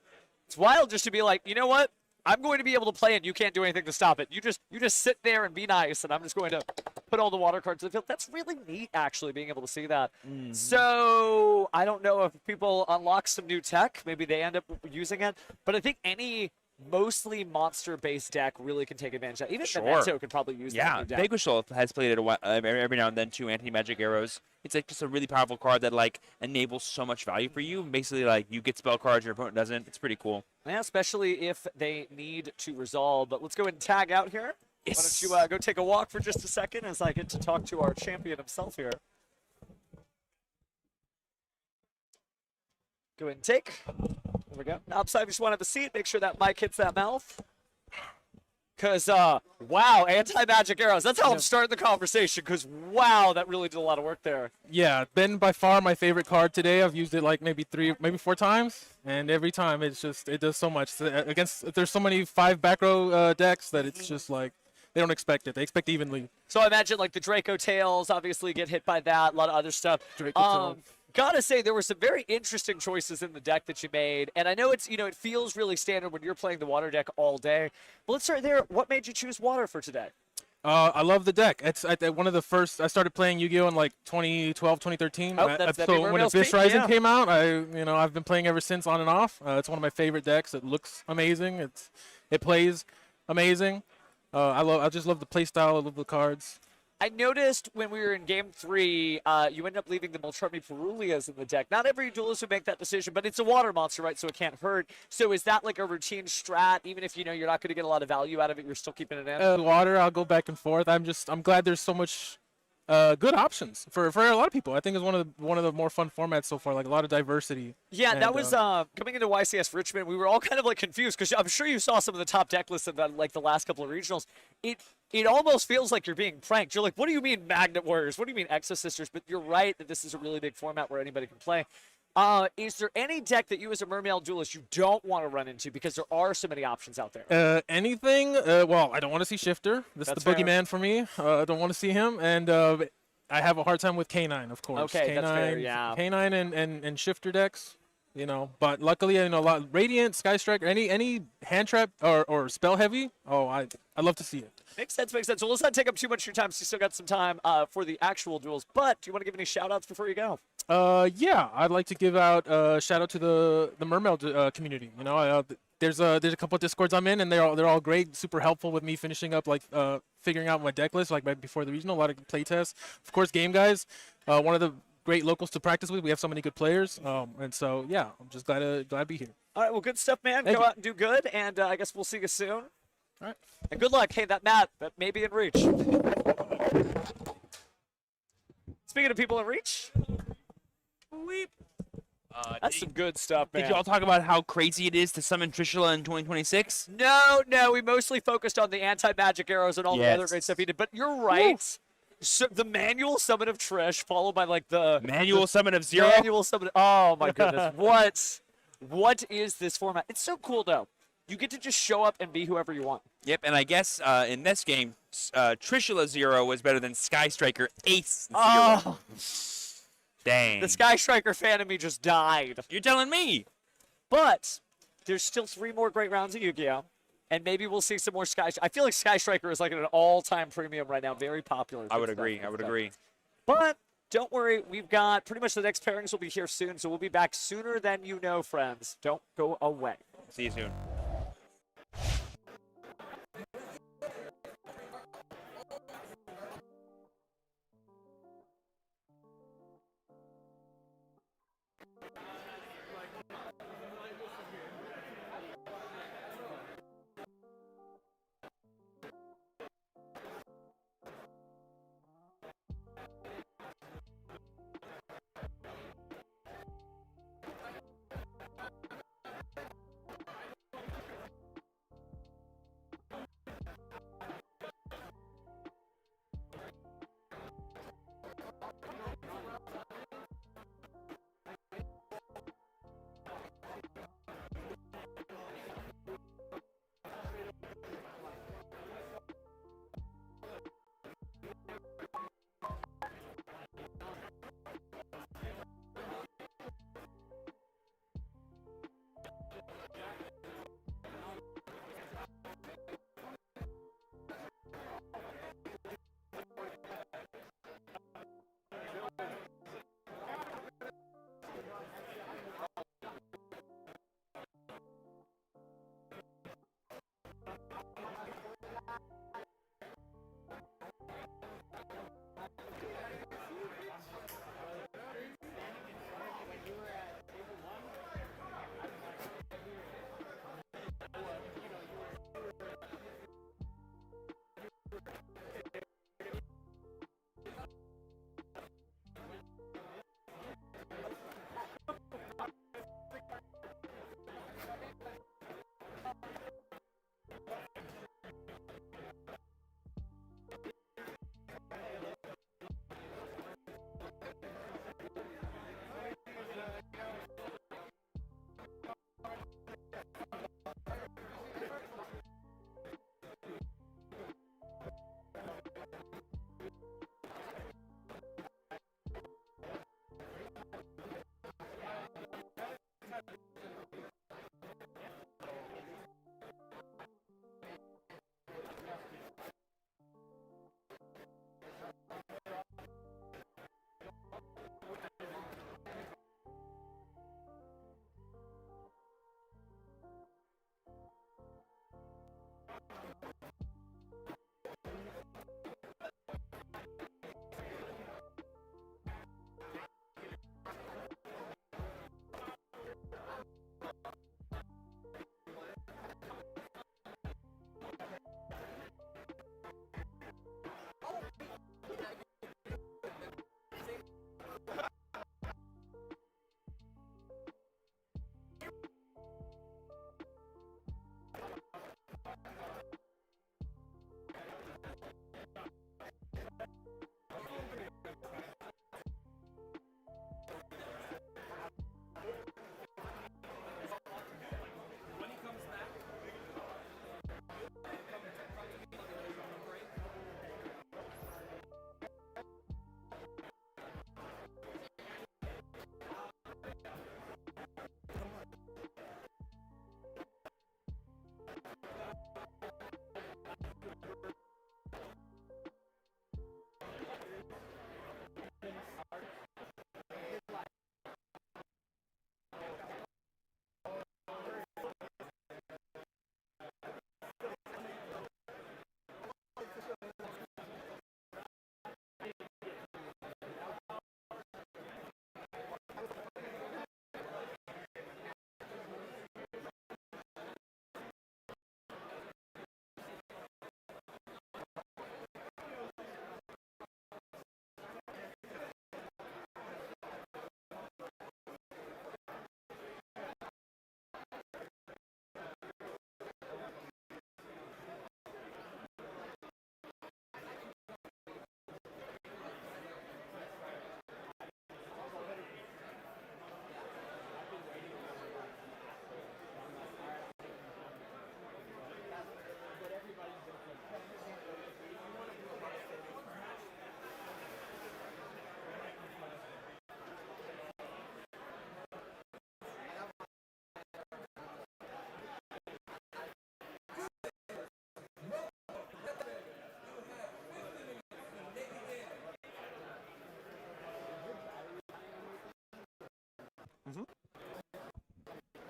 It's wild just to be like, you know what? I'm going to be able to play and you can't do anything to stop it. You just sit there and be nice, and I'm just going to put all the water cards in the field. That's really neat, actually, being able to see that. Mm-hmm. So I don't know if people unlock some new tech. Maybe they end up using it. But I think any mostly monster-based deck really can take advantage of that. Even Memento could probably use that new deck. Vanquishal has played it every now and then too, anti-magic arrows. It's like just a really powerful card that like enables so much value for you. Basically, like you get spell cards, your opponent doesn't. It's pretty cool. Yeah, especially if they need to resolve. But let's go ahead and tag out here. Yes. Why don't you go take a walk for just a second as I get to talk to our champion himself here. Go ahead and take. There we go. Now, upside, just want to have a seat. Make sure that mic hits that mouth. Because, wow, anti-magic arrows. That's how I'm starting the conversation, because, wow, that really did a lot of work there. Yeah, been by far my favorite card today. I've used it like maybe 4 times, and every time it does so much. There's so many 5 back row decks that it's just like, they don't expect it. They expect evenly. So I imagine, like, the Draco Tails obviously get hit by that, a lot of other stuff. Gotta say, there were some very interesting choices in the deck that you made, and I know it's, it feels really standard when you're playing the water deck all day. But let's start there. What made you choose water for today? I love the deck. It's one of the first. I started playing Yu-Gi-Oh in like 2012, 2013. So when Abyss Rising came out, I've been playing ever since, on and off. It's one of my favorite decks. It looks amazing. It plays amazing. I just love the play style. I love the cards. I noticed when we were in Game 3, you ended up leaving the Moltrami Perulias in the deck. Not every duelist would make that decision, but it's a water monster, right? So it can't hurt. So is that like a routine strat? Even if, you're not going to get a lot of value out of it, you're still keeping it in? Water, I'll go back and forth. I'm glad there's so much good options for a lot of people. I think it's one of the more fun formats so far, like a lot of diversity. Yeah, that was coming into YCS Richmond. We were all kind of like confused because I'm sure you saw some of the top deck lists of like the last couple of regionals. It almost feels like you're being pranked. You're like, what do you mean Magnet Warriors? What do you mean Exo Sisters? But you're right that this is a really big format where anybody can play. Is there any deck that you as a Mermail duelist you don't want to run into because there are so many options out there? Anything? Well, I don't want to see Shifter. This is the boogeyman for me. I don't want to see him. And I have a hard time with K9, of course. Okay, K9, that's fair, yeah. K9 and Shifter decks. you know. But luckily, you know, a lot Radiant, Sky Striker, any hand trap or spell heavy. Oh, I love to see it. Makes sense, makes sense. Well, let's not take up too much of your time, so you still got some time for the actual duels. But do you want to give any shout-outs before you go? Yeah, I'd like to give out a shout out to the Mermeld community. You know, there's a couple of Discords I'm in, and they're all great, super helpful with me finishing up, like figuring out my deck list, like right before the regional. A lot of play tests, of course. Game Guys, one of the great locals to practice with. We have so many good players, and so yeah, I'm just glad to be here. All right, well, good stuff, man. Thank Go you. out and do good, and I guess we'll see you soon. All right. And good luck. Hey, that mat, that may be in reach. Speaking of people in reach, that's some good stuff, man. Did y'all talk about how crazy it is to summon Trishula in 2026? No, we mostly focused on the anti-magic arrows and all the other great stuff he did. But you're right. So the manual summon of Trish, followed by like the Manual summon of Zero? Manual summon. Oh my goodness. What is this format? It's so cool though. You get to just show up and be whoever you want. Yep, and I guess in this game, Trishula Zero was better than Sky Striker Ace Zero. Oh. Dang. The Sky Striker fan of me just died. You're telling me. But there's still 3 more great rounds of Yu-Gi-Oh! And maybe we'll see some more Sky. I feel like Sky Striker is like at an all-time premium right now. Very popular. I would agree. But don't worry, we've got pretty much the next pairings will be here soon, so we'll be back sooner than you know, friends. Don't go away. See you soon.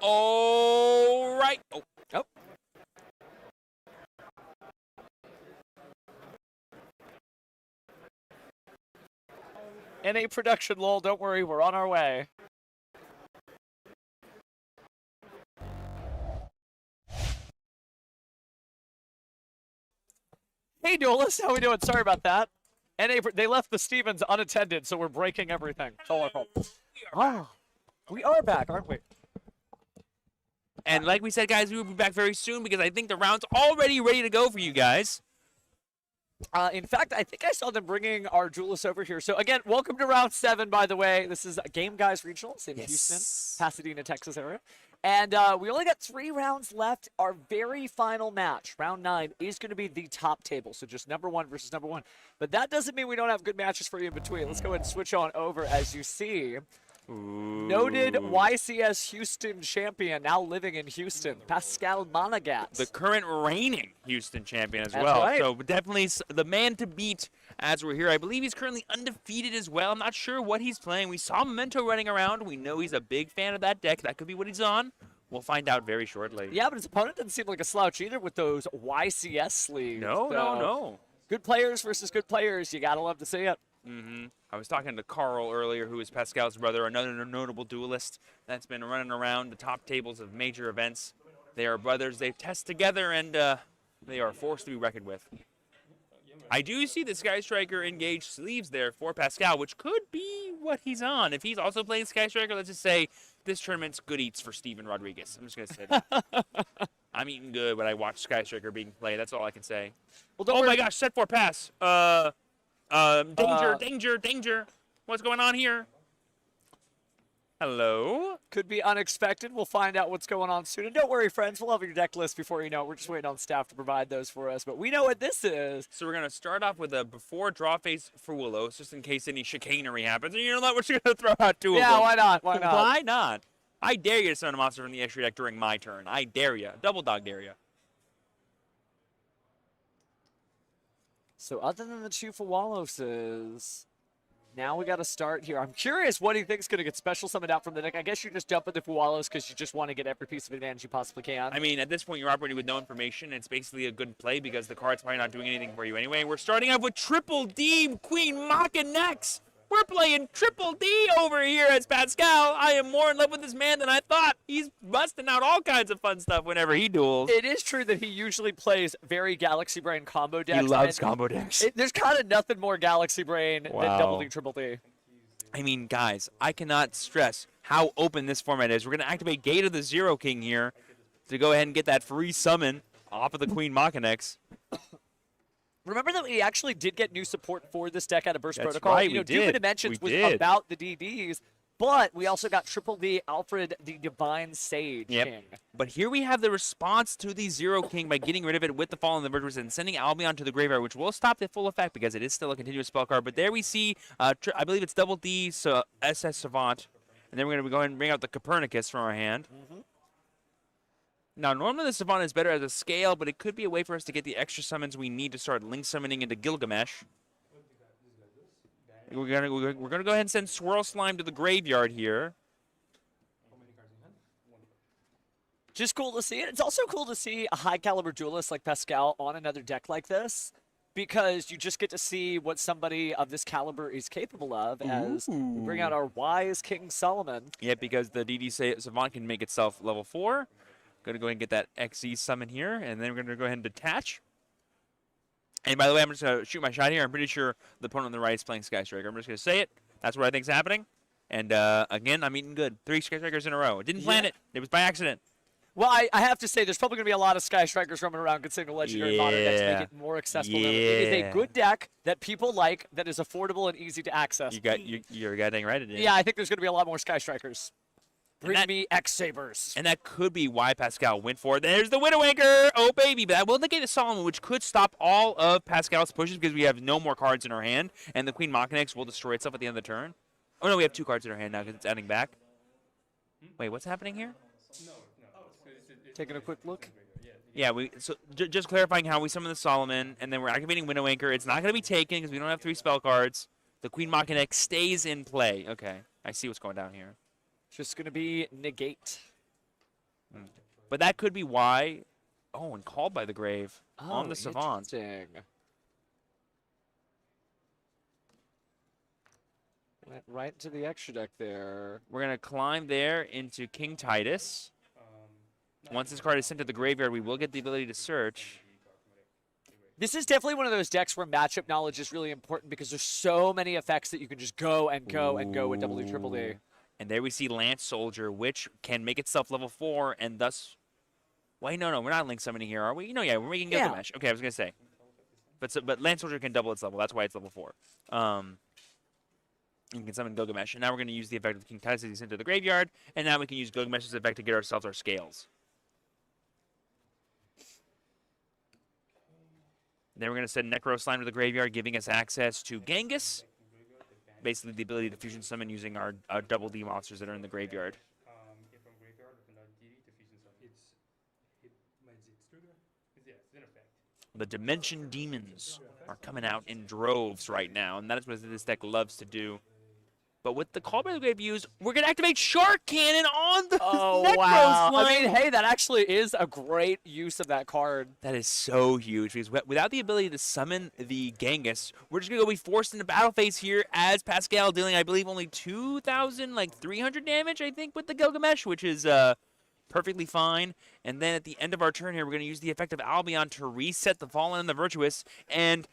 All right. Oh. Oh. NA production, lol. Don't worry, we're on our way. Hey, Duelist, how we doing? Sorry about that. NA, they left the Stevens unattended, so we're breaking everything. It's all our fault. Oh, we are back, aren't we? And like we said, guys, we will be back very soon because I think the round's already ready to go for you guys. In fact, I think I saw them bringing our duelists over here. So again, welcome to round 7, by the way. This is Game Guys Regionals in Houston, Pasadena, Texas area. And we only got 3 rounds left. Our very final match, round 9, is going to be the top table. So just number 1 versus number 1. But that doesn't mean we don't have good matches for you in between. Let's go ahead and switch on over. As you see, noted YCS Houston champion, now living in Houston, Pascal Monagat. The current reigning Houston champion as That's well. right. So definitely the man to beat as we're here. I believe he's currently undefeated as well. I'm not sure what he's playing. We saw Memento running around. We know he's a big fan of that deck. That could be what he's on. We'll find out very shortly. Yeah, but his opponent doesn't seem like a slouch either with those YCS sleeves. No. Good players versus good players. You got to love to see it. I was talking to Carl earlier, who is Pascal's brother, another notable duelist that's been running around the top tables of major events. They are brothers. They test together, and they are a force to be reckoned with. I do see the Sky Striker engaged sleeves there for Pascal, which could be what he's on. If he's also playing Sky Striker, let's just say this tournament's good eats for Steven Rodriguez. I'm just going to say that. I'm eating good when I watch Sky Striker being played. That's all I can say. Well, oh, my gosh, set 4 pass. Danger. What's going on here? Hello? Could be unexpected. We'll find out what's going on soon. And don't worry, friends. We'll have your deck list before you know it. We're just waiting on staff to provide those for us. But we know what this is. So we're going to start off with a before draw phase for Willows, just in case any chicanery happens. And you know what? We're just going to throw out 2 of them. Yeah, why not? Why not? Why not? I dare you to summon a monster from the extra deck during my turn. I dare you. Double dog dare you. So other than the 2 Fawaloses, now we got to start here. I'm curious what he thinks going to get special summoned out from the deck. I guess you just jump into Fawalos because you just want to get every piece of advantage you possibly can. I mean, at this point, you're operating with no information. It's basically a good play because the card's probably not doing anything for you anyway. We're starting off with Triple D, Queen Maka next. We're playing Triple D over here as Pascal. I am more in love with this man than I thought. He's busting out all kinds of fun stuff whenever he duels. It is true that he usually plays very Galaxy Brain combo decks. He loves combo decks. There's kind of nothing more Galaxy Brain than Double D, Triple D. I mean, guys, I cannot stress how open this format is. We're going to activate Gate of the Zero King here to go ahead and get that free summon off of the Queen Machinex. Remember that we actually did get new support for this deck out of Burst That's Protocol. right, you know, we Doom did. Dimensions We was did. about the DDs, but we also got Triple D Alfred the Divine Sage King. But here we have the response to the Zero King by getting rid of it with the Fallen Virtuous and sending Albion to the graveyard, which will stop the full effect because it is still a continuous spell card. But there we see, I believe it's Double D, so SS Savant. And then we're going to go ahead and bring out the Copernicus from our hand. Now, normally the Savant is better as a scale, but it could be a way for us to get the extra summons we need to start link summoning into Gilgamesh. We're gonna go ahead and send Swirl Slime to the graveyard here. Just cool to see it. It's also cool to see a high caliber duelist like Pascal on another deck like this, because you just get to see what somebody of this caliber is capable of as we bring out our wise King Solomon. Yeah, because the DD Savant can make itself level 4. Going to go ahead and get that XZ summon here, and then we're going to go ahead and detach. And by the way, I'm just going to shoot my shot here. I'm pretty sure the opponent on the right is playing Sky Striker. I'm just going to say it. That's what I think is happening. And again, I'm eating good. 3 Sky Strikers in a row. I didn't plan it. It was by accident. Well, I have to say, there's probably going to be a lot of Sky Strikers roaming around considering the Legendary Modern decks make it more accessible. It is a good deck that people like, that is affordable and easy to access. You're getting right. Yeah, I think there's going to be a lot more Sky Strikers. Bring me X-Sabers. And that could be why Pascal went for it. There's the Widow Anchor. Oh, baby. But that will negate the Solomon, which could stop all of Pascal's pushes because we have no more cards in our hand. And the Queen Machinex will destroy itself at the end of the turn. Oh, no, we have 2 cards in our hand now because it's adding back. Wait, what's happening here? Taking a quick look. Yeah, so just clarifying how we summon the Solomon, and then we're activating Widow Anchor. It's not going to be taken because we don't have 3 spell cards. The Queen Machinex stays in play. Okay, I see what's going down here. Just going to be negate. But that could be why. Oh, and called by the grave on the Savant. Interesting. Went right into the extra deck there. We're going to climb there into King Titus. Once this card is sent to the graveyard, we will get the ability to search. This is definitely one of those decks where matchup knowledge is really important because there's so many effects that you can just go and go and go with W Triple D. And there we see Lance Soldier, which can make itself level 4 and thus... Wait, no, we're not link summoning here, are we? No, yeah, we're making Gilgamesh. Okay, I was going to say. But Lance Soldier can double its level. That's why it's level 4. You can summon Gilgamesh. And now we're going to use the effect of King Titus as he's sent to the graveyard. And now we can use Gilgamesh's effect to get ourselves our scales. Then we're going to send Necro Slime to the graveyard, giving us access to Genghis. Basically the ability to fusion summon using our double D monsters that are in the graveyard. The Dimension Demons are coming out in droves right now, and that is what this deck loves to do. But with the Call by the Grave used, we're going to activate Shark Cannon on the Necro Slime. I mean, hey, that actually is a great use of that card. That is so huge, because without the ability to summon the Genghis, we're just going to be forced into battle phase here as Pascal dealing, I believe, only 2,300 damage, I think, with the Gilgamesh, which is... perfectly fine. And then at the end of our turn here, we're going to use the effect of Albion to reset the Fallen and the Virtuous. And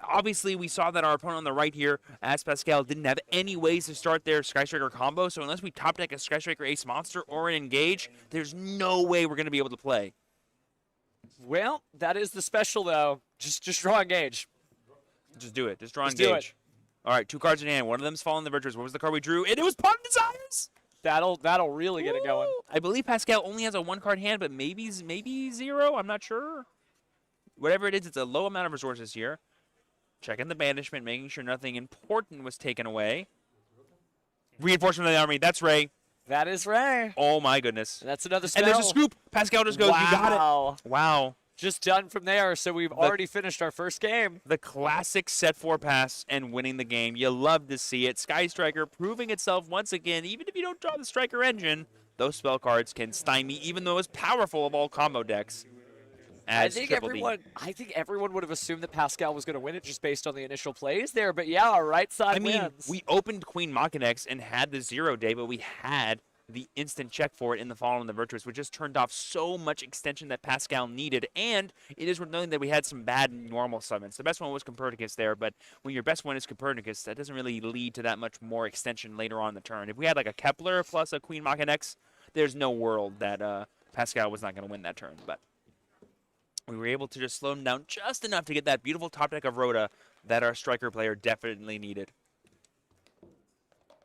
obviously, we saw that our opponent on the right here, as Pascal, didn't have any ways to start their Sky Striker combo. So unless we top deck a Sky Striker Ace Monster or an Engage, there's no way we're going to be able to play. Well, that is the special, though. Just draw Engage. Just do it. Just draw Engage. Do it. All right, 2 cards in hand. One of them's Fallen and the Virtuous. What was the card we drew? And it was Part of Desires! That'll really get it going. I believe Pascal only has a 1-card hand, but maybe 0. I'm not sure. Whatever it is, it's a low amount of resources here. Checking the banishment, making sure nothing important was taken away. Reinforcement of the army. That's Ray. That is Ray. Oh my goodness. That's another spell. And there's a scoop. Pascal just goes, You got it. Wow. Just done from there, so we've already finished our first game. The classic set 4 pass and winning the game. You love to see it. Sky Striker proving itself once again. Even if you don't draw the Striker engine, those spell cards can stymie even the most powerful of all combo decks. I think everyone would have assumed that Pascal was going to win it just based on the initial plays there, but yeah, our right side wins. We opened Queen Machinex and had the 0 day, but we had the instant check for it in the Fallen and the Virtuous, which just turned off so much extension that Pascal needed. And it is worth noting that we had some bad normal summons. The best one was Copernicus there, but when your best one is Copernicus, that doesn't really lead to that much more extension later on in the turn. If we had like a Kepler plus a Queen Machinex, there's no world that Pascal was not going to win that turn. But we were able to just slow him down just enough to get that beautiful top deck of Rhoda that our striker player definitely needed.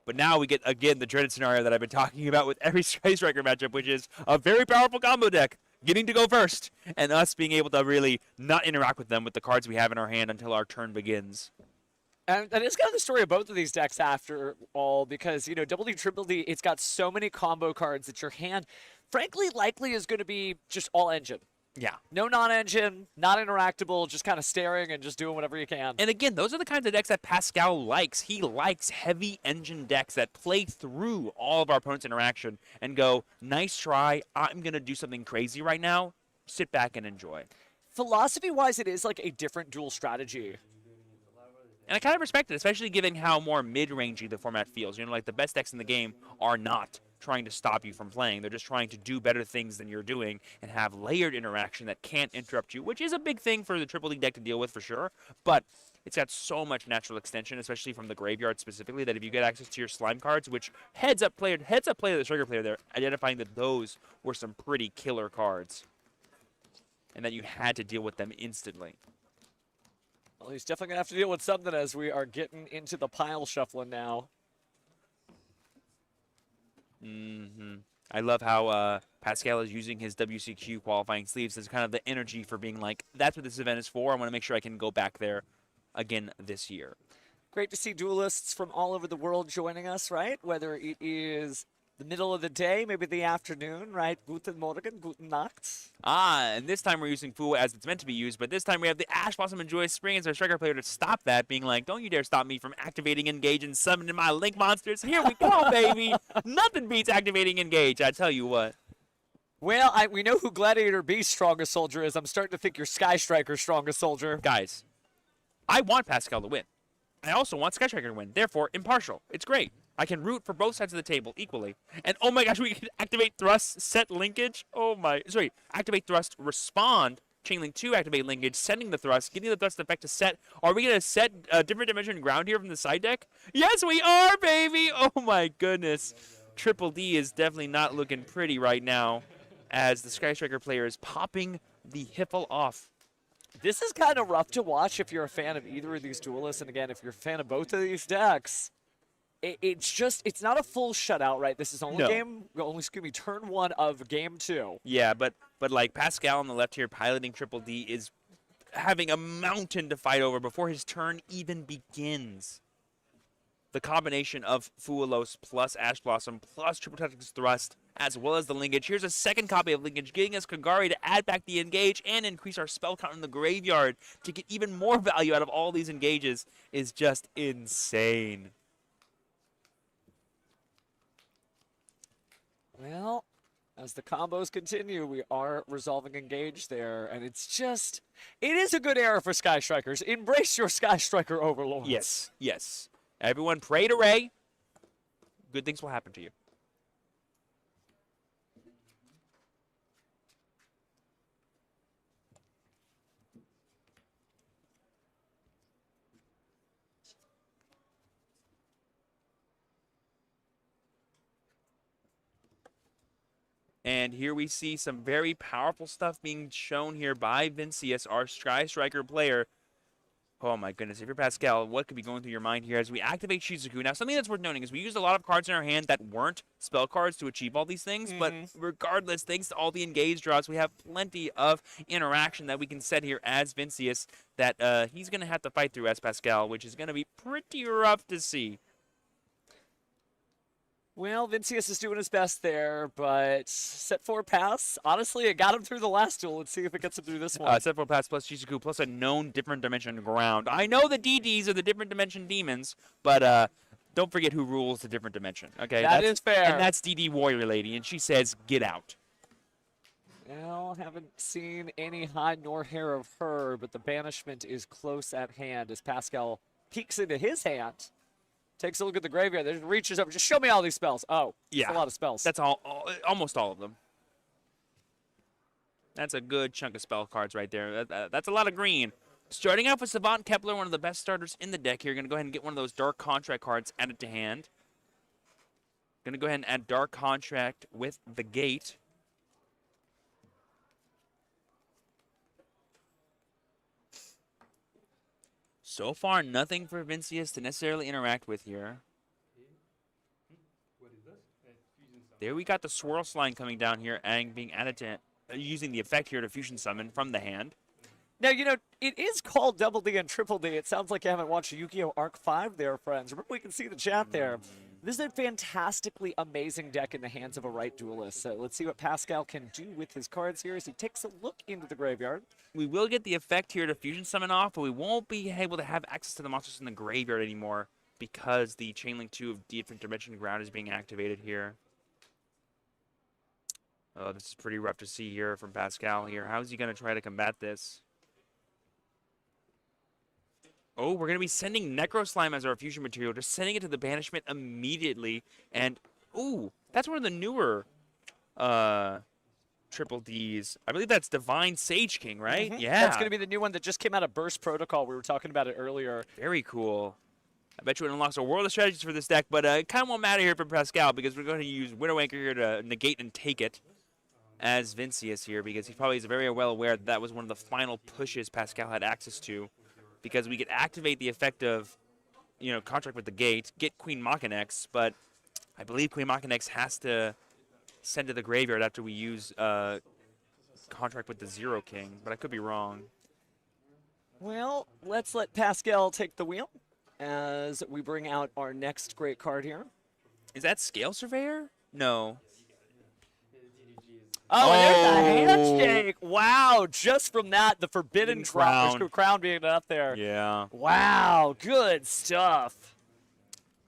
But now we get, again, the dreaded scenario that I've been talking about with every Sky Striker matchup, which is a very powerful combo deck getting to go first, and us being able to really not interact with them with the cards we have in our hand until our turn begins. And that is kind of the story of both of these decks after all, because, you know, Double D, Triple D, it's got so many combo cards that your hand, frankly, likely is going to be just all engine. Yeah. No non-engine, not interactable, just kind of staring and just doing whatever you can. And again, those are the kinds of decks that Pascal likes. He likes heavy engine decks that play through all of our opponent's interaction and go, nice try, I'm going to do something crazy right now. Sit back and enjoy. Philosophy-wise, it is like a different dual strategy. And I kind of respect it, especially given how more mid-rangey the format feels. You know, like the best decks in the game are not trying to stop you from playing. They're just trying to do better things than you're doing and have layered interaction that can't interrupt you, which is a big thing for the Triple D deck to deal with for sure. But it's got so much natural extension, especially from the graveyard specifically, that if you get access to your slime cards, which heads up play to the Striker player there, identifying that those were some pretty killer cards and that you had to deal with them instantly. Well, he's definitely going to have to deal with something as we are getting into the pile shuffling now. I love how Pascal is using his WCQ qualifying sleeves as kind of the energy for being like, that's what this event is for. I want to make sure I can go back there again this year. Great to see duelists from all over the world joining us, right? Whether it is the middle of the day, maybe the afternoon, right? Guten Morgen, guten Nacht. And this time we're using Fu as it's meant to be used, but this time we have the Ash Blossom and Joyous Spring as our striker player to stop that, being like, don't you dare stop me from activating Engage and summoning my Link monsters. Here we go, baby. Nothing beats activating Engage, I tell you what. Well, we know who Gladiator B's strongest soldier is. I'm starting to think you're Sky Striker's strongest soldier. Guys, I want Pascal to win. I also want Sky Striker to win. Therefore, impartial. It's great. I can root for both sides of the table equally. And oh my gosh, we can activate thrust, set linkage. Activate thrust, respond, chain link 2, activate linkage, sending the thrust, getting the thrust effect to set. Are we going to set a different dimension ground here from the side deck? Yes, we are, baby! Oh my goodness. Triple D is definitely not looking pretty right now as the Sky Striker player is popping the Hiffle off. This is kind of rough to watch if you're a fan of either of these duelists. And again, if you're a fan of both of these decks, it's not a full shutout, right? This is only turn 1 of game 2. Yeah, but like Pascal on the left here piloting Triple D is having a mountain to fight over before his turn even begins. The combination of Fuelos plus Ash Blossom plus Triple Tactics Thrust as well as the linkage. Here's a second copy of linkage, getting us Kagari to add back the engage and increase our spell count in the graveyard to get even more value out of all these engages is just insane. Well, as the combos continue, we are resolving engage there, and it is a good era for Sky Strikers. Embrace your Sky Striker overlords. Yes, yes. Everyone pray to Ray. Good things will happen to you. And here we see some very powerful stuff being shown here by Vincius, our Sky Striker player. Oh my goodness, if you're Pascal, what could be going through your mind here as we activate Shizuku? Now, something that's worth noting is we used a lot of cards in our hand that weren't spell cards to achieve all these things, but regardless, thanks to all the engage draws, we have plenty of interaction that we can set here as Vincius that he's going to have to fight through as Pascal, which is going to be pretty rough to see. Well, Vincius is doing his best there, but set 4 pass. Honestly, it got him through the last duel. Let's see if it gets him through this one. Set 4 pass plus Shizuku plus a known different dimension ground. I know the DDs are the different dimension demons, but don't forget who rules the different dimension. Okay, that is fair. And that's DD Warrior Lady, and she says, get out. Well, haven't seen any hide nor hair of her, but the banishment is close at hand as Pascal peeks into his hand. Takes a look at the graveyard. Then reaches over. Just show me all these spells. Oh, yeah, that's a lot of spells. That's almost all of them. That's a good chunk of spell cards right there. That's a lot of green. Starting off with Savant Kepler, one of the best starters in the deck here. Going to go ahead and get one of those Dark Contract cards added to hand. Going to go ahead and add Dark Contract with the Gate. So far, nothing for Vincius to necessarily interact with here. There we got the Swirl Slime coming down here and being added to using the effect here to Fusion Summon from the hand. Now, you know, it is called Double D and Triple D. It sounds like you haven't watched Yu-Gi-Oh! Arc 5 there, friends. Remember, we can see the chat there. This is a fantastically amazing deck in the hands of a right duelist. So let's see what Pascal can do with his cards here as he takes a look into the graveyard. We will get the effect here to Fusion Summon off, but we won't be able to have access to the monsters in the graveyard anymore because the Chainlink 2 of Different Dimension Ground is being activated here. Oh, this is pretty rough to see here from Pascal here. How is he going to try to combat this? Oh, we're going to be sending Necro Slime as our fusion material, just sending it to the banishment immediately. And, ooh, that's one of the newer Triple Ds. I believe that's Divine Sage King, right? Yeah. That's going to be the new one that just came out of Burst Protocol. We were talking about it earlier. Very cool. I bet you it unlocks a world of strategies for this deck, but it kind of won't matter here for Pascal because we're going to use Widow Anchor here to negate and take it as Vincius here because he probably is very well aware that that was one of the final pushes Pascal had access to. Because we could activate the effect of, you know, Contract with the Gate, get Queen Machinex, but I believe Queen Machinex has to send to the graveyard after we use Contract with the Zero King, but I could be wrong. Well, let's let Pascal take the wheel as we bring out our next great card here. Is that Scale Surveyor? No. Oh, and there's a handshake. Wow, just from that, the forbidden crown being up there. Yeah. Wow, good stuff.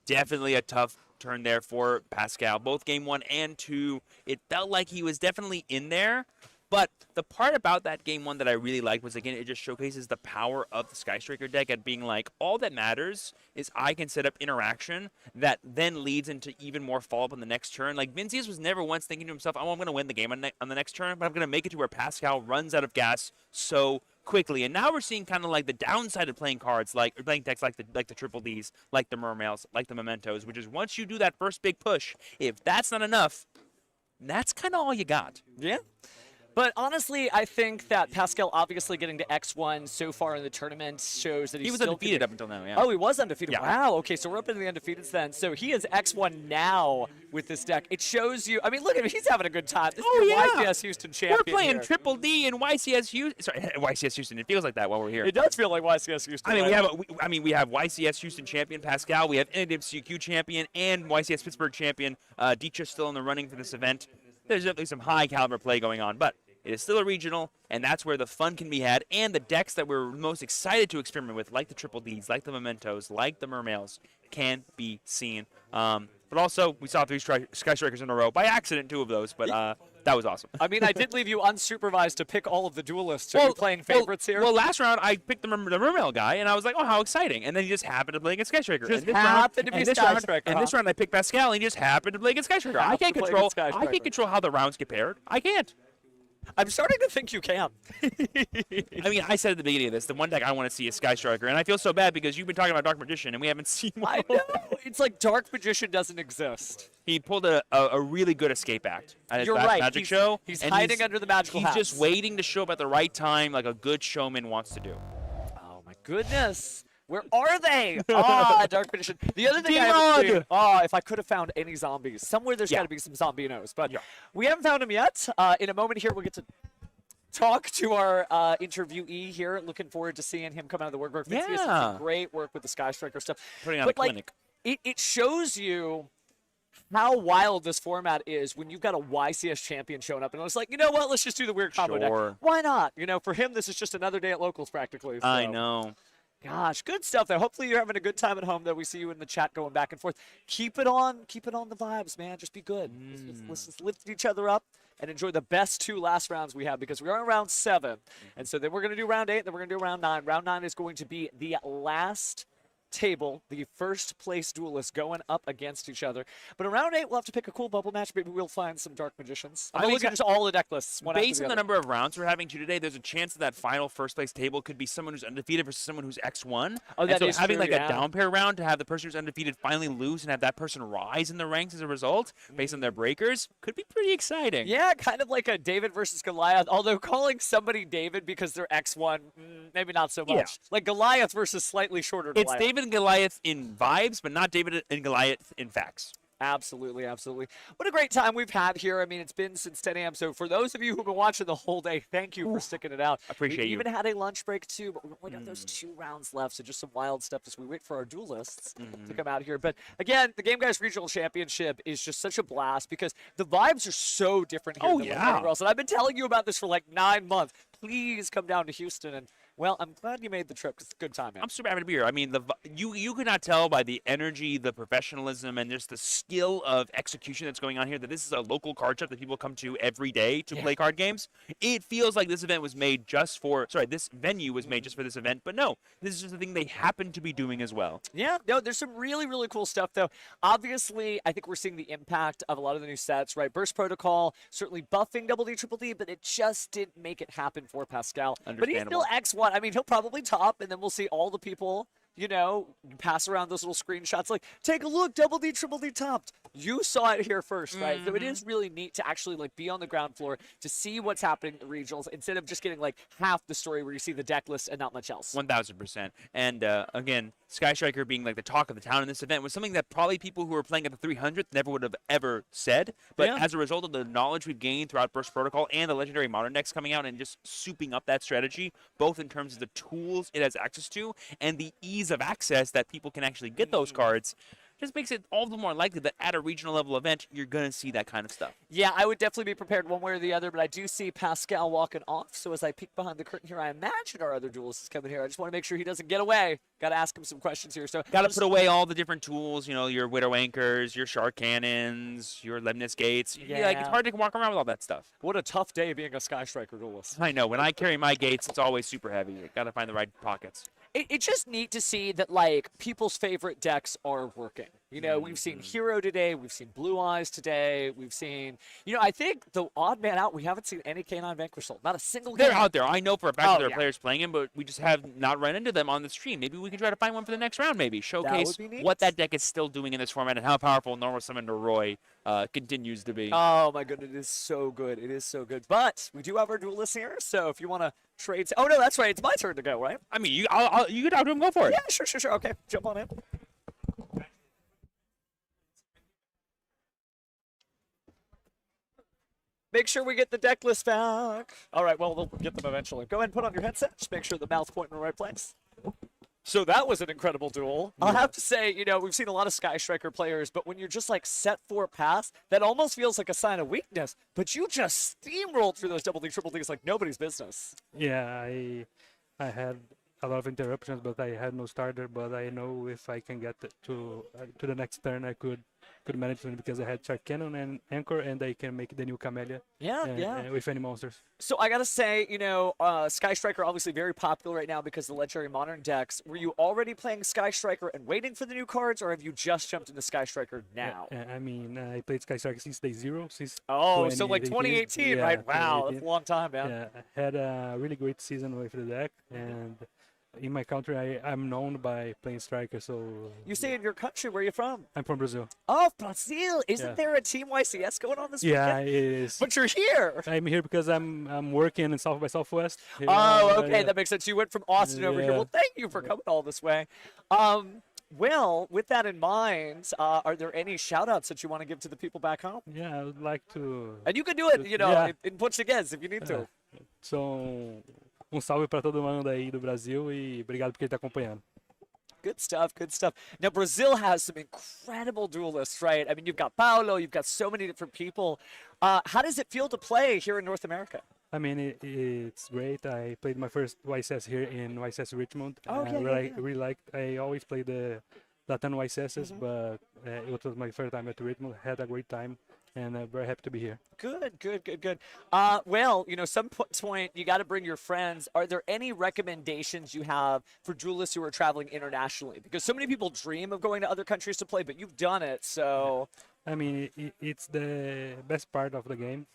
Definitely a tough turn there for Pascal. Both game 1 and 2, it felt like he was definitely in there. But the part about that game 1 that I really liked was, again, it just showcases the power of the Sky Striker deck at being like, all that matters is I can set up interaction that then leads into even more follow-up on the next turn. Like, Vincius was never once thinking to himself, oh, I'm going to win the game on the next turn, but I'm going to make it to where Pascal runs out of gas so quickly. And now we're seeing kind of like the downside of playing cards, or playing decks like the Triple Ds, like the Mermails, like the Mementos, which is once you do that first big push, if that's not enough, that's kind of all you got. Yeah. But honestly, I think that Pascal obviously getting to X1 so far in the tournament shows that he was still undefeated up until now, yeah. Oh, he was undefeated. Yeah. Wow. Okay, so we're up into the undefeateds then. So he is X1 now with this deck. It shows you. I mean, look at him. He's having a good time. This is your YCS Houston champion. We're playing here. Triple D and YCS Houston. Sorry, YCS Houston. It feels like that while we're here. It does feel like YCS Houston. I mean, we have YCS Houston champion Pascal. We have NWCQ champion and YCS Pittsburgh champion Dietrich still in the running for this event. There's definitely some high caliber play going on, but it is still a regional, and that's where the fun can be had, and the decks that we're most excited to experiment with, like the Triple Ds, like the Mementos, like the Mermails, can be seen. But also, we saw 3 Sky Strikers in a row. By accident, 2 of those, but that was awesome. I mean, I did leave you unsupervised to pick all of the duelists. Are you playing favorites here? Well, last round, I picked the Mermail guy, and I was like, oh, how exciting. And then he just happened to play against Sky Striker. Just happened to be Sky Striker. And this round, I picked Pascal, and he just happened to play against Sky Striker. I can't control how the rounds get paired. I can't. I'm starting to think you can. I mean, I said at the beginning of this, the one deck I want to see is Sky Striker, and I feel so bad because you've been talking about Dark Magician, and we haven't seen one. I know. It's like Dark Magician doesn't exist. He pulled a really good escape act at his You're right. magic show. He's hiding under the magical He's hats. just waiting to show up at the right time like a good showman wants to do. Oh, my goodness. Where are they? Dark Magician. The other thing I haven't seen, if I could have found any zombies. Somewhere there's got to be some zombinos, but we haven't found them yet. In a moment here, we'll get to talk to our interviewee here. Looking forward to seeing him come out of the woodwork. Vince does some great work with the Sky Striker stuff. Putting on a clinic. It shows you how wild this format is when you've got a YCS champion showing up. And it's like, you know what? Let's just do the weird combo deck. Why not? You know, for him, this is just another day at locals practically. So. I know. Gosh, good stuff there. Hopefully you're having a good time at home. That we see you in the chat going back and forth. Keep it on the vibes, man. Just be good. Let's just lift each other up and enjoy the best 2 last rounds we have because we are in round 7. And so then we're going to do round 8, then we're going to do round 9. Round 9 is going to be the last table, the first place duelists going up against each other. But in round 8, we'll have to pick a cool bubble match. Maybe we'll find some Dark Magicians. I'm looking at all the deck lists. Based on the number of rounds we're having today, there's a chance that final first place table could be someone who's undefeated versus someone who's X1. Oh, that is having true, like a down pair round to have the person who's undefeated finally lose and have that person rise in the ranks as a result, based on their breakers, could be pretty exciting. Yeah, kind of like a David versus Goliath. Although calling somebody David because they're X1, maybe not so much. Yeah. Like Goliath versus slightly shorter Goliath. It's David and Goliath in vibes, but not David and Goliath in facts. Absolutely, absolutely. What a great time we've had here. I mean, it's been since 10 a.m. So for those of you who've been watching the whole day, thank you for sticking it out. Appreciate we you. even had a lunch break too, but we only got those 2 rounds left. So just some wild stuff as we wait for our duelists to come out here. But again, the Game Guys Regional Championship is just such a blast because the vibes are so different here than anywhere else. And I've been telling you about this for like 9 months. Please come down to Houston and well, I'm glad you made the trip because it's a good time, man. I'm super happy to be here. I mean, you could not tell by the energy, the professionalism, and just the skill of execution that's going on here that this is a local card shop that people come to every day to play card games. It feels like this event was made just for, this venue was made just for this event, but no, this is just a thing they happen to be doing as well. Yeah, no, there's some really, really cool stuff, though. Obviously, I think we're seeing the impact of a lot of the new sets, right? Burst Protocol, certainly buffing Double D, Triple D, but it just didn't make it happen for Pascal. But he's still X1. I mean, he'll probably top, and then we'll see all the people, you know, pass around those little screenshots like, take a look, Double D, Triple D topped. You saw it here first, right? So it is really neat to actually like be on the ground floor to see what's happening in the regionals instead of just getting like half the story where you see the deck list and not much else. 1000%. And again, Sky Striker being like the talk of the town in this event was something that probably people who were playing at the 300th never would have ever said. But as a result of the knowledge we've gained throughout Burst Protocol and the Legendary Modern decks coming out and just souping up that strategy, both in terms of the tools it has access to and the ease of access that people can actually get those cards, just makes it all the more likely that at a regional level event, you're going to see that kind of stuff. Yeah, I would definitely be prepared one way or the other, but I do see Pascal walking off. So as I peek behind the curtain here, I imagine our other duelist is coming here. I just want to make sure he doesn't get away. Got to ask him some questions here. So Got to put away all the different tools, your widow anchors, your shark cannons, your Lemnis gates. Yeah, it's hard to walk around with all that stuff. What a tough day being a Sky Striker duelist. I know. When I carry my gates, it's always super heavy. You got to find the right pockets. It's just neat to see that, like, people's favorite decks are working. We've seen Hero today. We've seen Blue Eyes today. We've seen, I think the odd man out, we haven't seen any K9 Vanquish Soul. Not a single They're game. out there. I know for a fact that there are players playing them, but we just have not run into them on the stream. Maybe we can try to find one for the next round, maybe. Showcase what that deck is still doing in this format and how powerful Normal Summoner Roy continues to be. Oh, my goodness. It is so good. It is so good. But we do have our duelists here, so if you want to trade... Oh, no, that's right. It's my turn to go, right? I mean, you can talk to him. Go for it. Yeah, sure. Okay, jump on in. Make sure we get the deck list back. All right, well, we'll get them eventually. Go ahead and put on your headset. Just make sure the mouth's pointing in the right place. So that was an incredible duel. I'll have to say, we've seen a lot of Sky Striker players, but when you're just like set for a pass, that almost feels like a sign of weakness. But you just steamrolled through those double D, triple Ds like nobody's business. Yeah, I had a lot of interruptions, but I had no starter. But I know if I can get to the next turn, I could manage it because I had Shark Cannon and Anchor, and I can make the new Camellia. With any monsters. So I gotta say, Sky Striker obviously very popular right now because of the Legendary Modern decks. Were you already playing Sky Striker and waiting for the new cards, or have you just jumped into Sky Striker now? I played Sky Striker since day zero. So like 2018, right? Wow, that's a long time, man. Yeah, I had a really great season with the deck, and in my country, I'm known by playing Striker, so... You say in your country, where are you from? I'm from Brazil. Oh, Brazil! Isn't there a Team YCS going on this weekend? Yeah, it is. But you're here! I'm here because I'm working in South by Southwest. Okay, that makes sense. You went from Austin over here. Well, thank you for coming all this way. Well, with that in mind, are there any shout-outs that you want to give to the people back home? Yeah, I would like to... And you can do it, in Portuguese if you need to. So... salve para todo mundo aí do Brasil e obrigado por quem está acompanhando. Good stuff, good stuff. Now, Brazil has some incredible duelists, right? I mean, you've got Paulo, you've got so many different people. How does it feel to play here in North America? I mean, it's great. I played my first YSS here in YSS Richmond. I always play the Latin YSSs, but it was my first time at Richmond. Had a great time. And I'm very happy to be here. Good. Well, some point you got to bring your friends. Are there any recommendations you have for duelists who are traveling internationally? Because so many people dream of going to other countries to play, but you've done it, so... I mean, it's the best part of the game,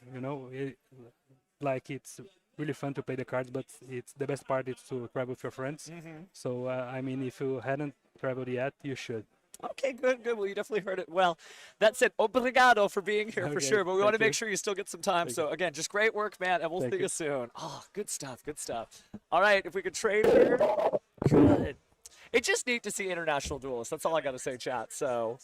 it's really fun to play the cards, but it's the best part is to travel with your friends. So, I mean, if you hadn't traveled yet, you should. Okay, good. Well, you definitely heard it. Well, that said, obrigado for being here for sure, but we want to make sure you still get some time. So, again, just great work, man, and we'll see you soon. Oh, good stuff. All right, if we could trade here. Good. It's just neat to see international duelists. That's all I got to say, chat. So...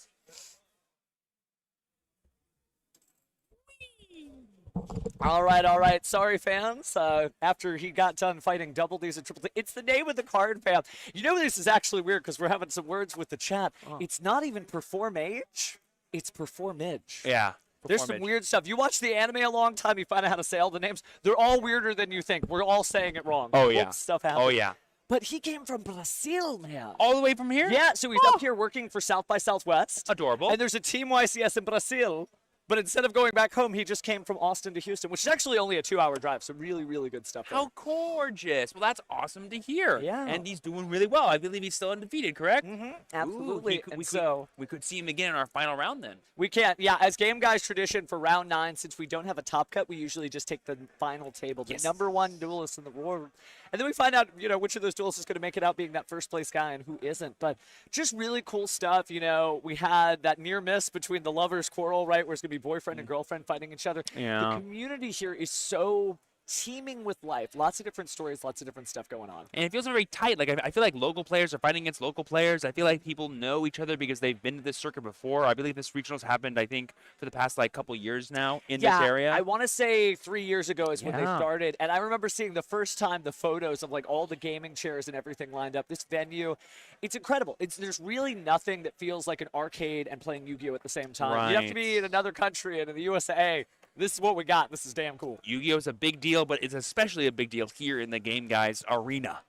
All right. Sorry, fans. After he got done fighting double Ds and triple D, it's the name of the card, fam. This is actually weird because we're having some words with the chat. It's not even Performage. It's Performage. Yeah. There's some weird stuff. You watch the anime a long time, you find out how to say all the names. They're all weirder than you think. We're all saying it wrong. Oh, yeah. Stuff happens. Oh, yeah. But he came from Brazil, man. All the way from here? Yeah, so he's up here working for South by Southwest. Adorable. And there's a Team YCS in Brazil. But instead of going back home, he just came from Austin to Houston, which is actually only a 2-hour drive. So really, really good stuff. How gorgeous. Well, that's awesome to hear. Yeah. And he's doing really well. I believe he's still undefeated, correct? Absolutely. Ooh, we could see him again in our final round then. We can. Yeah, as Game Guy's tradition for round 9, since we don't have a top cut, we usually just take the final table, the number 1 duelist in the world. And then we find out, which of those duelists is going to make it out being that first place guy and who isn't. But just really cool stuff. We had that near miss between the lovers quarrel, right, where it's going to be boyfriend and girlfriend fighting each other. Yeah. The community here is so teeming with life. Lots of different stories, lots of different stuff going on. And it feels very tight. Like, I feel like local players are fighting against local players. I feel like people know each other because they've been to this circuit before. I believe this regionals happened, I think, for the past, like, couple years now in this area. I want to say 3 years ago is when they Yeah. started. And I remember seeing the first time the photos of, like, all the gaming chairs and everything lined up. This venue, it's incredible. There's really nothing that feels like an arcade and playing Yu-Gi-Oh! At the same time. You have to be in another country, and in the USA, this is what we got. This is damn cool. Yu-Gi-Oh! Is a big deal, but it's especially a big deal here in the Game Guys arena.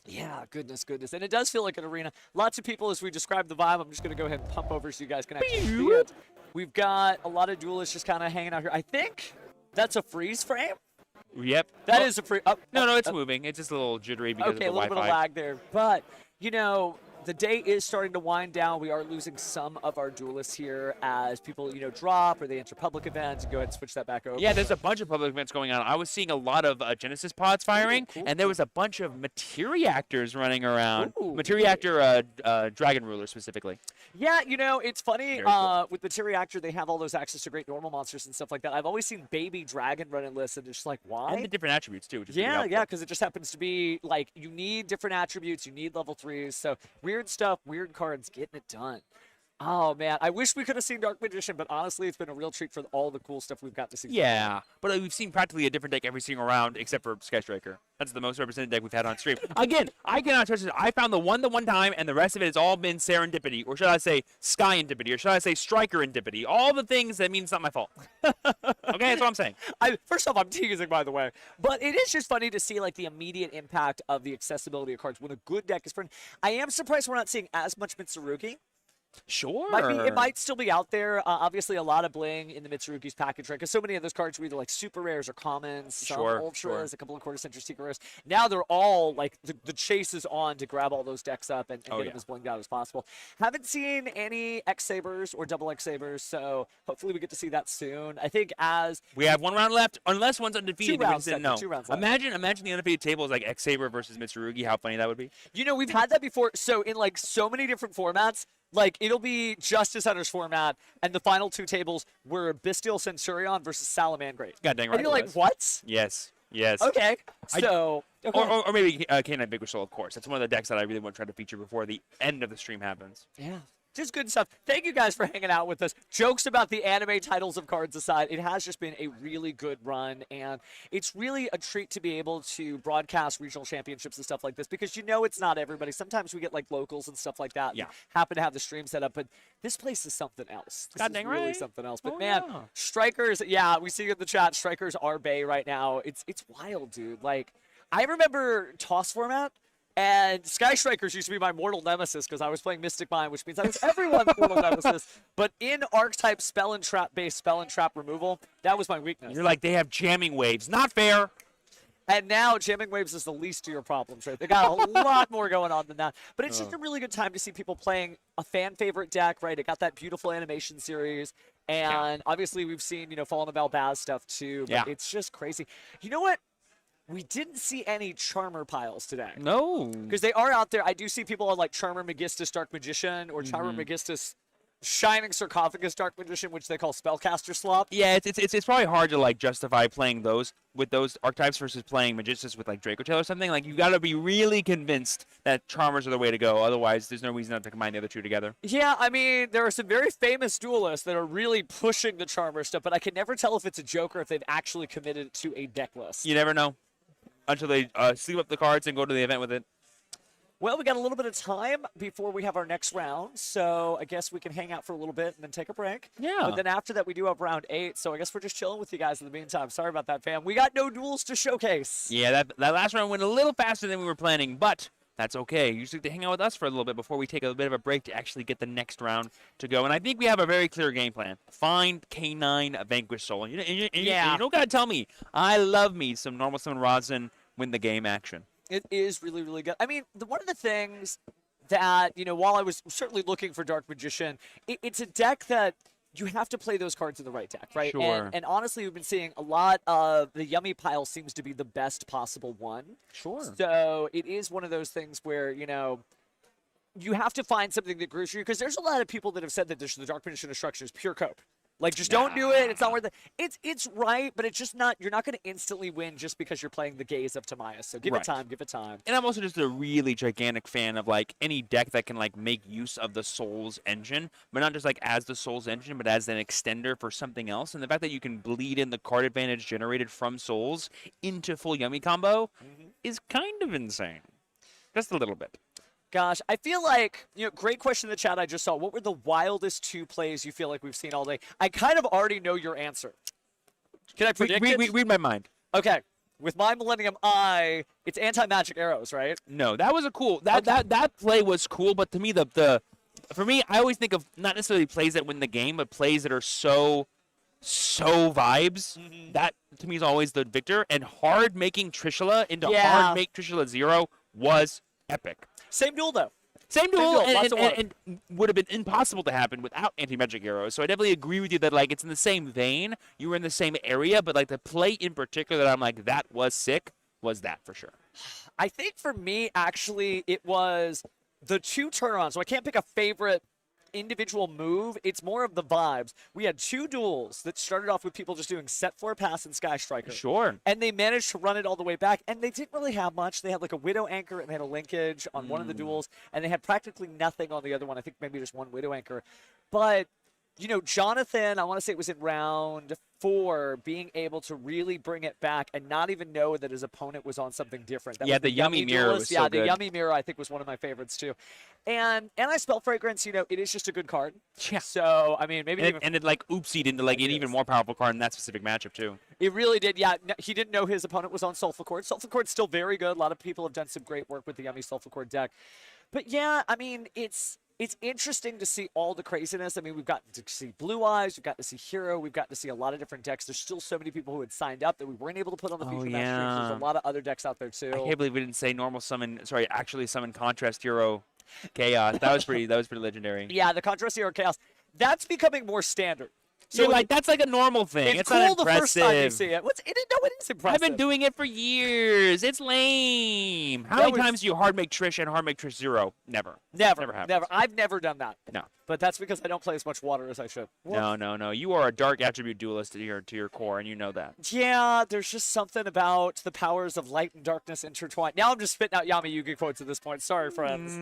Yeah, goodness. And it does feel like an arena. Lots of people, as we describe the vibe. I'm just going to go ahead and pump over so you guys can actually see it. We've got a lot of duelists just kind of hanging out here. I think that's a freeze frame. Yep. That is a free. No, it's moving. It's just a little jittery because of the Okay, a little Wi-Fi. bit of lag there. But, you know, the day is starting to wind down. We are losing some of our duelists here as people, drop or they enter public events. Go ahead and switch that back over. Yeah, there's a bunch of public events going on. I was seeing a lot of Genesis pods firing, and there was a bunch of Materiactors running around. Materiactor Dragon Ruler specifically. Yeah, it's funny. Very cool. With the Materiactor, they have all those access to great normal monsters and stuff like that. I've always seen Baby Dragon running lists, and it's just like, why? And the different attributes, too. Which is pretty Yeah, helpful. because it just happens to be, like, you need different attributes. You need level 3s. So weird stuff, weird cards, getting it done. Oh, man. I wish we could have seen Dark Magician, but honestly, it's been a real treat for all the cool stuff we've got to see. Yeah, but we've seen practically a different deck every single round except for Sky Striker. That's the most represented deck we've had on stream. Again, I cannot trust it. I found the one time, and the rest of it has all been serendipity, or should I say sky-indipity, or should I say striker-indipity. All the things that mean it's not my fault. Okay, that's what I'm saying. First off, I'm teasing, by the way. But it is just funny to see, like, the immediate impact of the accessibility of cards when a good deck is friend. I am surprised we're not seeing as much Mitsurugi. Sure. It might still be out there. Obviously, a lot of bling in the Mitsurugi's package, right? Because so many of those cards were either like super rares or commons, some ultras, a couple of quarter-century secret rares. Now they're all like the chase is on to grab all those decks up and get them as blinged out as possible. Haven't seen any X Sabers or double X Sabers, so hopefully we get to see that soon. I think as we have one round left, unless one's undefeated. 2 rounds, we just didn't know. 2 rounds left. Imagine the undefeated table is like X Saber versus Mitsurugi. How funny that would be. We've had that before. So in like so many different formats. Like, it'll be Justice Hunters format, and the final 2 tables were Bestial Centurion versus Salamangreat. God dang right. And you're like, what? Yes. Okay, so... Or maybe K9 Big Soul, of course. That's one of the decks that I really want to try to feature before the end of the stream happens. Yeah. Just good stuff. Thank you guys for hanging out with us. Jokes about the anime titles of cards aside, it has just been a really good run, and it's really a treat to be able to broadcast regional championships and stuff like this because it's not everybody. Sometimes we get like locals and stuff like that. Yeah. Happen to have the stream set up, but this place is something else. This God is dang really right. something else. But Yeah. Strikers, we see in the chat, Strikers are Bay right now. It's wild, dude. Like, I remember Toss format. And Sky Strikers used to be my mortal nemesis because I was playing Mystic Mind, which means I was everyone's mortal nemesis. But in Archetype spell and trap removal, that was my weakness. You're like, they have jamming waves. Not fair. And now jamming waves is the least of your problems, right? They got a lot more going on than that. But it's just a really good time to see people playing a fan favorite deck, right? It got that beautiful animation series. And obviously we've seen, Fallen of Albaz stuff too. But it's just crazy. You know what? We didn't see any Charmer piles today. No. Because they are out there. I do see people on like Charmer Magistus Dark Magician or Charmer Magistus Shining Sarcophagus Dark Magician, which they call Spellcaster Slop. Yeah, it's probably hard to like justify playing those with those archetypes versus playing Magistus with like Draco Tail or something. Like you got to be really convinced that Charmers are the way to go. Otherwise, there's no reason not to combine the other two together. Yeah, I mean, there are some very famous duelists that are really pushing the Charmer stuff, but I can never tell if it's a joke or if they've actually committed it to a deck list. You never know. Until they sleeve up the cards and go to the event with it. Well, we got a little bit of time before we have our next round, so I guess we can hang out for a little bit and then take a break. Yeah. But then after that, we do have round 8, so I guess we're just chilling with you guys in the meantime. Sorry about that, fam. We got no duels to showcase. Yeah, that last round went a little faster than we were planning, but that's okay. You just have to hang out with us for a little bit before we take a bit of a break to actually get the next round to go. And I think we have a very clear game plan. Find K9 Vanquish Soul. And you don't got to tell me. I love me some normal summon Rosin win the game action. It is really, really good. I mean, one of the things that, while I was certainly looking for Dark Magician, it's a deck that you have to play those cards in the right deck, right? Sure. And honestly, we've been seeing a lot of the Yummy pile seems to be the best possible one. Sure. So it is one of those things where, you have to find something that grooves you, because there's a lot of people that have said that the Dark Magician destruction is pure cope. Like, just don't do it. It's not worth it. It's right, but it's just not. You're not going to instantly win just because you're playing the gaze of Tamias. So give it time. Give it time. And I'm also just a really gigantic fan of like any deck that can like make use of the Souls engine, but not just like as the Souls engine, but as an extender for something else. And the fact that you can bleed in the card advantage generated from Souls into full Yummy combo is kind of insane. Just a little bit. Gosh, I feel like, great question in the chat I just saw. What were the wildest 2 plays you feel like we've seen all day? I kind of already know your answer. Can I predict it? Read my mind. Okay. With my Millennium Eye, it's anti-magic arrows, right? No, that was a cool. That play was cool, but to me, for me, I always think of not necessarily plays that win the game, but plays that are so vibes. That to me is always the victor. And hard making Trishula into hard make Trishula 0 was epic. Same duel though. Same duel, and would have been impossible to happen without anti-magic arrows. So I definitely agree with you that like it's in the same vein. You were in the same area, but like the play in particular that I'm like that was sick was that for sure. I think for me actually it was the 2 turnarounds. So I can't pick a favorite individual move. It's more of the vibes. We had 2 duels that started off with people just doing set 4 pass and Sky Striker. Sure. And they managed to run it all the way back, and they didn't really have much. They had like a Widow Anchor, and they had a linkage on one of the duels, and they had practically nothing on the other one. I think maybe just 1 Widow Anchor. But, Jonathan, I want to say it was in round 4, being able to really bring it back and not even know that his opponent was on something different. That was the Yummy Mirror duelist. was so the good. Yummy Mirror I think was one of my favorites too. And Anti-Spell Fragrance, it is just a good card. Yeah. So, I mean, maybe and it like oopsied into like an even more powerful card in that specific matchup too. It really did. Yeah, he didn't know his opponent was on Sulfur-Cord. Sulfur-Cord's still very good. A lot of people have done some great work with the Yummy Sulfur-Cord deck. But yeah, I mean, it's interesting to see all the craziness. I mean, we've got to see Blue Eyes, we've got to see Hero, we've got to see a lot of different decks. There's still so many people who had signed up that we weren't able to put on the feature match streams. There's a lot of other decks out there too. I can't believe we didn't say actually summon Contrast Hero Chaos. That was pretty legendary. Yeah, the Contrast Hero Chaos. That's becoming more standard. So you're like, that's like a normal thing. It's cool not the first time you impressive. see it. It is impressive. I've been doing it for years. It's lame. How many times do you hard make Trish and hard make Trish 0? Never. Never happens. I've never done that. No. But that's because I don't play as much water as I should. No. You are a dark attribute duelist to your core, and you know that. Yeah, there's just something about the powers of light and darkness intertwined. Now I'm just spitting out Yami Yugi quotes at this point. Sorry, friends.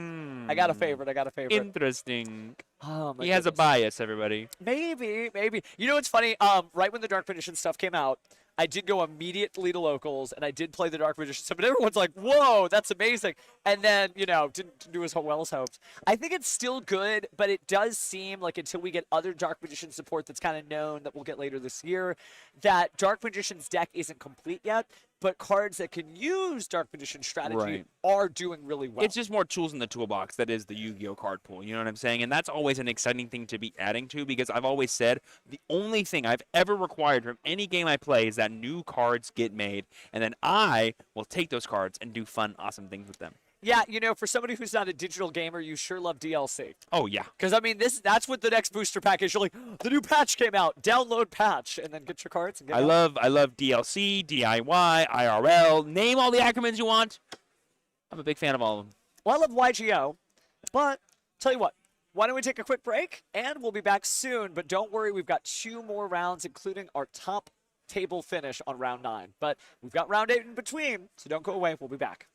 I got a favorite. Interesting. Oh, my he has a bias, everybody. Maybe. You know what's funny? Right when the Dark Magician stuff came out, I did go immediately to locals, and I did play the Dark Magician stuff, but everyone's like, whoa, that's amazing. And then, didn't do as well as hoped. I think it's still good, but it does seem like until we get other Dark Magician support that's kind of known that we'll get later this year, that Dark Magician's deck isn't complete yet, but cards that can use Dark Magician strategy are doing really well. It's just more tools in the toolbox that is the Yu-Gi-Oh card pool, you know what I'm saying? And that's always an exciting thing to be adding to, because I've always said the only thing I've ever required from any game I play is that new cards get made, and then I will take those cards and do fun, awesome things with them. Yeah, for somebody who's not a digital gamer, you sure love DLC. Oh, yeah. Because, I mean, that's what the next booster pack is. You're like, the new patch came out. Download patch. And then get your cards. And get I love DLC, DIY, IRL. Name all the acronyms you want. I'm a big fan of all of them. Well, I love YGO. But, tell you what. Why don't we take a quick break? And we'll be back soon. But don't worry, we've got 2 more rounds, including our top table finish on round 9. But we've got round 8 in between. So don't go away. We'll be back.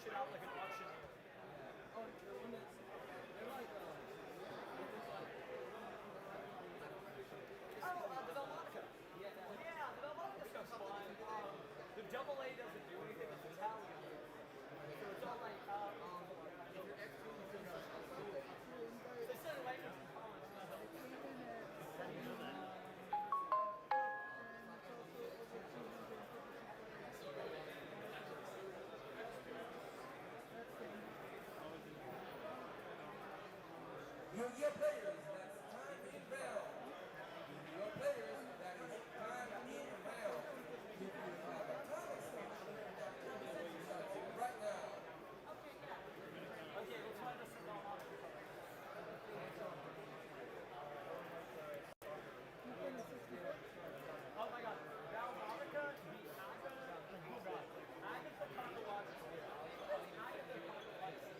shit out like an auctioneer. The Belmonica. Yeah, the Belmonica stuff's fun. The double A doesn't do anything. It's Italian. So it's all like, they said it like Your players, that's time in bell. Your players, that is time in bell. If you have a time extension, that time is starting right now. okay, let's find us some Belmonica. Oh my god, Belmonica, the Agatha, oh god, Agatha chronological. Agatha chronological.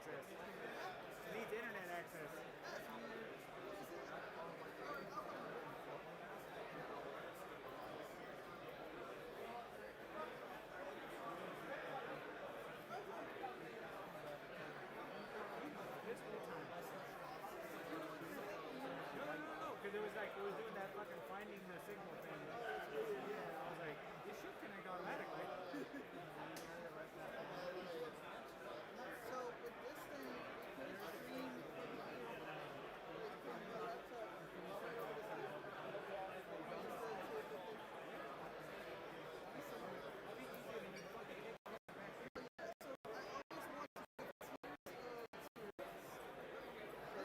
access. It needs internet access. No, because it was like, it was doing that fucking finding the signal thing. Yeah, I was like, this should connect automatically. So with this thing, we could stream from the laptop.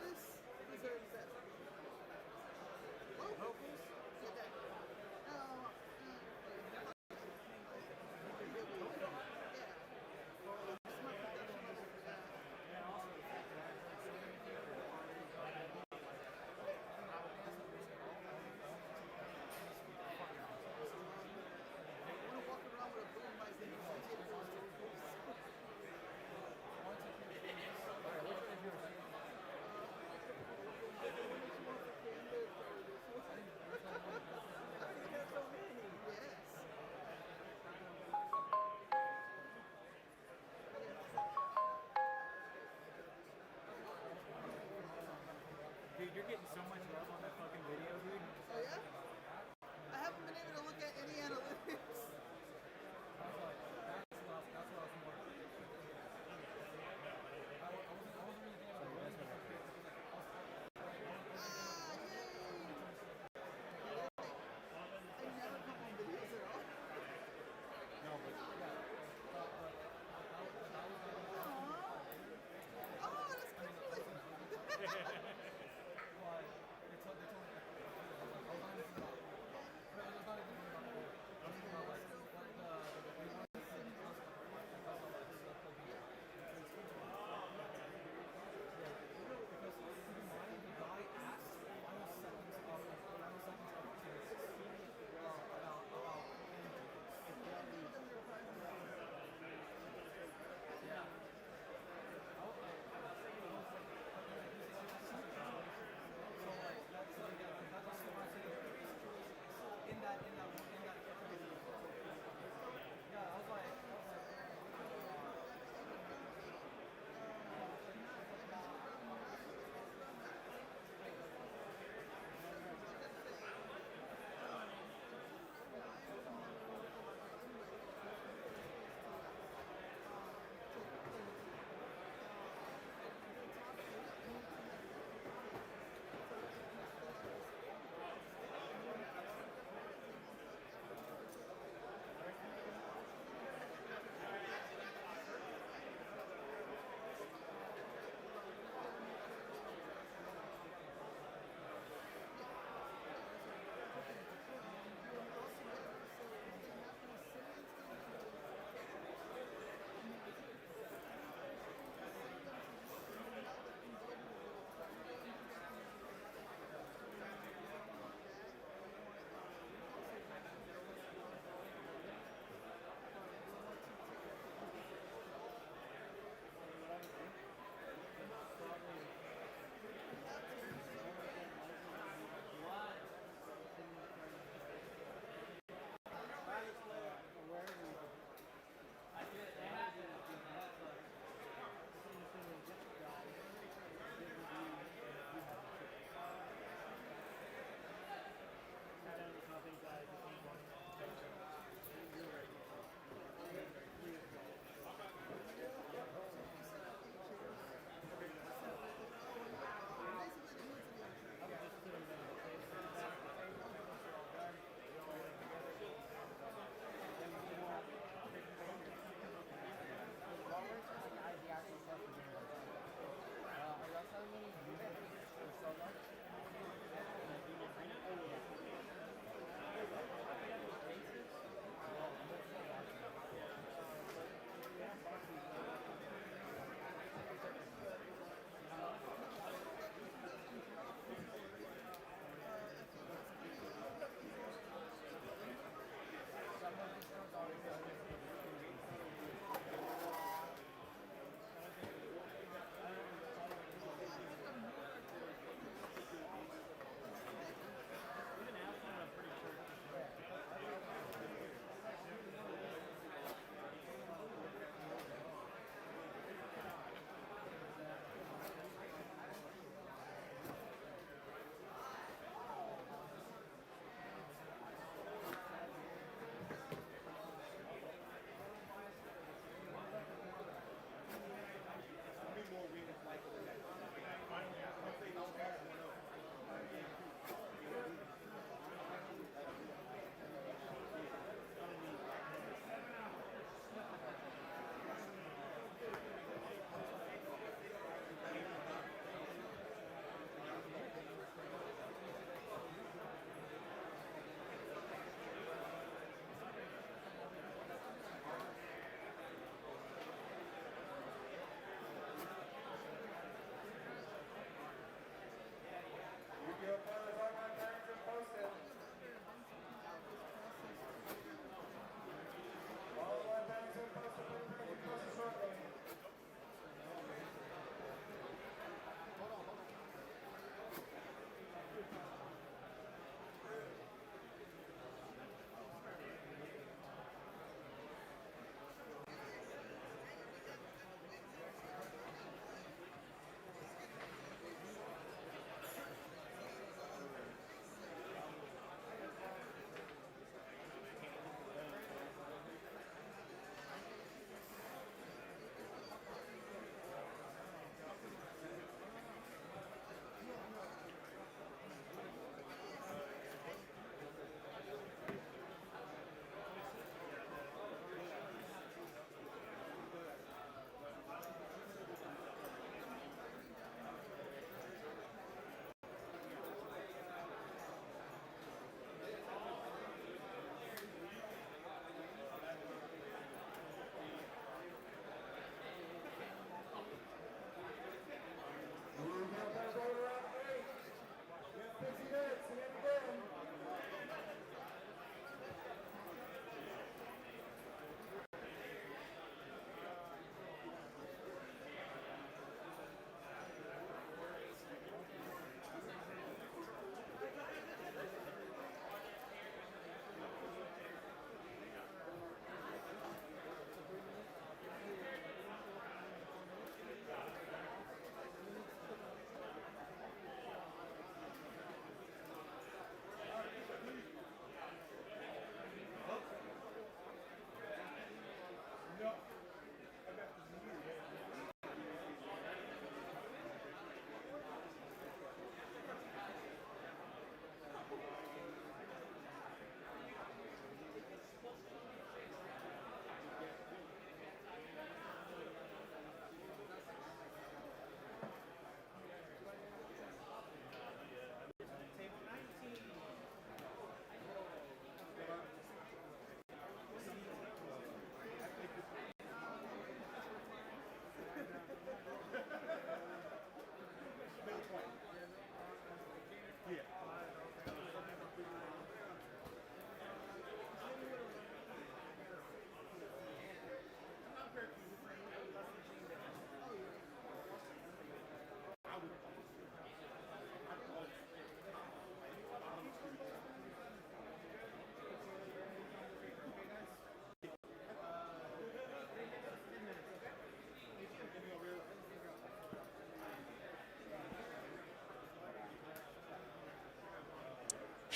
This deserves that. Locals? Yeah, that.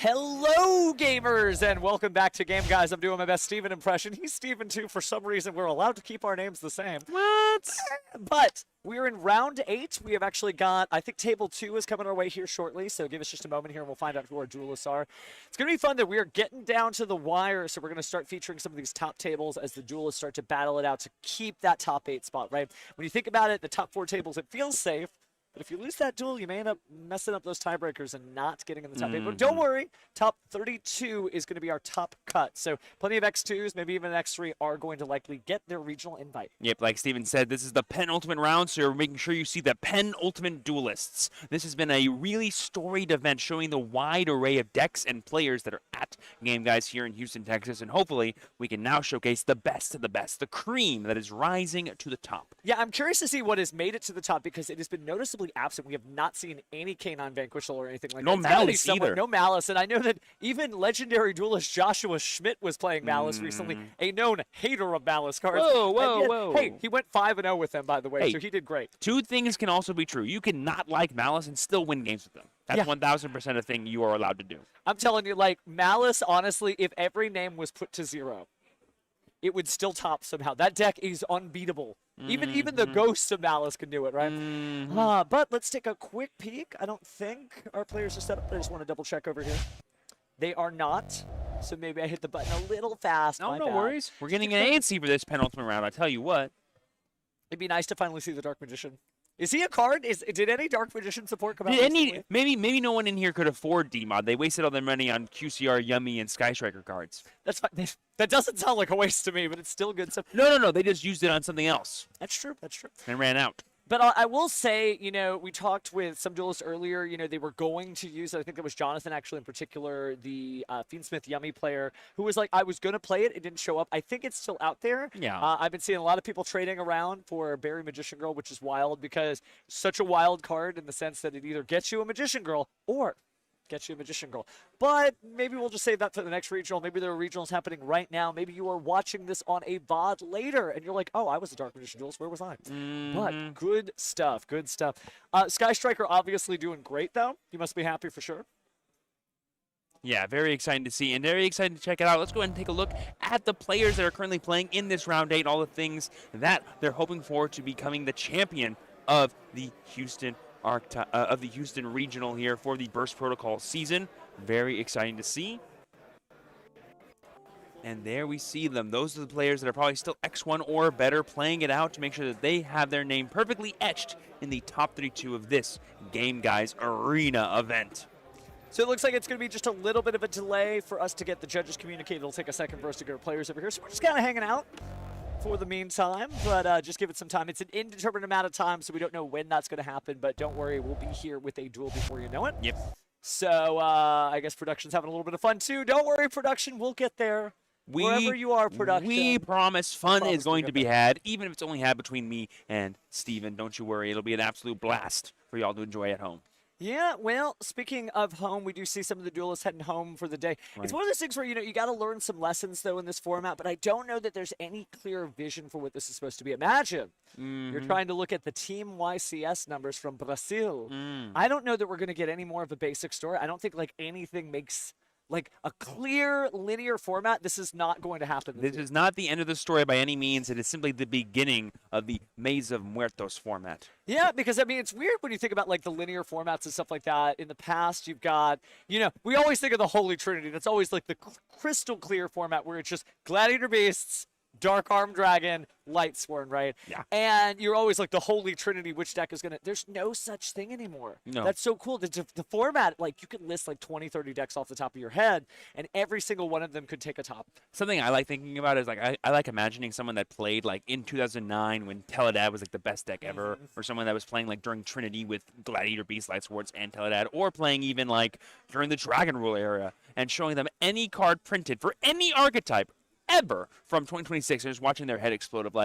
Hello, gamers, and welcome back to Game Guys. I'm doing my best Steven impression. He's Steven, too. For some reason, we're allowed to keep our names the same. What? But we're in round 8. We have actually got, I think table 2 is coming our way here shortly, so give us just a moment here and we'll find out who our duelists are. It's going to be fun that we are getting down to the wire, so we're going to start featuring some of these top tables as the duelists start to battle it out to keep that top 8 spot, right? When you think about it, the top 4 tables, it feels safe. But if you lose that duel, you may end up messing up those tiebreakers and not getting in the top 8. But don't worry, top 32 is going to be our top cut. So plenty of X2s, maybe even an X3 are going to likely get their regional invite. Yep, like Steven said, this is the penultimate round, so you're making sure you see the penultimate duelists. This has been a really storied event showing the wide array of decks and players that are at Game Guys here in Houston, Texas, and hopefully we can now showcase the best of the best, the cream that is rising to the top. Yeah, I'm curious to see what has made it to the top because it has been noticeably absent. We have not seen any K9 Vanquishal or anything like no that. Malice either. No Malice, and I know that even legendary duelist Joshua Schmidt was playing Malice recently, a known hater of Malice cards. Whoa. Hey, he went 5-0 with them, by the way, Hey, so he did great. Two things can also be true. You can not like Malice and still win games with them. That's 1,000% a thing you are allowed to do. I'm telling you, like, Malice, honestly, if every name was put to 0, it would still top somehow. That deck is unbeatable. Even the ghosts of Malice can do it, right? But let's take a quick peek. I don't think our players are set up. I just want to double check over here. They are not. So maybe I hit the button a little fast. No worries. We're getting an ANC for this penultimate round, I tell you what. It'd be nice to finally see the Dark Magician. Is he a card? Did any Dark Magician support come out? Maybe no one in here could afford DMod. They wasted all their money on QCR, Yummy, and Sky Striker cards. That's fine. That doesn't sound like a waste to me, but it's still good stuff. No. They just used it on something else. That's true. And ran out. But I will say, we talked with some duelists earlier. They were going to use, I think it was Jonathan actually in particular, the Fiendsmith Yummy player, who was like, I was going to play it. It didn't show up. I think it's still out there. Yeah. I've been seeing a lot of people trading around for Barry Magician Girl, which is wild because such a wild card in the sense that it either gets you a Magician Girl or gets you a Magician Girl. But maybe we'll just save that for the next regional. Maybe there are regionals happening right now. Maybe you are watching this on a VOD later, and you're like, oh, I was a Dark Magician Duelist. Where was I? But good stuff. Sky Striker obviously doing great, though. You must be happy for sure. Yeah, very exciting to see and very excited to check it out. Let's go ahead and take a look at the players that are currently playing in this round 8, all the things that they're hoping for to becoming the champion of the Houston Regional here for the Burst Protocol season. Very exciting to see. And there we see them. Those are the players that are probably still X1 or better, playing it out to make sure that they have their name perfectly etched in the top 32 of this Game Guys Arena event. So it looks like it's going to be just a little bit of a delay for us to get the judges communicated. It'll take a second for us to get our players over here. So we're just kind of hanging out for the meantime, but just give it some time. It's an indeterminate amount of time, so we don't know when that's going to happen, but don't worry, we'll be here with a duel before you know it. Yep. So I guess production's having a little bit of fun too. Don't worry, production, we'll get there. Wherever you are, production. We promise fun is going to be had, even if it's only had between me and Steven. Don't you worry, it'll be an absolute blast for y'all to enjoy at home. Yeah, well, speaking of home, we do see some of the duelists heading home for the day. Right. It's one of those things where, you got to learn some lessons, though, in this format, but I don't know that there's any clear vision for what this is supposed to be. Imagine you're trying to look at the Team YCS numbers from Brazil. I don't know that we're going to get any more of a basic story. I don't think, anything makes a clear linear format. This is not going to happen. This is not the end of the story by any means. It is simply the beginning of the Maze of Muertos format. Yeah, because, it's weird when you think about, the linear formats and stuff like that. In the past, you've got, we always think of the Holy Trinity. That's always, the crystal clear format where it's just Gladiator Beasts, Dark Arm Dragon, Lightsworn, right? Yeah. And you're always the Holy Trinity, which deck is going to... There's no such thing anymore. No. That's so cool. The format, you could list 20, 30 decks off the top of your head, and every single one of them could take a top. Something I like thinking about is, I like imagining someone that played, in 2009 when Teledad was, the best deck ever, or someone that was playing, during Trinity with Gladiator Beast, Lightswords, and Teledad, or playing even, during the Dragon Rule era, and showing them any card printed for any archetype ever from 2026 and just watching their head explode of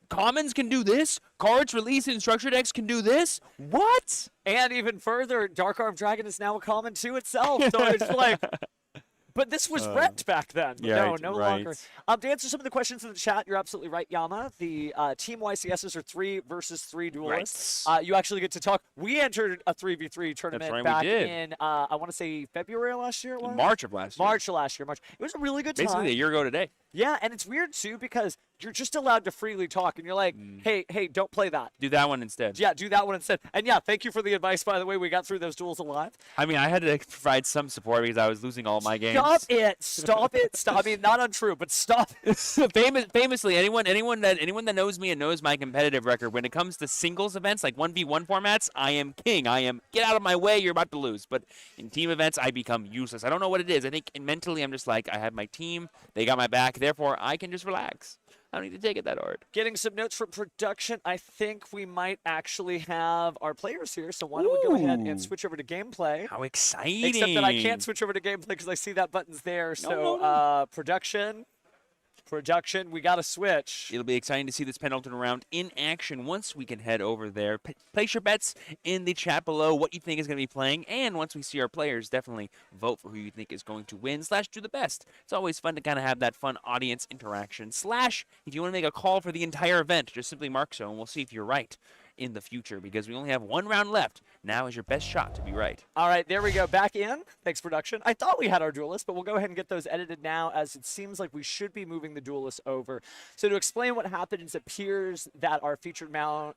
commons can do this, cards released in structure decks can do this, what? And even further, Dark Arm Dragon is now a common to itself, so it's But this was rent back then. Yeah, No right. longer. To answer some of the questions in the chat, you're absolutely right, Yama. The Team YCSs are 3 versus 3 duelists. You actually get to talk. We entered a 3v3 tournament right, we back did. in, I want to say February of last year it was? March of last year. March of last year. March. It was a really good time. Basically a year ago today. Yeah, and it's weird, too, because you're just allowed to freely talk, and you're like, hey, don't play that. Do that one instead. Yeah, do that one instead. And yeah, thank you for the advice, by the way. We got through those duels alive. I mean, I had to provide some support because I was losing all my games. Stop it. Stop it. Stop. I mean, not untrue, but stop it. Famously, anyone that knows me and knows my competitive record, when it comes to singles events like 1v1 formats, I am king. I am, get out of my way, you're about to lose. But in team events, I become useless. I don't know what it is. I think mentally I'm just like, I have my team, they got my back, therefore I can just relax. I don't need to take it that hard. Getting some notes from production. I think we might actually have our players here, so why don't we go ahead and switch over to gameplay. How exciting. Except that I can't switch over to gameplay because I see that button's there. So production, we got to switch. It'll be exciting to see this penultimate round in action once we can head over there. Place your bets in the chat below what you think is going to be playing, and once we see our players, definitely vote for who you think is going to win / do the best. It's always fun to kind of have that fun audience interaction / if you want to make a call for the entire event, just simply mark so, and we'll see if you're right in the future, because we only have 1 round left. Now is your best shot to be right. All right, there we go. Back in. Thanks, production. I thought we had our duelists, but we'll go ahead and get those edited now, as it seems like we should be moving the duelists over. So to explain what happened, it appears that our featured match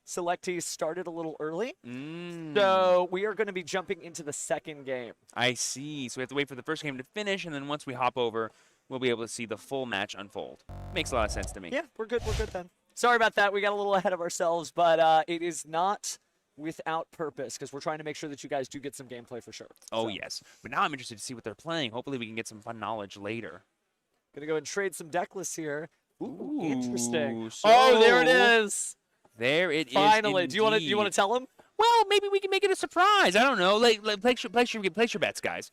selectees started a little early. So we are going to be jumping into the second game. I see. So we have to wait for the first game to finish, and then once we hop over, we'll be able to see the full match unfold. Makes a lot of sense to me. Yeah, we're good. We're good then. Sorry about that. We got a little ahead of ourselves, but it is not without purpose, because we're trying to make sure that you guys do get some gameplay for sure. Oh, yes. But now I'm interested to see what they're playing. Hopefully we can get some fun knowledge later. Gonna go and trade some deck lists here. Ooh, interesting. So there it is. There it is. Finally. Do you want to tell them? Well, maybe we can make it a surprise. I don't know. Like place your bets, guys.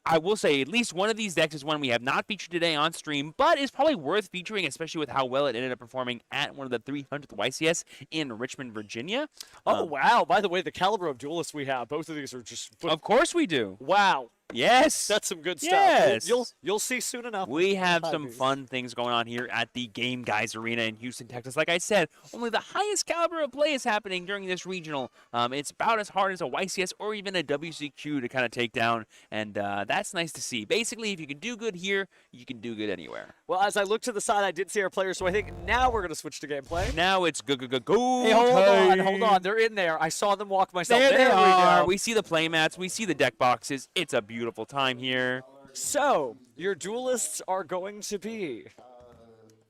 I will say at least one of these decks is one we have not featured today on stream, but is probably worth featuring, especially with how well it ended up performing at one of the 300th YCS in Richmond, Virginia. Oh, wow. By the way, the caliber of duelists we have, both of these are just... Of course we do. Wow. Yes. That's some good stuff. Yes. You'll see soon enough. We have some fun things going on here at the Game Guys Arena in Houston, Texas. Like I said, only the highest caliber of play is happening during this regional. It's about as hard as a YCS or even a WCQ to kind of take down, and that's nice to see. Basically, if you can do good here, you can do good anywhere. Well, as I look to the side, I did see our players, so I think now we're going to switch to gameplay. Now it's go. Hey, hold on. They're in there. I saw them walk myself. There they are. We go. We see the play mats. We see the deck boxes. It's a beautiful time here. So, your duelists are going to be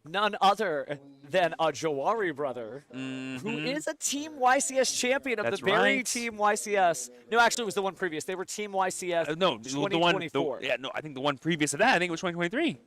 none other than a Jawari brother, who is a Team YCS champion of the very Team YCS. No, actually, it was the one previous. They were Team YCS no, 2024. I think the one previous to that, I think it was 2023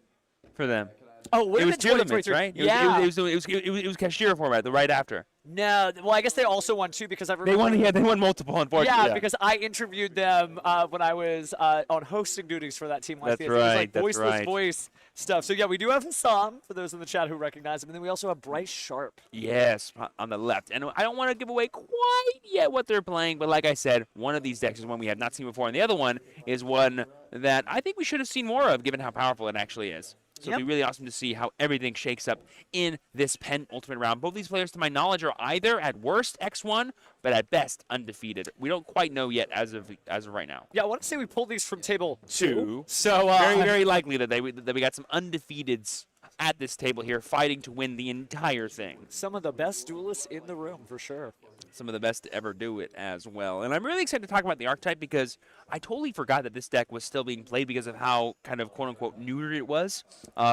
for them. Oh, it was tier limits, right? Yeah. It was cashier format, the right after. No, well, I guess they also won too, because I remember they won multiple, unfortunately. Yeah, because I interviewed them when I was on hosting duties for that Team YCS. That's It was right. like That's voiceless right. voice stuff. So yeah, we do have Hassam for those in the chat who recognize him, and then we also have Bryce Sharp. Yes, on the left. And I don't want to give away quite yet what they're playing, but like I said, one of these decks is one we have not seen before, and the other one is one that I think we should have seen more of, given how powerful it actually is. So it'll be really awesome to see how everything shakes up in this penultimate round. Both these players, to my knowledge, are either at worst X1, but at best undefeated. We don't quite know yet as of right now. Yeah, I want to say we pulled these from table 2. So very likely that we got some undefeateds at this table here, fighting to win the entire thing. Some of the best duelists in the room, for sure. Some of the best to ever do it as well. And I'm really excited to talk about the archetype, because I totally forgot that this deck was still being played because of how kind of quote-unquote neutered it was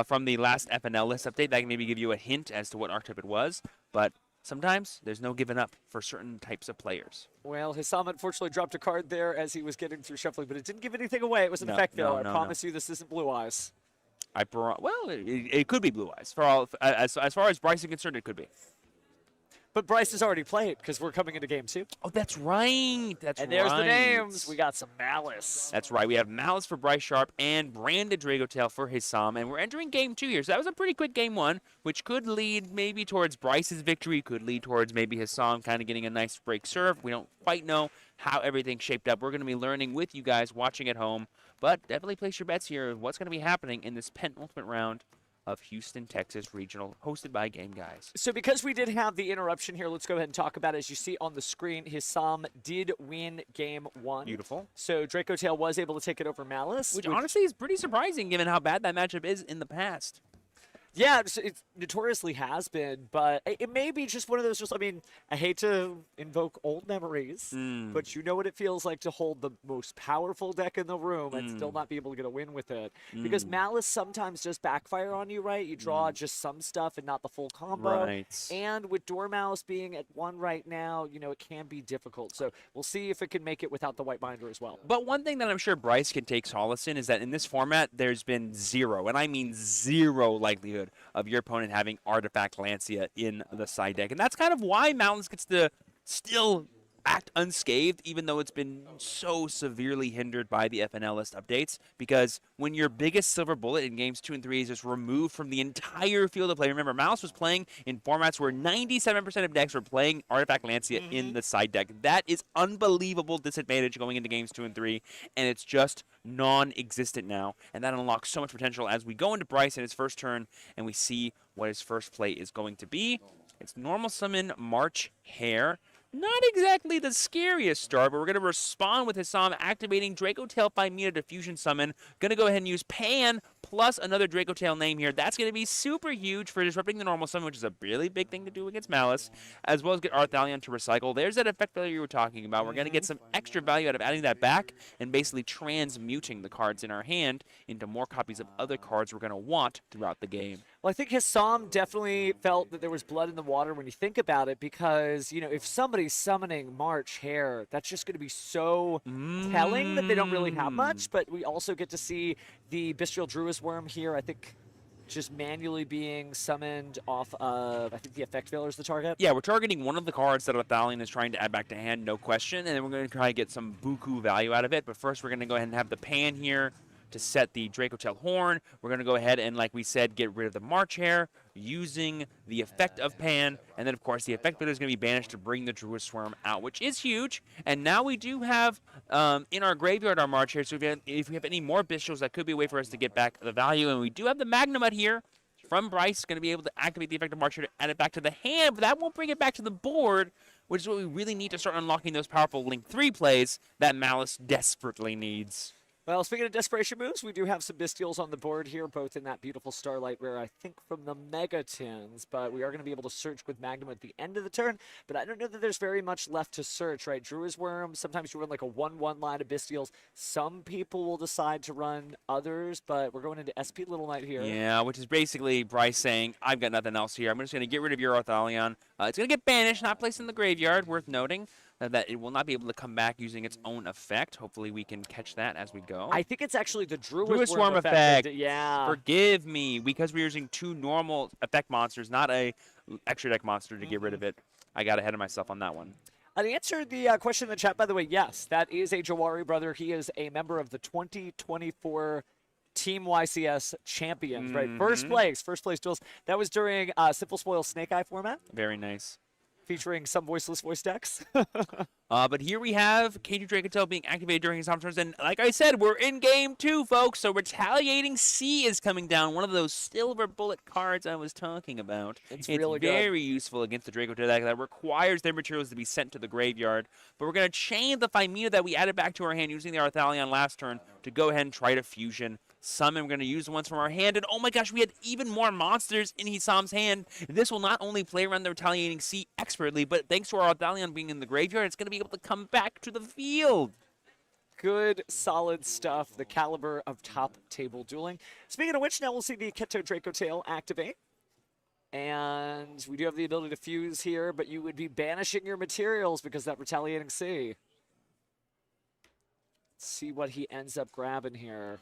from the last FNL list update. That can maybe give you a hint as to what archetype it was, but sometimes there's no giving up for certain types of players. Well, Hassam unfortunately dropped a card there as he was getting through shuffling, but it didn't give anything away. It was an effect, though. I promise you this isn't Blue Eyes. Well, it could be Blue Eyes. As far as Bryce is concerned, it could be. But Bryce has already played because we're coming into game 2. Oh, that's right. And there's the names. We got some Malice. That's right. We have Malice for Bryce Sharp and Branded Dragotail for Hisam. And we're entering game 2 here. So that was a pretty quick game 1, which could lead maybe towards Bryce's victory, could lead towards maybe Hisam kind of getting a nice break serve. We don't quite know how everything shaped up. We're going to be learning with you guys watching at home. But definitely place your bets here. What's going to be happening in this penultimate round of Houston, Texas Regional, hosted by Game Guys. So because we did have the interruption here, let's go ahead and talk about it. As you see on the screen, Hisam did win game 1. Beautiful. So Dracotail was able to take it over Malice. Which honestly is pretty surprising given how bad that matchup is in the past. Yeah, it notoriously has been, but it may be just one of those, I mean, I hate to invoke old memories, but you know what it feels like to hold the most powerful deck in the room and still not be able to get a win with it. Because Malice sometimes just backfire on you, right? You draw just some stuff and not the full combo. Right. And with Dormouse being at 1 right now, you know, it can be difficult. So we'll see if it can make it without the white binder as well. But one thing that I'm sure Bryce can take solace in is that in this format, there's been zero, and I mean zero likelihood of your opponent having Artifact Lancia in the side deck. And that's kind of why Mountains gets to still act unscathed, even though it's been so severely hindered by the FNL list updates. Because when your biggest silver bullet in games 2 and 3 is just removed from the entire field of play, remember, Mouse was playing in formats where 97% of decks were playing Artifact Lancia in the side deck. That is unbelievable disadvantage going into games 2 and 3, and it's just non-existent now, and that unlocks so much potential as we go into Bryce in his first turn and we see what his first play is going to be. It's normal summon March Hare. Not exactly the scariest start, but we're going to respond with Hisam activating Dracotail Phimera Diffusion Summon. Going to go ahead and use Pan plus another Dracotail name here. That's going to be super huge for disrupting the normal summon, which is a really big thing to do against Malice, as well as get Arthalion to recycle. There's that effect value you were talking about. We're going to get some extra value out of adding that back and basically transmuting the cards in our hand into more copies of other cards we're going to want throughout the game. Well, I think Hisam definitely felt that there was blood in the water when you think about it, because, you know, if somebody's summoning March Hare, that's just going to be so telling that they don't really have much. But we also get to see the Bestial Druid Worm here, I think, just manually being summoned off of, I think the effect failure is the target. Yeah, we're targeting one of the cards that Arthalion is trying to add back to hand, no question, and then we're going to try to get some buku value out of it. But first, we're going to go ahead and have the Pan here to set the Dracotail Horn. We're going to go ahead and, like we said, get rid of the March Hare using the effect of Pan. And then, of course, the effect builder is going to be banished to bring the Druid Swarm out, which is huge. And now we do have in our graveyard our March Hare. So if we have any more Bestials, that could be a way for us to get back the value. And we do have the Magnemite here from Bryce, going to be able to activate the effect of March Hare to add it back to the hand. But that won't bring it back to the board, which is what we really need to start unlocking those powerful Link 3 plays that Malice desperately needs. Well, speaking of desperation moves, we do have some Bestials on the board here, both in that beautiful Starlight Rare, I think from the Megatins, but we are going to be able to search with Magnum at the end of the turn, but I don't know that there's very much left to search, right? Druid's Worm, sometimes you run like a 1-1 line of Bestials. Some people will decide to run others, but we're going into SP Little Knight here. Yeah, which is basically Bryce saying, I've got nothing else here. I'm just going to get rid of your Arthalion. It's going to get banished, not placed in the graveyard, worth noting. That it will not be able to come back using its own effect. Hopefully we can catch that as we go. I think it's actually the Druid Swarm effect. effect. Yeah. Forgive me, because we're using 2 normal effect monsters, not a extra deck monster to get rid of it. I got ahead of myself on that one. To answer the question in the chat, by the way, yes, that is a Jawari brother. He is a member of the 2024 Team YCS champions, right? First place duels. That was during Simple Spoil Snake Eye format. Very nice. Featuring some voiceless voice decks. But here we have K2 Dracotail being activated during his home turns. And like I said, we're in game 2, folks. So Retaliating Sea is coming down. One of those silver bullet cards I was talking about. It's really good. Very useful against the Dracotail deck that requires their materials to be sent to the graveyard. But we're going to chain the Phimera that we added back to our hand using the Arthalion last turn to go ahead and try to fusion summon. We're going to use the ones from our hand. And oh my gosh, we had even more monsters in Hisam's hand. This will not only play around the Retaliating Sea expertly, but thanks to our Arthalion being in the graveyard, it's going to be able to come back to the field. Good, solid stuff. The caliber of top table dueling. Speaking of which, now we'll see the Keto Dracotail activate. And we do have the ability to fuse here, but you would be banishing your materials because that Retaliating Sea. Let's see what he ends up grabbing here.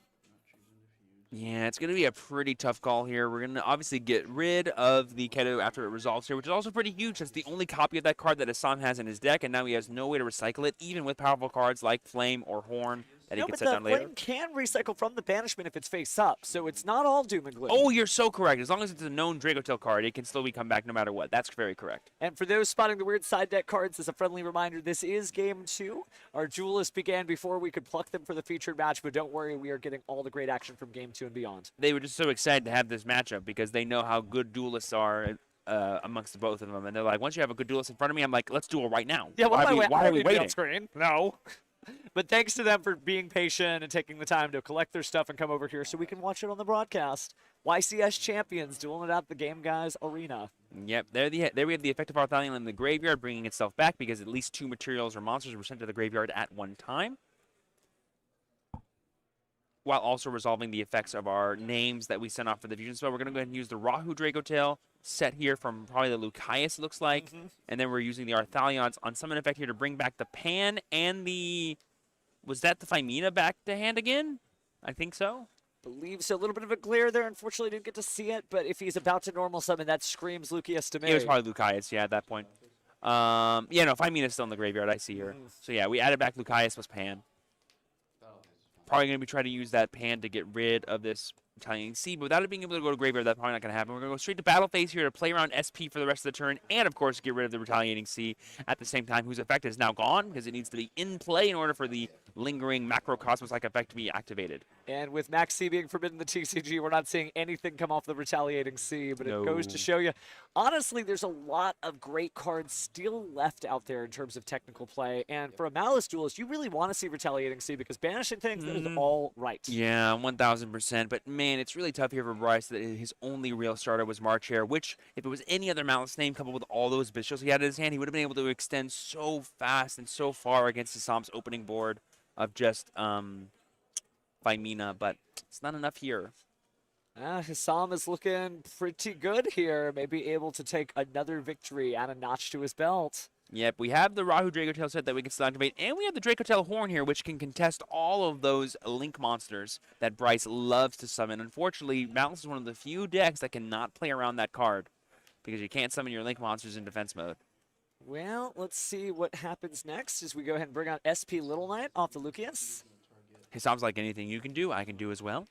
Yeah, it's going to be a pretty tough call here. We're going to obviously get rid of the Keto after it resolves here, which is also pretty huge. That's the only copy of that card that Assam has in his deck, and now he has no way to recycle it, even with powerful cards like Flame or Horn that he No, can but set the down later. Flame can recycle from the banishment if it's face up, so it's not all doom and gloom. Oh, you're so correct. As long as it's a known Dracotail card, it can still come back no matter what. That's very correct. And for those spotting the weird side deck cards, as a friendly reminder, this is Game 2. Our duelists began before we could pluck them for the featured match, but don't worry, we are getting all the great action from Game 2 and beyond. They were just so excited to have this matchup because they know how good duelists are amongst the both of them. And they're like, once you have a good duelist in front of me, I'm like, let's duel right now. Yeah, why are we waiting? On screen? No. But thanks to them for being patient and taking the time to collect their stuff and come over here so we can watch it on the broadcast. YCS champions dueling it out the Game Guys Arena. Yep, there we have the effect of Arthalion in the graveyard bringing itself back because at least 2 materials or monsters were sent to the graveyard at one time, while also resolving the effects of our names that we sent off for the fusion spell. We're going to go ahead and use the Rahu Dracotail set here from probably the Lucaeus, it looks like. And then we're using the Arthalions on summon effect here to bring back the Pan and the... Was that the Phymena back to hand again? I think so. Believe so. A little bit of a glare there. Unfortunately, didn't get to see it, but if he's about to normal summon, that screams Lucaeus to me. It was probably Lucaeus, yeah, at that point. Yeah, no, Phymena's still in the graveyard, I see here. So yeah, we added back Lucaeus plus Pan. Probably going to be trying to use that Pan to get rid of this Retaliating Sea, but without it being able to go to graveyard, that's probably not going to happen. We're going to go straight to battle phase here to play around SP for the rest of the turn, and of course get rid of the Retaliating Sea at the same time, whose effect is now gone because it needs to be in play in order for the lingering Macrocosmos-like effect to be activated. And with Max C being forbidden the TCG, we're not seeing anything come off the Retaliating Sea, but it goes to show you, honestly, there's a lot of great cards still left out there in terms of technical play, and for a Malice duelist, you really want to see Retaliating Sea because banishing things is all right. Yeah, 1,000%, but man, it's really tough here for Bryce that his only real starter was March Hare, which, if it was any other Malice name coupled with all those bishops he had in his hand, he would have been able to extend so fast and so far against Assam's opening board of just Phymena, but it's not enough here. Hassam is looking pretty good here, maybe able to take another victory, add a notch to his belt. Yep, we have the Rahu Dracotail set that we can still activate, and we have the Dracotail Horn here, which can contest all of those Link monsters that Bryce loves to summon. Unfortunately, Malice is one of the few decks that cannot play around that card, because you can't summon your Link monsters in defense mode. Well, let's see what happens next as we go ahead and bring out SP Little Knight off the Lucaeus. It sounds like anything you can do, I can do as well.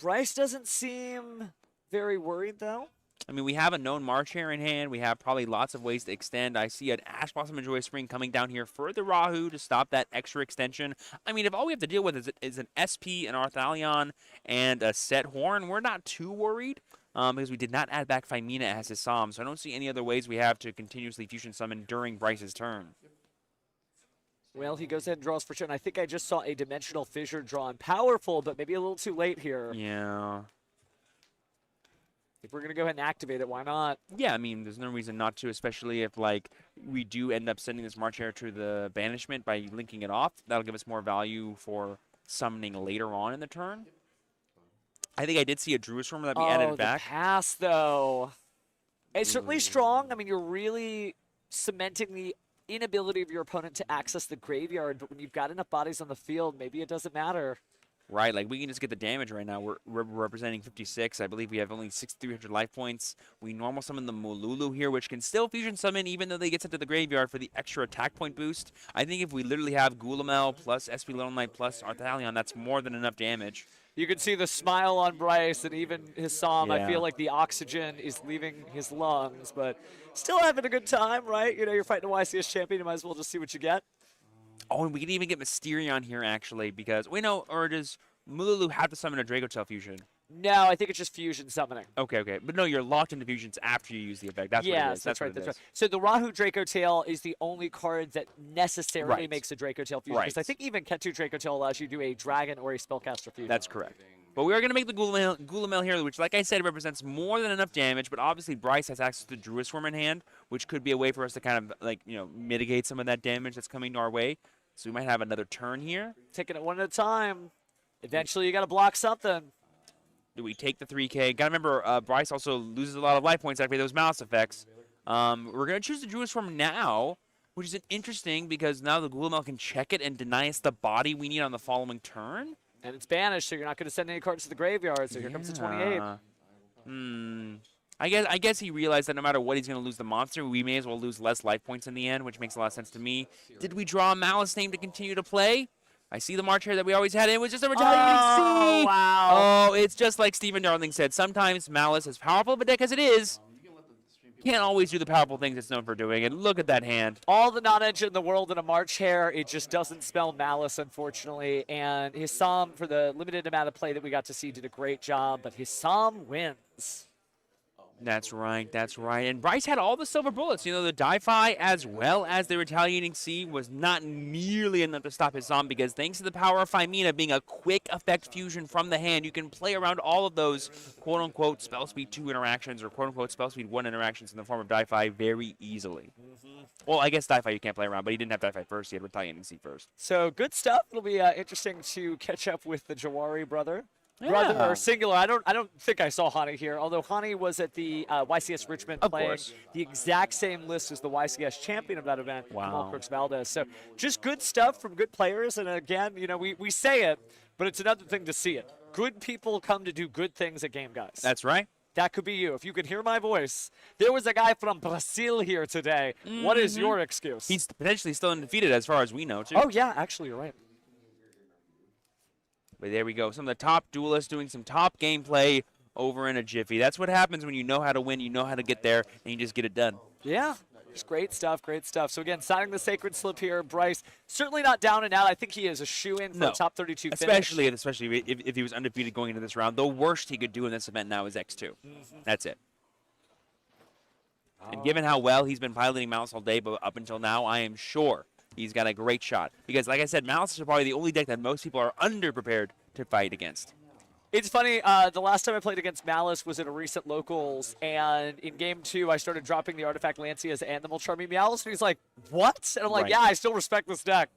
Bryce doesn't seem very worried, though. I mean, we have a known March Hare in hand. We have probably lots of ways to extend. I see an Ash Blossom and Joyous Spring coming down here for the Rahu to stop that extra extension. I mean, if all we have to deal with is an SP, an Arthalion, and a set Horn, we're not too worried because we did not add back Phymena as his Psalm, so I don't see any other ways we have to continuously fusion summon during Bryce's turn. Well, he goes ahead and draws for turn. I think I just saw a Dimensional Fissure drawn. Powerful, but maybe a little too late here. Yeah. If we're going to go ahead and activate it, why not? Yeah, I mean, there's no reason not to, especially if, like, we do end up sending this March Hare to the banishment by linking it off. That'll give us more value for summoning later on in the turn. I think I did see a Druid Swarm that we added back. The pass, though. It's certainly strong. I mean, you're really cementing the inability of your opponent to access the graveyard, but when you've got enough bodies on the field, maybe it doesn't matter. Right, like we can just get the damage right now. We're representing 56. I believe we have only 6,300 life points. We normal summon the Molulu here, which can still fusion summon even though they get sent to the graveyard for the extra attack point boost. I think if we literally have Gulamel plus SP Little Knight plus Arthalion, that's more than enough damage. You can see the smile on Bryce and even his Psalm. Yeah. I feel like the oxygen is leaving his lungs, but still having a good time, right? You know, you're fighting a YCS champion. You might as well just see what you get. Oh, and we can even get Mysterion here, actually, because we know, or does Mululu have to summon a Dracotail fusion? No, I think it's just fusion summoning. Okay, okay. But no, you're locked into fusions after you use the effect. That's what it is. That's right. what it That's is. right. So the Rahu Dracotail is the only card that necessarily Right. makes a Dracotail fusion. Right. Because I think even Ketu Dracotail allows you to do a dragon or a spellcaster fusion. That's correct. But we are going to make the Gulamel here, which, like I said, represents more than enough damage. But obviously, Bryce has access to Druid Swarm in hand, which could be a way for us to kind of, like, you know, mitigate some of that damage that's coming our way. So we might have another turn here. Taking it one at a time. Eventually, you got to block something. Do we take the 3K? Got to remember, Bryce also loses a lot of life points after those mouse effects. We're going to choose the Druid Swarm now, which is interesting because now the Gulamel can check it and deny us the body we need on the following turn. And it's banished, so you're not going to send any cards to the graveyard. So here comes the 28. I guess he realized that no matter what, he's going to lose the monster. We may as well lose less life points in the end, which makes a lot of sense to me. Did we draw a Malice name to continue to play? I see the March here that we always had. It was just a retaliating C. Wow. Oh, it's just like Stephen Darling said. Sometimes Malice, as powerful of a deck as it is, can't always do the powerful things it's known for doing. And look at that hand. All the non-engine in the world in a March Hare, it just doesn't spell Malice, unfortunately. And Hissam, for the limited amount of play that we got to see, did a great job. But Hissam wins. That's right, that's right. And Bryce had all the silver bullets. You know, the Di-Fi as well as the Retaliating C was not nearly enough to stop Hissam because thanks to the power of Phimina being a quick effect fusion from the hand, you can play around all of those quote-unquote spell speed 2 interactions or quote-unquote spell speed 1 interactions in the form of Di-Fi very easily. Well, I guess Di-Fi you can't play around, but he didn't have Di-Fi first. He had Retaliating C first. So good stuff. It'll be interesting to catch up with the Jawari brother. Brother or singular. I don't think I saw Hani here, although Hani was at the YCS Richmond playing the exact same list as the YCS champion of that event, Kamal Crooks Valdez. So just good stuff from good players. And again, you know, we say it, but it's another thing to see it. Good people come to do good things at Game Guys. That's right. That could be you. If you could hear my voice, there was a guy from Brazil here today. What is your excuse? He's potentially still undefeated as far as we know, too. Oh, yeah, actually, you're right. But there we go. Some of the top duelists doing some top gameplay over in a jiffy. That's what happens when you know how to win, you know how to get there, and you just get it done. Yeah, just great stuff, great stuff. So again, signing the sacred slip here, Bryce. Certainly not down and out. I think he is a shoe-in for the top 32 finish. Especially if he was undefeated going into this round. The worst he could do in this event now is X2. That's it. And given how well he's been piloting Malice all day, but up until now, I am sure he's got a great shot. Because, like I said, Malice is probably the only deck that most people are underprepared to fight against. It's funny, the last time I played against Malice was at a recent locals, and in game 2, I started dropping the artifact Lancia's Animal Charming Malice, and he's like, what? And I'm like, yeah, I still respect this deck.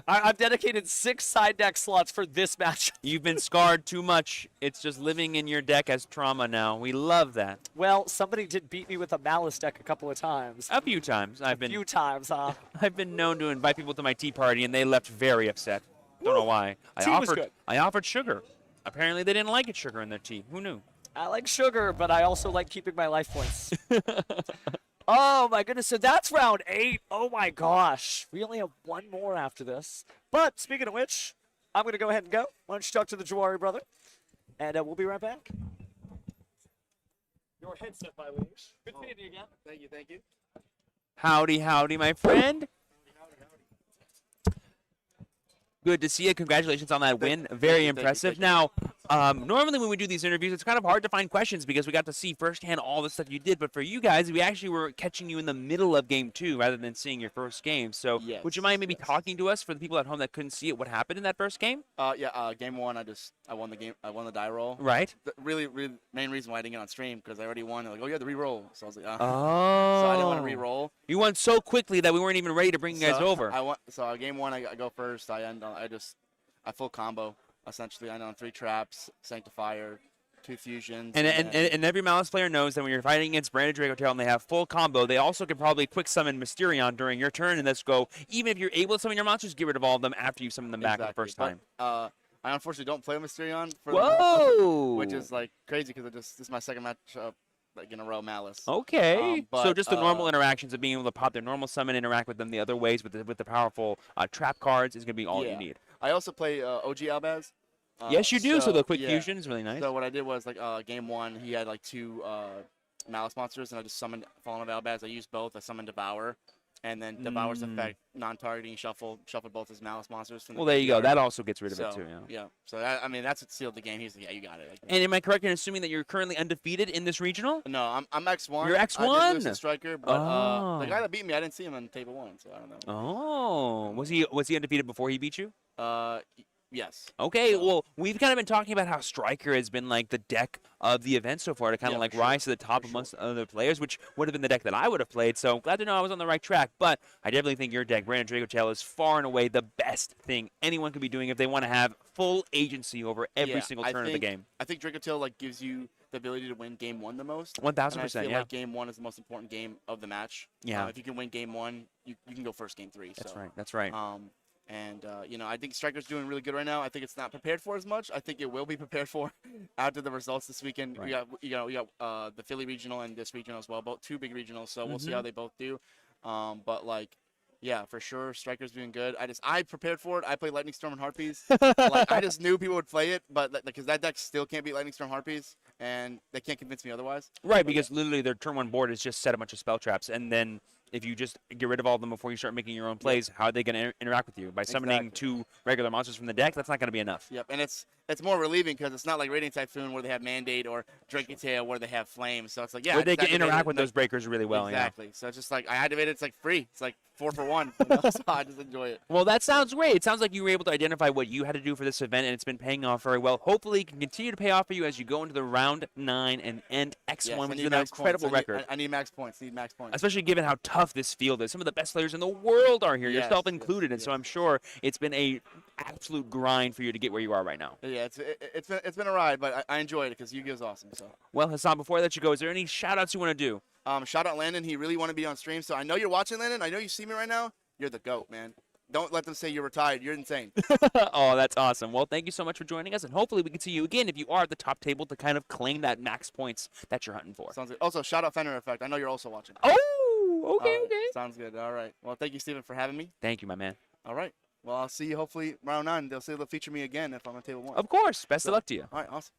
I've dedicated 6 side deck slots for this match. You've been scarred too much. It's just living in your deck as trauma now. We love that. Well, somebody did beat me with a Malice deck a couple of times. A few times. A few times, huh? I've been known to invite people to my tea party, and they left very upset. Don't know why. I offered sugar. Apparently, they didn't like it, sugar in their tea. Who knew? I like sugar, but I also like keeping my life points. Oh, my goodness. So that's round 8. Oh, my gosh. We only have one more after this. But speaking of which, I'm going to go ahead and go. Why don't you talk to the Jawari brother? And we'll be right back. Your headset, my liege. Good seeing you again. Thank you, thank you. Howdy, howdy, my friend. Good to see you. Congratulations on that win. Very impressive. Now, normally when we do these interviews, it's kind of hard to find questions because we got to see firsthand all the stuff you did. But for you guys, we actually were catching you in the middle of game 2 rather than seeing your first game. So would you mind maybe talking to us for the people at home that couldn't see it? What happened in that first game? Game 1, I won the game. I won the die roll. Right. The really main reason why I didn't get on stream because I already won. They're like, oh, you had the re-roll. So I was like, oh. So I didn't want to re-roll. You won so quickly that we weren't even ready to bring you guys over. Game 1, I go first. I full combo, essentially. I know 3 traps, Sanctifier, 2 fusions. And every Malice player knows that when you're fighting against Branded Dracotail and they have full combo, they also can probably quick summon Mysterion during your turn and let's go. Even if you're able to summon your monsters, get rid of all of them after you summon them back the first time. But, I unfortunately don't play Mysterion. Which is like crazy because this is my second match like in a row Malice. Okay. So just the normal interactions of being able to pop their normal summon, interact with them the other ways with the powerful trap cards is going to be all you need. I also play OG Albaz. Yes, you do. So the quick fusion is really nice. So what I did was game 1, he had like 2 Malice monsters, and I just summoned Fallen of Albaz. I used both. I summoned Devour, and then Devour's effect, non-targeting, shuffled both his Malice monsters. From well, there you go. That also gets rid of it too. Yeah. So that's what sealed the game. He's like, yeah, you got it. And am I correct in assuming that you're currently undefeated in this regional? No, I'm X1. You're X1. I did lose to Striker, but the guy that beat me, I didn't see him on table 1, so I don't know. Oh, was he undefeated before he beat you? Yes. Okay, well, we've kind of been talking about how Striker has been like the deck of the event so far to kind of rise to the top amongst other players, which would have been the deck that I would have played. So glad to know I was on the right track. But I definitely think your deck, Brandon Dracotail, is far and away the best thing anyone could be doing if they want to have full agency over every single turn of the game. I think Dracotail gives you the ability to win game 1 the most. 1000%. I feel like game 1 is the most important game of the match. Yeah. If you can win game 1, you can go first game 3. That's right. That's right. And I think Striker's doing really good right now. I think it's not prepared for as much. I think it will be prepared for after the results this weekend. Right. We got the Philly regional and this regional as well, both 2 big regionals. So we'll see Mhm. how they both do. But like, yeah, for sure, Striker's doing good. I prepared for it. I played Lightning Storm and Harpies. Like, I just knew people would play it, but because that deck still can't beat Lightning Storm Harpies, and they can't convince me otherwise. Right, because literally their turn 1 board is just set a bunch of spell traps, and then if you just get rid of all of them before you start making your own plays, how are they going to interact with you? By summoning Exactly. 2 regular monsters from the deck, that's not going to be enough. Yep, and it's more relieving because it's not like Radiant Typhoon where they have Mandate or Drinking Tail where they have Flames. So it's like, yeah. Where I they just can activated interact it, with like- those breakers really well. Exactly. So it's just like I activated it. It's like free. It's like 4 for 1. So I just enjoy it. Well, that sounds great. It sounds like you were able to identify what you had to do for this event, and it's been paying off very well. Hopefully, it can continue to pay off for you as you go into the round 9 and end X1, Yes, I which need is an max incredible points. record. I need max points. Especially given how tough this field is. Some of the best players in the world are here, Yes, yourself included, and so I'm sure it's been a absolute grind for you to get where you are right now. Yeah, it's been a ride, but I enjoyed it because Yu-Gi-Oh's awesome. So. Well, Hassan, before I let you go, is there any shout-outs you want to do? Shout out Landon. He really wanted to be on stream. So I know you're watching, Landon. I know you see me right now. You're the GOAT, man. Don't let them say you're retired. You're insane. Oh, that's awesome. Well, thank you so much for joining us, and hopefully we can see you again if you are at the top table to kind of claim that max points that you're hunting for. Sounds good. Also, shout out Fender Effect. I know you're also watching. Oh, okay, okay. Sounds good. All right. Well, thank you, Steven, for having me. Thank you, my man. All right. Well, I'll see you hopefully round 9. They'll say they'll feature me again if I'm on table 1. Of course. Best of luck to you. All right. Awesome.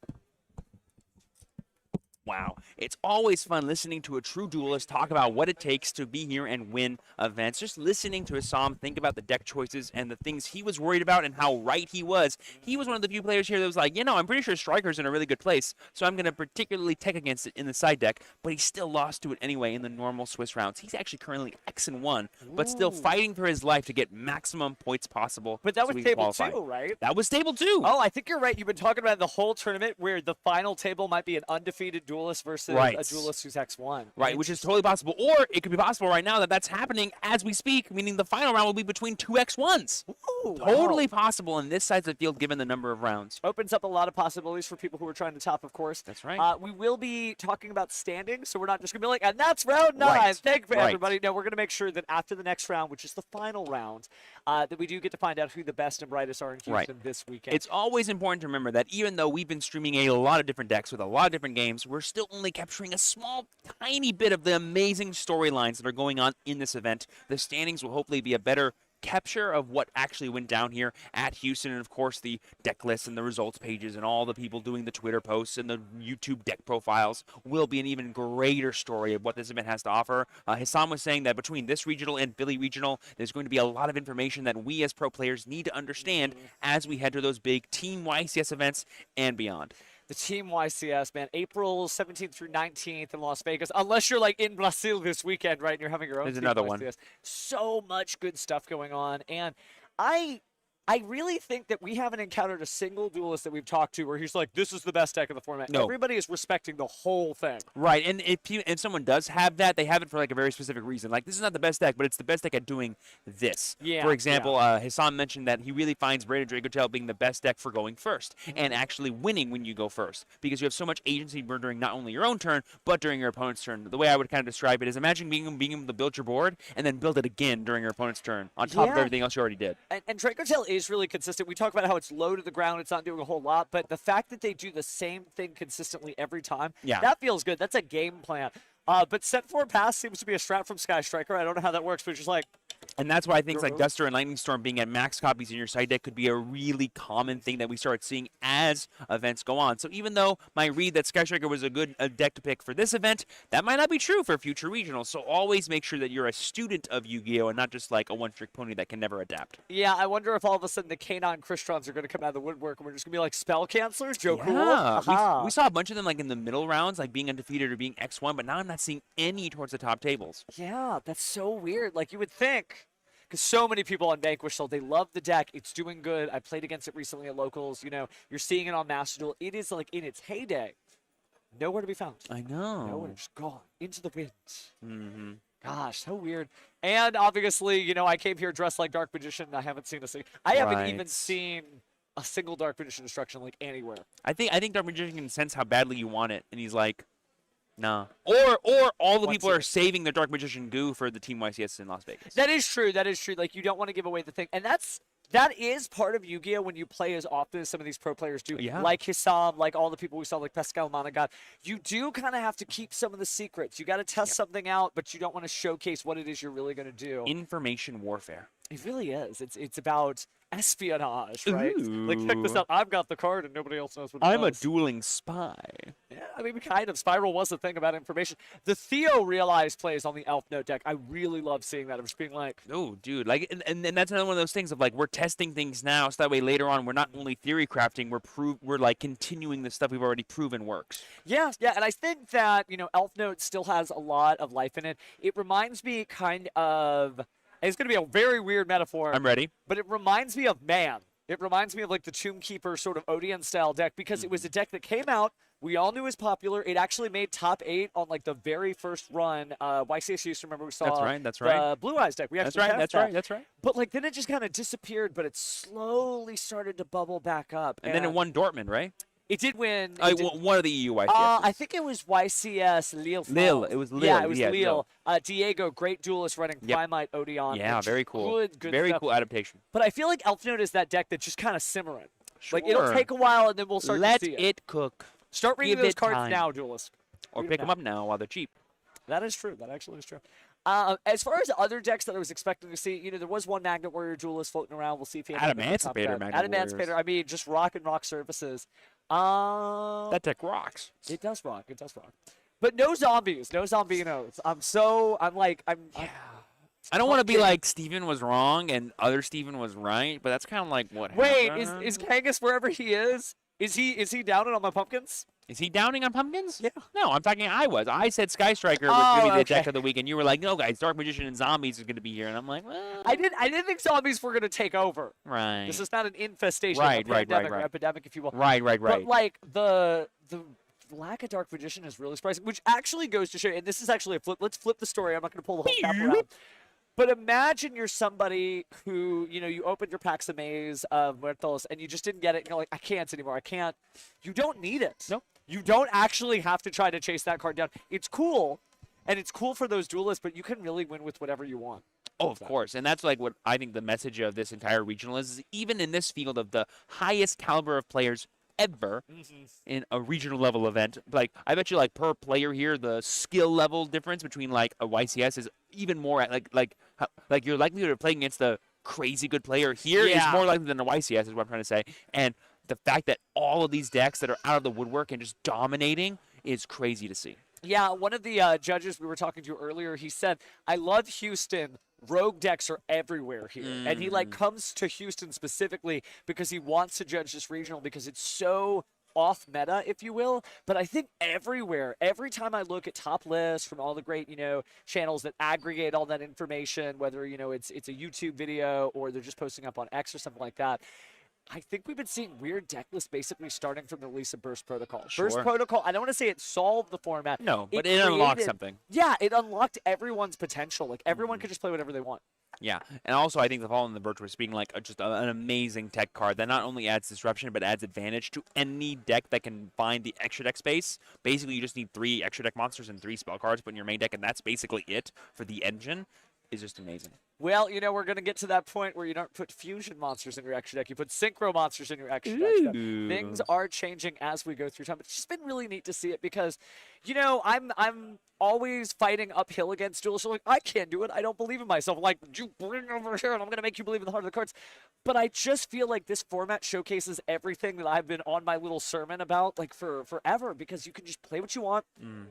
Wow. It's always fun listening to a true duelist talk about what it takes to be here and win events. Just listening to Assam think about the deck choices and the things he was worried about and how right he was. He was one of the few players here that was like, I'm pretty sure Striker's in a really good place, so I'm going to particularly tech against it in the side deck, but he still lost to it anyway in the normal Swiss rounds. He's actually currently X-1, but still fighting for his life to get maximum points possible. But that so was he can table qualify. 2, right? That was table 2. Oh, I think you're right. You've been talking about the whole tournament where the final table might be an undefeated duelist versus a duelist who's X1. Right, which is totally possible. Or it could be possible right now that that's happening as we speak, meaning the final round will be between 2 X1s. Ooh, Totally wow. possible in this side of the field given the number of rounds. Opens up a lot of possibilities for people who are trying to top, of course. That's right. We will be talking about standings, so we're not just going to be like, and that's round 9. Right. Thank you, Right. everybody. No, we're going to make sure that after the next round, which is the final round, that we do get to find out who the best and brightest are in Houston this weekend. It's always important to remember that even though we've been streaming a lot of different decks with a lot of different games, we're still only capturing a small, tiny bit of the amazing storylines that are going on in this event. The standings will hopefully be a better capture of what actually went down here at Houston, and of course the deck lists and the results pages and all the people doing the Twitter posts and the YouTube deck profiles will be an even greater story of what this event has to offer. Hassam was saying that between this regional and Philly regional, there's going to be a lot of information that we as pro players need to understand as we head to those big Team YCS events and beyond. The Team YCS, man, April 17th through 19th in Las Vegas. Unless you're like in Brazil this weekend, right, and you're having your own There's Team another YCS. one. So much good stuff going on. And I really think that we haven't encountered a single duelist that we've talked to where he's like, this is the best deck of the format. No. Everybody is respecting the whole thing. Right, and if someone does have that, they have it for like a very specific reason. Like, this is not the best deck, but it's the best deck at doing this. Yeah, For example, Hassam mentioned that he really finds Braided Dracotail being the best deck for going first and actually winning when you go first because you have so much agency during not only your own turn, but during your opponent's turn. The way I would kind of describe it is imagine being able to build your board and then build it again during your opponent's turn on top of Yeah. everything else you already did. And Dracotail is really consistent. We talk about how it's low to the ground, it's not doing a whole lot, but the fact that they do the same thing consistently every time, that feels good. That's a game plan. But set forward pass seems to be a strat from Sky Striker. I don't know how that works, but it's just like... And that's why things like Duster and Lightning Storm being at max copies in your side deck could be a really common thing that we start seeing as events go on. So even though my read that Sky Striker was a good deck to pick for this event, that might not be true for future regionals. So always make sure that you're a student of Yu-Gi-Oh! And not just like a one-trick pony that can never adapt. Yeah, I wonder if all of a sudden the Canine Cristrons are going to come out of the woodwork and we're just going to be like spell cancelers? Joe Cool? Yeah, we saw a bunch of them like in the middle rounds, like being undefeated or being X1, but now I'm not seeing any towards the top tables. Yeah, that's so weird. Like, you would think, because so many people on Vanquish Soul, they love the deck. It's doing good. I played against it recently at locals. You know, you're seeing it on Master Duel. It is, like, in its heyday. Nowhere to be found. I know. Nowhere. Just gone. Into the wind. Mm-hmm. Gosh, so weird. And obviously, you know, I came here dressed like Dark Magician. I haven't seen I haven't even seen a single Dark Magician destruction, like, anywhere. I think Dark Magician can sense how badly you want it, and he's like, nah. Or all the people are saving their Dark Magician goo for the Team YCS in Las Vegas. That is true. That is true. Like, you don't want to give away the thing. And that's That is part of Yu-Gi-Oh! When you play as often as some of these pro players do, Yeah. like Hisam, like all the people we saw, like Pascal Monaghan. You do kind of have to keep some of the secrets. You got to test something out, but you don't want to showcase what it is you're really going to do. Information warfare. It really is. It's about espionage, right? Like, check this Ooh. out. I've got the card and nobody else knows what it I'm a does. dueling spy. Yeah, I mean, kind of. Spiral was the thing about information. The Theo realized plays on the Elf Note deck. I really love seeing that. I'm just being like, Oh, dude, like, and that's another one of those things of like we're testing things now, so that way later on we're not only theory crafting, we're like continuing the stuff we've already proven works. yeah, and I think that, Elf Note still has a lot of life in it. It reminds me kind of, it's going to be a very weird metaphor. I'm ready. But it reminds me of Man. It reminds me of like the Tomb Keeper sort of Odeon style deck because it was a deck that came out. We all knew was popular. It actually made top 8 on like the very first run. YCS used to remember we saw That's right. the Blue Eyes deck. We actually That's right. But like then it just kind of disappeared, but it slowly started to bubble back up. And then it won Dortmund, right? It did win. One of the EU YCS. I think it was YCS Lille. Lille. France. It was Lille. Yeah, it was Yeah, Lille. Diego, great duelist running Yep. Primite Odeon. Yeah, which very is cool. Good Very stuff. cool adaptation. But I feel like Elf Note is that deck that's just kind of simmering. Like it'll Sure. take a while and then we'll start Let to see it cook. Start reading Give those it cards time. now, duelist. Or Read pick them them up now while they're cheap. That is true. That actually is true. As far as other decks that I was expecting to see, there was one Magnet Warrior duelist floating around. We'll see if he ends up in the top Adamancipator 10. Magnet Warriors. Adamancipator. I mean, just rock services. That deck rocks. It does rock. It does rock. But no zombies. No Zombinos. I don't want to be like Steven was wrong and other Steven was right, but that's kind of like what Wait, happened. is Kangas wherever he is? Is he downing on my pumpkins? Is he downing on pumpkins? Yeah. No, I'm talking. I said Sky Striker was going to be the deck of the week, and you were like, no, guys, Dark Magician and Zombies is going to be here, and I'm like, well, I didn't think zombies were going to take over. right. This is not an infestation, Right, a right, pandemic, right. or epidemic, if you will. Right. But like the lack of Dark Magician is really surprising, which actually goes to show. And this is actually a flip. Let's flip the story. I'm not going to pull the whole cap around. But imagine you're somebody who, you opened your packs of Maze of Muertos and you just didn't get it. And you're like, I can't anymore. I can't. You don't need it. Nope. You don't actually have to try to chase that card down. It's cool, and it's cool for those duelists, but you can really win with whatever you want. Oh, of course. And that's like what I think the message of this entire regional is even in this field of the highest caliber of players ever in a regional level event. Like, I bet you, like, per player here, the skill level difference between, like, a YCS is even more, like your likelihood of playing against the crazy good player here is more likely than a YCS, is what I'm trying to say. And the fact that all of these decks that are out of the woodwork and just dominating is crazy to see. Yeah, one of the judges we were talking to earlier, he said, I love Houston. Rogue decks are everywhere here. And he comes to Houston specifically because he wants to judge this regional because it's so off meta, if you will. But I think everywhere, every time I look at top lists from all the great, channels that aggregate all that information, whether, it's a YouTube video or they're just posting up on X or something like that, I think we've been seeing weird deck lists basically starting from the release of Burst Protocol. Sure. Burst Protocol, I don't want to say it solved the format. No, but it unlocked something. Yeah, it unlocked everyone's potential. Like, everyone could just play whatever they want. Yeah, and also I think the Fall in the Virtuous being like just an amazing tech card that not only adds disruption but adds advantage to any deck that can find the extra deck space. Basically, you just need 3 extra deck monsters and 3 spell cards put in your main deck, and that's basically it for the engine. Is just amazing. Well, we're going to get to that point where you don't put fusion monsters in your extra deck. You put synchro monsters in your extra deck. Things are changing as we go through time. It's just been really neat to see it because, I'm always fighting uphill against duelists. Like, I can't do it. I don't believe in myself. I'm like, you bring it over here and I'm going to make you believe in the heart of the cards. But I just feel like this format showcases everything that I've been on my little sermon about like for forever because you can just play what you want,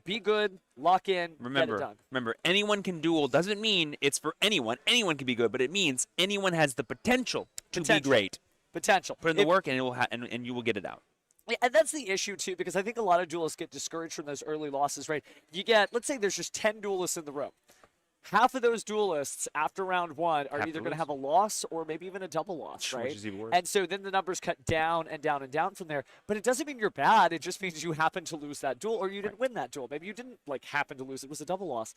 be good, lock in, get it done. Remember, anyone can duel doesn't mean it's for anyone. Anyone can be good, but it means anyone has the potential to be great. Potential. Put in the work and it will and you will get it out. Yeah, and that's the issue, too, because I think a lot of duelists get discouraged from those early losses, right? You get, let's say there's just 10 duelists in the room. Half of those duelists after round 1 are either going to have a loss or maybe even a double loss, right? Which is even worse. And so then the numbers cut down and down and down from there. But it doesn't mean you're bad. It just means you happen to lose that duel or you didn't win that duel. Maybe you didn't happen to lose. It was a double loss.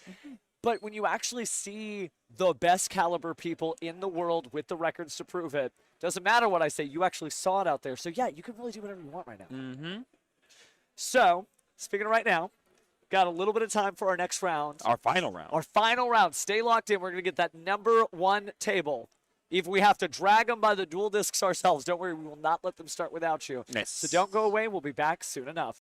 But when you actually see the best caliber people in the world with the records to prove it, doesn't matter what I say. You actually saw it out there. So, yeah, you can really do whatever you want right now. So, speaking of right now, got a little bit of time for our next round. Our final round. Our final round. Stay locked in. We're going to get that number 1 table If we have to drag them by the dual discs ourselves, don't worry, we will not let them start without you. Nice. So don't go away. We'll be back soon enough.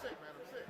Sick, man. I'm sick.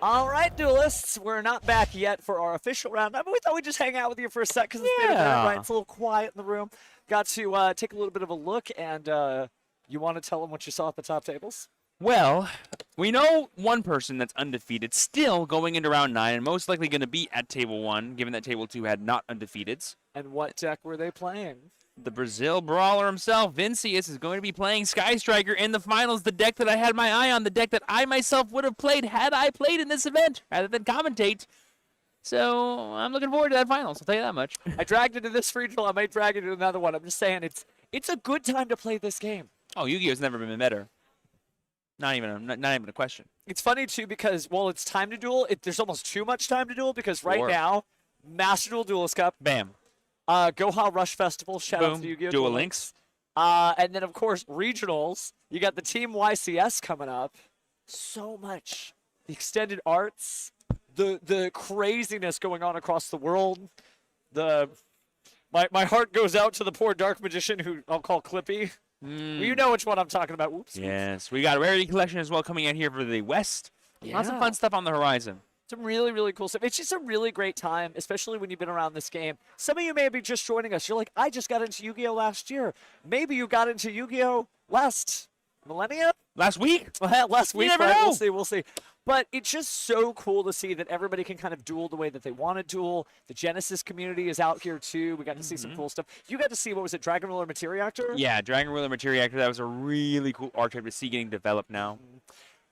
All right, duelists, we're not back yet for our official round. I mean, we thought we'd just hang out with you for a sec because it's been a minute, right? It's a little quiet in the room. Got to take a little bit of a look, and you want to tell them what you saw at the top tables? Well, we know one person that's undefeated still going into round 9 and most likely going to be at table 1, given that table 2 had not undefeateds. And what deck were they playing? The Brazil brawler himself, Vincius, is going to be playing Sky Striker in the finals, the deck that I had my eye on, the deck that I myself would have played had I played in this event rather than commentate. So I'm looking forward to that finals, I'll tell you that much. I dragged into this regional. I might drag into another one. I'm just saying it's a good time to play this game. Oh, Yu-Gi-Oh's never been better. Not even a question. It's funny, too, because, well, it's time to duel. There's almost too much time to duel because right now, Master Duel Duelist Cup. Bam. Goha Rush Festival. Shout out to Yu-Gi-Oh! Duel Links. And then, of course, regionals. You got the Team YCS coming up. So much. The extended arts. The craziness going on across the world. My heart goes out to the poor Dark Magician who I'll call Clippy. You know which one I'm talking about. Whoops. Yes, we got a Rarity Collection as well coming in here for the West. Lots of fun stuff on the horizon. Some really, really cool stuff. It's just a really great time, especially when you've been around this game. Some of you may be just joining us. You're like, I just got into Yu-Gi-Oh! Last year. Maybe you got into Yu-Gi-Oh! Last millennia? Last week? Last week, never right? know. We'll see. But it's just so cool to see that everybody can kind of duel the way that they want to duel. The Genesis community is out here, too. We got to see some cool stuff. You got to see, what was it, Dragon Ruler Materia Actor? Yeah, Dragon Ruler Materia Actor. That was a really cool archetype to see getting developed now.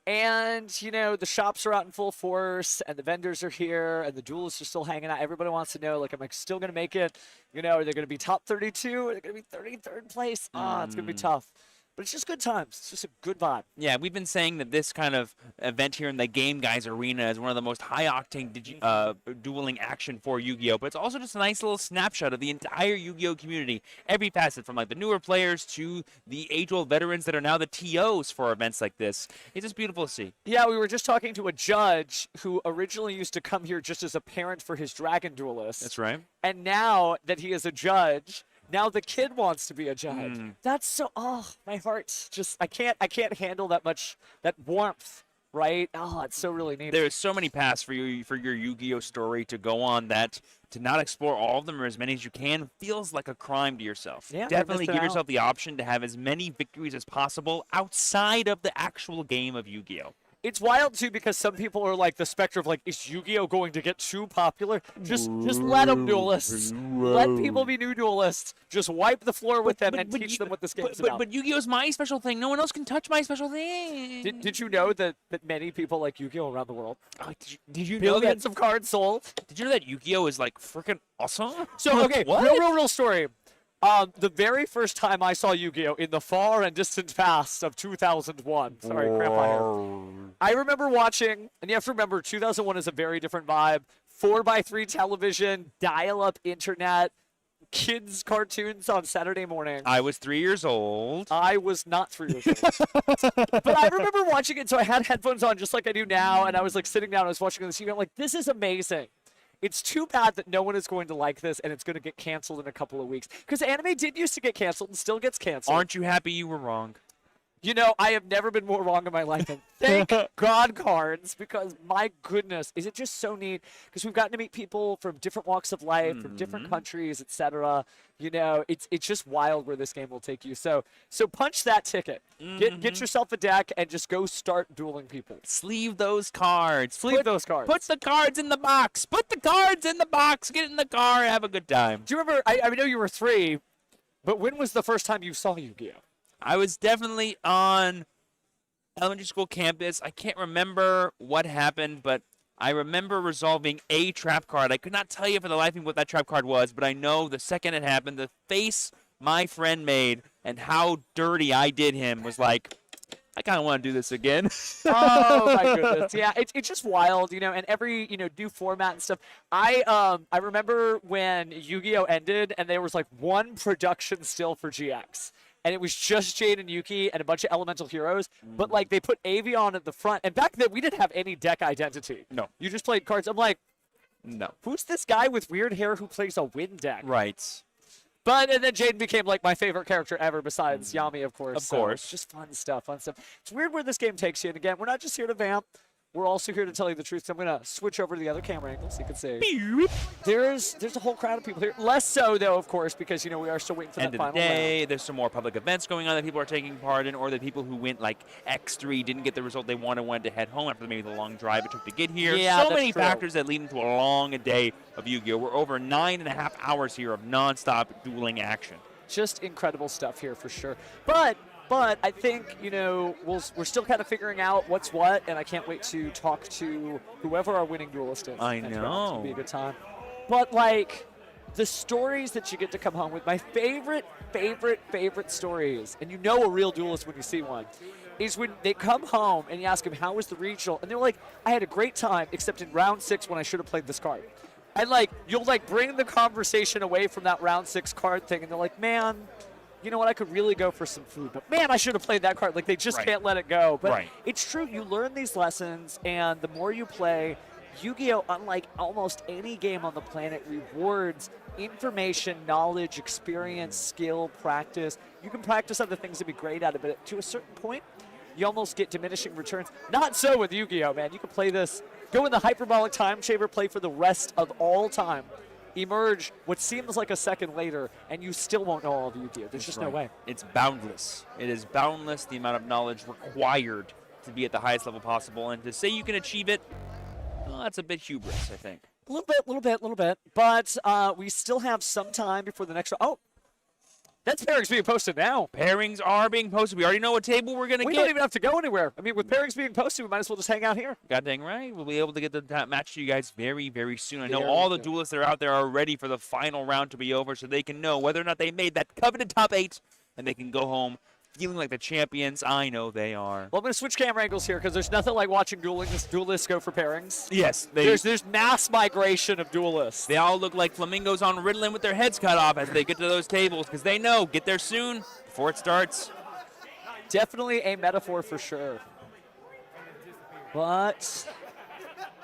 And, you know, the shops are out in full force, and the vendors are here, and the duelists are still hanging out. Everybody wants to know, like, am I still going to make it? You know, are they going to be top 32? Are they going to be 33rd place? It's going to be tough. But it's just good times. It's just a good vibe. Yeah, we've been saying that this kind of event here in the Game Guys Arena is one of the most high-octane dueling action for Yu-Gi-Oh! But it's also just a nice little snapshot of the entire Yu-Gi-Oh! Community. Every facet, from like the newer players to the age-old veterans that are now the TOs for events like this. It's just beautiful to see. Yeah, we were just talking to a judge who originally used to come here just as a parent for his Dragon Duelist. That's right. And now that he is a judge, now the kid wants to be a judge. That's so, my heart just, I can't handle that much, that warmth, right? Oh, it's so really neat. There's so many paths for you, for your Yu-Gi-Oh! Story to go on that to not explore all of them or as many as you can feels like a crime to yourself. Yeah, definitely give yourself the option to have as many victories as possible outside of the actual game of Yu-Gi-Oh! It's wild, too, because some people are like the specter of, like, is Yu-Gi-Oh! Going to get too popular? Just let them, duelists. Let people be new duelists. Just wipe the floor with them and teach them what this game's about. But Yu-Gi-Oh!'s my special thing. No one else can touch my special thing. Did you know that many people like Yu-Gi-Oh! Around the world? Did you know that? Billions of cards sold. Did you know that Yu-Gi-Oh! Is, like, freaking awesome? So, okay, What? real story. The very first time I saw Yu-Gi-Oh! In the far and distant past of 2001. Sorry, Grandpa here. I remember watching, and you have to remember, 2001 is a very different vibe. 4x3 television, dial-up internet, kids' cartoons on Saturday morning. I was 3 years old. I was not 3 years old. But I remember watching it, so I had headphones on just like I do now, and I was like sitting down, I was watching this, and I'm like, this is amazing. It's too bad that no one is going to like this, and it's going to get canceled in a couple of weeks. Because anime did used to get canceled and still gets canceled. Aren't you happy you were wrong? You know, I have never been more wrong in my life. And thank God cards, because my goodness, is it just so neat? Because we've gotten to meet people from different walks of life, from different countries, etc. You know, it's just wild where this game will take you. So punch that ticket. Get yourself a deck and just go start dueling people. Sleeve those cards. Sleeve those cards. Put the cards in the box. Put the cards in the box. Get in the car. Have a good time. Do you remember? I know you were 3, but when was the first time you saw Yu-Gi-Oh? I was definitely on elementary school campus. I can't remember what happened, but I remember resolving a trap card. I could not tell you for the life of me what that trap card was, but I know the second it happened, the face my friend made and how dirty I did him was like, I kind of want to do this again. Oh, my goodness. Yeah, it's just wild, you know, and every, you know, new format and stuff. I remember when Yu-Gi-Oh! Ended and there was like one production still for GX. And it was just Jade and Yuki and a bunch of elemental heroes. But, like, they put Avion at the front. And back then, we didn't have any deck identity. No. You just played cards. I'm like, no. Who's this guy with weird hair who plays a wind deck? Right. But, and then Jaden became, like, my favorite character ever besides Yami, of course. Of course. It's just fun stuff, It's weird where this game takes you. And, again, we're not just here to vamp. we're also here to tell you the truth. So I'm going to switch over to the other camera angle so you can see. There's a whole crowd of people here. Less so, though, of course, because, we are still waiting for End that of final the day, round. there's some more public events going on that people are taking part in, or the people who went like X3 didn't get the result they wanted to head home after maybe the long drive it took to get here. Yeah, so that's many true. factors that lead into a long day of Yu-Gi-Oh! We're over 9.5 hours here of nonstop dueling action. Just incredible stuff here for sure. But I think, we're still kind of figuring out what's what, and I can't wait to talk to whoever our winning duelist is. I next round. It's know. going to be a good time. But, the stories that you get to come home with, my favorite stories, and a real duelist when you see one, is when they come home and you ask them, how was the regional? And they're like, I had a great time, except in round 6 when I should have played this card. And, you'll, bring the conversation away from that round 6 card thing, and they're like, man, you know what, I could really go for some food, but man, I should have played that card. They just can't let it go. But it's true, you learn these lessons, and the more you play, Yu-Gi-Oh!, unlike almost any game on the planet, rewards information, knowledge, experience, skill, practice. You can practice other things and be great at it, but to a certain point, you almost get diminishing returns. Not so with Yu-Gi-Oh!, man. You can play this, go in the hyperbolic time chamber, play for the rest of all time. Emerge what seems like a second later, and you still won't know all of Yu-Gi-Oh! There's just no way. It's boundless. It is boundless, the amount of knowledge required to be at the highest level possible. And to say you can achieve it, well, that's a bit hubris, I think. A little bit. But we still have some time before the next round. Oh, that's pairings being posted now. Pairings are being posted. We already know what table we're going to get. We don't even have to go anywhere. I mean, with pairings being posted, we might as well just hang out here. God dang right. We'll be able to get the match to you guys very, very soon. I know all the duelists that are out there are ready for the final round to be over so they can know whether or not they made that coveted top 8 and they can go home feeling like the champions. I know they are. Well, I'm going to switch camera angles here because there's nothing like watching duelists go for pairings. Yes. There's mass migration of duelists. They all look like flamingos on Ritalin with their heads cut off as they get to those tables because they know, get there soon before it starts. Definitely a metaphor for sure. But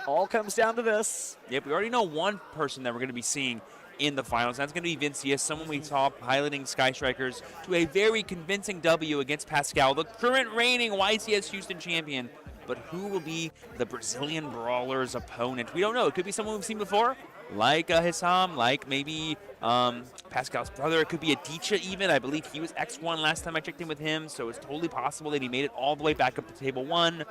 all comes down to this. Yep, we already know one person that we're going to be seeing in the finals. That's going to be Vincia, someone we saw piloting Sky Strikers to a very convincing W against Pascal, the current reigning YCS Houston champion. But who will be the Brazilian Brawler's opponent? We don't know. It could be someone we've seen before, like Hissam, like maybe Pascal's brother. It could be Adichie even. I believe he was X1 last time I checked in with him, so it's totally possible that he made it all the way back up to table 1.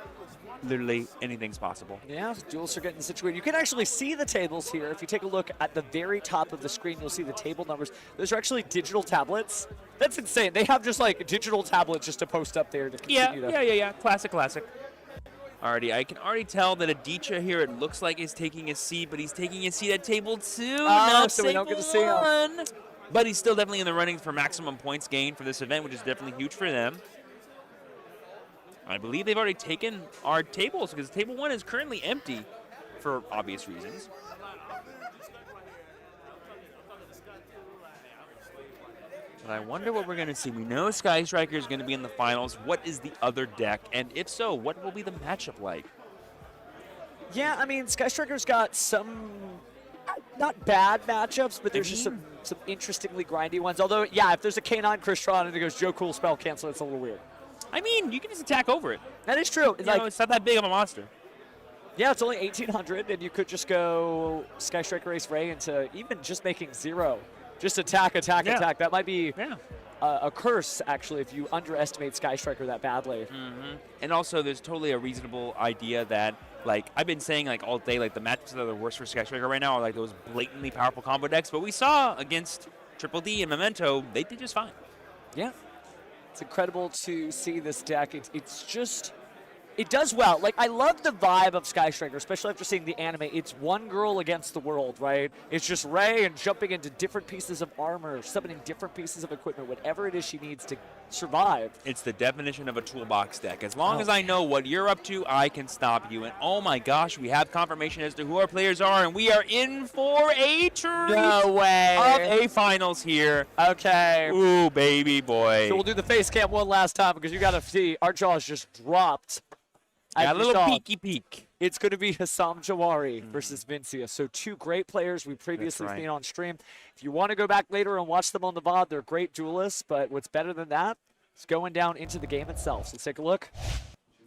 Literally anything's possible. Yeah, duels are getting situated. You can actually see the tables here. If you take a look at the very top of the screen, you'll see the table numbers. Those are actually digital tablets. That's insane. They have just digital tablets just to post up there to continue Yeah. Classic. Alrighty, I can already tell that Adichie here, it looks like is taking his seat, but he's taking his seat at table 2, not so we don't get to see him. 1. But he's still definitely in the running for maximum points gained for this event, which is definitely huge for them. I believe they've already taken our tables because table 1 is currently empty for obvious reasons. But I wonder what we're going to see. We know Sky Striker is going to be in the finals. What is the other deck? And if so, what will be the matchup like? Yeah, I mean, Sky Striker's got some not bad matchups, but there's just some interestingly grindy ones. Although, yeah, if there's a K9 Crystron and it goes Joe Cool spell cancel, it's a little weird. I mean, you can just attack over it. That is true. It's not that big of a monster. Yeah, it's only 1,800, and you could just go Sky Striker Ace Ray into even just making 0. Just attack. That might be a curse, actually, if you underestimate Sky Striker that badly. Mm-hmm. And also, there's totally a reasonable idea that, I've been saying, all day, the matchups that are the worst for Sky Striker right now are, those blatantly powerful combo decks. But we saw against Triple D and Memento, they did just fine. Yeah. It's incredible to see this deck. It's just, it does well. I love the vibe of Sky Striker, especially after seeing the anime. It's one girl against the world, right? It's just Ray and jumping into different pieces of armor, summoning different pieces of equipment, whatever it is she needs to survive. It's the definition of a toolbox deck. As long as I know what you're up to, I can stop you. And oh my gosh, we have confirmation as to who our players are, and we are in for a treat. No way. Of a finals here. Okay. Ooh, baby boy. So we'll do the face cam one last time because you got to see our jaws just dropped. Yeah, a little peeky peek. It's going to be Hissam Jawari versus Vincia. So 2 great players we've previously seen on stream. If you want to go back later and watch them on the VOD, they're great duelists. But what's better than that is going down into the game itself. So let's take a look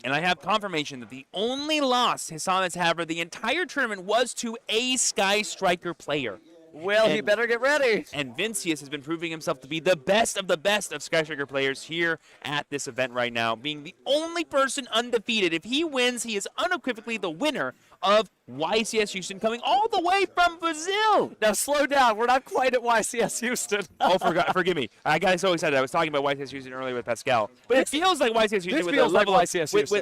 And I have confirmation that the only loss Hassam has had for the entire tournament was to a Sky Striker player. Well, he better get ready. And Vincius has been proving himself to be the best of Sky Striker players here at this event right now, being the only person undefeated. If he wins, he is unequivocally the winner of YCS Houston, coming all the way from Brazil. Now, slow down. We're not quite at YCS Houston. Oh, forgive me. I got so excited. I was talking about YCS Houston earlier with Pascal. But it feels like YCS Houston with the level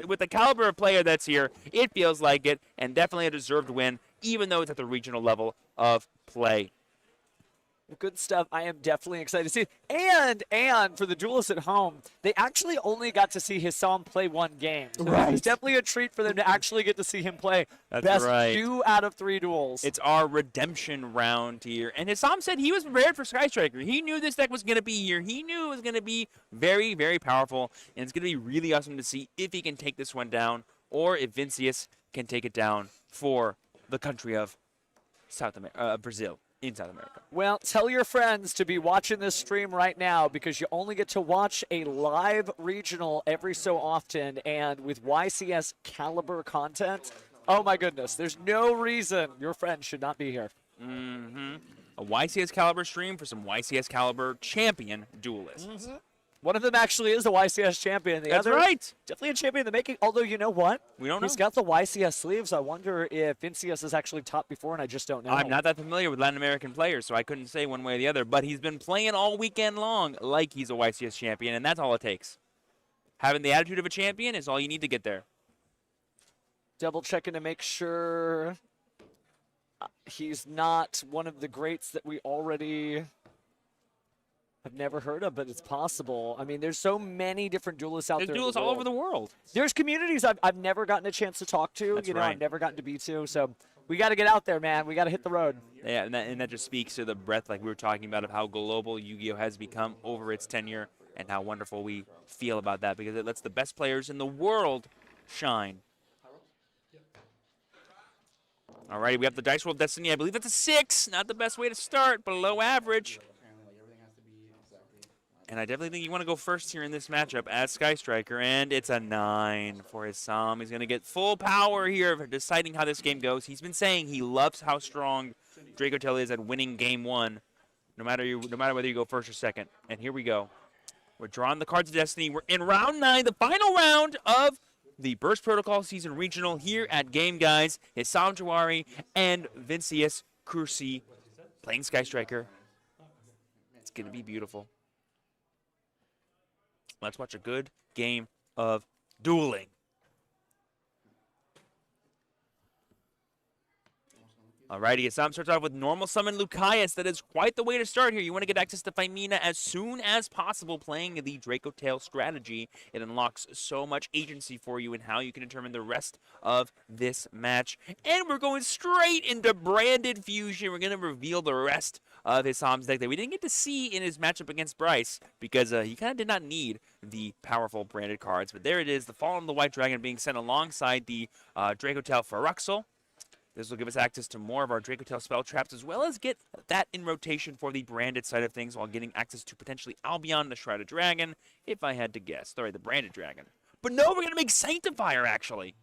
with the caliber of player that's here. It feels like it, and definitely a deserved win, even though it's at the regional level of play. Good stuff. I am definitely excited to see. And for the duelists at home, they actually only got to see Hassam play one game. So Right. It's definitely a treat for them to actually get to see him play That's best right. 2 out of 3 duels. It's our redemption round here. And Hassam said he was prepared for Sky Striker. He knew this deck was going to be here. He knew it was going to be very, very powerful. And it's going to be really awesome to see if he can take this one down or if Vincius can take it down for the country of Brazil. In South America. Well, tell your friends to be watching this stream right now because you only get to watch a live regional every so often. And with YCS caliber content, oh my goodness, there's no reason your friends should not be here. Mm-hmm. A YCS caliber stream for some YCS caliber champion duelists. Mm-hmm. One of them actually is a YCS champion. The That's other, right. Definitely a champion in the making. Although, you know what? We don't know. He's got the YCS sleeves. I wonder if Vincius is actually top before, and I just don't know. I'm not that familiar with Latin American players, so I couldn't say one way or the other. But he's been playing all weekend long like he's a YCS champion, and that's all it takes. Having the attitude of a champion is all you need to get there. Double checking to make sure he's not one of the greats that we already have never heard of, but it's possible. I mean, there's so many different duelists out there. There's duelists all over the world. There's communities I've never gotten a chance to talk to. That's I've right. never gotten to be to. So we got to get out there, man. We got to hit the road. Yeah, and that just speaks to the breadth, like we were talking about, of how global Yu-Gi-Oh! Has become over its tenure and how wonderful we feel about that because it lets the best players in the world shine. All right, we have the Dice Roll Destiny. I believe that's a 6. Not the best way to start, below average. And I definitely think you want to go first here in this matchup as Sky Striker, and it's a 9 for Hassam. He's going to get full power here of deciding how this game goes. He's been saying he loves how strong Dracotel is at winning game 1, no matter whether you go first or second. And here we go. We're drawing the cards of Destiny. We're in round 9, the final round of the Burst Protocol Season Regional here at Game Guys. Hassam Jawari and Vincius Cursi playing Sky Striker. It's going to be beautiful. Let's watch a good game of dueling. Alrighty, Hassam starts off with normal summon Lucaeus. That is quite the way to start here. You want to get access to Phimina as soon as possible playing the Dracotail strategy. It unlocks so much agency for you in how you can determine the rest of this match. And we're going straight into Branded Fusion. We're going to reveal the rest of Hassam's deck that we didn't get to see in his matchup against Bryce because he kind of did not need the powerful branded cards. But there it is, the Fallen of the White Dragon being sent alongside the Dracotail Feruxel. This will give us access to more of our Dracotail spell traps, as well as get that in rotation for the branded side of things, while getting access to potentially Albion, the Shrouded Dragon, if I had to guess. Sorry, the branded dragon. But no, we're going to make Sanctifier, actually.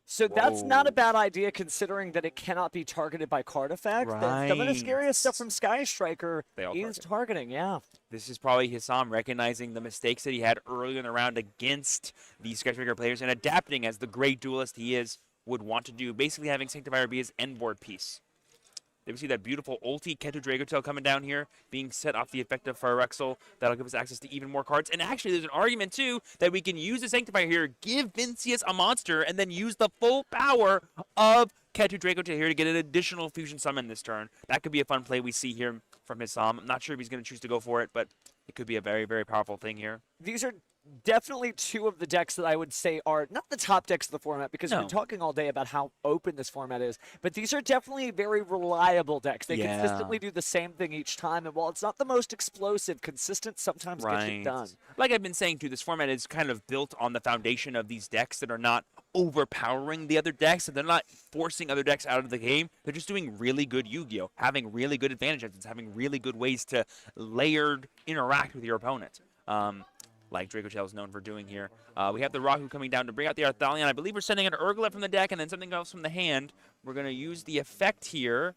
So that's not a bad idea, considering that it cannot be targeted by card effect. Right. Some of the scariest stuff from Sky Striker is target. targeting, yeah. This is probably Hassam recognizing the mistakes that he had earlier in the round against the Sky Striker players and adapting as the great duelist he is would want to do, basically having Sanctifier be his end board piece. There we see that beautiful ulti Ketu Dragotail coming down here, being set off the effect of Feruxel. That'll give us access to even more cards. And actually, there's an argument, too, that we can use the Sanctifier here, give Vincius a monster, and then use the full power of Ketu Dragotail here to get an additional fusion summon this turn. That could be a fun play we see here from Hassam. I'm not sure if he's going to choose to go for it, but it could be a very, very powerful thing here. These are definitely two of the decks that I would say are not the top decks of the format, because we've been talking all day about how open this format is, but these are definitely very reliable decks. They consistently do the same thing each time, and while it's not the most explosive, consistent sometimes gets it done. Like I've been saying too, this format is kind of built on the foundation of these decks that are not overpowering the other decks, and they're not forcing other decks out of the game. They're just doing really good Yu-Gi-Oh! Having really good advantages, having really good ways to layered interact with your opponent. like Draco Tail is known for doing here. We have the Rahu coming down to bring out the Arthalion. I believe we're sending an Urglet from the deck and then something else from the hand. We're going to use the effect here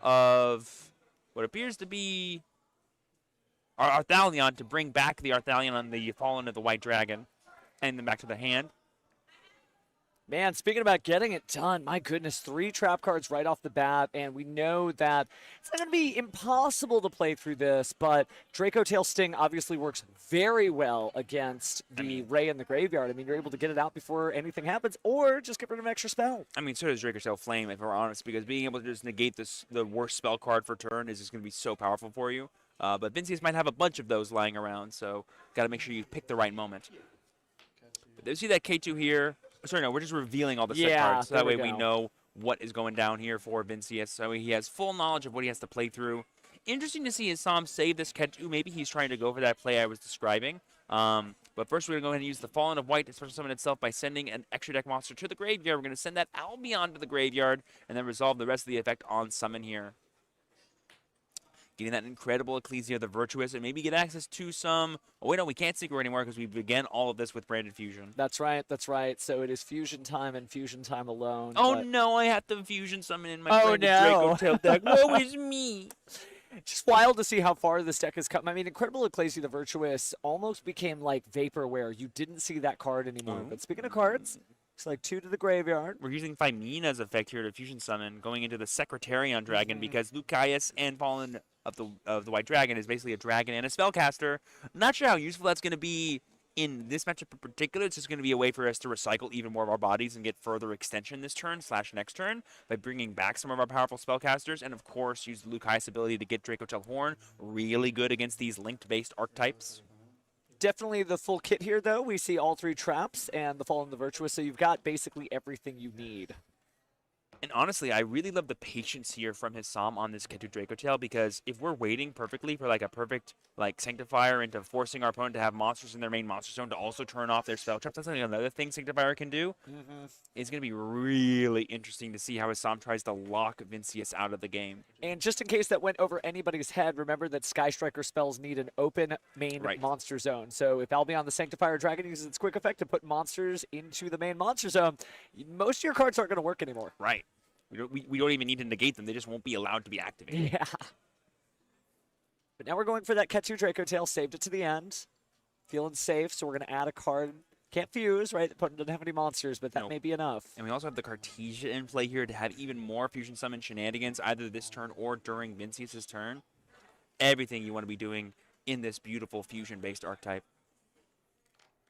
of what appears to be our Arthalion to bring back the Arthalion on the Fallen of the White Dragon and then back to the hand. Man, speaking about getting it done, my goodness, 3 trap cards right off the bat, and we know that it's not going to be impossible to play through this, but Draco Tail Sting obviously works very well against the Ray in the graveyard. I mean, you're able to get it out before anything happens, or just get rid of an extra spell. I mean, so does Draco Tail Flame, if we're honest, because being able to just negate the worst spell card for turn is just going to be so powerful for you. But Vincius might have a bunch of those lying around, so got to make sure you pick the right moment. But you see that K2 here. Sorry, no, we're just revealing all the set cards, so that way we know what is going down here for Vincius. So he has full knowledge of what he has to play through. Interesting to see Assam save this K2. Maybe he's trying to go for that play I was describing. But first we're going to go ahead and use the Fallen of White to special summon itself by sending an extra deck monster to the graveyard. We're going to send that Albion to the graveyard and then resolve the rest of the effect on summon here. Getting that incredible Ecclesia the Virtuous and maybe get access to some... Oh, wait, no, we can't Secret anymore because we began all of this with Branded Fusion. That's right, that's right. So it is Fusion time and Fusion time alone. Oh, but... no, I have to Fusion summon in my Branded Draco Tail deck. Woe is me! Just wild to see how far this deck has come. I mean, Incredible Ecclesia the Virtuous almost became like Vaporware. You didn't see that card anymore. But speaking of cards, it's like 2 to the graveyard. We're using Phimena's effect here to Fusion Summon, going into the Secretarion Dragon because Lucaeus and Fallen of the White Dragon is basically a dragon and a spellcaster. Not sure how useful that's going to be in this matchup in particular. It's just going to be a way for us to recycle even more of our bodies and get further extension this turn / next turn by bringing back some of our powerful spellcasters and, of course, use the Lucaeus ability to get Draco Tail Horn. Really good against these linked-based archetypes. Definitely the full kit here, though. We see all 3 traps and the Fallen of the Virtuous, so you've got basically everything you need. And honestly, I really love the patience here from his Psalm on this K2 Draco Tail because if we're waiting perfectly for like a perfect Sanctifier into forcing our opponent to have monsters in their main monster zone to also turn off their spell traps, that's another thing Sanctifier can do. It's going to be really interesting to see how his Psalm tries to lock Vincius out of the game. And just in case that went over anybody's head, remember that Sky Striker spells need an open main monster zone. So if Albion the Sanctifier Dragon uses its quick effect to put monsters into the main monster zone, most of your cards aren't going to work anymore. Right. We don't even need to negate them. They just won't be allowed to be activated. Yeah. But now we're going for that K2 Draco Tail. Saved it to the end. Feeling safe, so we're going to add a card. Can't fuse, right? The opponent doesn't have any monsters, but that may be enough. And we also have the Cartesia in play here to have even more Fusion Summon shenanigans either this turn or during Vincius' turn. Everything you want to be doing in this beautiful fusion-based archetype.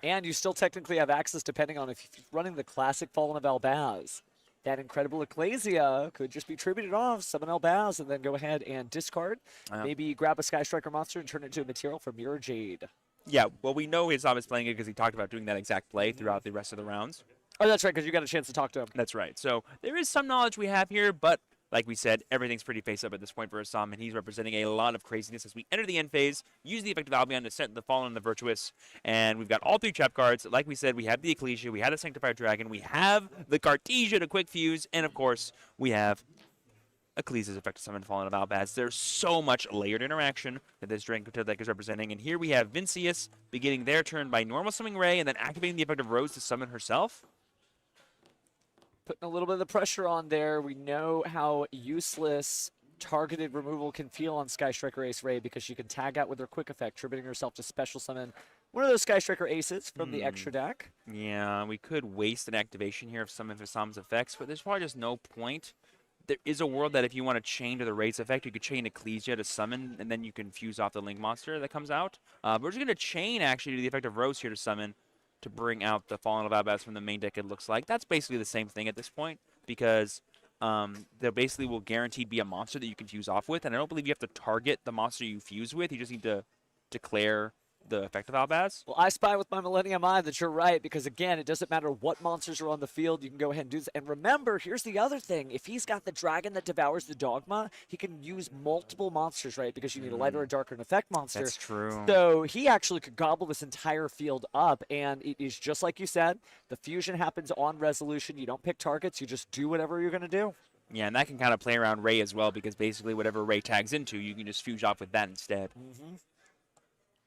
And you still technically have access depending on if you're running the classic Fallen of Albaz. That Incredible Ecclesia could just be tributed off, summon Albaz, and then go ahead and discard. Maybe grab a Sky Striker monster and turn it into a material for Mirror Jade. Yeah, well, we know Isam is playing it because he talked about doing that exact play throughout the rest of the rounds. Oh, that's right, because you got a chance to talk to him. That's right. So there is some knowledge we have here, but like we said, everything's pretty face-up at this point for Assam, and he's representing a lot of craziness as we enter the end phase, use the effect of Albion to send the Fallen and the Virtuous, and we've got all 3 trap cards. Like we said, we have the Ecclesia, we had the Sanctified Dragon, we have the Cartesia to quick fuse, and of course, we have Ecclesia's effect to summon Fallen of Albaz. There's so much layered interaction that this Draco Tail deck is representing, and here we have Vincius beginning their turn by normal summoning Ray, and then activating the effect of Rose to summon herself. Putting a little bit of the pressure on there. We know how useless targeted removal can feel on Sky Striker Ace Ray because she can tag out with her quick effect, tributing herself to special summon one of those Sky Striker Aces from the extra deck. Yeah, we could waste an activation here of some of Assam's effects, but there's probably just no point. There is a world that if you want to chain to the Ray's effect, you could chain Ecclesia to summon, and then you can fuse off the Link monster that comes out. But we're just going to chain, actually, to the effect of Rose here to summon, to bring out the Fallen of Albaz from the main deck, it looks like. That's basically the same thing at this point, because there basically will guaranteed be a monster that you can fuse off with, and I don't believe you have to target the monster you fuse with. You just need to declare the effect of Albaz. Well, I spy with my Millennium Eye that you're right, because again, it doesn't matter what monsters are on the field, you can go ahead and do this. And remember, here's the other thing. If he's got the dragon that devours the dogma, he can use multiple monsters, right? Because you need a lighter or darker and effect monster. That's true. So he actually could gobble this entire field up, and it is just like you said, the fusion happens on resolution. You don't pick targets, you just do whatever you're going to do. Yeah, and that can kind of play around Ray as well, because basically whatever Ray tags into, you can just fuse off with that instead.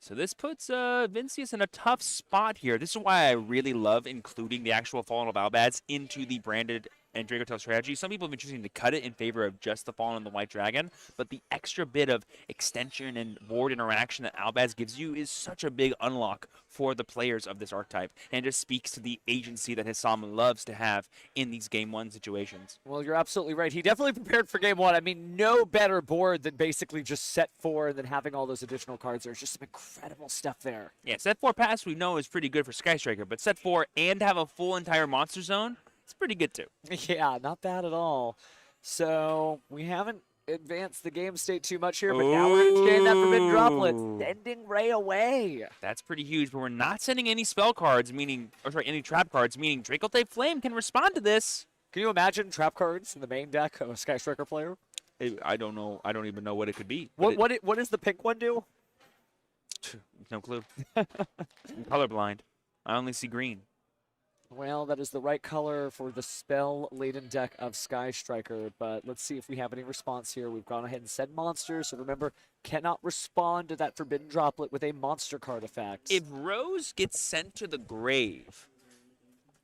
So this puts Vincius in a tough spot here. This is why I really love including the actual Fallen of Albaz into the branded and Dracotail strategy. Some people have been choosing to cut it in favor of just the Fallen and the White Dragon, but the extra bit of extension and board interaction that Albaz gives you is such a big unlock for the players of this archetype, and it just speaks to the agency that Hassam loves to have in these Game 1 situations. Well, you're absolutely right. He definitely prepared for Game 1. I mean, no better board than basically just set 4 and then having all those additional cards. There's just some incredible stuff there. Yeah, set 4 pass we know is pretty good for Sky Striker, but set 4 and have a full entire monster zone, it's pretty good too. Yeah, not bad at all. So we haven't advanced the game state too much here, but now we're going to gain that Forbidden Droplet, sending Ray away. That's pretty huge, but we're not sending any spell cards, any trap cards, meaning Dracotail Flame can respond to this. Can you imagine trap cards in the main deck of a Sky Striker player? I don't know. I don't even know what it could be. What does the pink one do? No clue. I'm colorblind. I only see green. Well, that is the right color for the spell-laden deck of Sky Striker, but let's see if we have any response here. We've gone ahead and said monsters, so remember, cannot respond to that Forbidden Droplet with a monster card effect. If Rose gets sent to the grave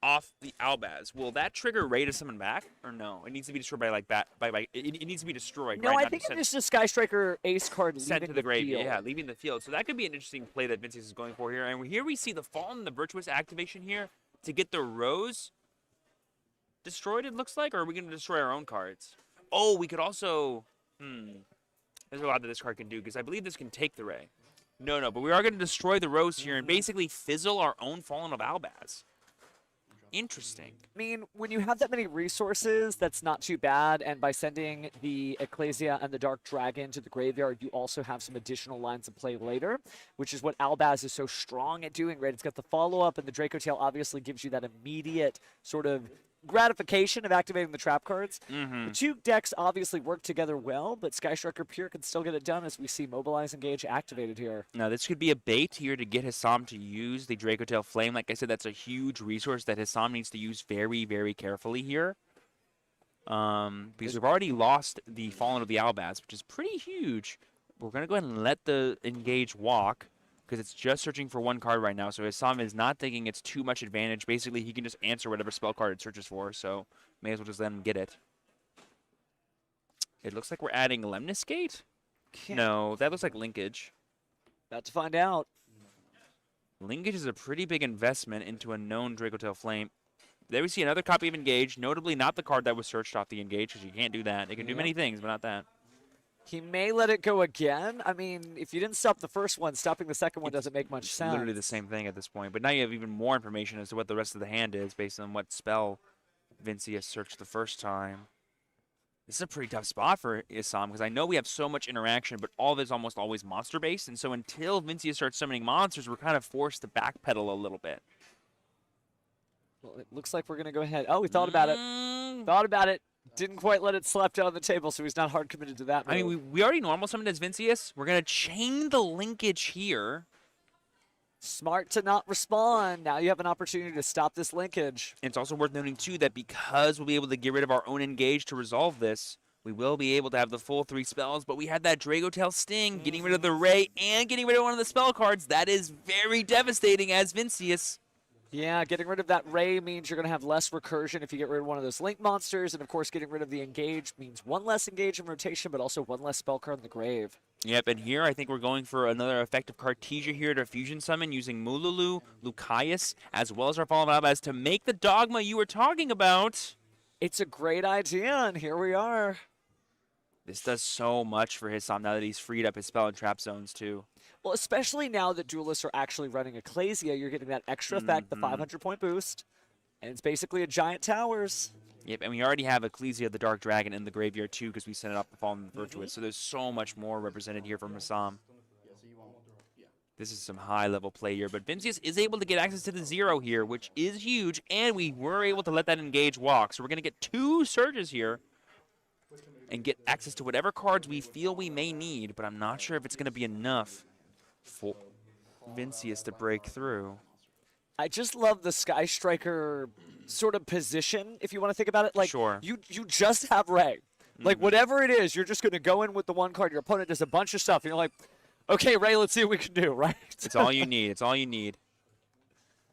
off the Albaz, will that trigger Ray to summon back, or no? It needs to be destroyed it needs to be destroyed, no, right? I Not think just it's just a Sky Striker ace card sent leaving to the grave, field. yeah, leaving the field. So that could be an interesting play that Vincius is going for here. And here we see the Fallen and the Virtuous activation here to get the Rose destroyed, it looks like, or are we going to destroy our own cards? Oh, we could also, there's a lot that this card can do, because I believe this can take the Ray. No, but we are going to destroy the Rose here and basically fizzle our own Fallen of Albaz. Interesting. I mean, when you have that many resources, that's not too bad. And by sending the Ecclesia and the Dark Dragon to the graveyard, you also have some additional lines of play later, which is what Albaz is so strong at doing, right? It's got the follow-up, and the Dracotail obviously gives you that immediate sort of gratification of activating the trap cards. The two decks obviously work together well, but Sky Striker Pure can still get it done as we see Mobilize Engage activated here. Now, this could be a bait here to get Hassam to use the Dracotail Flame. Like I said, that's a huge resource that Hassam needs to use very, very carefully here. Because we've already lost the Fallen of the Albaz, which is pretty huge. We're going to go ahead and let the Engage walk, because it's just searching for one card right now. So Hassam is not thinking it's too much advantage. Basically, he can just answer whatever spell card it searches for, so may as well just let him get it. It looks like we're adding Lemnis Gate? No, that looks like Linkage. About to find out. Linkage is a pretty big investment into a known Dracotail Flame. There we see another copy of Engage, notably not the card that was searched off the Engage, because you can't do that. It can do many things, but not that. He may let it go again. I mean, if you didn't stop the first one, stopping the second one doesn't make much sense. Literally the same thing at this point. But now you have even more information as to what the rest of the hand is based on what spell Vincius searched the first time. This is a pretty tough spot for Hassam, because I know we have so much interaction, but all of it is almost always monster-based. And so until Vincius starts summoning monsters, we're kind of forced to backpedal a little bit. Well, it looks like we're going to go ahead. Oh, we thought about it. Thought about it. Didn't quite let it slap down on the table, so he's not hard committed to that move. I mean, we already normal summoned as Vincius. We're going to chain the linkage here. Smart to not respond. Now you have an opportunity to stop this linkage. And it's also worth noting, too, that because we'll be able to get rid of our own Engage to resolve this, we will be able to have the full 3 spells, but we had that Dracotail Sting, getting rid of the Ray and getting rid of one of the spell cards. That is very devastating as Vincius. Yeah, getting rid of that Ray means you're going to have less recursion if you get rid of one of those Link monsters. And, of course, getting rid of the Engage means one less Engage in rotation, but also one less spell card in the grave. Yep, and here I think we're going for another effective Cartesia here to fusion summon using Mululu, Lucaeus, as well as our Fallen Albaz to make the Dogma you were talking about. It's a great idea, and here we are. This does so much for Hassam now that he's freed up his spell and trap zones, too. Well, especially now that duelists are actually running Ecclesia, you're getting that extra effect, the 500-point boost, and it's basically a giant towers. Yep, and we already have Ecclesia, the Dark Dragon, in the graveyard, too, because we sent it up the Fallen Virtuous, so there's so much more represented here from Hassam. This is some high-level play here, but Vincius is able to get access to the 0 here, which is huge, and we were able to let that Engage walk, so we're going to get 2 surges here and get access to whatever cards we feel we may need, but I'm not sure if it's going to be enough for Vincius to break through. I just love the Sky Striker sort of position, if you want to think about it. Like, sure. You just have Ray. Like, whatever it is, you're just going to go in with the one card. Your opponent does a bunch of stuff, and you're like, Okay, Ray, let's see what we can do, right? It's all you need. It's all you need.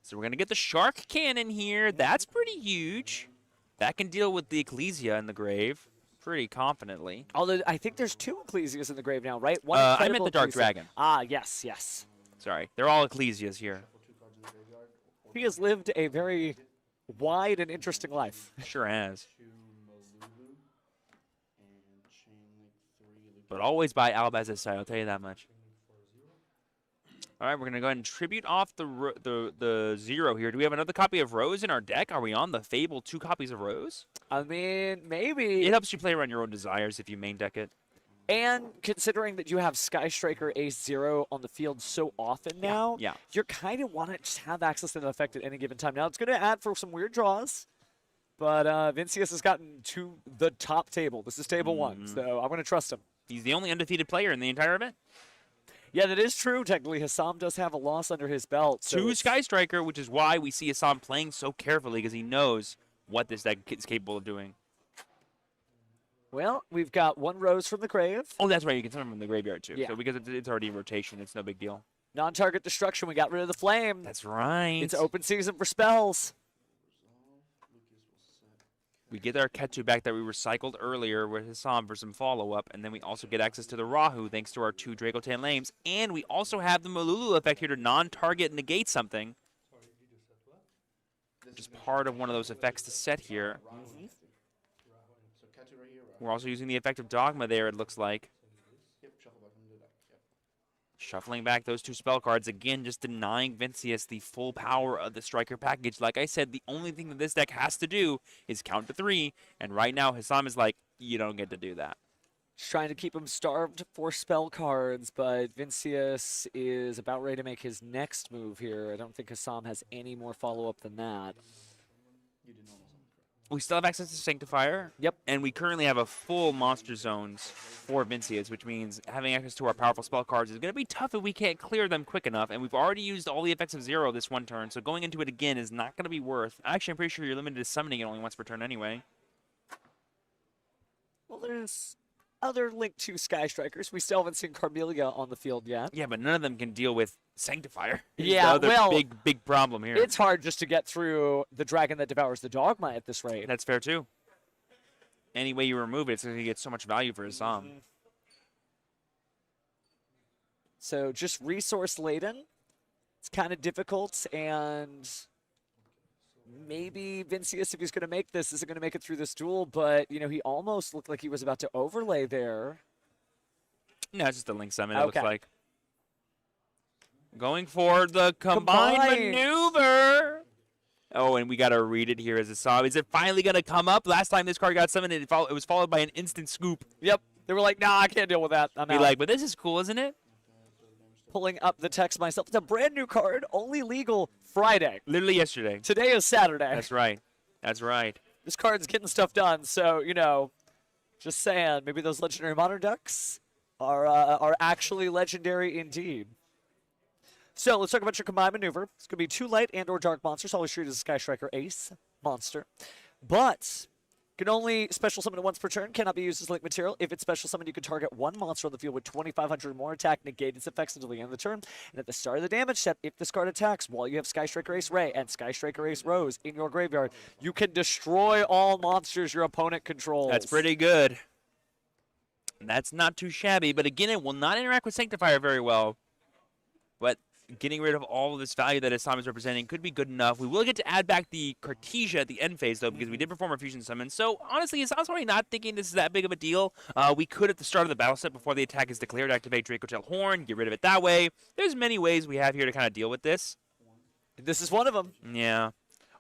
So we're going to get the Shark Cannon here. That's pretty huge. That can deal with the Ecclesia in the grave pretty confidently. Although I think there's 2 Ecclesias in the grave now, right? One I meant Incredible the Dark Ecclesia. Dragon. Ah, yes, yes. Sorry. They're all Ecclesias here. He has lived a very wide and interesting life. Sure has. But always buy Albaz's side, I'll tell you that much. All right, we're going to go ahead and tribute off the 0 here. Do we have another copy of Rose in our deck? Are we on the Fable 2 copies of Rose? I mean, maybe. It helps you play around your own desires if you main deck it. And considering that you have Sky Striker Ace 0 on the field so often now, yeah. you're kind of want to just have access to the effect at any given time. Now, it's going to add for some weird draws, but Vincius has gotten to the top table. This is table 1, so I'm going to trust him. He's the only undefeated player in the entire event. Yeah, that is true. Technically, Hassam does have a loss under his belt. So 2 Sky Striker, which is why we see Hassam playing so carefully, because he knows what this deck is capable of doing. Well, we've got 1 Rose from the grave. Oh, that's right. You can summon from the graveyard, too. Yeah. So because it's already in rotation, it's no big deal. Non-target destruction. We got rid of the flame. That's right. It's open season for spells. We get our Ketu back that we recycled earlier with Hassam for some follow-up, and then we also get access to the Rahu thanks to our 2 Dracotan Lames, and we also have the Malulu effect here to non-target negate something. Just part of one of those effects to set here. We're also using the effect of Dogma there, it looks like. Shuffling back those 2 spell cards, again, just denying Vincius the full power of the Striker package. Like I said, the only thing that this deck has to do is count to 3, and right now Hassam is like, you don't get to do that. Just trying to keep him starved for spell cards, but Vincius is about ready to make his next move here. I don't think Hassam has any more follow-up than that. We still have access to Sanctifier. Yep. And we currently have a full monster zones for Vincius, which means having access to our powerful spell cards is going to be tough if we can't clear them quick enough. And we've already used all the effects of 0 this one turn, so going into it again is not going to be worth. Actually, I'm pretty sure you're limited to summoning it only once per turn anyway. Well, there's other Link 2 Sky Strikers. We still haven't seen Carmelia on the field yet. Yeah, but none of them can deal with Sanctifier. Yeah, the other big problem here. It's hard just to get through the Dragon that devours the Dogma at this rate. That's fair, too. Any way you remove it, it's going to get so much value for Hassam. So just resource laden. It's kind of difficult, and maybe Vincius, if he's going to make this, isn't going to make it through this duel, but, you know, he almost looked like he was about to overlay there. No, it's just a Link summon, it looks like. Going for the combined maneuver. Oh, and we got to read it here as a sub. Is it finally going to come up? Last time this card got summoned, it was followed by an instant scoop. Yep. They were like, nah, I can't deal with that. I'm out. Like, but this is cool, isn't it? Pulling up the text myself. It's a brand new card, only legal Friday. Literally yesterday. Today is Saturday. That's right. That's right. This card's getting stuff done, so, you know, just saying, maybe those legendary modern ducks are actually legendary indeed. So let's talk about your combined maneuver. It's going to be 2 light and or dark monsters, always treated as a Sky Striker Ace monster. But can only special summon it once per turn, cannot be used as link material. If it's special summoned, you can target 1 monster on the field with 2,500 more attack, negate its effects until the end of the turn. And at the start of the damage step, if this card attacks while you have Sky Striker Ace Ray and Sky Striker Ace Rose in your graveyard, you can destroy all monsters your opponent controls. That's pretty good. That's not too shabby, but again, it will not interact with Sanctifier very well. But getting rid of all of this value that Hassam is representing could be good enough. We will get to add back the Cartesia at the end phase, though, because we did perform a fusion summon. So, honestly, Hassam's probably not thinking this is that big of a deal. We could, at the start of the battle step, before the attack is declared, activate Dracotail Horn, get rid of it that way. There's many ways we have here to kind of deal with this. This is one of them. Yeah.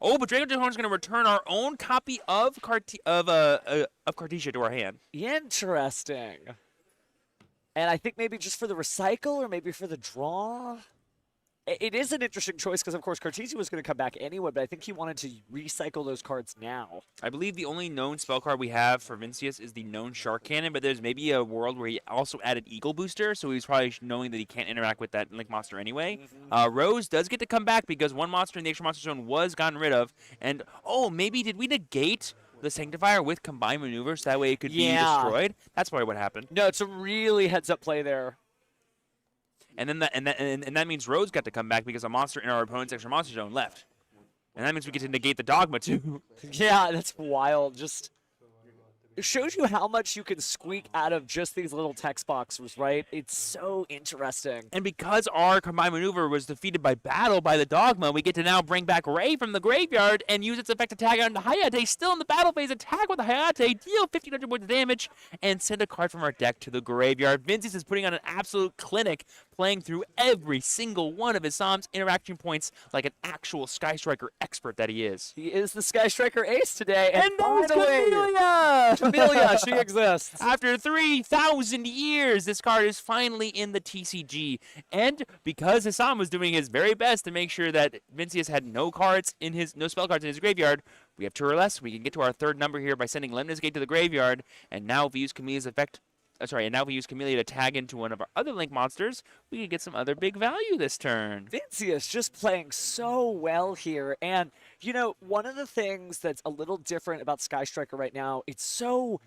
Oh, but Dracotail Horn is going to return our own copy of Cartesia to our hand. Interesting. And I think maybe just for the recycle or maybe for the draw. It is an interesting choice because, of course, Cartesia was going to come back anyway, but I think he wanted to recycle those cards now. I believe the only known spell card we have for Vincius is the known Shark Cannon, but there's maybe a world where he also added Eagle Booster, so he's probably knowing that he can't interact with that Link monster anyway. Rose does get to come back because one monster in the extra monster zone was gotten rid of. And, oh, maybe did we negate the Sanctifier with combined maneuvers? That way it could be destroyed? That's probably what happened. No, it's a really heads-up play there. And then that means Rhodes got to come back because a monster in our opponent's extra monster zone left. And that means we get to negate the Dogma too. Yeah, that's wild. Just it shows you how much you can squeak out of just these little text boxes, right? It's so interesting. And because our combined maneuver was defeated by battle by the Dogma, we get to now bring back Ray from the graveyard and use its effect to tag on the Hayate. Still in the battle phase, attack with the Hayate, deal 1,500 points of damage, and send a card from our deck to the graveyard. Vincius is putting on an absolute clinic, playing through every single one of his Sam's interaction points like an actual Sky Striker expert that he is. He is the Sky Striker ace today. And there's Camellia! Camellia, she exists. After 3,000 years, this card is finally in the TCG. And because Hassan was doing his very best to make sure that Vincius had no spell cards in his graveyard, we have two or less. We can get to our third number here by sending Lemnis Gate to the graveyard. And now if we use Camellia's effect, and now if we use Camellia to tag into one of our other Link monsters, we can get some other big value this turn. Vincius just playing so well here. And, you know, one of the things that's a little different about Sky Striker right now, it's so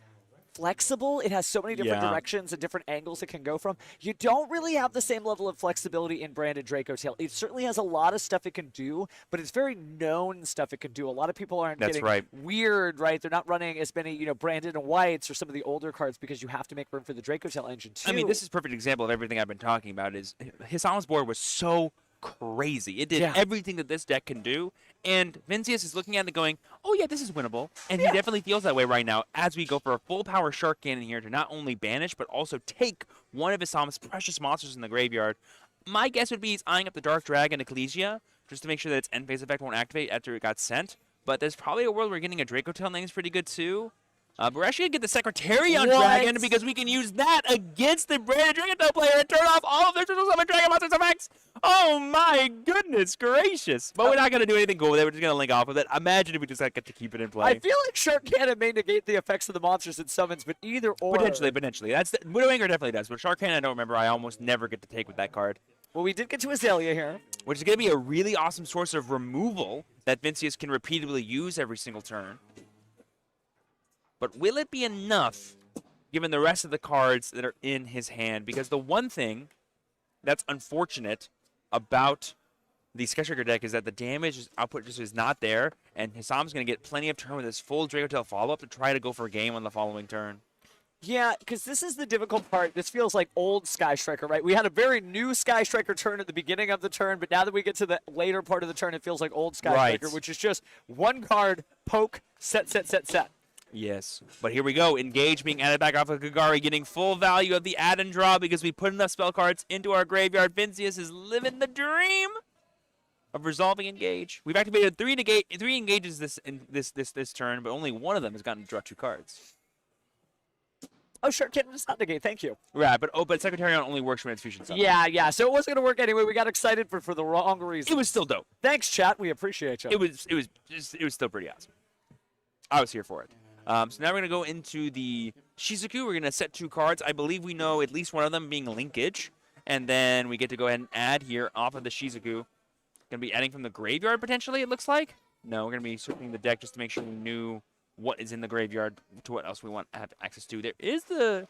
flexible. It has so many different directions and different angles it can go from. You don't really have the same level of flexibility in Branded Draco Tail. It certainly has a lot of stuff it can do, but it's very known stuff it can do. A lot of people aren't getting weird, right? They're not running as many, you know, Branded and Whites or some of the older cards because you have to make room for the Draco Tail engine too. I mean, this is a perfect example of everything I've been talking about. Is Hissam's board was so crazy. It did everything that this deck can do, and Vincius is looking at it going, oh yeah, this is winnable, and he definitely feels that way right now as we go for a full power Shark Cannon here to not only banish, but also take one of Hissam's precious monsters in the graveyard. My guess would be he's eyeing up the Dark Dragon Ecclesia, just to make sure that its end phase effect won't activate after it got sent, but there's probably a world where getting a Draco Tail name's pretty good too. But we're actually going to get the Secretariat Dragon because we can use that against the Branded Dragon Tail player and turn off all of their Triple Summon Dragon Monsters effects. Oh my goodness gracious. But we're not going to do anything cool with it. We're just going to link off with it. Imagine if we just get to keep it in play. I feel like Shark Cannon may negate the effects of the monsters it summons, but either or. Potentially. That's Widowmaker definitely does. But Shark Cannon, I don't remember. I almost never get to take with that card. Well, we did get to Azalea here. Which is going to be a really awesome source of removal that Vincius can repeatedly use every single turn. But will it be enough, given the rest of the cards that are in his hand? Because the one thing that's unfortunate about the Sky Striker deck is that the damage output just is not there, and Hissam's going to get plenty of turn with his full Draco Tail follow-up to try to go for a game on the following turn. Yeah, because this is the difficult part. This feels like old Sky Striker, right? We had a very new Sky Striker turn at the beginning of the turn, but now that we get to the later part of the turn, it feels like old Sky Striker, which is just one card, poke, set. Yes, but here we go. Engage being added back off of Kagari, getting full value of the add and draw because we put enough spell cards into our graveyard. Vincius is living the dream of resolving Engage. We've activated three engages this turn, but only one of them has gotten to draw 2 cards. Oh, Shark Cannon does not negate. Thank you. Right, but Secretariat only works when it's fusion summon. Yeah. So it wasn't gonna work anyway. We got excited for the wrong reason. It was still dope. Thanks, chat. We appreciate you. It was still pretty awesome. I was here for it. So now we're going to go into the Shizuku. We're going to set 2 cards. I believe we know at least one of them being Linkage. And then we get to go ahead and add here off of the Shizuku. Going to be adding from the graveyard, potentially, it looks like. No, we're going to be searching the deck just to make sure we knew what is in the graveyard to what else we want to have access to. There is the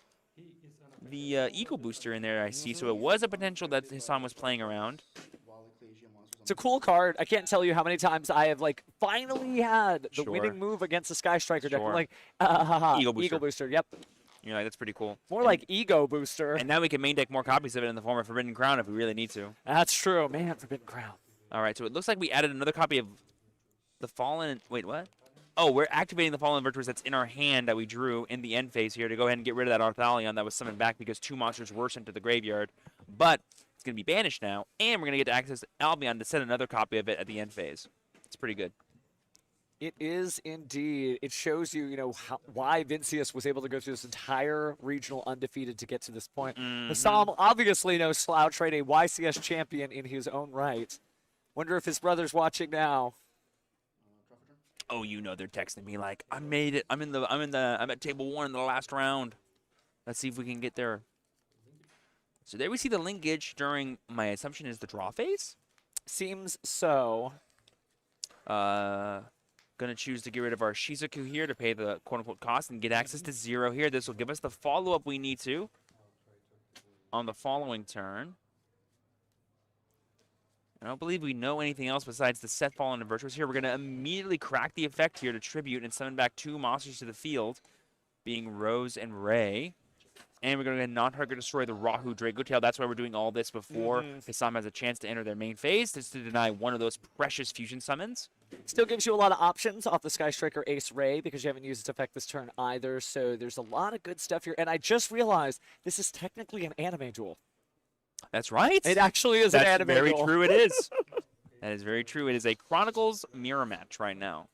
Eco Booster in there, I see. So it was a potential that Hissan was playing around. It's a cool card. I can't tell you how many times I have finally had the winning move against the Sky Striker deck. I'm like, Eagle Booster. Yep. You're like, that's pretty cool. More like Ego Booster. And now we can main deck more copies of it in the form of Forbidden Crown if we really need to. That's true. Man, Forbidden Crown. All right, so it looks like we added another copy of the Fallen. Wait, what? Oh, we're activating the Fallen Virtuous that's in our hand that we drew in the end phase here to go ahead and get rid of that Arthalion that was summoned back because 2 monsters were sent to the graveyard. But it's going to be banished now, and we're going to get access to Albion to set another copy of it at the end phase. It's pretty good. It is indeed. It shows you, why Vincius was able to go through this entire regional undefeated to get to this point. Hassam, obviously no slouch, right? A YCS champion in his own right. Wonder if his brother's watching now. Oh, they're texting me like, I made it. I'm at table 1 in the last round. Let's see if we can get there. So there we see the linkage during, my assumption is the draw phase? Seems so. Gonna choose to get rid of our Shizuku here to pay the quote-unquote cost and get access to 0 here. This will give us the follow-up we need to on the following turn. I don't believe we know anything else besides the Set Fallen and Virtuous here. We're going to immediately crack the effect here to tribute and summon back 2 monsters to the field, being Rose and Ray. And we're going to non-target destroy the Rahu Draco Tail. That's why we're doing all this before Hisam has a chance to enter their main phase, just to deny one of those precious fusion summons. Still gives you a lot of options off the Sky Striker Ace Ray because you haven't used its effect this turn either. So there's a lot of good stuff here. And I just realized this is technically an anime duel. That's right. It actually is an anime very duel. true. It is. That is very true. It is a Chronicles mirror match right now.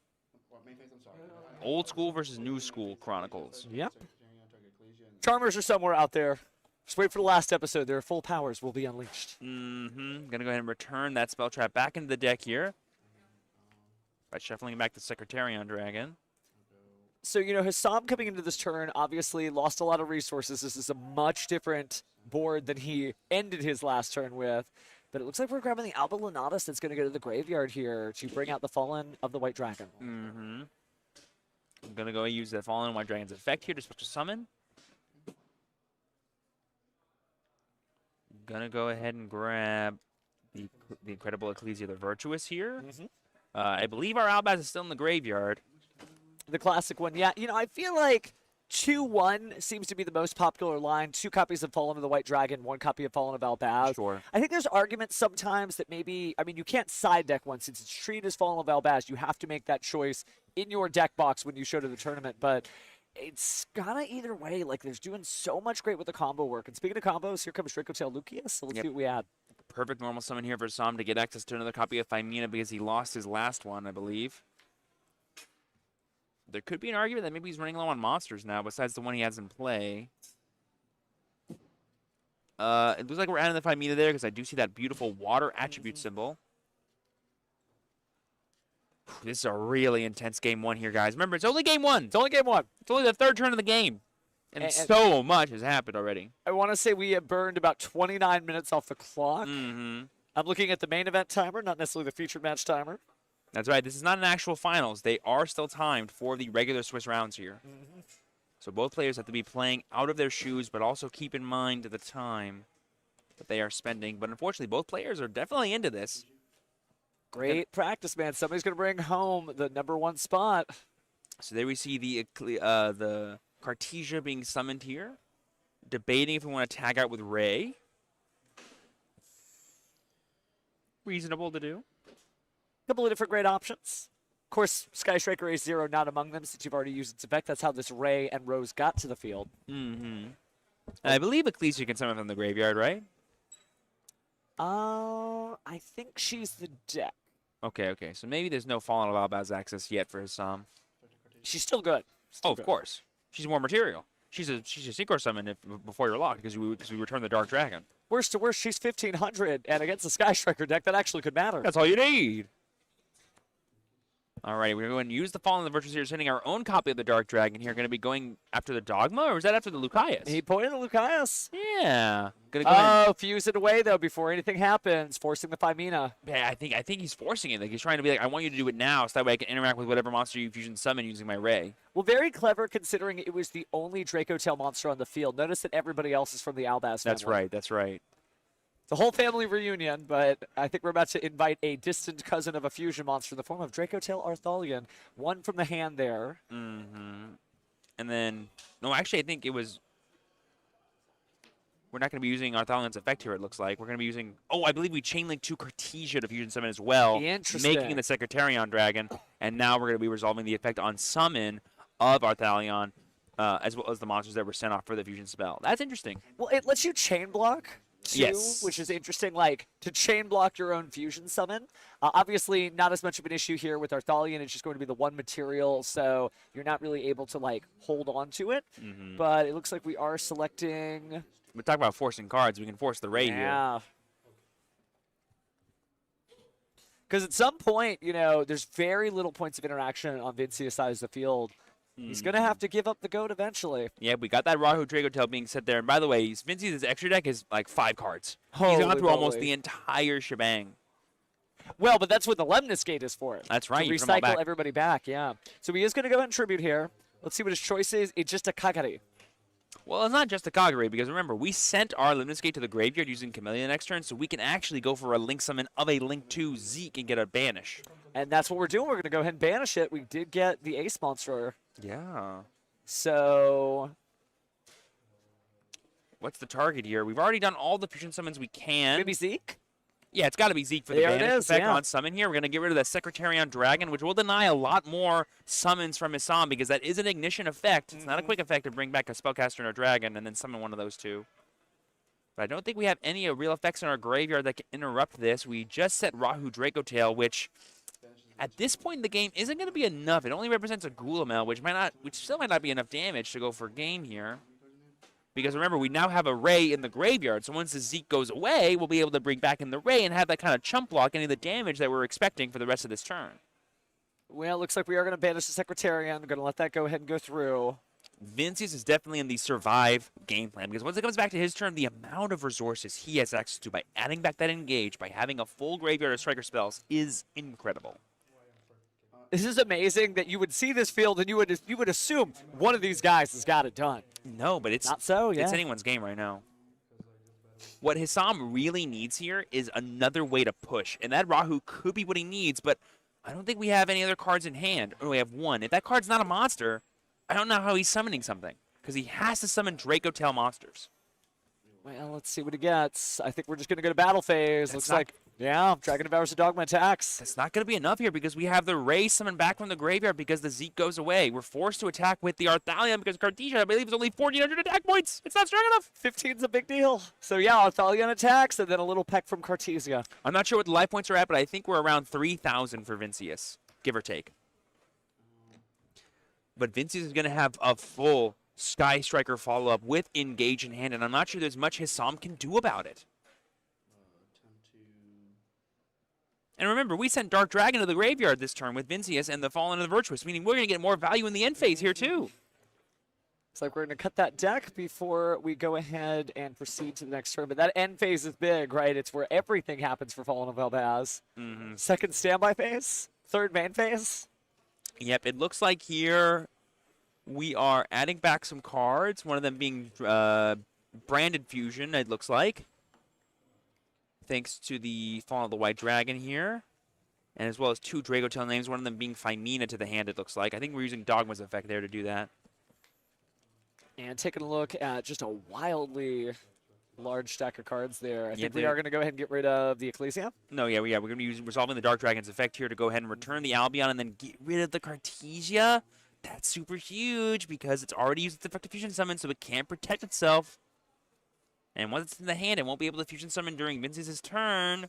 Old school versus new school Chronicles. Yep. Charmers are somewhere out there. Just wait for the last episode. Their full powers will be unleashed. Gonna go ahead and return that spell trap back into the deck here by shuffling back the Secretarion Dragon. So, you know, Hisam coming into this turn obviously lost a lot of resources. This is a much different board than he ended his last turn with. But it looks like we're grabbing the Alba Lunatus that's going to go to the graveyard here to bring out the Fallen of the White Dragon. I'm gonna go use the Fallen White Dragon's effect here to special summon. Gonna go ahead and grab the Incredible Ecclesia the Virtuous here. I believe our Albaz is still in the graveyard. The classic one, yeah. You know, I feel like 2-1 seems to be the most popular line. 2 copies of Fallen of the White Dragon, 1 copy of Fallen of Albaz. Sure. I think there's arguments sometimes that maybe, I mean, you can't side deck one since it's treated as Fallen of Albaz. You have to make that choice in your deck box when you show to the tournament. But it's kind of either way. Like, there's doing so much great with the combo work. And speaking of combos, here comes Draco Tail Lucius. So let's see what we add. Perfect normal summon here for Sam to get access to another copy of Phimina because he lost his last one, I believe. There could be an argument that maybe he's running low on monsters now besides the one he has in play. It looks like we're adding the Phimina there because I do see that beautiful water attribute symbol. This is a really intense game 1 here, guys. Remember, it's only game 1. It's only game 1. It's only the 3rd turn of the game. And so much has happened already. I want to say we have burned about 29 minutes off the clock. I'm looking at the main event timer, not necessarily the featured match timer. That's right. This is not an actual finals. They are still timed for the regular Swiss rounds here. So both players have to be playing out of their shoes, but also keep in mind the time that they are spending. But unfortunately, both players are definitely into this. Great practice, man. Somebody's going to bring home the #1 spot. So there we see the Cartesia being summoned here. Debating if we want to tag out with Ray. Reasonable to do. Couple of different great options. Of course, Sky Striker Ace 0 not among them since you've already used its effect. That's how this Ray and Rose got to the field. I believe Ecclesia can summon from the graveyard, right? I think she's the deck. Okay. So maybe there's no Fallen of Albaz access yet for Hisam. She's still good. Of course. She's more material. She's a synchro summon before you're locked because we return the Dark Dragon. Worst to worst, she's 1,500, and against the Sky Striker deck, that actually could matter. That's all you need. All right, we're going to use the Fallen of the Virtuous here, sending our own copy of the Dark Dragon here. Going to be going after the Dogma, or is that after the Lucius? He pointed at Lucius. Yeah. Gonna go ahead. Fuse it away, though, before anything happens, forcing the Phimina. Yeah, I think he's forcing it. Like, he's trying to be like, I want you to do it now, so that way I can interact with whatever monster you fusion summon using my Ray. Well, very clever, considering it was the only Draco Tail monster on the field. Notice that everybody else is from the Albaz family. That's right. It's a whole family reunion, but I think we're about to invite a distant cousin of a fusion monster in the form of Draco Tail Arthalion. One from the hand there. And then, no, actually, I think it was... We're not going to be using Arthalion's effect here, it looks like. We're going to be using... Oh, I believe we chain link to Cartesia to fusion summon as well. Interesting. Making the Secretarion Dragon. And now we're going to be resolving the effect on summon of Arthalion, as well as the monsters that were sent off for the fusion spell. That's interesting. Well, it lets you chain block, too, yes, which is interesting, like, to chain block your own fusion summon. Obviously, not as much of an issue here with Arthalion. It's just going to be the one material, so you're not really able to, like, hold on to it. But it looks like we are selecting... We talk about forcing cards. We can force the Ray here. Yeah. Because at some point, you know, there's very little points of interaction on Vincius' side of the field. He's going to have to give up the goat eventually. Yeah, we got that Rahu Draco Tail being set there. And by the way, Vinci's extra deck is like 5 cards. He's gone through almost the entire shebang. Well, but that's what the Lemnis Gate is for. That's right. To recycle everybody back, yeah. So he is going to go ahead and tribute here. Let's see what his choice is. It's just a Kagari. Well, it's not just the Kagura, because remember, we sent our Limit Gate to the graveyard using Chameleon next turn, so we can actually go for a Link Summon of a Link 2 Zeke and get a Banish. And that's what we're doing. We're going to go ahead and banish it. We did get the Ace Monster. Yeah. So what's the target here? We've already done all the fusion summons we can. maybe Zeke? Yeah, it's got to be Zeke for the There it banish is, effect yeah. on summon here. We're going to get rid of the Secretarian Dragon, which will deny a lot more summons from Isam, because that is an ignition effect. It's not a quick effect to bring back a Spellcaster and a Dragon and then summon one of those two. But I don't think we have any real effects in our graveyard that can interrupt this. We just set Rahu Draco Tail, which at this point in the game isn't going to be enough. It only represents a Gulamel, which still might not be enough damage to go for game here. Because remember, we now have a Ray in the graveyard, so once the Zeke goes away, we'll be able to bring back in the Ray and have that kind of chump block any of the damage that we're expecting for the rest of this turn. Well, it looks like we are going to banish the Secretarian. We're going to let that go ahead and go through. Vincius is definitely in the survive game plan, because once it comes back to his turn, the amount of resources he has access to by adding back that engage, by having a full graveyard of striker spells, is incredible. This is amazing that you would see this field and you would assume one of these guys has got it done. No, but it's not so. Yeah, it's anyone's game right now. What Hisam really needs here is another way to push, and that Rahu could be what he needs, but I don't think we have any other cards in hand. Or we have one. If that card's not a monster, I don't know how he's summoning something, because he has to summon Draco Tail monsters. Well, let's see what he gets. I think we're just going to go to battle phase. Looks like, yeah, Dragon Devours the Dogma attacks. That's not going to be enough here, because we have the Ray summoned back from the graveyard because the Zeke goes away. We're forced to attack with the Arthalion because Cartesia, I believe, is only 1,400 attack points. It's not strong enough. 15's a big deal. So, yeah, Arthalion attacks and then a little peck from Cartesia. I'm not sure what the life points are at, but I think we're around 3,000 for Vincius, give or take. But Vincius is going to have a full Sky Striker follow-up with Engage in hand, and I'm not sure there's much Hisam can do about it. And remember, we sent Dark Dragon to the graveyard this turn with Vincius and the Fallen of the Virtuous, meaning we're going to get more value in the end phase here, too. Looks like we're going to cut that deck before we go ahead and proceed to the next turn. But that end phase is big, right? It's where everything happens for Fallen of Elbaz. Second standby phase? Third main phase? Yep, it looks like here we are adding back some cards, one of them being Branded Fusion, it looks like. Thanks to the Fallen of the White Dragon here. And as well as two Draco Tail names, one of them being Phimina to the hand, it looks like. I think we're using Dogma's effect there to do that. And taking a look at just a wildly large stack of cards there. I think we are going to go ahead and get rid of the Ecclesia. No, yeah, we're going to be resolving the Dark Dragon's effect here to go ahead and return the Albion and then get rid of the Cartesia. That's super huge because it's already used its effective fusion summon, so it can't protect itself. And once it's in the hand, it won't be able to fusion summon during Vincius' turn.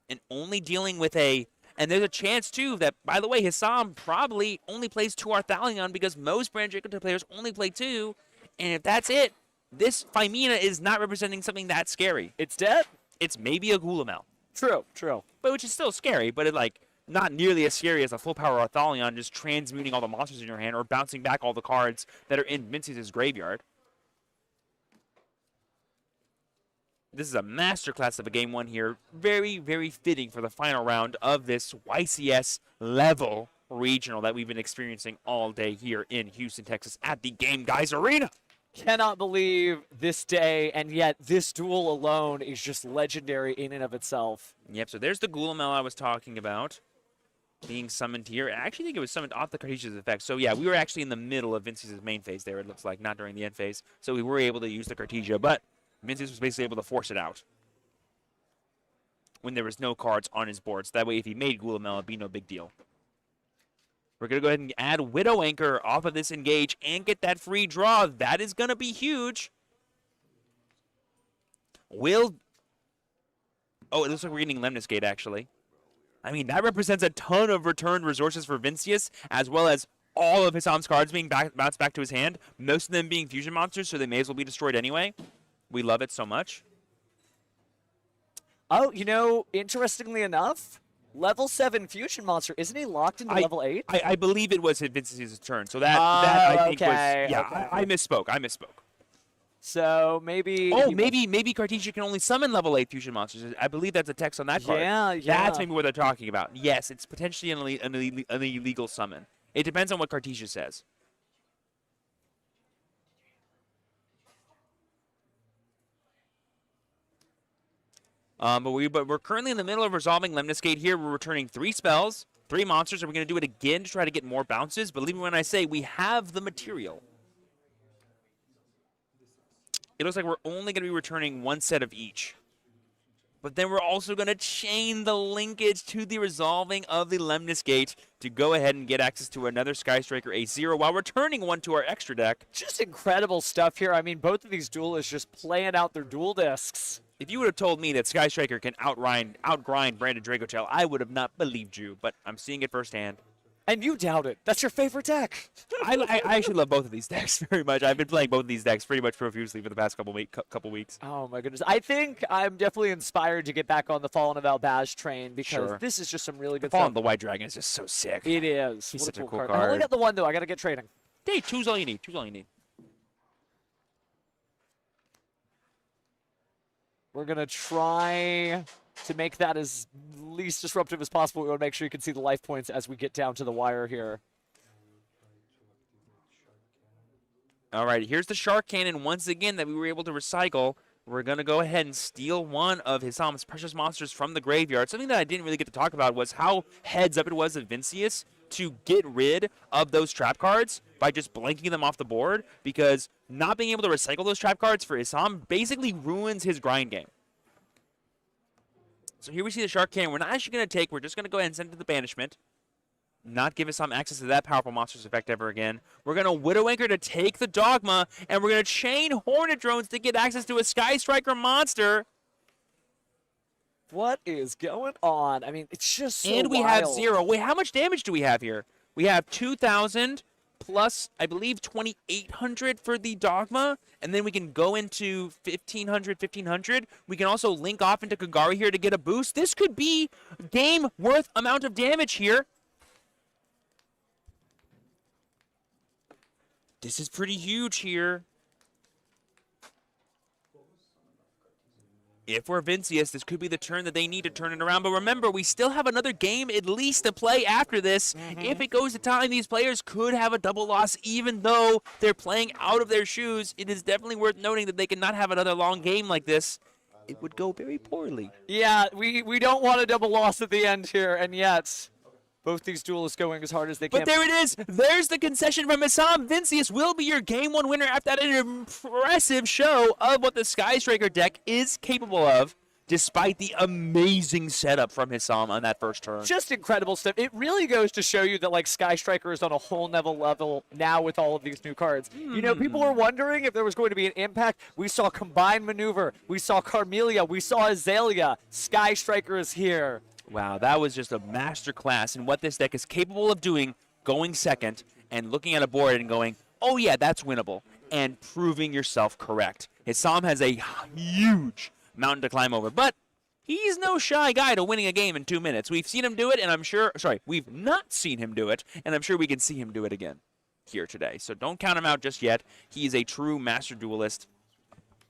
And only dealing with a... And there's a chance, too, that, by the way, Hisam probably only plays 2 Arthalion because most Brand Draco players only play 2. And if that's it, this Phimina is not representing something that scary. It's dead? It's maybe a Gulamel. True, true. But which is still scary, but it, like, not nearly as scary as a full power Arthalion just transmuting all the monsters in your hand or bouncing back all the cards that are in Vincius' graveyard. This is a masterclass of a Game 1 here. Very, very fitting for the final round of this YCS level regional that we've been experiencing all day here in Houston, Texas at the Game Guys Arena. Cannot believe this day, and yet this duel alone is just legendary in and of itself. Yep, so there's the Gulamel I was talking about being summoned here. I actually think it was summoned off the Cartesia's effect. So yeah, we were actually in the middle of Vincius' main phase there, it looks like, not during the end phase. So we were able to use the Cartesia, but Vincius was basically able to force it out when there was no cards on his board. So that way, if he made Gulamel, it'd be no big deal. We're going to go ahead and add Widow Anchor off of this engage and get that free draw. That is going to be huge. Oh, it looks like we're getting Lemnis Gate, actually. I mean, that represents a ton of returned resources for Vincius, as well as all of Hisam's cards being bounced back to his hand, most of them being fusion monsters, so they may as well be destroyed anyway. We love it so much. Oh, you know, interestingly enough, level 7 fusion monster, isn't he locked into level 8? I believe it was Vincius' turn, so that I think was... Yeah, okay. I misspoke. So maybe... Oh, maybe Cartesia can only summon level 8 fusion monsters. I believe that's a text on that card. Yeah. That's maybe what they're talking about. Yes, it's potentially an illegal summon. It depends on what Cartesia says. But we're currently in the middle of resolving Lemniscate here. We're returning 3 spells, 3 monsters, and we're going to do it again to try to get more bounces. Believe me when I say we have the material. It looks like we're only going to be returning 1 set of each. But then we're also going to chain the linkage to the resolving of the Lemniscate to go ahead and get access to another Sky Striker A0 while returning 1 to our extra deck. Just incredible stuff here. I mean, both of these duelists just playing out their dual discs. If you would have told me that Sky Striker can outgrind Branded Dragotail, I would have not believed you, but I'm seeing it firsthand. And you doubt it. That's your favorite deck. I actually love both of these decks very much. I've been playing both of these decks pretty much profusely for the past couple weeks. Oh my goodness. I think I'm definitely inspired to get back on the Fallen of Albaz train because this is just some really good Fallen stuff. of the White Dragon is just so sick. It is. He's What such a cool card. card. I only got the one though. I got to get trading. Hey, choose all you need. Choose all you need. We're going to try to make that as least disruptive as possible. We want to make sure you can see the life points as we get down to the wire here. All right, here's the Shark Cannon once again that we were able to recycle. We're going to go ahead and steal one of Hisam's precious monsters from the graveyard. Something that I didn't really get to talk about was how heads up it was of Vincius to get rid of those trap cards by just blanking them off the board, because not being able to recycle those trap cards for Hisam basically ruins his grind game. So here we see the Shark Cannon. We're not actually going to take, we're just going to go ahead and send it to the banishment. Not give Hisam access to that powerful monster's effect ever again. We're going to Widow Anchor to take the Dogma, and we're going to chain Hornet Drones to get access to a Sky Striker monster. What is going on? I mean, it's just so And we have wild. 0. Wait, how much damage do we have here? We have 2,000 plus, I believe, 2,800 for the Dogma, and then we can go into 1,500. We can also link off into Kagari here to get a boost. This could be game worth amount of damage here. This is pretty huge here. If we're Vincius, this could be the turn that they need to turn it around. But remember, we still have another game at least to play after this. If it goes to time, these players could have a double loss, even though they're playing out of their shoes. It is definitely worth noting that they cannot have another long game like this. It would go very poorly. Yeah, we don't want a double loss at the end here, and yet both these duelists going as hard as they can. But there it is. There's the concession from Hisam. Vincius will be your Game 1 winner after that impressive show of what the Sky Striker deck is capable of, despite the amazing setup from Hisam on that first turn. Just incredible stuff. It really goes to show you that like Sky Striker is on a whole nother level now with all of these new cards. You know, people were wondering if there was going to be an impact. We saw Combined Maneuver. We saw Carmelia. We saw Azalea. Sky Striker is here. Wow, that was just a masterclass in what this deck is capable of doing, going second and looking at a board and going, oh yeah, that's winnable, and proving yourself correct. Hisam has a huge mountain to climb over, but he's no shy guy to winning a game in 2 minutes. We've seen him do it, and I'm sure, we've not seen him do it, and I'm sure we can see him do it again here today. So don't count him out just yet. He is a true master duelist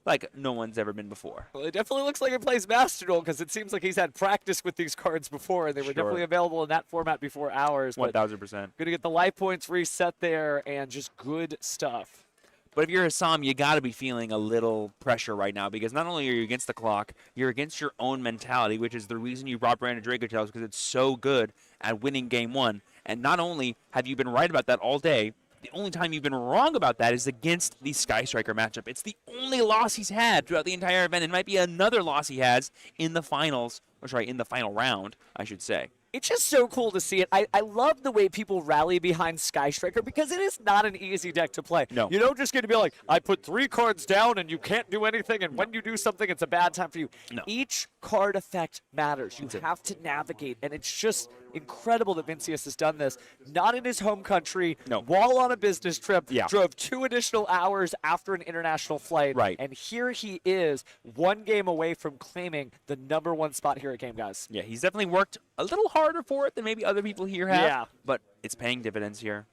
like no one's ever been before. Well, it definitely looks like he plays Master Duel because it seems like he's had practice with these cards before, and they were definitely available in that format before ours. 1,000%. Going to get the life points reset there, and just good stuff. But if you're Hisam, you got to be feeling a little pressure right now, because not only are you against the clock, you're against your own mentality, which is the reason you brought Branded Dragotails, because it's so good at winning Game 1. And not only have you been right about that all day, the only time you've been wrong about that is against the Sky Striker matchup. It's the only loss he's had throughout the entire event. It might be another loss he has in the finals, in the final round, I should say. It's just so cool to see it. I love the way people rally behind Sky Striker because it is not an easy deck to play. No. You don't just get to be like, I put 3 cards down and you can't do anything, and when you do something, it's a bad time for you. No. Each card effect matters. You have to navigate, and it's just incredible that Vincius has done this. Not in his home country, while on a business trip, drove 2 additional hours after an international flight, and here he is, 1 game away from claiming the #1 spot here at Game Guys. Yeah, he's definitely worked a little harder for it than maybe other people here have. Yeah. But it's paying dividends here.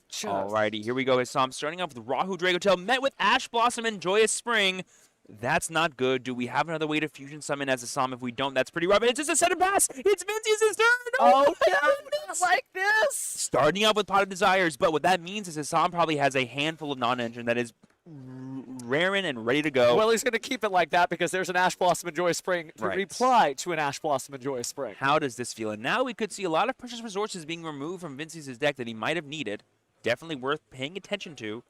Just. Alrighty, here we go. Hisam starting off with Rahu Dragotail, met with Ash Blossom and Joyous Spring. That's not good. Do we have another way to fusion summon as Hisam? If we don't, that's pretty rough. And it's just a set and pass. It's Vincius' turn. Oh, no, not like this. Starting out with Pot of Desires, but what that means is Hisam probably has a handful of non-engine that is raring and ready to go. Well, he's going to keep it like that because there's an Ash Blossom and Joy Spring to Right. reply to an Ash Blossom and Joy Spring. How does this feel? And now we could see a lot of precious resources being removed from Vincius' deck that he might have needed. Definitely worth paying attention to.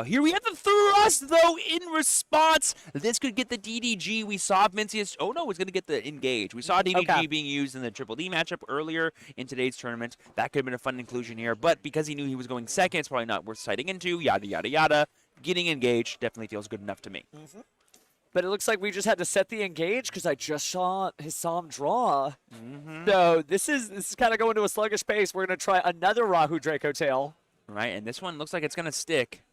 Here we have the thrust, though, in response. This could get the DDG. We saw Vincius. Oh, no, it's going to get the engage. We saw DDG being used in the Triple D matchup earlier in today's tournament. That could have been a fun inclusion here. But because he knew he was going second, it's probably not worth citing into. Yada, yada, yada. Getting engaged definitely feels good enough to me. But it looks like we just had to set the engage because I just saw Hisam draw. So this is kind of going to a sluggish pace. We're going to try another Rahu Draco Tail. Right, and this one looks like it's going to stick.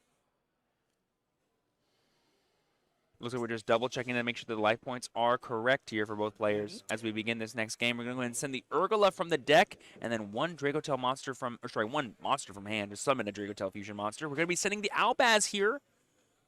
Looks like we're just double checking to make sure that the life points are correct here for both players. As we begin this next game, we're going to go ahead and send the Urgula from the deck, and then one Dracotail monster from, one monster from hand to summon a Dracotail fusion monster. We're going to be sending the Albaz here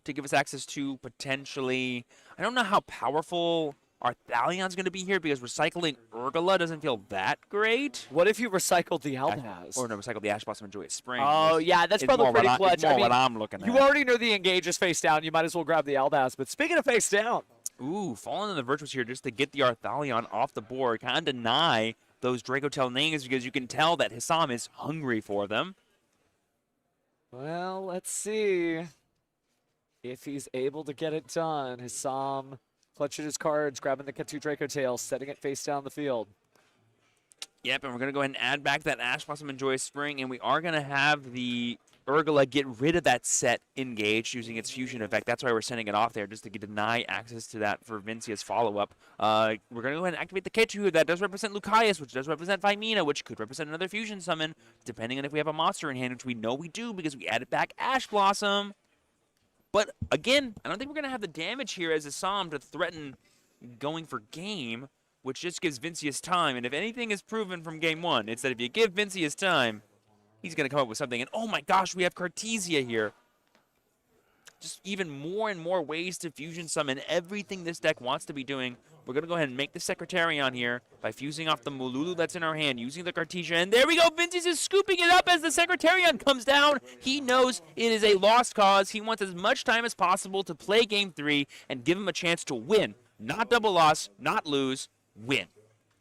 to give us access to potentially, I don't know how powerful our Thalion's going to be here because recycling Urgula doesn't feel that great. What if you recycled the Albaz? Or no, recycle the Ash Blossom and Joyous Spring. Oh, yeah, that's probably pretty clutch. It's more what I'm looking at. You already know the engage is face down. You might as well grab the Albaz. But speaking of face down. Ooh, falling in the Virtuous here just to get the Arthalion off the board. Kind of deny those Dracotail names because you can tell that Hisam is hungry for them. Well, let's see if he's able to get it done. Hisam clutching his cards, grabbing the Ketu Dracotail, setting it face down the field. Yep, and we're going to go ahead and add back that Ash Blossom and Joyous Spring, and we are going to have the Urgula get rid of that set engaged using its fusion effect. That's why we're sending it off there, just to deny access to that for Vincia's follow-up. We're going to go ahead and activate the Ketu. That does represent Lucaeus, which does represent Vimina, which could represent another fusion summon, depending on if we have a monster in hand, which we know we do because we added back Ash Blossom. But again, I don't think we're going to have the damage here as Hisam to threaten going for game, which just gives Vincius time. And if anything is proven from game one, it's that if you give Vincius time, he's going to come up with something. And oh my gosh, we have Cartesia here. Just even more and more ways to fusion summon everything this deck wants to be doing. We're going to go ahead and make the Secretarion here by fusing off the Mululu that's in our hand, using the Cartesia. And there we go. Vincius is scooping it up as the Secretarion comes down. He knows it is a lost cause. He wants as much time as possible to play game 3 and give him a chance to win. Not double loss, not lose, win.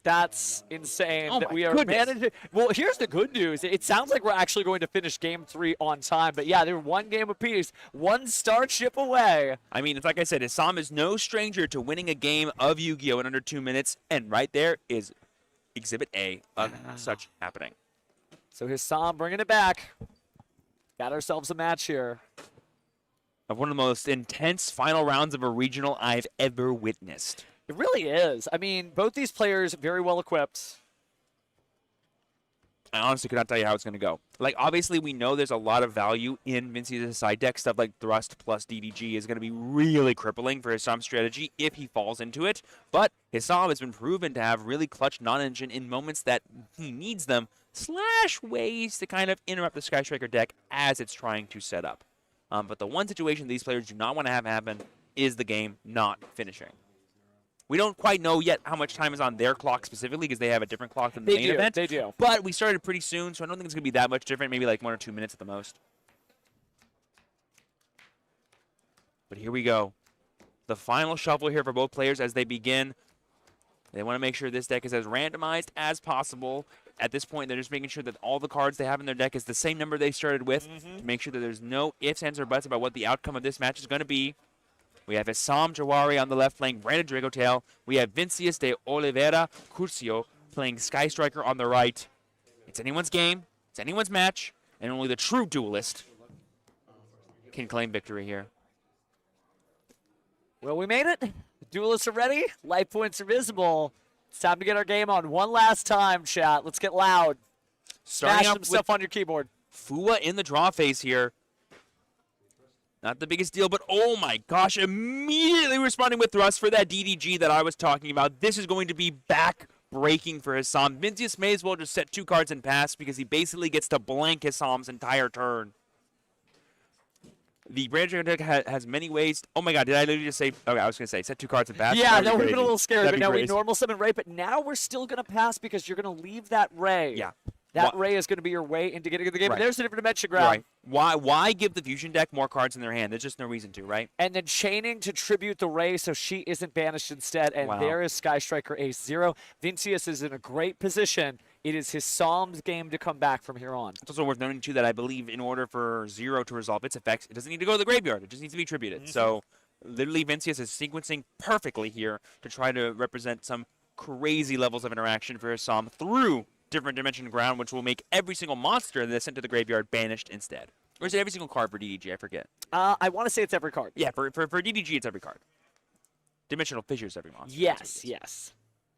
That's insane. Oh that my we are goodness. managing. Well, here's the good news. It sounds like we're actually going to finish game 3 on time. But yeah, they're one game apiece, one starship away. I mean, it's like I said, Hisam is no stranger to winning a game of Yu-Gi-Oh! In under 2 minutes. And right there is Exhibit A of such happening. So Hisam bringing it back. Got ourselves a match here. Of one of the most intense final rounds of a regional I've ever witnessed. It really is. I mean, both these players very well equipped. I honestly could not tell you how it's going to go. Like, obviously, we know there's a lot of value in Vincius' side deck. Stuff like Thrust plus DDG is going to be really crippling for Hisam's strategy if he falls into it. But Hisam has been proven to have really clutch non-engine in moments that he needs them, / ways to kind of interrupt the Sky Striker deck as it's trying to set up. But the one situation these players do not want to have happen is the game not finishing. We don't quite know yet how much time is on their clock specifically because they have a different clock than the main event. They do. But we started pretty soon, so I don't think it's going to be that much different. Maybe like 1 or 2 minutes at the most. But here we go. The final shuffle here for both players as they begin. They want to make sure this deck is as randomized as possible. At this point, they're just making sure that all the cards they have in their deck is the same number they started with to make sure that there's no ifs, ands, or buts about what the outcome of this match is going to be. We have Hisam Jawari on the left playing Branded Dracotail. We have Vincius de Oliveira Curcio playing Sky Striker on the right. It's anyone's game. It's anyone's match. And only the true duelist can claim victory here. Well, we made it. The duelists are ready. Life points are visible. It's time to get our game on one last time, chat. Let's get loud. Starting Smash off some stuff on your keyboard. Fua in the draw phase here. Not the biggest deal, but oh my gosh, immediately responding with Thrust for that DDG that I was talking about. This is going to be back-breaking for Hisam. Vincius may as well just set 2 cards and pass because he basically gets to blank Hisam's entire turn. The Branded deck has many ways. Oh my god, did I literally just say? Okay, I was going to say set 2 cards and pass. Yeah, that would have been a little scary, That'd but now we crazy. normal summon Ray, but now we're still going to pass because you're going to leave that Ray. Yeah. That Ray is going to be your way into getting in the game. Right. And there's a different dimension grab. Right. Why give the Fusion deck more cards in their hand? There's just no reason to, right? And then chaining to tribute the Ray so she isn't banished instead. And Wow. there is Sky Striker Ace 0. Vincius is in a great position. It is his Psalms game to come back from here on. It's also worth noting, too, that I believe in order for 0 to resolve its effects, it doesn't need to go to the graveyard. It just needs to be tributed. So, literally, Vincius is sequencing perfectly here to try to represent some crazy levels of interaction for his Psalm through different dimension ground, which will make every single monster that's sent to the graveyard banished instead. Or is it every single card for DDG? I forget. I want to say it's every card. Yeah, for DDG, it's every card. Dimensional Fissures every monster. Yes, yes.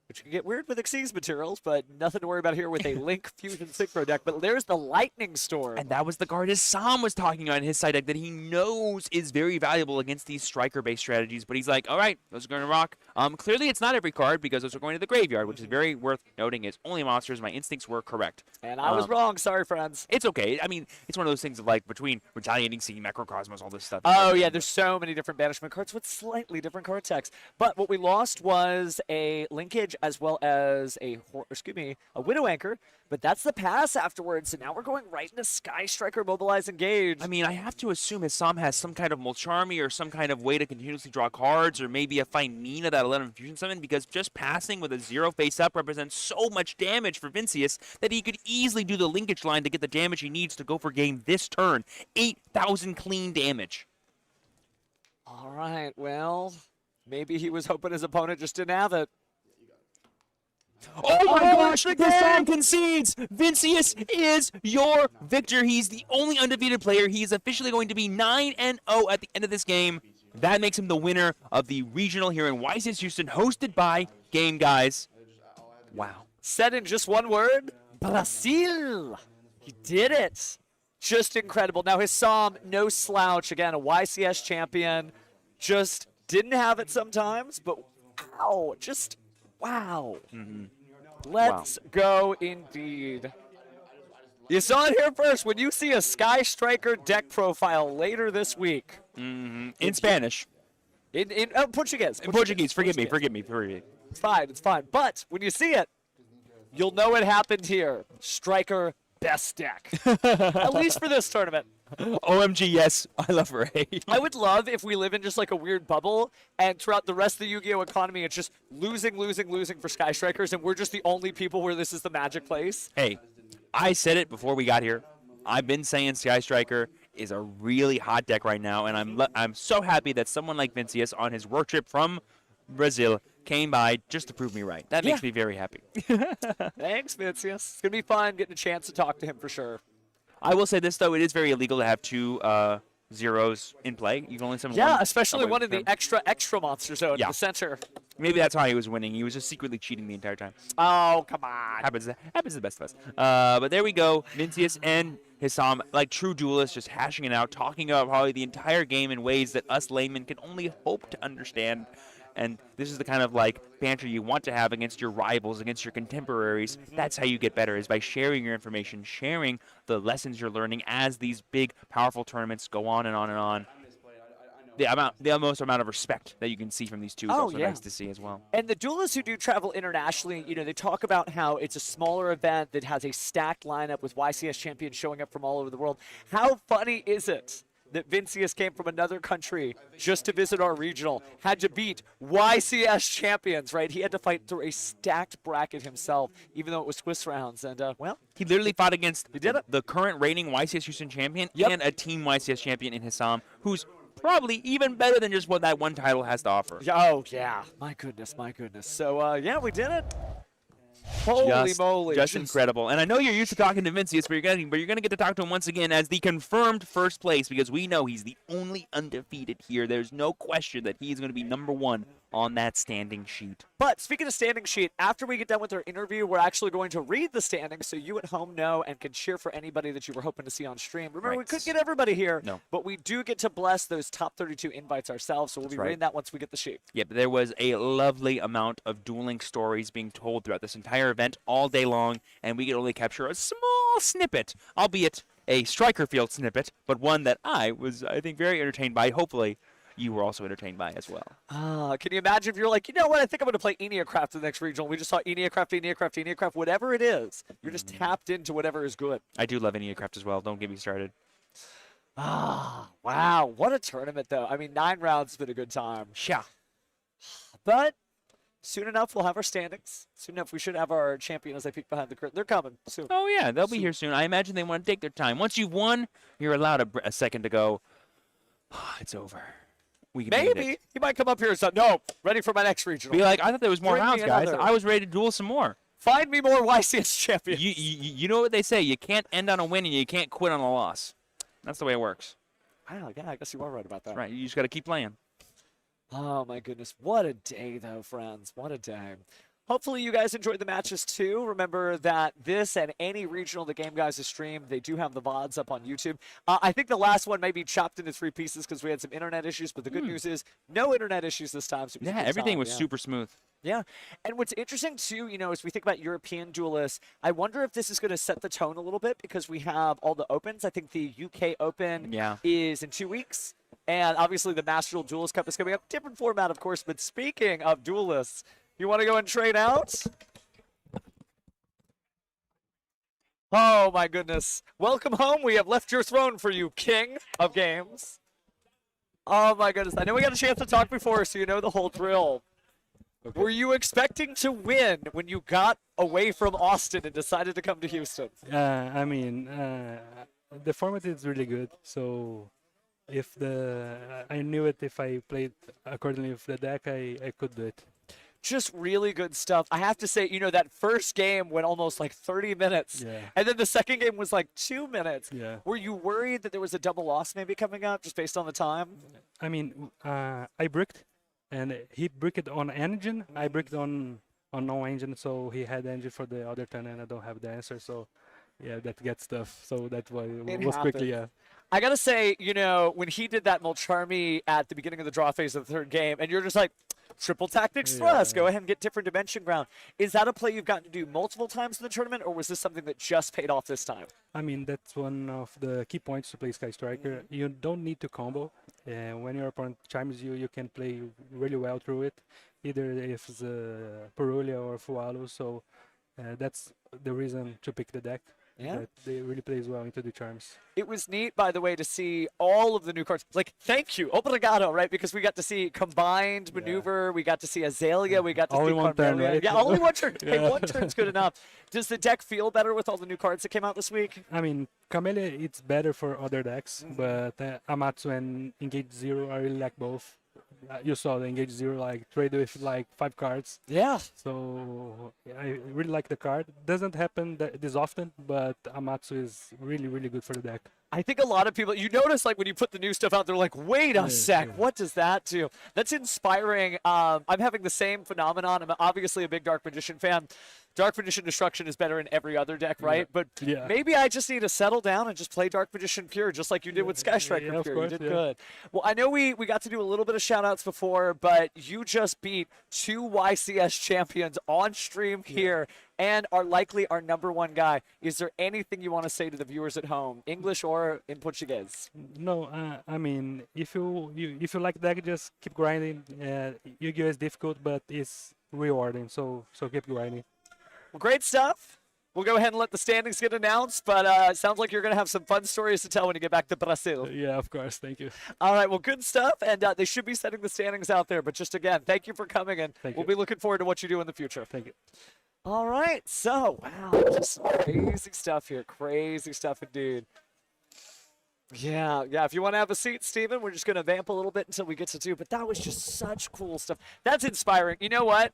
Which can get weird with Xyz materials, but nothing to worry about here with a Link Fusion Synchro deck. But there's the Lightning Storm. And that was the card his Sam was talking about in his side deck that he knows is very valuable against these striker-based strategies. But he's like, all right, those are going to rock. Clearly, it's not every card because those are going to the graveyard, which is very worth noting is only monsters. My instincts were correct. And I was wrong. Sorry, friends. It's okay. I mean, it's one of those things of like between Retaliating Sea, Macrocosmos, all this stuff. Oh, yeah, there's so many different banishment cards with slightly different card decks. But what we lost was a linkage as well as a Widow Anchor. But that's the pass afterwards. And now we're going right into Sky Striker Mobilize Engage. I mean, I have to assume his Sam has some kind of Molcharmy or some kind of way to continuously draw cards or maybe a Find Mina that will let him Fusion Summon because just passing with a 0 face up represents so much damage for Vincius that he could easily do the linkage line to get the damage he needs to go for game this turn. 8,000 clean damage. All right, well, maybe he was hoping his opponent just didn't have it. Oh my gosh, the song concedes! Vincius is your victor. He's the only undefeated player. He is officially going to be 9-0 at the end of this game. That makes him the winner of the regional here in YCS Houston, hosted by Game Guys. Wow. Said in just one word, Brazil. He did it. Just incredible. Now his Psalm, no slouch. Again, a YCS champion. Just didn't have it sometimes, but wow, just wow. Let's go indeed. You saw it here first. When you see a Sky Striker deck profile later this week. In Spanish. In Portuguese. In Portuguese. Forgive me. It's fine. It's fine. But when you see it, you'll know it happened here. Striker best deck. At least for this tournament. OMG, yes. I love Ray. I would love if we live in just like a weird bubble and throughout the rest of the Yu-Gi-Oh economy, it's just losing for Sky Strikers and we're just the only people where this is the magic place. Hey, I said it before we got here. I've been saying Sky Striker is a really hot deck right now, and I'm so happy that someone like Vincius on his work trip from Brazil came by just to prove me right. That makes me very happy. Thanks, Vincius. It's going to be fun getting a chance to talk to him for sure. I will say this, though. It is very illegal to have two zeros in play. You can only summon one. Yeah, especially one in the extra monster zone in the center. Maybe that's how he was winning. He was just secretly cheating the entire time. Oh, come on. Happens to the best of us. But there we go. Vincius and Hissam, like true duelists, just hashing it out, talking about probably the entire game in ways that us laymen can only hope to understand. And this is the kind of like banter you want to have against your rivals, against your contemporaries. That's how you get better, is by sharing your information, sharing the lessons you're learning as these big, powerful tournaments go on and on and on. The most amount of respect that you can see from these two is also nice to see as well. And the duelists who do travel internationally, you know, they talk about how it's a smaller event that has a stacked lineup with YCS champions showing up from all over the world. How funny is it that Vincius came from another country just to visit our regional, had to beat YCS champions, right? He had to fight through a stacked bracket himself, even though it was Swiss rounds. And, well, he literally fought against the current reigning YCS Houston champion and a team YCS champion in Hissam, who's probably even better than just what that one title has to offer. Oh, yeah. My goodness. So, yeah, we did it. Holy moly. Just incredible. And I know you're used to talking to Vincius, but you're going to get to talk to him once again as the confirmed first place, because we know he's the only undefeated here. There's no question that he's going to be #1 on that standing sheet. But speaking of standing sheet, after we get done with our interview, we're actually going to read the standings so you at home know and can cheer for anybody that you were hoping to see on stream. Remember, we couldn't get everybody here, but we do get to bless those top 32 invites ourselves, so we'll be reading that once we get the sheet. Yep, there was a lovely amount of dueling stories being told throughout this entire event all day long, and we could only capture a small snippet, albeit a striker field snippet, but one that I was, I think, very entertained by. Hopefully, you were also entertained by as well. Can you imagine if you're like, you know what, I think I'm going to play Eniacraft the next regional. We just saw Eniacraft, whatever it is. You're just tapped into whatever is good. I do love Eniacraft as well. Don't get me started. Wow. What a tournament, though. I mean, 9 rounds has been a good time. Yeah. But soon enough, we'll have our standings. Soon enough, we should have our champion as I peek behind the curtain. They're coming soon. Oh, yeah, they'll be here soon. I imagine they want to take their time. Once you've won, you're allowed a second to go. It's over. We can beat Maybe. it. He might come up here and say, no, ready for my next regional. Be like, I thought there was more Bring me rounds, guys. another. I was ready to duel some more. Find me more YCS champions. You know what they say. You can't end on a win and you can't quit on a loss. That's the way it works. Wow, yeah, I guess you are right about that. That's right. You just got to keep playing. Oh, my goodness. What a day, though, friends. What a day. Hopefully you guys enjoyed the matches, too. Remember that this and any regional the Game Guys has streamed, they do have the VODs up on YouTube. I think the last one may be chopped into 3 pieces because we had some internet issues, but the good news is no internet issues this time. So it was a Yeah, good everything time, was yeah. super smooth. Yeah. And what's interesting, too, as we think about European duelists, I wonder if this is going to set the tone a little bit because we have all the Opens. I think the UK Open is in 2 weeks. And obviously the Master Duel Duelist Cup is coming up. Different format, of course. But speaking of duelists, you want to go and trade out? Oh, my goodness. Welcome home. We have left your throne for you, King of Games. Oh, my goodness. I know we got a chance to talk before, so you know the whole drill. Okay. Were you expecting to win when you got away from Austin and decided to come to Houston? I mean, the format is really good. So if I knew it, if I played accordingly with the deck, I could do it. Just really good stuff. I have to say, that first game went almost like 30 minutes. Yeah. And then the second game was like 2 minutes. Yeah. Were you worried that there was a double loss maybe coming up just based on the time? I mean, I bricked, and he bricked on engine. I bricked on no engine, so he had engine for the other turn, and I don't have the answer. So, yeah, that gets tough. So that's why it was quickly, yeah. I got to say, when he did that Mulcharmy at the beginning of the draw phase of the third game, and you're just like, triple tactics thrust, go ahead and get different dimension ground. Is that a play you've gotten to do multiple times in the tournament, or was this something that just paid off this time? I mean, that's one of the key points to play Sky Striker. You don't need to combo. When your opponent chimes you, you can play really well through it, either if it's Perulia or Fualo. So that's the reason to pick the deck. Yeah. That they really plays well into the charms. It was neat, by the way, to see all of the new cards. Like, thank you, obrigado, right? Because we got to see Combined Maneuver, we got to see Azalea, we got to see Only one turn, Carmelia. right? Yeah, only one turn. Yeah. Hey, one turn's good enough. Does the deck feel better with all the new cards that came out this week? I mean, Camellia, it's better for other decks, but Amatsu and Engage Zero, I really like both. You saw the Engage Zero, trade with 5 cards. Yeah. So I really like the card. Doesn't happen this often, but Amatsu is really, really good for the deck. I think a lot of people, you notice when you put the new stuff out, they're like, wait a sec, what does that do? That's inspiring. I'm having the same phenomenon. I'm obviously a big Dark Magician fan. Dark Magician Destruction is better in every other deck, right? But maybe I just need to settle down and just play Dark Magician Pure, just like you did with Sky Striker Pure. Course, you did good. Well, I know we got to do a little bit of shout-outs before, but you just beat 2 YCS champions on stream here and are likely our #1 guy. Is there anything you want to say to the viewers at home, English or in Portuguese? No, I mean, if you like the deck, just keep grinding. Yu-Gi-Oh is difficult, but it's rewarding, so keep grinding. Well, great stuff. We'll go ahead and let the standings get announced, but it sounds like you're going to have some fun stories to tell when you get back to Brazil. Yeah, of course. Thank you. All right, well, good stuff, and they should be setting the standings out there. But just again, thank you for coming, and we'll be looking forward to what you do in the future. Thank you. All right, so, wow, just crazy stuff here. Crazy stuff indeed. Yeah, if you want to have a seat, Steven, we're just going to vamp a little bit until we get to 2, but that was just such cool stuff. That's inspiring. You know what?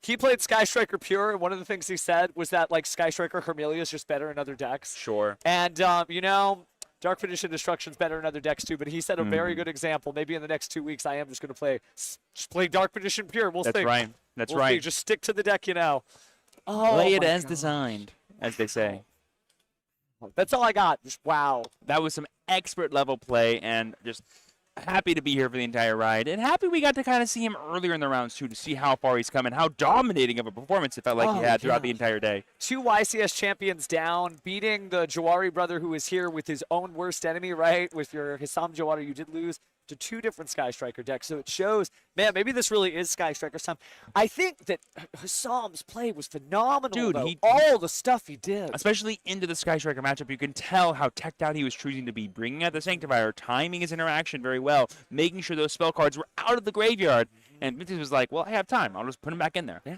He played Sky Striker Pure, and one of the things he said was that, Sky Striker Carmelia is just better in other decks. Sure. And, Dark Magician Destruction's better in other decks, too, but he said a very good example. Maybe in the next 2 weeks, I am just going to play Dark Magician Pure. We'll see. That's right. That's we'll right. See. Just stick to the deck, Oh, Play it my as God. designed, as they say. That's all I got. Just wow. That was some expert level play, and just happy to be here for the entire ride, and happy we got to kind of see him earlier in the rounds too, to see how far he's come and how dominating of a performance it felt like he had throughout the entire day. 2 YCS champions down, beating the Jawari brother who is here with his own worst enemy, right? With your Hissam Jawari, you did lose to 2 different Sky Striker decks. So it shows, man, maybe this really is Sky Striker's time. I think that Hassam's play was phenomenal, Dude, though. All the stuff he did. Especially into the Sky Striker matchup, you can tell how teched out he was choosing to be, bringing out the Sanctifier, timing his interaction very well, making sure those spell cards were out of the graveyard. And Vintage was like, well, I have time. I'll just put him back in there. Yeah.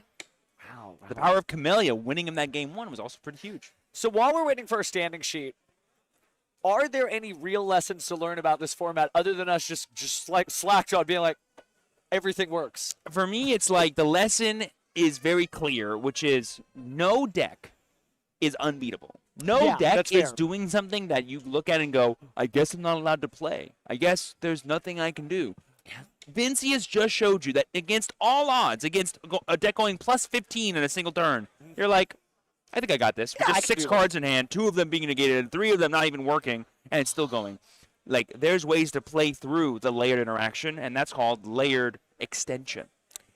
Wow. The power of Camellia winning him that game 1 was also pretty huge. So while we're waiting for a standing sheet, are there any real lessons to learn about this format other than us just like slackjawed being like, everything works? For me, it's like the lesson is very clear, which is no deck is unbeatable. No deck is doing something that you look at and go, I guess I'm not allowed to play. I guess there's nothing I can do. Vinci has just showed you that against all odds, against a deck going plus 15 in a single turn, you're like, I think I got this. With just 6 cards in hand, 2 of them being negated, and 3 of them not even working, and it's still going. Like, there's ways to play through the layered interaction, and that's called layered extension.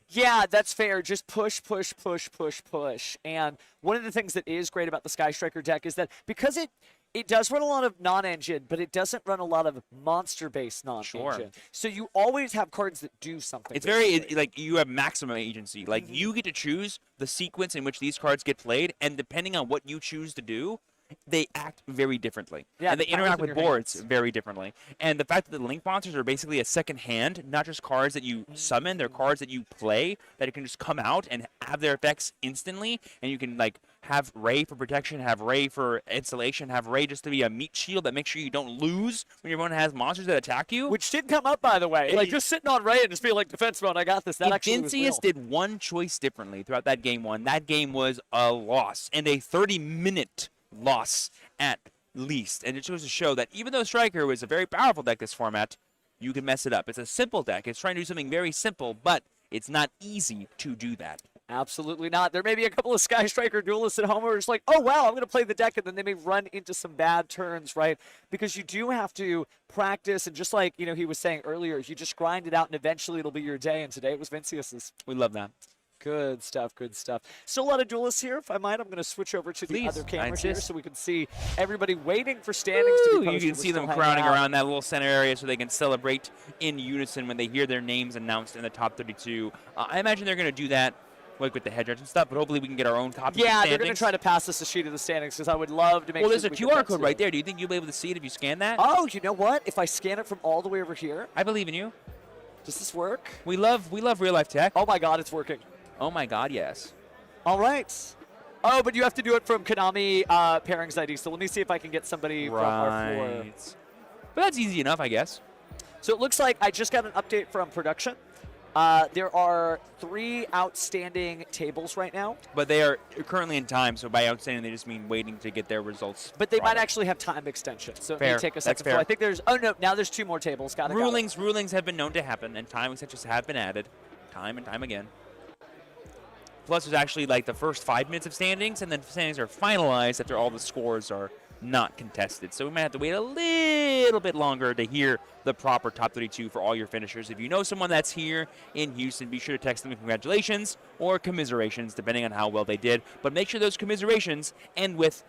Yeah, that's fair. Just push, push, push, push, push. And one of the things that is great about the Sky Striker deck is that because it does run a lot of non-engine, but it doesn't run a lot of monster-based non-engine. Sure. So you always have cards that do something. It's very, like, you have maximum agency. Like, you get to choose the sequence in which these cards get played, and depending on what you choose to do, they act very differently. Yeah, and they the power's interact in with your boards hands. very differently. And the fact that the Link monsters are basically a second hand, not just cards that you summon, they're cards that you play, that it can just come out and have their effects instantly, and you can, like, have Ray for protection, have Ray for installation, have Ray just to be a meat shield that makes sure you don't lose when your opponent has monsters that attack you. Which did come up, by the way. Like, just sitting on Ray and just being like, defense mode, I got this. That actually was real. Vincius did one choice differently throughout that game 1. That game was a loss, and a 30-minute loss at least. And it goes to show that even though Striker was a very powerful deck this format, you can mess it up. It's a simple deck. It's trying to do something very simple, but it's not easy to do that. Absolutely not. There may be a couple of Sky Striker duelists at home who are just like, oh, wow, I'm going to play the deck, and then they may run into some bad turns, right? Because you do have to practice, and just like, you know, he was saying earlier, you just grind it out, and eventually it'll be your day, and today it was Vincius's. We love that. Good stuff, good stuff. Still a lot of duelists here. If I might, I'm going to switch over to the other camera here so we can see everybody waiting for standings to be posted. You can see them crowding around that little center area so they can celebrate in unison when they hear their names announced in the top 32. I imagine they're going to do that like with the head judge and stuff, but hopefully we can get our own copy of the standings. They're going to try to pass us a sheet of the standings because I would love to make Well, sure there's a QR code right there. Do you think you'll be able to see it if you scan that? Oh, you know what? If I scan it from all the way over here. I believe in you. Does this work? We love real-life tech. Oh, my God, it's working. Oh, my God, yes. All right. Oh, but you have to do it from Konami pairings ID. So let me see if I can get somebody from our floor. But that's easy enough, I guess. So it looks like I just got an update from production. There are 3 outstanding tables right now. But they are currently in time, so by outstanding, they just mean waiting to get their results. But they might actually have time extension, so it may take a second. Fair. So I think there's, oh no, now there's 2 more tables. Got it. Rulings have been known to happen, and time extensions have been added time and time again. Plus, there's actually like the first 5 minutes of standings, and then standings are finalized after all the scores are not contested. So we might have to wait a little bit longer to hear the proper top 32 for all your finishers. If you know someone that's here in Houston, be sure to text them congratulations or commiserations, depending on how well they did. But make sure those commiserations end with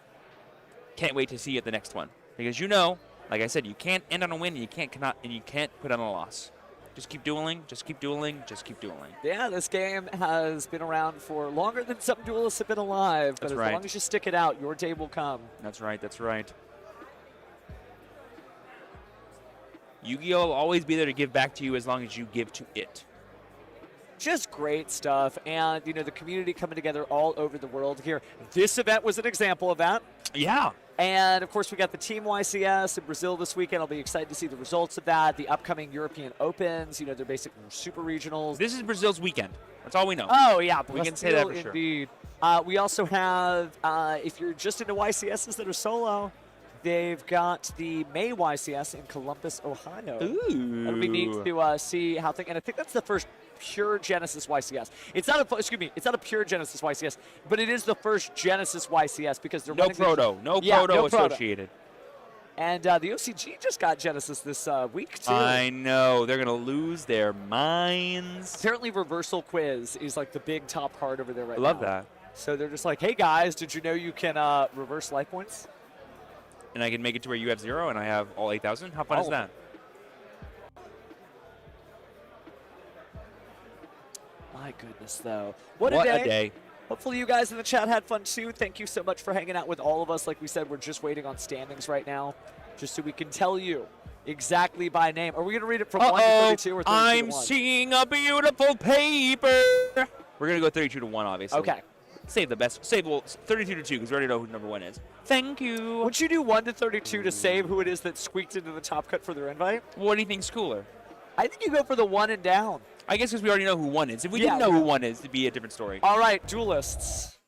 can't wait to see you at the next one. Because you know, like I said, you can't end on a win, and you can't put on a loss. Just keep dueling, just keep dueling, just keep dueling. Yeah, this game has been around for longer than some duelists have been alive. But as long as you stick it out, your day will come. That's right, that's right. Yu-Gi-Oh! Will always be there to give back to you as long as you give to it. Just great stuff. And, you know, the community coming together all over the world here. This event was an example of that. Yeah. And, of course, we got the Team YCS in Brazil this weekend. I'll be excited to see the results of that. The upcoming European Opens, you know, they're basically super regionals. This is Brazil's weekend. That's all we know. Oh, yeah. We can say that for sure. Indeed. We also have, if you're just into YCSs that are solo, they've got the May YCS in Columbus, Ohio. Ooh. It'll be neat to see how things, and I think that's the first pure Genesis YCS. It's not a pure Genesis YCS, but it is the first Genesis YCS because they're no proto associated. And the OCG just got Genesis this week too. I know, they're gonna lose their minds. Apparently, Reversal Quiz is like the big top card over there right now. I love that. So they're just like, hey guys, did you know you can reverse life points? And I can make it to where you have 0 and I have all 8,000. How fun is that? My goodness, though. What a day. Hopefully you guys in the chat had fun too. Thank you so much for hanging out with all of us. Like we said, we're just waiting on standings right now, just so we can tell you exactly by name. Are we going to read it from 1 to 32 or 32 I'm to 1? seeing a beautiful paper. We're going to go 32 to 1, obviously. Okay. Save the best. Well, 32 to 2 because we already know who number 1 is. Thank you. Would you do 1 to 32 to save who it is that squeaked into the top cut for their invite? What do you think's cooler? I think you go for the 1 and down. I guess because we already know who 1 is. If we didn't know who 1 is, it'd be a different story. All right, duelists.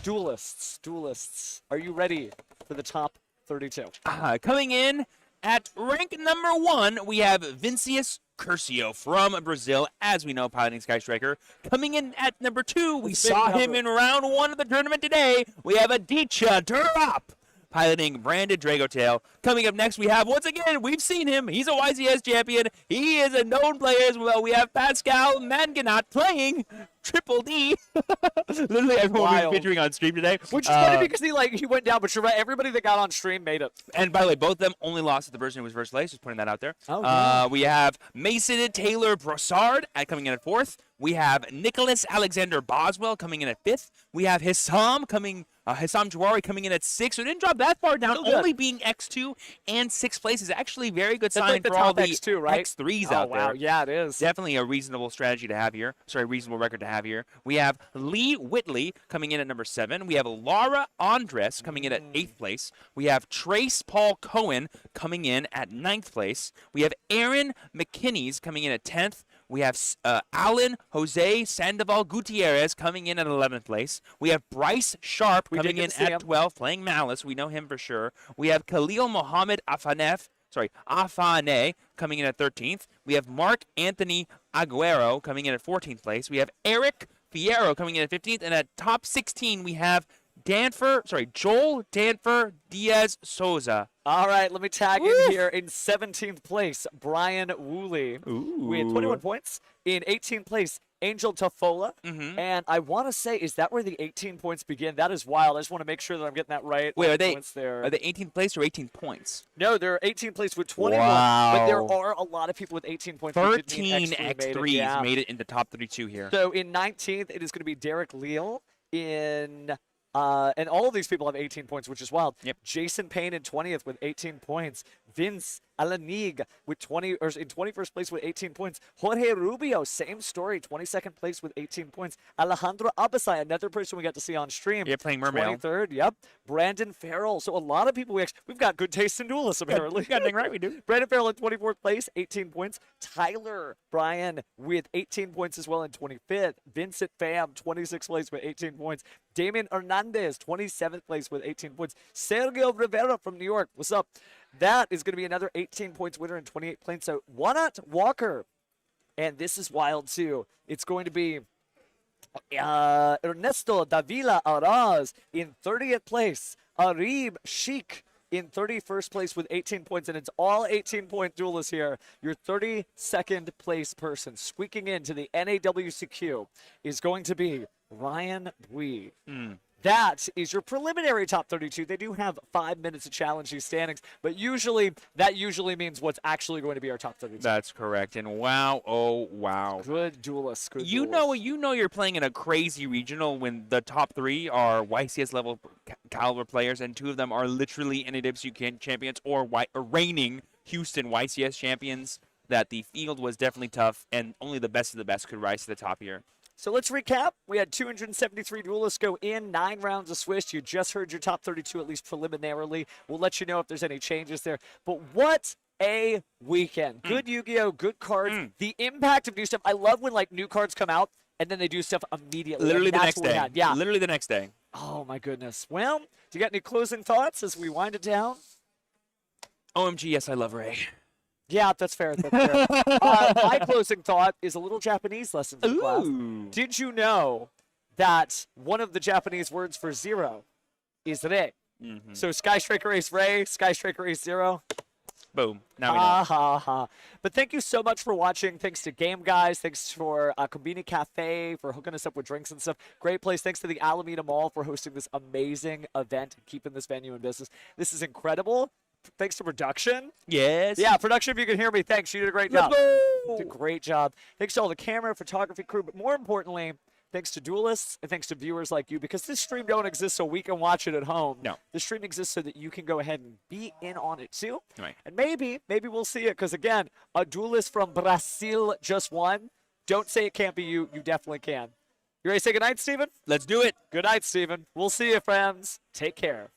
Duelists. Are you ready for the top 32? Coming in at rank number 1, we have Vincius Curcio from Brazil, as we know, piloting Sky Striker. Coming in at number 2, we saw him in round 1 of the tournament today. We have Adichia Durap piloting Branded Dragotail. Coming up next, we have, once again, we've seen him. He's a YCS champion. He is a known player as well. We have Pascal Manganat playing Triple D. Literally everyone was featuring on stream today. Which is funny because he went down, but you're right. Everybody that got on stream made it. And by the way, both of them only lost to the person who was first place. Just putting that out there. Oh, yeah. We have Mason Taylor Brossard coming in at 4th. We have Nicholas Alexander Boswell coming in at 5th. We have Hissam Jawari coming in at 6th. So it didn't drop that far down. Only being X2 and 6th place is actually a very good sign like the for all top the X2, right? X3s Oh, out wow. there. Yeah, it is. Definitely a reasonable strategy to have here. Sorry, reasonable record to have here. We have Lee Whitley coming in at number 7. We have Laura Andres coming in at 8th place. We have Trace Paul Cohen coming in at 9th place. We have Aaron McKinney's coming in at 10th. We have Alan Jose Sandoval Gutierrez coming in at 11th place. We have Bryce Sharp coming in at 12th, playing Malice. We know him for sure. We have Khalil Mohammed Afane coming in at 13th. We have Mark Anthony Aguero coming in at 14th place. We have Eric Fierro coming in at 15th. And at top 16, we have Joel Danfer Diaz Souza. All right, let me tag in here in 17th place, Brian Woolley with 21 points. In 18th place, Angel Tafola. And I want to say, is that where the 18 points begin? That is wild. I just want to make sure that I'm getting that right. Wait, are they 18th place or 18 points? No, they're 18th place with 21. Wow. But there are a lot of people with 18 points. 13 X3s made it into top 32 here. So in 19th, it is going to be Derek Leal. And all of these people have 18 points, which is wild. Yep. Jason Payne in 20th with 18 points. Vince Alanig with in 21st place with 18 points. Jorge Rubio, same story, 22nd place with 18 points. Alejandro Abasai, another person we got to see on stream. Yeah, playing Mermail. 23rd, yep. Brandon Farrell. So a lot of people we've got good taste in duelists apparently. Got anything right, we do. Brandon Farrell in 24th place, 18 points. Tyler Bryan with 18 points as well in 25th. Vincent Pham, 26th place with 18 points. Damien Hernandez, 27th place with 18 points. Sergio Rivera from New York, what's up? That is going to be another 18 points winner in 28 points. So Wanat Walker, and this is wild too. It's going to be Ernesto Davila Araz in 30th place. Arib Sheik in 31st place with 18 points, and it's all 18-point duelists here. Your 32nd place person squeaking into the NAWCQ is going to be Ryan Bui. That is your preliminary top 32. They do have 5 minutes to challenge these standings, but that usually means what's actually going to be our top 32. That's correct. And wow, oh wow. Good duelists. Good You know you're playing in a crazy regional when the top 3 are YCS level caliber players, and 2 of them are literally NAWCQ champions or reigning Houston YCS champions. That the field was definitely tough, and only the best of the best could rise to the top here. So let's recap. We had 273 duelists go in, 9 rounds of Swiss. You just heard your top 32, at least preliminarily. We'll let you know if there's any changes there. But what a weekend. Good Yu-Gi-Oh!, good cards. The impact of new stuff. I love when new cards come out and then they do stuff immediately. Literally the next day. Yeah. Literally the next day. Oh, my goodness. Well, do you got any closing thoughts as we wind it down? OMG, yes, I love Ray. Yeah, that's fair. My closing thought is a little Japanese lesson for the class. Did you know that one of the Japanese words for 0 is re? So Sky Striker Ace Ray, Sky Striker Ace 0. Boom. Now we know. Ha. But thank you so much for watching. Thanks to Game Guys. Thanks for Combini Cafe for hooking us up with drinks and stuff. Great place. Thanks to the Alameda Mall for hosting this amazing event and keeping this venue in business. This is incredible. thanks to production. Yes. Yeah, production, if you can hear me, thanks. You did a great job. go. Did a great job. Thanks to all the camera, photography crew, but more importantly, thanks to duelists and thanks to viewers like you, because this stream don't exist so we can watch it at home. No. This stream exists so that you can go ahead and be in on it too. Right. And maybe we'll see it, because again, a duelist from Brazil just won. Don't say it can't be you. You definitely can. You ready to say goodnight, Steven? Let's do it. Good night, Steven. We'll see you, friends. Take care.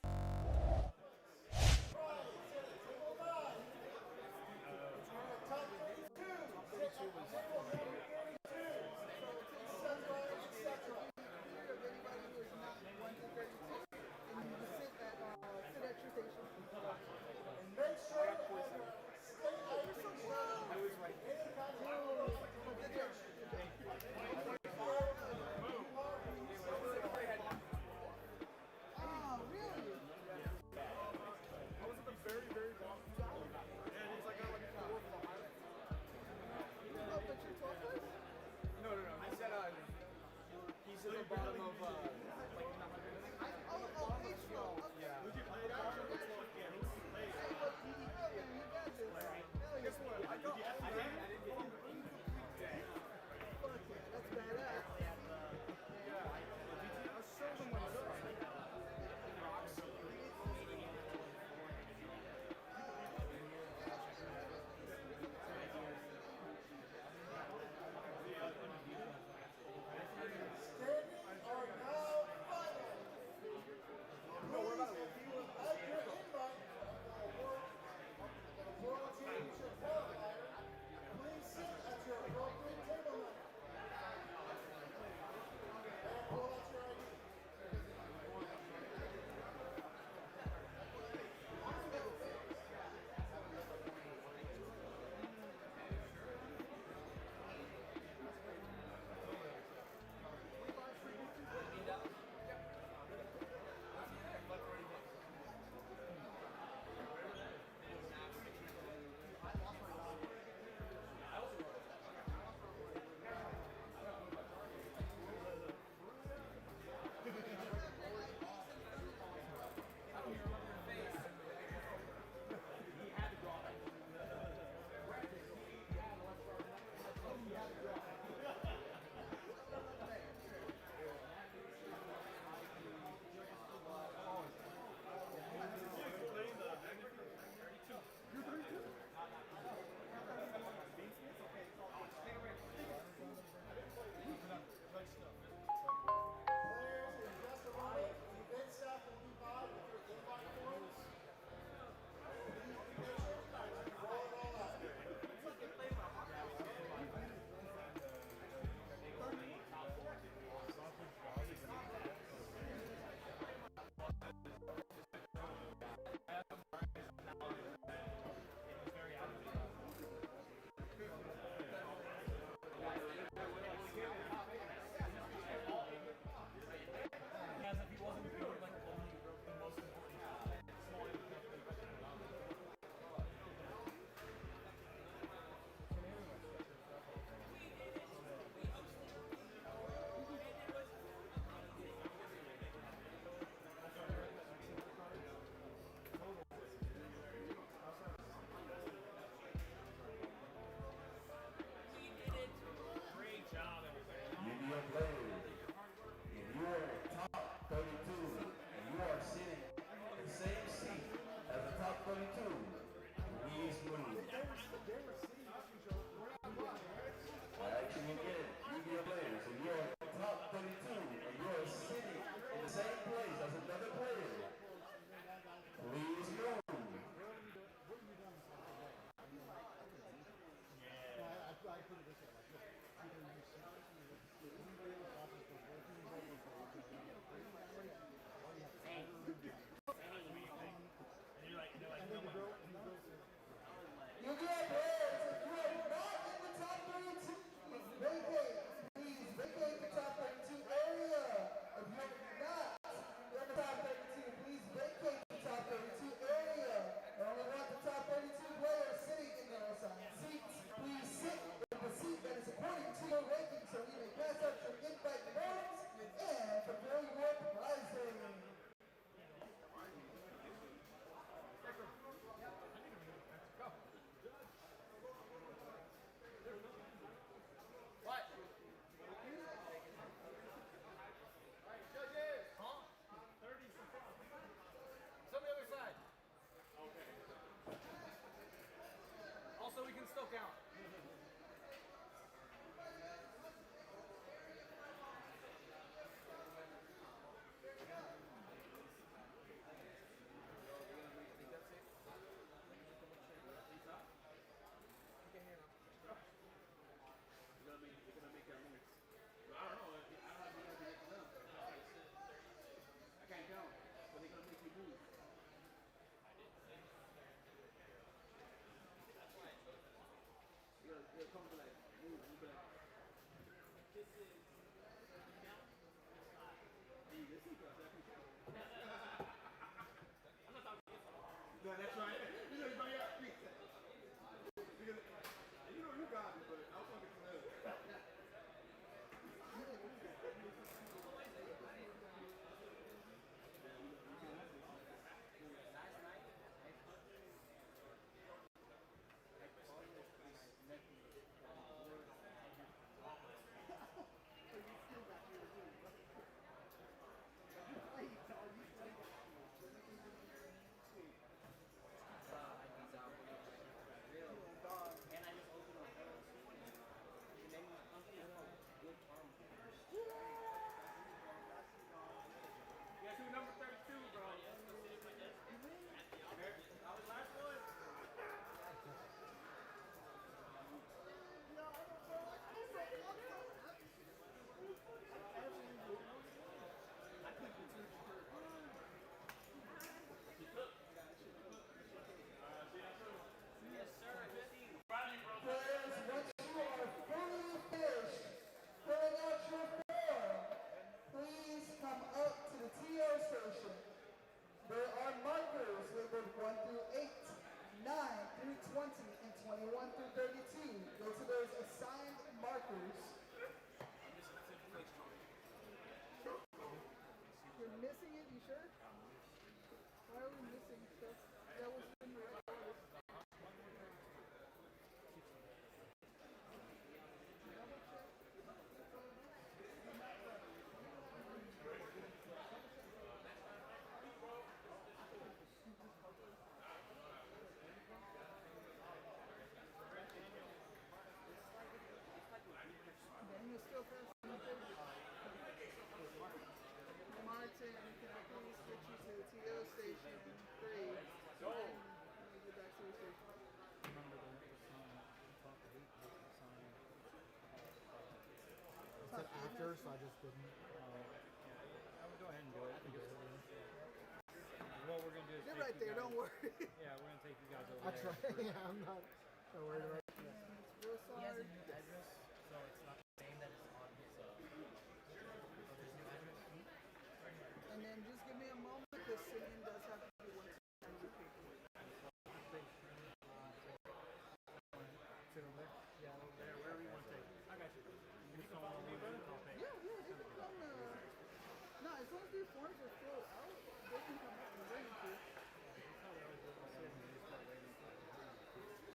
so we can still count. That's right. You know, everybody else thinks that. Because, you know, you got it, but I'll fucking smell it. Guess who number 32, bro? I was last one. Yes, sir. Players, once you are fully finished filling out your form, please come up to the TO station. There are markers labeled 1 through 8, 9 through 20, and 21 through 32. Go to those assigned markers. You're missing it? You sure? Why are we missing stuff? That was in the right order. Daniel still fast on the page. Martin, can I please get you to the TO station 3? Go! Let me get back to the station. It said after, so I just didn't. I would go ahead and do it. What we're gonna do is You're take right you there, guys- don't worry. Yeah, we're gonna take you guys over I'll there. try. Yeah, I'm not worried about it. Real He has a sorry. new address, so it's not the same that is on his. So there's a new address. And then just give me a moment because singing does have to be one time with people. Sit over there. Yeah, over there, wherever you want to take. I got you. You just don't want to